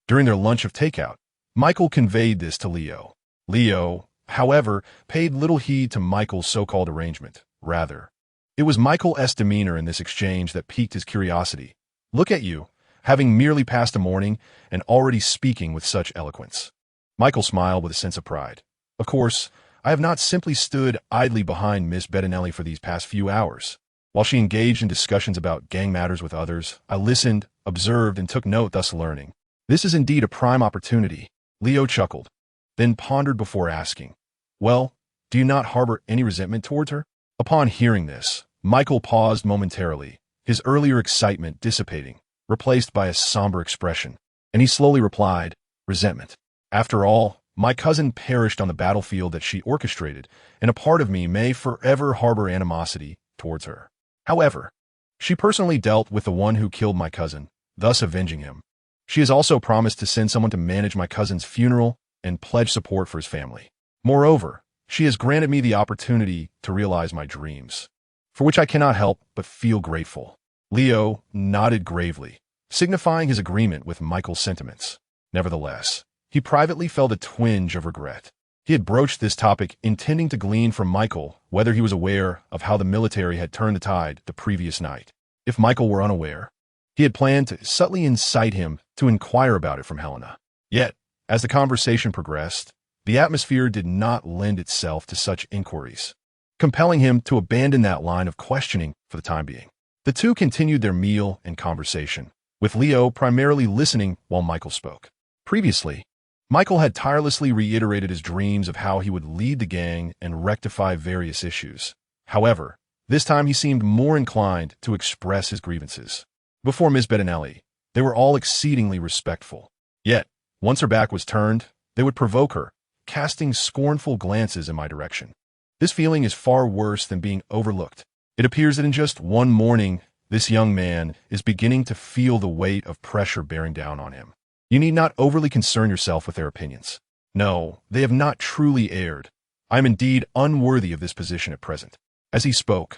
During their lunch of takeout, Michael conveyed this to Leo. Leo, however, paid little heed to Michael's so-called arrangement. Rather, it was Michael's demeanor in this exchange that piqued his curiosity. Look at you, having merely passed a morning and already speaking with such eloquence. Michael smiled with a sense of pride. Of course, I have not simply stood idly behind Miss Bettinelli for these past few hours. While she engaged in discussions about gang matters with others, I listened, observed, and took note, thus learning. This is indeed a prime opportunity. Leo chuckled, then pondered before asking, well, do you not harbor any resentment towards her? Upon hearing this, Michael paused momentarily, his earlier excitement dissipating, replaced by a somber expression, and he slowly replied, resentment. After all, my cousin perished on the battlefield that she orchestrated, and a part of me may forever harbor animosity towards her. However, she personally dealt with the one who killed my cousin, thus avenging him. She has also promised to send someone to manage my cousin's funeral and pledge support for his family. Moreover, she has granted me the opportunity to realize my dreams, for which I cannot help but feel grateful. Leo nodded gravely, signifying his agreement with Michael's sentiments. Nevertheless, he privately felt a twinge of regret. He had broached this topic intending to glean from Michael whether he was aware of how the military had turned the tide the previous night. If Michael were unaware, he had planned to subtly incite him to inquire about it from Helena. Yet, as the conversation progressed, the atmosphere did not lend itself to such inquiries, compelling him to abandon that line of questioning for the time being. The two continued their meal and conversation, with Leo primarily listening while Michael spoke. Previously, Michael had tirelessly reiterated his dreams of how he would lead the gang and rectify various issues. However, this time he seemed more inclined to express his grievances. Before Miss Bettinelli, they were all exceedingly respectful. Yet, once her back was turned, they would provoke her, casting scornful glances in my direction. This feeling is far worse than being overlooked. It appears that in just one morning, this young man is beginning to feel the weight of pressure bearing down on him. You need not overly concern yourself with their opinions. No, they have not truly erred. I am indeed unworthy of this position at present. As he spoke,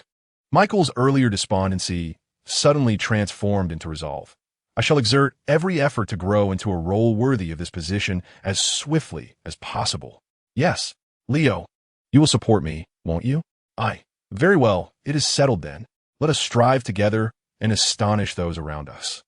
Michael's earlier despondency suddenly transformed into resolve. I shall exert every effort to grow into a role worthy of this position as swiftly as possible. Yes, Leo, you will support me, won't you? Aye. Very well, it is settled then. Let us strive together and astonish those around us.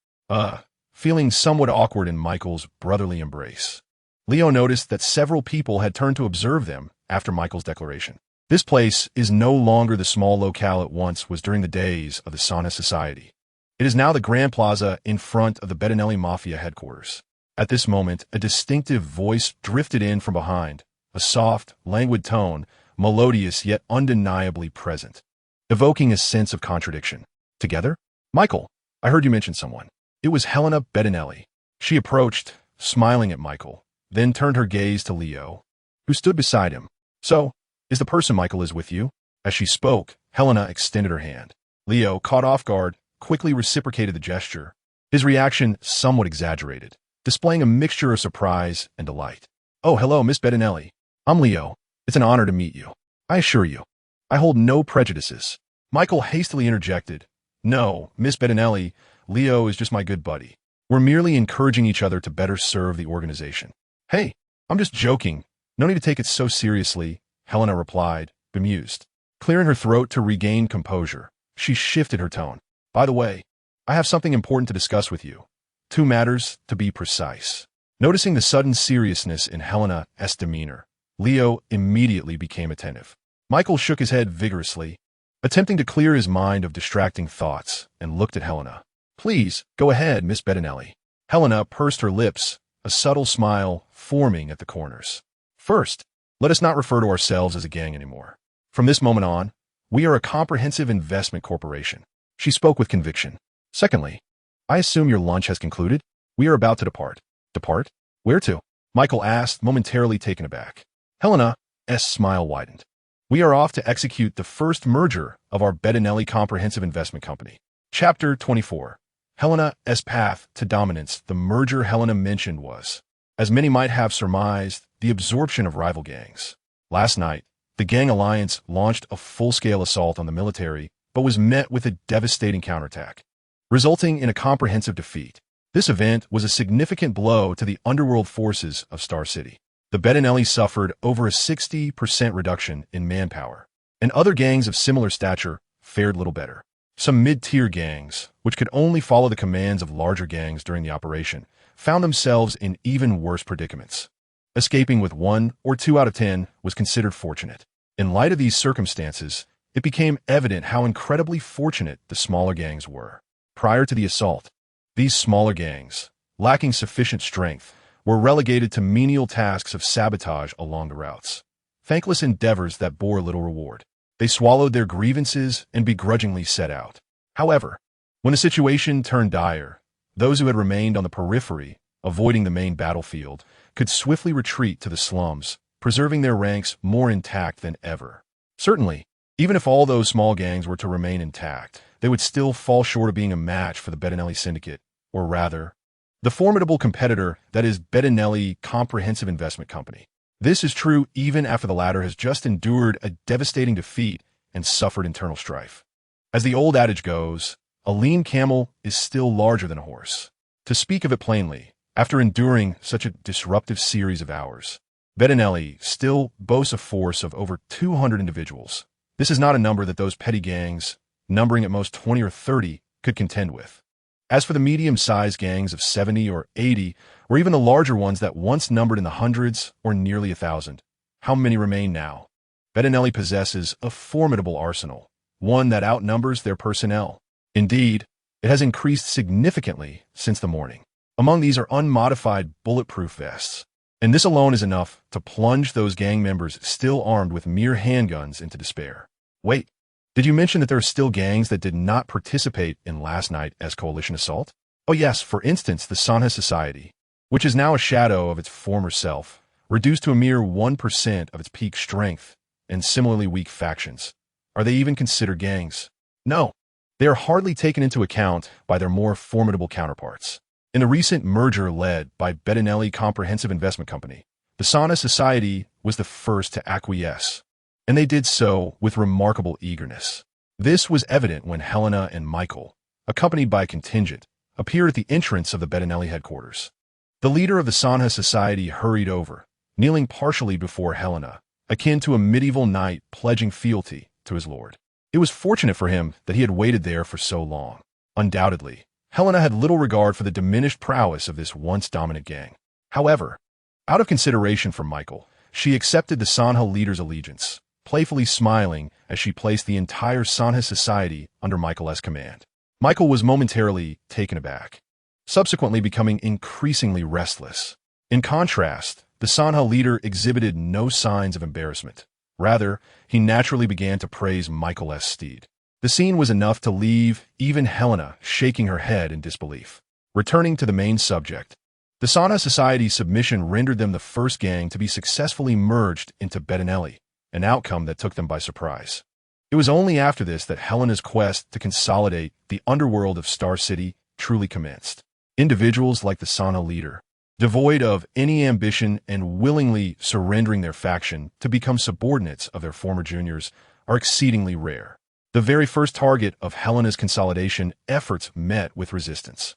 Feeling somewhat awkward in Michael's brotherly embrace, Leo noticed that several people had turned to observe them after Michael's declaration. This place is no longer the small locale it once was during the days of the Sauna Society. It is now the Grand Plaza in front of the Bettinelli Mafia headquarters. At this moment, a distinctive voice drifted in from behind, a soft, languid tone, melodious yet undeniably present, evoking a sense of contradiction. Together? Michael, I heard you mention someone. It was Helena Bettinelli. She approached, smiling at Michael, then turned her gaze to Leo, who stood beside him. So, is the person Michael is with you? As she spoke, Helena extended her hand. Leo, caught off guard, quickly reciprocated the gesture, his reaction somewhat exaggerated, displaying a mixture of surprise and delight. Oh, hello, Miss Bettinelli. I'm Leo. It's an honor to meet you. I assure you, I hold no prejudices. Michael hastily interjected. No, Miss Bettinelli, Leo is just my good buddy. We're merely encouraging each other to better serve the organization. Hey, I'm just joking. No need to take it so seriously, Helena replied, bemused. Clearing her throat to regain composure, she shifted her tone. By the way, I have something important to discuss with you. 2 matters, to be precise. Noticing the sudden seriousness in Helena's demeanor, Leo immediately became attentive. Michael shook his head vigorously, attempting to clear his mind of distracting thoughts, and looked at Helena. Please, go ahead, Miss Bettinelli. Helena pursed her lips, a subtle smile forming at the corners. First, let us not refer to ourselves as a gang anymore. From this moment on, we are a comprehensive investment corporation. She spoke with conviction. Secondly, I assume your lunch has concluded? We are about to depart. Depart? Where to? Michael asked, momentarily taken aback. Helena's smile widened. We are off to execute the first merger of our Bettinelli Comprehensive Investment Company. Chapter 24. Helena's path to dominance. The merger Helena mentioned was, as many might have surmised, the absorption of rival gangs. Last night, the gang alliance launched a full-scale assault on the military, but was met with a devastating counterattack, resulting in a comprehensive defeat. This event was a significant blow to the underworld forces of Star City. The Bettinelli suffered over a 60% reduction in manpower, and other gangs of similar stature fared little better. Some mid-tier gangs, which could only follow the commands of larger gangs during the operation, found themselves in even worse predicaments. Escaping with 1 or 2 out of 10 was considered fortunate. In light of these circumstances, it became evident how incredibly fortunate the smaller gangs were. Prior to the assault, these smaller gangs, lacking sufficient strength, were relegated to menial tasks of sabotage along the routes. Thankless endeavors that bore little reward. They swallowed their grievances and begrudgingly set out. However, when the situation turned dire, those who had remained on the periphery, avoiding the main battlefield, could swiftly retreat to the slums, preserving their ranks more intact than ever. Certainly, even if all those small gangs were to remain intact, they would still fall short of being a match for the Bettinelli Syndicate, or rather, the formidable competitor that is Bettinelli Comprehensive Investment Company. This is true even after the latter has just endured a devastating defeat and suffered internal strife. As the old adage goes, a lean camel is still larger than a horse. To speak of it plainly, after enduring such a disruptive series of hours, Bettinelli still boasts a force of over 200 individuals. This is not a number that those petty gangs, numbering at most 20 or 30, could contend with. As for the medium-sized gangs of 70 or 80, or even the larger ones that once numbered in the hundreds or nearly 1,000, how many remain now? Bettinelli possesses a formidable arsenal, one that outnumbers their personnel. Indeed, it has increased significantly since the morning. Among these are unmodified bulletproof vests, and this alone is enough to plunge those gang members still armed with mere handguns into despair. Wait, did you mention that there are still gangs that did not participate in last night's coalition assault? Oh yes, for instance, the Sanha Society, which is now a shadow of its former self, reduced to a mere 1% of its peak strength, and similarly weak factions. Are they even considered gangs? No, they are hardly taken into account by their more formidable counterparts. In the recent merger led by Bettinelli Comprehensive Investment Company, the Sanha Society was the first to acquiesce, and they did so with remarkable eagerness. This was evident when Helena and Michael, accompanied by a contingent, appeared at the entrance of the Bettinelli headquarters. The leader of the Sanha Society hurried over, kneeling partially before Helena, akin to a medieval knight pledging fealty to his lord. It was fortunate for him that he had waited there for so long. Undoubtedly, Helena had little regard for the diminished prowess of this once dominant gang. However, out of consideration for Michael, she accepted the Sanha leader's allegiance, playfully smiling as she placed the entire Sanha Society under Michael's command. Michael was momentarily taken aback, subsequently becoming increasingly restless. In contrast, the Sanha leader exhibited no signs of embarrassment. Rather, he naturally began to praise Michael's steed. The scene was enough to leave even Helena shaking her head in disbelief. Returning to the main subject, the Sanha Society's submission rendered them the first gang to be successfully merged into Bettinelli, an outcome that took them by surprise. It was only after this that Helena's quest to consolidate the underworld of Star City truly commenced. Individuals like the Sanha leader, devoid of any ambition and willingly surrendering their faction to become subordinates of their former juniors, are exceedingly rare. The very first target of Helena's consolidation efforts met with resistance.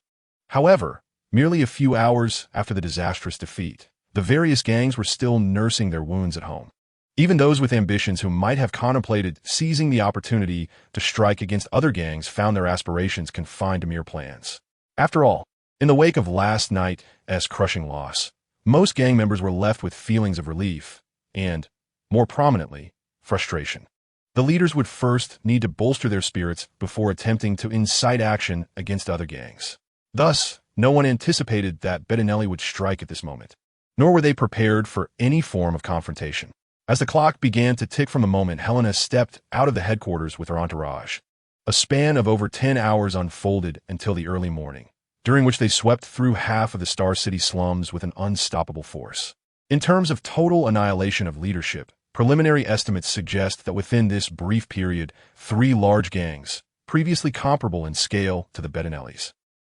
However, merely a few hours after the disastrous defeat, the various gangs were still nursing their wounds at home. Even those with ambitions who might have contemplated seizing the opportunity to strike against other gangs found their aspirations confined to mere plans. After all, in the wake of last night's crushing loss, most gang members were left with feelings of relief and, more prominently, frustration. The leaders would first need to bolster their spirits before attempting to incite action against other gangs. Thus, no one anticipated that Bettinelli would strike at this moment, nor were they prepared for any form of confrontation. As the clock began to tick from the moment Helena stepped out of the headquarters with her entourage, a span of over 10 hours unfolded until the early morning, during which they swept through half of the Star City slums with an unstoppable force. In terms of total annihilation of leadership, preliminary estimates suggest that within this brief period, 3 large gangs, previously comparable in scale to the Bettinellis,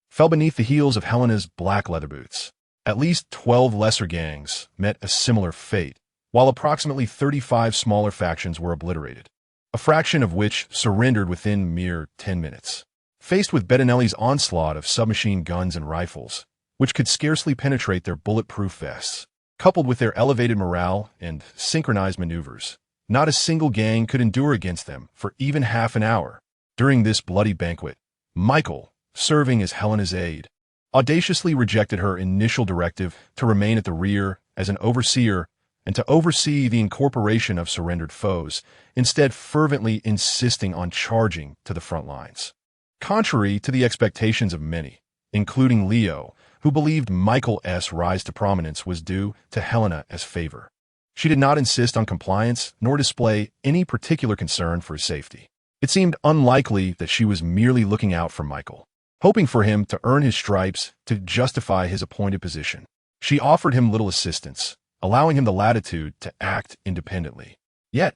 fell beneath the heels of Helena's black leather boots. At least 12 lesser gangs met a similar fate, while approximately 35 smaller factions were obliterated, a fraction of which surrendered within mere 10 minutes. Faced with Bettinelli's onslaught of submachine guns and rifles, which could scarcely penetrate their bulletproof vests, coupled with their elevated morale and synchronized maneuvers, not a single gang could endure against them for even half an hour. During this bloody banquet, Michael, serving as Helena's aide, audaciously rejected her initial directive to remain at the rear as an overseer and to oversee the incorporation of surrendered foes, instead fervently insisting on charging to the front lines. Contrary to the expectations of many, including Leo, who believed Michael's rise to prominence was due to Helena's favor, she did not insist on compliance nor display any particular concern for his safety. It seemed unlikely that she was merely looking out for Michael, hoping for him to earn his stripes to justify his appointed position. She offered him little assistance, allowing him the latitude to act independently. Yet,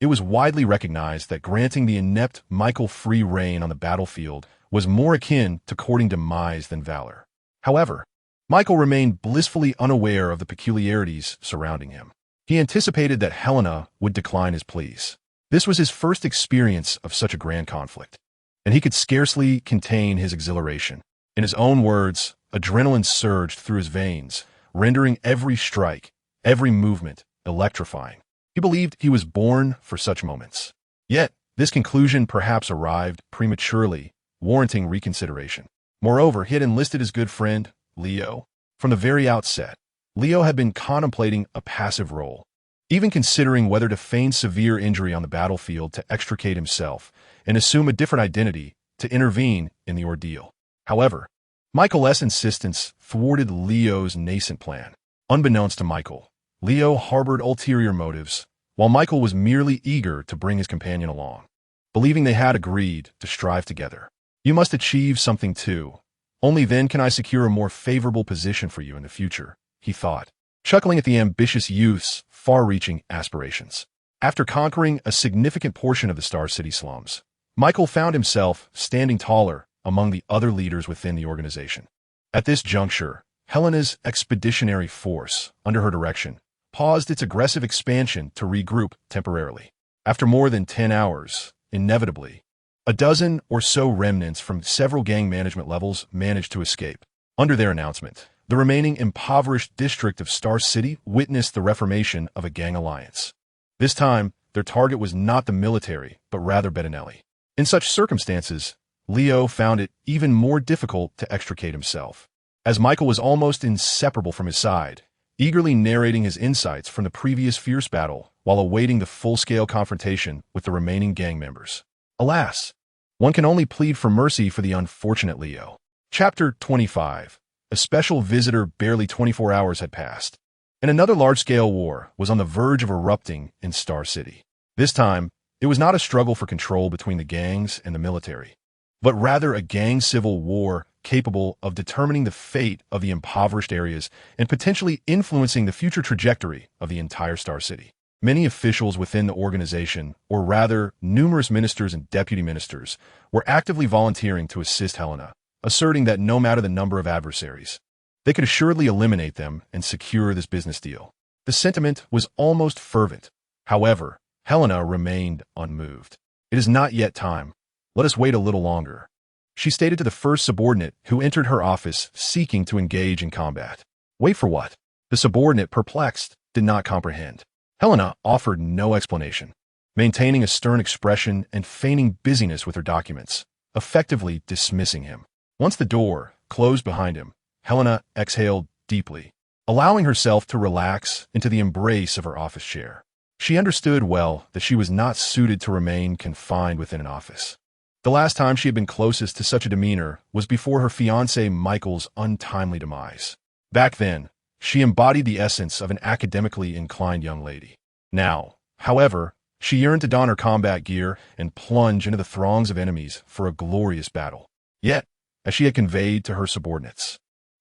it was widely recognized that granting the inept Michael free rein on the battlefield was more akin to courting demise than valor. However, Michael remained blissfully unaware of the peculiarities surrounding him. He anticipated that Helena would decline his pleas. This was his first experience of such a grand conflict, and he could scarcely contain his exhilaration. In his own words, adrenaline surged through his veins, rendering every strike, every movement, electrifying. He believed he was born for such moments. Yet, this conclusion perhaps arrived prematurely, warranting reconsideration. Moreover, he had enlisted his good friend, Leo. From the very outset, Leo had been contemplating a passive role, even considering whether to feign severe injury on the battlefield to extricate himself and assume a different identity to intervene in the ordeal. However, Michael's insistence thwarted Leo's nascent plan. Unbeknownst to Michael, Leo harbored ulterior motives, while Michael was merely eager to bring his companion along. Believing they had agreed to strive together. You must achieve something too. Only then can I secure a more favorable position for you in the future, he thought, chuckling at the ambitious youth's far-reaching aspirations. After conquering a significant portion of the Star City slums, Michael found himself standing taller among the other leaders within the organization. At this juncture, Helena's expeditionary force, under her direction, paused its aggressive expansion to regroup temporarily. After more than 10 hours, inevitably, a dozen or so remnants from several gang management levels managed to escape. Under their announcement, the remaining impoverished district of Star City witnessed the reformation of a gang alliance. This time, their target was not the military, but rather Bettinelli. In such circumstances, Leo found it even more difficult to extricate himself, as Michael was almost inseparable from his side, eagerly narrating his insights from the previous fierce battle while awaiting the full-scale confrontation with the remaining gang members. Alas, one can only plead for mercy for the unfortunate Leo. Chapter 25. A special visitor. Barely 24 hours had passed, and another large-scale war was on the verge of erupting in Star City. This time, it was not a struggle for control between the gangs and the military, but rather a gang civil war capable of determining the fate of the impoverished areas and potentially influencing the future trajectory of the entire Star City. Many officials within the organization, or rather numerous ministers and deputy ministers, were actively volunteering to assist Helena, asserting that no matter the number of adversaries, they could assuredly eliminate them and secure this business deal. The sentiment was almost fervent. However, Helena remained unmoved. "It is not yet time. Let us wait a little longer," she stated to the first subordinate who entered her office seeking to engage in combat. Wait for what? The subordinate, perplexed, did not comprehend. Helena offered no explanation, maintaining a stern expression and feigning busyness with her documents, effectively dismissing him. Once the door closed behind him, Helena exhaled deeply, allowing herself to relax into the embrace of her office chair. She understood well that she was not suited to remain confined within an office. The last time she had been closest to such a demeanor was before her fiancé Michael's untimely demise. Back then, she embodied the essence of an academically inclined young lady. Now, however, she yearned to don her combat gear and plunge into the throngs of enemies for a glorious battle. Yet, as she had conveyed to her subordinates,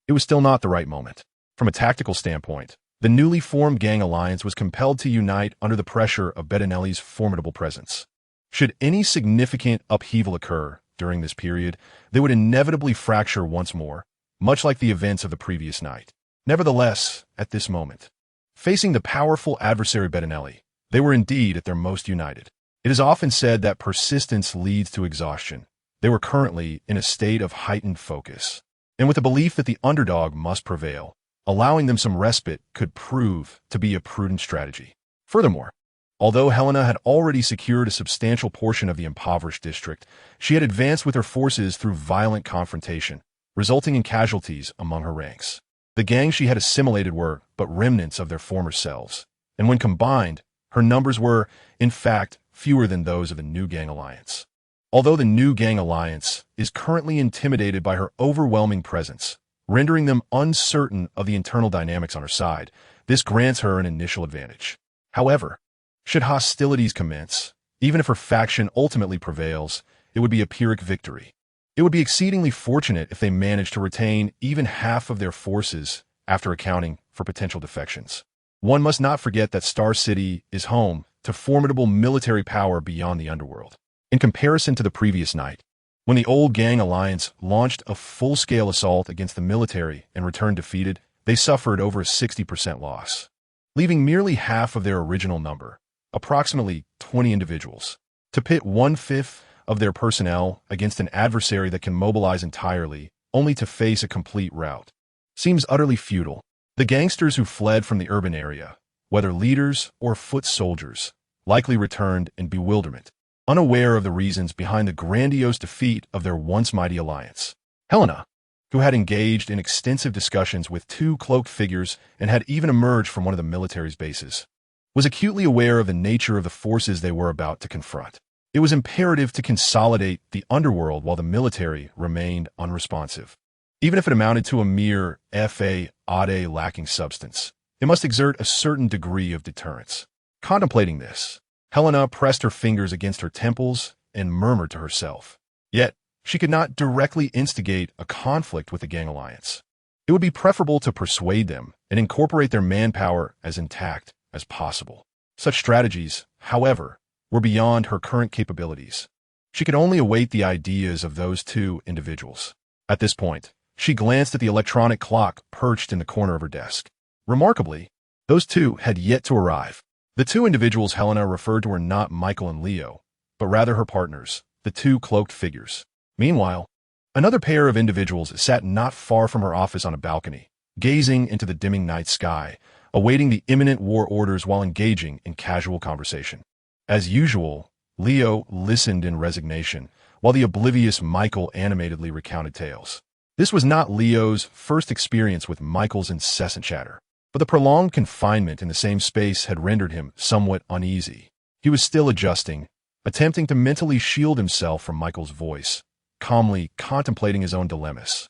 it was still not the right moment. From a tactical standpoint, the newly formed gang alliance was compelled to unite under the pressure of Bettinelli's formidable presence. Should any significant upheaval occur during this period, they would inevitably fracture once more, much like the events of the previous night. Nevertheless, at this moment, facing the powerful adversary Bettinelli, they were indeed at their most united. It is often said that persistence leads to exhaustion. They were currently in a state of heightened focus, and with the belief that the underdog must prevail, allowing them some respite could prove to be a prudent strategy. Furthermore, although Helena had already secured a substantial portion of the impoverished district, she had advanced with her forces through violent confrontation, resulting in casualties among her ranks. The gangs she had assimilated were but remnants of their former selves, and when combined, her numbers were, in fact, fewer than those of the new gang alliance. Although the new gang alliance is currently intimidated by her overwhelming presence, rendering them uncertain of the internal dynamics on her side, this grants her an initial advantage. However, should hostilities commence, even if her faction ultimately prevails, it would be a Pyrrhic victory. It would be exceedingly fortunate if they managed to retain even half of their forces after accounting for potential defections. One must not forget that Star City is home to formidable military power beyond the underworld. In comparison to the previous night, when the old gang alliance launched a full-scale assault against the military and returned defeated, they suffered over a 60% loss, leaving merely half of their original number, approximately 20 individuals, to pit one-fifth of their personnel against an adversary that can mobilize entirely, only to face a complete rout. Seems utterly futile. The gangsters who fled from the urban area, whether leaders or foot soldiers, likely returned in bewilderment, unaware of the reasons behind the grandiose defeat of their once mighty alliance. Helena, who had engaged in extensive discussions with two cloaked figures and had even emerged from one of the military's bases, was acutely aware of the nature of the forces they were about to confront. It was imperative to consolidate the underworld while the military remained unresponsive. Even if it amounted to a mere fa-ade lacking substance, it must exert a certain degree of deterrence. Contemplating this, Helena pressed her fingers against her temples and murmured to herself. Yet, she could not directly instigate a conflict with the gang alliance. It would be preferable to persuade them and incorporate their manpower as intact as possible. Such strategies, however, were beyond her current capabilities. She could only await the ideas of those two individuals. At this point, she glanced at the electronic clock perched in the corner of her desk. Remarkably, those two had yet to arrive. The two individuals Helena referred to were not Michael and Leo, but rather her partners, the two cloaked figures. Meanwhile, another pair of individuals sat not far from her office on a balcony, gazing into the dimming night sky, awaiting the imminent war orders while engaging in casual conversation. As usual, Leo listened in resignation, while the oblivious Michael animatedly recounted tales. This was not Leo's first experience with Michael's incessant chatter, but the prolonged confinement in the same space had rendered him somewhat uneasy. He was still adjusting, attempting to mentally shield himself from Michael's voice, calmly contemplating his own dilemmas,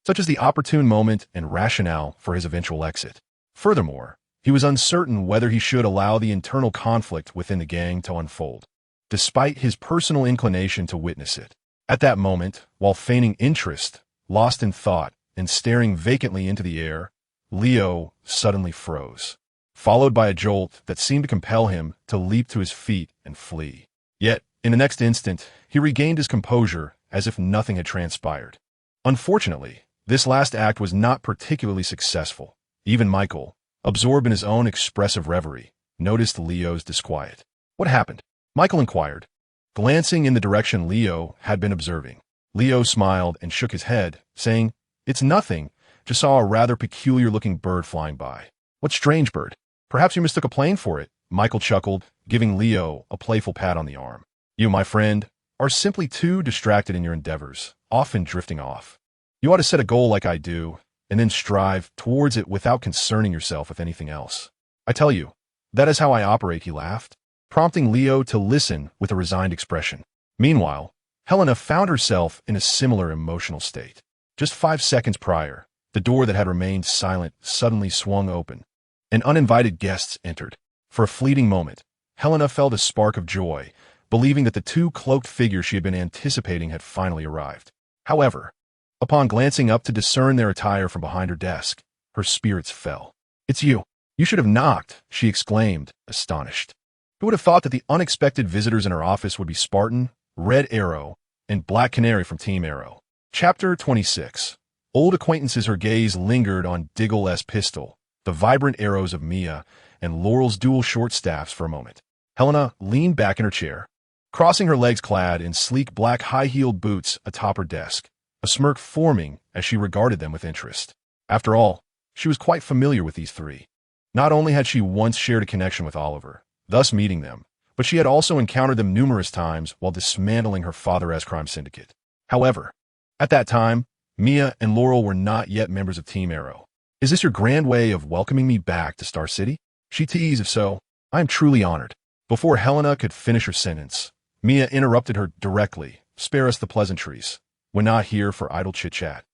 such as the opportune moment and rationale for his eventual exit. Furthermore, he was uncertain whether he should allow the internal conflict within the gang to unfold, despite his personal inclination to witness it. At that moment, while feigning interest, lost in thought, and staring vacantly into the air, Leo suddenly froze, followed by a jolt that seemed to compel him to leap to his feet and flee. Yet, in the next instant, he regained his composure as if nothing had transpired. Unfortunately, this last act was not particularly successful. Even Michael, absorbed in his own expressive reverie, noticed Leo's disquiet. "What happened?" Michael inquired, glancing in the direction Leo had been observing. Leo smiled and shook his head, saying, "It's nothing. Just saw a rather peculiar-looking bird flying by." "What strange bird? Perhaps you mistook a plane for it," Michael chuckled, giving Leo a playful pat on the arm. "You, my friend, are simply too distracted in your endeavors, often drifting off. You ought to set a goal like I do, and then strive towards it without concerning yourself with anything else. I tell you, that is how I operate," he laughed, prompting Leo to listen with a resigned expression. Meanwhile, Helena found herself in a similar emotional state. Just 5 seconds prior, the door that had remained silent suddenly swung open, and uninvited guests entered. For a fleeting moment, Helena felt a spark of joy, believing that the two cloaked figures she had been anticipating had finally arrived. However, upon glancing up to discern their attire from behind her desk, her spirits fell. "It's you. You should have knocked," she exclaimed, astonished. Who would have thought that the unexpected visitors in her office would be Spartan, Red Arrow, and Black Canary from Team Arrow? Chapter 26. Old acquaintances. Her gaze lingered on Diggle's pistol, the vibrant arrows of Mia, and Laurel's dual short staffs for a moment. Helena leaned back in her chair, crossing her legs clad in sleek black high-heeled boots atop her desk, a smirk forming as she regarded them with interest. After all, she was quite familiar with these three. Not only had she once shared a connection with Oliver, thus meeting them, but she had also encountered them numerous times while dismantling her father's crime syndicate. However, at that time, Mia and Laurel were not yet members of Team Arrow. "Is this your grand way of welcoming me back to Star City?" she teased. "If so, I am truly honored." Before Helena could finish her sentence, Mia interrupted her directly. "Spare us the pleasantries. We're not here for idle chit-chat."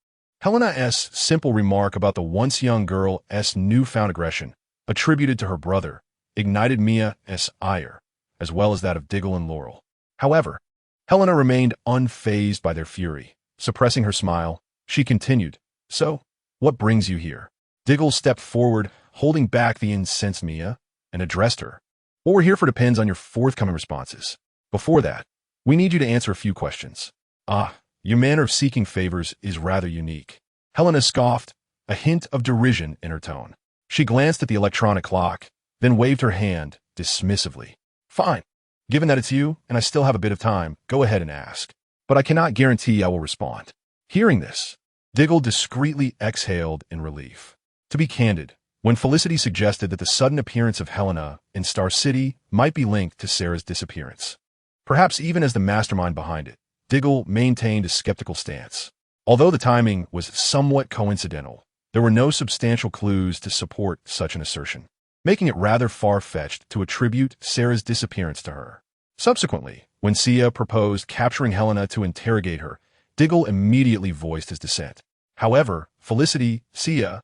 Helena's simple remark about the once young girl's newfound aggression, attributed to her brother, ignited Mia's ire, as well as that of Diggle and Laurel. However, Helena remained unfazed by their fury. Suppressing her smile, she continued, "So, what brings you here?" Diggle stepped forward, holding back the incensed Mia, and addressed her. "What we're here for depends on your forthcoming responses. Before that, we need you to answer a few questions." "Ah, your manner of seeking favors is rather unique." Helena scoffed, a hint of derision in her tone. She glanced at the electronic clock, then waved her hand dismissively. "Fine. Given that it's you, and I still have a bit of time, go ahead and ask. But I cannot guarantee I will respond." Hearing this, Diggle discreetly exhaled in relief. To be candid, when Felicity suggested that the sudden appearance of Helena in Star City might be linked to Sarah's disappearance, perhaps even as the mastermind behind it, Diggle maintained a skeptical stance. Although the timing was somewhat coincidental, there were no substantial clues to support such an assertion, making it rather far-fetched to attribute Sarah's disappearance to her. Subsequently, when Sia proposed capturing Helena to interrogate her, Diggle immediately voiced his dissent. However, Felicity, Sia,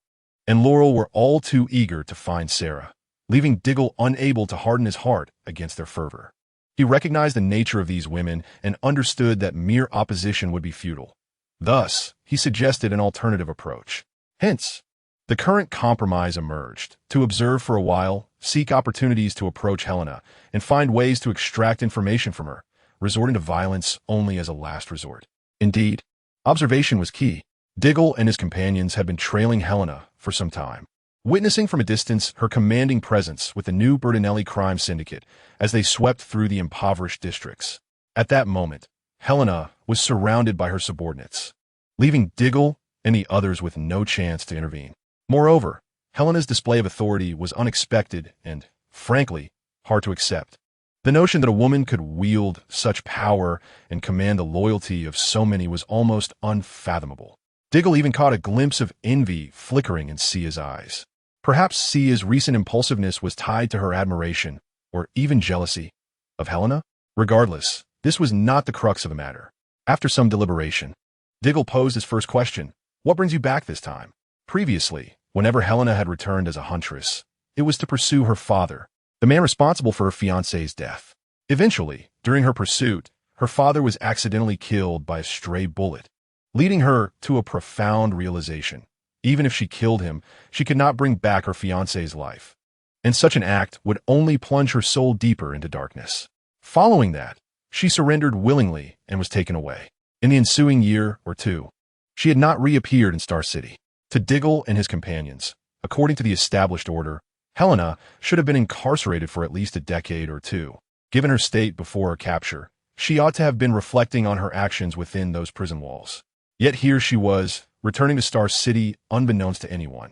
and Laurel were all too eager to find Sarah, leaving Diggle unable to harden his heart against their fervor. He recognized the nature of these women and understood that mere opposition would be futile. Thus, he suggested an alternative approach. Hence, the current compromise emerged: to observe for a while, seek opportunities to approach Helena, and find ways to extract information from her, resorting to violence only as a last resort. Indeed, observation was key. Diggle and his companions had been trailing Helena for some time, witnessing from a distance her commanding presence with the new Bertinelli crime syndicate as they swept through the impoverished districts. At that moment, Helena was surrounded by her subordinates, leaving Diggle and the others with no chance to intervene. Moreover, Helena's display of authority was unexpected and, frankly, hard to accept. The notion that a woman could wield such power and command the loyalty of so many was almost unfathomable. Diggle even caught a glimpse of envy flickering in Sia's eyes. Perhaps Sia's recent impulsiveness was tied to her admiration, or even jealousy, of Helena? Regardless, this was not the crux of the matter. After some deliberation, Diggle posed his first question: "What brings you back this time?" Previously, whenever Helena had returned as a huntress, it was to pursue her father, the man responsible for her fiancé's death. Eventually, during her pursuit, her father was accidentally killed by a stray bullet, leading her to a profound realization. Even if she killed him, she could not bring back her fiancé's life, and such an act would only plunge her soul deeper into darkness. Following that, she surrendered willingly and was taken away. In the ensuing year or two, she had not reappeared in Star City. To Diggle and his companions, according to the established order, Helena should have been incarcerated for at least a decade or two. Given her state before her capture, She ought to have been reflecting on her actions within those prison walls. Yet here she was, returning to Star City unbeknownst to anyone.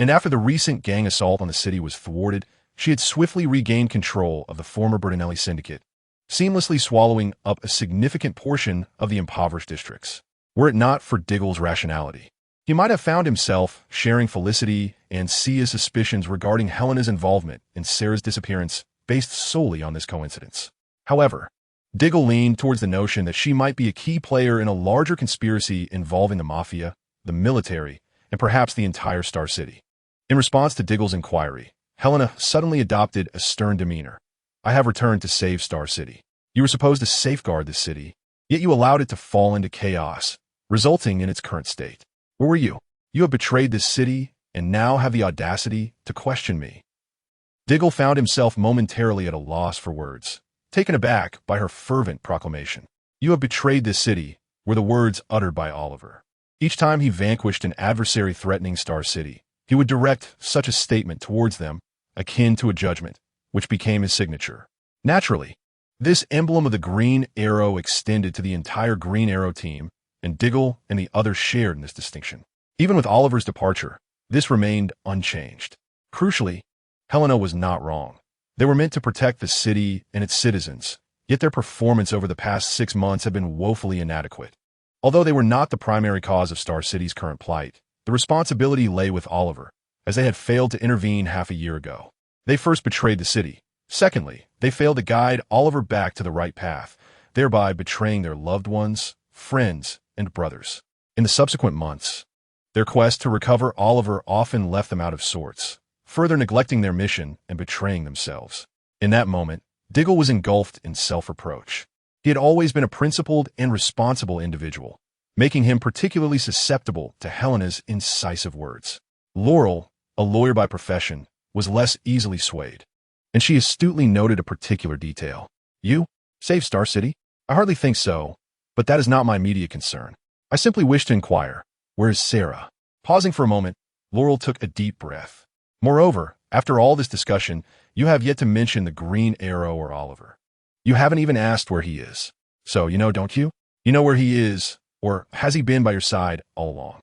And after the recent gang assault on the city was thwarted, she had swiftly regained control of the former Bertinelli syndicate, seamlessly swallowing up a significant portion of the impoverished districts. Were it not for Diggle's rationality, he might have found himself sharing Felicity and Sia's suspicions regarding Helena's involvement in Sarah's disappearance based solely on this coincidence. However, Diggle leaned towards the notion that she might be a key player in a larger conspiracy involving the mafia, the military, and perhaps the entire Star City. In response to Diggle's inquiry, Helena suddenly adopted a stern demeanor. I have returned to save Star City. You were supposed to safeguard this city, yet you allowed it to fall into chaos, resulting in its current state. Where were you? You have betrayed this city and now have the audacity to question me. Diggle found himself momentarily at a loss for words, taken aback by her fervent proclamation. You have betrayed this city, were the words uttered by Oliver. Each time he vanquished an adversary threatening Star City, he would direct such a statement towards them, akin to a judgment, which became his signature. Naturally, this emblem of the Green Arrow extended to the entire Green Arrow team, and Diggle and the others shared in this distinction. Even with Oliver's departure, this remained unchanged. Crucially, Helena was not wrong. They were meant to protect the city and its citizens, yet their performance over the past 6 months had been woefully inadequate. Although they were not the primary cause of Star City's current plight, the responsibility lay with Oliver, as they had failed to intervene half a year ago. They first betrayed the city. Secondly, they failed to guide Oliver back to the right path, thereby betraying their loved ones, friends, and brothers. In the subsequent months, their quest to recover Oliver often left them out of sorts, further neglecting their mission and betraying themselves. In that moment, Diggle was engulfed in self-reproach. He had always been a principled and responsible individual, making him particularly susceptible to Helena's incisive words. Laurel, a lawyer by profession, was less easily swayed, and she astutely noted a particular detail. You? Save Star City? I hardly think so, but that is not my immediate concern. I simply wish to inquire, where is Sarah? Pausing for a moment, Laurel took a deep breath. Moreover, after all this discussion, you have yet to mention the Green Arrow or Oliver. You haven't even asked where he is. So, you know, don't you? You know where he is, or has he been by your side all along?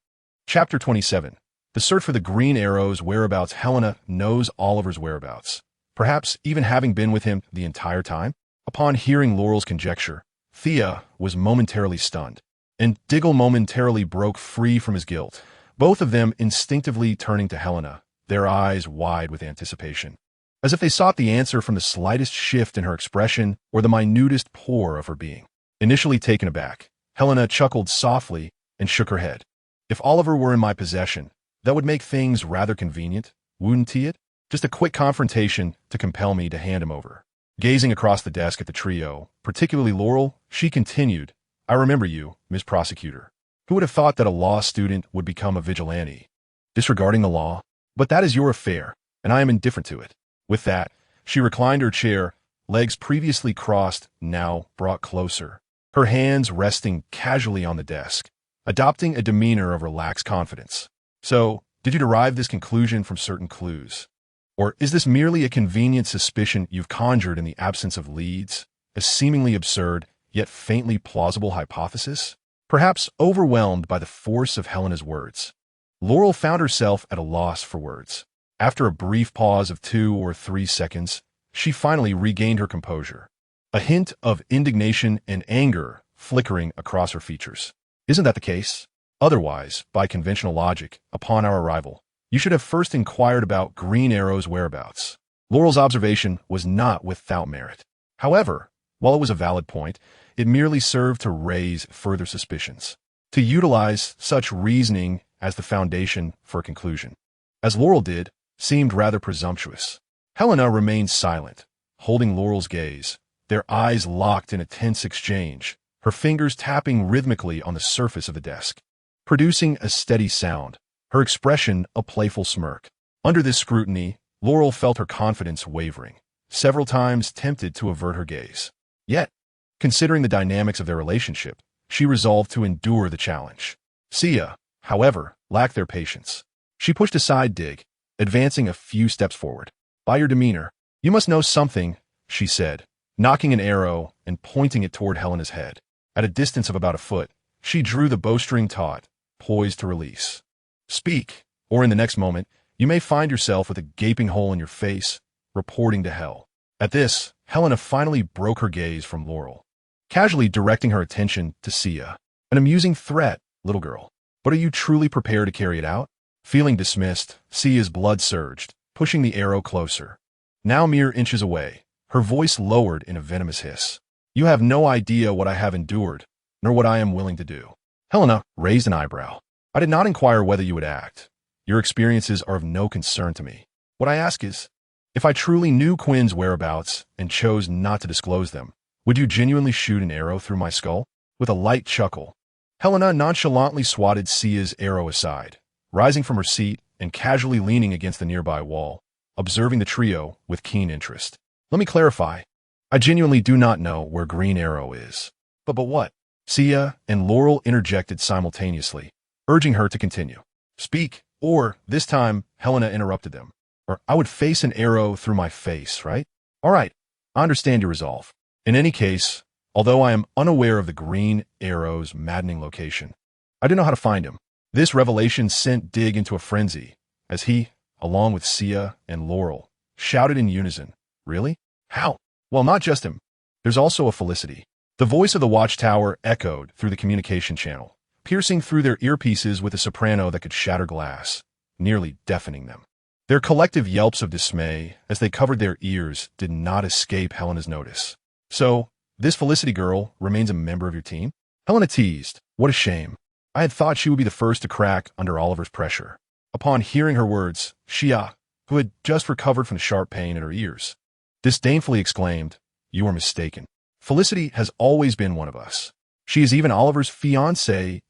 Chapter 27. The search for the Green Arrow's whereabouts. Helena knows Oliver's whereabouts, perhaps even having been with him the entire time. Upon hearing Laurel's conjecture, Thea was momentarily stunned, and Diggle momentarily broke free from his guilt, both of them instinctively turning to Helena, their eyes wide with anticipation, as if they sought the answer from the slightest shift in her expression or the minutest pore of her being. Initially taken aback, Helena chuckled softly and shook her head. If Oliver were in my possession, that would make things rather convenient, wouldn't it? Just a quick confrontation to compel me to hand him over. Gazing across the desk at the trio, particularly Laurel, she continued, I remember you, Ms. Prosecutor. Who would have thought that a law student would become a vigilante? Disregarding the law? But that is your affair, and I am indifferent to it. With that, she reclined her chair, legs previously crossed, now brought closer, her hands resting casually on the desk, adopting a demeanor of relaxed confidence. So, did you derive this conclusion from certain clues? Or is this merely a convenient suspicion you've conjured in the absence of leads, a seemingly absurd, yet faintly plausible hypothesis? Perhaps overwhelmed by the force of Helena's words, Laurel found herself at a loss for words. After a brief pause of 2 or 3 seconds, she finally regained her composure, a hint of indignation and anger flickering across her features. Isn't that the case? Otherwise, by conventional logic, upon our arrival, you should have first inquired about Green Arrow's whereabouts. Laurel's observation was not without merit. However, while it was a valid point, it merely served to raise further suspicions, to utilize such reasoning as the foundation for a conclusion. As Laurel did, seemed rather presumptuous. Helena remained silent, holding Laurel's gaze, their eyes locked in a tense exchange, her fingers tapping rhythmically on the surface of the desk, producing a steady sound, her expression a playful smirk. Under this scrutiny, Laurel felt her confidence wavering, several times tempted to avert her gaze. Yet, considering the dynamics of their relationship, she resolved to endure the challenge. Sia, however, lacked their patience. She pushed aside Dig, advancing a few steps forward. By your demeanor, you must know something, she said, Knocking an arrow and pointing it toward Helena's head. At a distance of about a foot, she drew the bowstring taut, poised to release. Speak, or in the next moment, you may find yourself with a gaping hole in your face, reporting to hell. At this, Helena finally broke her gaze from Laurel, casually directing her attention to Sia. An amusing threat, little girl. But are you truly prepared to carry it out? Feeling dismissed, Sia's blood surged, pushing the arrow closer. Now mere inches away, her voice lowered in a venomous hiss. You have no idea what I have endured, nor what I am willing to do. Helena raised an eyebrow. I did not inquire whether you would act. Your experiences are of no concern to me. What I ask is, if I truly knew Quinn's whereabouts and chose not to disclose them, would you genuinely shoot an arrow through my skull? With a light chuckle, Helena nonchalantly swatted Sia's arrow aside, rising from her seat and casually leaning against the nearby wall, observing the trio with keen interest. Let me clarify. I genuinely do not know where Green Arrow is. But what? Sia and Laurel interjected simultaneously, urging her to continue. Speak, or, this time, Helena interrupted them. Or, I would face an arrow through my face, right? All right, I understand your resolve. In any case, although I am unaware of the Green Arrow's maddening location, I do know how to find him. This revelation sent Dig into a frenzy, as he, along with Sia and Laurel, shouted in unison. Really? How? Well, not just him. There's also a Felicity. The voice of the watchtower echoed through the communication channel, piercing through their earpieces with a soprano that could shatter glass, nearly deafening them. Their collective yelps of dismay, as they covered their ears, did not escape Helena's notice. So, this Felicity girl remains a member of your team? Helena teased. What a shame. I had thought she would be the first to crack under Oliver's pressure. Upon hearing her words, Shia, who had just recovered from the sharp pain in her ears, disdainfully exclaimed, You are mistaken. Felicity has always been one of us. She is even Oliver's fiancée.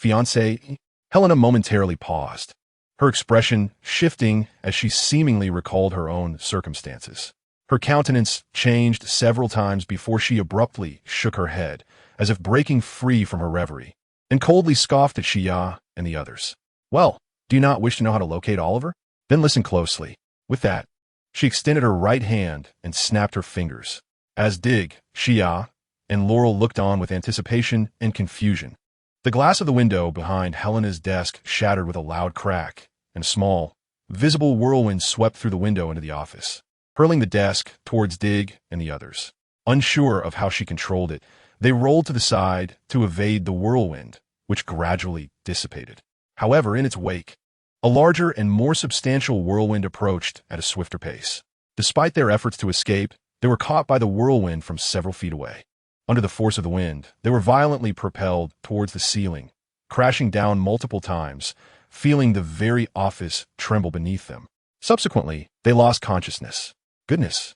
Fiancée? Helena momentarily paused, her expression shifting as she seemingly recalled her own circumstances. Her countenance changed several times before she abruptly shook her head, as if breaking free from her reverie, and coldly scoffed at Shia and the others. Well, do you not wish to know how to locate Oliver? Then listen closely. With that, she extended her right hand and snapped her fingers. As Dig, Shia, and Laurel looked on with anticipation and confusion, the glass of the window behind Helena's desk shattered with a loud crack, and a small, visible whirlwind swept through the window into the office, hurling the desk towards Dig and the others. Unsure of how she controlled it, they rolled to the side to evade the whirlwind, which gradually dissipated. However, in its wake, a larger and more substantial whirlwind approached at a swifter pace. Despite their efforts to escape, they were caught by the whirlwind from several feet away. Under the force of the wind, they were violently propelled towards the ceiling, crashing down multiple times, feeling the very office tremble beneath them. Subsequently, they lost consciousness. Goodness,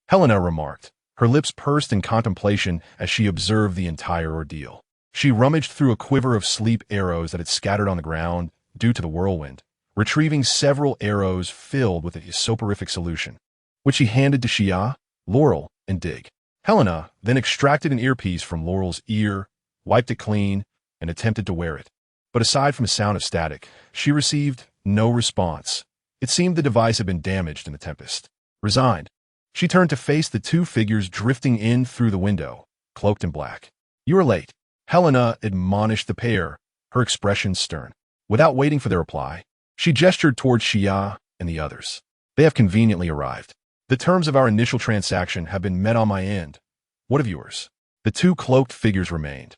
Helena remarked, her lips pursed in contemplation as she observed the entire ordeal. She rummaged through a quiver of sleep arrows that had scattered on the ground due to the whirlwind, retrieving several arrows filled with a soporific solution, which she handed to Shia, Laurel, and Dig. Helena then extracted an earpiece from Laurel's ear, wiped it clean, and attempted to wear it. But aside from a sound of static, she received no response. It seemed the device had been damaged in the tempest. Resigned, she turned to face the two figures drifting in through the window, cloaked in black. You are late, Helena admonished the pair, her expression stern. Without waiting for their reply, she gestured toward Shia and the others. They have conveniently arrived. The terms of our initial transaction have been met on my end. What of yours? The two cloaked figures remained,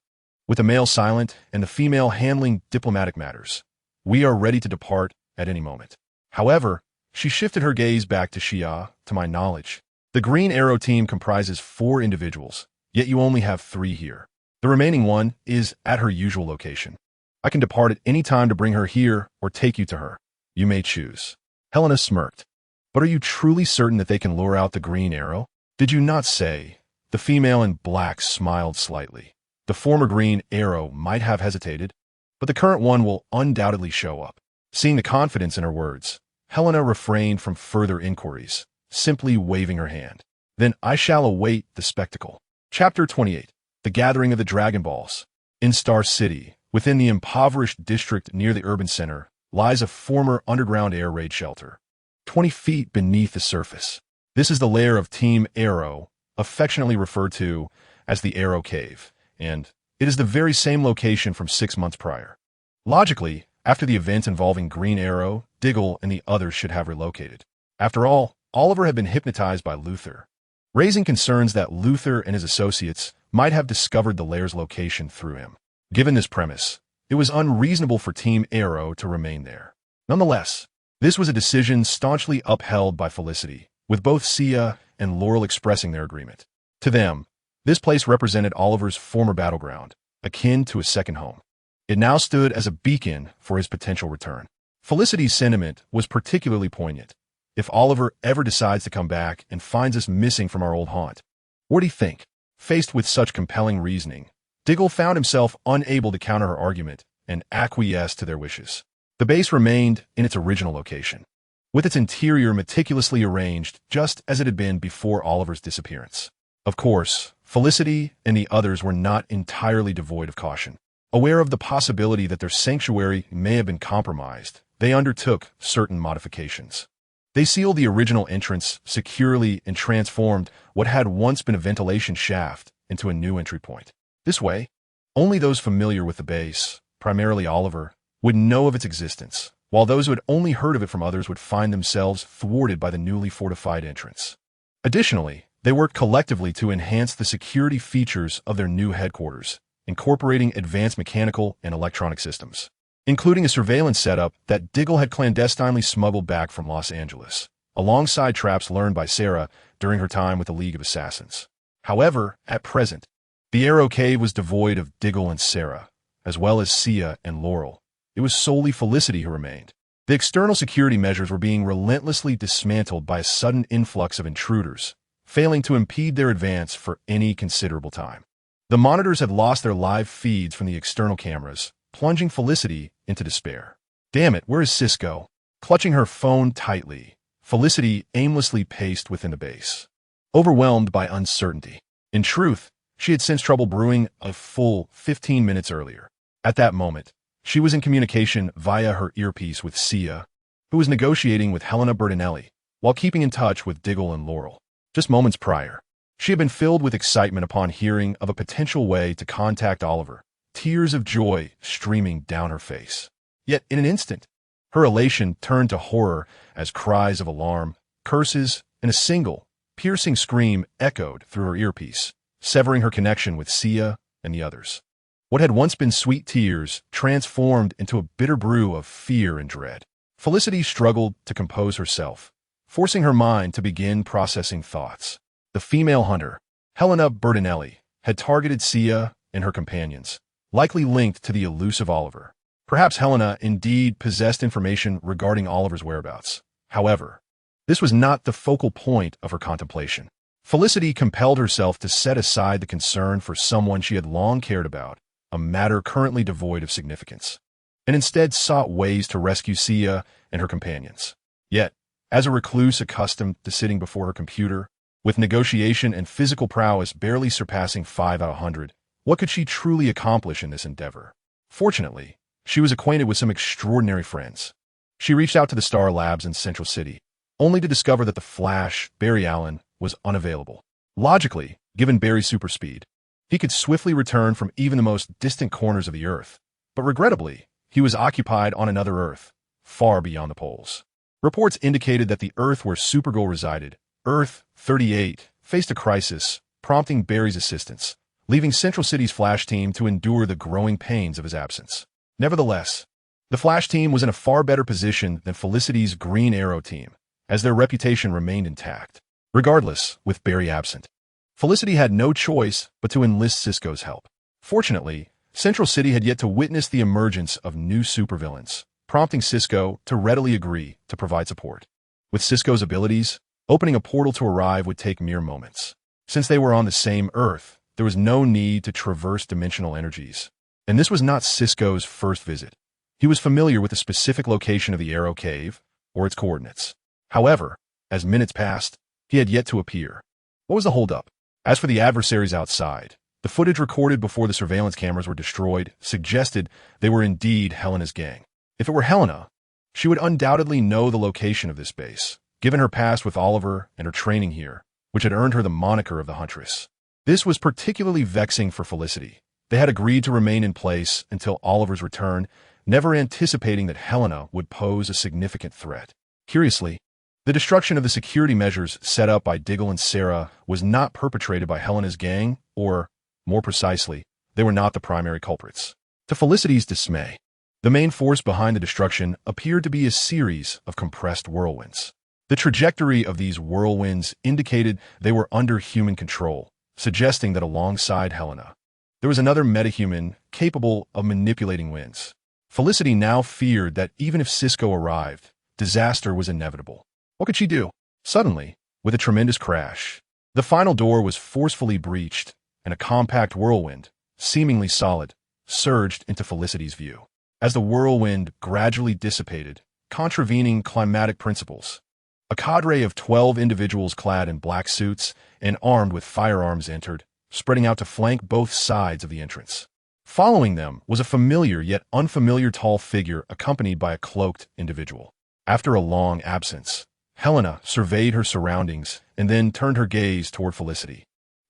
with the male silent and the female handling diplomatic matters. We are ready to depart at any moment. However, she shifted her gaze back to Shia. To my knowledge, the Green Arrow team comprises 4 individuals, yet you only have 3 here. The remaining one is at her usual location. I can depart at any time to bring her here or take you to her. You may choose. Helena smirked. But are you truly certain that they can lure out the Green Arrow? Did you not say? The female in black smiled slightly. The former Green Arrow might have hesitated, but the current one will undoubtedly show up. Seeing the confidence in her words, Helena refrained from further inquiries, simply waving her hand. Then I shall await the spectacle. Chapter 28. The Gathering of the Dragon Balls. In Star City, within the impoverished district near the urban center, lies a former underground air raid shelter, 20 feet beneath the surface. This is the lair of Team Arrow, affectionately referred to as the Arrow Cave, and it is the very same location from 6 months prior. Logically, after the event involving Green Arrow, Diggle and the others should have relocated. After all, Oliver had been hypnotized by Luther, raising concerns that Luther and his associates might have discovered the lair's location through him. Given this premise, it was unreasonable for Team Arrow to remain there. Nonetheless, this was a decision staunchly upheld by Felicity, with both Sia and Laurel expressing their agreement. To them, this place represented Oliver's former battleground, akin to a second home. It now stood as a beacon for his potential return. Felicity's sentiment was particularly poignant. If Oliver ever decides to come back and finds us missing from our old haunt, what do you think? Faced with such compelling reasoning, Diggle found himself unable to counter her argument and acquiesced to their wishes. The base remained in its original location, with its interior meticulously arranged just as it had been before Oliver's disappearance. Of course, Felicity and the others were not entirely devoid of caution. Aware of the possibility that their sanctuary may have been compromised, they undertook certain modifications. They sealed the original entrance securely and transformed what had once been a ventilation shaft into a new entry point. This way, only those familiar with the base, primarily Oliver, would know of its existence, while those who had only heard of it from others would find themselves thwarted by the newly fortified entrance. Additionally, they worked collectively to enhance the security features of their new headquarters, incorporating advanced mechanical and electronic systems, including a surveillance setup that Diggle had clandestinely smuggled back from Los Angeles, alongside traps learned by Sarah during her time with the League of Assassins. However, at present, the Arrow Cave was devoid of Diggle and Sarah, as well as Sia and Laurel. It was solely Felicity who remained. The external security measures were being relentlessly dismantled by a sudden influx of intruders, failing to impede their advance for any considerable time. The monitors had lost their live feeds from the external cameras, plunging Felicity into despair. Damn it, where is Cisco? Clutching her phone tightly, Felicity aimlessly paced within the base, overwhelmed by uncertainty. In truth, she had sensed trouble brewing a full 15 minutes earlier. At that moment, she was in communication via her earpiece with Sia, who was negotiating with Helena Bertinelli, while keeping in touch with Diggle and Laurel. Just moments prior, she had been filled with excitement upon hearing of a potential way to contact Oliver, tears of joy streaming down her face. Yet, in an instant, her elation turned to horror as cries of alarm, curses, and a single, piercing scream echoed through her earpiece, severing her connection with Sia and the others. What had once been sweet tears transformed into a bitter brew of fear and dread. Felicity struggled to compose herself, forcing her mind to begin processing thoughts. The female hunter, Helena Bertinelli, had targeted Sia and her companions, likely linked to the elusive Oliver. Perhaps Helena indeed possessed information regarding Oliver's whereabouts. However, this was not the focal point of her contemplation. Felicity compelled herself to set aside the concern for someone she had long cared about, a matter currently devoid of significance, and instead sought ways to rescue Sia and her companions. Yet, as a recluse accustomed to sitting before her computer, with negotiation and physical prowess barely surpassing 5 out of 100, what could she truly accomplish in this endeavor? Fortunately, she was acquainted with some extraordinary friends. She reached out to the Star Labs in Central City, only to discover that the Flash, Barry Allen, was unavailable. Logically, given Barry's super speed, he could swiftly return from even the most distant corners of the Earth. But regrettably, he was occupied on another Earth, far beyond the poles. Reports indicated that the Earth where Supergirl resided, Earth 38, faced a crisis, prompting Barry's assistance, leaving Central City's Flash team to endure the growing pains of his absence. Nevertheless, the Flash team was in a far better position than Felicity's Green Arrow team, as their reputation remained intact. Regardless, with Barry absent, Felicity had no choice but to enlist Cisco's help. Fortunately, Central City had yet to witness the emergence of new supervillains, prompting Cisco to readily agree to provide support. With Cisco's abilities, opening a portal to arrive would take mere moments. Since they were on the same Earth, there was no need to traverse dimensional energies. And this was not Cisco's first visit. He was familiar with the specific location of the Arrow Cave, or its coordinates. However, as minutes passed, he had yet to appear. What was the holdup? As for the adversaries outside, the footage recorded before the surveillance cameras were destroyed suggested they were indeed Helena's gang. If it were Helena, she would undoubtedly know the location of this base, given her past with Oliver and her training here, which had earned her the moniker of the Huntress. This was particularly vexing for Felicity. They had agreed to remain in place until Oliver's return, never anticipating that Helena would pose a significant threat. Curiously, the destruction of the security measures set up by Diggle and Sarah was not perpetrated by Helena's gang, or, more precisely, they were not the primary culprits. To Felicity's dismay, the main force behind the destruction appeared to be a series of compressed whirlwinds. The trajectory of these whirlwinds indicated they were under human control, suggesting that alongside Helena, there was another metahuman capable of manipulating winds. Felicity now feared that even if Cisco arrived, disaster was inevitable. What could she do? Suddenly, with a tremendous crash, the final door was forcefully breached, and a compact whirlwind, seemingly solid, surged into Felicity's view. As the whirlwind gradually dissipated, contravening climatic principles, a cadre of 12 individuals clad in black suits and armed with firearms entered, spreading out to flank both sides of the entrance. Following them was a familiar yet unfamiliar tall figure accompanied by a cloaked individual. After a long absence, Helena surveyed her surroundings and then turned her gaze toward Felicity.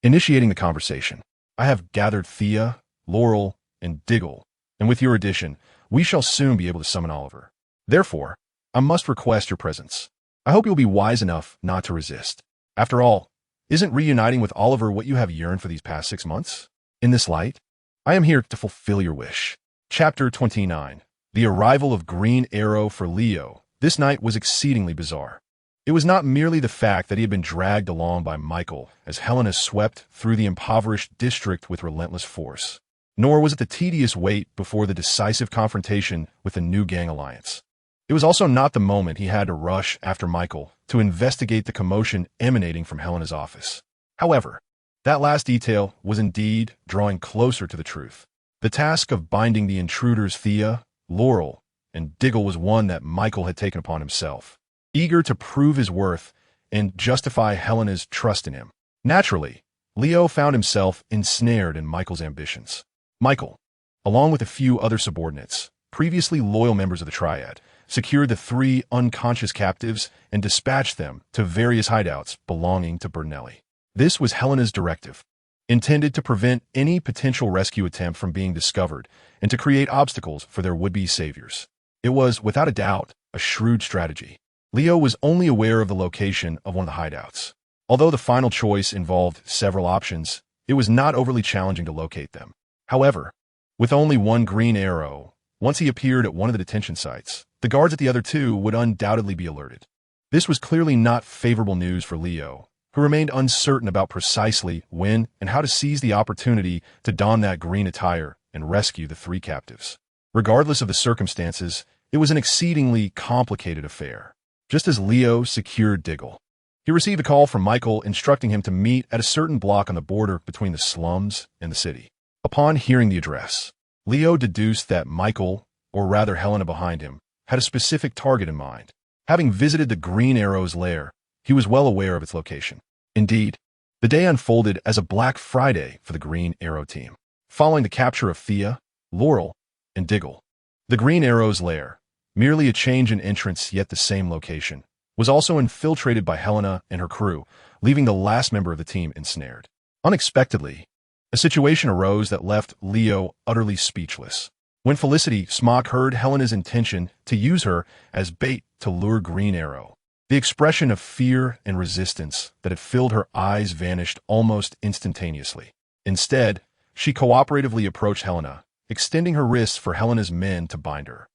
Initiating the conversation, "I have gathered Thea, Laurel, and Diggle, and with your addition, we shall soon be able to summon Oliver. Therefore, I must request your presence. I hope you'll be wise enough not to resist. After all, isn't reuniting with Oliver what you have yearned for these past 6 months? In this light, I am here to fulfill your wish." Chapter 29. The arrival of Green Arrow for Leo. This night was exceedingly bizarre. It was not merely the fact that he had been dragged along by Michael as Helena swept through the impoverished district with relentless force, nor was it the tedious wait before the decisive confrontation with the new gang alliance. It was also not the moment he had to rush after Michael to investigate the commotion emanating from Helena's office. However, that last detail was indeed drawing closer to the truth. The task of binding the intruders Thea, Laurel, and Diggle was one that Michael had taken upon himself, eager to prove his worth and justify Helena's trust in him. Naturally, Leo found himself ensnared in Michael's ambitions. Michael, along with a few other subordinates, previously loyal members of the Triad, secured the 3 unconscious captives and dispatched them to various hideouts belonging to Bernelli. This was Helena's directive, intended to prevent any potential rescue attempt from being discovered and to create obstacles for their would-be saviors. It was, without a doubt, a shrewd strategy. Leo was only aware of the location of one of the hideouts. Although the final choice involved several options, it was not overly challenging to locate them. However, with only one Green Arrow, once he appeared at one of the detention sites, the guards at the other 2 would undoubtedly be alerted. This was clearly not favorable news for Leo, who remained uncertain about precisely when and how to seize the opportunity to don that green attire and rescue the 3 captives. Regardless of the circumstances, it was an exceedingly complicated affair. Just as Leo secured Diggle, he received a call from Michael instructing him to meet at a certain block on the border between the slums and the city. Upon hearing the address, Leo deduced that Michael, or rather Helena behind him, had a specific target in mind. Having visited the Green Arrow's lair, he was well aware of its location. Indeed, the day unfolded as a Black Friday for the Green Arrow team. Following the capture of Thea, Laurel, and Diggle, the Green Arrow's lair, merely a change in entrance yet the same location, was also infiltrated by Helena and her crew, leaving the last member of the team ensnared. Unexpectedly, a situation arose that left Leo utterly speechless. When Felicity Smock heard Helena's intention to use her as bait to lure Green Arrow, the expression of fear and resistance that had filled her eyes vanished almost instantaneously. Instead, she cooperatively approached Helena, extending her wrists for Helena's men to bind her.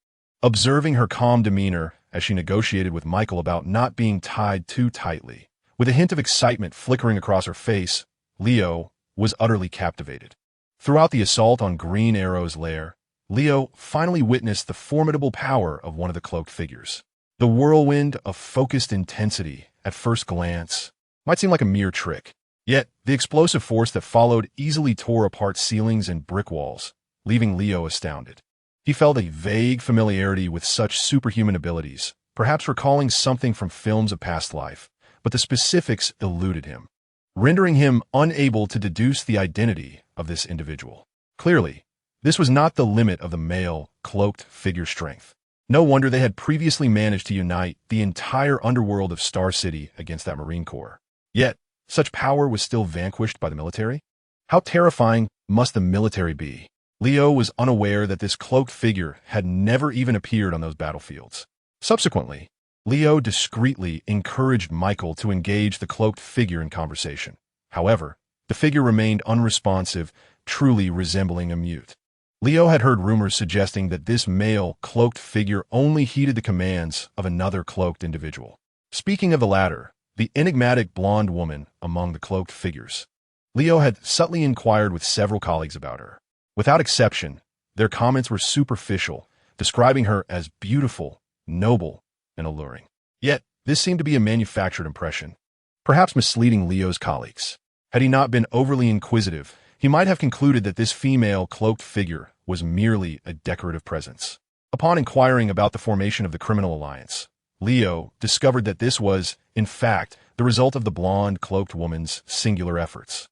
Observing her calm demeanor as she negotiated with Michael about not being tied too tightly, with a hint of excitement flickering across her face, Leo was utterly captivated. Throughout the assault on Green Arrow's lair, Leo finally witnessed the formidable power of one of the cloaked figures. The whirlwind of focused intensity, at first glance, might seem like a mere trick. Yet, the explosive force that followed easily tore apart ceilings and brick walls, leaving Leo astounded. He felt a vague familiarity with such superhuman abilities, perhaps recalling something from films of past life, but the specifics eluded him, rendering him unable to deduce the identity of this individual. Clearly, this was not the limit of the male, cloaked figure strength. No wonder they had previously managed to unite the entire underworld of Star City against that Marine Corps. Yet, Such power was still vanquished by the military? How terrifying must the military be? Leo was unaware that this cloaked figure had never even appeared on those battlefields. Subsequently, Leo discreetly encouraged Michael to engage the cloaked figure in conversation. However, the figure remained unresponsive, truly resembling a mute. Leo had heard rumors suggesting that this male cloaked figure only heeded the commands of another cloaked individual. Speaking of the latter, the enigmatic blonde woman among the cloaked figures, Leo had subtly inquired with several colleagues about her. Without exception, their comments were superficial, describing her as beautiful, noble, and alluring. Yet, this seemed to be a manufactured impression, perhaps misleading Leo's colleagues. Had he not been overly inquisitive, he might have concluded that this female cloaked figure was merely a decorative presence. Upon inquiring about the formation of the criminal alliance, Leo discovered that this was, in fact, the result of the blonde cloaked woman's singular efforts.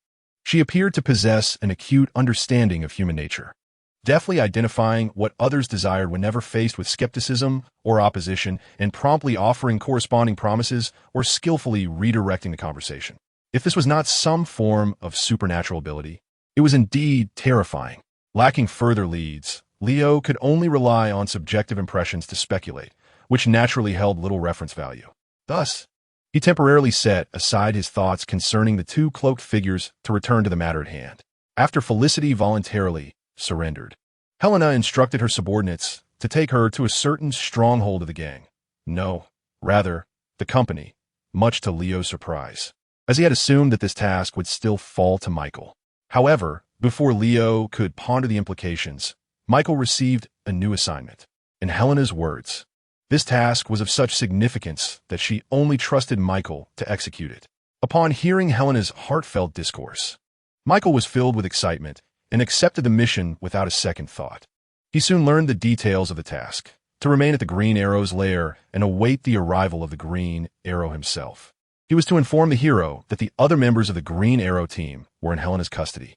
She appeared to possess an acute understanding of human nature, deftly identifying what others desired whenever faced with skepticism or opposition, and promptly offering corresponding promises or skillfully redirecting the conversation. If this was not some form of supernatural ability, it was indeed terrifying. Lacking further leads, Leo could only rely on subjective impressions to speculate, which naturally held little reference value. Thus, he temporarily set aside his thoughts concerning the two cloaked figures to return to the matter at hand. After Felicity voluntarily surrendered, Helena instructed her subordinates to take her to a certain stronghold of the gang. No, rather, the company, much to Leo's surprise, as he had assumed that this task would still fall to Michael. However, before Leo could ponder the implications, Michael received a new assignment. In Helena's words, this task was of such significance that she only trusted Michael to execute it. Upon hearing Helena's heartfelt discourse, Michael was filled with excitement and accepted the mission without a second thought. He soon learned the details of the task, to remain at the Green Arrow's lair and await the arrival of the Green Arrow himself. He was to inform the hero that the other members of the Green Arrow team were in Helena's custody,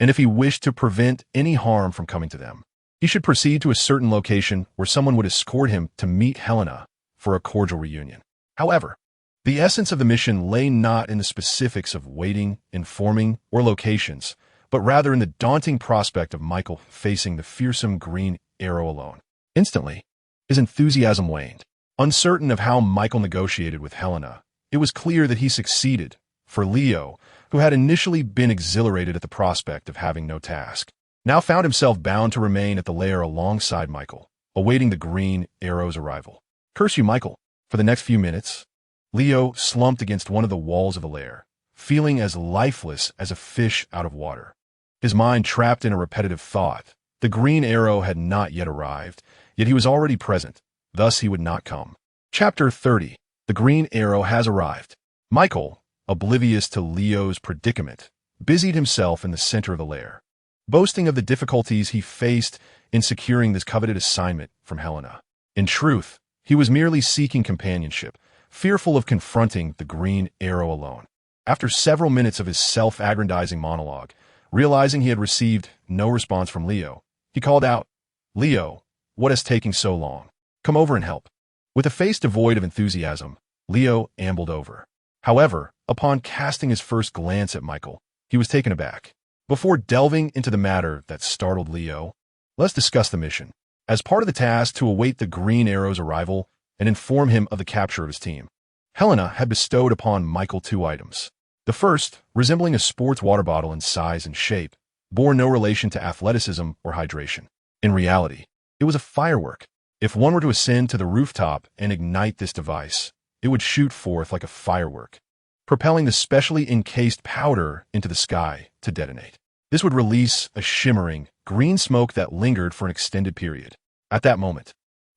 and if he wished to prevent any harm from coming to them, he should proceed to a certain location where someone would escort him to meet Helena for a cordial reunion. However, the essence of the mission lay not in the specifics of waiting, informing, or locations, but rather in the daunting prospect of Michael facing the fearsome Green Arrow alone. Instantly, his enthusiasm waned. Uncertain of how Michael negotiated with Helena, it was clear that he succeeded, for Leo, who had initially been exhilarated at the prospect of having no task, now found himself bound to remain at the lair alongside Michael, awaiting the Green Arrow's arrival. Curse you, Michael. For the next few minutes, Leo slumped against one of the walls of the lair, feeling as lifeless as a fish out of water. His mind trapped in a repetitive thought. The Green Arrow had not yet arrived, yet he was already present, thus he would not come. Chapter 30. The Green Arrow has arrived. Michael, oblivious to Leo's predicament, busied himself in the center of the lair, boasting of the difficulties he faced in securing this coveted assignment from Helena. In truth, he was merely seeking companionship, fearful of confronting the Green Arrow alone. After several minutes of his self-aggrandizing monologue, realizing he had received no response from Leo, he called out, "Leo, what is taking so long? Come over and help." With a face devoid of enthusiasm, Leo ambled over. However, upon casting his first glance at Michael, he was taken aback. Before delving into the matter that startled Leo, let's discuss the mission. As part of the task to await the Green Arrow's arrival and inform him of the capture of his team, Helena had bestowed upon Michael two items. The first, resembling a sports water bottle in size and shape, bore no relation to athleticism or hydration. In reality, it was a firework. If one were to ascend to the rooftop and ignite this device, it would shoot forth like a firework, propelling the specially encased powder into the sky to detonate. This would release a shimmering, green smoke that lingered for an extended period. At that moment,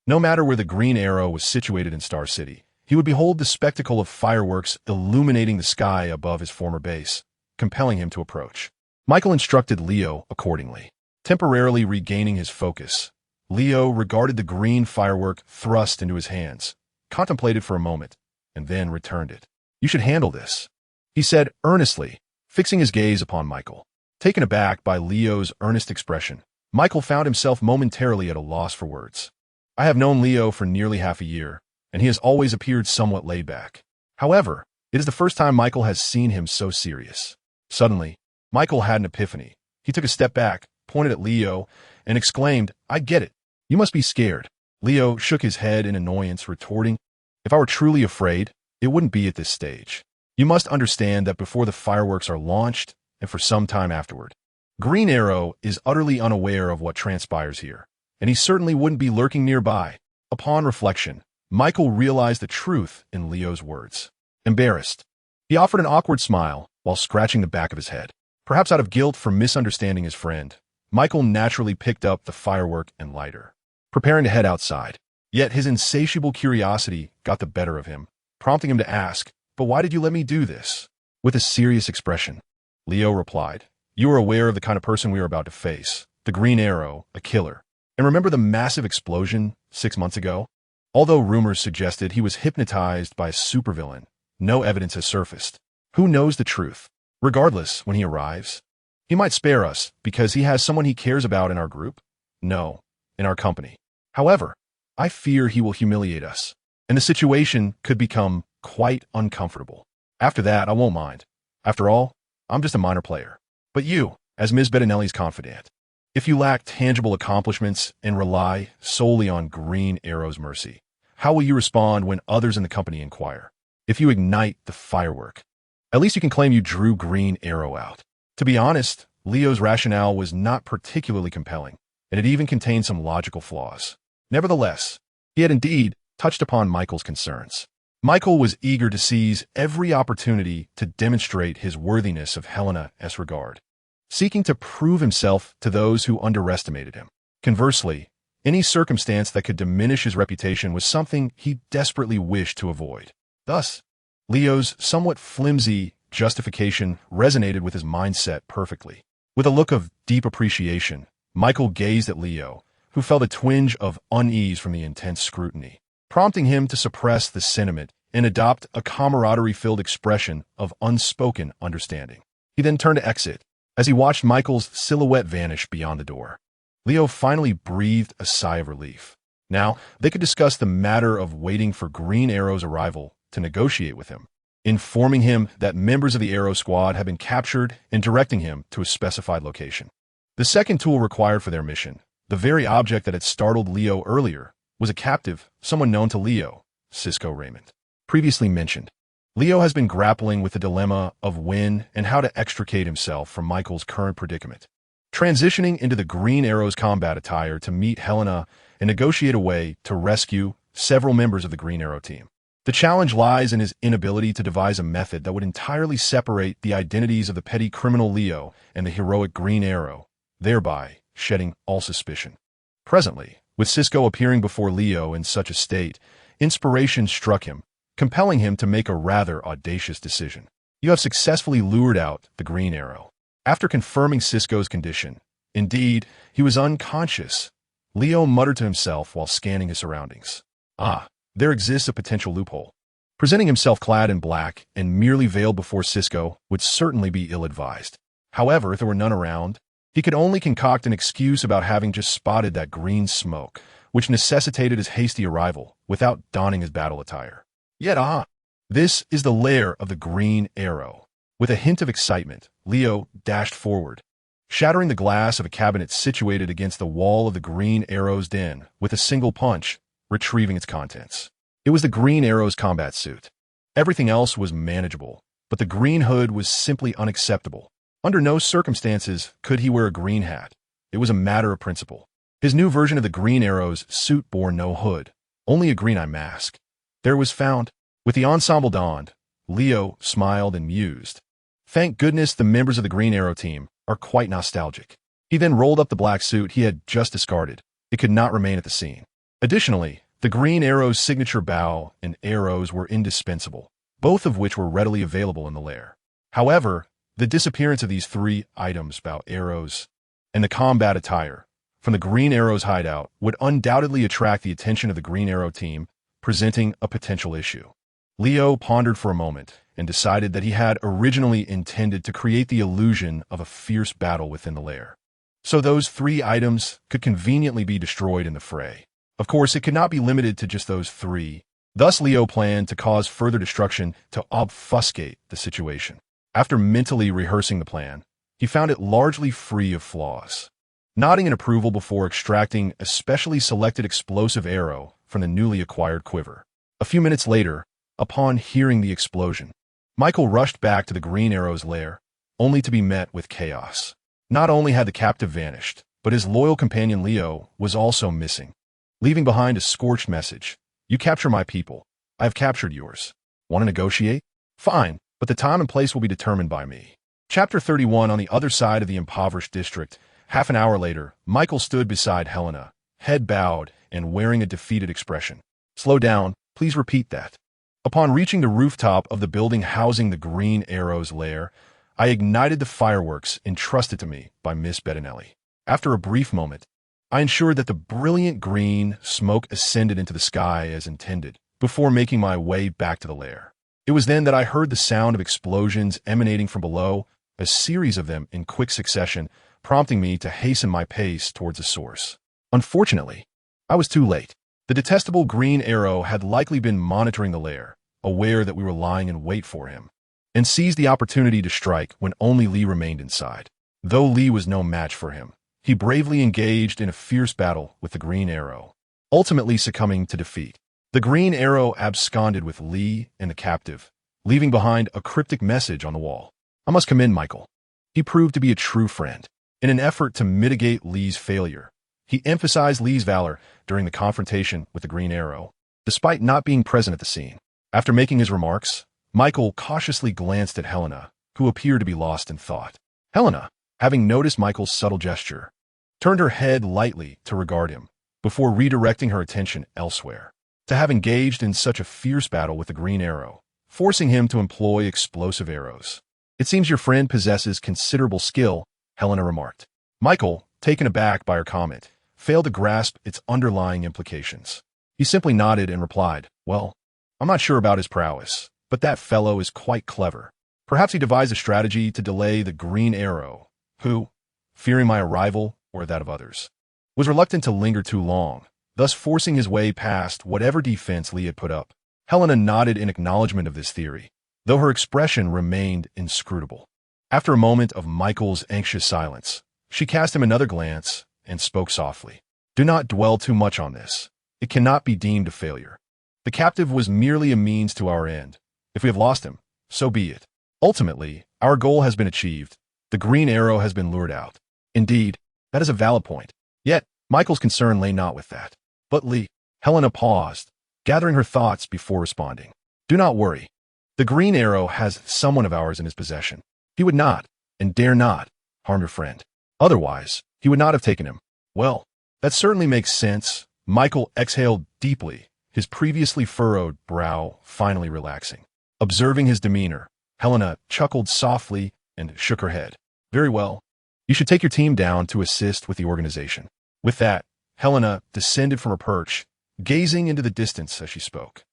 no matter where the Green Arrow was situated in Star City, he would behold the spectacle of fireworks illuminating the sky above his former base, compelling him to approach. Michael instructed Leo accordingly. Temporarily regaining his focus, Leo regarded the green firework thrust into his hands, contemplated for a moment, and then returned it. "You should handle this," he said earnestly, fixing his gaze upon Michael. Taken aback by Leo's earnest expression, Michael found himself momentarily at a loss for words. I have known Leo for nearly half a year, and he has always appeared somewhat laid back. However, It is the first time Michael has seen him so serious. Suddenly, Michael had an epiphany. He took a step back, pointed at Leo, and exclaimed, "I get it. You must be scared." Leo shook his head in annoyance, retorting, "If I were truly afraid, it wouldn't be at this stage. You must understand that before the fireworks are launched, and for some time afterward, Green Arrow is utterly unaware of what transpires here, and he certainly wouldn't be lurking nearby." Upon reflection, Michael realized the truth in Leo's words. Embarrassed, he offered an awkward smile while scratching the back of his head. Perhaps out of guilt for misunderstanding his friend, Michael naturally picked up the firework and lighter, preparing to head outside. Yet his insatiable curiosity got the better of him, prompting him to ask, "But why did you let me do this?" With a serious expression, Leo replied, "You are aware of the kind of person we are about to face, the Green Arrow, a killer. And remember the massive explosion 6 months ago? Although rumors suggested he was hypnotized by a supervillain, no evidence has surfaced. Who knows the truth? Regardless, when he arrives, he might spare us because he has someone he cares about in our group? No, in our company. However, I fear he will humiliate us, and the situation could become quite uncomfortable. After that, I won't mind. After all, I'm just a minor player. But you, as Ms. Bettinelli's confidant, if you lack tangible accomplishments and rely solely on Green Arrow's mercy, how will you respond when others in the company inquire? If you ignite the firework, at least you can claim you drew Green Arrow out." To be honest, Leo's rationale was not particularly compelling, and it even contained some logical flaws. Nevertheless, he had indeed touched upon Michael's concerns. Michael was eager to seize every opportunity to demonstrate his worthiness of Helena's regard, seeking to prove himself to those who underestimated him. Conversely, any circumstance that could diminish his reputation was something he desperately wished to avoid. Thus, Leo's somewhat flimsy justification resonated with his mindset perfectly. With a look of deep appreciation, Michael gazed at Leo, who felt a twinge of unease from the intense scrutiny, prompting him to suppress the sentiment and adopt a camaraderie-filled expression of unspoken understanding. He then turned to exit. As he watched Michael's silhouette vanish beyond the door, Leo finally breathed a sigh of relief. Now, they could discuss the matter of waiting for Green Arrow's arrival to negotiate with him, informing him that members of the Arrow Squad had been captured and directing him to a specified location. The second tool required for their mission, the very object that had startled Leo earlier, was a captive, someone known to Leo, Cisco Raymond. Previously mentioned, Leo has been grappling with the dilemma of when and how to extricate himself from Michael's current predicament, transitioning into the Green Arrow's combat attire to meet Helena and negotiate a way to rescue several members of the Green Arrow team. The challenge lies in his inability to devise a method that would entirely separate the identities of the petty criminal Leo and the heroic Green Arrow, thereby shedding all suspicion. Presently, with Cisco appearing before Leo in such a state, inspiration struck him, compelling him to make a rather audacious decision. "You have successfully lured out the Green Arrow." After confirming Cisco's condition, indeed, he was unconscious, Leo muttered to himself while scanning his surroundings. There exists a potential loophole. Presenting himself clad in black and merely veiled before Cisco would certainly be ill-advised. However, if there were none around, he could only concoct an excuse about having just spotted that green smoke, which necessitated his hasty arrival without donning his battle attire. Yet, this is the lair of the Green Arrow. With a hint of excitement, Leo dashed forward, shattering the glass of a cabinet situated against the wall of the Green Arrow's den with a single punch, retrieving its contents. It was the Green Arrow's combat suit. Everything else was manageable, but the green hood was simply unacceptable. Under no circumstances could he wear a green hat. It was a matter of principle. His new version of the Green Arrow's suit bore no hood, only a green eye mask. There was found. With the ensemble donned, Leo smiled and mused. Thank goodness the members of the Green Arrow team are quite nostalgic. He then rolled up the black suit he had just discarded. It could not remain at the scene. Additionally, the Green Arrow's signature bow and arrows were indispensable, both of which were readily available in the lair. However, the disappearance of these three items, bow, arrows, and the combat attire, from the Green Arrow's hideout would undoubtedly attract the attention of the Green Arrow team, presenting a potential issue. Leo pondered for a moment and decided that he had originally intended to create the illusion of a fierce battle within the lair, so those three items could conveniently be destroyed in the fray. Of course, it could not be limited to just those three, Thus, Leo planned to cause further destruction to obfuscate the situation. After mentally rehearsing the plan, he found it largely free of flaws. Nodding in approval before extracting a specially selected explosive arrow from the newly acquired quiver. A few minutes later, upon hearing the explosion, Michael rushed back to the Green Arrow's lair, only to be met with chaos. Not only had the captive vanished, but his loyal companion Leo was also missing, leaving behind a scorched message. "You capture my people. I have captured yours. Want to negotiate? Fine, but the time and place will be determined by me." Chapter 31. On the other side of the impoverished district, half an hour later, Michael stood beside Helena, head bowed and wearing a defeated expression. "Slow down, please repeat that." Upon reaching the rooftop of the building housing the Green Arrow's lair, I ignited the fireworks entrusted to me by Miss Bettinelli. After a brief moment, I ensured that the brilliant green smoke ascended into the sky as intended, before making my way back to the lair. It was then that I heard the sound of explosions emanating from below, a series of them in quick succession, prompting me to hasten my pace towards the source. Unfortunately, I was too late. The detestable Green Arrow had likely been monitoring the lair, aware that we were lying in wait for him, and seized the opportunity to strike when only Lee remained inside. Though Lee was no match for him, he bravely engaged in a fierce battle with the Green Arrow, ultimately succumbing to defeat. The Green Arrow absconded with Lee and the captive, leaving behind a cryptic message on the wall. I must commend Michael. He proved to be a true friend. In an effort to mitigate Lee's failure, he emphasized Lee's valor during the confrontation with the Green Arrow, despite not being present at the scene. After making his remarks, Michael cautiously glanced at Helena, who appeared to be lost in thought. Helena, having noticed Michael's subtle gesture, turned her head lightly to regard him, before redirecting her attention elsewhere. To have engaged in such a fierce battle with the Green Arrow, forcing him to employ explosive arrows. "It seems your friend possesses considerable skill," Helena remarked. Michael, taken aback by her comment, failed to grasp its underlying implications. He simply nodded and replied, "Well, I'm not sure about his prowess, but that fellow is quite clever. Perhaps he devised a strategy to delay the Green Arrow, who, fearing my arrival or that of others, was reluctant to linger too long, thus forcing his way past whatever defense Lee had put up." Helena nodded in acknowledgement of this theory, though her expression remained inscrutable. After a moment of Michael's anxious silence, she cast him another glance and spoke softly. "Do not dwell too much on this. It cannot be deemed a failure. The captive was merely a means to our end. If we have lost him, so be it. Ultimately, our goal has been achieved. The Green Arrow has been lured out." Indeed, that is a valid point. Yet, Michael's concern lay not with that, but Lee. Helena paused, gathering her thoughts before responding. "Do not worry. The Green Arrow has someone of ours in his possession. He would not, and dare not, harm your friend. Otherwise, he would not have taken him." "Well, that certainly makes sense." Michael exhaled deeply, his previously furrowed brow finally relaxing. Observing his demeanor, Helena chuckled softly and shook her head. "Very well. You should take your team down to assist with the organization." With that, Helena descended from her perch, gazing into the distance as she spoke.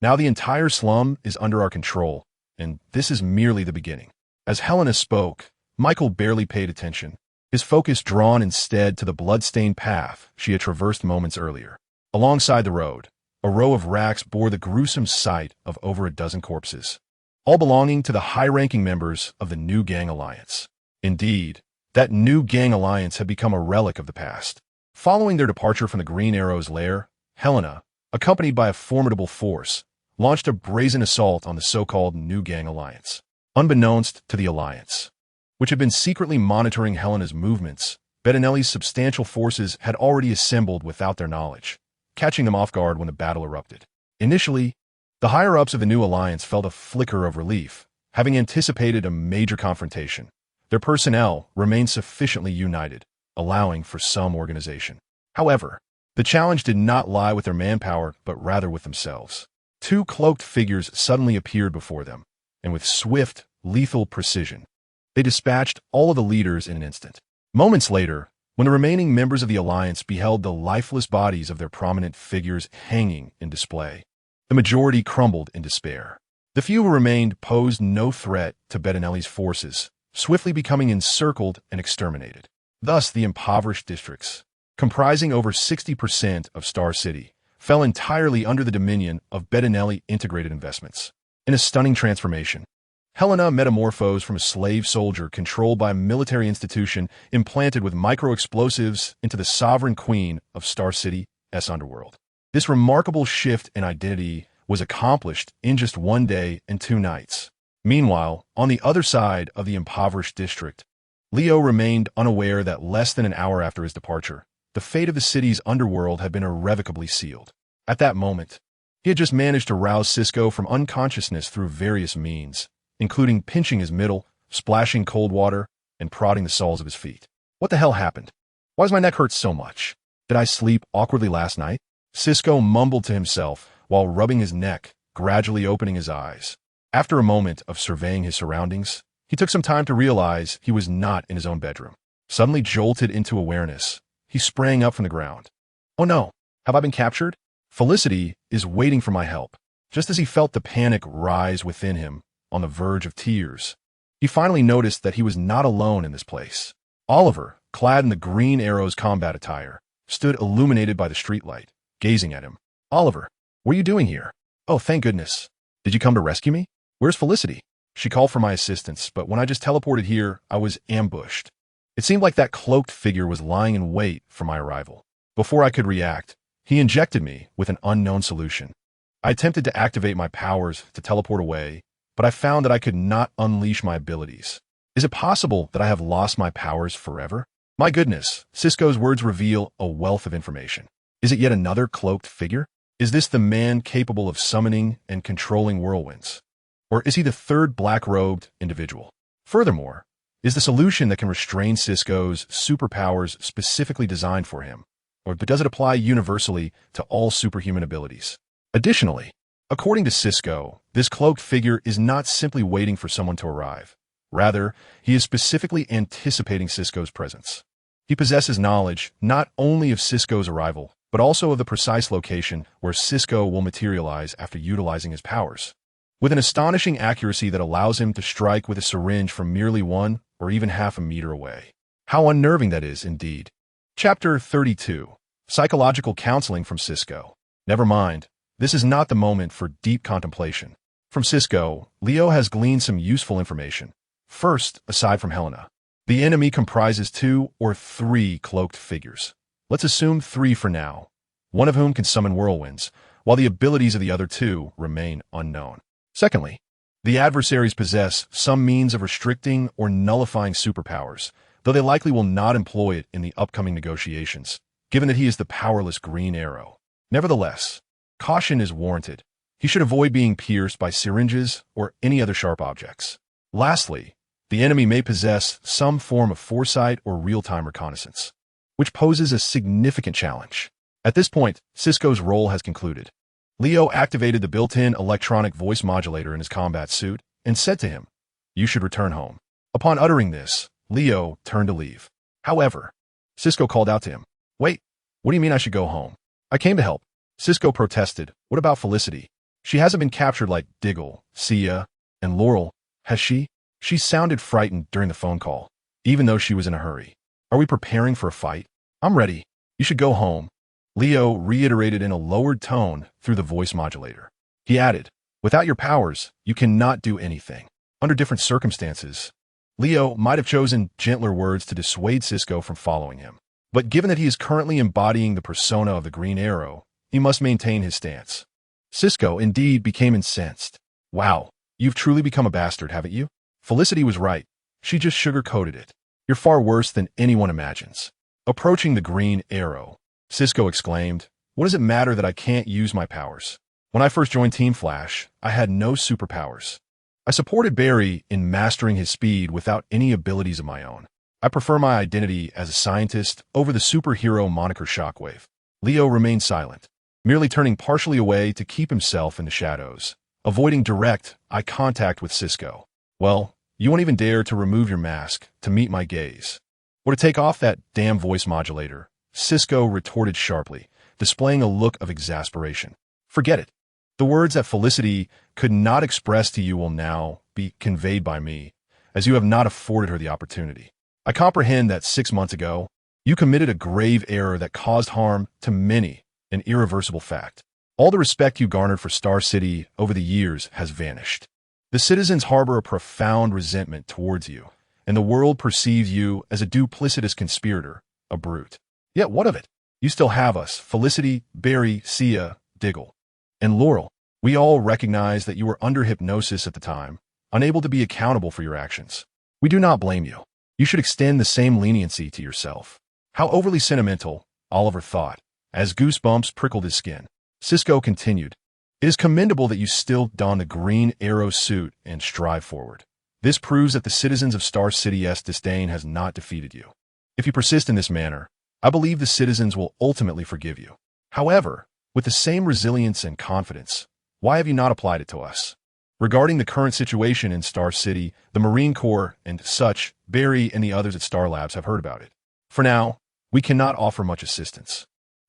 "Now the entire slum is under our control, and this is merely the beginning." As Helena spoke, Michael barely paid attention, his focus drawn instead to the blood-stained path she had traversed moments earlier. Alongside the road, a row of racks bore the gruesome sight of over a dozen corpses, all belonging to the high-ranking members of the new gang alliance. Indeed, that new gang alliance had become a relic of the past. Following their departure from the Green Arrow's lair, Helena, accompanied by a formidable force, launched a brazen assault on the so-called new gang alliance. Unbeknownst to the alliance, which had been secretly monitoring Helena's movements, Bettinelli's substantial forces had already assembled without their knowledge, catching them off guard when the battle erupted. Initially, the higher-ups of the new alliance felt a flicker of relief, having anticipated a major confrontation. Their personnel remained sufficiently united, allowing for some organization. However, the challenge did not lie with their manpower, but rather with themselves. Two cloaked figures suddenly appeared before them, and with swift, lethal precision, they dispatched all of the leaders in an instant. Moments later, when the remaining members of the alliance beheld the lifeless bodies of their prominent figures hanging in display, the majority crumbled in despair. The few who remained posed no threat to Bettinelli's forces, swiftly becoming encircled and exterminated. Thus, the impoverished districts, comprising over 60% of Star City, fell entirely under the dominion of Bettinelli Integrated Investments. In a stunning transformation, Helena metamorphosed from a slave soldier controlled by a military institution implanted with micro-explosives into the sovereign queen of Star City's underworld. This remarkable shift in identity was accomplished in just 1 day and 2 nights. Meanwhile, on the other side of the impoverished district, Leo remained unaware that less than an hour after his departure, the fate of the city's underworld had been irrevocably sealed. At that moment, he had just managed to rouse Cisco from unconsciousness through various means, including pinching his middle, splashing cold water, and prodding the soles of his feet. What the hell happened? Why does my neck hurt so much? Did I sleep awkwardly last night? Cisco mumbled to himself while rubbing his neck, gradually opening his eyes. After a moment of surveying his surroundings, he took some time to realize he was not in his own bedroom. Suddenly jolted into awareness, he sprang up from the ground. Oh no, have I been captured? Felicity is waiting for my help. Just as he felt the panic rise within him, on the verge of tears, he finally noticed that he was not alone in this place. Oliver, clad in the Green Arrow's combat attire, stood illuminated by the streetlight, gazing at him. Oliver, what are you doing here? Oh, thank goodness. Did you come to rescue me? Where's Felicity? She called for my assistance, but when I just teleported here, I was ambushed. It seemed like that cloaked figure was lying in wait for my arrival. Before I could react, he injected me with an unknown solution. I attempted to activate my powers to teleport away, but I found that I could not unleash my abilities. Is it possible that I have lost my powers forever? My goodness, Cisco's words reveal a wealth of information. Is it yet another cloaked figure? Is this the man capable of summoning and controlling whirlwinds? Or is he the third black-robed individual? Furthermore, is the solution that can restrain Cisco's superpowers specifically designed for him? Or does it apply universally to all superhuman abilities? Additionally, according to Cisco, this cloaked figure is not simply waiting for someone to arrive. Rather, he is specifically anticipating Cisco's presence. He possesses knowledge not only of Cisco's arrival, but also of the precise location where Cisco will materialize after utilizing his powers. With an astonishing accuracy that allows him to strike with a syringe from merely 1 or even half a meter away. How unnerving that is, indeed. Chapter 32. Psychological Counseling from Cisco. Never mind. This is not the moment for deep contemplation. From Cisco, Leo has gleaned some useful information. First, aside from Helena, the enemy comprises 2 or 3 cloaked figures. Let's assume 3 for now, one of whom can summon whirlwinds, while the abilities of the other 2 remain unknown. Secondly, the adversaries possess some means of restricting or nullifying superpowers, though they likely will not employ it in the upcoming negotiations, given that he is the powerless Green Arrow. Nevertheless, caution is warranted. He should avoid being pierced by syringes or any other sharp objects. Lastly, the enemy may possess some form of foresight or real-time reconnaissance, which poses a significant challenge. At this point, Cisco's role has concluded. Leo activated the built-in electronic voice modulator in his combat suit and said to him, "You should return home." Upon uttering this, Leo turned to leave. However, Cisco called out to him, "Wait, what do you mean I should go home? I came to help." Cisco protested, "What about Felicity? She hasn't been captured like Diggle, Sia, and Laurel, has she?" She sounded frightened during the phone call, even though she was in a hurry. "Are we preparing for a fight? I'm ready. You should go home." Leo reiterated in a lowered tone through the voice modulator. He added, "Without your powers, you cannot do anything." Under different circumstances, Leo might have chosen gentler words to dissuade Cisco from following him. But given that he is currently embodying the persona of the Green Arrow, he must maintain his stance. Cisco indeed became incensed. "Wow, you've truly become a bastard, haven't you? Felicity was right. She just sugar-coated it. You're far worse than anyone imagines." Approaching the Green Arrow, Cisco exclaimed, "What does it matter that I can't use my powers? When I first joined Team Flash, I had no superpowers. I supported Barry in mastering his speed without any abilities of my own. I prefer my identity as a scientist over the superhero moniker Shockwave." Leo remained silent, merely turning partially away to keep himself in the shadows, avoiding direct eye contact with Cisco. "Well, you won't even dare to remove your mask to meet my gaze, or to take off that damn voice modulator," Cisco retorted sharply, displaying a look of exasperation. "Forget it. The words that Felicity could not express to you will now be conveyed by me, as you have not afforded her the opportunity. I comprehend that 6 months ago, you committed a grave error that caused harm to many, an irreversible fact. All the respect you garnered for Star City over the years has vanished. The citizens harbor a profound resentment towards you, and the world perceives you as a duplicitous conspirator, a brute. Yet what of it? You still have us, Felicity, Barry, Sia, Diggle, and Laurel. We all recognize that you were under hypnosis at the time, unable to be accountable for your actions. We do not blame you. You should extend the same leniency to yourself. How overly sentimental, Oliver thought, as goosebumps prickled his skin. Cisco continued, "It is commendable that you still don the Green Arrow suit and strive forward. This proves that the citizens of Star City's disdain has not defeated you. If you persist in this manner, I believe the citizens will ultimately forgive you. However, with the same resilience and confidence, why have you not applied it to us? Regarding the current situation in Star City, the Marine Corps and such, Barry and the others at Star Labs have heard about it. For now, we cannot offer much assistance.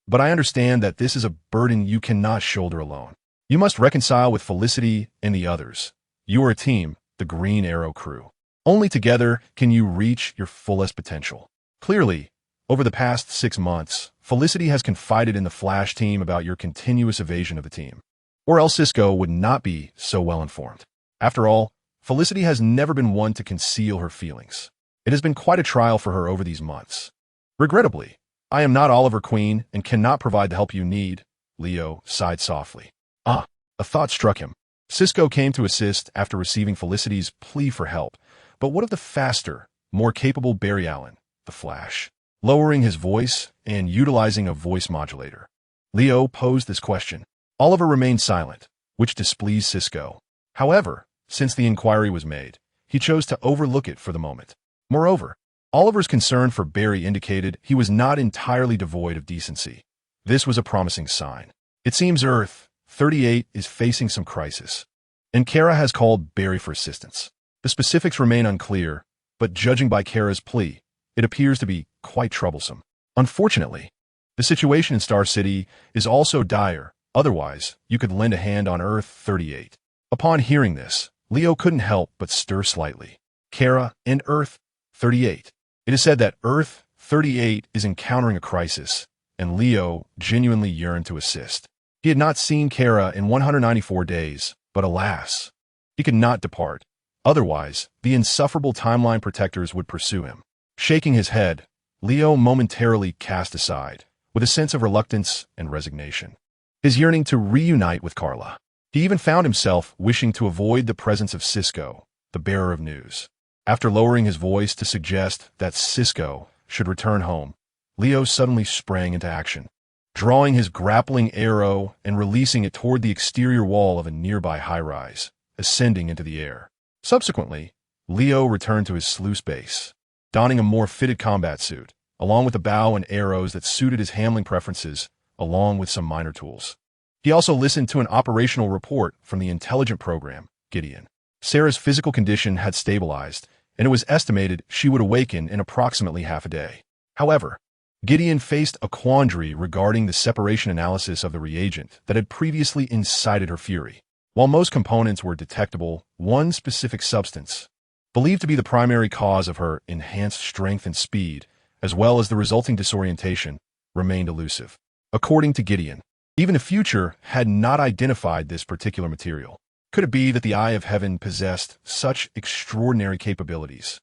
But I understand that this is a burden you cannot shoulder alone. You must reconcile with Felicity and the others. You are a team, the Green Arrow crew. Only together can you reach your fullest potential." Clearly, over the past 6 months, Felicity has confided in the Flash team about your continuous evasion of the team. Or else Cisco would not be so well informed. After all, Felicity has never been one to conceal her feelings. It has been quite a trial for her over these months. "Regrettably, I am not Oliver Queen and cannot provide the help you need," Leo sighed softly. A thought struck him. Cisco came to assist after receiving Felicity's plea for help, but what of the faster, more capable Barry Allen, the Flash? Lowering his voice and utilizing a voice modulator, Leo posed this question. Oliver remained silent, which displeased Cisco. However, since the inquiry was made, he chose to overlook it for the moment. Moreover, Oliver's concern for Barry indicated he was not entirely devoid of decency. This was a promising sign. It seems Earth-38 is facing some crisis, and Kara has called Barry for assistance. The specifics remain unclear, but judging by Kara's plea, it appears to be quite troublesome. Unfortunately, the situation in Star City is also dire. Otherwise, you could lend a hand on Earth-38. Upon hearing this, Leo couldn't help but stir slightly. Kara and Earth-38. It is said that Earth-38 is encountering a crisis, and Leo genuinely yearned to assist. He had not seen Kara in 194 days, but alas, he could not depart. Otherwise, the insufferable timeline protectors would pursue him. Shaking his head, Leo momentarily cast aside, with a sense of reluctance and resignation, his yearning to reunite with Carla. He even found himself wishing to avoid the presence of Cisco, the bearer of news. After lowering his voice to suggest that Cisco should return home, Leo suddenly sprang into action, drawing his grappling arrow and releasing it toward the exterior wall of a nearby high-rise, ascending into the air. Subsequently, Leo returned to his sluice base, donning a more fitted combat suit, along with a bow and arrows that suited his handling preferences, along with some minor tools. He also listened to an operational report from the intelligent program, Gideon. Sarah's physical condition had stabilized, and it was estimated she would awaken in approximately half a day. However, Gideon faced a quandary regarding the separation analysis of the reagent that had previously incited her fury. While most components were detectable, one specific substance, believed to be the primary cause of her enhanced strength and speed, as well as the resulting disorientation, remained elusive. According to Gideon, even the future had not identified this particular material. Could it be that the Eye of Heaven possessed such extraordinary capabilities,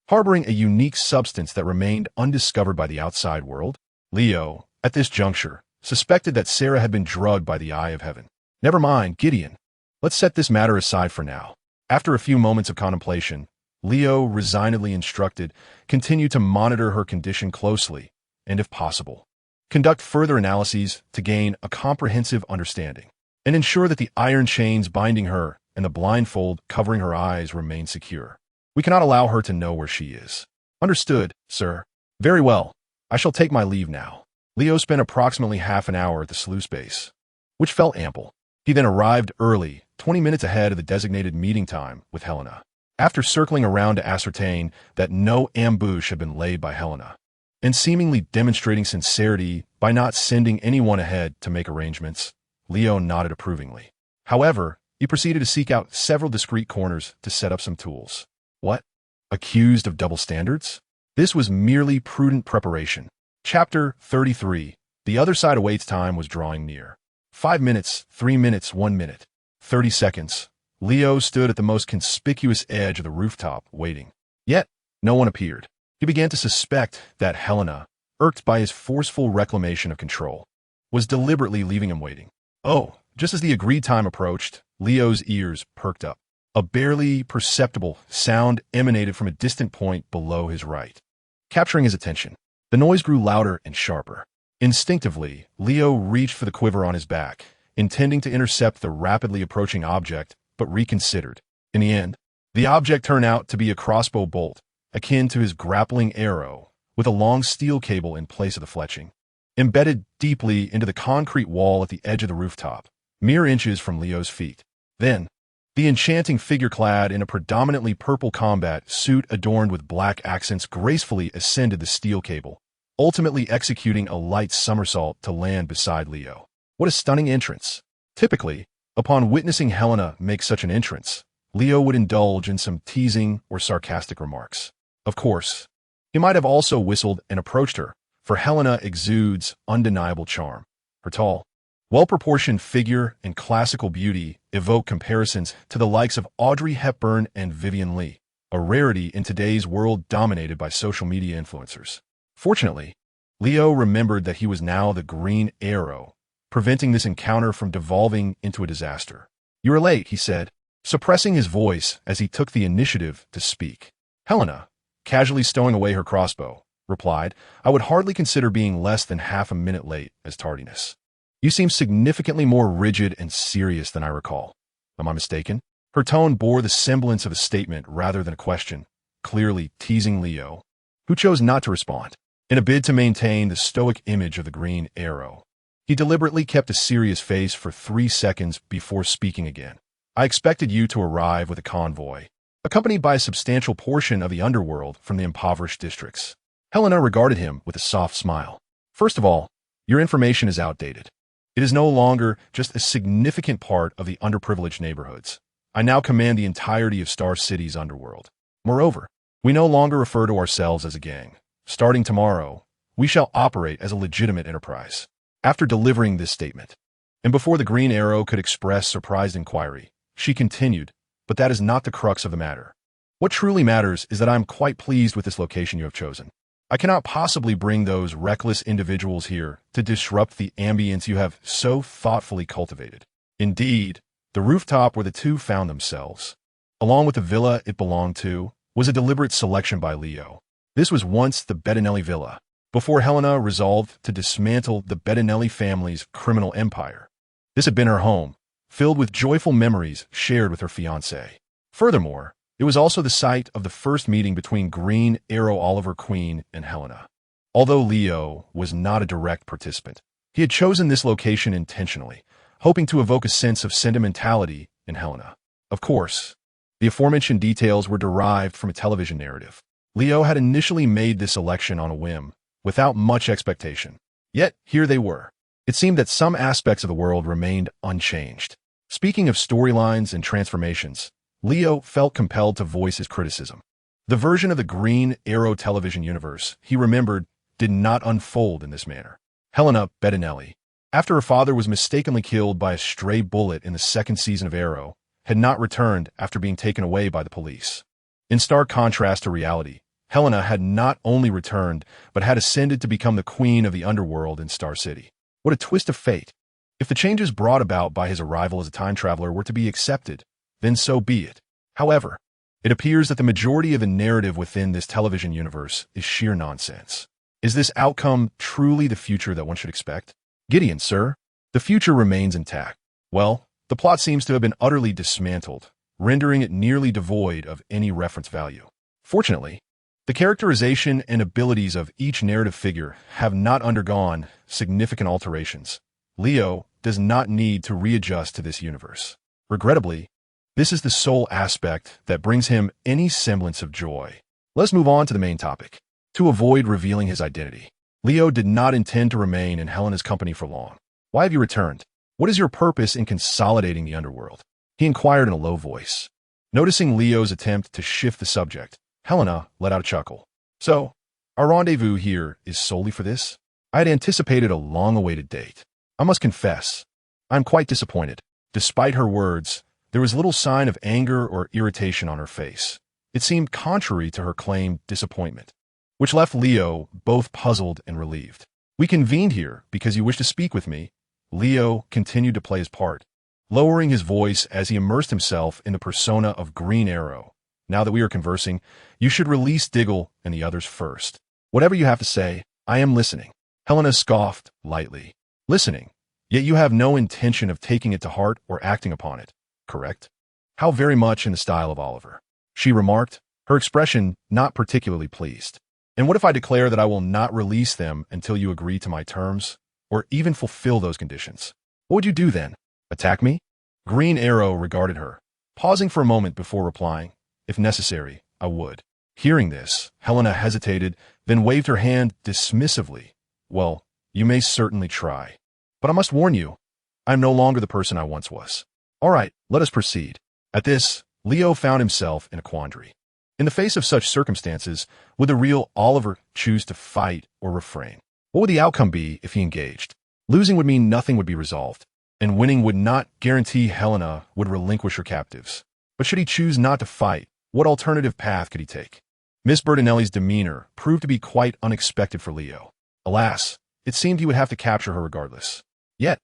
harboring a unique substance that remained undiscovered by the outside world? Leo, at this juncture, suspected that Sarah had been drugged by the Eye of Heaven. Never mind, Gideon. Let's set this matter aside for now. After a few moments of contemplation, Leo resignedly instructed, continue to monitor her condition closely, and if possible, conduct further analyses to gain a comprehensive understanding, and ensure that the iron chains binding her and the blindfold covering her eyes remain secure. We cannot allow her to know where she is. Understood, sir. Very well. I shall take my leave now. Leo spent approximately half an hour at the sluice base, which felt ample. He then arrived early, 20 minutes ahead of the designated meeting time with Helena. After circling around to ascertain that no ambush had been laid by Helena, and seemingly demonstrating sincerity by not sending anyone ahead to make arrangements, Leo nodded approvingly. However, he proceeded to seek out several discreet corners to set up some tools. What? Accused of double standards? This was merely prudent preparation. Chapter 33. The other side awaits time was drawing near. 5 minutes, 3 minutes, 1 minute, 30 seconds. Leo stood at the most conspicuous edge of the rooftop, waiting. Yet, no one appeared. He began to suspect that Helena, irked by his forceful reclamation of control, was deliberately leaving him waiting. Oh, just as the agreed time approached, Leo's ears perked up. A barely perceptible sound emanated from a distant point below his right, capturing his attention. The noise grew louder and sharper. Instinctively, Leo reached for the quiver on his back, intending to intercept the rapidly approaching object, but reconsidered. In the end, the object turned out to be a crossbow bolt, akin to his grappling arrow, with a long steel cable in place of the fletching, embedded deeply into the concrete wall at the edge of the rooftop, mere inches from Leo's feet. Then, the enchanting figure clad in a predominantly purple combat suit adorned with black accents gracefully ascended the steel cable, ultimately executing a light somersault to land beside Leo. What a stunning entrance! Typically, upon witnessing Helena make such an entrance, Leo would indulge in some teasing or sarcastic remarks. Of course, he might have also whistled and approached her, for Helena exudes undeniable charm. Her tall, well-proportioned figure and classical beauty evoke comparisons to the likes of Audrey Hepburn and Vivian Leigh, a rarity in today's world dominated by social media influencers. Fortunately, Leo remembered that he was now the Green Arrow, preventing this encounter from devolving into a disaster. "You are late," he said, suppressing his voice as he took the initiative to speak. Helena, casually stowing away her crossbow, replied, "I would hardly consider being less than half a minute late as tardiness. You seem significantly more rigid and serious than I recall. Am I mistaken?" Her tone bore the semblance of a statement rather than a question, clearly teasing Leo, who chose not to respond. In a bid to maintain the stoic image of the Green Arrow, he deliberately kept a serious face for 3 seconds before speaking again. "I expected you to arrive with a convoy, accompanied by a substantial portion of the underworld from the impoverished districts." Helena regarded him with a soft smile. "First of all, your information is outdated. It is no longer just a significant part of the underprivileged neighborhoods. I now command the entirety of Star City's underworld. Moreover, we no longer refer to ourselves as a gang. Starting tomorrow, we shall operate as a legitimate enterprise." After delivering this statement, and before the Green Arrow could express surprised inquiry, she continued, "But that is not the crux of the matter. What truly matters is that I am quite pleased with this location you have chosen. I cannot possibly bring those reckless individuals here to disrupt the ambience you have so thoughtfully cultivated." Indeed, the rooftop where the two found themselves, along with the villa it belonged to, was a deliberate selection by Leo. This was once the Bettinelli villa, before Helena resolved to dismantle the Bettinelli family's criminal empire. This had been her home, filled with joyful memories shared with her fiancé. Furthermore, it was also the site of the first meeting between Green Arrow Oliver Queen and Helena. Although Leo was not a direct participant, he had chosen this location intentionally, hoping to evoke a sense of sentimentality in Helena. Of course, the aforementioned details were derived from a television narrative. Leo had initially made this election on a whim, without much expectation. Yet, here they were. It seemed that some aspects of the world remained unchanged. Speaking of storylines and transformations, Leo felt compelled to voice his criticism. The version of the Green Arrow television universe, he remembered, did not unfold in this manner. Helena Bettinelli, after her father was mistakenly killed by a stray bullet in the second season of Arrow, had not returned after being taken away by the police. In stark contrast to reality, Helena had not only returned, but had ascended to become the queen of the underworld in Star City. What a twist of fate! If the changes brought about by his arrival as a time traveler were to be accepted, then so be it. However, it appears that the majority of the narrative within this television universe is sheer nonsense. Is this outcome truly the future that one should expect? Gideon, sir, the future remains intact. Well, the plot seems to have been utterly dismantled, rendering it nearly devoid of any reference value. Fortunately, the characterization and abilities of each narrative figure have not undergone significant alterations. Leo does not need to readjust to this universe. Regrettably, this is the sole aspect that brings him any semblance of joy. Let's move on to the main topic. To avoid revealing his identity, Leo did not intend to remain in Helena's company for long. "Why have you returned? What is your purpose in consolidating the underworld?" he inquired in a low voice. Noticing Leo's attempt to shift the subject, Helena let out a chuckle. "So, our rendezvous here is solely for this?" I had anticipated a long-awaited date. I must confess, I'm quite disappointed. Despite her words, there was little sign of anger or irritation on her face. It seemed contrary to her claimed disappointment, which left Leo both puzzled and relieved. We convened here because you wish to speak with me. Leo continued to play his part, lowering his voice as he immersed himself in the persona of Green Arrow. Now that we are conversing, you should release Diggle and the others first. Whatever you have to say, I am listening. Helena scoffed lightly. Listening, yet you have no intention of taking it to heart or acting upon it, correct? How very much in the style of Oliver, she remarked, her expression not particularly pleased. And what if I declare that I will not release them until you agree to my terms, or even fulfill those conditions? What would you do then? Attack me? Green Arrow regarded her, pausing for a moment before replying. If necessary, I would. Hearing this, Helena hesitated, then waved her hand dismissively. Well, you may certainly try. But I must warn you, I am no longer the person I once was. All right, let us proceed. At this, Leo found himself in a quandary. In the face of such circumstances, would the real Oliver choose to fight or refrain? What would the outcome be if he engaged? Losing would mean nothing would be resolved, and winning would not guarantee Helena would relinquish her captives. But should he choose not to fight, what alternative path could he take? Miss Bertinelli's demeanor proved to be quite unexpected for Leo. Alas, it seemed he would have to capture her regardless. Yet,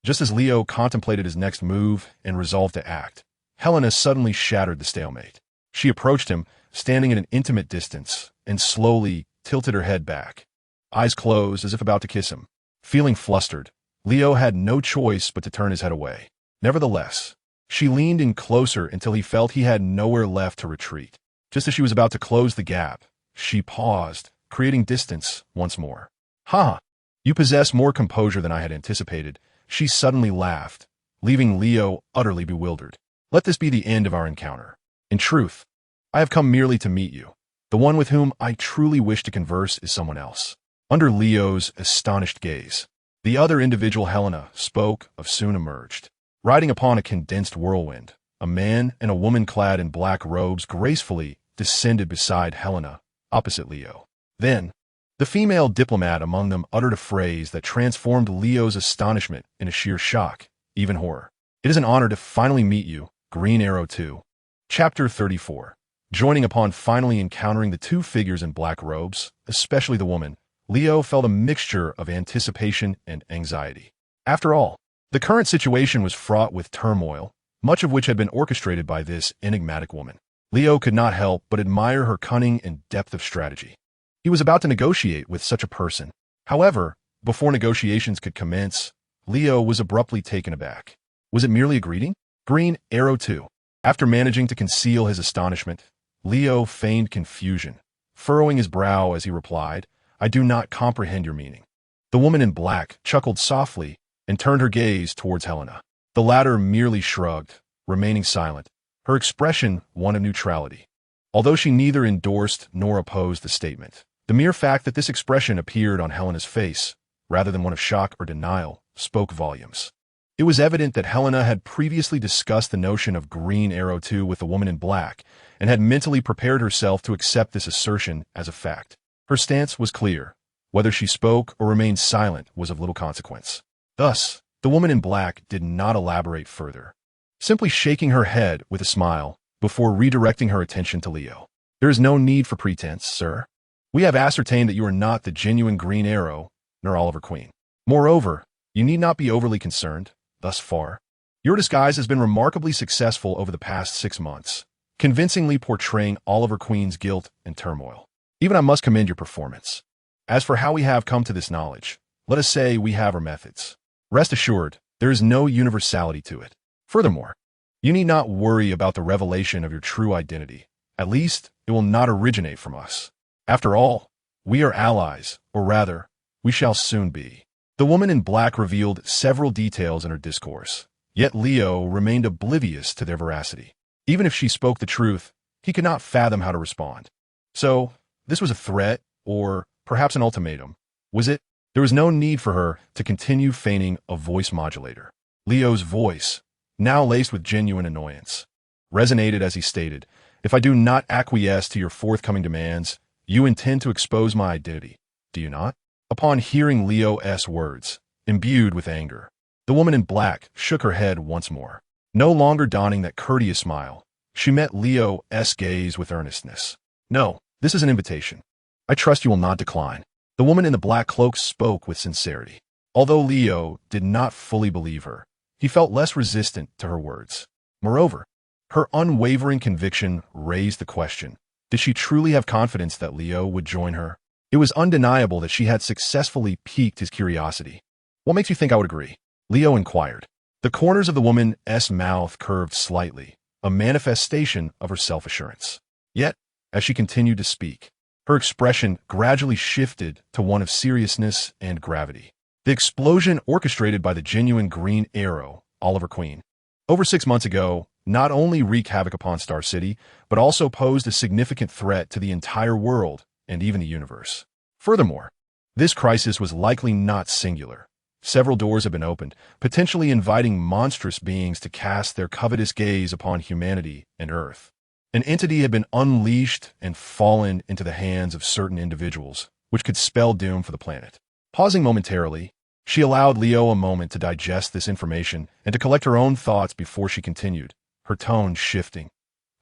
just as Leo contemplated his next move and resolved to act, Helena suddenly shattered the stalemate. She approached him, standing at an intimate distance, and slowly tilted her head back, eyes closed as if about to kiss him. Feeling flustered, Leo had no choice but to turn his head away. Nevertheless, she leaned in closer until he felt he had nowhere left to retreat. Just as she was about to close the gap, she paused, creating distance once more. Ha! You possess more composure than I had anticipated. She suddenly laughed, leaving Leo utterly bewildered. Let this be the end of our encounter. In truth, I have come merely to meet you. The one with whom I truly wish to converse is someone else. Under Leo's astonished gaze, the other individual Helena spoke of soon emerged. Riding upon a condensed whirlwind, a man and a woman clad in black robes gracefully descended beside Helena, opposite Leo. Then, the female diplomat among them uttered a phrase that transformed Leo's astonishment into sheer shock, even horror. It is an honor to finally meet you, Green Arrow 2. Chapter 34. Joining upon finally encountering the two figures in black robes, especially the woman, Leo felt a mixture of anticipation and anxiety. After all, the current situation was fraught with turmoil, much of which had been orchestrated by this enigmatic woman. Leo could not help but admire her cunning and depth of strategy. He was about to negotiate with such a person. However, before negotiations could commence, Leo was abruptly taken aback. Was it merely a greeting? Green Arrow 2. After managing to conceal his astonishment, Leo feigned confusion, furrowing his brow as he replied, I do not comprehend your meaning. The woman in black chuckled softly and turned her gaze towards Helena. The latter merely shrugged, remaining silent, her expression one of neutrality. Although she neither endorsed nor opposed the statement, the mere fact that this expression appeared on Helena's face, rather than one of shock or denial, spoke volumes. It was evident that Helena had previously discussed the notion of Green Arrow 2 with the woman in black, and had mentally prepared herself to accept this assertion as a fact. Her stance was clear. Whether she spoke or remained silent was of little consequence. Thus, the woman in black did not elaborate further, simply shaking her head with a smile before redirecting her attention to Leo. There is no need for pretense, sir. We have ascertained that you are not the genuine Green Arrow, nor Oliver Queen. Moreover, you need not be overly concerned, thus far. Your disguise has been remarkably successful over the past 6 months, convincingly portraying Oliver Queen's guilt and turmoil. Even I must commend your performance. As for how we have come to this knowledge, let us say we have our methods. Rest assured, there is no universality to it. Furthermore, you need not worry about the revelation of your true identity. At least, it will not originate from us. After all, we are allies, or rather, we shall soon be. The woman in black revealed several details in her discourse, yet Leo remained oblivious to their veracity. Even if she spoke the truth, he could not fathom how to respond. So, this was a threat, or perhaps an ultimatum. Was it? There was no need for her to continue feigning a voice modulator. Leo's voice, now laced with genuine annoyance, resonated as he stated, If I do not acquiesce to your forthcoming demands, you intend to expose my identity, do you not? Upon hearing Leo's words, imbued with anger, the woman in black shook her head once more. No longer donning that courteous smile, she met Leo's gaze with earnestness. No, this is an invitation. I trust you will not decline. The woman in the black cloak spoke with sincerity. Although Leo did not fully believe her, he felt less resistant to her words. Moreover, her unwavering conviction raised the question, did she truly have confidence that Leo would join her? It was undeniable that she had successfully piqued his curiosity. What makes you think I would agree? Leo inquired. The corners of the woman's mouth curved slightly, a manifestation of her self-assurance. Yet, as she continued to speak, her expression gradually shifted to one of seriousness and gravity. The explosion orchestrated by the genuine Green Arrow, Oliver Queen, over 6 months ago, not only wreaked havoc upon Star City, but also posed a significant threat to the entire world and even the universe. Furthermore, this crisis was likely not singular. Several doors have been opened, potentially inviting monstrous beings to cast their covetous gaze upon humanity and Earth. An entity had been unleashed and fallen into the hands of certain individuals, which could spell doom for the planet. Pausing momentarily, she allowed Leo a moment to digest this information and to collect her own thoughts before she continued, her tone shifting.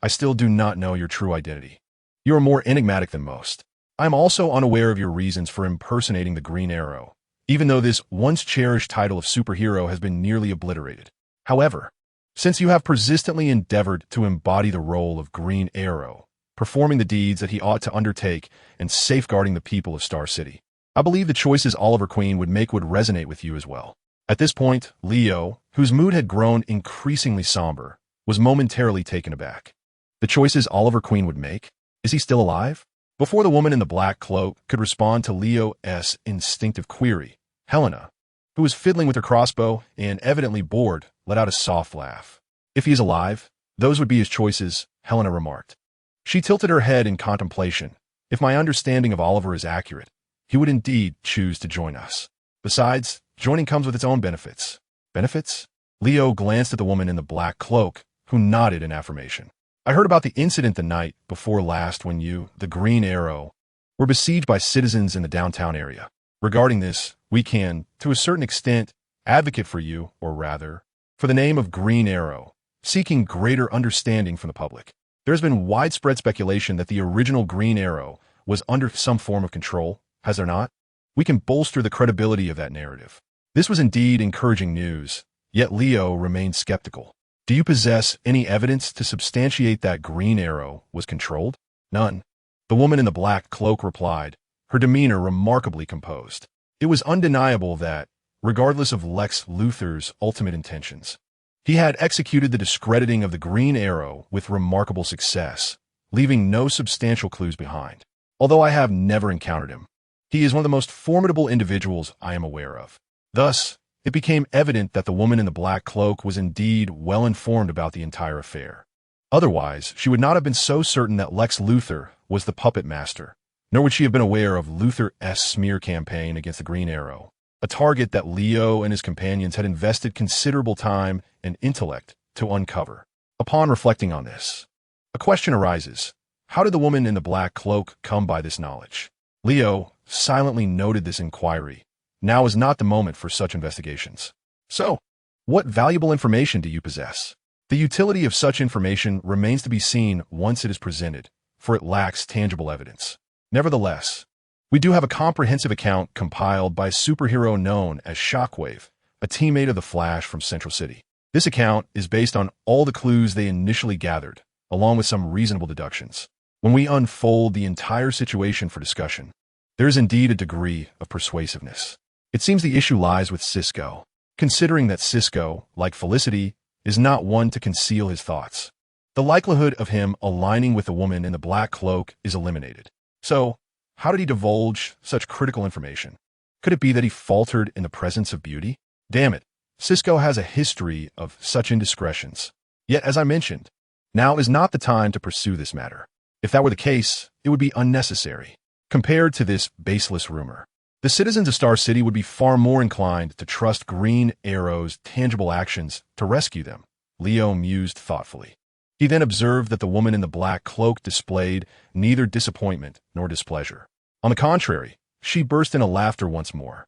I still do not know your true identity. You are more enigmatic than most. I am also unaware of your reasons for impersonating the Green Arrow, even though this once-cherished title of superhero has been nearly obliterated. However, since you have persistently endeavored to embody the role of Green Arrow, performing the deeds that he ought to undertake and safeguarding the people of Star City, I believe the choices Oliver Queen would make would resonate with you as well. At this point, Leo, whose mood had grown increasingly somber, was momentarily taken aback. The choices Oliver Queen would make? Is he still alive? Before the woman in the black cloak could respond to Leo's instinctive query, Helena, who was fiddling with her crossbow and evidently bored, let out a soft laugh. If he is alive, those would be his choices, Helena remarked. She tilted her head in contemplation. If my understanding of Oliver is accurate, he would indeed choose to join us. Besides, joining comes with its own benefits. Benefits? Leo glanced at the woman in the black cloak, who nodded in affirmation. I heard about the incident the night before last when you, the Green Arrow, were besieged by citizens in the downtown area. Regarding this, we can, to a certain extent, advocate for you, or rather, for the name of Green Arrow, seeking greater understanding from the public. There has been widespread speculation that the original Green Arrow was under some form of control, has there not? We can bolster the credibility of that narrative. This was indeed encouraging news, yet Leo remained skeptical. Do you possess any evidence to substantiate that Green Arrow was controlled? None. The woman in the black cloak replied, her demeanor remarkably composed. It was undeniable that, regardless of Lex Luthor's ultimate intentions, he had executed the discrediting of the Green Arrow with remarkable success, leaving no substantial clues behind. Although I have never encountered him, he is one of the most formidable individuals I am aware of. Thus, it became evident that the woman in the black cloak was indeed well informed about the entire affair. Otherwise, she would not have been so certain that Lex Luthor was the puppet master, nor would she have been aware of Luthor's smear campaign against the Green Arrow, a target that Leo and his companions had invested considerable time and intellect to uncover. Upon reflecting on this, a question arises. How did the woman in the black cloak come by this knowledge? Leo silently noted this inquiry. Now is not the moment for such investigations. So, what valuable information do you possess? The utility of such information remains to be seen once it is presented, for it lacks tangible evidence. Nevertheless, we do have a comprehensive account compiled by a superhero known as Shockwave, a teammate of the Flash from Central City. This account is based on all the clues they initially gathered, along with some reasonable deductions. When we unfold the entire situation for discussion, there is indeed a degree of persuasiveness. It seems the issue lies with Cisco, considering that Cisco, like Felicity, is not one to conceal his thoughts. The likelihood of him aligning with the woman in the black cloak is eliminated. So, how did he divulge such critical information? Could it be that he faltered in the presence of beauty? Damn it, Cisco has a history of such indiscretions. Yet, as I mentioned, now is not the time to pursue this matter. If that were the case, it would be unnecessary. Compared to this baseless rumor, the citizens of Star City would be far more inclined to trust Green Arrow's tangible actions to rescue them, Leo mused thoughtfully. He then observed that the woman in the black cloak displayed neither disappointment nor displeasure. On the contrary, She burst into laughter once more.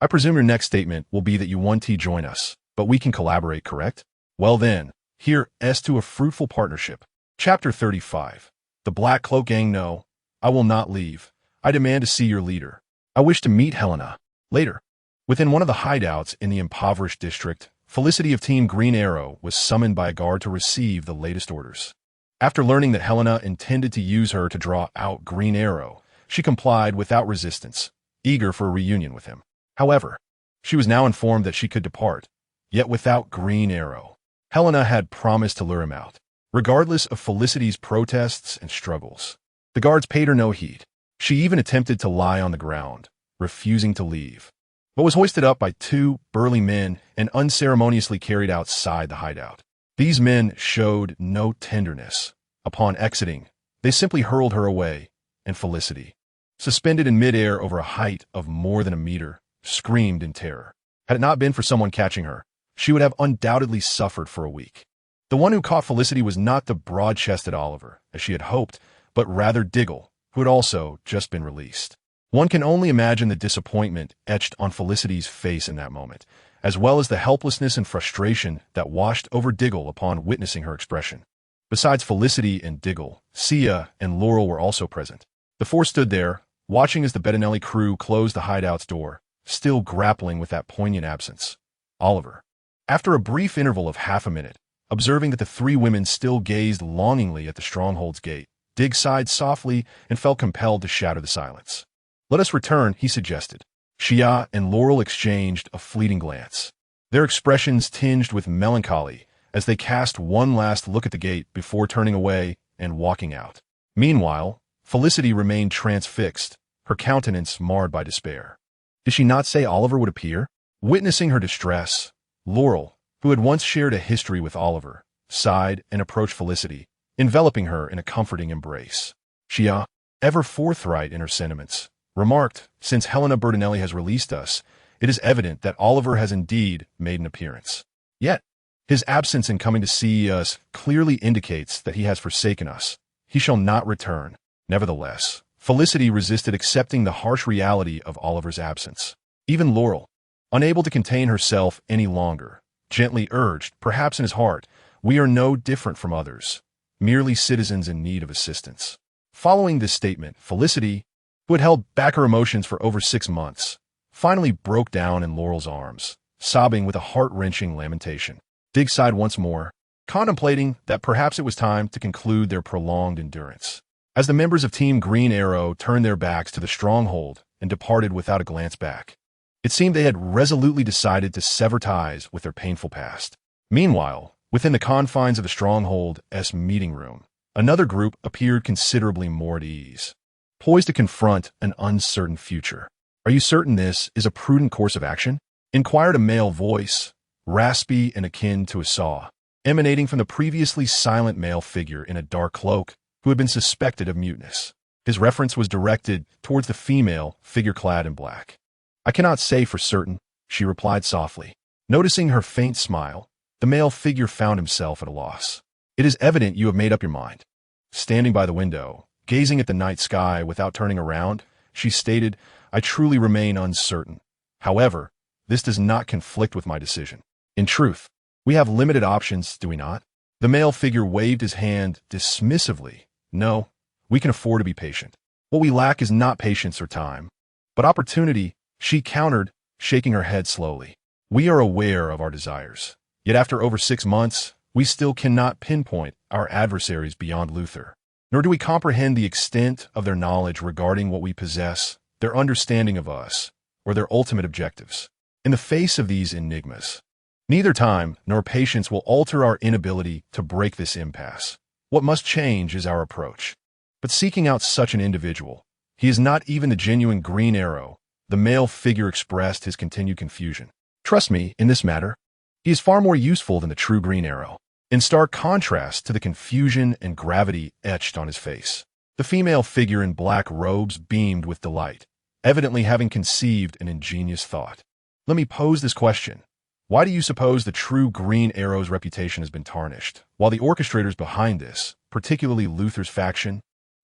I presume your next statement will be that you want to join us, but we can collaborate, correct? Well then, here's to a fruitful partnership. Chapter 35. The Black Cloak Gang. No, I will not leave. I demand to see your leader. I wish to meet Helena. Later. Within one of the hideouts in the impoverished district, Felicity of Team Green Arrow was summoned by a guard to receive the latest orders. After learning that Helena intended to use her to draw out Green Arrow, she complied without resistance, eager for a reunion with him. However, she was now informed that she could depart, yet without Green Arrow. Helena had promised to lure him out, regardless of Felicity's protests and struggles. The guards paid her no heed. She even attempted to lie on the ground, refusing to leave, but was hoisted up by two burly men and unceremoniously carried outside the hideout. These men showed no tenderness. Upon exiting, they simply hurled her away, and Felicity, suspended in midair over a height of more than a meter, screamed in terror. Had it not been for someone catching her, she would have undoubtedly suffered for a week. The one who caught Felicity was not the broad-chested Oliver, as she had hoped, but rather Diggle, who had also just been released. One can only imagine the disappointment etched on Felicity's face in that moment, as well as the helplessness and frustration that washed over Diggle upon witnessing her expression. Besides Felicity and Diggle, Sia and Laurel were also present. The four stood there, watching as the Bettinelli crew closed the hideout's door, still grappling with that poignant absence. Oliver, after a brief interval of half a minute, observing that the three women still gazed longingly at the stronghold's gate, Dig sighed softly and felt compelled to shatter the silence. "Let us return," he suggested. Shia and Laurel exchanged a fleeting glance, their expressions tinged with melancholy as they cast one last look at the gate before turning away and walking out. Meanwhile, Felicity remained transfixed, her countenance marred by despair. Did she not say Oliver would appear? Witnessing her distress, Laurel, who had once shared a history with Oliver, sighed and approached Felicity, enveloping her in a comforting embrace. Shia, ever forthright in her sentiments, remarked, "Since Helena Bertinelli has released us, it is evident that Oliver has indeed made an appearance. Yet, his absence in coming to see us clearly indicates that he has forsaken us. He shall not return." Nevertheless, Felicity resisted accepting the harsh reality of Oliver's absence. Even Laurel, unable to contain herself any longer, gently urged, perhaps in his heart, "We are no different from others, merely citizens in need of assistance." Following this statement, Felicity, who had held back her emotions for over 6 months, finally broke down in Laurel's arms, sobbing with a heart-wrenching lamentation. Dig sighed once more, contemplating that perhaps it was time to conclude their prolonged endurance. As the members of Team Green Arrow turned their backs to the stronghold and departed without a glance back, it seemed they had resolutely decided to sever ties with their painful past. Meanwhile, within the confines of the stronghold's meeting room, another group appeared considerably more at ease, poised to confront an uncertain future. "Are you certain this is a prudent course of action?" inquired a male voice, raspy and akin to a saw, emanating from the previously silent male figure in a dark cloak who had been suspected of muteness. His reference was directed towards the female figure clad in black. "I cannot say for certain," she replied softly. Noticing her faint smile, the male figure found himself at a loss. "It is evident you have made up your mind." Standing by the window, gazing at the night sky without turning around, she stated, "I truly remain uncertain. However, this does not conflict with my decision. In truth, we have limited options, do we not?" The male figure waved his hand dismissively. "No, we can afford to be patient. What we lack is not patience or time, but opportunity," she countered, shaking her head slowly. "We are aware of our desires. Yet after over 6 months, we still cannot pinpoint our adversaries beyond Luther, nor do we comprehend the extent of their knowledge regarding what we possess, their understanding of us, or their ultimate objectives. In the face of these enigmas, neither time nor patience will alter our inability to break this impasse. What must change is our approach. But seeking out such an individual, he is not even the genuine Green Arrow." The male figure expressed his continued confusion. "Trust me, in this matter, he is far more useful than the true Green Arrow." In stark contrast to the confusion and gravity etched on his face, the female figure in black robes beamed with delight, evidently having conceived an ingenious thought. "Let me pose this question. Why do you suppose the true Green Arrow's reputation has been tarnished, while the orchestrators behind this, particularly Luther's faction,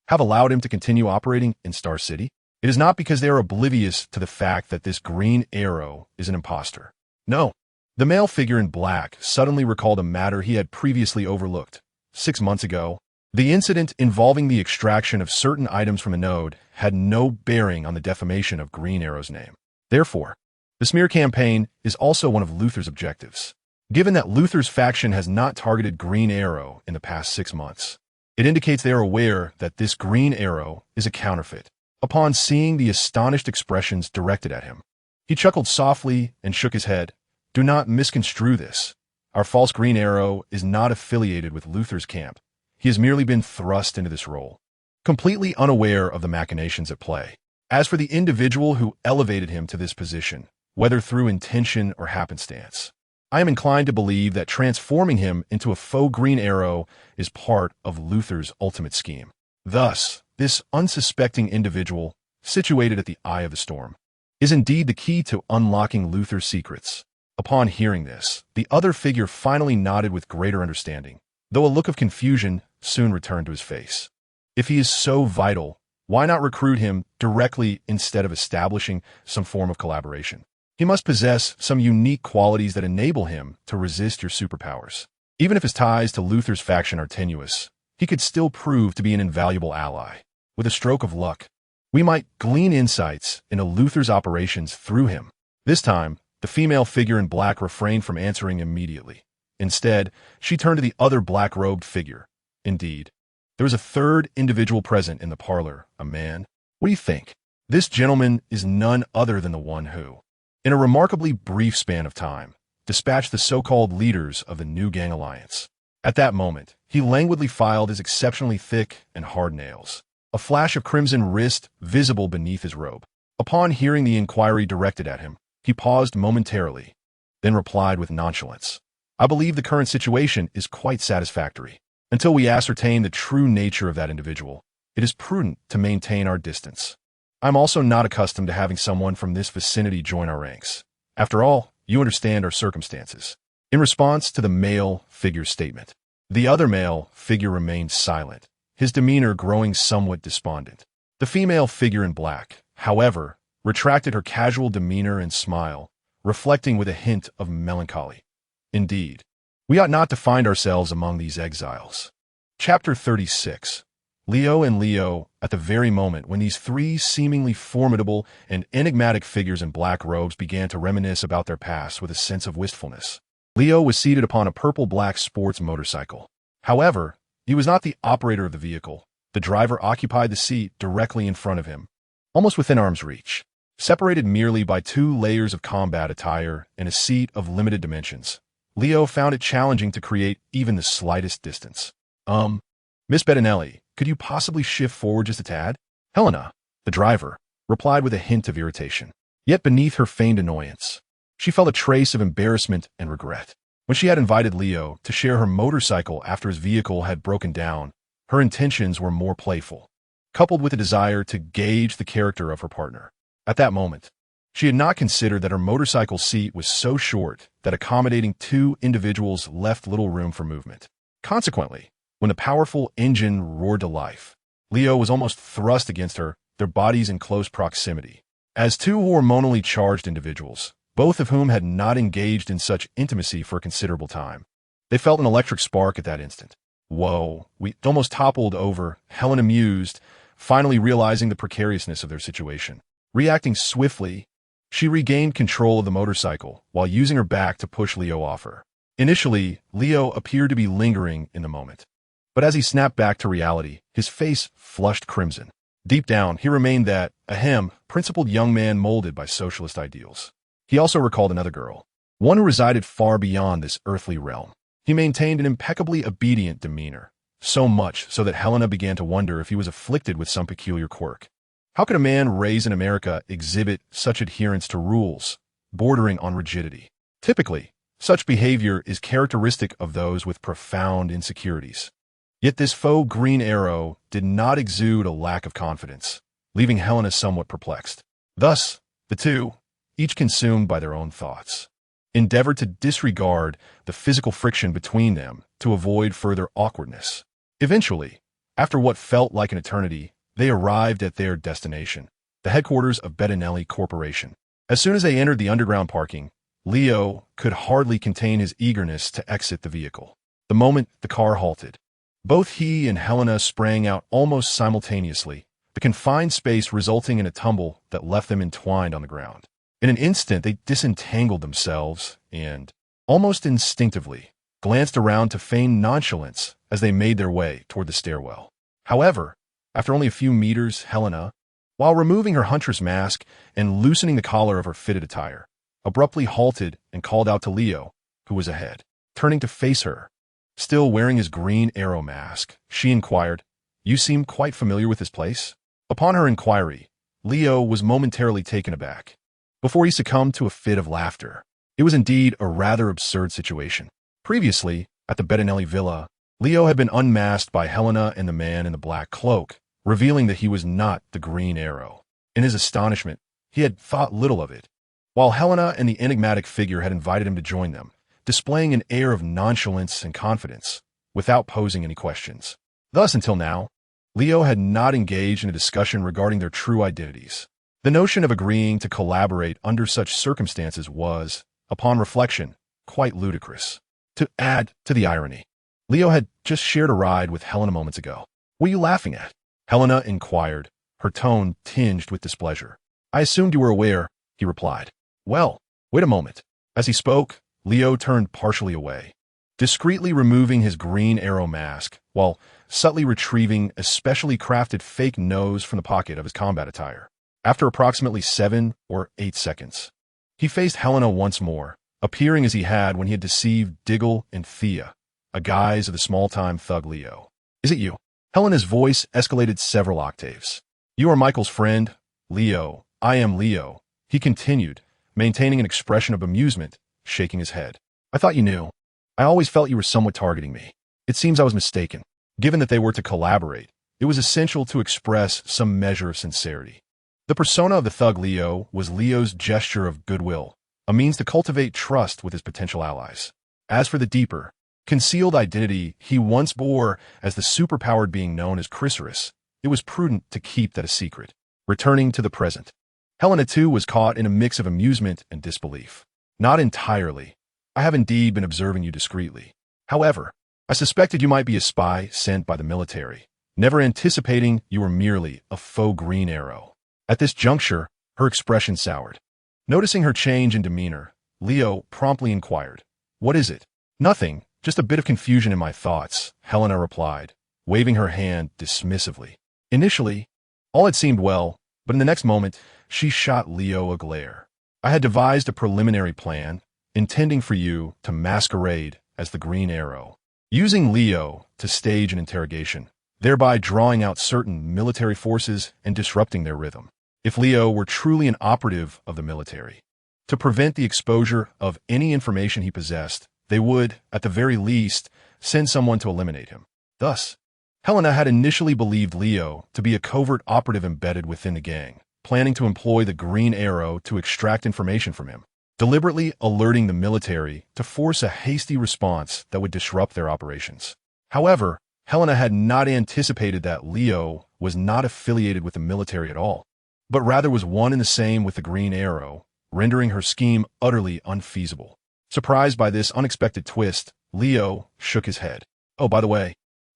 have allowed him to continue operating in Star City?" It is not because they are oblivious to the fact that this green arrow is an imposter. No. The male figure in black suddenly recalled a matter he had previously overlooked. 6 months ago, the incident involving the extraction of certain items from a node had no bearing on the defamation of Green Arrow's name. Therefore, the smear campaign is also one of Luther's objectives. Given that Luther's faction has not targeted Green Arrow in the past 6 months, it indicates they are aware that this Green Arrow is a counterfeit. Upon seeing the astonished expressions directed at him, he chuckled softly and shook his head. Do not misconstrue this. Our false Green Arrow is not affiliated with Luther's camp. He has merely been thrust into this role, completely unaware of the machinations at play. As for the individual who elevated him to this position, whether through intention or happenstance, I am inclined to believe that transforming him into a faux Green Arrow is part of Luther's ultimate scheme. Thus, this unsuspecting individual, situated at the eye of the storm, is indeed the key to unlocking Luther's secrets. Upon hearing this, the other figure finally nodded with greater understanding, though a look of confusion soon returned to his face. If he is so vital, why not recruit him directly instead of establishing some form of collaboration? He must possess some unique qualities that enable him to resist your superpowers. Even if his ties to Luther's faction are tenuous, he could still prove to be an invaluable ally. With a stroke of luck, we might glean insights into Luther's operations through him. This time, the female figure in black refrained from answering immediately. Instead, she turned to the other black-robed figure. Indeed, there was a third individual present in the parlor, a man. What do you think? This gentleman is none other than the one who, in a remarkably brief span of time, dispatched the so-called leaders of the New Gang Alliance. At that moment, he languidly filed his exceptionally thick and hard nails, a flash of crimson wrist visible beneath his robe. Upon hearing the inquiry directed at him, he paused momentarily, then replied with nonchalance. I believe the current situation is quite satisfactory. Until we ascertain the true nature of that individual, it is prudent to maintain our distance. I'm also not accustomed to having someone from this vicinity join our ranks. After all, you understand our circumstances. In response to the male figure's statement, the other male figure remained silent, his demeanor growing somewhat despondent. The female figure in black, however, retracted her casual demeanor and smile, reflecting with a hint of melancholy. Indeed, we ought not to find ourselves among these exiles. Chapter 36. Leo and Leo, at the very moment when these three seemingly formidable and enigmatic figures in black robes began to reminisce about their past with a sense of wistfulness. Leo was seated upon a purple-black sports motorcycle. However, he was not the operator of the vehicle. The driver occupied the seat directly in front of him, almost within arm's reach, separated merely by 2 layers of combat attire and a seat of limited dimensions. Leo found it challenging to create even the slightest distance. Miss Bettinelli, could you possibly shift forward just a tad? Helena, the driver, replied with a hint of irritation. Yet beneath her feigned annoyance, she felt a trace of embarrassment and regret. When she had invited Leo to share her motorcycle after his vehicle had broken down, her intentions were more playful, coupled with a desire to gauge the character of her partner. At that moment, she had not considered that her motorcycle seat was so short that accommodating 2 individuals left little room for movement. Consequently, when the powerful engine roared to life, Leo was almost thrust against her, their bodies in close proximity. As 2 hormonally charged individuals, both of whom had not engaged in such intimacy for a considerable time, they felt an electric spark at that instant. Whoa, we almost toppled over, Helena mused, finally realizing the precariousness of their situation. Reacting swiftly, she regained control of the motorcycle while using her back to push Leo off her. Initially, Leo appeared to be lingering in the moment, but as he snapped back to reality, his face flushed crimson. Deep down, he remained that, principled young man molded by socialist ideals. He also recalled another girl, one who resided far beyond this earthly realm. He maintained an impeccably obedient demeanor, so much so that Helena began to wonder if he was afflicted with some peculiar quirk. How could a man raised in America exhibit such adherence to rules, bordering on rigidity? Typically, such behavior is characteristic of those with profound insecurities. Yet this faux Green Arrow did not exude a lack of confidence, leaving Helena somewhat perplexed. Thus, the two, each consumed by their own thoughts, endeavored to disregard the physical friction between them to avoid further awkwardness. Eventually, after what felt like an eternity, they arrived at their destination, the headquarters of Bettinelli Corporation. As soon as they entered the underground parking, Leo could hardly contain his eagerness to exit the vehicle. The moment the car halted, both he and Helena sprang out almost simultaneously, the confined space resulting in a tumble that left them entwined on the ground. In an instant, they disentangled themselves and, almost instinctively, glanced around to feign nonchalance as they made their way toward the stairwell. However, after only a few meters, Helena, while removing her huntress mask and loosening the collar of her fitted attire, abruptly halted and called out to Leo, who was ahead. Turning to face her, still wearing his green arrow mask, she inquired, "You seem quite familiar with this place?" Upon her inquiry, Leo was momentarily taken aback, before he succumbed to a fit of laughter. It was indeed a rather absurd situation. Previously, at the Bettinelli villa, Leo had been unmasked by Helena and the man in the black cloak, revealing that he was not the Green Arrow. In his astonishment, he had thought little of it, while Helena and the enigmatic figure had invited him to join them, displaying an air of nonchalance and confidence, without posing any questions. Thus, until now, Leo had not engaged in a discussion regarding their true identities. The notion of agreeing to collaborate under such circumstances was, upon reflection, quite ludicrous. To add to the irony, Leo had just shared a ride with Helena moments ago. "What are you laughing at?" Helena inquired, her tone tinged with displeasure. "I assumed you were aware," he replied. "Well, wait a moment." As he spoke, Leo turned partially away, discreetly removing his green arrow mask, while subtly retrieving a specially crafted fake nose from the pocket of his combat attire. After approximately 7 or 8 seconds, he faced Helena once more, appearing as he had when he had deceived Diggle and Thea, a guise of the small-time thug Leo. "Is it you?" Helena's voice escalated several octaves. "You are Michael's friend, Leo. I am Leo," he continued, maintaining an expression of amusement, shaking his head. "I thought you knew. I always felt you were somewhat targeting me. It seems I was mistaken. Given that they were to collaborate, it was essential to express some measure of sincerity." The persona of the thug Leo was Leo's gesture of goodwill, a means to cultivate trust with his potential allies. As for the deeper, concealed identity he once bore as the superpowered being known as Chrysalis, it was prudent to keep that a secret. Returning to the present, Helena too was caught in a mix of amusement and disbelief. "Not entirely. I have indeed been observing you discreetly. However, I suspected you might be a spy sent by the military, never anticipating you were merely a faux Green Arrow." At this juncture, her expression soured. Noticing her change in demeanor, Leo promptly inquired, "What is it?" "Nothing, just a bit of confusion in my thoughts," Helena replied, waving her hand dismissively. Initially, all had seemed well, but in the next moment, she shot Leo a glare. "I had devised a preliminary plan, intending for you to masquerade as the Green Arrow, using Leo to stage an interrogation, thereby drawing out certain military forces and disrupting their rhythm. If Leo were truly an operative of the military, to prevent the exposure of any information he possessed, they would, at the very least, send someone to eliminate him. Thus, Helena had initially believed Leo to be a covert operative embedded within the gang, planning to employ the Green Arrow to extract information from him, deliberately alerting the military to force a hasty response that would disrupt their operations. However, Helena had not anticipated that Leo was not affiliated with the military at all, but rather was one and the same with the Green Arrow, rendering her scheme utterly unfeasible. Surprised by this unexpected twist, Leo shook his head. "Oh, by the way,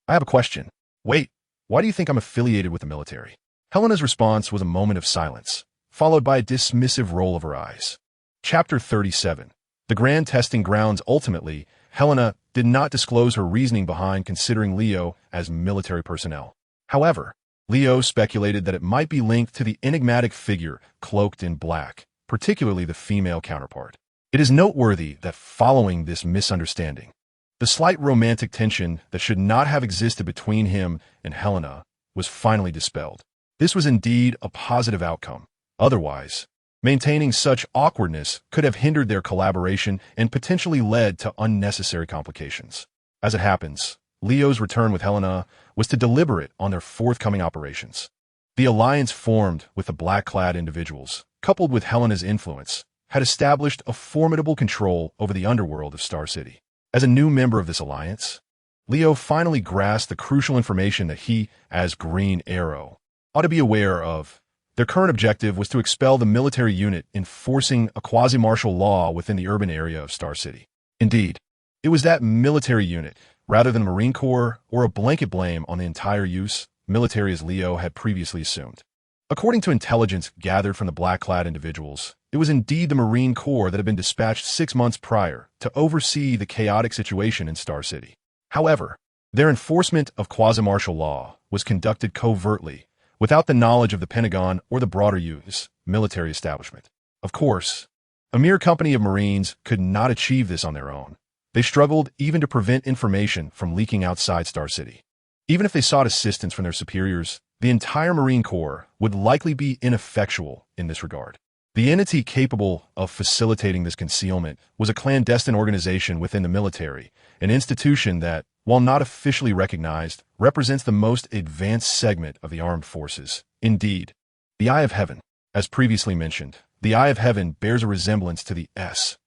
I have a question. Wait, why do you think I'm affiliated with the military?" Helena's response was a moment of silence, followed by a dismissive roll of her eyes. Chapter 37. The Grand Testing Grounds. Ultimately, Helena did not disclose her reasoning behind considering Leo as military personnel. However, Leo speculated that it might be linked to the enigmatic figure cloaked in black, particularly the female counterpart. It is noteworthy that following this misunderstanding, the slight romantic tension that should not have existed between him and Helena was finally dispelled. This was indeed a positive outcome. Otherwise, maintaining such awkwardness could have hindered their collaboration and potentially led to unnecessary complications. As it happens, Leo's return with Helena was to deliberate on their forthcoming operations. The alliance formed with the black-clad individuals, coupled with Helena's influence, had established a formidable control over the underworld of Star City. As a new member of this alliance, Leo finally grasped the crucial information that he, as Green Arrow, ought to be aware of, Their current objective was to expel the military unit enforcing a quasi-martial law within the urban area of Star City. Indeed, it was that military unit, rather than the Marine Corps or a blanket blame on the entire use military as Leo had previously assumed. According to intelligence gathered from the black-clad individuals, it was indeed the Marine Corps that had been dispatched 6 months prior to oversee the chaotic situation in Star City. However, their enforcement of quasi-martial law was conducted covertly, without the knowledge of the Pentagon or the broader U.S. military establishment. Of course, a mere company of Marines could not achieve this on their own. They struggled even to prevent information from leaking outside Star City. Even if they sought assistance from their superiors, the entire Marine Corps would likely be ineffectual in this regard. The entity capable of facilitating this concealment was a clandestine organization within the military, an institution that, while not officially recognized, represents the most advanced segment of the armed forces. Indeed, the Eye of Heaven, as previously mentioned, the Eye of Heaven bears a resemblance to the S-H-I-L-D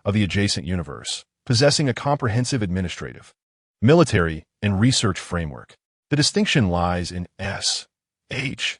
of the adjacent universe, possessing a comprehensive administrative, military, and research framework. The distinction lies in S-H-I-E-L-D's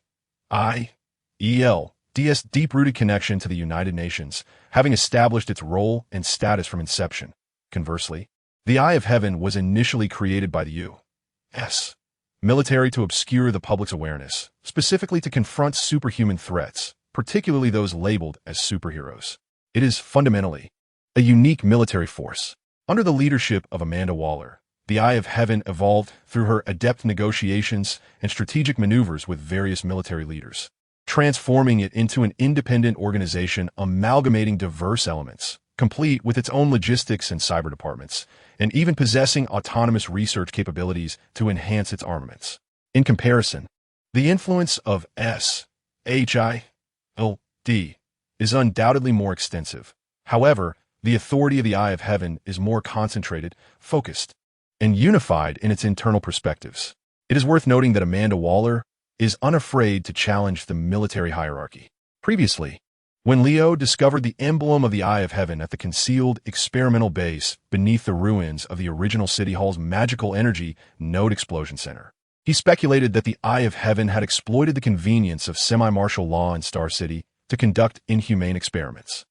deep-rooted connection to the United Nations, having established its role and status from inception. Conversely, the Eye of Heaven was initially created by the U.S. military to obscure the public's awareness, specifically to confront superhuman threats, particularly those labeled as superheroes. It is fundamentally a unique military force. Under the leadership of Amanda Waller, the Eye of Heaven evolved through her adept negotiations and strategic maneuvers with various military leaders, transforming it into an independent organization amalgamating diverse elements, complete with its own logistics and cyber departments, and even possessing autonomous research capabilities to enhance its armaments. In comparison, the influence of S-H-I-L-D is undoubtedly more extensive. However, the authority of the Eye of Heaven is more concentrated, focused, and unified in its internal perspectives. It is worth noting that Amanda Waller is unafraid to challenge the military hierarchy. Previously, when Leo discovered the emblem of the Eye of Heaven at the concealed experimental base beneath the ruins of the original City Hall's magical energy node explosion center, he speculated that the Eye of Heaven had exploited the convenience of semi-martial law in Star City to conduct inhumane experiments.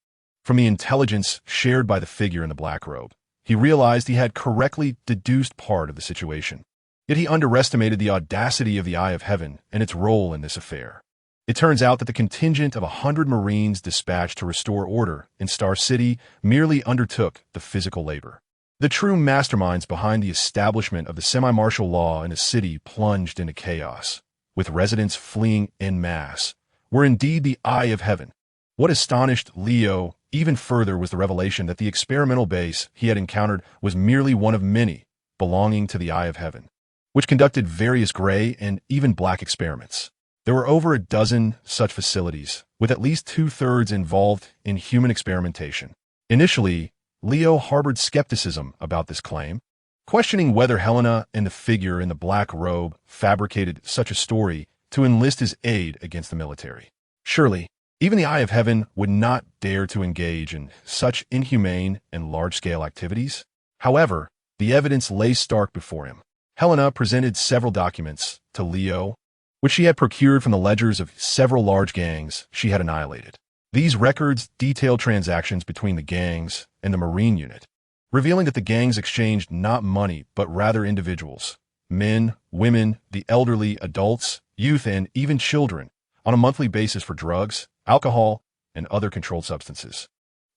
From the intelligence shared by the figure in the black robe, he realized he had correctly deduced part of the situation. Yet he underestimated the audacity of the Eye of Heaven and its role in this affair. It turns out that the contingent of 100 Marines dispatched to restore order in Star City merely undertook the physical labor. The true masterminds behind the establishment of the semi-martial law in a city plunged into chaos, with residents fleeing en masse, were indeed the Eye of Heaven. What astonished Leo even further was the revelation that the experimental base he had encountered was merely one of many belonging to the Eye of Heaven, which conducted various gray and even black experiments. There were over a dozen such facilities, with at least 2/3 involved in human experimentation. Initially, Leo harbored skepticism about this claim, questioning whether Helena and the figure in the black robe fabricated such a story to enlist his aid against the military. Surely, even the Eye of Heaven would not dare to engage in such inhumane and large-scale activities. However, the evidence lay stark before him. Helena presented several documents to Leo, which she had procured from the ledgers of several large gangs she had annihilated. These records detailed transactions between the gangs and the Marine unit, revealing that the gangs exchanged not money but rather individuals, men, women, the elderly, adults, youth, and even children, on a monthly basis for drugs, alcohol, and other controlled substances.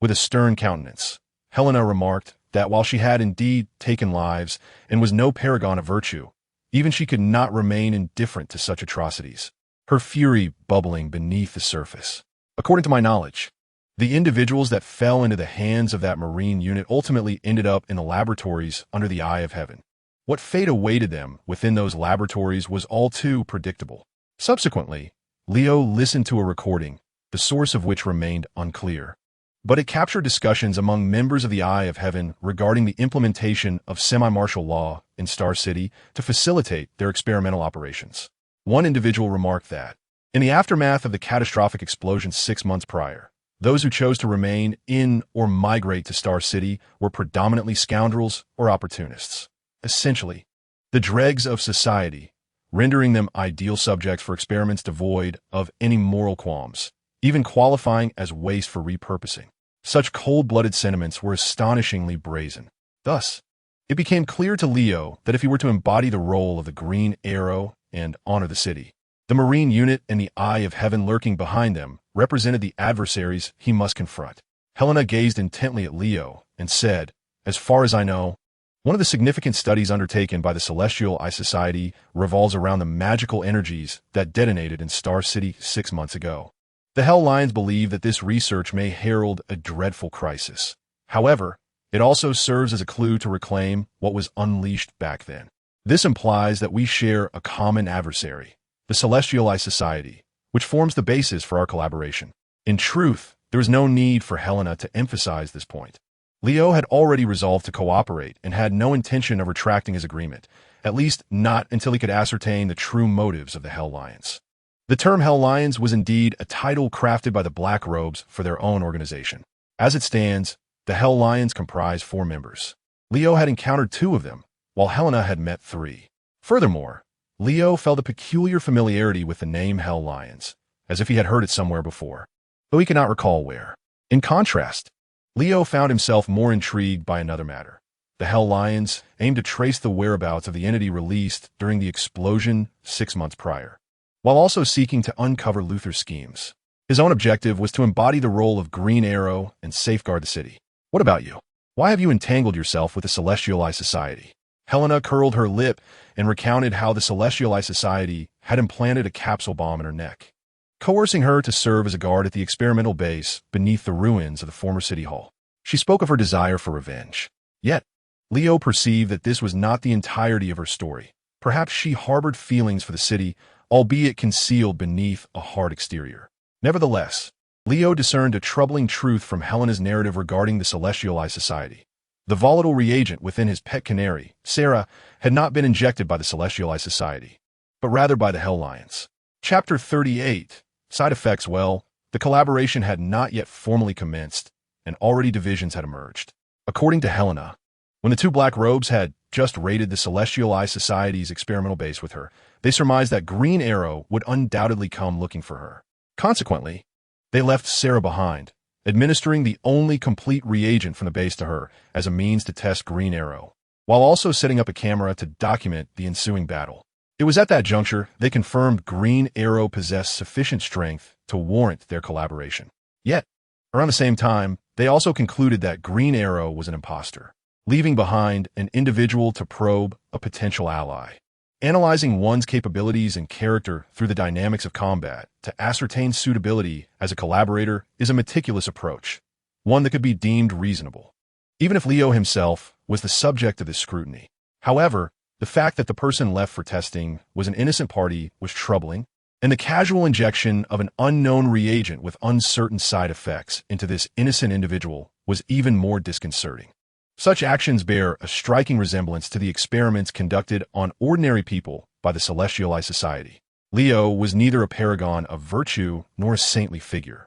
With a stern countenance, Helena remarked that while she had indeed taken lives and was no paragon of virtue, even she could not remain indifferent to such atrocities, her fury bubbling beneath the surface. According to my knowledge, the individuals that fell into the hands of that Marine unit ultimately ended up in the laboratories under the Eye of Heaven. What fate awaited them within those laboratories was all too predictable. Subsequently, Leo listened to a recording, the source of which remained unclear, but it captured discussions among members of the Eye of Heaven regarding the implementation of semi-martial law in Star City to facilitate their experimental operations. One individual remarked that, in the aftermath of the catastrophic explosion 6 months prior, those who chose to remain in or migrate to Star City were predominantly scoundrels or opportunists. Essentially, the dregs of society, rendering them ideal subjects for experiments devoid of any moral qualms, even qualifying as waste for repurposing. Such cold-blooded sentiments were astonishingly brazen. Thus, it became clear to Leo that if he were to embody the role of the Green Arrow and honor the city, the Marine unit and the Eye of Heaven lurking behind them represented the adversaries he must confront. Helena gazed intently at Leo and said, "As far as I know, one of the significant studies undertaken by the Celestial Eye Society revolves around the magical energies that detonated in Star City 6 months ago. The Hell Lions believe that this research may herald a dreadful crisis. However, it also serves as a clue to reclaim what was unleashed back then. This implies that we share a common adversary, the Celestial Eye Society, which forms the basis for our collaboration." In truth, there is no need for Helena to emphasize this point. Leo had already resolved to cooperate and had no intention of retracting his agreement, at least not until he could ascertain the true motives of the Hell Lions. The term Hell Lions was indeed a title crafted by the Black Robes for their own organization. As it stands, the Hell Lions comprise 4 members. Leo had encountered 2 of them, while Helena had met 3. Furthermore, Leo felt a peculiar familiarity with the name Hell Lions, as if he had heard it somewhere before, though he could not recall where. In contrast, Leo found himself more intrigued by another matter. The Hell Lions aimed to trace the whereabouts of the entity released during the explosion 6 months prior, while also seeking to uncover Luther's schemes. His own objective was to embody the role of Green Arrow and safeguard the city. "What about you? Why have you entangled yourself with the Celestial Eye Society?" Helena curled her lip and recounted how the Celestial Eye Society had implanted a capsule bomb in her neck, coercing her to serve as a guard at the experimental base beneath the ruins of the former city hall. She spoke of her desire for revenge. Yet, Leo perceived that this was not the entirety of her story. Perhaps she harbored feelings for the city, albeit concealed beneath a hard exterior. Nevertheless, Leo discerned a troubling truth from Helena's narrative regarding the Celestial Eye Society. The volatile reagent within his pet canary, Sarah, had not been injected by the Celestial Eye Society, but rather by the Hell Lions. Chapter 38. Side effects. Well, the collaboration had not yet formally commenced, and already divisions had emerged. According to Helena, when the 2 Black Robes had just raided the Celestial Eye Society's experimental base with her, they surmised that Green Arrow would undoubtedly come looking for her. Consequently, they left Sarah behind, administering the only complete reagent from the base to her as a means to test Green Arrow, while also setting up a camera to document the ensuing battle. It was at that juncture they confirmed Green Arrow possessed sufficient strength to warrant their collaboration. Yet, around the same time, they also concluded that Green Arrow was an imposter, leaving behind an individual to probe a potential ally. Analyzing one's capabilities and character through the dynamics of combat to ascertain suitability as a collaborator is a meticulous approach, one that could be deemed reasonable, even if Leo himself was the subject of this scrutiny. However, the fact that the person left for testing was an innocent party was troubling, and the casual injection of an unknown reagent with uncertain side effects into this innocent individual was even more disconcerting. Such actions bear a striking resemblance to the experiments conducted on ordinary people by the Celestial Eye Society. Leo was neither a paragon of virtue nor a saintly figure,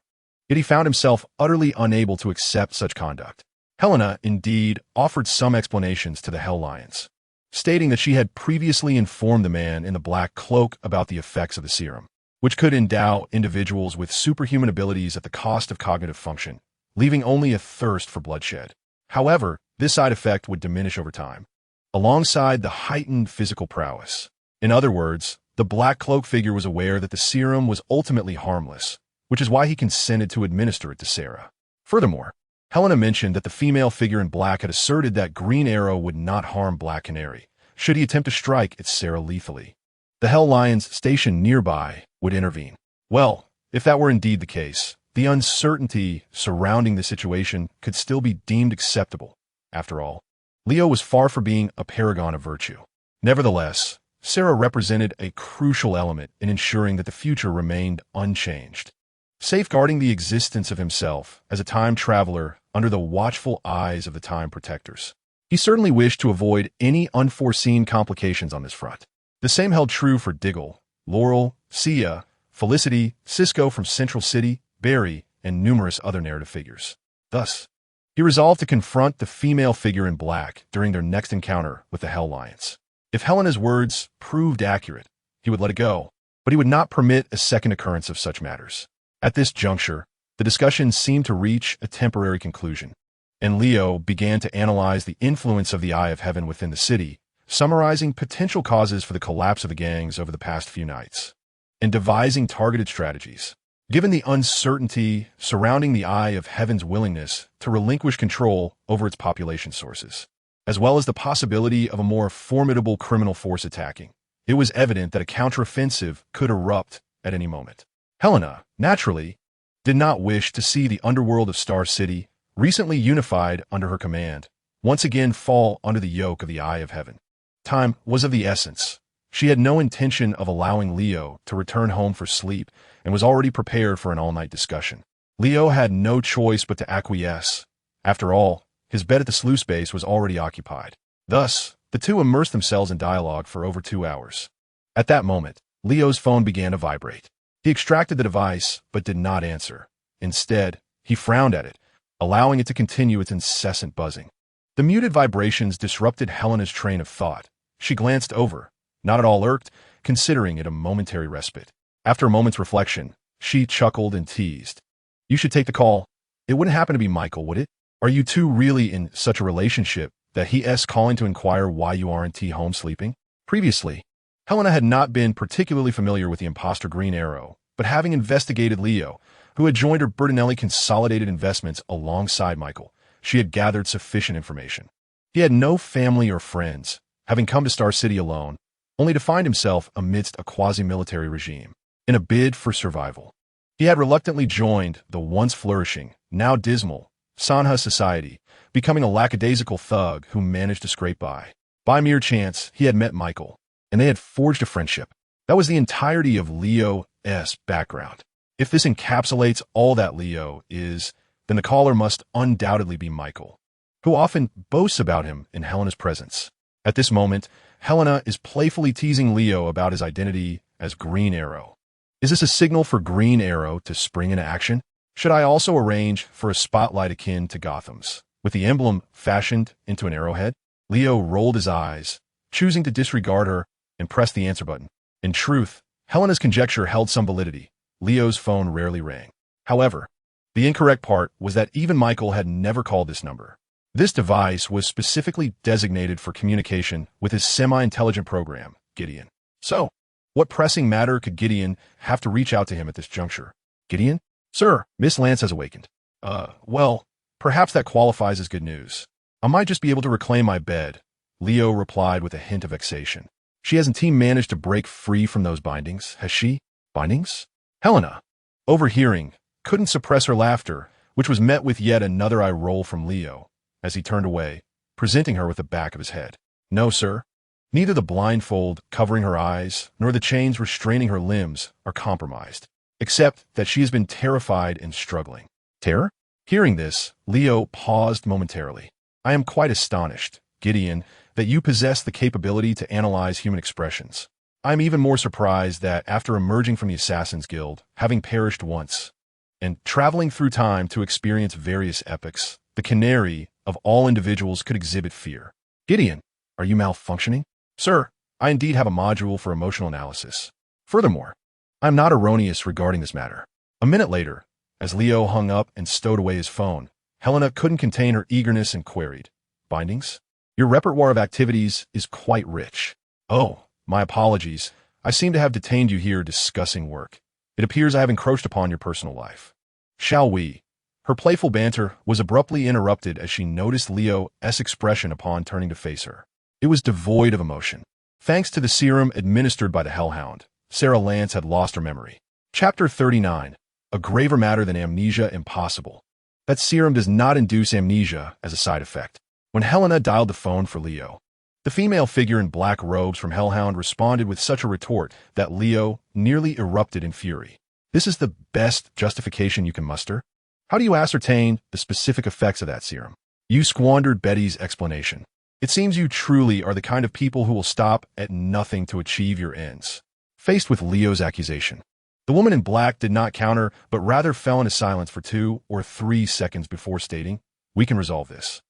yet he found himself utterly unable to accept such conduct. Helena, indeed, offered some explanations to the Hell Lions, stating that she had previously informed the man in the black cloak about the effects of the serum, which could endow individuals with superhuman abilities at the cost of cognitive function, leaving only a thirst for bloodshed. However, this side effect would diminish over time, alongside the heightened physical prowess. In other words, the black cloak figure was aware that the serum was ultimately harmless, which is why he consented to administer it to Sarah. Furthermore, Helena mentioned that the female figure in black had asserted that Green Arrow would not harm Black Canary, should he attempt to strike at Sarah lethally. The Hell Lions stationed nearby would intervene. Well, if that were indeed the case, the uncertainty surrounding the situation could still be deemed acceptable. After all, Leo was far from being a paragon of virtue. Nevertheless, Sarah represented a crucial element in ensuring that the future remained unchanged, safeguarding the existence of himself as a time traveler under the watchful eyes of the Time Protectors. He certainly wished to avoid any unforeseen complications on this front. The same held true for Diggle, Laurel, Sia, Felicity, Cisco from Central City, Barry, and numerous other narrative figures. Thus, he resolved to confront the female figure in black during their next encounter with the Hell Lions. If Helena's words proved accurate, he would let it go, but he would not permit a second occurrence of such matters. At this juncture, the discussion seemed to reach a temporary conclusion, and Leo began to analyze the influence of the Eye of Heaven within the city, summarizing potential causes for the collapse of the gangs over the past few nights, and devising targeted strategies. Given the uncertainty surrounding the Eye of Heaven's willingness to relinquish control over its population sources, as well as the possibility of a more formidable criminal force attacking, it was evident that a counteroffensive could erupt at any moment. Helena, naturally, did not wish to see the underworld of Star City, recently unified under her command, once again fall under the yoke of the Eye of Heaven. Time was of the essence. She had no intention of allowing Leo to return home for sleep and was already prepared for an all-night discussion. Leo had no choice but to acquiesce. After all, his bed at the sluice base was already occupied. Thus, the two immersed themselves in dialogue for over 2 hours. At that moment, Leo's phone began to vibrate. He extracted the device, but did not answer. Instead, he frowned at it, allowing it to continue its incessant buzzing. The muted vibrations disrupted Helena's train of thought. She glanced over, not at all irked, considering it a momentary respite. After a moment's reflection, she chuckled and teased. "You should take the call. It wouldn't happen to be Michael, would it? Are you two really in such a relationship that he's calling to inquire why you aren't home sleeping?" Previously, Helena had not been particularly familiar with the imposter Green Arrow, but having investigated Leo, who had joined her Bertinelli Consolidated Investments alongside Michael, she had gathered sufficient information. He had no family or friends, having come to Star City alone, only to find himself amidst a quasi-military regime. In a bid for survival, he had reluctantly joined the once flourishing, now dismal, Sanha society, becoming a lackadaisical thug who managed to scrape by. By mere chance, he had met Michael, and they had forged a friendship. That was the entirety of Leo's background. If this encapsulates all that Leo is, then the caller must undoubtedly be Michael, who often boasts about him in Helena's presence. At this moment, Helena is playfully teasing Leo about his identity as Green Arrow. Is this a signal for Green Arrow to spring into action? Should I also arrange for a spotlight akin to Gotham's, with the emblem fashioned into an arrowhead? Leo rolled his eyes, choosing to disregard her, and pressed the answer button. In truth, Helena's conjecture held some validity. Leo's phone rarely rang. However, the incorrect part was that even Michael had never called this number. This device was specifically designated for communication with his semi-intelligent program, Gideon. So, what pressing matter could Gideon have to reach out to him at this juncture? Gideon? "Sir, Miss Lance has awakened." Well, perhaps that qualifies as good news. "I might just be able to reclaim my bed," Leo replied with a hint of vexation. "She hasn't managed to break free from those bindings, has she?" "Bindings?" Helena, overhearing, couldn't suppress her laughter, which was met with yet another eye roll from Leo, as he turned away, presenting her with the back of his head. "No, sir. Neither the blindfold covering her eyes nor the chains restraining her limbs are compromised, except that she has been terrified and struggling." "Terror?" Hearing this, Leo paused momentarily. "I am quite astonished, Gideon, that you possess the capability to analyze human expressions. I am even more surprised that after emerging from the Assassin's Guild, having perished once, and traveling through time to experience various epochs, the canary of all individuals could exhibit fear. Gideon, are you malfunctioning?" "Sir, I indeed have a module for emotional analysis. Furthermore, I am not erroneous regarding this matter." A minute later, as Leo hung up and stowed away his phone, Helena couldn't contain her eagerness and queried, "Bindings? Your repertoire of activities is quite rich." "Oh, my apologies. I seem to have detained you here discussing work. It appears I have encroached upon your personal life. Shall we?" Her playful banter was abruptly interrupted as she noticed Leo's expression upon turning to face her. It was devoid of emotion. Thanks to the serum administered by the Hellhound, Sarah Lance had lost her memory. Chapter 39. A graver matter than amnesia impossible. That serum does not induce amnesia as a side effect. When Helena dialed the phone for Leo, the female figure in black robes from Hellhound responded with such a retort that Leo nearly erupted in fury. "This is the best justification you can muster? How do you ascertain the specific effects of that serum?" You squandered Betty's explanation. "It seems you truly are the kind of people who will stop at nothing to achieve your ends." Faced with Leo's accusation, the woman in black did not counter, but rather fell into silence for 2 or 3 seconds before stating, "We can resolve this.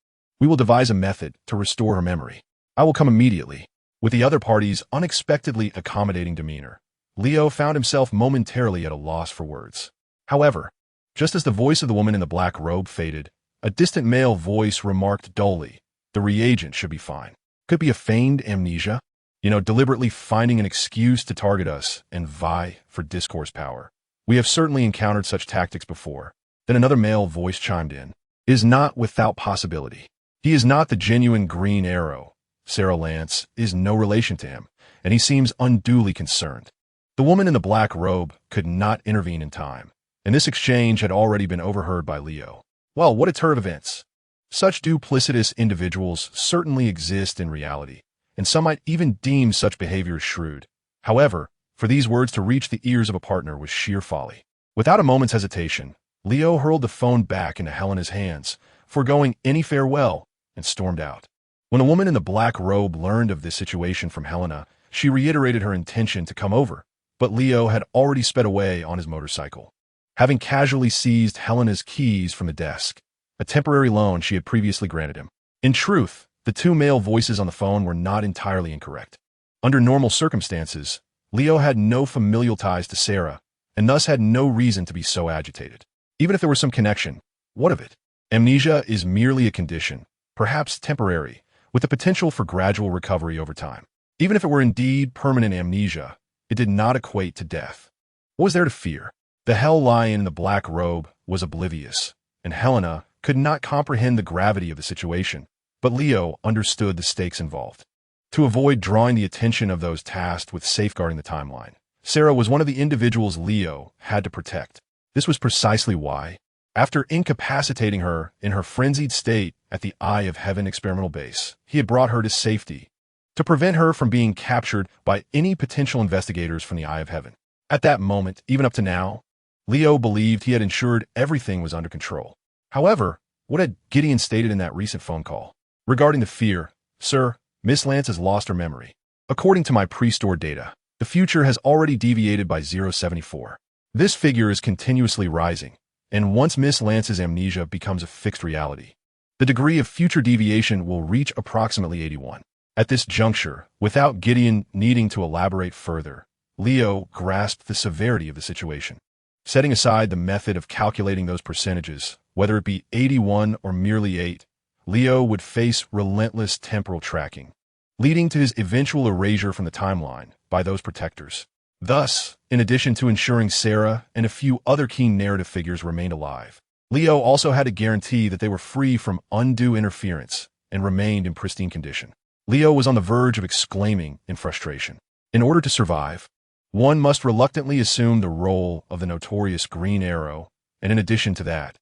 We will devise a method to restore her memory. I will come immediately." With the other party's unexpectedly accommodating demeanor, Leo found himself momentarily at a loss for words. However, just as the voice of the woman in the black robe faded, a distant male voice remarked dully, "The reagent should be fine. Could be a feigned amnesia. Deliberately finding an excuse to target us and vie for discourse power. We have certainly encountered such tactics before." Then another male voice chimed in, "Is not without possibility. He is not the genuine Green Arrow. Sarah Lance is no relation to him, and he seems unduly concerned." The woman in the black robe could not intervene in time, and this exchange had already been overheard by Leo. Well, what a turn of events. Such duplicitous individuals certainly exist in reality, and some might even deem such behavior as shrewd. However, for these words to reach the ears of a partner was sheer folly. Without a moment's hesitation, Leo hurled the phone back into Helena's hands, foregoing any farewell, and stormed out. When the woman in the black robe learned of this situation from Helena, she reiterated her intention to come over, but Leo had already sped away on his motorcycle. Having casually seized Helena's keys from the desk, a temporary loan she had previously granted him. In truth, the two male voices on the phone were not entirely incorrect. Under normal circumstances, Leo had no familial ties to Sarah, and thus had no reason to be so agitated. Even if there were some connection, what of it? Amnesia is merely a condition, perhaps temporary, with the potential for gradual recovery over time. Even if it were indeed permanent amnesia, it did not equate to death. What was there to fear? The Hell Lion in the black robe was oblivious, and Helena could not comprehend the gravity of the situation, but Leo understood the stakes involved. To avoid drawing the attention of those tasked with safeguarding the timeline, Sarah was one of the individuals Leo had to protect. This was precisely why, after incapacitating her in her frenzied state at the Eye of Heaven experimental base, he had brought her to safety, to prevent her from being captured by any potential investigators from the Eye of Heaven. At that moment, even up to now, Leo believed he had ensured everything was under control. However, what had Gideon stated in that recent phone call? Regarding the fear, "Sir, Miss Lance has lost her memory. According to my pre-stored data, the future has already deviated by 0.74. This figure is continuously rising, and once Miss Lance's amnesia becomes a fixed reality, the degree of future deviation will reach approximately 81. At this juncture, without Gideon needing to elaborate further, Leo grasped the severity of the situation. Setting aside the method of calculating those percentages, whether it be 81 or merely 8, Leo would face relentless temporal tracking, leading to his eventual erasure from the timeline by those protectors. Thus, in addition to ensuring Sarah and a few other key narrative figures remained alive, Leo also had to guarantee that they were free from undue interference and remained in pristine condition. Leo was on the verge of exclaiming in frustration. In order to survive, one must reluctantly assume the role of the notorious Green Arrow, and in addition to that,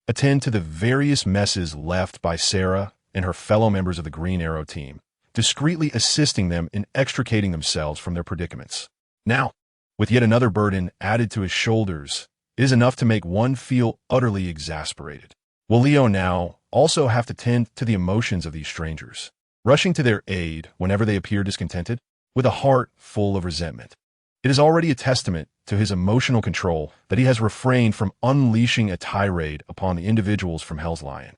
attend to the various messes left by Sarah and her fellow members of the Green Arrow team, discreetly assisting them in extricating themselves from their predicaments. Now, with yet another burden added to his shoulders, it is enough to make one feel utterly exasperated. Will Leo now also have to tend to the emotions of these strangers, rushing to their aid whenever they appear discontented, with a heart full of resentment? It is already a testament to his emotional control that he has refrained from unleashing a tirade upon the individuals from Hell's Lion.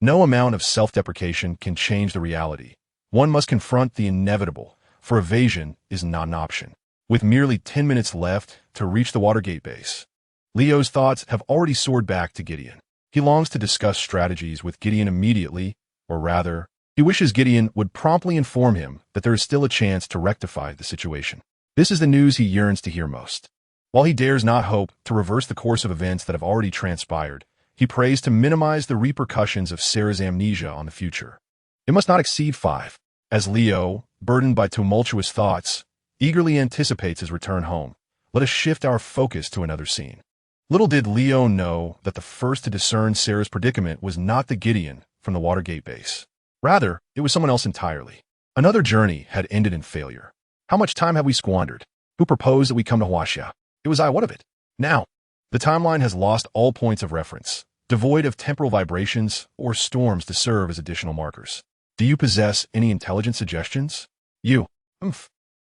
No amount of self-deprecation can change the reality. One must confront the inevitable, for evasion is not an option. With merely 10 minutes left to reach the Watergate base, Leo's thoughts have already soared back to Gideon. He longs to discuss strategies with Gideon immediately, or rather, he wishes Gideon would promptly inform him that there is still a chance to rectify the situation. This is the news he yearns to hear most. While he dares not hope to reverse the course of events that have already transpired, he prays to minimize the repercussions of Sarah's amnesia on the future. It must not exceed 5, as Leo, burdened by tumultuous thoughts, eagerly anticipates his return home. Let us shift our focus to another scene. Little did Leo know that the first to discern Sarah's predicament was not the Gideon from the Watergate base. Rather, it was someone else entirely. Another journey had ended in failure. How much time have we squandered? Who proposed that we come to Huaxia? It was I. What of it? Now, the timeline has lost all points of reference, devoid of temporal vibrations or storms to serve as additional markers. Do you possess any intelligent suggestions? You.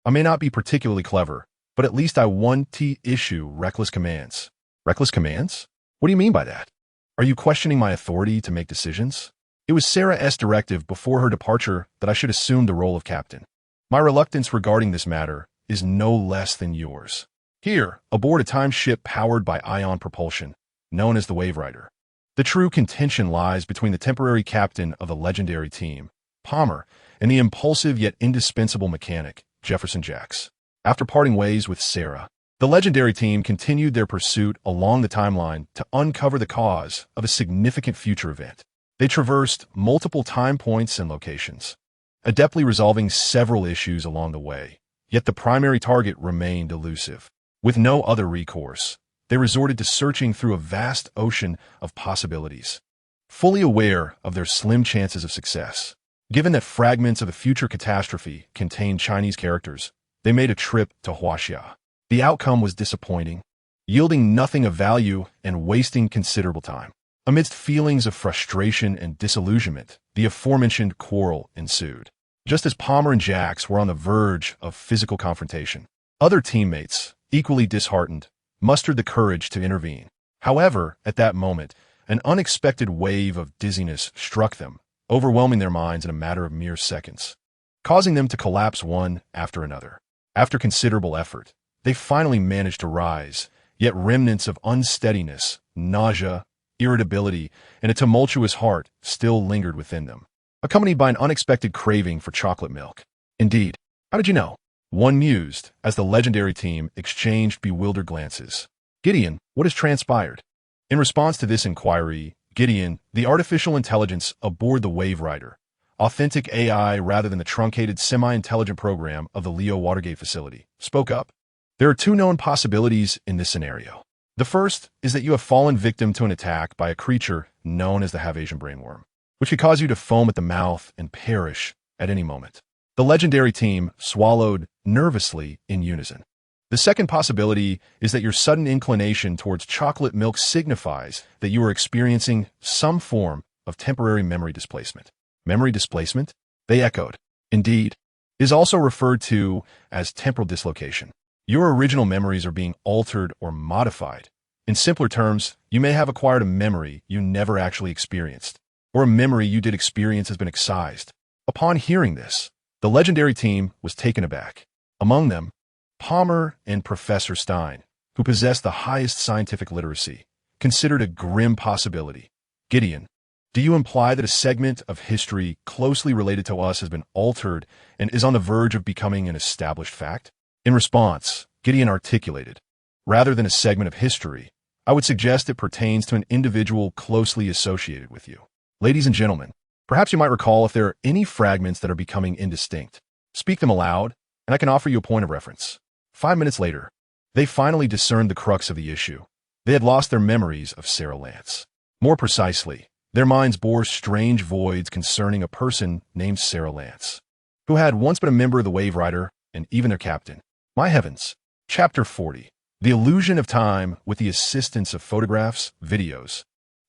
I may not be particularly clever, but at least I want to issue reckless commands. Reckless commands? What do you mean by that? Are you questioning my authority to make decisions? It was Sarah's directive before her departure that I should assume the role of captain. My reluctance regarding this matter is no less than yours. Here, aboard a time ship powered by ion propulsion, known as the Wave Rider, the true contention lies between the temporary captain of the legendary team, Palmer, and the impulsive yet indispensable mechanic, Jefferson Jacks. After parting ways with Sarah, the legendary team continued their pursuit along the timeline to uncover the cause of a significant future event. They traversed multiple time points and locations, adeptly resolving several issues along the way, yet the primary target remained elusive. With no other recourse, they resorted to searching through a vast ocean of possibilities, fully aware of their slim chances of success. Given that fragments of a future catastrophe contained Chinese characters, they made a trip to Huaxia. The outcome was disappointing, yielding nothing of value and wasting considerable time. Amidst feelings of frustration and disillusionment, the aforementioned quarrel ensued. Just as Palmer and Jacks were on the verge of physical confrontation, other teammates, equally disheartened, mustered the courage to intervene. However, at that moment, an unexpected wave of dizziness struck them, overwhelming their minds in a matter of mere seconds, causing them to collapse one after another. After considerable effort, they finally managed to rise, yet remnants of unsteadiness, nausea, irritability, and a tumultuous heart still lingered within them, accompanied by an unexpected craving for chocolate milk. Indeed, how did you know? One mused as the legendary team exchanged bewildered glances. Gideon, what has transpired? In response to this inquiry, Gideon, the artificial intelligence aboard the Wave Rider, authentic AI rather than the truncated semi-intelligent program of the Leo Watergate facility, spoke up. There are two known possibilities in this scenario. The first is that you have fallen victim to an attack by a creature known as the Havasian brainworm, which could cause you to foam at the mouth and perish at any moment. The legendary team swallowed nervously in unison. The second possibility is that your sudden inclination towards chocolate milk signifies that you are experiencing some form of temporary memory displacement. Memory displacement? They echoed. Indeed, is also referred to as temporal dislocation. Your original memories are being altered or modified. In simpler terms, you may have acquired a memory you never actually experienced, or a memory you did experience has been excised. Upon hearing this, the legendary team was taken aback. Among them, Palmer and Professor Stein, who possessed the highest scientific literacy, considered a grim possibility. Gideon, do you imply that a segment of history closely related to us has been altered and is on the verge of becoming an established fact? In response, Gideon articulated, rather than a segment of history, I would suggest it pertains to an individual closely associated with you. Ladies and gentlemen, perhaps you might recall if there are any fragments that are becoming indistinct. Speak them aloud, and I can offer you a point of reference. 5 minutes later, they finally discerned the crux of the issue. They had lost their memories of Sarah Lance. More precisely, their minds bore strange voids concerning a person named Sarah Lance, who had once been a member of the Wave Rider and even their captain. My heavens. Chapter 40. The Illusion of Time with the assistance of photographs, videos,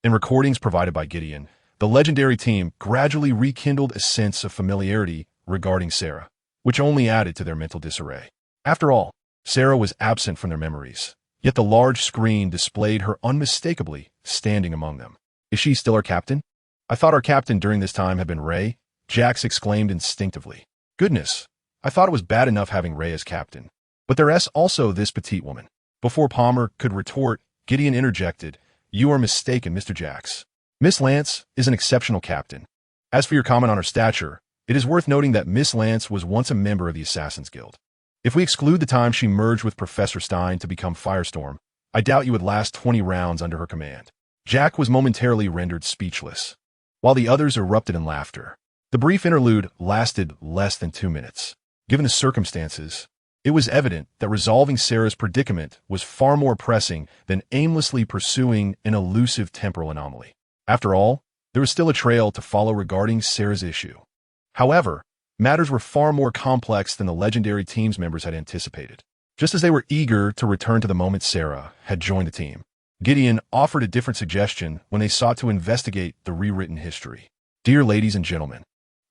and recordings provided by Gideon, the legendary team gradually rekindled a sense of familiarity regarding Sarah, which only added to their mental disarray. After all, Sarah was absent from their memories, yet the large screen displayed her unmistakably standing among them. Is she still our captain? I thought our captain during this time had been Ray, Jax exclaimed instinctively. Goodness, I thought it was bad enough having Ray as captain. But there's also this petite woman. Before Palmer could retort, Gideon interjected, You are mistaken, Mr. Jax. Miss Lance is an exceptional captain. As for your comment on her stature, it is worth noting that Miss Lance was once a member of the Assassin's Guild. If we exclude the time she merged with Professor Stein to become Firestorm, I doubt you would last 20 rounds under her command. Jack was momentarily rendered speechless, while the others erupted in laughter. The brief interlude lasted less than 2 minutes. Given the circumstances, it was evident that resolving Sarah's predicament was far more pressing than aimlessly pursuing an elusive temporal anomaly. After all, there was still a trail to follow regarding Sarah's issue. However, matters were far more complex than the legendary team's members had anticipated. Just as they were eager to return to the moment Sarah had joined the team, Gideon offered a different suggestion when they sought to investigate the rewritten history. Dear ladies and gentlemen,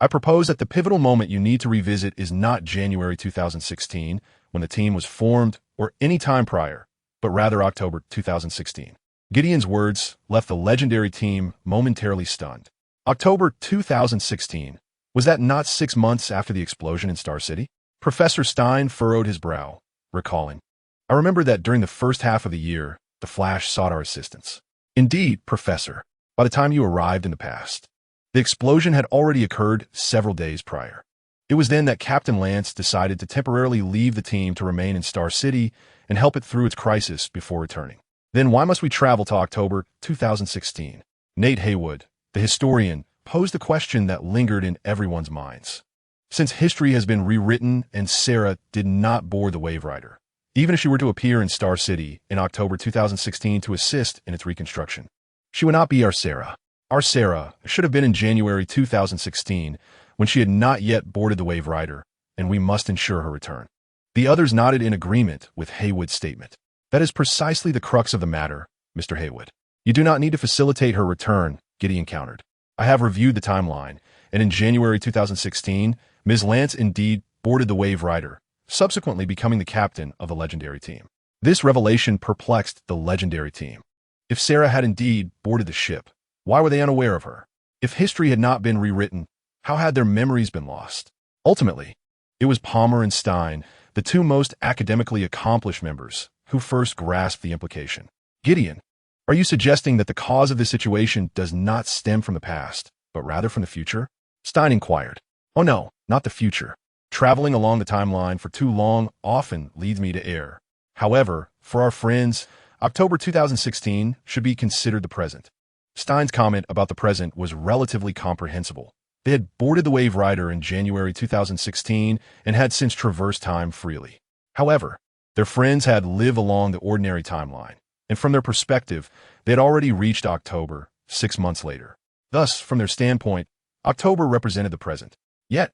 I propose that the pivotal moment you need to revisit is not January 2016, when the team was formed, or any time prior, but rather October 2016. Gideon's words left the legendary team momentarily stunned. October 2016, was that not 6 months after the explosion in Star City? Professor Stein furrowed his brow, recalling. I remember that during the first half of the year, the Flash sought our assistance. Indeed, Professor, by the time you arrived in the past, the explosion had already occurred several days prior. It was then that Captain Lance decided to temporarily leave the team to remain in Star City and help it through its crisis before returning. Then why must we travel to October 2016? Nate Haywood, the historian, posed a question that lingered in everyone's minds. Since history has been rewritten and Sarah did not board the Wave Rider, even if she were to appear in Star City in October 2016 to assist in its reconstruction, she would not be our Sarah. Our Sarah should have been in January 2016 when she had not yet boarded the Wave Rider, and we must ensure her return. The others nodded in agreement with Haywood's statement. That is precisely the crux of the matter, Mr. Haywood. You do not need to facilitate her return, Gideon countered. I have reviewed the timeline, and in January 2016, Ms. Lance indeed boarded the Wave Rider, subsequently becoming the captain of the Legendary Team. This revelation perplexed the Legendary Team. If Sarah had indeed boarded the ship, why were they unaware of her? If history had not been rewritten, how had their memories been lost? Ultimately, it was Palmer and Stein, the two most academically accomplished members, who first grasped the implication. Gideon, are you suggesting that the cause of this situation does not stem from the past, but rather from the future? Stein inquired. Oh no, not the future. Traveling along the timeline for too long often leads me to err. However, for our friends, October 2016 should be considered the present. Stein's comment about the present was relatively comprehensible. They had boarded the Wave Rider in January 2016 and had since traversed time freely. However, their friends had lived along the ordinary timeline, and from their perspective, they had already reached October 6 months later. Thus, from their standpoint, October represented the present. Yet,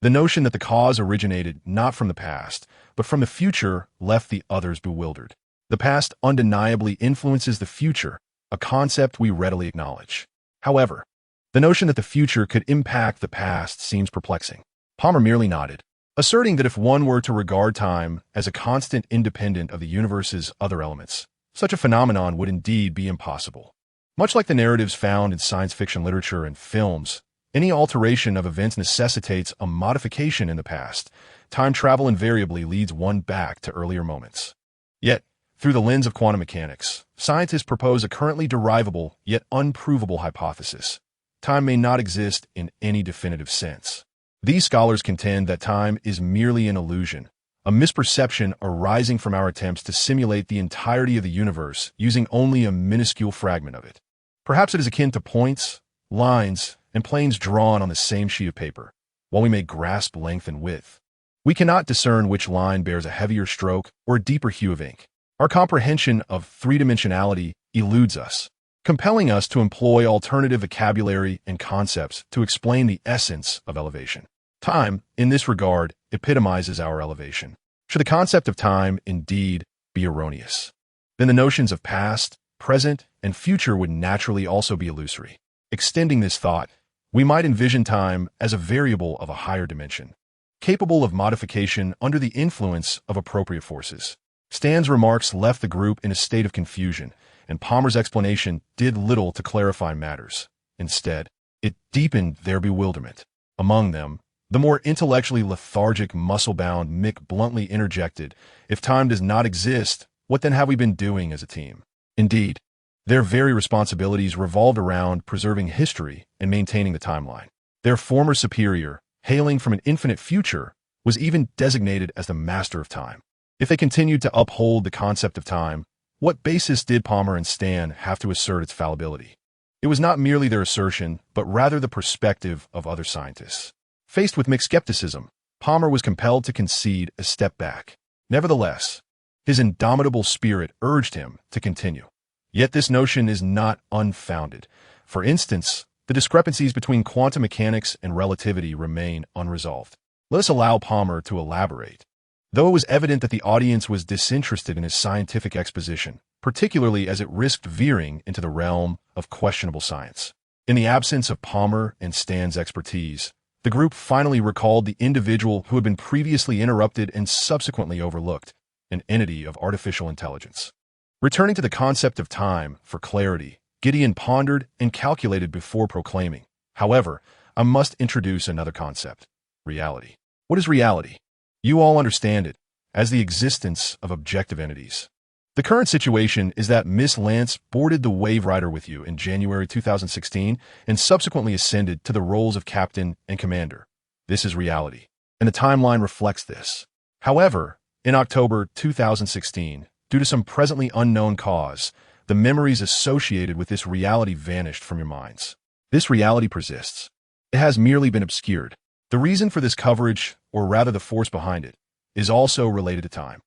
the notion that the cause originated not from the past, but from the future left the others bewildered. The past undeniably influences the future, a concept we readily acknowledge. However, the notion that the future could impact the past seems perplexing. Palmer merely nodded, asserting that if one were to regard time as a constant independent of the universe's other elements, such a phenomenon would indeed be impossible. Much like the narratives found in science fiction literature and films, any alteration of events necessitates a modification in the past. Time travel invariably leads one back to earlier moments. Yet, through the lens of quantum mechanics, scientists propose a currently derivable yet unprovable hypothesis. Time may not exist in any definitive sense. These scholars contend that time is merely an illusion, a misperception arising from our attempts to simulate the entirety of the universe using only a minuscule fragment of it. Perhaps it is akin to points, lines, and planes drawn on the same sheet of paper. While we may grasp length and width, we cannot discern which line bears a heavier stroke or a deeper hue of ink. Our comprehension of three-dimensionality eludes us, compelling us to employ alternative vocabulary and concepts to explain the essence of elevation. Time, in this regard, epitomizes our elevation. Should the concept of time indeed be erroneous, then the notions of past, present, and future would naturally also be illusory. Extending this thought, we might envision time as a variable of a higher dimension, capable of modification under the influence of appropriate forces. Stan's remarks left the group in a state of confusion, and Palmer's explanation did little to clarify matters. Instead, it deepened their bewilderment. Among them, the more intellectually lethargic, muscle-bound Mick bluntly interjected, "If time does not exist, what then have we been doing as a team?" Indeed, their very responsibilities revolved around preserving history and maintaining the timeline. Their former superior, hailing from an infinite future, was even designated as the master of time. If they continued to uphold the concept of time, what basis did Palmer and Stan have to assert its fallibility? It was not merely their assertion, but rather the perspective of other scientists. Faced with mixed skepticism, Palmer was compelled to concede a step back. Nevertheless, his indomitable spirit urged him to continue. Yet this notion is not unfounded. For instance, the discrepancies between quantum mechanics and relativity remain unresolved. Let us allow Palmer to elaborate. Though it was evident that the audience was disinterested in his scientific exposition, particularly as it risked veering into the realm of questionable science. In the absence of Palmer and Stan's expertise, the group finally recalled the individual who had been previously interrupted and subsequently overlooked, an entity of artificial intelligence. Returning to the concept of time for clarity, Gideon pondered and calculated before proclaiming, "However, I must introduce another concept: reality." What is reality? You all understand it as the existence of objective entities. The current situation is that Miss Lance boarded the Wave Rider with you in January 2016 and subsequently ascended to the roles of captain and commander. This is reality, and the timeline reflects this. However, in October 2016, due to some presently unknown cause, the memories associated with this reality vanished from your minds. This reality persists. It has merely been obscured. The reason for this coverage, or rather the force behind it, is also related to time.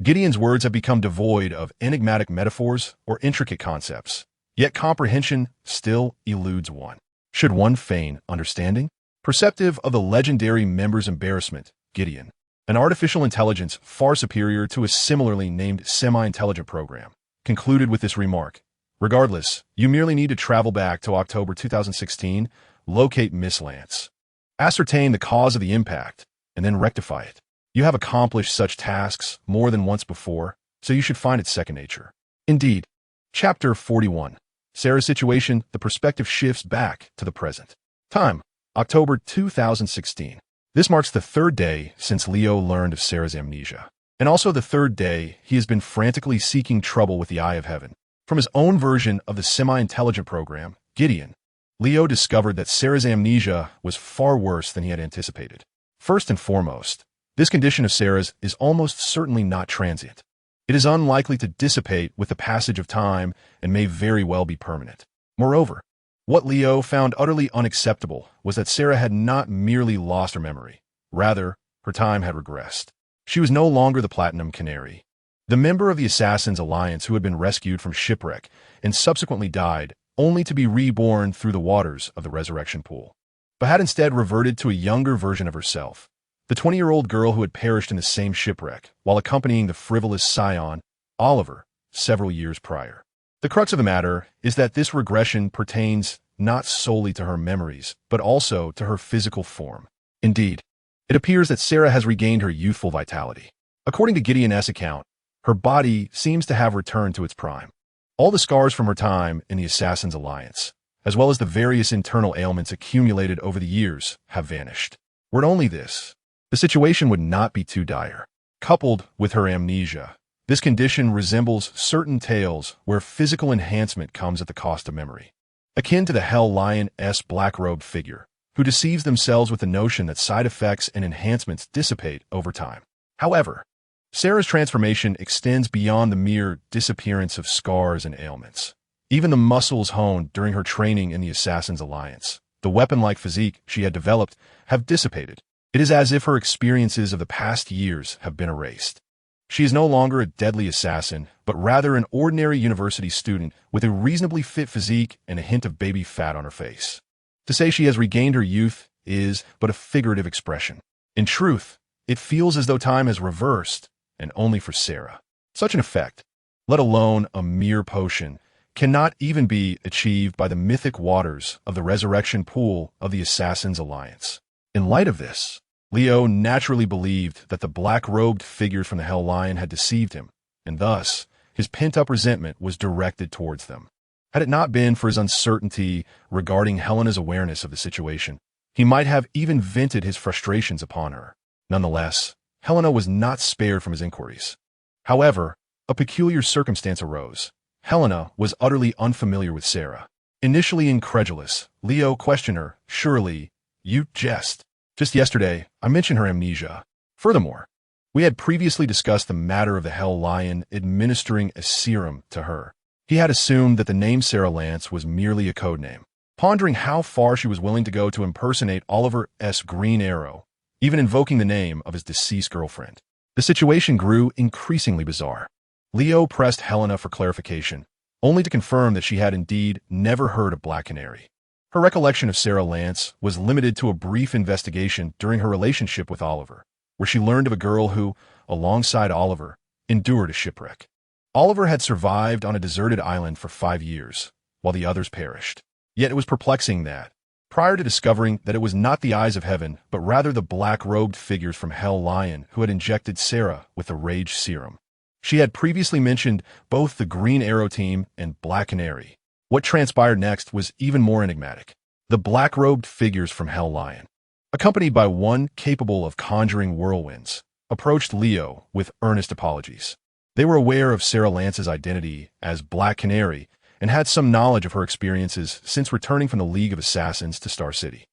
Gideon's words have become devoid of enigmatic metaphors or intricate concepts, yet comprehension still eludes one. Should one feign understanding? Perceptive of the legendary member's embarrassment, Gideon, an artificial intelligence far superior to a similarly named semi-intelligent program, concluded with this remark. Regardless, you merely need to travel back to October 2016, locate Miss Lance, ascertain the cause of the impact, and then rectify it. You have accomplished such tasks more than once before, so you should find it second nature. Indeed. Chapter 41. Sarah's situation, the perspective shifts back to the present. Time, October 2016. This marks the third day since Leo learned of Sarah's amnesia, and also the third day he has been frantically seeking trouble with the Eye of Heaven. From his own version of the semi-intelligent program, Gideon, Leo discovered that Sarah's amnesia was far worse than he had anticipated. First and foremost, this condition of Sarah's is almost certainly not transient. It is unlikely to dissipate with the passage of time and may very well be permanent. Moreover, what Leo found utterly unacceptable was that Sarah had not merely lost her memory. Rather, her time had regressed. She was no longer the Platinum Canary, the member of the Assassin's Alliance who had been rescued from shipwreck and subsequently died, only to be reborn through the waters of the resurrection pool, but had instead reverted to a younger version of herself, the 20-year-old girl who had perished in the same shipwreck while accompanying the frivolous scion, Oliver, several years prior. The crux of the matter is that this regression pertains not solely to her memories, but also to her physical form. Indeed, it appears that Sarah has regained her youthful vitality. According to Gideon S. account, her body seems to have returned to its prime. All the scars from her time in the Assassin's Alliance, as well as the various internal ailments accumulated over the years, have vanished. Were it only this, the situation would not be too dire. Coupled with her amnesia, this condition resembles certain tales where physical enhancement comes at the cost of memory, akin to the Hell Lion-esque black-robed figure, who deceives themselves with the notion that side effects and enhancements dissipate over time. However, Sarah's transformation extends beyond the mere disappearance of scars and ailments. Even the muscles honed during her training in the Assassin's Alliance, the weapon-like physique she had developed, have dissipated. It is as if her experiences of the past years have been erased. She is no longer a deadly assassin, but rather an ordinary university student with a reasonably fit physique and a hint of baby fat on her face. To say she has regained her youth is but a figurative expression. In truth, it feels as though time has reversed, and only for Sarah. Such an effect, let alone a mere potion, cannot even be achieved by the mythic waters of the resurrection pool of the Assassin's Alliance. In light of this, Leo naturally believed that the black-robed figures from the Hell Lion had deceived him, and thus his pent-up resentment was directed towards them. Had it not been for his uncertainty regarding Helena's awareness of the situation, he might have even vented his frustrations upon her. Nonetheless, Helena was not spared from his inquiries. However, a peculiar circumstance arose. Helena was utterly unfamiliar with Sarah. Initially incredulous, Leo questioned her, "Surely, you jest. Just yesterday, I mentioned her amnesia. Furthermore, we had previously discussed the matter of the Hell Lion administering a serum to her. He had assumed that the name Sarah Lance was merely a code name, pondering how far she was willing to go to impersonate Oliver S. Green Arrow, even invoking the name of his deceased girlfriend. The situation grew increasingly bizarre. Leo pressed Helena for clarification, only to confirm that she had indeed never heard of Black Canary. Her recollection of Sarah Lance was limited to a brief investigation during her relationship with Oliver, where she learned of a girl who, alongside Oliver, endured a shipwreck. Oliver had survived on a deserted island for 5 years, while the others perished. Yet it was perplexing that, prior to discovering that it was not the eyes of heaven, but rather the black-robed figures from Hell Lion who had injected Sarah with the Rage Serum, she had previously mentioned both the Green Arrow team and Black Canary. What transpired next was even more enigmatic. The black-robed figures from Hell Lion, accompanied by one capable of conjuring whirlwinds, approached Leo with earnest apologies. They were aware of Sarah Lance's identity as Black Canary and had some knowledge of her experiences since returning from the League of Assassins to Star City.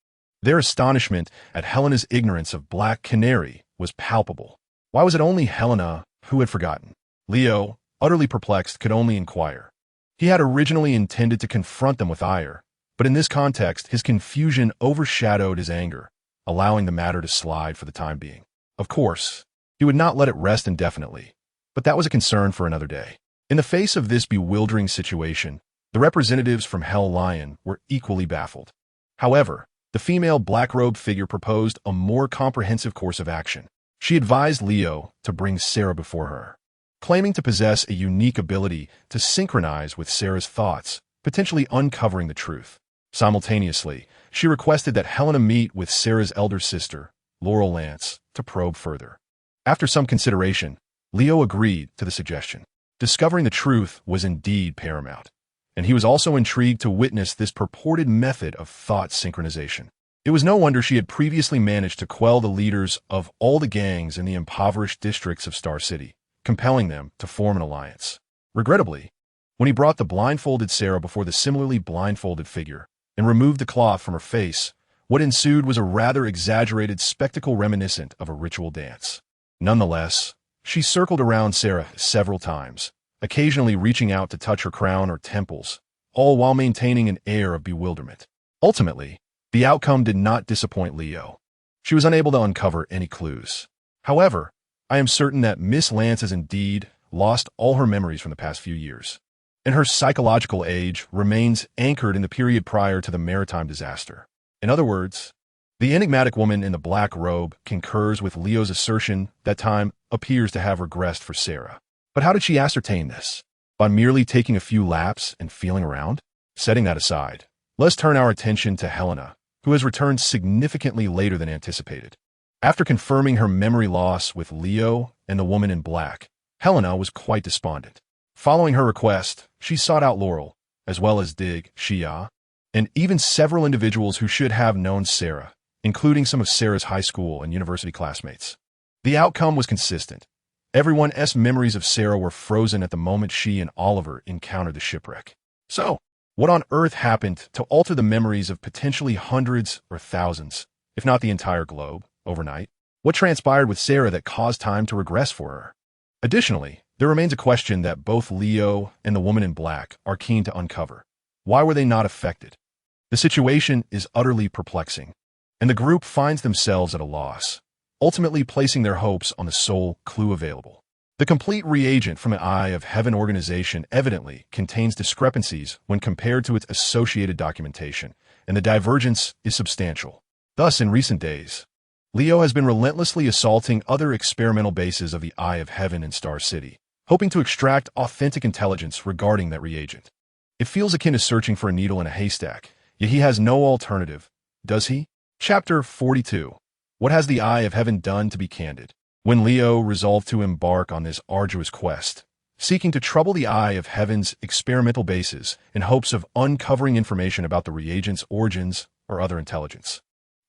Their astonishment at Helena's ignorance of Black Canary was palpable. Why was it only Helena who had forgotten? Leo, utterly perplexed, could only inquire. He had originally intended to confront them with ire, but in this context, his confusion overshadowed his anger, allowing the matter to slide for the time being. Of course, he would not let it rest indefinitely, but that was a concern for another day. In the face of this bewildering situation, the representatives from Hell Lion were equally baffled. However, the female black-robed figure proposed a more comprehensive course of action. She advised Leo to bring Sarah before her, claiming to possess a unique ability to synchronize with Sarah's thoughts, potentially uncovering the truth. Simultaneously, she requested that Helena meet with Sarah's elder sister, Laurel Lance, to probe further. After some consideration, Leo agreed to the suggestion. Discovering the truth was indeed paramount, and he was also intrigued to witness this purported method of thought synchronization. It was no wonder she had previously managed to quell the leaders of all the gangs in the impoverished districts of Star City, compelling them to form an alliance. Regrettably, when he brought the blindfolded Sarah before the similarly blindfolded figure and removed the cloth from her face, what ensued was a rather exaggerated spectacle reminiscent of a ritual dance. Nonetheless, she circled around Sarah several times, occasionally reaching out to touch her crown or temples, all while maintaining an air of bewilderment. Ultimately, the outcome did not disappoint Leo. She was unable to uncover any clues. However, I am certain that Miss Lance has indeed lost all her memories from the past few years, and her psychological age remains anchored in the period prior to the maritime disaster. In other words, the enigmatic woman in the black robe concurs with Leo's assertion that time appears to have regressed for Sarah. But how did she ascertain this? By merely taking a few laps and feeling around? Setting that aside, let's turn our attention to Helena, who has returned significantly later than anticipated. After confirming her memory loss with Leo and the woman in black, Helena was quite despondent. Following her request, she sought out Laurel, as well as Dig, Shia, and even several individuals who should have known Sarah, including some of Sarah's high school and university classmates. The outcome was consistent. Everyone's memories of Sarah were frozen at the moment she and Oliver encountered the shipwreck. So, what on earth happened to alter the memories of potentially hundreds or thousands, if not the entire globe, overnight? What transpired with Sarah that caused time to regress for her? Additionally, there remains a question that both Leo and the woman in black are keen to uncover. Why were they not affected? The situation is utterly perplexing, and the group finds themselves at a loss, ultimately placing their hopes on the sole clue available. The complete reagent from an Eye of Heaven organization evidently contains discrepancies when compared to its associated documentation, and the divergence is substantial. Thus, in recent days, Leo has been relentlessly assaulting other experimental bases of the Eye of Heaven in Star City, hoping to extract authentic intelligence regarding that reagent. It feels akin to searching for a needle in a haystack, yet he has no alternative, does he? Chapter 42. What has the Eye of Heaven done to be candid? When Leo resolved to embark on this arduous quest, seeking to trouble the Eye of Heaven's experimental bases in hopes of uncovering information about the reagent's origins or other intelligence,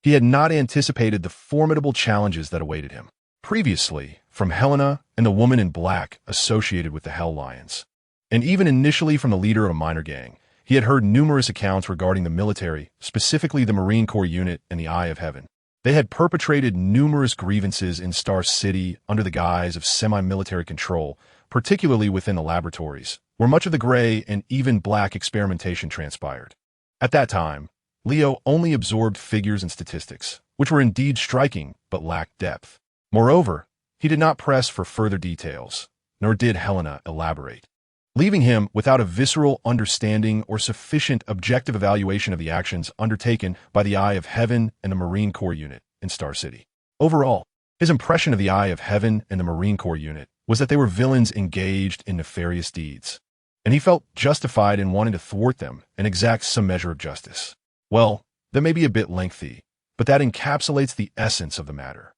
he had not anticipated the formidable challenges that awaited him. Previously, from Helena and the woman in black associated with the Hell Lions, and even initially from the leader of a minor gang, he had heard numerous accounts regarding the military, specifically the Marine Corps unit and the Eye of Heaven. They had perpetrated numerous grievances in Star City under the guise of semi-military control, particularly within the laboratories, where much of the gray and even black experimentation transpired. At that time, Leo only absorbed figures and statistics, which were indeed striking but lacked depth. Moreover, he did not press for further details, nor did Helena elaborate, leaving him without a visceral understanding or sufficient objective evaluation of the actions undertaken by the Eye of Heaven and the Marine Corps unit in Star City. Overall, his impression of the Eye of Heaven and the Marine Corps unit was that they were villains engaged in nefarious deeds, and he felt justified in wanting to thwart them and exact some measure of justice. Well, that may be a bit lengthy, but that encapsulates the essence of the matter.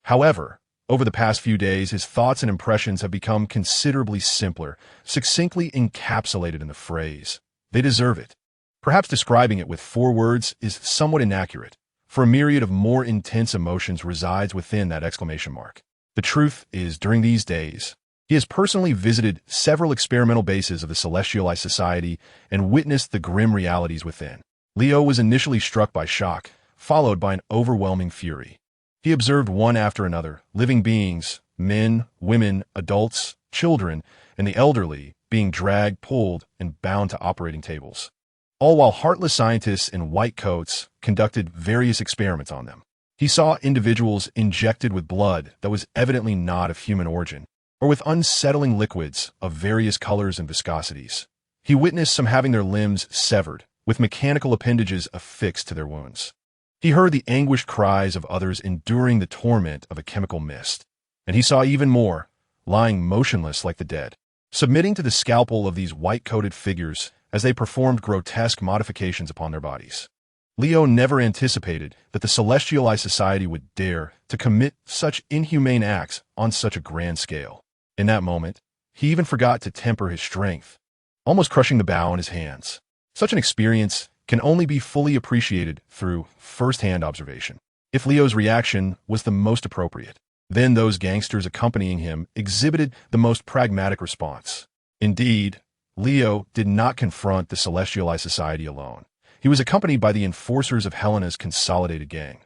However, over the past few days, his thoughts and impressions have become considerably simpler, succinctly encapsulated in the phrase, "They deserve it." Perhaps describing it with 4 words is somewhat inaccurate, for a myriad of more intense emotions resides within that exclamation mark. The truth is, during these days, he has personally visited several experimental bases of the Celestialized Society and witnessed the grim realities within. Leo was initially struck by shock, followed by an overwhelming fury. He observed one after another, living beings, men, women, adults, children, and the elderly, being dragged, pulled, and bound to operating tables. All while heartless scientists in white coats conducted various experiments on them. He saw individuals injected with blood that was evidently not of human origin, or with unsettling liquids of various colors and viscosities. He witnessed some having their limbs severed, with mechanical appendages affixed to their wounds. He heard the anguished cries of others enduring the torment of a chemical mist. And he saw even more, lying motionless like the dead, submitting to the scalpel of these white-coated figures as they performed grotesque modifications upon their bodies. Leo never anticipated that the Celestialized Society would dare to commit such inhumane acts on such a grand scale. In that moment, he even forgot to temper his strength, almost crushing the bow in his hands. Such an experience can only be fully appreciated through first-hand observation. If Leo's reaction was the most appropriate, then those gangsters accompanying him exhibited the most pragmatic response. Indeed, Leo did not confront the Celestialized Society alone. He was accompanied by the enforcers of Helena's consolidated gang.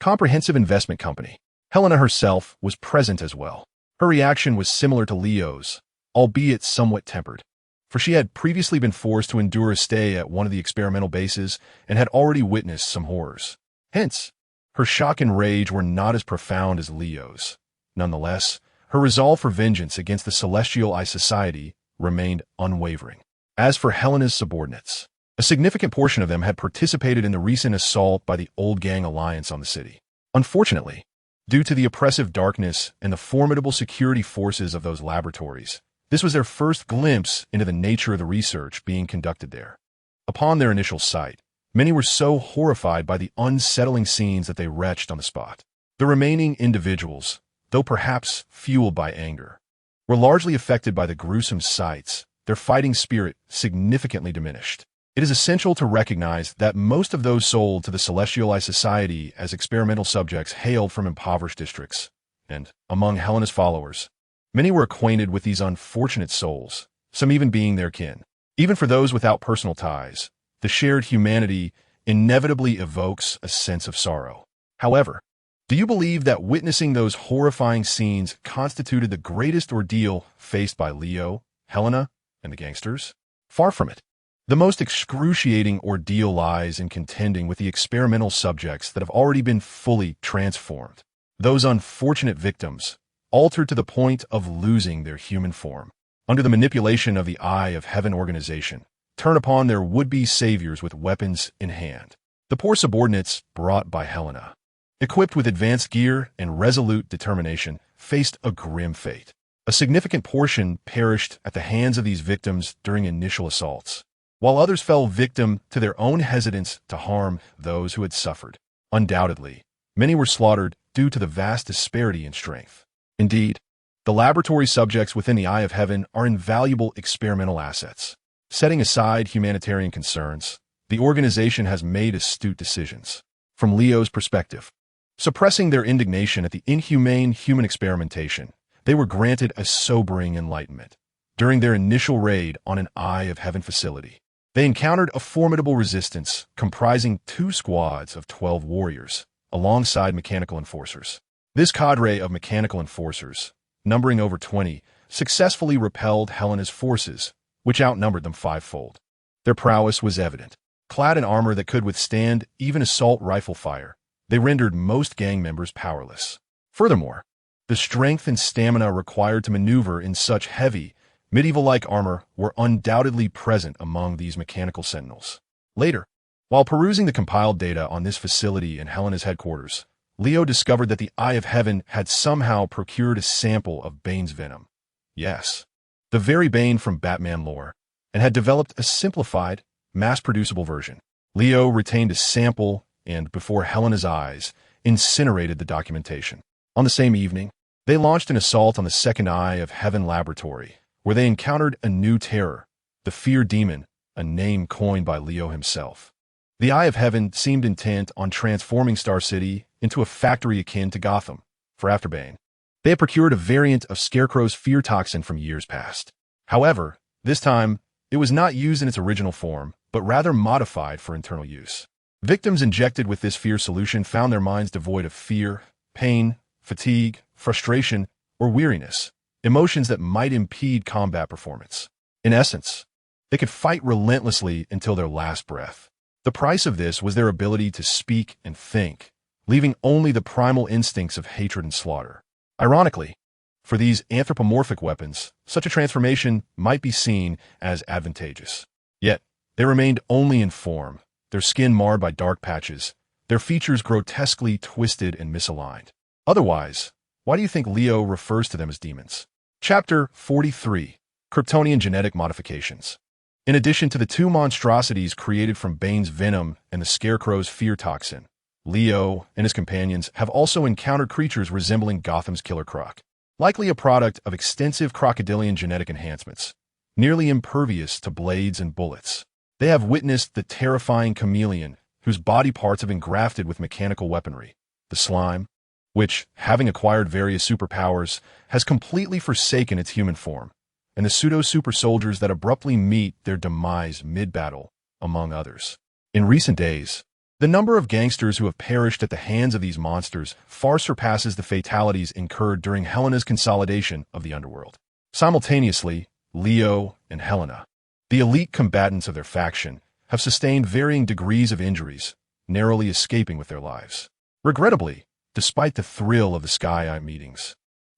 Comprehensive Investment Company. Helena herself was present as well. Her reaction was similar to Leo's, albeit somewhat tempered, for she had previously been forced to endure a stay at one of the experimental bases and had already witnessed some horrors. Hence, her shock and rage were not as profound as Leo's. Nonetheless, her resolve for vengeance against the Celestialized Society remained unwavering. As for Helena's subordinates, a significant portion of them had participated in the recent assault by the Old Gang Alliance on the city. Unfortunately, due to the oppressive darkness and the formidable security forces of those laboratories, this was their first glimpse into the nature of the research being conducted there. Upon their initial sight, many were so horrified by the unsettling scenes that they retched on the spot. The remaining individuals, though perhaps fueled by anger, were largely affected by the gruesome sights, their fighting spirit significantly diminished. It is essential to recognize that most of those sold to the Celestialized Society as experimental subjects hailed from impoverished districts, and, among Helena's followers, many were acquainted with these unfortunate souls, some even being their kin. Even for those without personal ties, the shared humanity inevitably evokes a sense of sorrow. However, do you believe that witnessing those horrifying scenes constituted the greatest ordeal faced by Leo, Helena, and the gangsters? Far from it. The most excruciating ordeal lies in contending with the experimental subjects that have already been fully transformed. Those unfortunate victims, altered to the point of losing their human form, under the manipulation of the Eye of Heaven organization, turn upon their would-be saviors with weapons in hand. The poor subordinates brought by Helena, equipped with advanced gear and resolute determination, faced a grim fate. A significant portion perished at the hands of these victims during initial assaults, while others fell victim to their own hesitance to harm those who had suffered. Undoubtedly, many were slaughtered due to the vast disparity in strength. Indeed, the laboratory subjects within the Eye of Heaven are invaluable experimental assets. Setting aside humanitarian concerns, the organization has made astute decisions. From Leo's perspective, suppressing their indignation at the inhumane human experimentation, they were granted a sobering enlightenment. During their initial raid on an Eye of Heaven facility, they encountered a formidable resistance comprising 2 squads of 12 warriors, alongside mechanical enforcers. This cadre of mechanical enforcers, numbering over 20, successfully repelled Helena's forces, which outnumbered them 5-fold. Their prowess was evident. Clad in armor that could withstand even assault rifle fire, they rendered most gang members powerless. Furthermore, the strength and stamina required to maneuver in such heavy, medieval-like armor were undoubtedly present among these mechanical sentinels. Later, while perusing the compiled data on this facility in Helena's headquarters, Leo discovered that the Eye of Heaven had somehow procured a sample of Bane's venom. Yes, the very Bane from Batman lore, and had developed a simplified, mass-producible version. Leo retained a sample and, before Helena's eyes, incinerated the documentation. On the same evening, they launched an assault on the Second Eye of Heaven laboratory, where they encountered a new terror, the Fear Demon, a name coined by Leo himself. The Eye of Heaven seemed intent on transforming Star City into a factory akin to Gotham, for after Bane, They had procured a variant of Scarecrow's fear toxin from years past. However, this time, it was not used in its original form, but rather modified for internal use. Victims injected with this fear solution found their minds devoid of fear, pain, fatigue, frustration, or weariness, emotions that might impede combat performance. In essence, they could fight relentlessly until their last breath. The price of this was their ability to speak and think, leaving only the primal instincts of hatred and slaughter. Ironically, for these anthropomorphic weapons, such a transformation might be seen as advantageous. Yet, they remained only in form, their skin marred by dark patches, their features grotesquely twisted and misaligned. Otherwise, why do you think Leo refers to them as demons? Chapter 43. Kryptonian Genetic Modifications. In addition to the two monstrosities created from Bane's venom and the Scarecrow's fear toxin, Leo and his companions have also encountered creatures resembling Gotham's Killer Croc, likely a product of extensive crocodilian genetic enhancements, nearly impervious to blades and bullets. They have witnessed the terrifying chameleon, whose body parts have been grafted with mechanical weaponry, the slime, which, having acquired various superpowers, has completely forsaken its human form, and the pseudo-super soldiers that abruptly meet their demise mid-battle, among others. In recent days, the number of gangsters who have perished at the hands of these monsters far surpasses the fatalities incurred during Helena's consolidation of the underworld. Simultaneously, Leo and Helena, the elite combatants of their faction, have sustained varying degrees of injuries, narrowly escaping with their lives. Regrettably, despite the thrill of the Sky Eye meetings,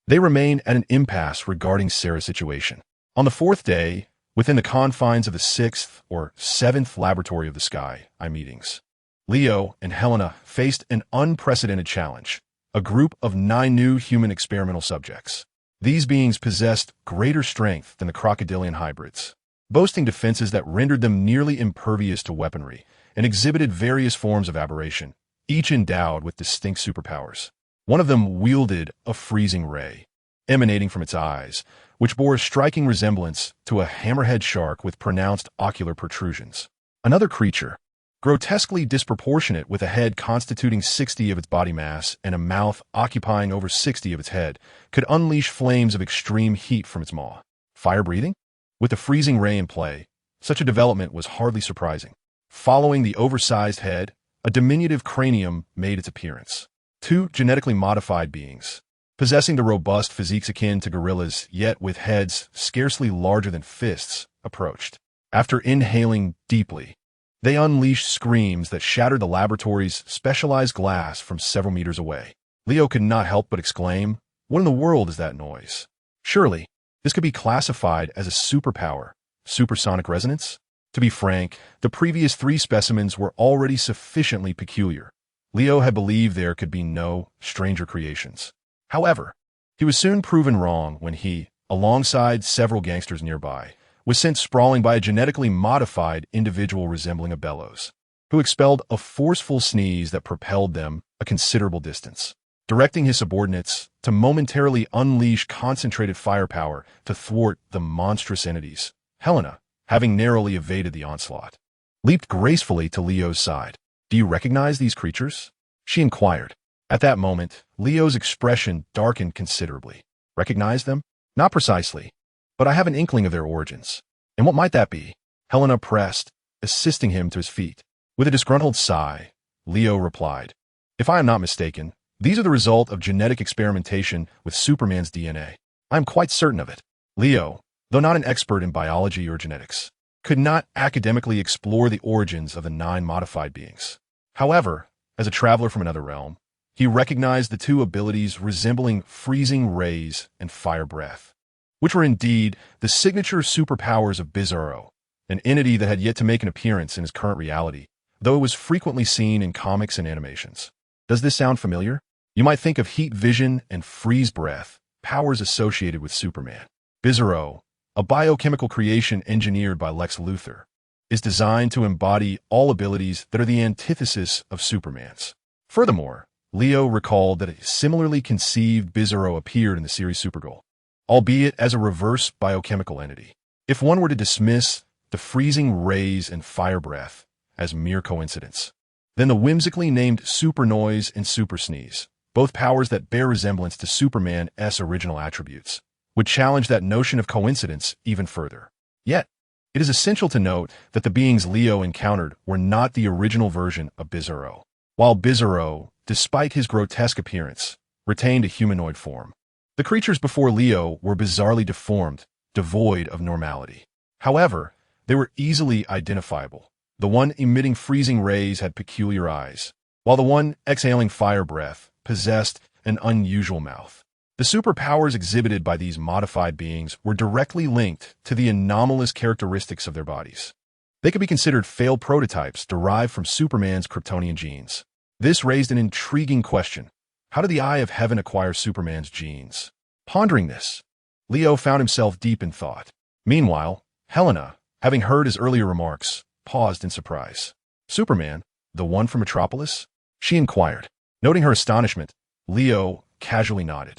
they remain at an impasse regarding Sarah's situation. On the fourth day, within the confines of the sixth or seventh laboratory of the Sky Eye meetings, Leo and Helena faced an unprecedented challenge, a group of 9 new human experimental subjects. These beings possessed greater strength than the crocodilian hybrids, boasting defenses that rendered them nearly impervious to weaponry, and exhibited various forms of aberration, each endowed with distinct superpowers. One of them wielded a freezing ray, emanating from its eyes, which bore a striking resemblance to a hammerhead shark with pronounced ocular protrusions. Another creature, grotesquely disproportionate with a head constituting 60 of its body mass and a mouth occupying over 60 of its head, could unleash flames of extreme heat from its maw. Fire-breathing? With the freezing ray in play, such a development was hardly surprising. Following the oversized head, a diminutive cranium made its appearance. 2 genetically modified beings, possessing the robust physiques akin to gorillas, yet with heads scarcely larger than fists, approached. After inhaling deeply, they unleashed screams that shattered the laboratory's specialized glass from several meters away. Leo could not help but exclaim, "What in the world is that noise?" Surely, this could be classified as a superpower, supersonic resonance? To be frank, the previous 3 specimens were already sufficiently peculiar. Leo had believed there could be no stranger creations. However, he was soon proven wrong when he, alongside several gangsters nearby, was sent sprawling by a genetically modified individual resembling a bellows, who expelled a forceful sneeze that propelled them a considerable distance, directing his subordinates to momentarily unleash concentrated firepower to thwart the monstrous entities. Helena, having narrowly evaded the onslaught, leaped gracefully to Leo's side. "Do you recognize these creatures?" she inquired. At that moment, Leo's expression darkened considerably. "Recognize them? Not precisely, but I have an inkling of their origins." "And what might that be?" Helena pressed, assisting him to his feet. With a disgruntled sigh, Leo replied, "If I am not mistaken, these are the result of genetic experimentation with Superman's DNA. I am quite certain of it." Leo, though not an expert in biology or genetics, could not academically explore the origins of the 9 modified beings. However, as a traveler from another realm, he recognized the 2 abilities resembling freezing rays and fire breath, which were indeed the signature superpowers of Bizarro, an entity that had yet to make an appearance in his current reality, though it was frequently seen in comics and animations. Does this sound familiar? You might think of heat vision and freeze breath, powers associated with Superman. Bizarro, a biochemical creation engineered by Lex Luthor, is designed to embody all abilities that are the antithesis of Superman's. Furthermore, Leo recalled that a similarly conceived Bizarro appeared in the series Supergirl, albeit as a reverse biochemical entity. If one were to dismiss the freezing rays and fire breath as mere coincidence, then the whimsically named Super Noise and Super Sneeze, both powers that bear resemblance to Superman's original attributes, would challenge that notion of coincidence even further. Yet, it is essential to note that the beings Leo encountered were not the original version of Bizarro. While Bizarro, despite his grotesque appearance, retained a humanoid form, the creatures before Leo were bizarrely deformed, devoid of normality. However, they were easily identifiable. The one emitting freezing rays had peculiar eyes, while the one exhaling fire breath possessed an unusual mouth. The superpowers exhibited by these modified beings were directly linked to the anomalous characteristics of their bodies. They could be considered failed prototypes derived from Superman's Kryptonian genes. This raised an intriguing question. How did the Eye of Heaven acquire Superman's genes? Pondering this, Leo found himself deep in thought. Meanwhile, Helena, having heard his earlier remarks, paused in surprise. Superman, the one from Metropolis? She inquired. Noting her astonishment, Leo casually nodded.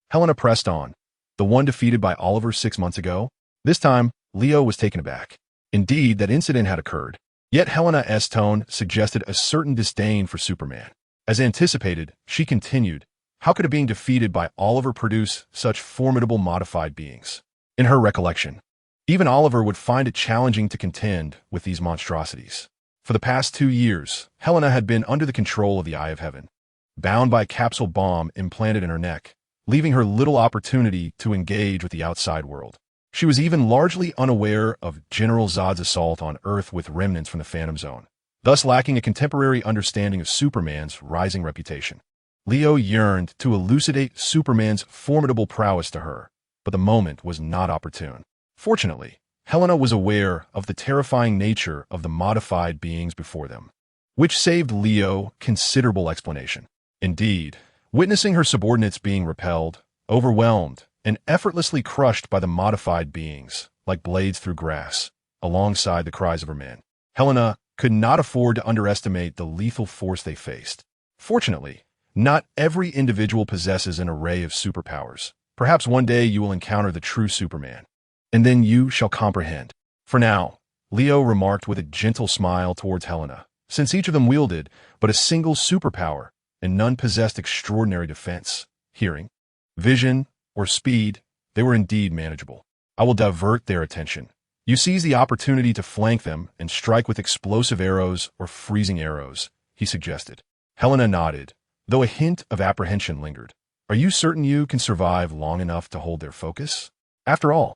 Helena pressed on. The one defeated by Oliver 6 months ago? This time, Leo was taken aback. Indeed, that incident had occurred. Yet Helena's tone suggested a certain disdain for Superman. As anticipated, she continued, how could a being defeated by Oliver produce such formidable modified beings? In her recollection, even Oliver would find it challenging to contend with these monstrosities. For the past 2 years, Helena had been under the control of the Eye of Heaven, bound by a capsule bomb implanted in her neck, leaving her little opportunity to engage with the outside world. She was even largely unaware of General Zod's assault on Earth with remnants from the Phantom Zone, thus lacking a contemporary understanding of Superman's rising reputation. Leo yearned to elucidate Superman's formidable prowess to her, but the moment was not opportune. Fortunately, Helena was aware of the terrifying nature of the modified beings before them, which saved Leo considerable explanation. Indeed, witnessing her subordinates being repelled, overwhelmed, and effortlessly crushed by the modified beings, like blades through grass, alongside the cries of her men, Helena could not afford to underestimate the lethal force they faced. Fortunately, not every individual possesses an array of superpowers. Perhaps one day you will encounter the true Superman, and then you shall comprehend. For now, Leo remarked with a gentle smile towards Helena, since each of them wielded but a single superpower, and none possessed extraordinary defense, hearing, vision, or speed, they were indeed manageable. I will divert their attention. You seize the opportunity to flank them and strike with explosive arrows or freezing arrows, he suggested. Helena nodded, though a hint of apprehension lingered. Are you certain you can survive long enough to hold their focus? After all,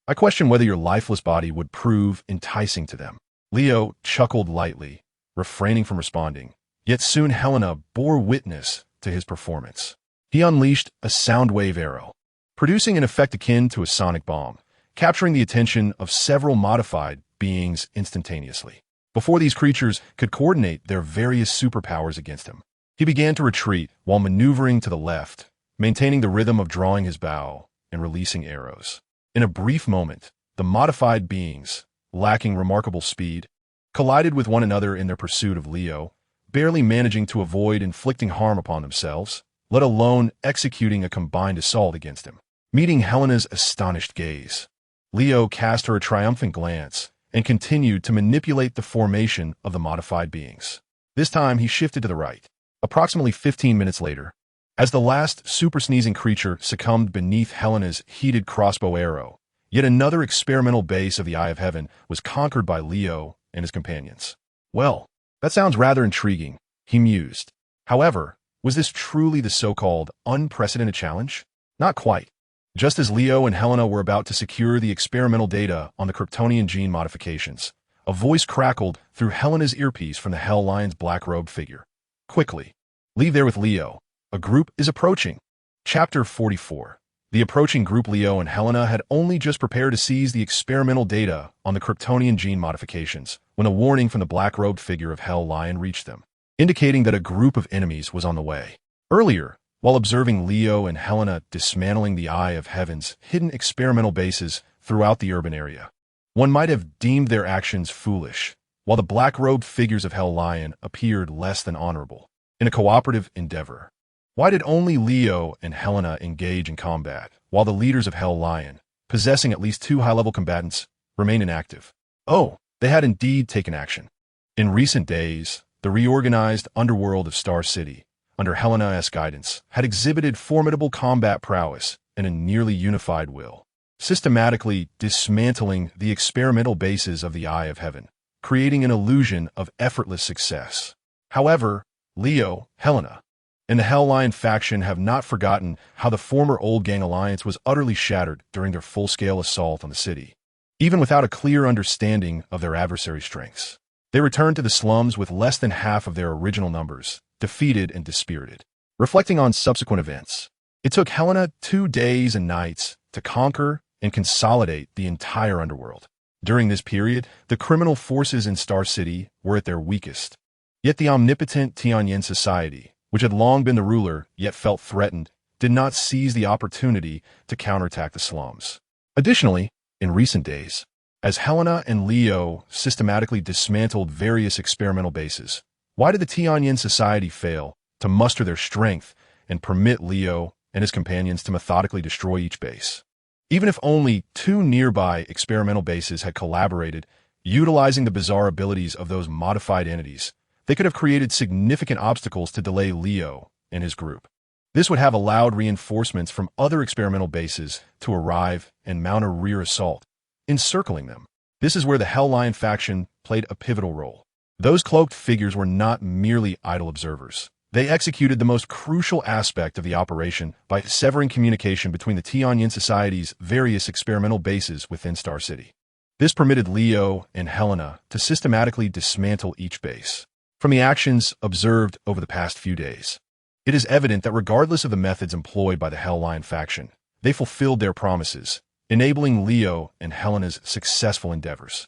I question whether your lifeless body would prove enticing to them. Leo chuckled lightly, refraining from responding, yet soon Helena bore witness to his performance. He unleashed a sound wave arrow, producing an effect akin to a sonic bomb, capturing the attention of several modified beings instantaneously. Before these creatures could coordinate their various superpowers against him, he began to retreat while maneuvering to the left, maintaining the rhythm of drawing his bow and releasing arrows. In a brief moment, the modified beings, lacking remarkable speed, collided with one another in their pursuit of Leo, barely managing to avoid inflicting harm upon themselves, let alone executing a combined assault against him. Meeting Helena's astonished gaze, Leo cast her a triumphant glance and continued to manipulate the formation of the modified beings. This time he shifted to the right. Approximately 15 minutes later, as the last super-sneezing creature succumbed beneath Helena's heated crossbow arrow, yet another experimental base of the Eye of Heaven was conquered by Leo and his companions. Well, that sounds rather intriguing, he mused. However, was this truly the so-called unprecedented challenge? Not quite. Just as Leo and Helena were about to secure the experimental data on the Kryptonian gene modifications, a voice crackled through Helena's earpiece from the Hell Lion's black-robed figure. Quickly, leave there with Leo. A group is approaching. Chapter 44. The approaching group. Leo and Helena had only just prepared to seize the experimental data on the Kryptonian gene modifications when a warning from the black-robed figure of Hell Lion reached them, indicating that a group of enemies was on the way. Earlier, while observing Leo and Helena dismantling the Eye of Heaven's hidden experimental bases throughout the urban area, one might have deemed their actions foolish, while the black-robed figures of Hell Lion appeared less than honorable. In a cooperative endeavor, why did only Leo and Helena engage in combat, while the leaders of Hell Lion, possessing at least 2 high-level combatants, remained inactive? Oh, they had indeed taken action. In recent days, the reorganized underworld of Star City, under Helena's guidance, had exhibited formidable combat prowess and a nearly unified will, systematically dismantling the experimental bases of the Eye of Heaven, creating an illusion of effortless success. However, Leo, Helena, and the Hellline faction have not forgotten how the former Old Gang alliance was utterly shattered during their full-scale assault on the city. Even without a clear understanding of their adversary's strengths, they returned to the slums with less than half of their original numbers, defeated and dispirited. Reflecting on subsequent events, it took Helena 2 days and nights to conquer and consolidate the entire underworld. During this period, the criminal forces in Star City were at their weakest. Yet the omnipotent Tianyin society, which had long been the ruler yet felt threatened, did not seize the opportunity to counterattack the slums. Additionally, in recent days, as Helena and Leo systematically dismantled various experimental bases, why did the Tianyin society fail to muster their strength and permit Leo and his companions to methodically destroy each base? Even if only 2 nearby experimental bases had collaborated, utilizing the bizarre abilities of those modified entities, they could have created significant obstacles to delay Leo and his group. This would have allowed reinforcements from other experimental bases to arrive and mount a rear assault, encircling them. This is where the Hellline faction played a pivotal role. Those cloaked figures were not merely idle observers. They executed the most crucial aspect of the operation by severing communication between the Tianyin Society's various experimental bases within Star City. This permitted Leo and Helena to systematically dismantle each base. From the actions observed over the past few days, it is evident that regardless of the methods employed by the Hellline faction, they fulfilled their promises, enabling Leo and Helena's successful endeavors.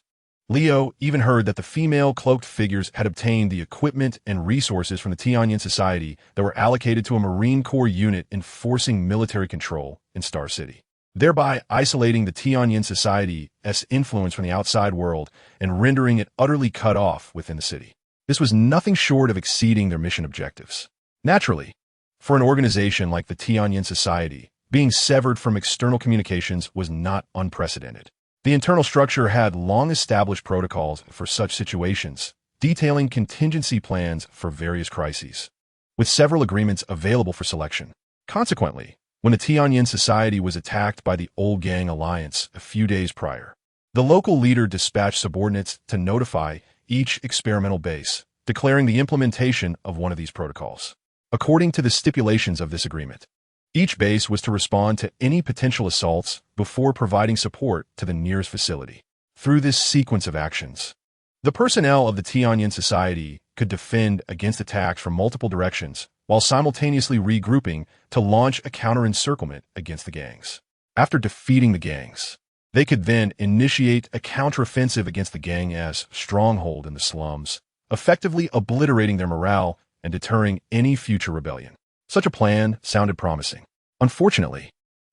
Leo even heard that the female cloaked figures had obtained the equipment and resources from the Tianyin Society that were allocated to a Marine Corps unit enforcing military control in Star City, thereby isolating the Tianyin Society's influence from the outside world and rendering it utterly cut off within the city. This was nothing short of exceeding their mission objectives. Naturally, for an organization like the Tianyin Society, being severed from external communications was not unprecedented. The internal structure had long-established protocols for such situations, detailing contingency plans for various crises, with several agreements available for selection. Consequently, when the Tianyin Society was attacked by the Old Gang Alliance a few days prior, the local leader dispatched subordinates to notify each experimental base, declaring the implementation of one of these protocols. According to the stipulations of this agreement, each base was to respond to any potential assaults before providing support to the nearest facility. Through this sequence of actions, the personnel of the Tianyin Society could defend against attacks from multiple directions while simultaneously regrouping to launch a counter-encirclement against the gangs. After defeating the gangs, they could then initiate a counteroffensive against the gang's stronghold in the slums, effectively obliterating their morale and deterring any future rebellion. Such a plan sounded promising. Unfortunately,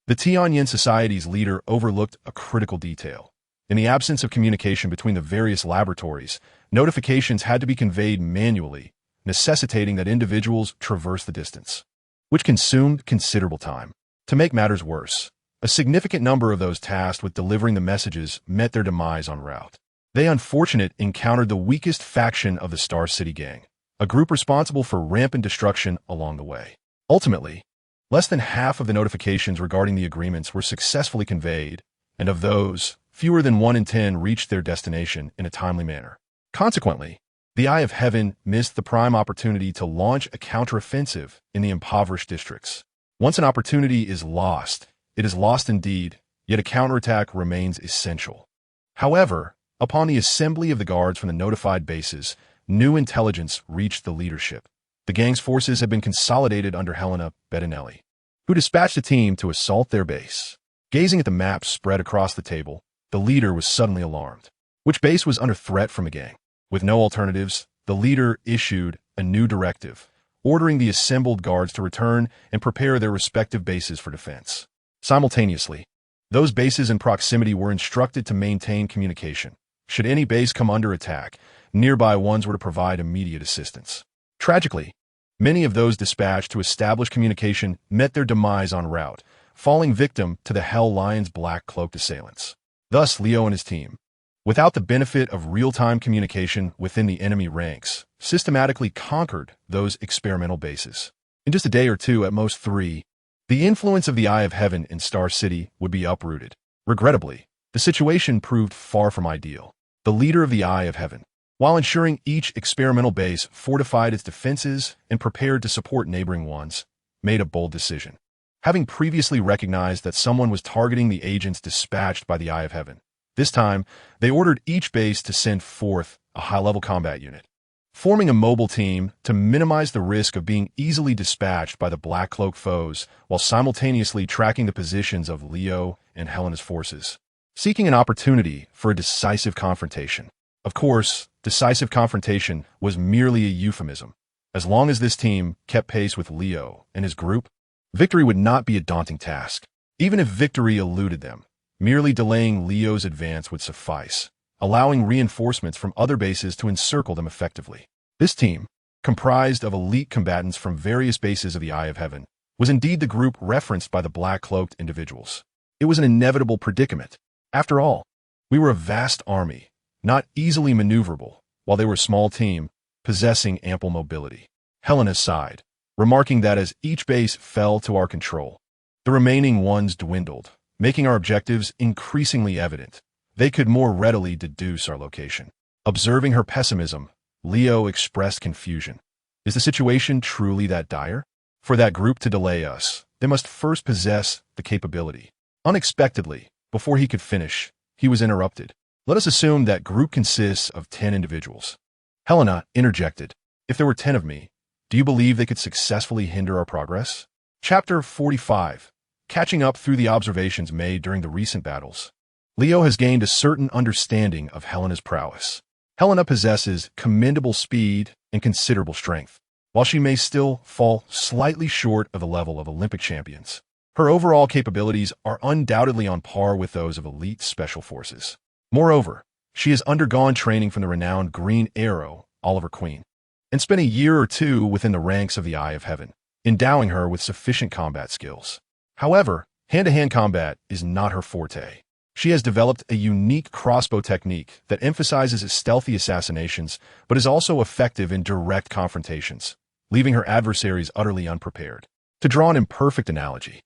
the Tianyin Society's leader overlooked a critical detail. In the absence of communication between the various laboratories, notifications had to be conveyed manually, necessitating that individuals traverse the distance, which consumed considerable time. To make matters worse, a significant number of those tasked with delivering the messages met their demise en route. They unfortunately encountered the weakest faction of the Star City Gang, a group responsible for rampant destruction along the way. Ultimately, less than half of the notifications regarding the agreements were successfully conveyed, and of those, fewer than 1 in 10 reached their destination in a timely manner. Consequently, the Eye of Heaven missed the prime opportunity to launch a counteroffensive in the impoverished districts. Once an opportunity is lost, it is lost indeed, yet a counterattack remains essential. However, upon the assembly of the guards from the notified bases, new intelligence reached the leadership. The gang's forces had been consolidated under Helena Bettinelli, who dispatched a team to assault their base. Gazing at the maps spread across the table, the leader was suddenly alarmed. Which base was under threat from the gang? With no alternatives, the leader issued a new directive, ordering the assembled guards to return and prepare their respective bases for defense. Simultaneously, those bases in proximity were instructed to maintain communication. Should any base come under attack, nearby ones were to provide immediate assistance. Tragically, many of those dispatched to establish communication met their demise en route, falling victim to the Hell Lion's black-cloaked assailants. Thus, Leo and his team, without the benefit of real-time communication within the enemy ranks, systematically conquered those experimental bases. In just a day or two, at most 3, the influence of the Eye of Heaven in Star City would be uprooted. Regrettably, the situation proved far from ideal. The leader of the Eye of Heaven, while ensuring each experimental base fortified its defenses and prepared to support neighboring ones, made a bold decision. Having previously recognized that someone was targeting the agents dispatched by the Eye of Heaven, this time, they ordered each base to send forth a high-level combat unit, forming a mobile team to minimize the risk of being easily dispatched by the Black Cloak foes while simultaneously tracking the positions of Leo and Helena's forces, seeking an opportunity for a decisive confrontation. Of course, decisive confrontation was merely a euphemism. As long as this team kept pace with Leo and his group, victory would not be a daunting task. Even if victory eluded them, merely delaying Leo's advance would suffice, allowing reinforcements from other bases to encircle them effectively. This team, comprised of elite combatants from various bases of the Eye of Heaven, was indeed the group referenced by the black-cloaked individuals. It was an inevitable predicament. After all, we were a vast army, not easily maneuverable, while they were a small team, possessing ample mobility. Helena sighed, remarking that as each base fell to our control, the remaining ones dwindled, making our objectives increasingly evident. They could more readily deduce our location. Observing her pessimism, Leo expressed confusion. Is the situation truly that dire? For that group to delay us, they must first possess the capability. Unexpectedly, before he could finish, he was interrupted. Let us assume that group consists of 10 individuals. Helena interjected. If there were 10 of me, do you believe they could successfully hinder our progress? Chapter 45. Catching up through the observations made during the recent battles. Leo has gained a certain understanding of Helena's prowess. Helena possesses commendable speed and considerable strength. While she may still fall slightly short of the level of Olympic champions, her overall capabilities are undoubtedly on par with those of elite special forces. Moreover, she has undergone training from the renowned Green Arrow, Oliver Queen, and spent a year or two within the ranks of the Eye of Heaven, endowing her with sufficient combat skills. However, hand-to-hand combat is not her forte. She has developed a unique crossbow technique that emphasizes stealthy assassinations, but is also effective in direct confrontations, leaving her adversaries utterly unprepared. To draw an imperfect analogy,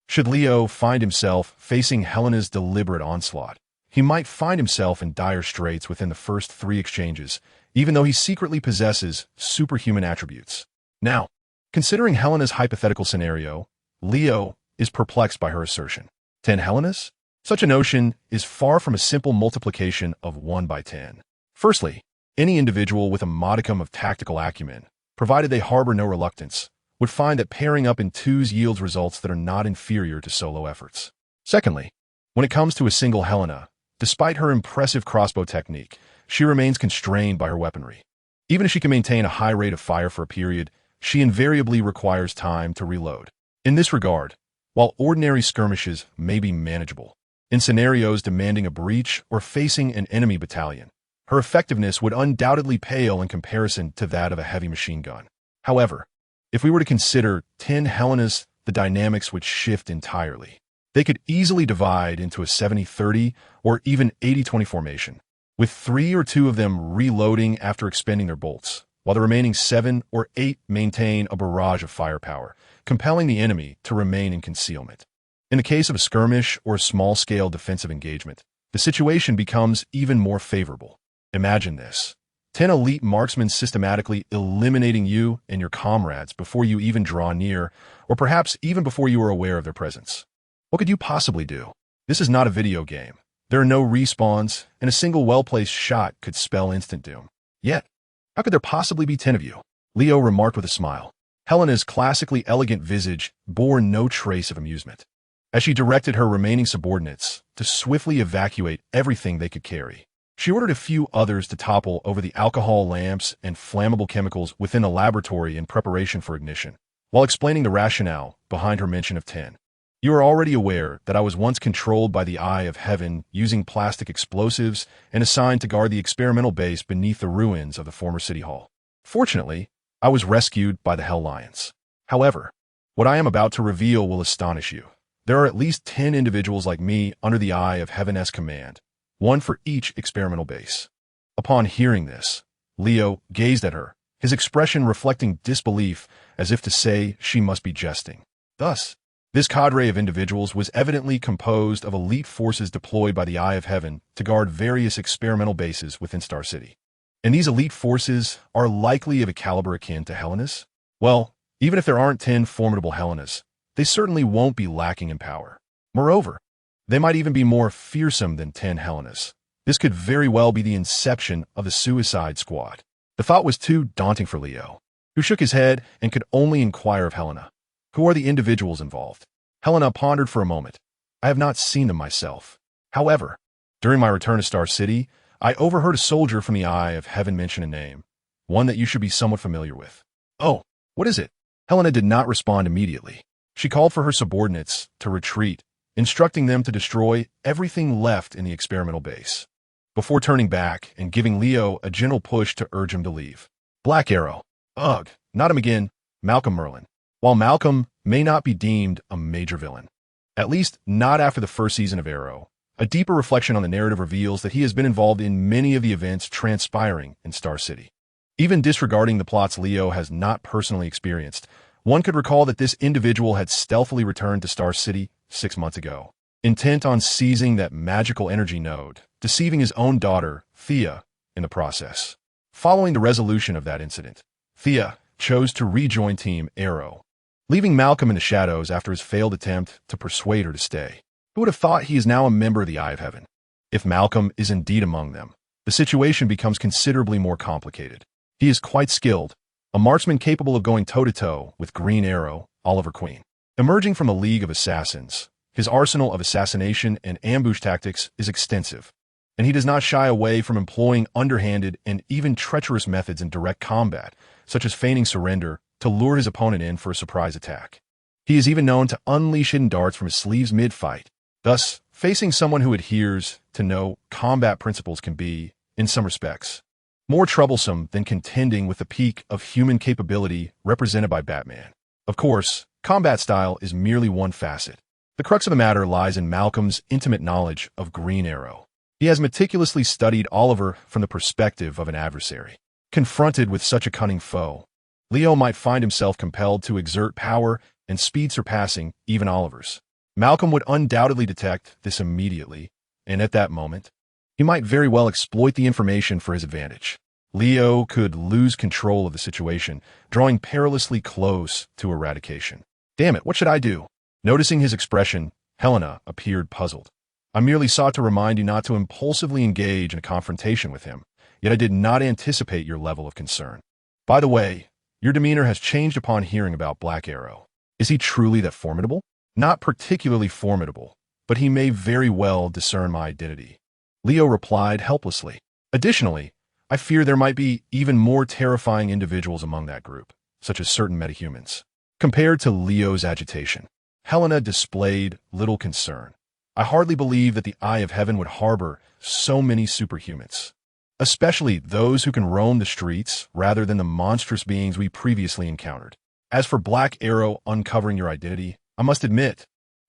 should Leo find himself facing Helena's deliberate onslaught, he might find himself in dire straits within the first 3 exchanges, even though he secretly possesses superhuman attributes. Now, considering Helena's hypothetical scenario, Leo is perplexed by her assertion. 10 Helenas? Such a notion is far from a simple multiplication of 1 by 10. Firstly, any individual with a modicum of tactical acumen, provided they harbor no reluctance, would find that pairing up in twos yields results that are not inferior to solo efforts. Secondly, when it comes to a single Helena, despite her impressive crossbow technique, she remains constrained by her weaponry. Even if she can maintain a high rate of fire for a period, she invariably requires time to reload. In this regard, while ordinary skirmishes may be manageable, in scenarios demanding a breach or facing an enemy battalion, her effectiveness would undoubtedly pale in comparison to that of a heavy machine gun. However, if we were to consider 10 Helenas, the dynamics would shift entirely. They could easily divide into a 70-30 or even 80-20 formation, with 3 or 2 of them reloading after expending their bolts, while the remaining 7 or 8 maintain a barrage of firepower, compelling the enemy to remain in concealment. In the case of a skirmish or a small-scale defensive engagement, the situation becomes even more favorable. Imagine this: 10 elite marksmen systematically eliminating you and your comrades before you even draw near, or perhaps even before you are aware of their presence. What could you possibly do? This is not a video game. There are no respawns, and a single well-placed shot could spell instant doom. Yet, how could there possibly be 10 of you? Leo remarked with a smile. Helena's classically elegant visage bore no trace of amusement, as she directed her remaining subordinates to swiftly evacuate everything they could carry. She ordered a few others to topple over the alcohol lamps and flammable chemicals within the laboratory in preparation for ignition, while explaining the rationale behind her mention of 10. You are already aware that I was once controlled by the Eye of Heaven using plastic explosives and assigned to guard the experimental base beneath the ruins of the former city hall. Fortunately, I was rescued by the Hell Lions. However, what I am about to reveal will astonish you. There are at least 10 individuals like me under the Eye of Heaven's command, 1 for each experimental base. Upon hearing this, Leo gazed at her, his expression reflecting disbelief as if to say she must be jesting. Thus, this cadre of individuals was evidently composed of elite forces deployed by the Eye of Heaven to guard various experimental bases within Star City. And these elite forces are likely of a caliber akin to Helena's? Well, even if there aren't 10 formidable Helenas, they certainly won't be lacking in power. Moreover, they might even be more fearsome than 10 Helenas. This could very well be the inception of the Suicide Squad. The thought was too daunting for Leo, who shook his head and could only inquire of Helena. Who are the individuals involved? Helena pondered for a moment. I have not seen them myself. However, during my return to Star City, I overheard a soldier from the Eye of Heaven mention a name, one that you should be somewhat familiar with. Oh, what is it? Helena did not respond immediately. She called for her subordinates to retreat, instructing them to destroy everything left in the experimental base, before turning back and giving Leo a gentle push to urge him to leave. Black Arrow. Ugh, not him again. Malcolm Merlin. While Malcolm may not be deemed a major villain, at least not after the first season of Arrow, a deeper reflection on the narrative reveals that he has been involved in many of the events transpiring in Star City. Even disregarding the plots Leo has not personally experienced, one could recall that this individual had stealthily returned to Star City 6 months ago, intent on seizing that magical energy node, deceiving his own daughter, Thea, in the process. Following the resolution of that incident, Thea chose to rejoin Team Arrow, leaving Malcolm in the shadows after his failed attempt to persuade her to stay. Who would have thought he is now a member of the Eye of Heaven? If Malcolm is indeed among them, the situation becomes considerably more complicated. He is quite skilled, a marksman capable of going toe-to-toe with Green Arrow, Oliver Queen. Emerging from a league of assassins, his arsenal of assassination and ambush tactics is extensive, and he does not shy away from employing underhanded and even treacherous methods in direct combat, such as feigning surrender to lure his opponent in for a surprise attack. He is even known to unleash hidden darts from his sleeves mid-fight. Thus, facing someone who adheres to no combat principles can be, in some respects, more troublesome than contending with the peak of human capability represented by Batman. Of course, combat style is merely one facet. The crux of the matter lies in Malcolm's intimate knowledge of Green Arrow. He has meticulously studied Oliver from the perspective of an adversary. Confronted with such a cunning foe, Leo might find himself compelled to exert power and speed surpassing even Oliver's. Malcolm would undoubtedly detect this immediately, and at that moment, he might very well exploit the information for his advantage. Leo could lose control of the situation, drawing perilously close to eradication. Damn it, what should I do? Noticing his expression, Helena appeared puzzled. I merely sought to remind you not to impulsively engage in a confrontation with him, yet I did not anticipate your level of concern. By the way, your demeanor has changed upon hearing about Black Arrow. Is he truly that formidable? Not particularly formidable, but he may very well discern my identity. Leo replied helplessly. Additionally, I fear there might be even more terrifying individuals among that group, such as certain metahumans. Compared to Leo's agitation, Helena displayed little concern. I hardly believe that the Eye of Heaven would harbor so many superhumans, especially those who can roam the streets rather than the monstrous beings we previously encountered. As for Black Arrow uncovering your identity, I must admit,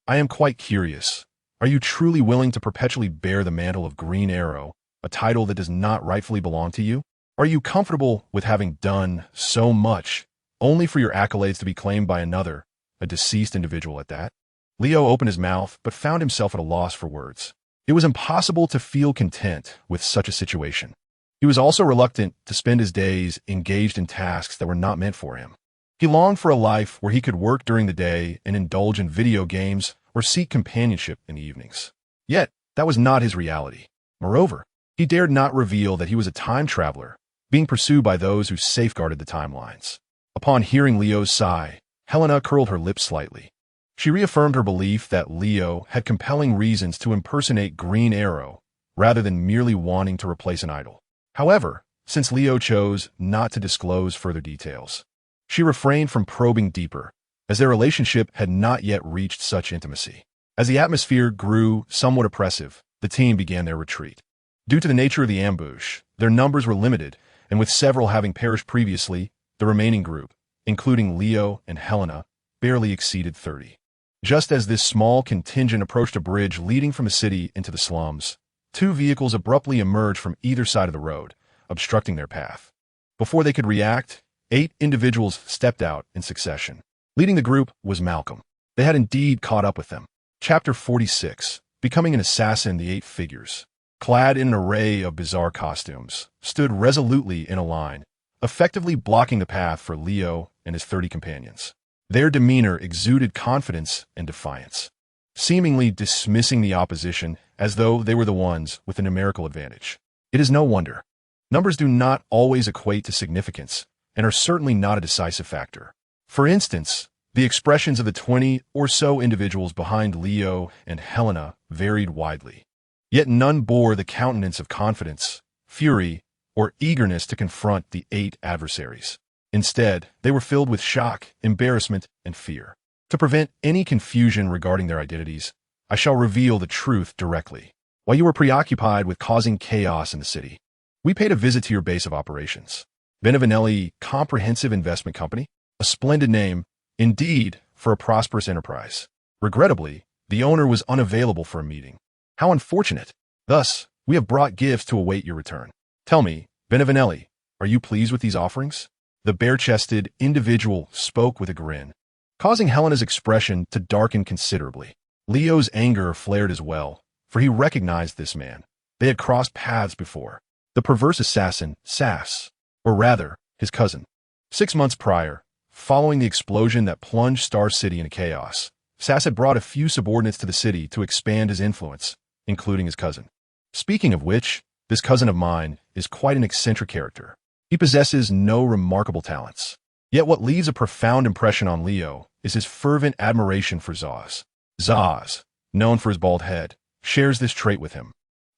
I am quite curious. Are you truly willing to perpetually bear the mantle of Green Arrow, a title that does not rightfully belong to you? Are you comfortable with having done so much, only for your accolades to be claimed by another, a deceased individual at that? Leo opened his mouth, but found himself at a loss for words. It was impossible to feel content with such a situation. He was also reluctant to spend his days engaged in tasks that were not meant for him. He longed for a life where he could work during the day and indulge in video games or seek companionship in the evenings. Yet, that was not his reality. Moreover, he dared not reveal that he was a time traveler, being pursued by those who safeguarded the timelines. Upon hearing Leo's sigh, Helena curled her lips slightly. She reaffirmed her belief that Leo had compelling reasons to impersonate Green Arrow rather than merely wanting to replace an idol. However, since Leo chose not to disclose further details, she refrained from probing deeper, as their relationship had not yet reached such intimacy. As the atmosphere grew somewhat oppressive, the team began their retreat. Due to the nature of the ambush, their numbers were limited, and with several having perished previously, the remaining group, including Leo and Helena, barely exceeded 30. Just as this small contingent approached a bridge leading from the city into the slums, two vehicles abruptly emerged from either side of the road, obstructing their path. Before they could react, 8 individuals stepped out in succession. Leading the group was Malcolm. They had indeed caught up with them. Chapter 46. Becoming an assassin. The 8 figures, clad in an array of bizarre costumes, stood resolutely in a line, effectively blocking the path for Leo and his 30 companions. Their demeanor exuded confidence and defiance, seemingly dismissing the opposition as though they were the ones with a numerical advantage. It is no wonder. Numbers do not always equate to significance and are certainly not a decisive factor. For instance, the expressions of the 20 or so individuals behind Leo and Helena varied widely. Yet none bore the countenance of confidence, fury, or eagerness to confront the 8 adversaries. Instead, they were filled with shock, embarrassment, and fear. To prevent any confusion regarding their identities, I shall reveal the truth directly. While you were preoccupied with causing chaos in the city, we paid a visit to your base of operations. Benevinelli Comprehensive Investment Company, a splendid name, indeed, for a prosperous enterprise. Regrettably, the owner was unavailable for a meeting. How unfortunate. Thus, we have brought gifts to await your return. Tell me, Benevinelli, are you pleased with these offerings? The bare-chested individual spoke with a grin, causing Helena's expression to darken considerably. Leo's anger flared as well, for he recognized this man. They had crossed paths before. The perverse assassin, Sass, or rather, his cousin. 6 months prior, following the explosion that plunged Star City into chaos, Sass had brought a few subordinates to the city to expand his influence, including his cousin. Speaking of which, this cousin of mine is quite an eccentric character. He possesses no remarkable talents. Yet what leaves a profound impression on Leo is his fervent admiration for Zaz. Zaz, known for his bald head, shares this trait with him.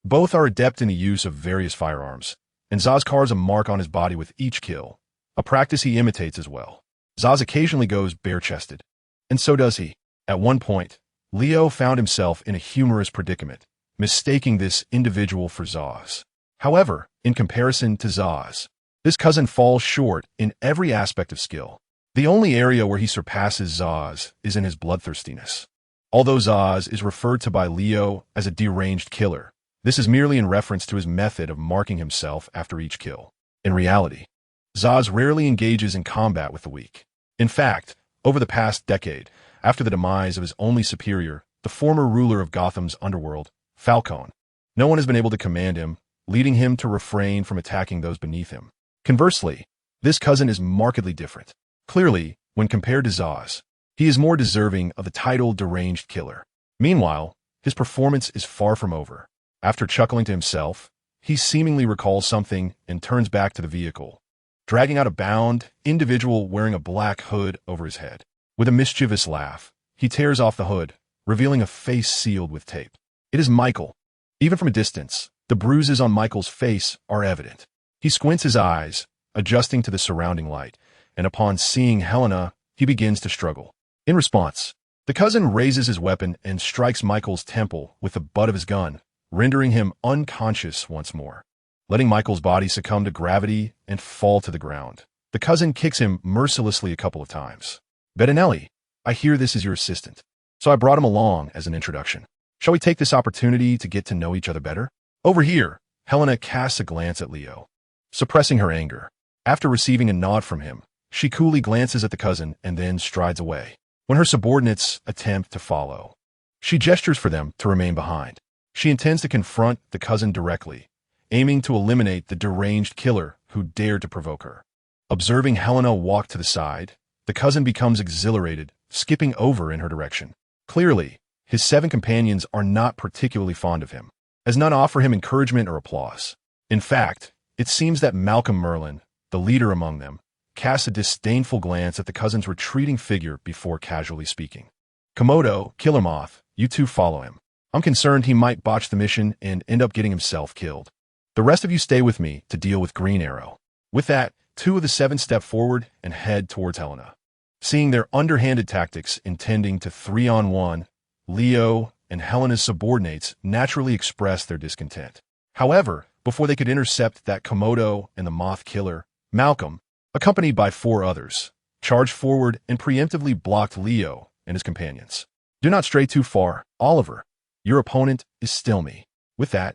Both are adept in the use of various firearms, and Zaz carves a mark on his body with each kill, a practice he imitates as well. Zaz occasionally goes bare-chested, and so does he. At one point, Leo found himself in a humorous predicament, mistaking this individual for Zaz. However, in comparison to Zaz, this cousin falls short in every aspect of skill. The only area where he surpasses Zaz is in his bloodthirstiness. Although Zaz is referred to by Leo as a deranged killer, this is merely in reference to his method of marking himself after each kill. In reality, Zaz rarely engages in combat with the weak. In fact, over the past decade, after the demise of his only superior, the former ruler of Gotham's underworld, Falcone, no one has been able to command him, leading him to refrain from attacking those beneath him. Conversely, this cousin is markedly different. Clearly, when compared to Zaz, he is more deserving of the title deranged killer. Meanwhile, his performance is far from over. After chuckling to himself, he seemingly recalls something and turns back to the vehicle, dragging out a bound individual wearing a black hood over his head. With a mischievous laugh, he tears off the hood, revealing a face sealed with tape. It is Michael. Even from a distance, the bruises on Michael's face are evident. He squints his eyes, adjusting to the surrounding light, and upon seeing Helena, he begins to struggle. In response, the cousin raises his weapon and strikes Michael's temple with the butt of his gun, rendering him unconscious once more. Letting Michael's body succumb to gravity and fall to the ground, the cousin kicks him mercilessly a couple of times. Bettinelli, I hear this is your assistant, so I brought him along as an introduction. Shall we take this opportunity to get to know each other better? Over here, Helena casts a glance at Leo, suppressing her anger. After receiving a nod from him, she coolly glances at the cousin and then strides away. When her subordinates attempt to follow, she gestures for them to remain behind. She intends to confront the cousin directly, aiming to eliminate the deranged killer who dared to provoke her. Observing Helena walk to the side, the cousin becomes exhilarated, skipping over in her direction. Clearly, his 7 companions are not particularly fond of him, as none offer him encouragement or applause. In fact, it seems that Malcolm Merlin, the leader among them, casts a disdainful glance at the cousin's retreating figure before casually speaking. Komodo, Killer Moth, you two follow him. I'm concerned he might botch the mission and end up getting himself killed. The rest of you stay with me to deal with Green Arrow. With that, 2 of the 7 step forward and head towards Helena. Seeing their underhanded tactics intending to 3-on-1, Leo and Helena's subordinates naturally expressed their discontent. However, before they could intercept that Komodo and the Moth Killer, Malcolm, accompanied by 4 others, charged forward and preemptively blocked Leo and his companions. Do not stray too far, Oliver. Your opponent is still me. With that,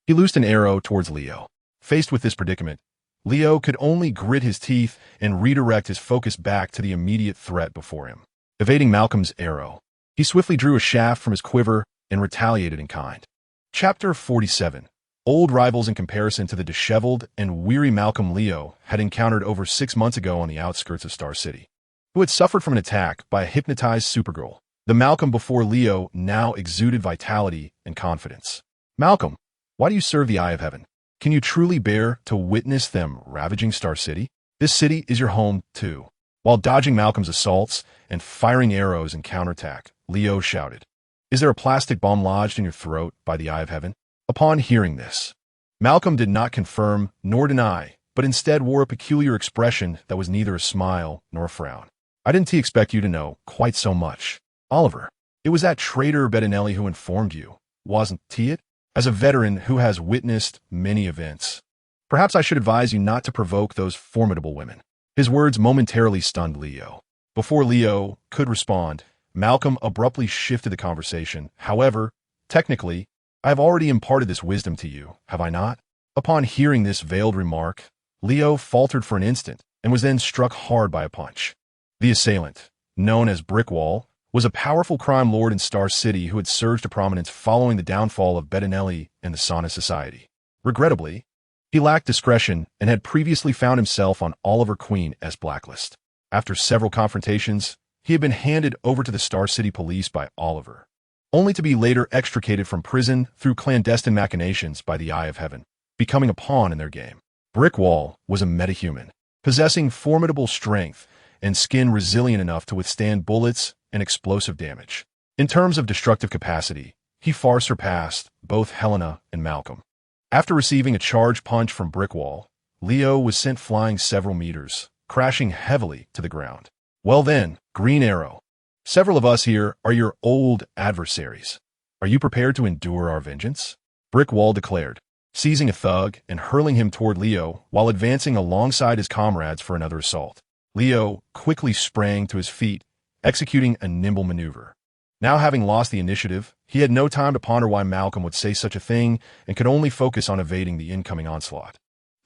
he loosed an arrow towards Leo. Faced with this predicament, Leo could only grit his teeth and redirect his focus back to the immediate threat before him. Evading Malcolm's arrow, he swiftly drew a shaft from his quiver and retaliated in kind. Chapter 47. Old rivals in comparison to the disheveled and weary Malcolm Leo had encountered over 6 months ago on the outskirts of Star City, who had suffered from an attack by a hypnotized Supergirl. The Malcolm before Leo now exuded vitality and confidence. Malcolm, why do you serve the eye of heaven? Can you truly bear to witness them ravaging Star City? This city is your home, too. While dodging Malcolm's assaults and firing arrows in counterattack, Leo shouted, "Is there a plastic bomb lodged in your throat by the eye of heaven?" Upon hearing this, Malcolm did not confirm nor deny, but instead wore a peculiar expression that was neither a smile nor a frown. "I didn't expect you to know quite so much. Oliver, it was that traitor Bettinelli who informed you, wasn't it? As a veteran who has witnessed many events, perhaps I should advise you not to provoke those formidable women." His words momentarily stunned Leo. Before Leo could respond, Malcolm abruptly shifted the conversation. "However, technically, I have already imparted this wisdom to you, have I not?" Upon hearing this veiled remark, Leo faltered for an instant and was then struck hard by a punch. The assailant, known as Brickwall, was a powerful crime lord in Star City who had surged to prominence following the downfall of Bettinelli and the Sauna Society. Regrettably, he lacked discretion and had previously found himself on Oliver Queen's blacklist. After several confrontations, he had been handed over to the Star City police by Oliver, only to be later extricated from prison through clandestine machinations by the Eye of Heaven, becoming a pawn in their game. Brickwall was a metahuman, possessing formidable strength and skin resilient enough to withstand bullets and explosive damage. In terms of destructive capacity, he far surpassed both Helena and Malcolm. After receiving a charged punch from Brickwall, Leo was sent flying several meters, crashing heavily to the ground. "Well then, Green Arrow, several of us here are your old adversaries. Are you prepared to endure our vengeance?" Brickwall declared, seizing a thug and hurling him toward Leo while advancing alongside his comrades for another assault. Leo quickly sprang to his feet, executing a nimble maneuver. Now having lost the initiative, he had no time to ponder why Malcolm would say such a thing and could only focus on evading the incoming onslaught.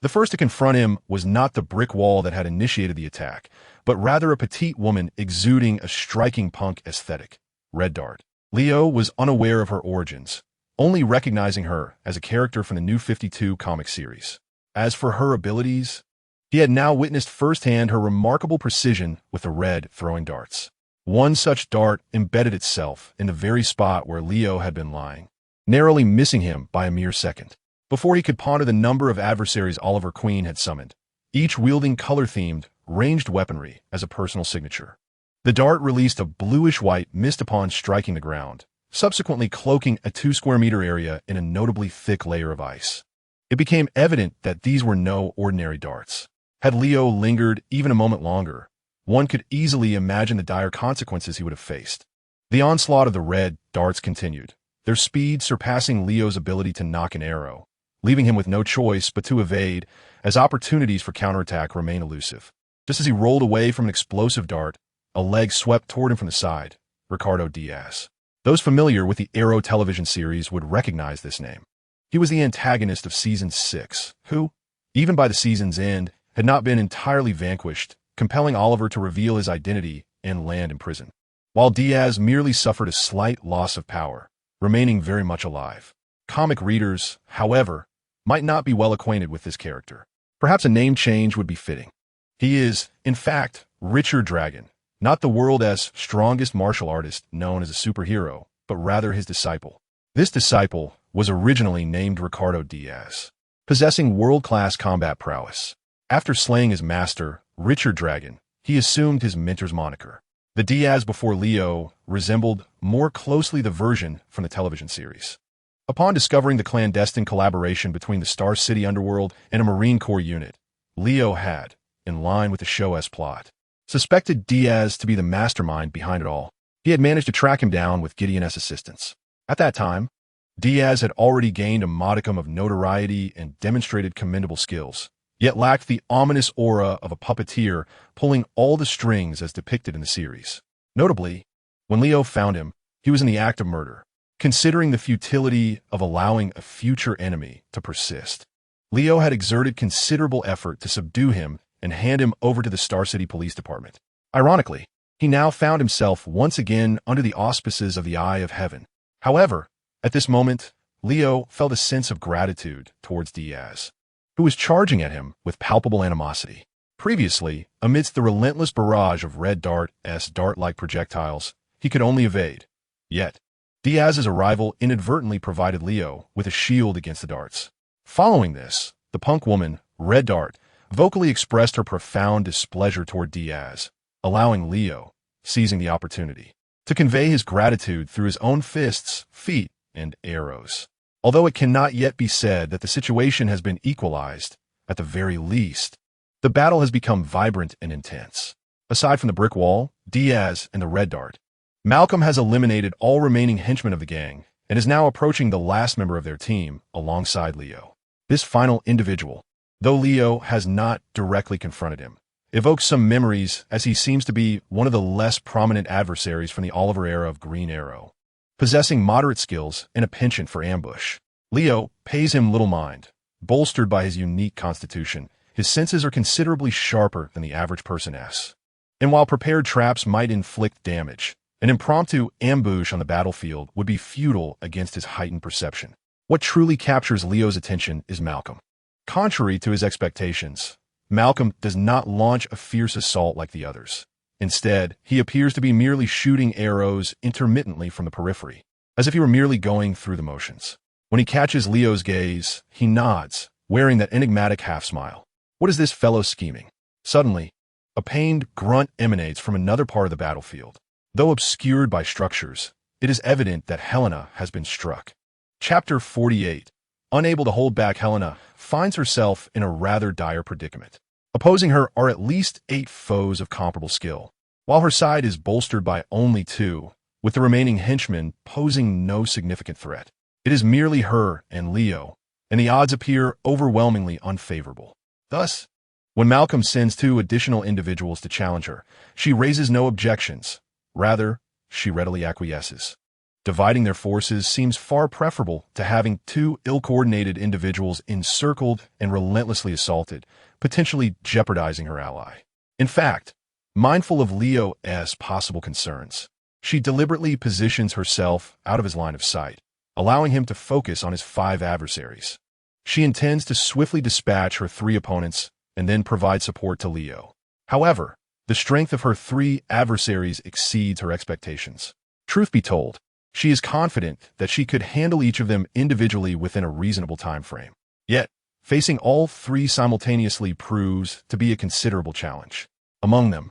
The first to confront him was not the brick wall that had initiated the attack, but rather a petite woman exuding a striking punk aesthetic, Red Dart. Leo was unaware of her origins, only recognizing her as a character from the New 52 comic series. As for her abilities, he had now witnessed firsthand her remarkable precision with the red throwing darts. One such dart embedded itself in the very spot where Leo had been lying, narrowly missing him by a mere second. Before he could ponder the number of adversaries Oliver Queen had summoned, each wielding color-themed, ranged weaponry as a personal signature. The dart released a bluish-white mist upon striking the ground, subsequently cloaking a 2-square-meter area in a notably thick layer of ice. It became evident that these were no ordinary darts. Had Leo lingered even a moment longer, one could easily imagine the dire consequences he would have faced. The onslaught of the red darts continued, their speed surpassing Leo's ability to nock an arrow, leaving him with no choice but to evade as opportunities for counterattack remain elusive. Just as he rolled away from an explosive dart, a leg swept toward him from the side, Ricardo Diaz. Those familiar with the Arrow television series would recognize this name. He was the antagonist of Season 6, who, even by the season's end, had not been entirely vanquished, compelling Oliver to reveal his identity and land in prison, while Diaz merely suffered a slight loss of power, remaining very much alive. Comic readers, however, might not be well acquainted with this character. Perhaps a name change would be fitting. He is, in fact, Richard Dragon, not the world's strongest martial artist known as a superhero, but rather his disciple. This disciple was originally named Ricardo Diaz, possessing world-class combat prowess. After slaying his master, Richard Dragon, he assumed his mentor's moniker. The Diaz before Leo resembled more closely the version from the television series. Upon discovering the clandestine collaboration between the Star City underworld and a Marine Corps unit, Leo had, in line with the show's plot, suspected Diaz to be the mastermind behind it all. He had managed to track him down with Gideon's assistance. At that time, Diaz had already gained a modicum of notoriety and demonstrated commendable skills, yet lacked the ominous aura of a puppeteer pulling all the strings as depicted in the series. Notably, when Leo found him, he was in the act of murder. Considering the futility of allowing a future enemy to persist, Leo had exerted considerable effort to subdue him and hand him over to the Star City Police Department. Ironically, he now found himself once again under the auspices of the Eye of Heaven. However, at this moment, Leo felt a sense of gratitude towards Diaz, who was charging at him with palpable animosity. Previously, amidst the relentless barrage of red dart-like projectiles, he could only evade. Yet, Diaz's arrival inadvertently provided Leo with a shield against the darts. Following this, the punk woman, Red Dart, vocally expressed her profound displeasure toward Diaz, allowing Leo, seizing the opportunity, to convey his gratitude through his own fists, feet, and arrows. Although it cannot yet be said that the situation has been equalized, at the very least, the battle has become vibrant and intense. Aside from the brick wall, Diaz, and the Red Dart, Malcolm has eliminated all remaining henchmen of the gang and is now approaching the last member of their team alongside Leo. This final individual, though Leo has not directly confronted him, evokes some memories as he seems to be one of the less prominent adversaries from the Oliver era of Green Arrow. Possessing moderate skills and a penchant for ambush, Leo pays him little mind. Bolstered by his unique constitution, his senses are considerably sharper than the average person's. And while prepared traps might inflict damage, an impromptu ambush on the battlefield would be futile against his heightened perception. What truly captures Leo's attention is Malcolm. Contrary to his expectations, Malcolm does not launch a fierce assault like the others. Instead, he appears to be merely shooting arrows intermittently from the periphery, as if he were merely going through the motions. When he catches Leo's gaze, he nods, wearing that enigmatic half-smile. What is this fellow scheming? Suddenly, a pained grunt emanates from another part of the battlefield. Though obscured by structures, it is evident that Helena has been struck. Chapter 48. Unable to hold back, Helena finds herself in a rather dire predicament. Opposing her are at least 8 foes of comparable skill, while her side is bolstered by only 2, with the remaining henchmen posing no significant threat. It is merely her and Leo, and the odds appear overwhelmingly unfavorable. Thus, when Malcolm sends 2 additional individuals to challenge her, she raises no objections. Rather, she readily acquiesces. Dividing their forces seems far preferable to having 2 ill-coordinated individuals encircled and relentlessly assaulted, potentially jeopardizing her ally. In fact, mindful of Leo's possible concerns, she deliberately positions herself out of his line of sight, allowing him to focus on his 5 adversaries. She intends to swiftly dispatch her 3 opponents and then provide support to Leo. However, the strength of her 3 adversaries exceeds her expectations. Truth be told, she is confident that she could handle each of them individually within a reasonable time frame. Yet, facing all 3 simultaneously proves to be a considerable challenge. Among them,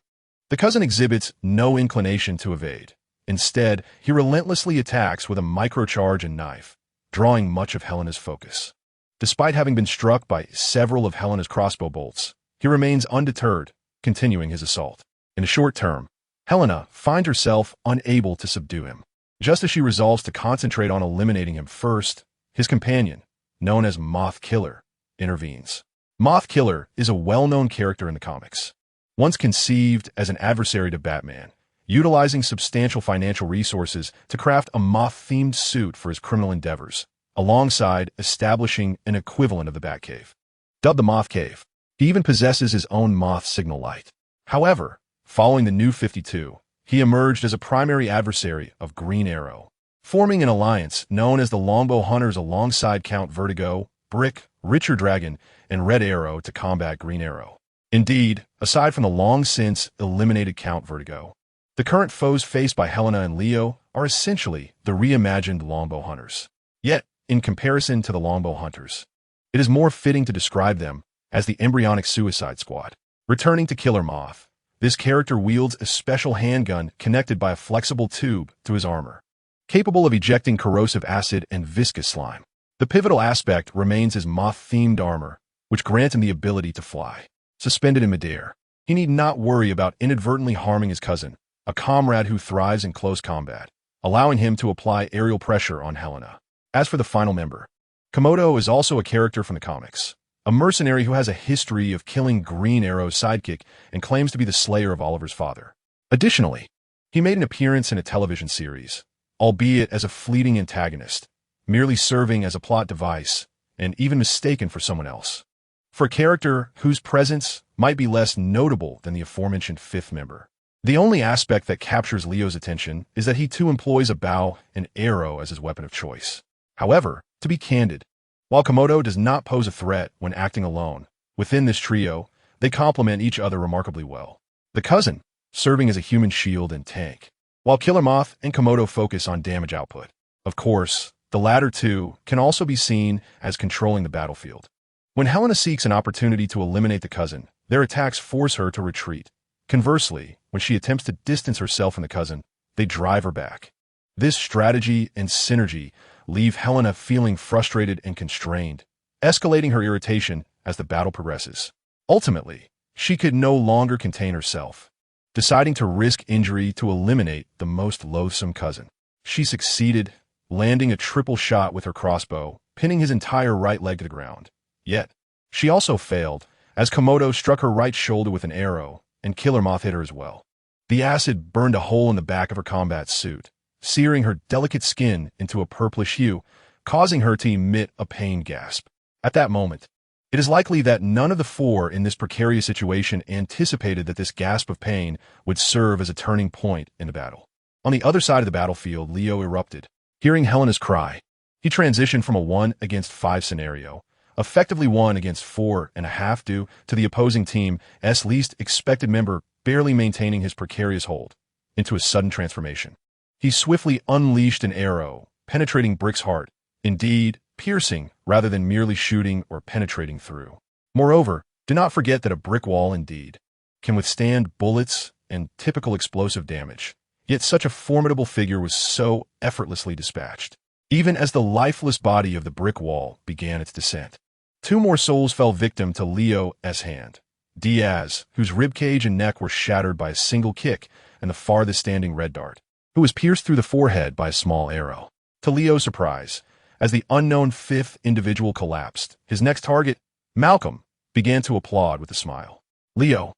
the cousin exhibits no inclination to evade. Instead, he relentlessly attacks with a microcharge and knife, drawing much of Helena's focus. Despite having been struck by several of Helena's crossbow bolts, he remains undeterred, continuing his assault. In the short term, Helena finds herself unable to subdue him. Just as she resolves to concentrate on eliminating him first, his companion, known as Moth Killer, intervenes. Moth Killer is a well-known character in the comics. Once conceived as an adversary to Batman, utilizing substantial financial resources to craft a moth-themed suit for his criminal endeavors, alongside establishing an equivalent of the Batcave. Dubbed the Moth Cave, he even possesses his own moth signal light. However, following the New 52, he emerged as a primary adversary of Green Arrow, forming an alliance known as the Longbow Hunters alongside Count Vertigo, Brick, Richard Dragon, and Red Arrow to combat Green Arrow. Indeed, aside from the long-since eliminated Count Vertigo, the current foes faced by Helena and Leo are essentially the reimagined Longbow Hunters. Yet, in comparison to the Longbow Hunters, it is more fitting to describe them as the embryonic Suicide Squad. Returning to Killer Moth, this character wields a special handgun connected by a flexible tube to his armor, capable of ejecting corrosive acid and viscous slime. The pivotal aspect remains his moth-themed armor, which grants him the ability to fly. Suspended in midair, he need not worry about inadvertently harming his cousin, a comrade who thrives in close combat, allowing him to apply aerial pressure on Helena. As for the final member, Komodo is also a character from the comics, a mercenary who has a history of killing Green Arrow's sidekick and claims to be the slayer of Oliver's father. Additionally, he made an appearance in a television series, albeit as a fleeting antagonist, merely serving as a plot device and even mistaken for someone else. For a character whose presence might be less notable than the aforementioned fifth member. The only aspect that captures Leo's attention is that he too employs a bow and arrow as his weapon of choice. However, to be candid, while Komodo does not pose a threat when acting alone, within this trio, they complement each other remarkably well. The cousin, serving as a human shield and tank, while Killer Moth and Komodo focus on damage output. Of course, the latter two can also be seen as controlling the battlefield. When Helena seeks an opportunity to eliminate the cousin, their attacks force her to retreat. Conversely, when she attempts to distance herself from the cousin, they drive her back. This strategy and synergy leave Helena feeling frustrated and constrained, escalating her irritation as the battle progresses. Ultimately, she could no longer contain herself, deciding to risk injury to eliminate the most loathsome cousin. She succeeded, landing a triple shot with her crossbow, pinning his entire right leg to the ground. Yet, she also failed, as Komodo struck her right shoulder with an arrow, and Killer Moth hit her as well. The acid burned a hole in the back of her combat suit, searing her delicate skin into a purplish hue, causing her to emit a pain gasp. At that moment, it is likely that none of the four in this precarious situation anticipated that this gasp of pain would serve as a turning point in the battle. On the other side of the battlefield, Leo erupted. Hearing Helena's cry, he transitioned from a 1-against-5 scenario, effectively 1-against-4.5 due to the opposing team's least expected member barely maintaining his precarious hold, into a sudden transformation. He swiftly unleashed an arrow, penetrating Brick's heart, indeed, piercing rather than merely shooting or penetrating through. Moreover, do not forget that a brick wall, indeed, can withstand bullets and typical explosive damage. Yet such a formidable figure was so effortlessly dispatched, even as the lifeless body of the brick wall began its descent. Two more souls fell victim to Leo's hand. Diaz, whose ribcage and neck were shattered by a single kick, and the farthest standing Red Dart, who was pierced through the forehead by a small arrow. To Leo's surprise, as the unknown fifth individual collapsed, his next target, Malcolm, began to applaud with a smile. Leo,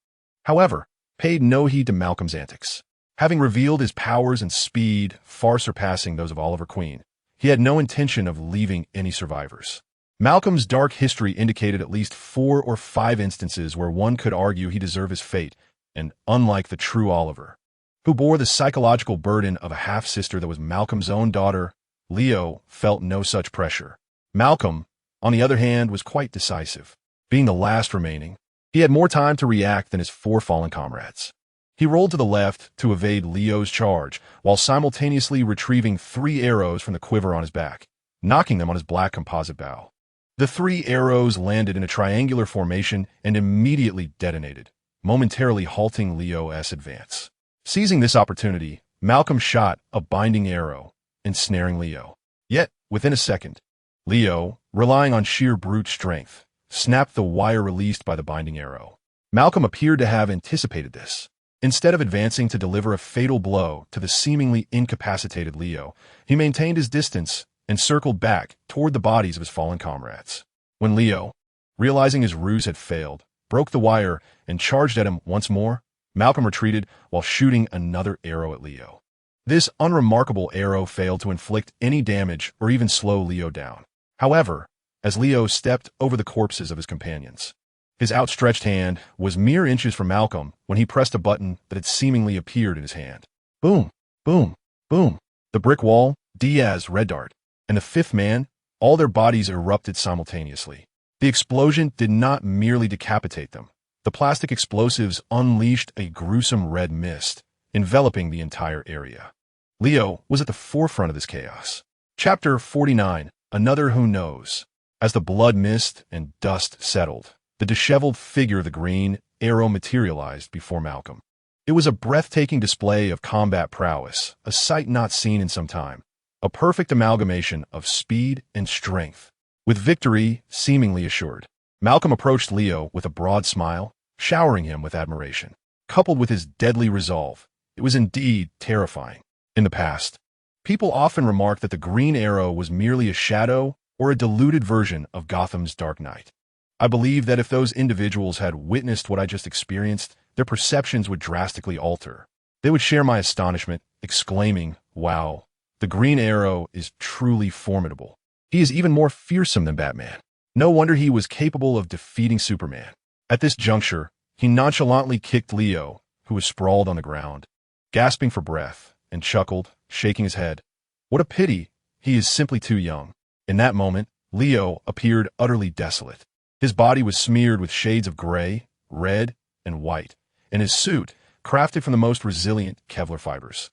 however, paid no heed to Malcolm's antics. Having revealed his powers and speed far surpassing those of Oliver Queen, he had no intention of leaving any survivors. Malcolm's dark history indicated at least 4 or 5 instances where one could argue he deserved his fate, and unlike the true Oliver, who bore the psychological burden of a half-sister that was Malcolm's own daughter, Leo felt no such pressure. Malcolm, on the other hand, was quite decisive. Being the last remaining, he had more time to react than his 4 fallen comrades. He rolled to the left to evade Leo's charge, while simultaneously retrieving 3 arrows from the quiver on his back, knocking them on his black composite bow. The 3 arrows landed in a triangular formation and immediately detonated, momentarily halting Leo's advance. Seizing this opportunity, Malcolm shot a binding arrow, ensnaring Leo. Yet, within a second, Leo, relying on sheer brute strength, snapped the wire released by the binding arrow. Malcolm appeared to have anticipated this. Instead of advancing to deliver a fatal blow to the seemingly incapacitated Leo, he maintained his distance and circled back toward the bodies of his fallen comrades. When Leo, realizing his ruse had failed, broke the wire and charged at him once more, Malcolm retreated while shooting another arrow at Leo. This unremarkable arrow failed to inflict any damage or even slow Leo down. However, as Leo stepped over the corpses of his companions, his outstretched hand was mere inches from Malcolm when he pressed a button that had seemingly appeared in his hand. Boom, boom, boom. The brick wall, Diaz, Red Dart, and the 5th man, all their bodies erupted simultaneously. The explosion did not merely decapitate them. The plastic explosives unleashed a gruesome red mist, enveloping the entire area. Leo was at the forefront of this chaos. Chapter 49, Another Who Knows. As the blood mist and dust settled, the disheveled figure of the green arrow materialized before Malcolm. It was a breathtaking display of combat prowess, a sight not seen in some time, a perfect amalgamation of speed and strength. With victory seemingly assured, Malcolm approached Leo with a broad smile, showering him with admiration. Coupled with his deadly resolve, it was indeed terrifying. In the past, people often remarked that the green arrow was merely a shadow or a diluted version of Gotham's Dark Knight. I believe that if those individuals had witnessed what I just experienced, their perceptions would drastically alter. They would share my astonishment, exclaiming, "Wow, the Green Arrow is truly formidable. He is even more fearsome than Batman." No wonder he was capable of defeating Superman. At this juncture, he nonchalantly kicked Leo, who was sprawled on the ground, gasping for breath, and chuckled, shaking his head. What a pity, he is simply too young. In that moment, Leo appeared utterly desolate. His body was smeared with shades of gray, red, and white, and his suit, crafted from the most resilient Kevlar fibers,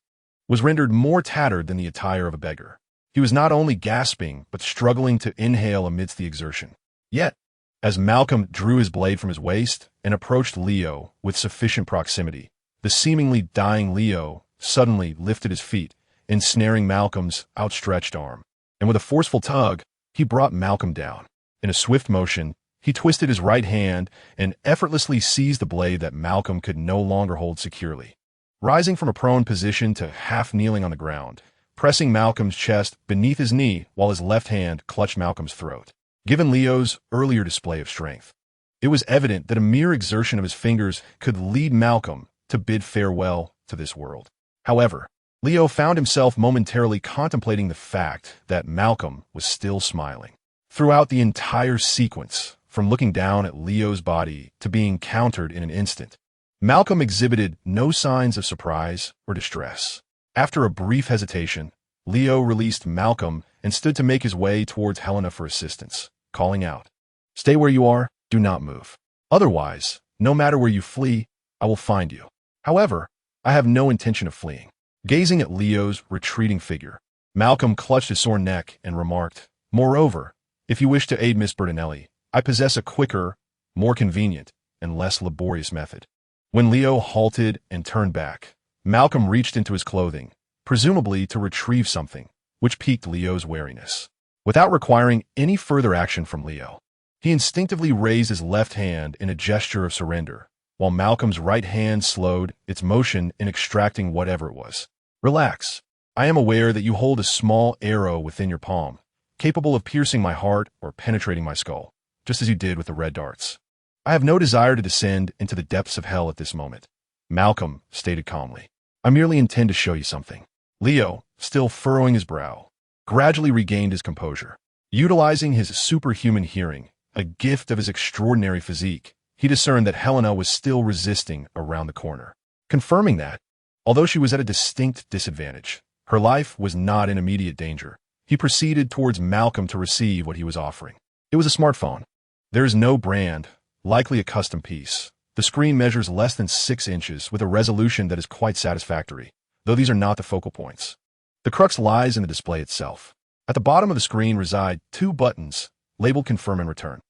was rendered more tattered than the attire of a beggar. He was not only gasping, but struggling to inhale amidst the exertion. Yet, as Malcolm drew his blade from his waist and approached Leo with sufficient proximity, the seemingly dying Leo suddenly lifted his feet, ensnaring Malcolm's outstretched arm. And with a forceful tug, he brought Malcolm down. In a swift motion, he twisted his right hand and effortlessly seized the blade that Malcolm could no longer hold securely. Rising from a prone position to half-kneeling on the ground, pressing Malcolm's chest beneath his knee while his left hand clutched Malcolm's throat. Given Leo's earlier display of strength, it was evident that a mere exertion of his fingers could lead Malcolm to bid farewell to this world. However, Leo found himself momentarily contemplating the fact that Malcolm was still smiling. Throughout the entire sequence, from looking down at Leo's body to being countered in an instant, Malcolm exhibited no signs of surprise or distress. After a brief hesitation, Leo released Malcolm and stood to make his way towards Helena for assistance, calling out, "Stay where you are, do not move. Otherwise, no matter where you flee, I will find you." However, I have no intention of fleeing. Gazing at Leo's retreating figure, Malcolm clutched his sore neck and remarked, "Moreover, if you wish to aid Miss Bertinelli, I possess a quicker, more convenient, and less laborious method." When Leo halted and turned back, Malcolm reached into his clothing, presumably to retrieve something, which piqued Leo's wariness. Without requiring any further action from Leo, he instinctively raised his left hand in a gesture of surrender, while Malcolm's right hand slowed its motion in extracting whatever it was. "Relax. I am aware that you hold a small arrow within your palm, capable of piercing my heart or penetrating my skull, just as you did with the red darts. I have no desire to descend into the depths of hell at this moment," Malcolm stated calmly. "I merely intend to show you something." Leo, still furrowing his brow, gradually regained his composure. Utilizing his superhuman hearing, a gift of his extraordinary physique, he discerned that Helena was still resisting around the corner, confirming that, although she was at a distinct disadvantage, her life was not in immediate danger. He proceeded towards Malcolm to receive what he was offering. It was a smartphone. There is no brand, likely a custom piece. The screen measures less than 6 inches with a resolution that is quite satisfactory, though these are not the focal points. The crux lies in the display itself. At the bottom of the screen reside 2 buttons, labeled Confirm and Return.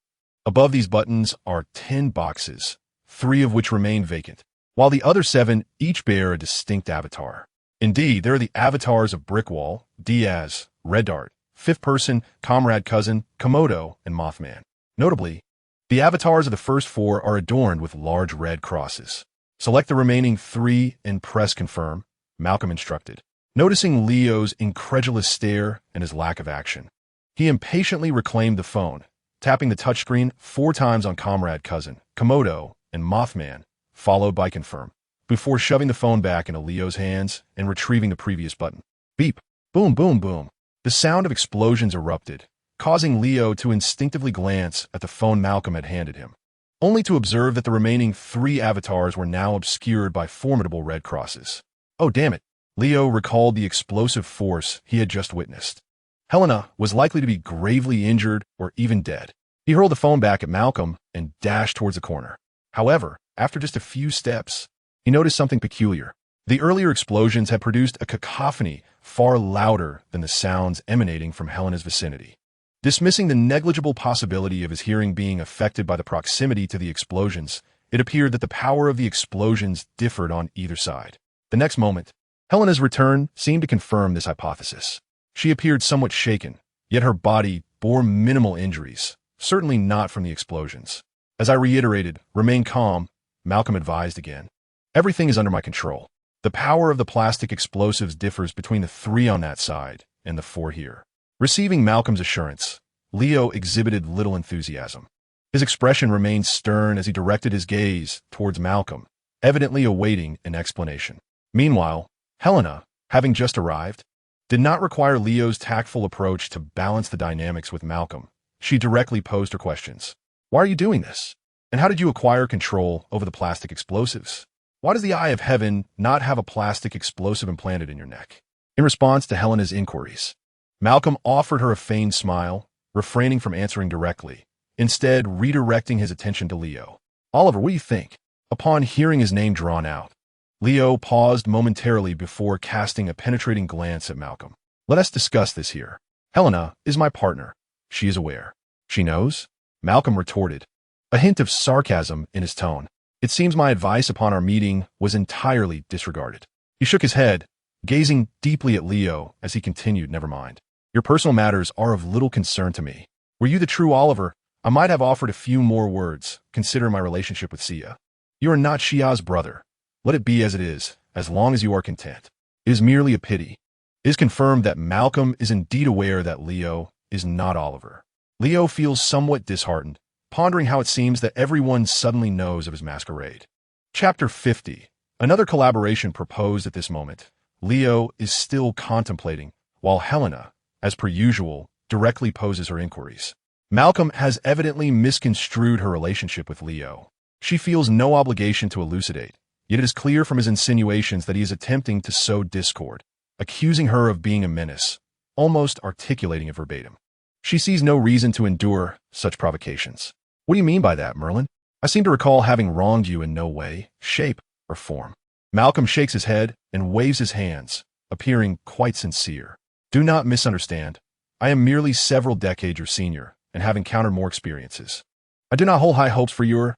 Above these buttons are 10 boxes, 3 of which remain vacant, while the other 7 each bear a distinct avatar. Indeed, there are the avatars of Brickwall, Diaz, Red Dart, Fifth Person, Comrade Cousin, Komodo, and Mothman. Notably, the avatars of the first 4 are adorned with large red crosses. Select the remaining 3 and press Confirm, Malcolm instructed. Noticing Leo's incredulous stare and his lack of action, he impatiently reclaimed the phone, tapping the touchscreen 4 times on Comrade Cousin, Komodo, and Mothman, followed by Confirm, before shoving the phone back into Leo's hands and retrieving the previous button. Beep, boom, boom, boom. The sound of explosions erupted, causing Leo to instinctively glance at the phone Malcolm had handed him, only to observe that the remaining 3 avatars were now obscured by formidable red crosses. Oh, damn it. Leo recalled the explosive force he had just witnessed. Helena was likely to be gravely injured or even dead. He hurled the phone back at Malcolm and dashed towards the corner. However, after just a few steps, he noticed something peculiar. The earlier explosions had produced a cacophony far louder than the sounds emanating from Helena's vicinity. Dismissing the negligible possibility of his hearing being affected by the proximity to the explosions, it appeared that the power of the explosions differed on either side. The next moment, Helena's return seemed to confirm this hypothesis. She appeared somewhat shaken, yet her body bore minimal injuries, certainly not from the explosions. As I reiterated, "Remain calm," Malcolm advised again. "Everything is under my control. The power of the plastic explosives differs between the 3 on that side and the 4 here." Receiving Malcolm's assurance, Leo exhibited little enthusiasm. His expression remained stern as he directed his gaze towards Malcolm, evidently awaiting an explanation. Meanwhile, Helena, having just arrived, did not require Leo's tactful approach to balance the dynamics with Malcolm. She directly posed her questions. Why are you doing this? And how did you acquire control over the plastic explosives? Why does the Eye of Heaven not have a plastic explosive implanted in your neck? In response to Helena's inquiries, Malcolm offered her a feigned smile, refraining from answering directly, instead redirecting his attention to Leo. Oliver, what do you think? Upon hearing his name drawn out, Leo paused momentarily before casting a penetrating glance at Malcolm. Let us discuss this here. Helena is my partner. She is aware. She knows? Malcolm retorted, a hint of sarcasm in his tone. It seems my advice upon our meeting was entirely disregarded. He shook his head, gazing deeply at Leo as he continued, never mind. Your personal matters are of little concern to me. Were you the true Oliver, I might have offered a few more words, consider my relationship with Sia. You are not Shia's brother. Let it be as it is, as long as you are content. It is merely a pity. It is confirmed that Malcolm is indeed aware that Leo is not Oliver. Leo feels somewhat disheartened, pondering how it seems that everyone suddenly knows of his masquerade. Chapter 50. Another collaboration proposed at this moment. Leo is still contemplating, while Helena, as per usual, directly poses her inquiries. Malcolm has evidently misconstrued her relationship with Leo. She feels no obligation to elucidate, yet it is clear from his insinuations that he is attempting to sow discord, accusing her of being a menace, almost articulating it verbatim. She sees no reason to endure such provocations. What do you mean by that, Merlin? I seem to recall having wronged you in no way, shape, or form. Malcolm shakes his head and waves his hands, appearing quite sincere. Do not misunderstand. I am merely several decades your senior and have encountered more experiences. I do not hold high hopes for your,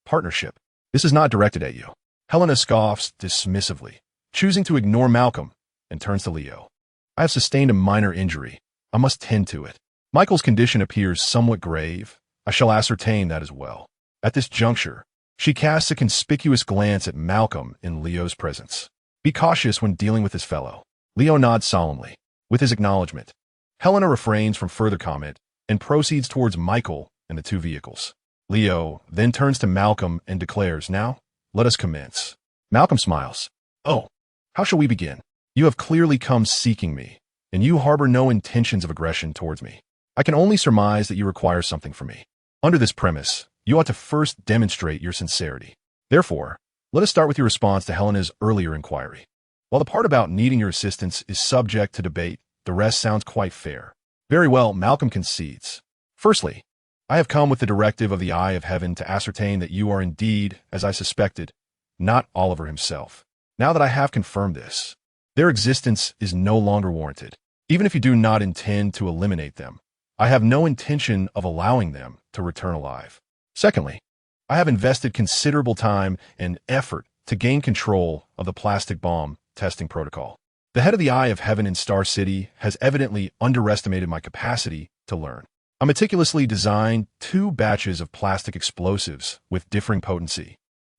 partnership. This is not directed at you. Helena scoffs dismissively, choosing to ignore Malcolm, and turns to Leo. I have sustained a minor injury. I must tend to it. Michael's condition appears somewhat grave. I shall ascertain that as well. At this juncture, she casts a conspicuous glance at Malcolm in Leo's presence. Be cautious when dealing with this fellow. Leo nods solemnly. With his acknowledgement, Helena refrains from further comment and proceeds towards Michael and the two vehicles. Leo then turns to Malcolm and declares, now, let us commence. Malcolm smiles. Oh, how shall we begin? You have clearly come seeking me, and you harbor no intentions of aggression towards me. I can only surmise that you require something from me. Under this premise, you ought to first demonstrate your sincerity. Therefore, let us start with your response to Helena's earlier inquiry. While the part about needing your assistance is subject to debate, the rest sounds quite fair. Very well, Malcolm concedes. Firstly, I have come with the directive of the Eye of Heaven to ascertain that you are indeed, as I suspected, not Oliver himself. Now that I have confirmed this, their existence is no longer warranted. Even if you do not intend to eliminate them, I have no intention of allowing them to return alive. Secondly, I have invested considerable time and effort to gain control of the plastic bomb testing protocol. The head of the Eye of Heaven in Star City has evidently underestimated my capacity to learn. I meticulously designed 2 batches of plastic explosives with differing potency,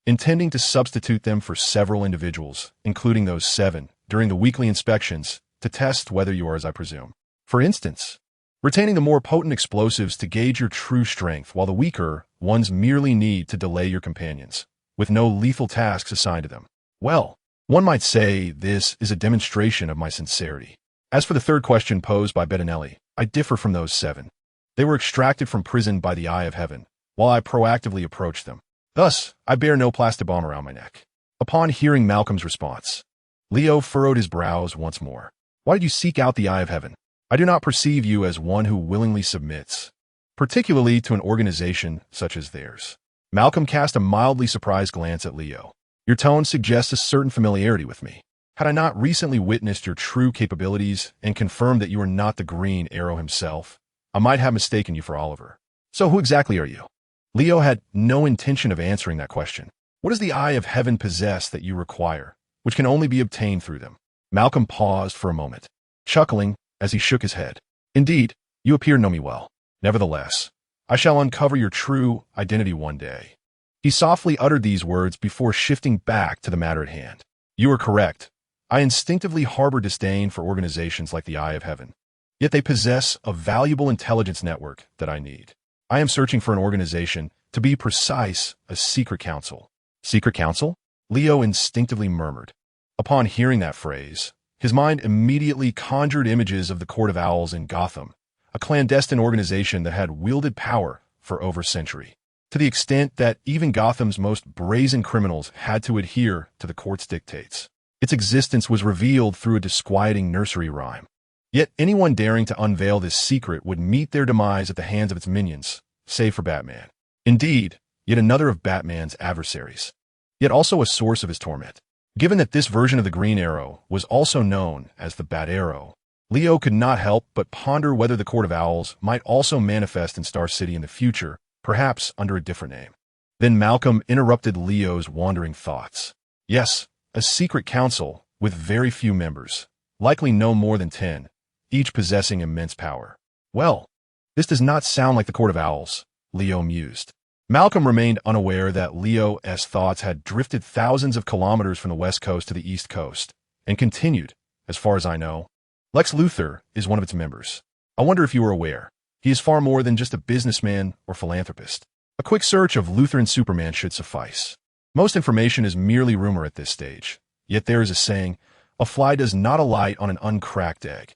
intending to substitute them for several individuals, including those 7, during the weekly inspections to test whether you are as I presume. For instance, retaining the more potent explosives to gauge your true strength, while the weaker ones merely need to delay your companions, with no lethal tasks assigned to them. Well, one might say this is a demonstration of my sincerity. As for the third question posed by Bettinelli, I differ from those 7. They were extracted from prison by the Eye of Heaven, while I proactively approached them. Thus, I bear no plastic bomb around my neck. Upon hearing Malcolm's response, Leo furrowed his brows once more. Why did you seek out the Eye of Heaven? I do not perceive you as one who willingly submits, particularly to an organization such as theirs. Malcolm cast a mildly surprised glance at Leo. Your tone suggests a certain familiarity with me. Had I not recently witnessed your true capabilities and confirmed that you are not the Green Arrow himself, I might have mistaken you for Oliver. So who exactly are you? Leo had no intention of answering that question. What does the Eye of Heaven possess that you require, which can only be obtained through them? Malcolm paused for a moment, chuckling as he shook his head. Indeed, you appear to know me well. Nevertheless, I shall uncover your true identity one day. He softly uttered these words before shifting back to the matter at hand. You are correct. I instinctively harbor disdain for organizations like the Eye of Heaven. Yet they possess a valuable intelligence network that I need. I am searching for an organization, to be precise, a secret council. Secret council? Leo instinctively murmured. Upon hearing that phrase, his mind immediately conjured images of the Court of Owls in Gotham, a clandestine organization that had wielded power for over a century, to the extent that even Gotham's most brazen criminals had to adhere to the court's dictates. Its existence was revealed through a disquieting nursery rhyme. Yet anyone daring to unveil this secret would meet their demise at the hands of its minions, save for Batman. Indeed, yet another of Batman's adversaries, yet also a source of his torment. Given that this version of the Green Arrow was also known as the Bat Arrow, Leo could not help but ponder whether the Court of Owls might also manifest in Star City in the future, perhaps under a different name. Then Malcolm interrupted Leo's wandering thoughts. Yes, a secret council with very few members, likely no more than 10, each possessing immense power. Well, this does not sound like the Court of Owls, Leo mused. Malcolm remained unaware that Leo's thoughts had drifted thousands of kilometers from the west coast to the east coast, and continued, as far as I know. Lex Luthor is one of its members. I wonder if you were aware. He is far more than just a businessman or philanthropist. A quick search of Luthor and Superman should suffice. Most information is merely rumor at this stage, yet there is a saying, a fly does not alight on an uncracked egg.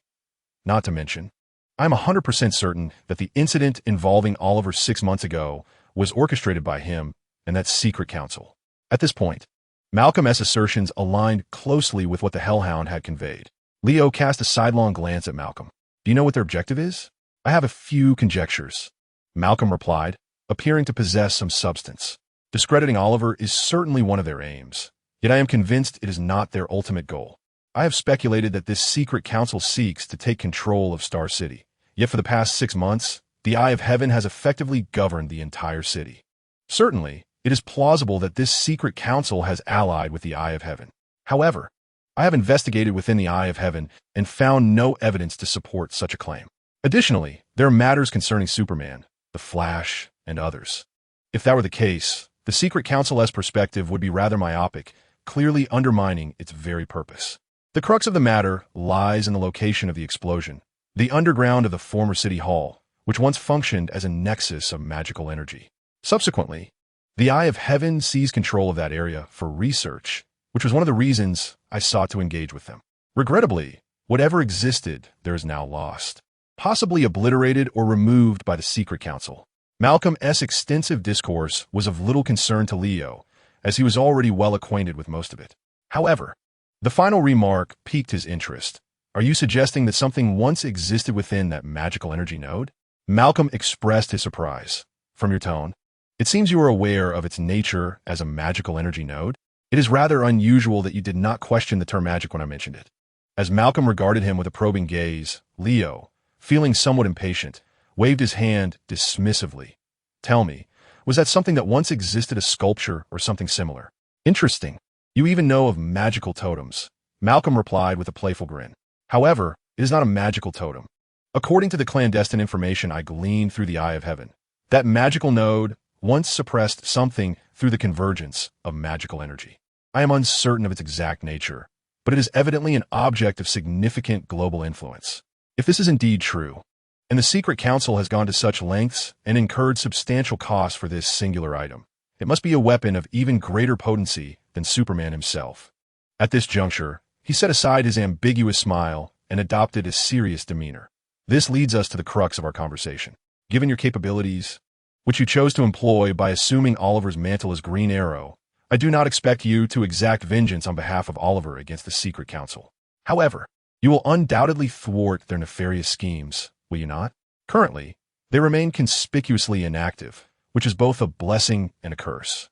Not to mention, I am 100% certain that the incident involving Oliver 6 months ago was orchestrated by him and that secret council. At this point, Malcolm's assertions aligned closely with what the Hellhound had conveyed. Leo cast a sidelong glance at Malcolm. Do you know what their objective is? I have a few conjectures, Malcolm replied, appearing to possess some substance. Discrediting Oliver is certainly one of their aims, yet I am convinced it is not their ultimate goal. I have speculated that this secret council seeks to take control of Star City, yet for the past 6 months, the Eye of Heaven has effectively governed the entire city. Certainly, it is plausible that this secret council has allied with the Eye of Heaven. However, I have investigated within the Eye of Heaven and found no evidence to support such a claim. Additionally, there are matters concerning Superman, the Flash, and others. If that were the case, the secret council's perspective would be rather myopic, clearly undermining its very purpose. The crux of the matter lies in the location of the explosion, the underground of the former City Hall, which once functioned as a nexus of magical energy. Subsequently, the Eye of Heaven seized control of that area for research, which was one of the reasons I sought to engage with them. Regrettably, whatever existed there is now lost, possibly obliterated or removed by the secret council. Malcolm's extensive discourse was of little concern to Leo, as he was already well acquainted with most of it. However, the final remark piqued his interest. Are you suggesting that something once existed within that magical energy node? Malcolm expressed his surprise. From your tone, it seems you are aware of its nature as a magical energy node. It is rather unusual that you did not question the term magic when I mentioned it. As Malcolm regarded him with a probing gaze, Leo, feeling somewhat impatient, waved his hand dismissively. Tell me, was that something that once existed, a sculpture or something similar? Interesting. You even know of magical totems, Malcolm replied with a playful grin. However, it is not a magical totem. According to the clandestine information I gleaned through the Eye of Heaven, that magical node once suppressed something through the convergence of magical energy. I am uncertain of its exact nature, but it is evidently an object of significant global influence. If this is indeed true, and the secret council has gone to such lengths and incurred substantial costs for this singular item, it must be a weapon of even greater potency than Superman himself. At this juncture, he set aside his ambiguous smile and adopted a serious demeanor. This leads us to the crux of our conversation. Given your capabilities, which you chose to employ by assuming Oliver's mantle as Green Arrow, I do not expect you to exact vengeance on behalf of Oliver against the secret council. However, you will undoubtedly thwart their nefarious schemes, will you not? Currently, they remain conspicuously inactive, which is both a blessing and a curse.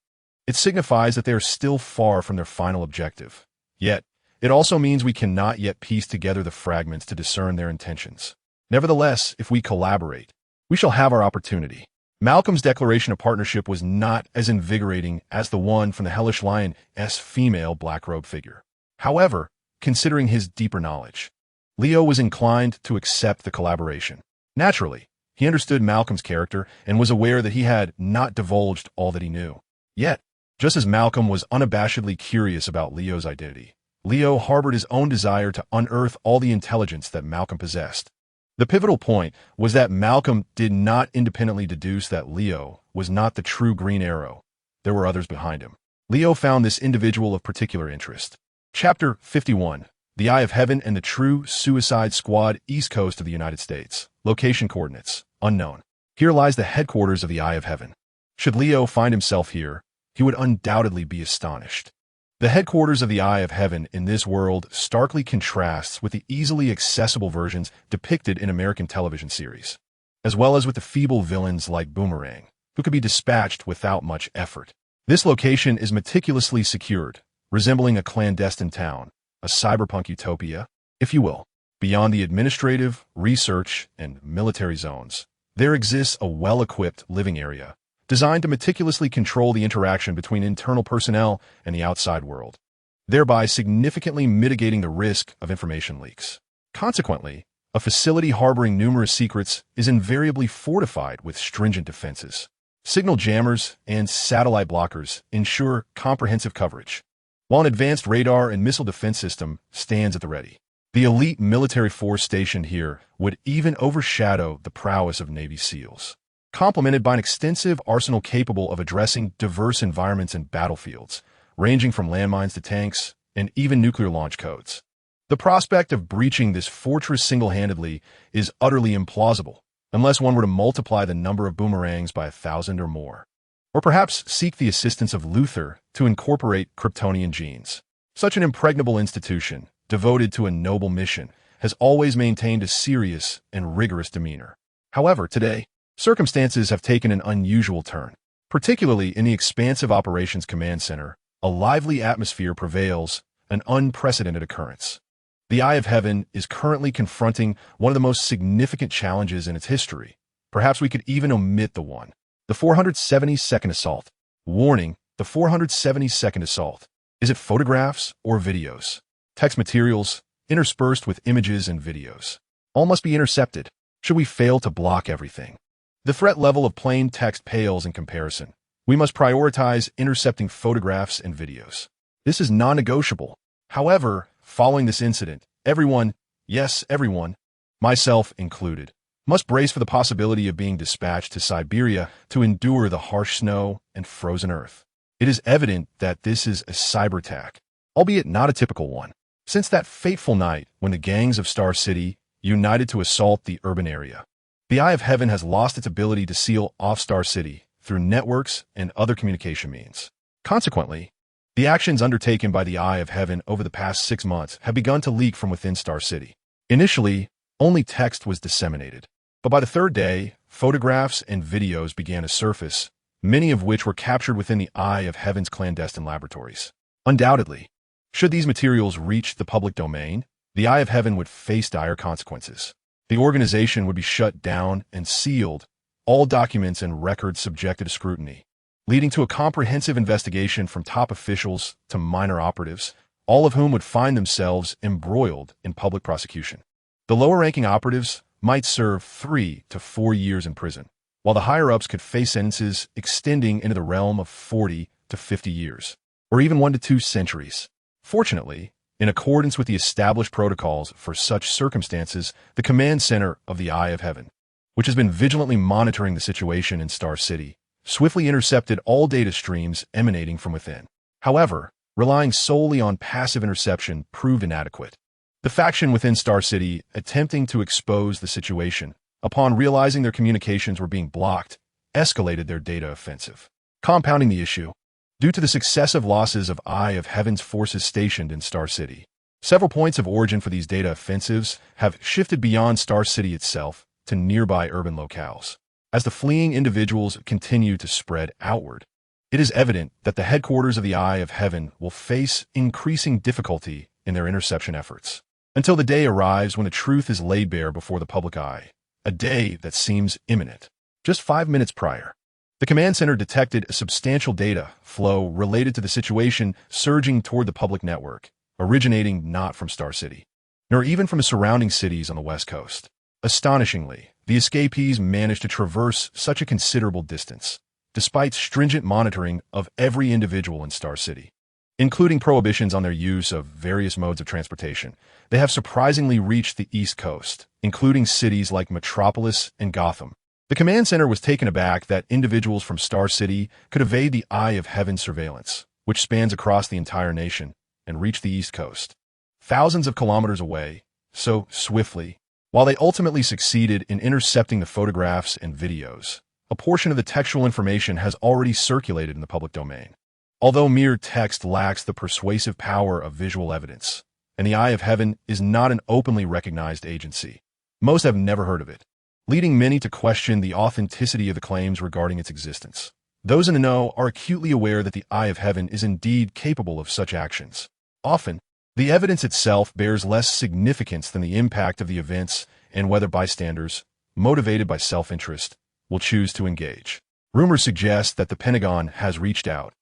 It signifies that they are still far from their final objective. Yet, it also means we cannot yet piece together the fragments to discern their intentions. Nevertheless, if we collaborate, we shall have our opportunity. Malcolm's declaration of partnership was not as invigorating as the one from the Hellish Lion's female black-robed figure. However, considering his deeper knowledge, Leo was inclined to accept the collaboration. Naturally, he understood Malcolm's character and was aware that he had not divulged all that he knew. Yet, just as Malcolm was unabashedly curious about Leo's identity, Leo harbored his own desire to unearth all the intelligence that Malcolm possessed. The pivotal point was that Malcolm did not independently deduce that Leo was not the true Green Arrow. There were others behind him. Leo found this individual of particular interest. Chapter 51. The Eye of Heaven and the True Suicide Squad, East Coast of the United States. Location coordinates, unknown. Here lies the headquarters of the Eye of Heaven. Should Leo find himself here, he would undoubtedly be astonished. The headquarters of the Eye of Heaven in this world starkly contrasts with the easily accessible versions depicted in American television series, as well as with the feeble villains like Boomerang, who could be dispatched without much effort. This location is meticulously secured, resembling a clandestine town, a cyberpunk utopia, if you will. Beyond the administrative, research, and military zones, there exists a well-equipped living area designed to meticulously control the interaction between internal personnel and the outside world, thereby significantly mitigating the risk of information leaks. Consequently, a facility harboring numerous secrets is invariably fortified with stringent defenses. Signal jammers and satellite blockers ensure comprehensive coverage, while an advanced radar and missile defense system stands at the ready. The elite military force stationed here would even overshadow the prowess of Navy SEALs, complemented by an extensive arsenal capable of addressing diverse environments and battlefields, ranging from landmines to tanks and even nuclear launch codes. The prospect of breaching this fortress single-handedly is utterly implausible, unless one were to multiply the number of boomerangs by 1,000 or more, or perhaps seek the assistance of Luther to incorporate Kryptonian genes. Such an impregnable institution, devoted to a noble mission, has always maintained a serious and rigorous demeanor. However, today, circumstances have taken an unusual turn. Particularly in the expansive Operations Command Center, a lively atmosphere prevails, an unprecedented occurrence. The Eye of Heaven is currently confronting one of the most significant challenges in its history. Perhaps we could even omit the 472nd assault. Warning, the 472nd assault. Is it photographs or videos? Text materials, interspersed with images and videos. All must be intercepted. Should we fail to block everything? The threat level of plain text pales in comparison. We must prioritize intercepting photographs and videos. This is non-negotiable. However, following this incident, everyone, yes, everyone, myself included, must brace for the possibility of being dispatched to Siberia to endure the harsh snow and frozen earth. It is evident that this is a cyber attack, albeit not a typical one. Since that fateful night when the gangs of Star City united to assault the urban area, the Eye of Heaven has lost its ability to seal off Star City through networks and other communication means. Consequently, the actions undertaken by the Eye of Heaven over the past 6 months have begun to leak from within Star City. Initially, only text was disseminated, but by the third day, photographs and videos began to surface, many of which were captured within the Eye of Heaven's clandestine laboratories. Undoubtedly, should these materials reach the public domain, the Eye of Heaven would face dire consequences. The organization would be shut down and sealed, all documents and records subjected to scrutiny, leading to a comprehensive investigation from top officials to minor operatives, all of whom would find themselves embroiled in public prosecution. The lower-ranking operatives might serve 3 to 4 years in prison, while the higher-ups could face sentences extending into the realm of 40 to 50 years, or even 1 to 2 centuries. Fortunately, in accordance with the established protocols for such circumstances, the command center of the Eye of Heaven, which has been vigilantly monitoring the situation in Star City, swiftly intercepted all data streams emanating from within. However, relying solely on passive interception proved inadequate. The faction within Star City, attempting to expose the situation, upon realizing their communications were being blocked, escalated their data offensive. Compounding the issue, due to the successive losses of Eye of Heaven's forces stationed in Star City, several points of origin for these data offensives have shifted beyond Star City itself to nearby urban locales. As the fleeing individuals continue to spread outward, it is evident that the headquarters of the Eye of Heaven will face increasing difficulty in their interception efforts, until the day arrives when the truth is laid bare before the public eye, a day that seems imminent. Just 5 minutes prior, the command center detected a substantial data flow related to the situation surging toward the public network, originating not from Star City, nor even from the surrounding cities on the West Coast. Astonishingly, the escapees managed to traverse such a considerable distance, despite stringent monitoring of every individual in Star City, including prohibitions on their use of various modes of transportation. They have surprisingly reached the East Coast, including cities like Metropolis and Gotham. The command center was taken aback that individuals from Star City could evade the Eye of Heaven surveillance, which spans across the entire nation, and reach the East Coast. thousands of kilometers away, so swiftly. While they ultimately succeeded in intercepting the photographs and videos, a portion of the textual information has already circulated in the public domain. Although mere text lacks the persuasive power of visual evidence, and the Eye of Heaven is not an openly recognized agency, most have never heard of it, leading many to question the authenticity of the claims regarding its existence. Those in the know are acutely aware that the Eye of Heaven is indeed capable of such actions. Often, the evidence itself bears less significance than the impact of the events and whether bystanders, motivated by self-interest, will choose to engage. Rumors suggest that the Pentagon has reached out,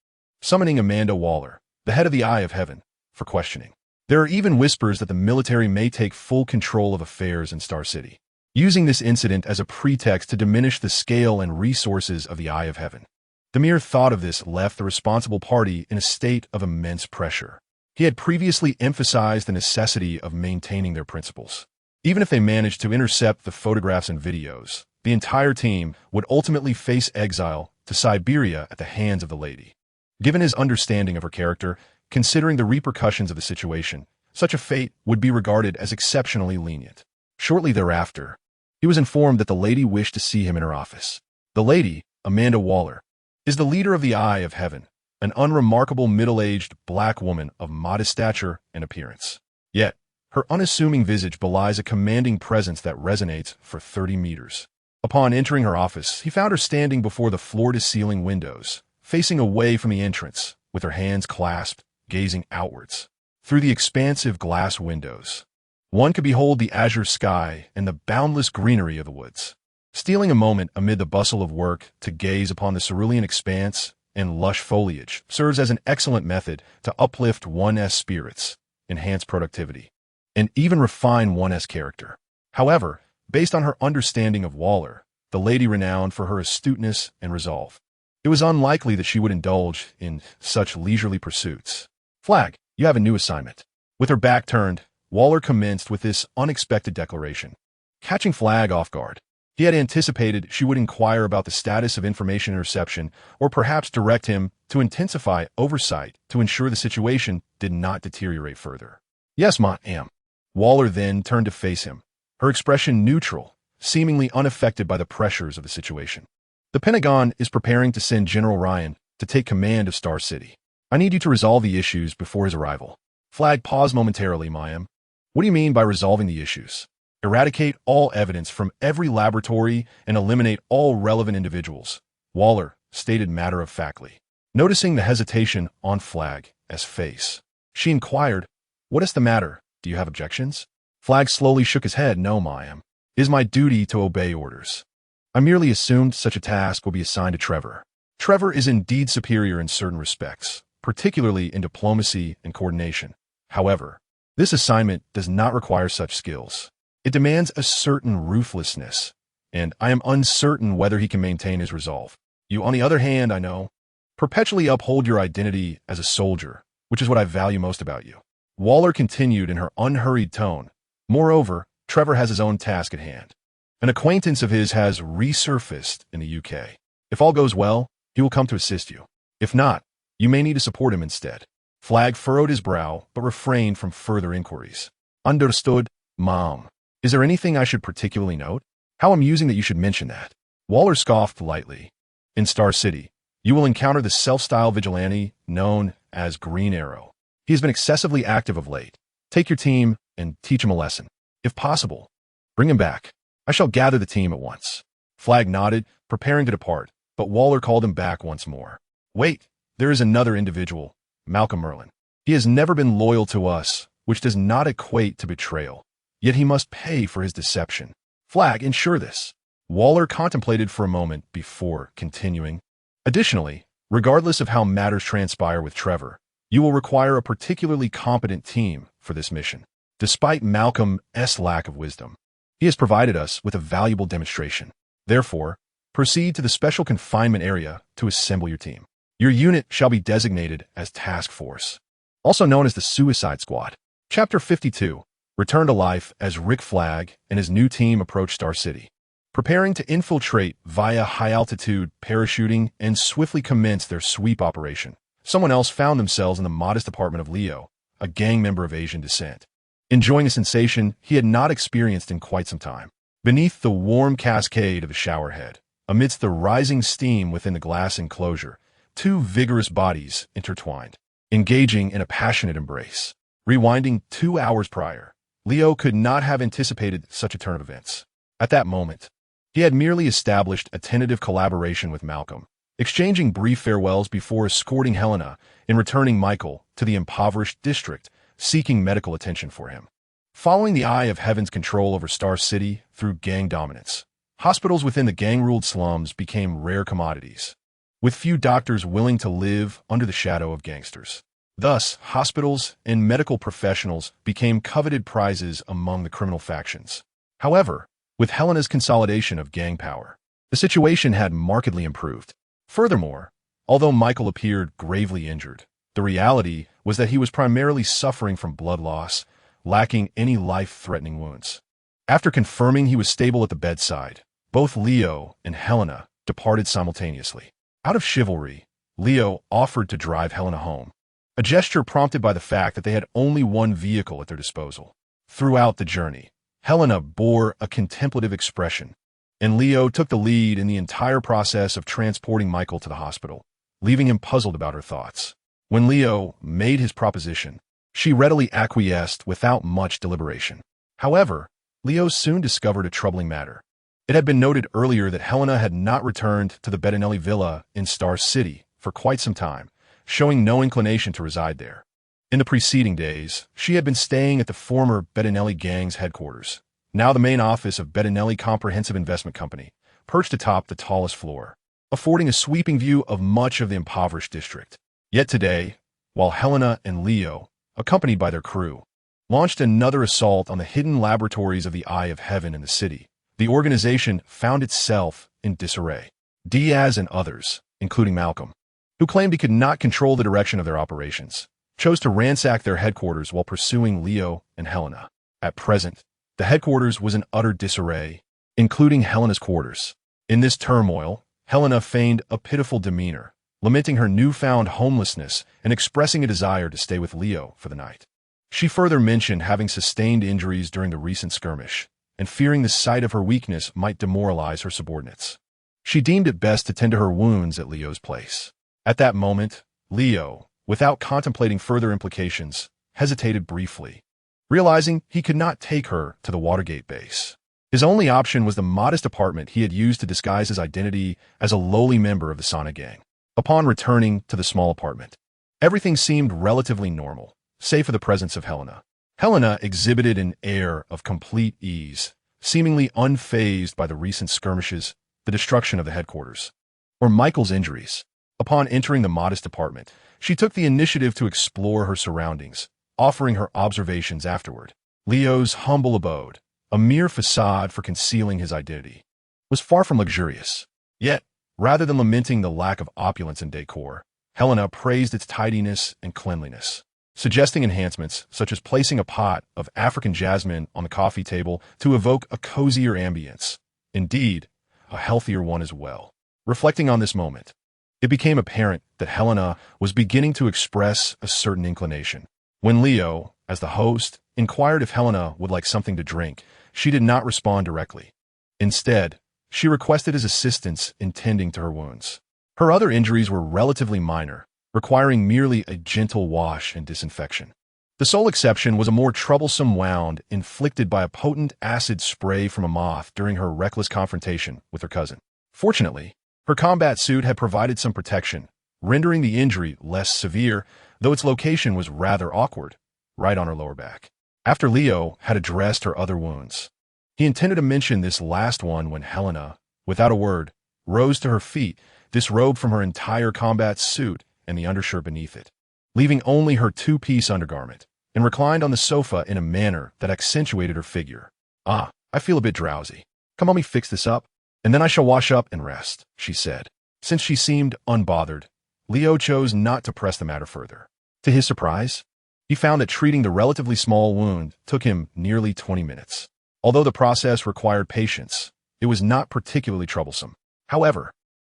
summoning Amanda Waller, the head of the Eye of Heaven, for questioning. There are even whispers that the military may take full control of affairs in Star City, using this incident as a pretext to diminish the scale and resources of the Eye of Heaven. The mere thought of this left the responsible party in a state of immense pressure. He had previously emphasized the necessity of maintaining their principles. Even if they managed to intercept the photographs and videos, the entire team would ultimately face exile to Siberia at the hands of the lady. Given his understanding of her character, considering the repercussions of the situation, such a fate would be regarded as exceptionally lenient. Shortly thereafter, he was informed that the lady wished to see him in her office. The lady, Amanda Waller, is the leader of the Eye of Heaven, an unremarkable middle-aged black woman of modest stature and appearance. Yet, her unassuming visage belies a commanding presence that resonates for 30 meters. Upon entering her office, he found her standing before the floor-to-ceiling windows, facing away from the entrance, with her hands clasped, gazing outwards. Through the expansive glass windows, one could behold the azure sky and the boundless greenery of the woods. Stealing a moment amid the bustle of work to gaze upon the cerulean expanse and lush foliage serves as an excellent method to uplift one's spirits, enhance productivity, and even refine one's character. However, based on her understanding of Waller, the lady renowned for her astuteness and resolve, it was unlikely that she would indulge in such leisurely pursuits. Flag, you have a new assignment. With her back turned, Waller commenced with this unexpected declaration. Catching Flag off guard, he had anticipated she would inquire about the status of information interception or perhaps direct him to intensify oversight to ensure the situation did not deteriorate further. Yes, ma'am. Waller then turned to face him, her expression neutral, seemingly unaffected by the pressures of the situation. The Pentagon is preparing to send General Ryan to take command of Star City. I need you to resolve the issues before his arrival. Flag paused momentarily, ma'am. What do you mean by resolving the issues? Eradicate all evidence from every laboratory and eliminate all relevant individuals, Waller stated matter-of-factly. Noticing the hesitation on Flag's face, she inquired, "What is the matter? Do you have objections?" Flag slowly shook his head. "No, ma'am. It is my duty to obey orders. I merely assumed such a task will be assigned to Trevor. Trevor is indeed superior in certain respects, particularly in diplomacy and coordination. However, this assignment does not require such skills. It demands a certain ruthlessness, and I am uncertain whether he can maintain his resolve. You, on the other hand, I know, perpetually uphold your identity as a soldier, which is what I value most about you." Waller continued in her unhurried tone. "Moreover, Trevor has his own task at hand. An acquaintance of his has resurfaced in the UK. If all goes well, he will come to assist you. If not, you may need to support him instead." Flag furrowed his brow, but refrained from further inquiries. "Understood, ma'am. Is there anything I should particularly note? How amusing that you should mention that." Waller scoffed lightly. "In Star City, you will encounter the self-styled vigilante known as Green Arrow. He has been excessively active of late. Take your team and teach him a lesson. If possible, bring him back. I shall gather the team at once." Flag nodded, preparing to depart, but Waller called him back once more. "Wait, there is another individual, Malcolm Merlin. He has never been loyal to us, which does not equate to betrayal. Yet he must pay for his deception. Flag, ensure this." Waller contemplated for a moment before continuing. "Additionally, regardless of how matters transpire with Trevor, you will require a particularly competent team for this mission. Despite Malcolm's lack of wisdom, he has provided us with a valuable demonstration. Therefore, proceed to the special confinement area to assemble your team. Your unit shall be designated as Task Force, also known as the Suicide Squad." Chapter 52. Return to life as Rick Flag and his new team approach Star City. Preparing to infiltrate via high-altitude parachuting and swiftly commence their sweep operation, someone else found themselves in the modest apartment of Leo, a gang member of Asian descent. enjoying a sensation he had not experienced in quite some time. Beneath the warm cascade of the showerhead, amidst the rising steam within the glass enclosure, two vigorous bodies intertwined, engaging in a passionate embrace. Rewinding 2 hours prior, Leo could not have anticipated such a turn of events. At that moment, he had merely established a tentative collaboration with Malcolm, exchanging brief farewells before escorting Helena and returning Michael to the impoverished district, seeking medical attention for him. Following the Eye of Heaven's control over Star City through gang dominance, hospitals within the gang-ruled slums became rare commodities, with few doctors willing to live under the shadow of gangsters. Thus, hospitals and medical professionals became coveted prizes among the criminal factions. However, with Helena's consolidation of gang power, the situation had markedly improved. Furthermore, although Michael appeared gravely injured, the reality was that he was primarily suffering from blood loss, lacking any life-threatening wounds. After confirming he was stable at the bedside, both Leo and Helena departed simultaneously. Out of chivalry, Leo offered to drive Helena home, a gesture prompted by the fact that they had only one vehicle at their disposal. Throughout the journey, Helena bore a contemplative expression, and Leo took the lead in the entire process of transporting Michael to the hospital, leaving him puzzled about her thoughts. When Leo made his proposition, she readily acquiesced without much deliberation. However, Leo soon discovered a troubling matter. It had been noted earlier that Helena had not returned to the Bettinelli villa in Star City for quite some time, showing no inclination to reside there. In the preceding days, she had been staying at the former Bettinelli gang's headquarters, now the main office of Bettinelli Comprehensive Investment Company, perched atop the tallest floor, affording a sweeping view of much of the impoverished district. Yet today, while Helena and Leo, accompanied by their crew, launched another assault on the hidden laboratories of the Eye of Heaven in the city, the organization found itself in disarray. Diaz and others, including Malcolm, who claimed he could not control the direction of their operations, chose to ransack their headquarters while pursuing Leo and Helena. At present, the headquarters was in utter disarray, including Helena's quarters. In this turmoil, Helena feigned a pitiful demeanor, lamenting her newfound homelessness and expressing a desire to stay with Leo for the night. She further mentioned having sustained injuries during the recent skirmish, and fearing the sight of her weakness might demoralize her subordinates. She deemed it best to tend to her wounds at Leo's place. At that moment, Leo, without contemplating further implications, hesitated briefly, realizing he could not take her to the Watergate base. His only option was the modest apartment he had used to disguise his identity as a lowly member of the Sana gang. Upon returning to the small apartment, everything seemed relatively normal, save for the presence of Helena. Helena exhibited an air of complete ease, seemingly unfazed by the recent skirmishes, the destruction of the headquarters, or Michael's injuries. Upon entering the modest apartment, she took the initiative to explore her surroundings, offering her observations afterward. Leo's humble abode, a mere facade for concealing his identity, was far from luxurious. Yet, rather than lamenting the lack of opulence in decor, Helena praised its tidiness and cleanliness, suggesting enhancements such as placing a pot of African jasmine on the coffee table to evoke a cozier ambience. Indeed, a healthier one as well. Reflecting on this moment, it became apparent that Helena was beginning to express a certain inclination. When Leo, as the host, inquired if Helena would like something to drink, she did not respond directly. Instead, she requested his assistance in tending to her wounds. Her other injuries were relatively minor, requiring merely a gentle wash and disinfection. The sole exception was a more troublesome wound inflicted by a potent acid spray from a moth during her reckless confrontation with her cousin. Fortunately, her combat suit had provided some protection, rendering the injury less severe, though its location was rather awkward, right on her lower back. After Leo had addressed her other wounds, he intended to mention this last one when Helena, without a word, rose to her feet, disrobed from her entire combat suit and the undershirt beneath it, leaving only her two-piece undergarment, and reclined on the sofa in a manner that accentuated her figure. "Ah, I feel a bit drowsy. Come help me fix this up, and then I shall wash up and rest," she said. Since she seemed unbothered, Leo chose not to press the matter further. To his surprise, he found that treating the relatively small wound took him nearly 20 minutes. Although the process required patience, it was not particularly troublesome. However,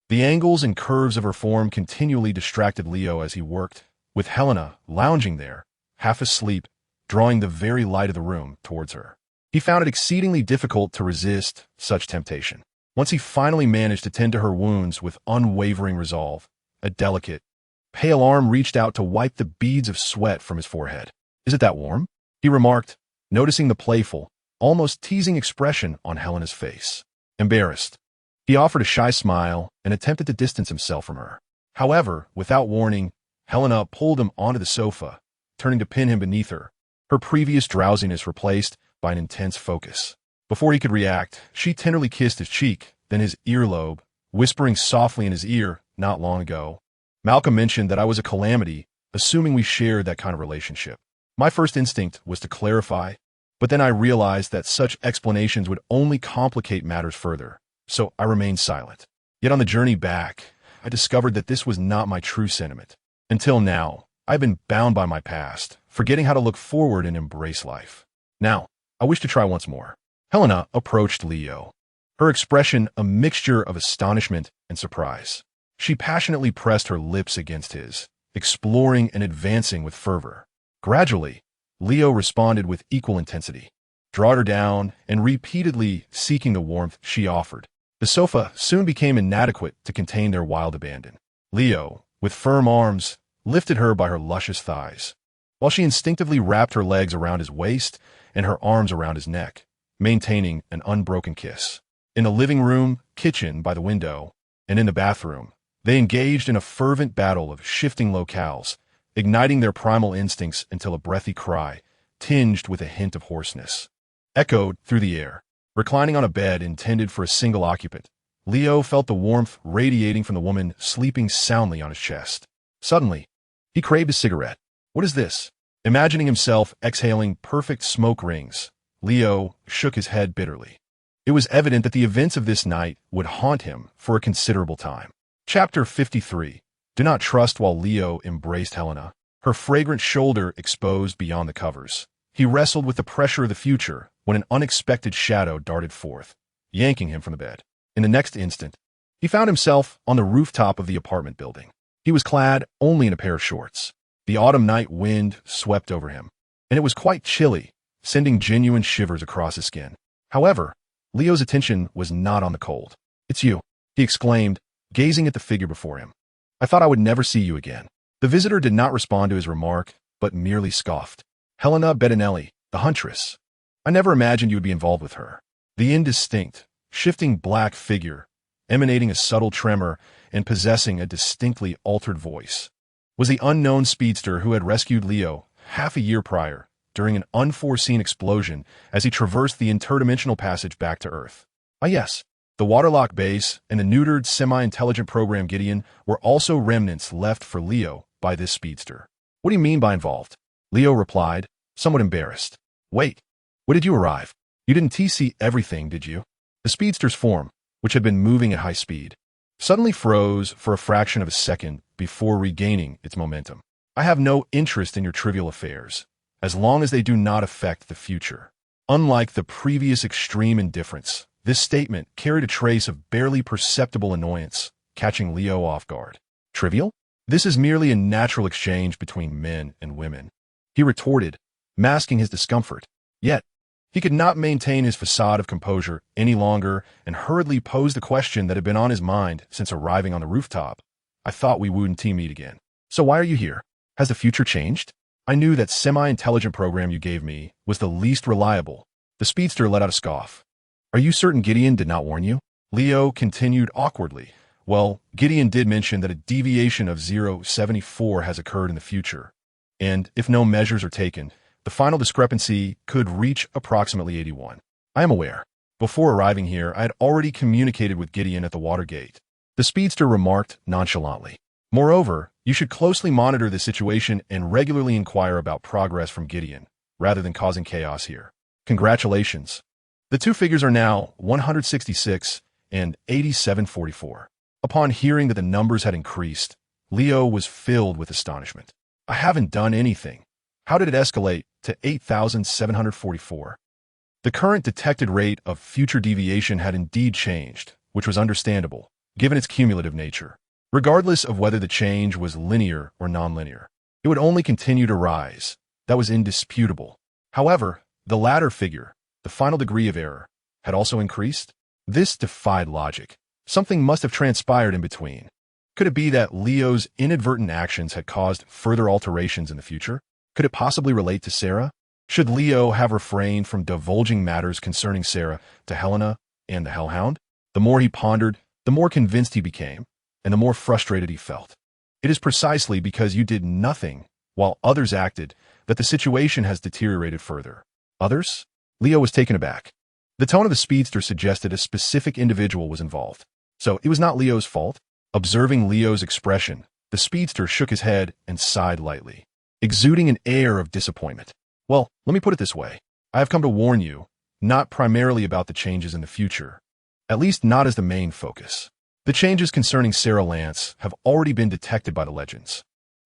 the angles and curves of her form continually distracted Leo as he worked, with Helena lounging there, half asleep, drawing the very light of the room towards her. He found it exceedingly difficult to resist such temptation. Once he finally managed to tend to her wounds with unwavering resolve, a delicate, pale arm reached out to wipe the beads of sweat from his forehead. "Is it that warm?" he remarked, noticing the playful, almost teasing expression on Helena's face. Embarrassed, he offered a shy smile and attempted to distance himself from her. However, without warning, Helena pulled him onto the sofa, turning to pin him beneath her, her previous drowsiness replaced by an intense focus. Before he could react, she tenderly kissed his cheek, then his earlobe, whispering softly in his ear, "Not long ago, Malcolm mentioned that I was a calamity, assuming we shared that kind of relationship. My first instinct was to clarify, but then I realized that such explanations would only complicate matters further, so I remained silent. Yet on the journey back, I discovered that this was not my true sentiment. Until now, I've been bound by my past, forgetting how to look forward and embrace life. Now, I wish to try once more." Helena approached Leo, her expression a mixture of astonishment and surprise. She passionately pressed her lips against his, exploring and advancing with fervor. Gradually, Leo responded with equal intensity, drawed her down, and repeatedly seeking the warmth she offered. The sofa soon became inadequate to contain their wild abandon. Leo, with firm arms, lifted her by her luscious thighs, while she instinctively wrapped her legs around his waist and her arms around his neck, maintaining an unbroken kiss. In the living room, kitchen, by the window, and in the bathroom, they engaged in a fervent battle of shifting locales, igniting their primal instincts until a breathy cry, tinged with a hint of hoarseness, echoed through the air. Reclining on a bed intended for a single occupant, Leo felt the warmth radiating from the woman sleeping soundly on his chest. Suddenly, he craved a cigarette. "What is this?" Imagining himself exhaling perfect smoke rings, Leo shook his head bitterly. It was evident that the events of this night would haunt him for a considerable time. Chapter 53. Do not trust. While Leo embraced Helena, her fragrant shoulder exposed beyond the covers, he wrestled with the pressure of the future when an unexpected shadow darted forth, yanking him from the bed. In the next instant, he found himself on the rooftop of the apartment building. He was clad only in a pair of shorts. The autumn night wind swept over him, and it was quite chilly, sending genuine shivers across his skin. However, Leo's attention was not on the cold. "It's you," he exclaimed, gazing at the figure before him. "I thought I would never see you again." The visitor did not respond to his remark, but merely scoffed. "Helena Bettinelli, the huntress. I never imagined you would be involved with her." The indistinct, shifting black figure, emanating a subtle tremor and possessing a distinctly altered voice, was the unknown speedster who had rescued Leo half a year prior during an unforeseen explosion as he traversed the interdimensional passage back to Earth. Ah yes, the Waterlock base and the neutered semi-intelligent program Gideon were also remnants left for Leo by this speedster. "What do you mean by involved?" Leo replied, somewhat embarrassed. "Wait, when did you arrive? You didn't TC everything, did you?" The speedster's form, which had been moving at high speed, suddenly froze for a fraction of a second before regaining its momentum. "I have no interest in your trivial affairs, as long as they do not affect the future." Unlike the previous extreme indifference, this statement carried a trace of barely perceptible annoyance, catching Leo off guard. "Trivial? This is merely a natural exchange between men and women," he retorted, masking his discomfort. Yet, he could not maintain his facade of composure any longer and hurriedly posed the question that had been on his mind since arriving on the rooftop. "I thought we wouldn't meet again. So why are you here? Has the future changed? I knew that semi-intelligent program you gave me was the least reliable." The speedster let out a scoff. "Are you certain Gideon did not warn you?" Leo continued awkwardly. "Well, Gideon did mention that a deviation of 0.74 has occurred in the future, and if no measures are taken, the final discrepancy could reach approximately 81. I am aware. Before arriving here, I had already communicated with Gideon at the Watergate," the speedster remarked nonchalantly. "Moreover, you should closely monitor the situation and regularly inquire about progress from Gideon, rather than causing chaos here. Congratulations. The two figures are now 166 and 8744. Upon hearing that the numbers had increased, Leo was filled with astonishment. "I haven't done anything. How did it escalate to 8,744? The current detected rate of future deviation had indeed changed, which was understandable, given its cumulative nature. Regardless of whether the change was linear or nonlinear, it would only continue to rise. That was indisputable. However, the latter figure, the final degree of error, had also increased. This defied logic. Something must have transpired in between. Could it be that Leo's inadvertent actions had caused further alterations in the future? Could it possibly relate to Sarah? Should Leo have refrained from divulging matters concerning Sarah to Helena and the Hellhound? The more he pondered, the more convinced he became, and the more frustrated he felt. It is precisely because you did nothing while others acted that the situation has deteriorated further. Others? Leo was taken aback. The tone of the speedster suggested a specific individual was involved. So it was not Leo's fault? Observing Leo's expression, the speedster shook his head and sighed lightly, exuding an air of disappointment. Well, let me put it this way. I have come to warn you, not primarily about the changes in the future, at least not as the main focus. The changes concerning Sarah Lance have already been detected by the legends.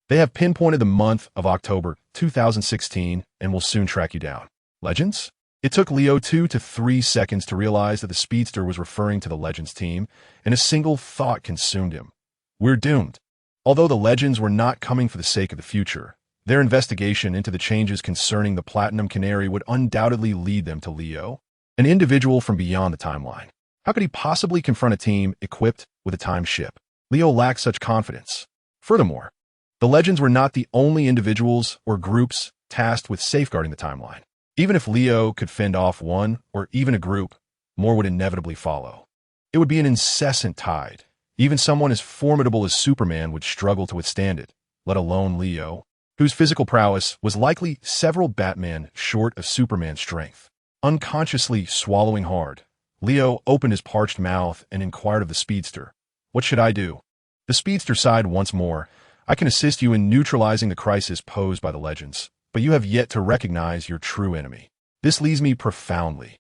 They have pinpointed the month of October 2016 and will soon track you down. Legends? It took Leo 2 to 3 seconds to realize that the speedster was referring to the Legends team, and a single thought consumed him. We're doomed. Although the Legends were not coming for the sake of the future, their investigation into the changes concerning the Platinum Canary would undoubtedly lead them to Leo, an individual from beyond the timeline. How could he possibly confront a team equipped with a time ship? Leo lacked such confidence. Furthermore, the Legends were not the only individuals or groups tasked with safeguarding the timeline. Even if Leo could fend off one or even a group, more would inevitably follow. It would be an incessant tide. Even someone as formidable as Superman would struggle to withstand it, let alone Leo, whose physical prowess was likely several Batman short of Superman's strength. Unconsciously swallowing hard, Leo opened his parched mouth and inquired of the speedster, "What should I do?" The speedster sighed once more. "I can assist you in neutralizing the crisis posed by the Legends, but you have yet to recognize your true enemy. This leaves me profoundly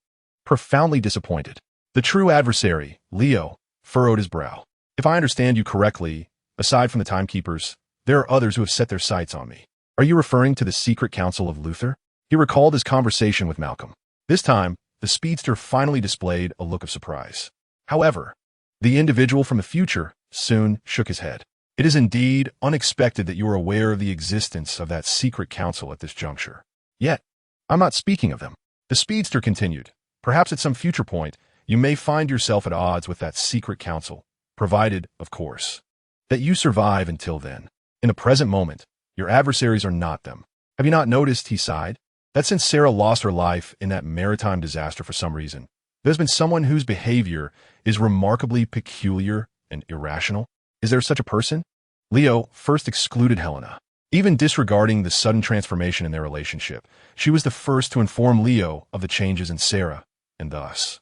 disappointed." The true adversary, Leo, furrowed his brow. "If I understand you correctly, aside from the timekeepers, there are others who have set their sights on me. Are you referring to the secret council of Luthor?" He recalled his conversation with Malcolm. This time, the speedster finally displayed a look of surprise. However, the individual from the future soon shook his head. "It is indeed unexpected that you are aware of the existence of that secret council at this juncture. Yet, I'm not speaking of them." The speedster continued. "Perhaps at some future point, you may find yourself at odds with that secret council, provided, of course, that you survive until then. In the present moment, your adversaries are not them. Have you not noticed," he sighed, "that since Sarah lost her life in that maritime disaster for some reason, there's been someone whose behavior is remarkably peculiar and irrational? Is there such a person?" Leo first excluded Helena. Even disregarding the sudden transformation in their relationship, she was the first to inform Leo of the changes in Sarah, and thus,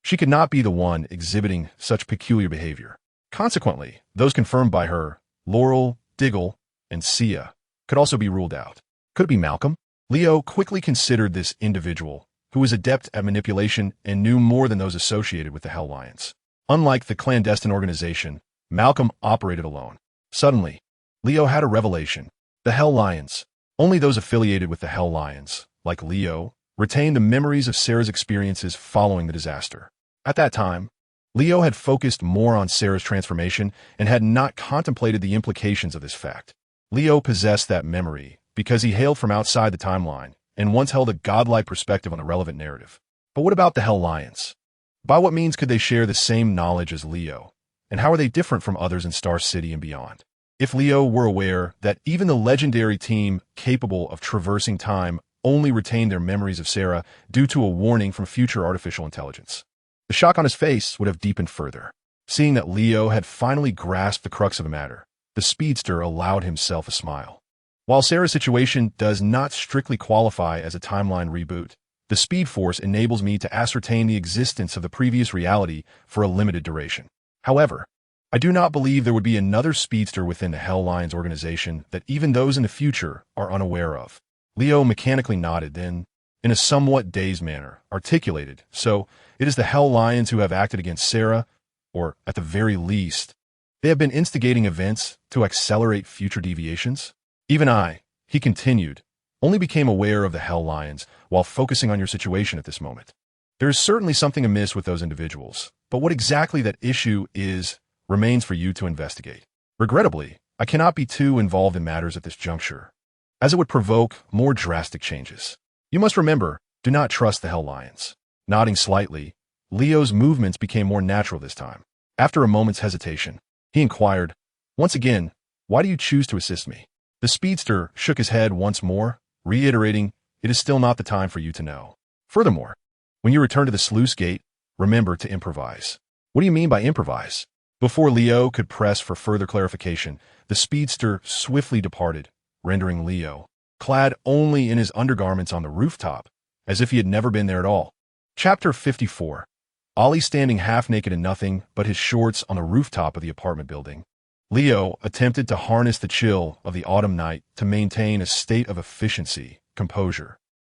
she could not be the one exhibiting such peculiar behavior. Consequently, those confirmed by her, Laurel, Diggle, and Sia, could also be ruled out. Could it be Malcolm? Leo quickly considered this individual, who was adept at manipulation and knew more than those associated with the Hell Lions. Unlike the clandestine organization, Malcolm operated alone. Suddenly, Leo had a revelation. The Hell Lions, only those affiliated with the Hell Lions, like Leo, retained the memories of Sarah's experiences following the disaster. At that time, Leo had focused more on Sarah's transformation and had not contemplated the implications of this fact. Leo possessed that memory because he hailed from outside the timeline and once held a godlike perspective on the relevant narrative. But what about the Hell Lions? By what means could they share the same knowledge as Leo? And how are they different from others in Star City and beyond? If Leo were aware that even the legendary team capable of traversing time only retained their memories of Sarah due to a warning from future artificial intelligence, the shock on his face would have deepened further. Seeing that Leo had finally grasped the crux of the matter, the speedster allowed himself a smile. While Sarah's situation does not strictly qualify as a timeline reboot, the Speed Force enables me to ascertain the existence of the previous reality for a limited duration. However, I do not believe there would be another speedster within the Hell Lions organization that even those in the future are unaware of. Leo mechanically nodded, then, in a somewhat dazed manner, articulated, "So, it is the Hell Lions who have acted against Sarah, or, at the very least, they have been instigating events to accelerate future deviations? Even I," he continued, "only became aware of the Hell Lions while focusing on your situation at this moment. There is certainly something amiss with those individuals, but what exactly that issue is remains for you to investigate. Regrettably, I cannot be too involved in matters at this juncture, as it would provoke more drastic changes." You must remember, do not trust the Hell Lions. Nodding slightly, Leo's movements became more natural this time. After a moment's hesitation, he inquired, once again, why do you choose to assist me? The speedster shook his head once more, reiterating, it is still not the time for you to know. Furthermore, when you return to the sluice gate, remember to improvise. What do you mean by improvise? Before Leo could press for further clarification, the speedster swiftly departed, rendering Leo, clad only in his undergarments on the rooftop, as if he had never been there at all. Chapter 54. Ollie standing half-naked in nothing but his shorts on the rooftop of the apartment building. Leo attempted to harness the chill of the autumn night to maintain a state of efficiency, composure,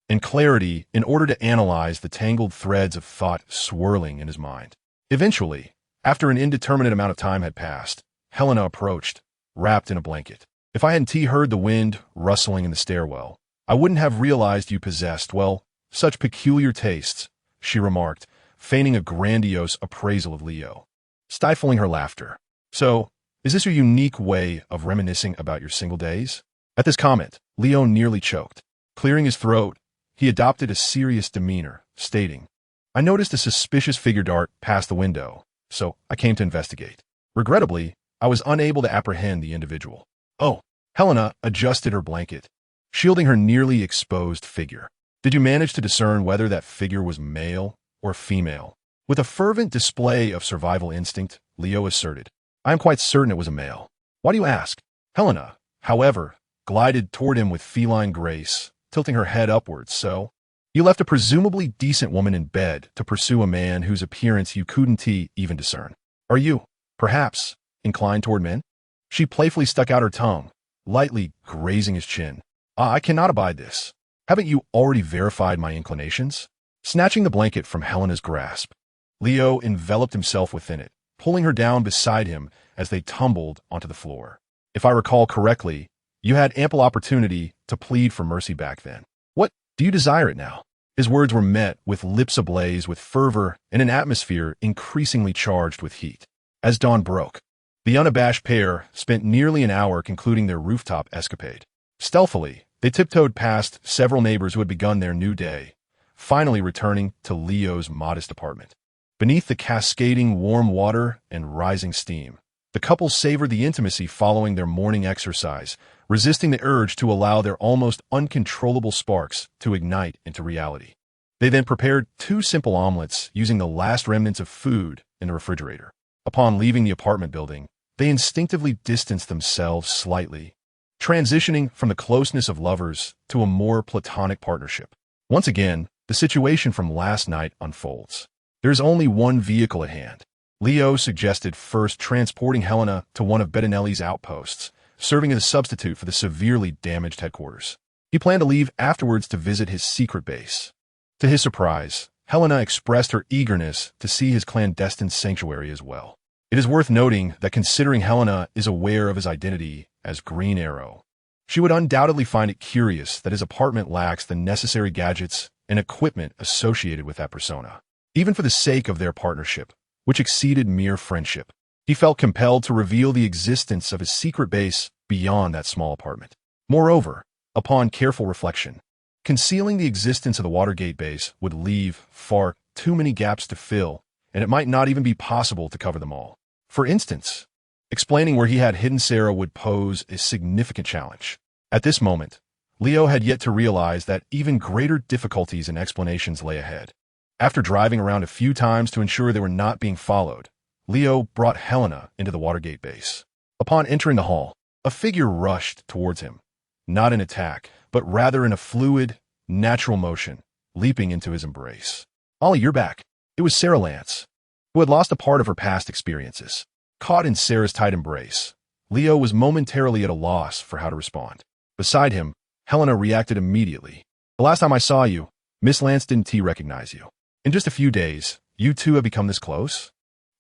and clarity in order to analyze the tangled threads of thought swirling in his mind. Eventually, after an indeterminate amount of time had passed, Helena approached, wrapped in a blanket. If I hadn't heard the wind rustling in the stairwell, I wouldn't have realized you possessed, well, such peculiar tastes, she remarked, feigning a grandiose appraisal of Leo. Stifling her laughter. So, is this your unique way of reminiscing about your single days? At this comment, Leo nearly choked. Clearing his throat, he adopted a serious demeanor, stating, I noticed a suspicious figure dart past the window, so I came to investigate. Regrettably, I was unable to apprehend the individual. Oh, Helena adjusted her blanket, shielding her nearly exposed figure. Did you manage to discern whether that figure was male or female? With a fervent display of survival instinct, Leo asserted, I am quite certain it was a male. Why do you ask? Helena, however, glided toward him with feline grace, tilting her head upwards. So, you left a presumably decent woman in bed to pursue a man whose appearance you couldn't even discern. Are you, perhaps, inclined toward men? She playfully stuck out her tongue, lightly grazing his chin. I cannot abide this. Haven't you already verified my inclinations? Snatching the blanket from Helena's grasp, Leo enveloped himself within it, pulling her down beside him as they tumbled onto the floor. If I recall correctly, you had ample opportunity to plead for mercy back then. What, do you desire it now? His words were met with lips ablaze with fervor and an atmosphere increasingly charged with heat. As dawn broke, the unabashed pair spent nearly an hour concluding their rooftop escapade. Stealthily, they tiptoed past several neighbors who had begun their new day, finally returning to Leo's modest apartment. Beneath the cascading warm water and rising steam, the couple savored the intimacy following their morning exercise, resisting the urge to allow their almost uncontrollable sparks to ignite into reality. They then prepared 2 simple omelets using the last remnants of food in the refrigerator. Upon leaving the apartment building, they instinctively distanced themselves slightly, transitioning from the closeness of lovers to a more platonic partnership. Once again, the situation from last night unfolds. There's only one vehicle at hand. Leo suggested first transporting Helena to one of Bettinelli's outposts, serving as a substitute for the severely damaged headquarters. He planned to leave afterwards to visit his secret base. To his surprise, Helena expressed her eagerness to see his clandestine sanctuary as well. It is worth noting that considering Helena is aware of his identity as Green Arrow, she would undoubtedly find it curious that his apartment lacks the necessary gadgets and equipment associated with that persona. Even for the sake of their partnership, which exceeded mere friendship, he felt compelled to reveal the existence of his secret base beyond that small apartment. Moreover, upon careful reflection, concealing the existence of the Watergate base would leave far too many gaps to fill, and it might not even be possible to cover them all. For instance, explaining where he had hidden Sarah would pose a significant challenge. At this moment, Leo had yet to realize that even greater difficulties and explanations lay ahead. After driving around a few times to ensure they were not being followed, Leo brought Helena into the Watergate base. Upon entering the hall, a figure rushed towards him, not in attack, but rather in a fluid, natural motion, leaping into his embrace. Ollie, you're back. It was Sarah Lance, who had lost a part of her past experiences. Caught in Sarah's tight embrace, Leo was momentarily at a loss for how to respond. Beside him, Helena reacted immediately. The last time I saw you, Miss Lance didn't recognize you. In just a few days, you two have become this close?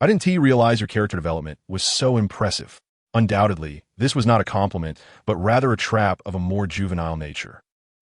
I didn't realize your character development was so impressive. Undoubtedly, this was not a compliment, but rather a trap of a more juvenile nature.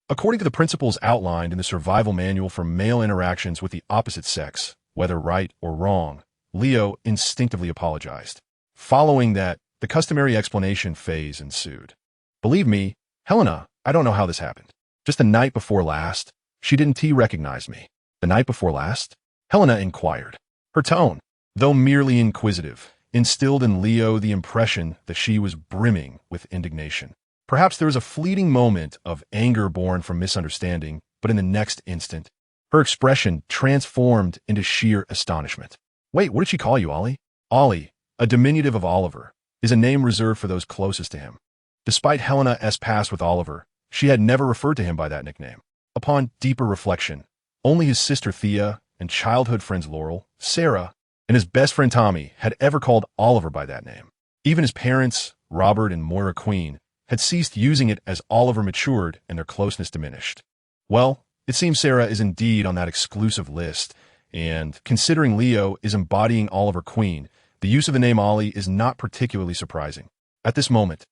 According to the principles outlined in the survival manual for male interactions with the opposite sex, whether right or wrong, Leo instinctively apologized. Following that, the customary explanation phase ensued. Believe me, Helena, I don't know how this happened. Just the night before last, She didn't recognize me. The night before last? Helena inquired. Her tone, though merely inquisitive, instilled in Leo the impression that she was brimming with indignation. Perhaps there was a fleeting moment of anger born from misunderstanding, but in the next instant, her expression transformed into sheer astonishment. Wait, what did she call you, Ollie? Ollie, a diminutive of Oliver, is a name reserved for those closest to him. Despite Helena's past with Oliver, she had never referred to him by that nickname. Upon deeper reflection, only his sister Thea and childhood friends Laurel, Sarah, and his best friend Tommy had ever called Oliver by that name. Even his parents, Robert and Moira Queen, had ceased using it as Oliver matured and their closeness diminished. Well, it seems Sarah is indeed on that exclusive list, and considering Leo is embodying Oliver Queen, the use of the name Ollie is not particularly surprising. At this moment,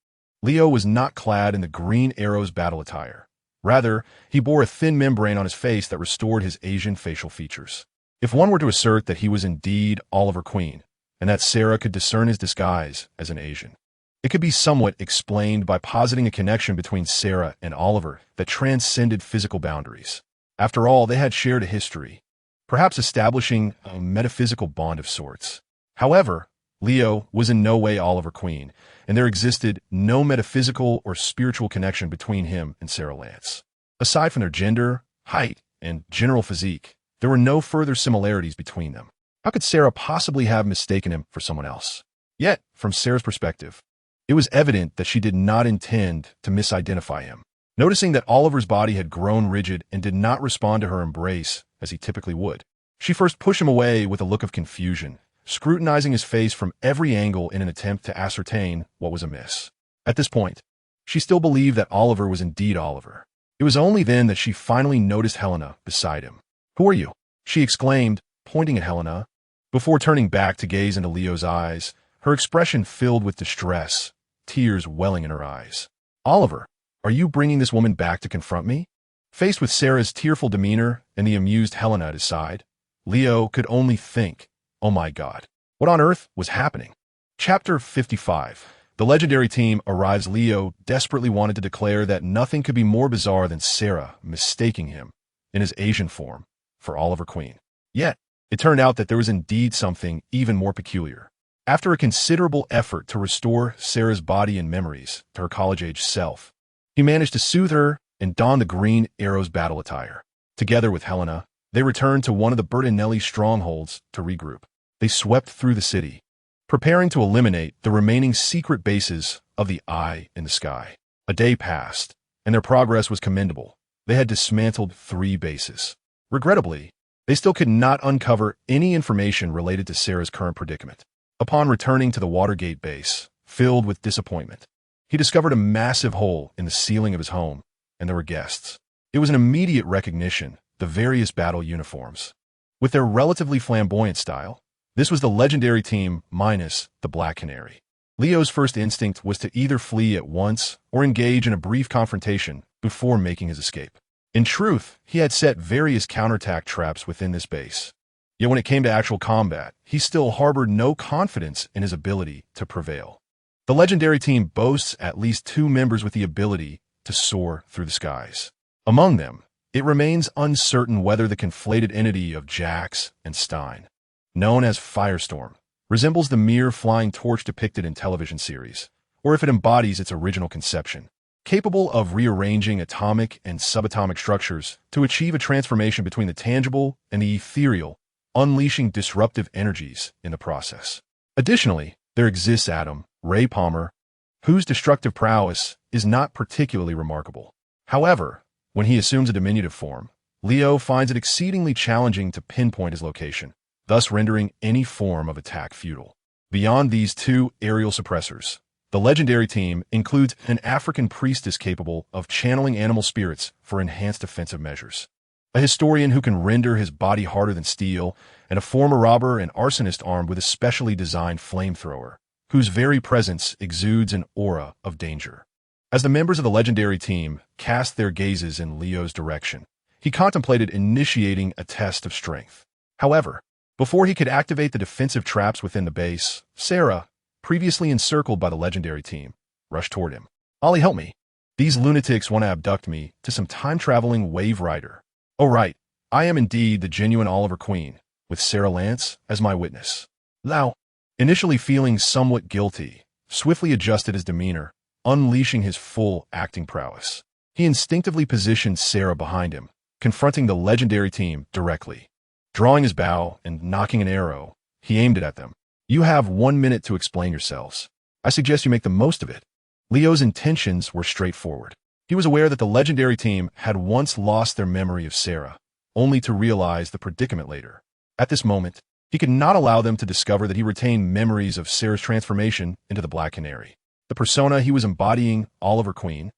Leo was not clad in the Green Arrow's battle attire. Rather, he bore a thin membrane on his face that restored his Asian facial features. If one were to assert that he was indeed Oliver Queen, and that Sarah could discern his disguise as an Asian, it could be somewhat explained by positing a connection between Sarah and Oliver that transcended physical boundaries. After all, they had shared a history, perhaps establishing a metaphysical bond of sorts. However, Leo was in no way Oliver Queen, and there existed no metaphysical or spiritual connection between him and Sarah Lance. Aside from their gender, height, and general physique, there were no further similarities between them. How could Sarah possibly have mistaken him for someone else? Yet, from Sarah's perspective, it was evident that she did not intend to misidentify him. Noticing that Oliver's body had grown rigid and did not respond to her embrace as he typically would, she first pushed him away with a look of confusion, scrutinizing his face from every angle in an attempt to ascertain what was amiss. At this point, she still believed that Oliver was indeed Oliver. It was only then that she finally noticed Helena beside him. "Who are you?" she exclaimed, pointing at Helena. Before turning back to gaze into Leo's eyes, her expression filled with distress, tears welling in her eyes. "Oliver, are you bringing this woman back to confront me?" Faced with Sarah's tearful demeanor and the amused Helena at his side, Leo could only think, oh my God, what on earth was happening? Chapter 55. The legendary team arrives. Leo desperately wanted to declare that nothing could be more bizarre than Sarah mistaking him, in his Asian form, for Oliver Queen. Yet, it turned out that there was indeed something even more peculiar. After a considerable effort to restore Sarah's body and memories to her college-age self, he managed to soothe her and don the Green Arrow's battle attire. Together with Helena, they returned to one of the Bertinelli strongholds to regroup. They swept through the city, preparing to eliminate the remaining secret bases of the Eye in the Sky. A day passed, and their progress was commendable. They had dismantled 3 bases. Regrettably, they still could not uncover any information related to Sarah's current predicament. Upon returning to the Watergate base, filled with disappointment, he discovered a massive hole in the ceiling of his home, and there were guests. It was an immediate recognition, the various battle uniforms. With their relatively flamboyant style, this was the legendary team minus the Black Canary. Leo's first instinct was to either flee at once or engage in a brief confrontation before making his escape. In truth, he had set various counterattack traps within this base. Yet when it came to actual combat, he still harbored no confidence in his ability to prevail. The legendary team boasts at least 2 members with the ability to soar through the skies. Among them, it remains uncertain whether the conflated entity of Jax and Stein, known as Firestorm, resembles the mere flying torch depicted in television series, or if it embodies its original conception, capable of rearranging atomic and subatomic structures to achieve a transformation between the tangible and the ethereal, unleashing disruptive energies in the process. Additionally, there exists Adam, Ray Palmer, whose destructive prowess is not particularly remarkable. However, when he assumes a diminutive form, Leo finds it exceedingly challenging to pinpoint his location, thus rendering any form of attack futile. Beyond these 2 aerial suppressors, the legendary team includes an African priestess capable of channeling animal spirits for enhanced offensive measures, a historian who can render his body harder than steel, and a former robber and arsonist armed with a specially designed flamethrower, whose very presence exudes an aura of danger. As the members of the legendary team cast their gazes in Leo's direction, he contemplated initiating a test of strength. However, before he could activate the defensive traps within the base, Sarah, previously encircled by the legendary team, rushed toward him. "Ollie, help me. These lunatics want to abduct me to some time-traveling wave rider." Oh right, I am indeed the genuine Oliver Queen, with Sarah Lance as my witness. Lau, initially feeling somewhat guilty, swiftly adjusted his demeanor, unleashing his full acting prowess. He instinctively positioned Sarah behind him, confronting the legendary team directly. Drawing his bow and knocking an arrow, he aimed it at them. You have 1 minute to explain yourselves. I suggest you make the most of it. Leo's intentions were straightforward. He was aware that the legendary team had once lost their memory of Sarah, only to realize the predicament later. At this moment, he could not allow them to discover that he retained memories of Sarah's transformation into the Black Canary. The persona he was embodying, Oliver Queen,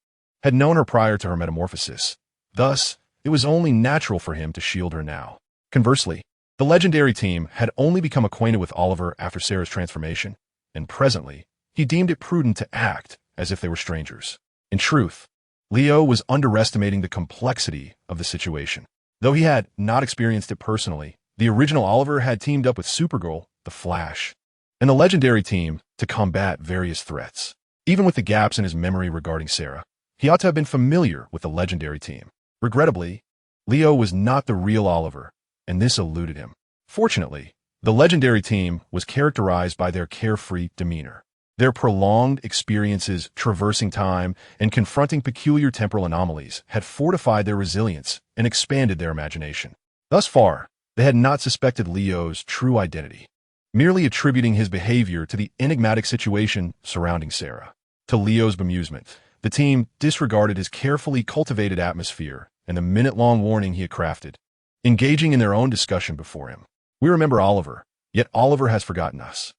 had known her prior to her metamorphosis. Thus, it was only natural for him to shield her now. Conversely, the legendary team had only become acquainted with Oliver after Sarah's transformation, and presently, he deemed it prudent to act as if they were strangers. In truth, Leo was underestimating the complexity of the situation. Though he had not experienced it personally, the original Oliver had teamed up with Supergirl, the Flash, and the legendary team to combat various threats. Even with the gaps in his memory regarding Sarah, he ought to have been familiar with the legendary team. Regrettably, Leo was not the real Oliver, and this eluded him. Fortunately, the legendary team was characterized by their carefree demeanor. Their prolonged experiences traversing time and confronting peculiar temporal anomalies had fortified their resilience and expanded their imagination. Thus far, they had not suspected Leo's true identity, merely attributing his behavior to the enigmatic situation surrounding Sarah. To Leo's bemusement, the team disregarded his carefully cultivated atmosphere and the minute-long warning he had crafted, engaging in their own discussion before him. We remember Oliver, yet Oliver has forgotten us.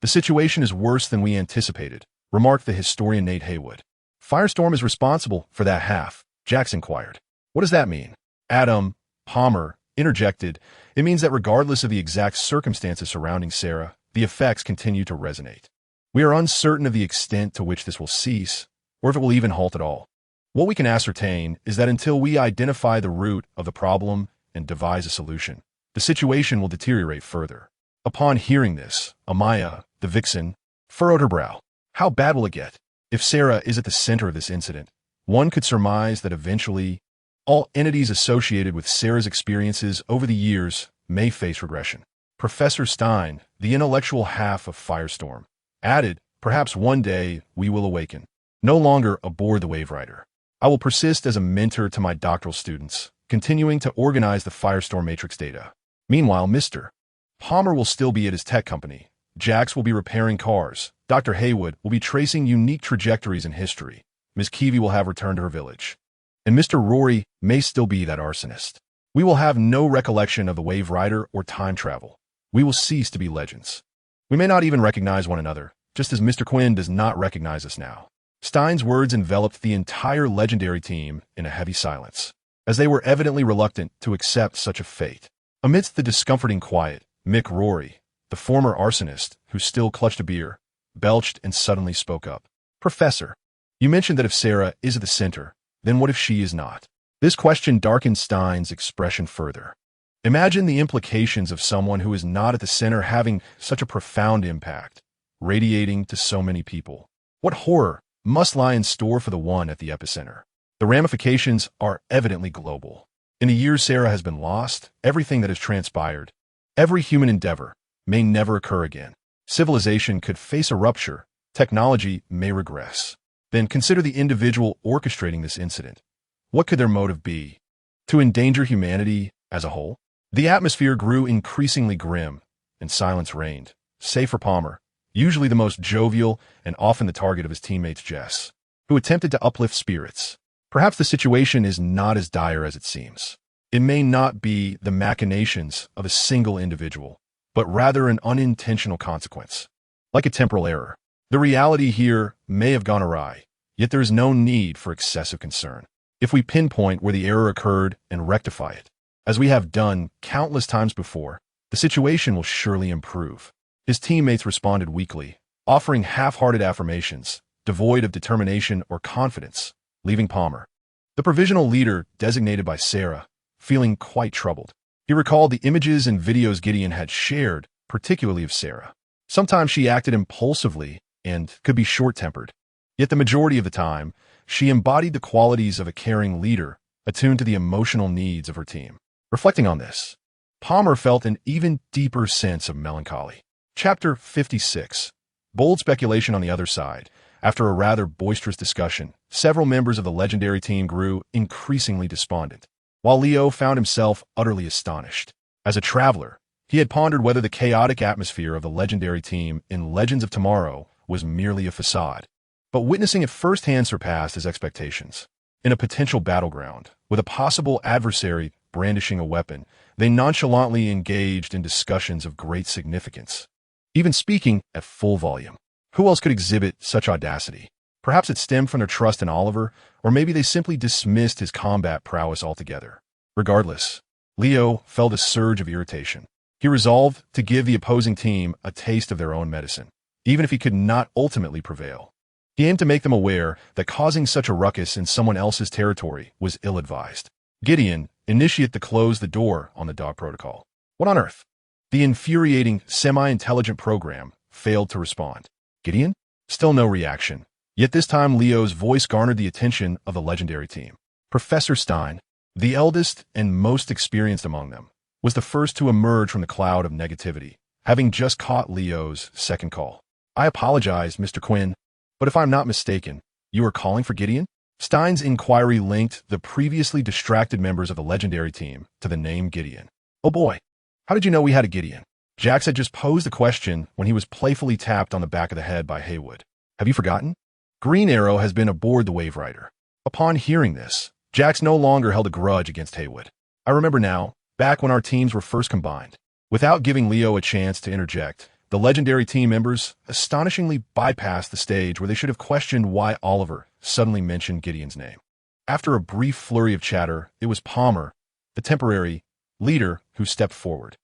The situation is worse than we anticipated, remarked the historian Nate Haywood. Firestorm is responsible for that half, Jax inquired. What does that mean? Adam Palmer interjected. It means that regardless of the exact circumstances surrounding Sarah, the effects continue to resonate. We are uncertain of the extent to which this will cease, or if it will even halt at all. What we can ascertain is that until we identify the root of the problem and devise a solution, the situation will deteriorate further. Upon hearing this, Amaya, the vixen, furrowed her brow. How bad will it get? If Sarah is at the center of this incident, one could surmise that eventually all entities associated with Sarah's experiences over the years may face regression. Professor Stein, the intellectual half of Firestorm, added, perhaps one day we will awaken, no longer aboard the Wave Rider. I will persist as a mentor to my doctoral students, continuing to organize the Firestorm Matrix data. Meanwhile, Mr. Palmer will still be at his tech company. Jax will be repairing cars. Dr. Haywood will be tracing unique trajectories in history. Ms. Kiwi will have returned to her village. And Mr. Rory may still be that arsonist. We will have no recollection of the Wave Rider or time travel. We will cease to be legends. We may not even recognize one another, just as Mr. Quinn does not recognize us now. Stein's words enveloped the entire legendary team in a heavy silence, as they were evidently reluctant to accept such a fate. Amidst the discomforting quiet, Mick Rory, the former arsonist who still clutched a beer, belched and suddenly spoke up. Professor, you mentioned that if Sarah is at the center, then what if she is not? This question darkened Stein's expression further. Imagine the implications of someone who is not at the center having such a profound impact, radiating to so many people. What horror must lie in store for the one at the epicenter? The ramifications are evidently global. In the years Sarah has been lost, everything that has transpired, every human endeavor, may never occur again. Civilization could face a rupture, technology may regress. Then consider the individual orchestrating this incident. What could their motive be? To endanger humanity as a whole? The atmosphere grew increasingly grim, and silence reigned, save for Palmer, usually the most jovial and often the target of his teammates' jests, who attempted to uplift spirits. Perhaps the situation is not as dire as it seems. It may not be the machinations of a single individual, but rather an unintentional consequence, like a temporal error. The reality here may have gone awry, yet there is no need for excessive concern. If we pinpoint where the error occurred and rectify it, as we have done countless times before, the situation will surely improve. His teammates responded weakly, offering half-hearted affirmations, devoid of determination or confidence, leaving Palmer, the provisional leader designated by Sarah, feeling quite troubled. He recalled the images and videos Gideon had shared, particularly of Sarah. Sometimes she acted impulsively and could be short-tempered. Yet the majority of the time, she embodied the qualities of a caring leader, attuned to the emotional needs of her team. Reflecting on this, Palmer felt an even deeper sense of melancholy. Chapter 56. Bold speculation on the other side. After a rather boisterous discussion, several members of the legendary team grew increasingly despondent, while Leo found himself utterly astonished. As a traveler, he had pondered whether the chaotic atmosphere of the legendary team in Legends of Tomorrow was merely a facade. But witnessing it firsthand surpassed his expectations. In a potential battleground, with a possible adversary brandishing a weapon, they nonchalantly engaged in discussions of great significance, even speaking at full volume. Who else could exhibit such audacity? Perhaps it stemmed from their trust in Oliver, or maybe they simply dismissed his combat prowess altogether. Regardless, Leo felt a surge of irritation. He resolved to give the opposing team a taste of their own medicine, even if he could not ultimately prevail. He aimed to make them aware that causing such a ruckus in someone else's territory was ill-advised. Gideon, initiate to close the door on the dog protocol. What on earth? The infuriating, semi-intelligent program failed to respond. Gideon? Still no reaction. Yet this time Leo's voice garnered the attention of the legendary team. Professor Stein, the eldest and most experienced among them, was the first to emerge from the cloud of negativity, having just caught Leo's second call. I apologize, Mr. Quinn, but if I'm not mistaken, you are calling for Gideon? Stein's inquiry linked the previously distracted members of the legendary team to the name Gideon. Oh boy, how did you know we had a Gideon? Jax had just posed the question when he was playfully tapped on the back of the head by Haywood. Have you forgotten? Green Arrow has been aboard the Wave Rider. Upon hearing this, Jax no longer held a grudge against Haywood. I remember now, back when our teams were first combined. Without giving Leo a chance to interject, the legendary team members astonishingly bypassed the stage where they should have questioned why Oliver suddenly mentioned Gideon's name. After a brief flurry of chatter, it was Palmer, the temporary leader, who stepped forward.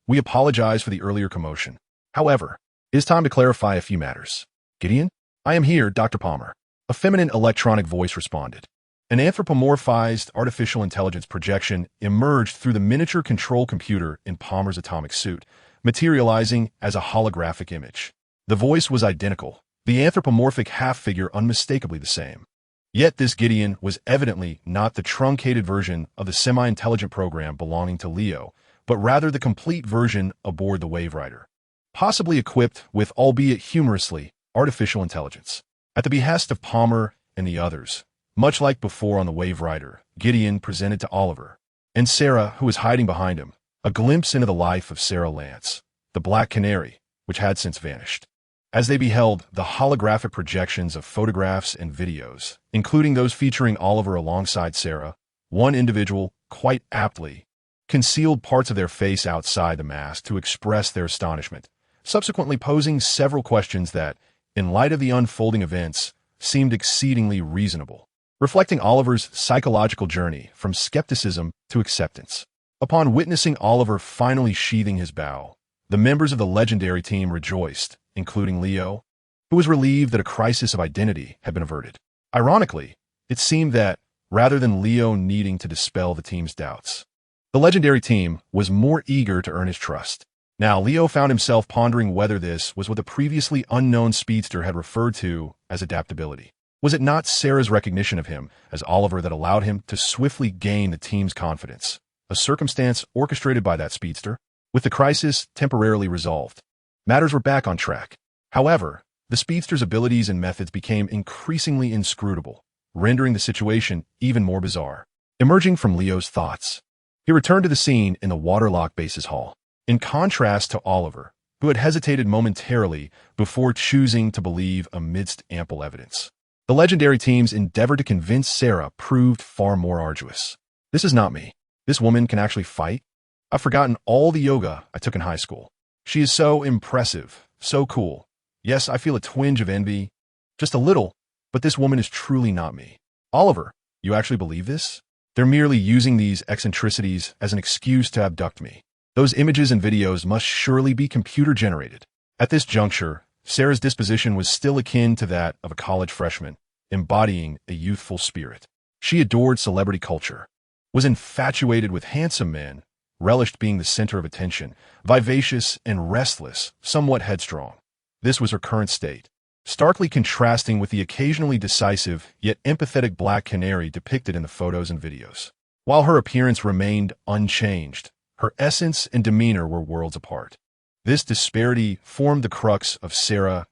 We apologize for the earlier commotion. However, it is time to clarify a few matters. Gideon? I am here, Dr. Palmer. A feminine electronic voice responded. An anthropomorphized artificial intelligence projection emerged through the miniature control computer in Palmer's atomic suit, materializing as a holographic image. The voice was identical, the anthropomorphic half-figure unmistakably the same. Yet this Gideon was evidently not the truncated version of the semi-intelligent program belonging to Leo, but rather the complete version aboard the Wave Rider, possibly equipped with, albeit humorously, artificial intelligence. At the behest of Palmer and the others, much like before on the Wave Rider, Gideon presented to Oliver and Sarah, who was hiding behind him, a glimpse into the life of Sarah Lance, the Black Canary, which had since vanished. As they beheld the holographic projections of photographs and videos, including those featuring Oliver alongside Sarah, one individual, quite aptly, concealed parts of their face outside the mask to express their astonishment, subsequently posing several questions that, in light of the unfolding events, seemed exceedingly reasonable, reflecting Oliver's psychological journey from skepticism to acceptance. Upon witnessing Oliver finally sheathing his bow, the members of the legendary team rejoiced, including Leo, who was relieved that a crisis of identity had been averted. Ironically, it seemed that, rather than Leo needing to dispel the team's doubts, the legendary team was more eager to earn his trust. Now, Leo found himself pondering whether this was what the previously unknown speedster had referred to as adaptability. Was it not Sarah's recognition of him as Oliver that allowed him to swiftly gain the team's confidence, a circumstance orchestrated by that speedster? With the crisis temporarily resolved, matters were back on track. However, the speedster's abilities and methods became increasingly inscrutable, rendering the situation even more bizarre. Emerging from Leo's thoughts, he returned to the scene in the Waterlock Base's hall. In contrast to Oliver, who had hesitated momentarily before choosing to believe amidst ample evidence, the legendary team's endeavor to convince Sarah proved far more arduous. This is not me. This woman can actually fight? I've forgotten all the yoga I took in high school. She is so impressive, so cool. Yes, I feel a twinge of envy, just a little, but this woman is truly not me. Oliver, you actually believe this? They're merely using these eccentricities as an excuse to abduct me. Those images and videos must surely be computer-generated. At this juncture, Sarah's disposition was still akin to that of a college freshman, embodying a youthful spirit. She adored celebrity culture, was infatuated with handsome men, relished being the center of attention, vivacious and restless, somewhat headstrong. This was her current state. starkly contrasting with the occasionally decisive yet empathetic Black Canary depicted in the photos and videos. While her appearance remained unchanged, her essence and demeanor were worlds apart. This disparity formed the crux of Sarah's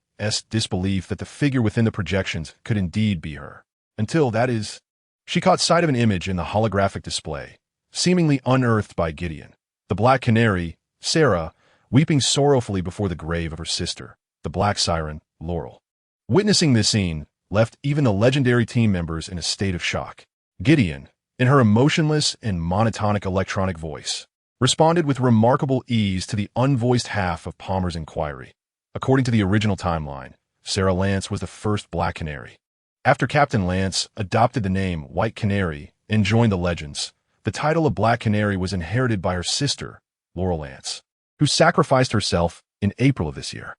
disbelief that the figure within the projections could indeed be her. Until, that is, she caught sight of an image in the holographic display, seemingly unearthed by Gideon. The Black Canary, Sarah, weeping sorrowfully before the grave of her sister, the Black Siren, Laurel. Witnessing this scene left even the legendary team members in a state of shock. Gideon, in her emotionless and monotonic electronic voice, responded with remarkable ease to the unvoiced half of Palmer's inquiry. According to the original timeline, Sarah Lance was the first Black Canary. After Captain Lance adopted the name White Canary and joined the Legends, the title of Black Canary was inherited by her sister, Laurel Lance, who sacrificed herself in April of this year.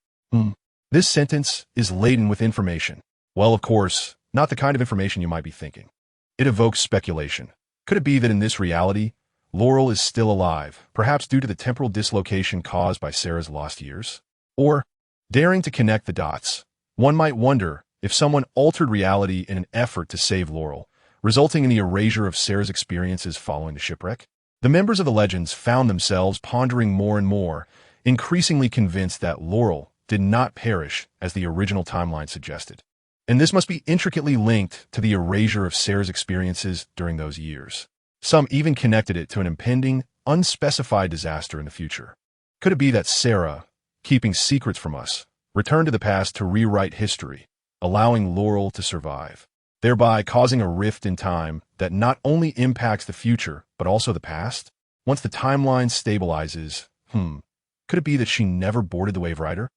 This sentence is laden with information. Well, of course, not the kind of information you might be thinking. It evokes speculation. Could it be that in this reality, Laurel is still alive, perhaps due to the temporal dislocation caused by Sarah's lost years? Or, daring to connect the dots, one might wonder if someone altered reality in an effort to save Laurel, resulting in the erasure of Sarah's experiences following the shipwreck. The members of the Legends found themselves pondering more and more, increasingly convinced that Laurel did not perish as the original timeline suggested. And this must be intricately linked to the erasure of Sarah's experiences during those years. Some even connected it to an impending, unspecified disaster in the future. Could it be that Sarah, keeping secrets from us, returned to the past to rewrite history, allowing Laurel to survive, thereby causing a rift in time that not only impacts the future, but also the past? Once the timeline stabilizes, could it be that she never boarded the Wave Rider?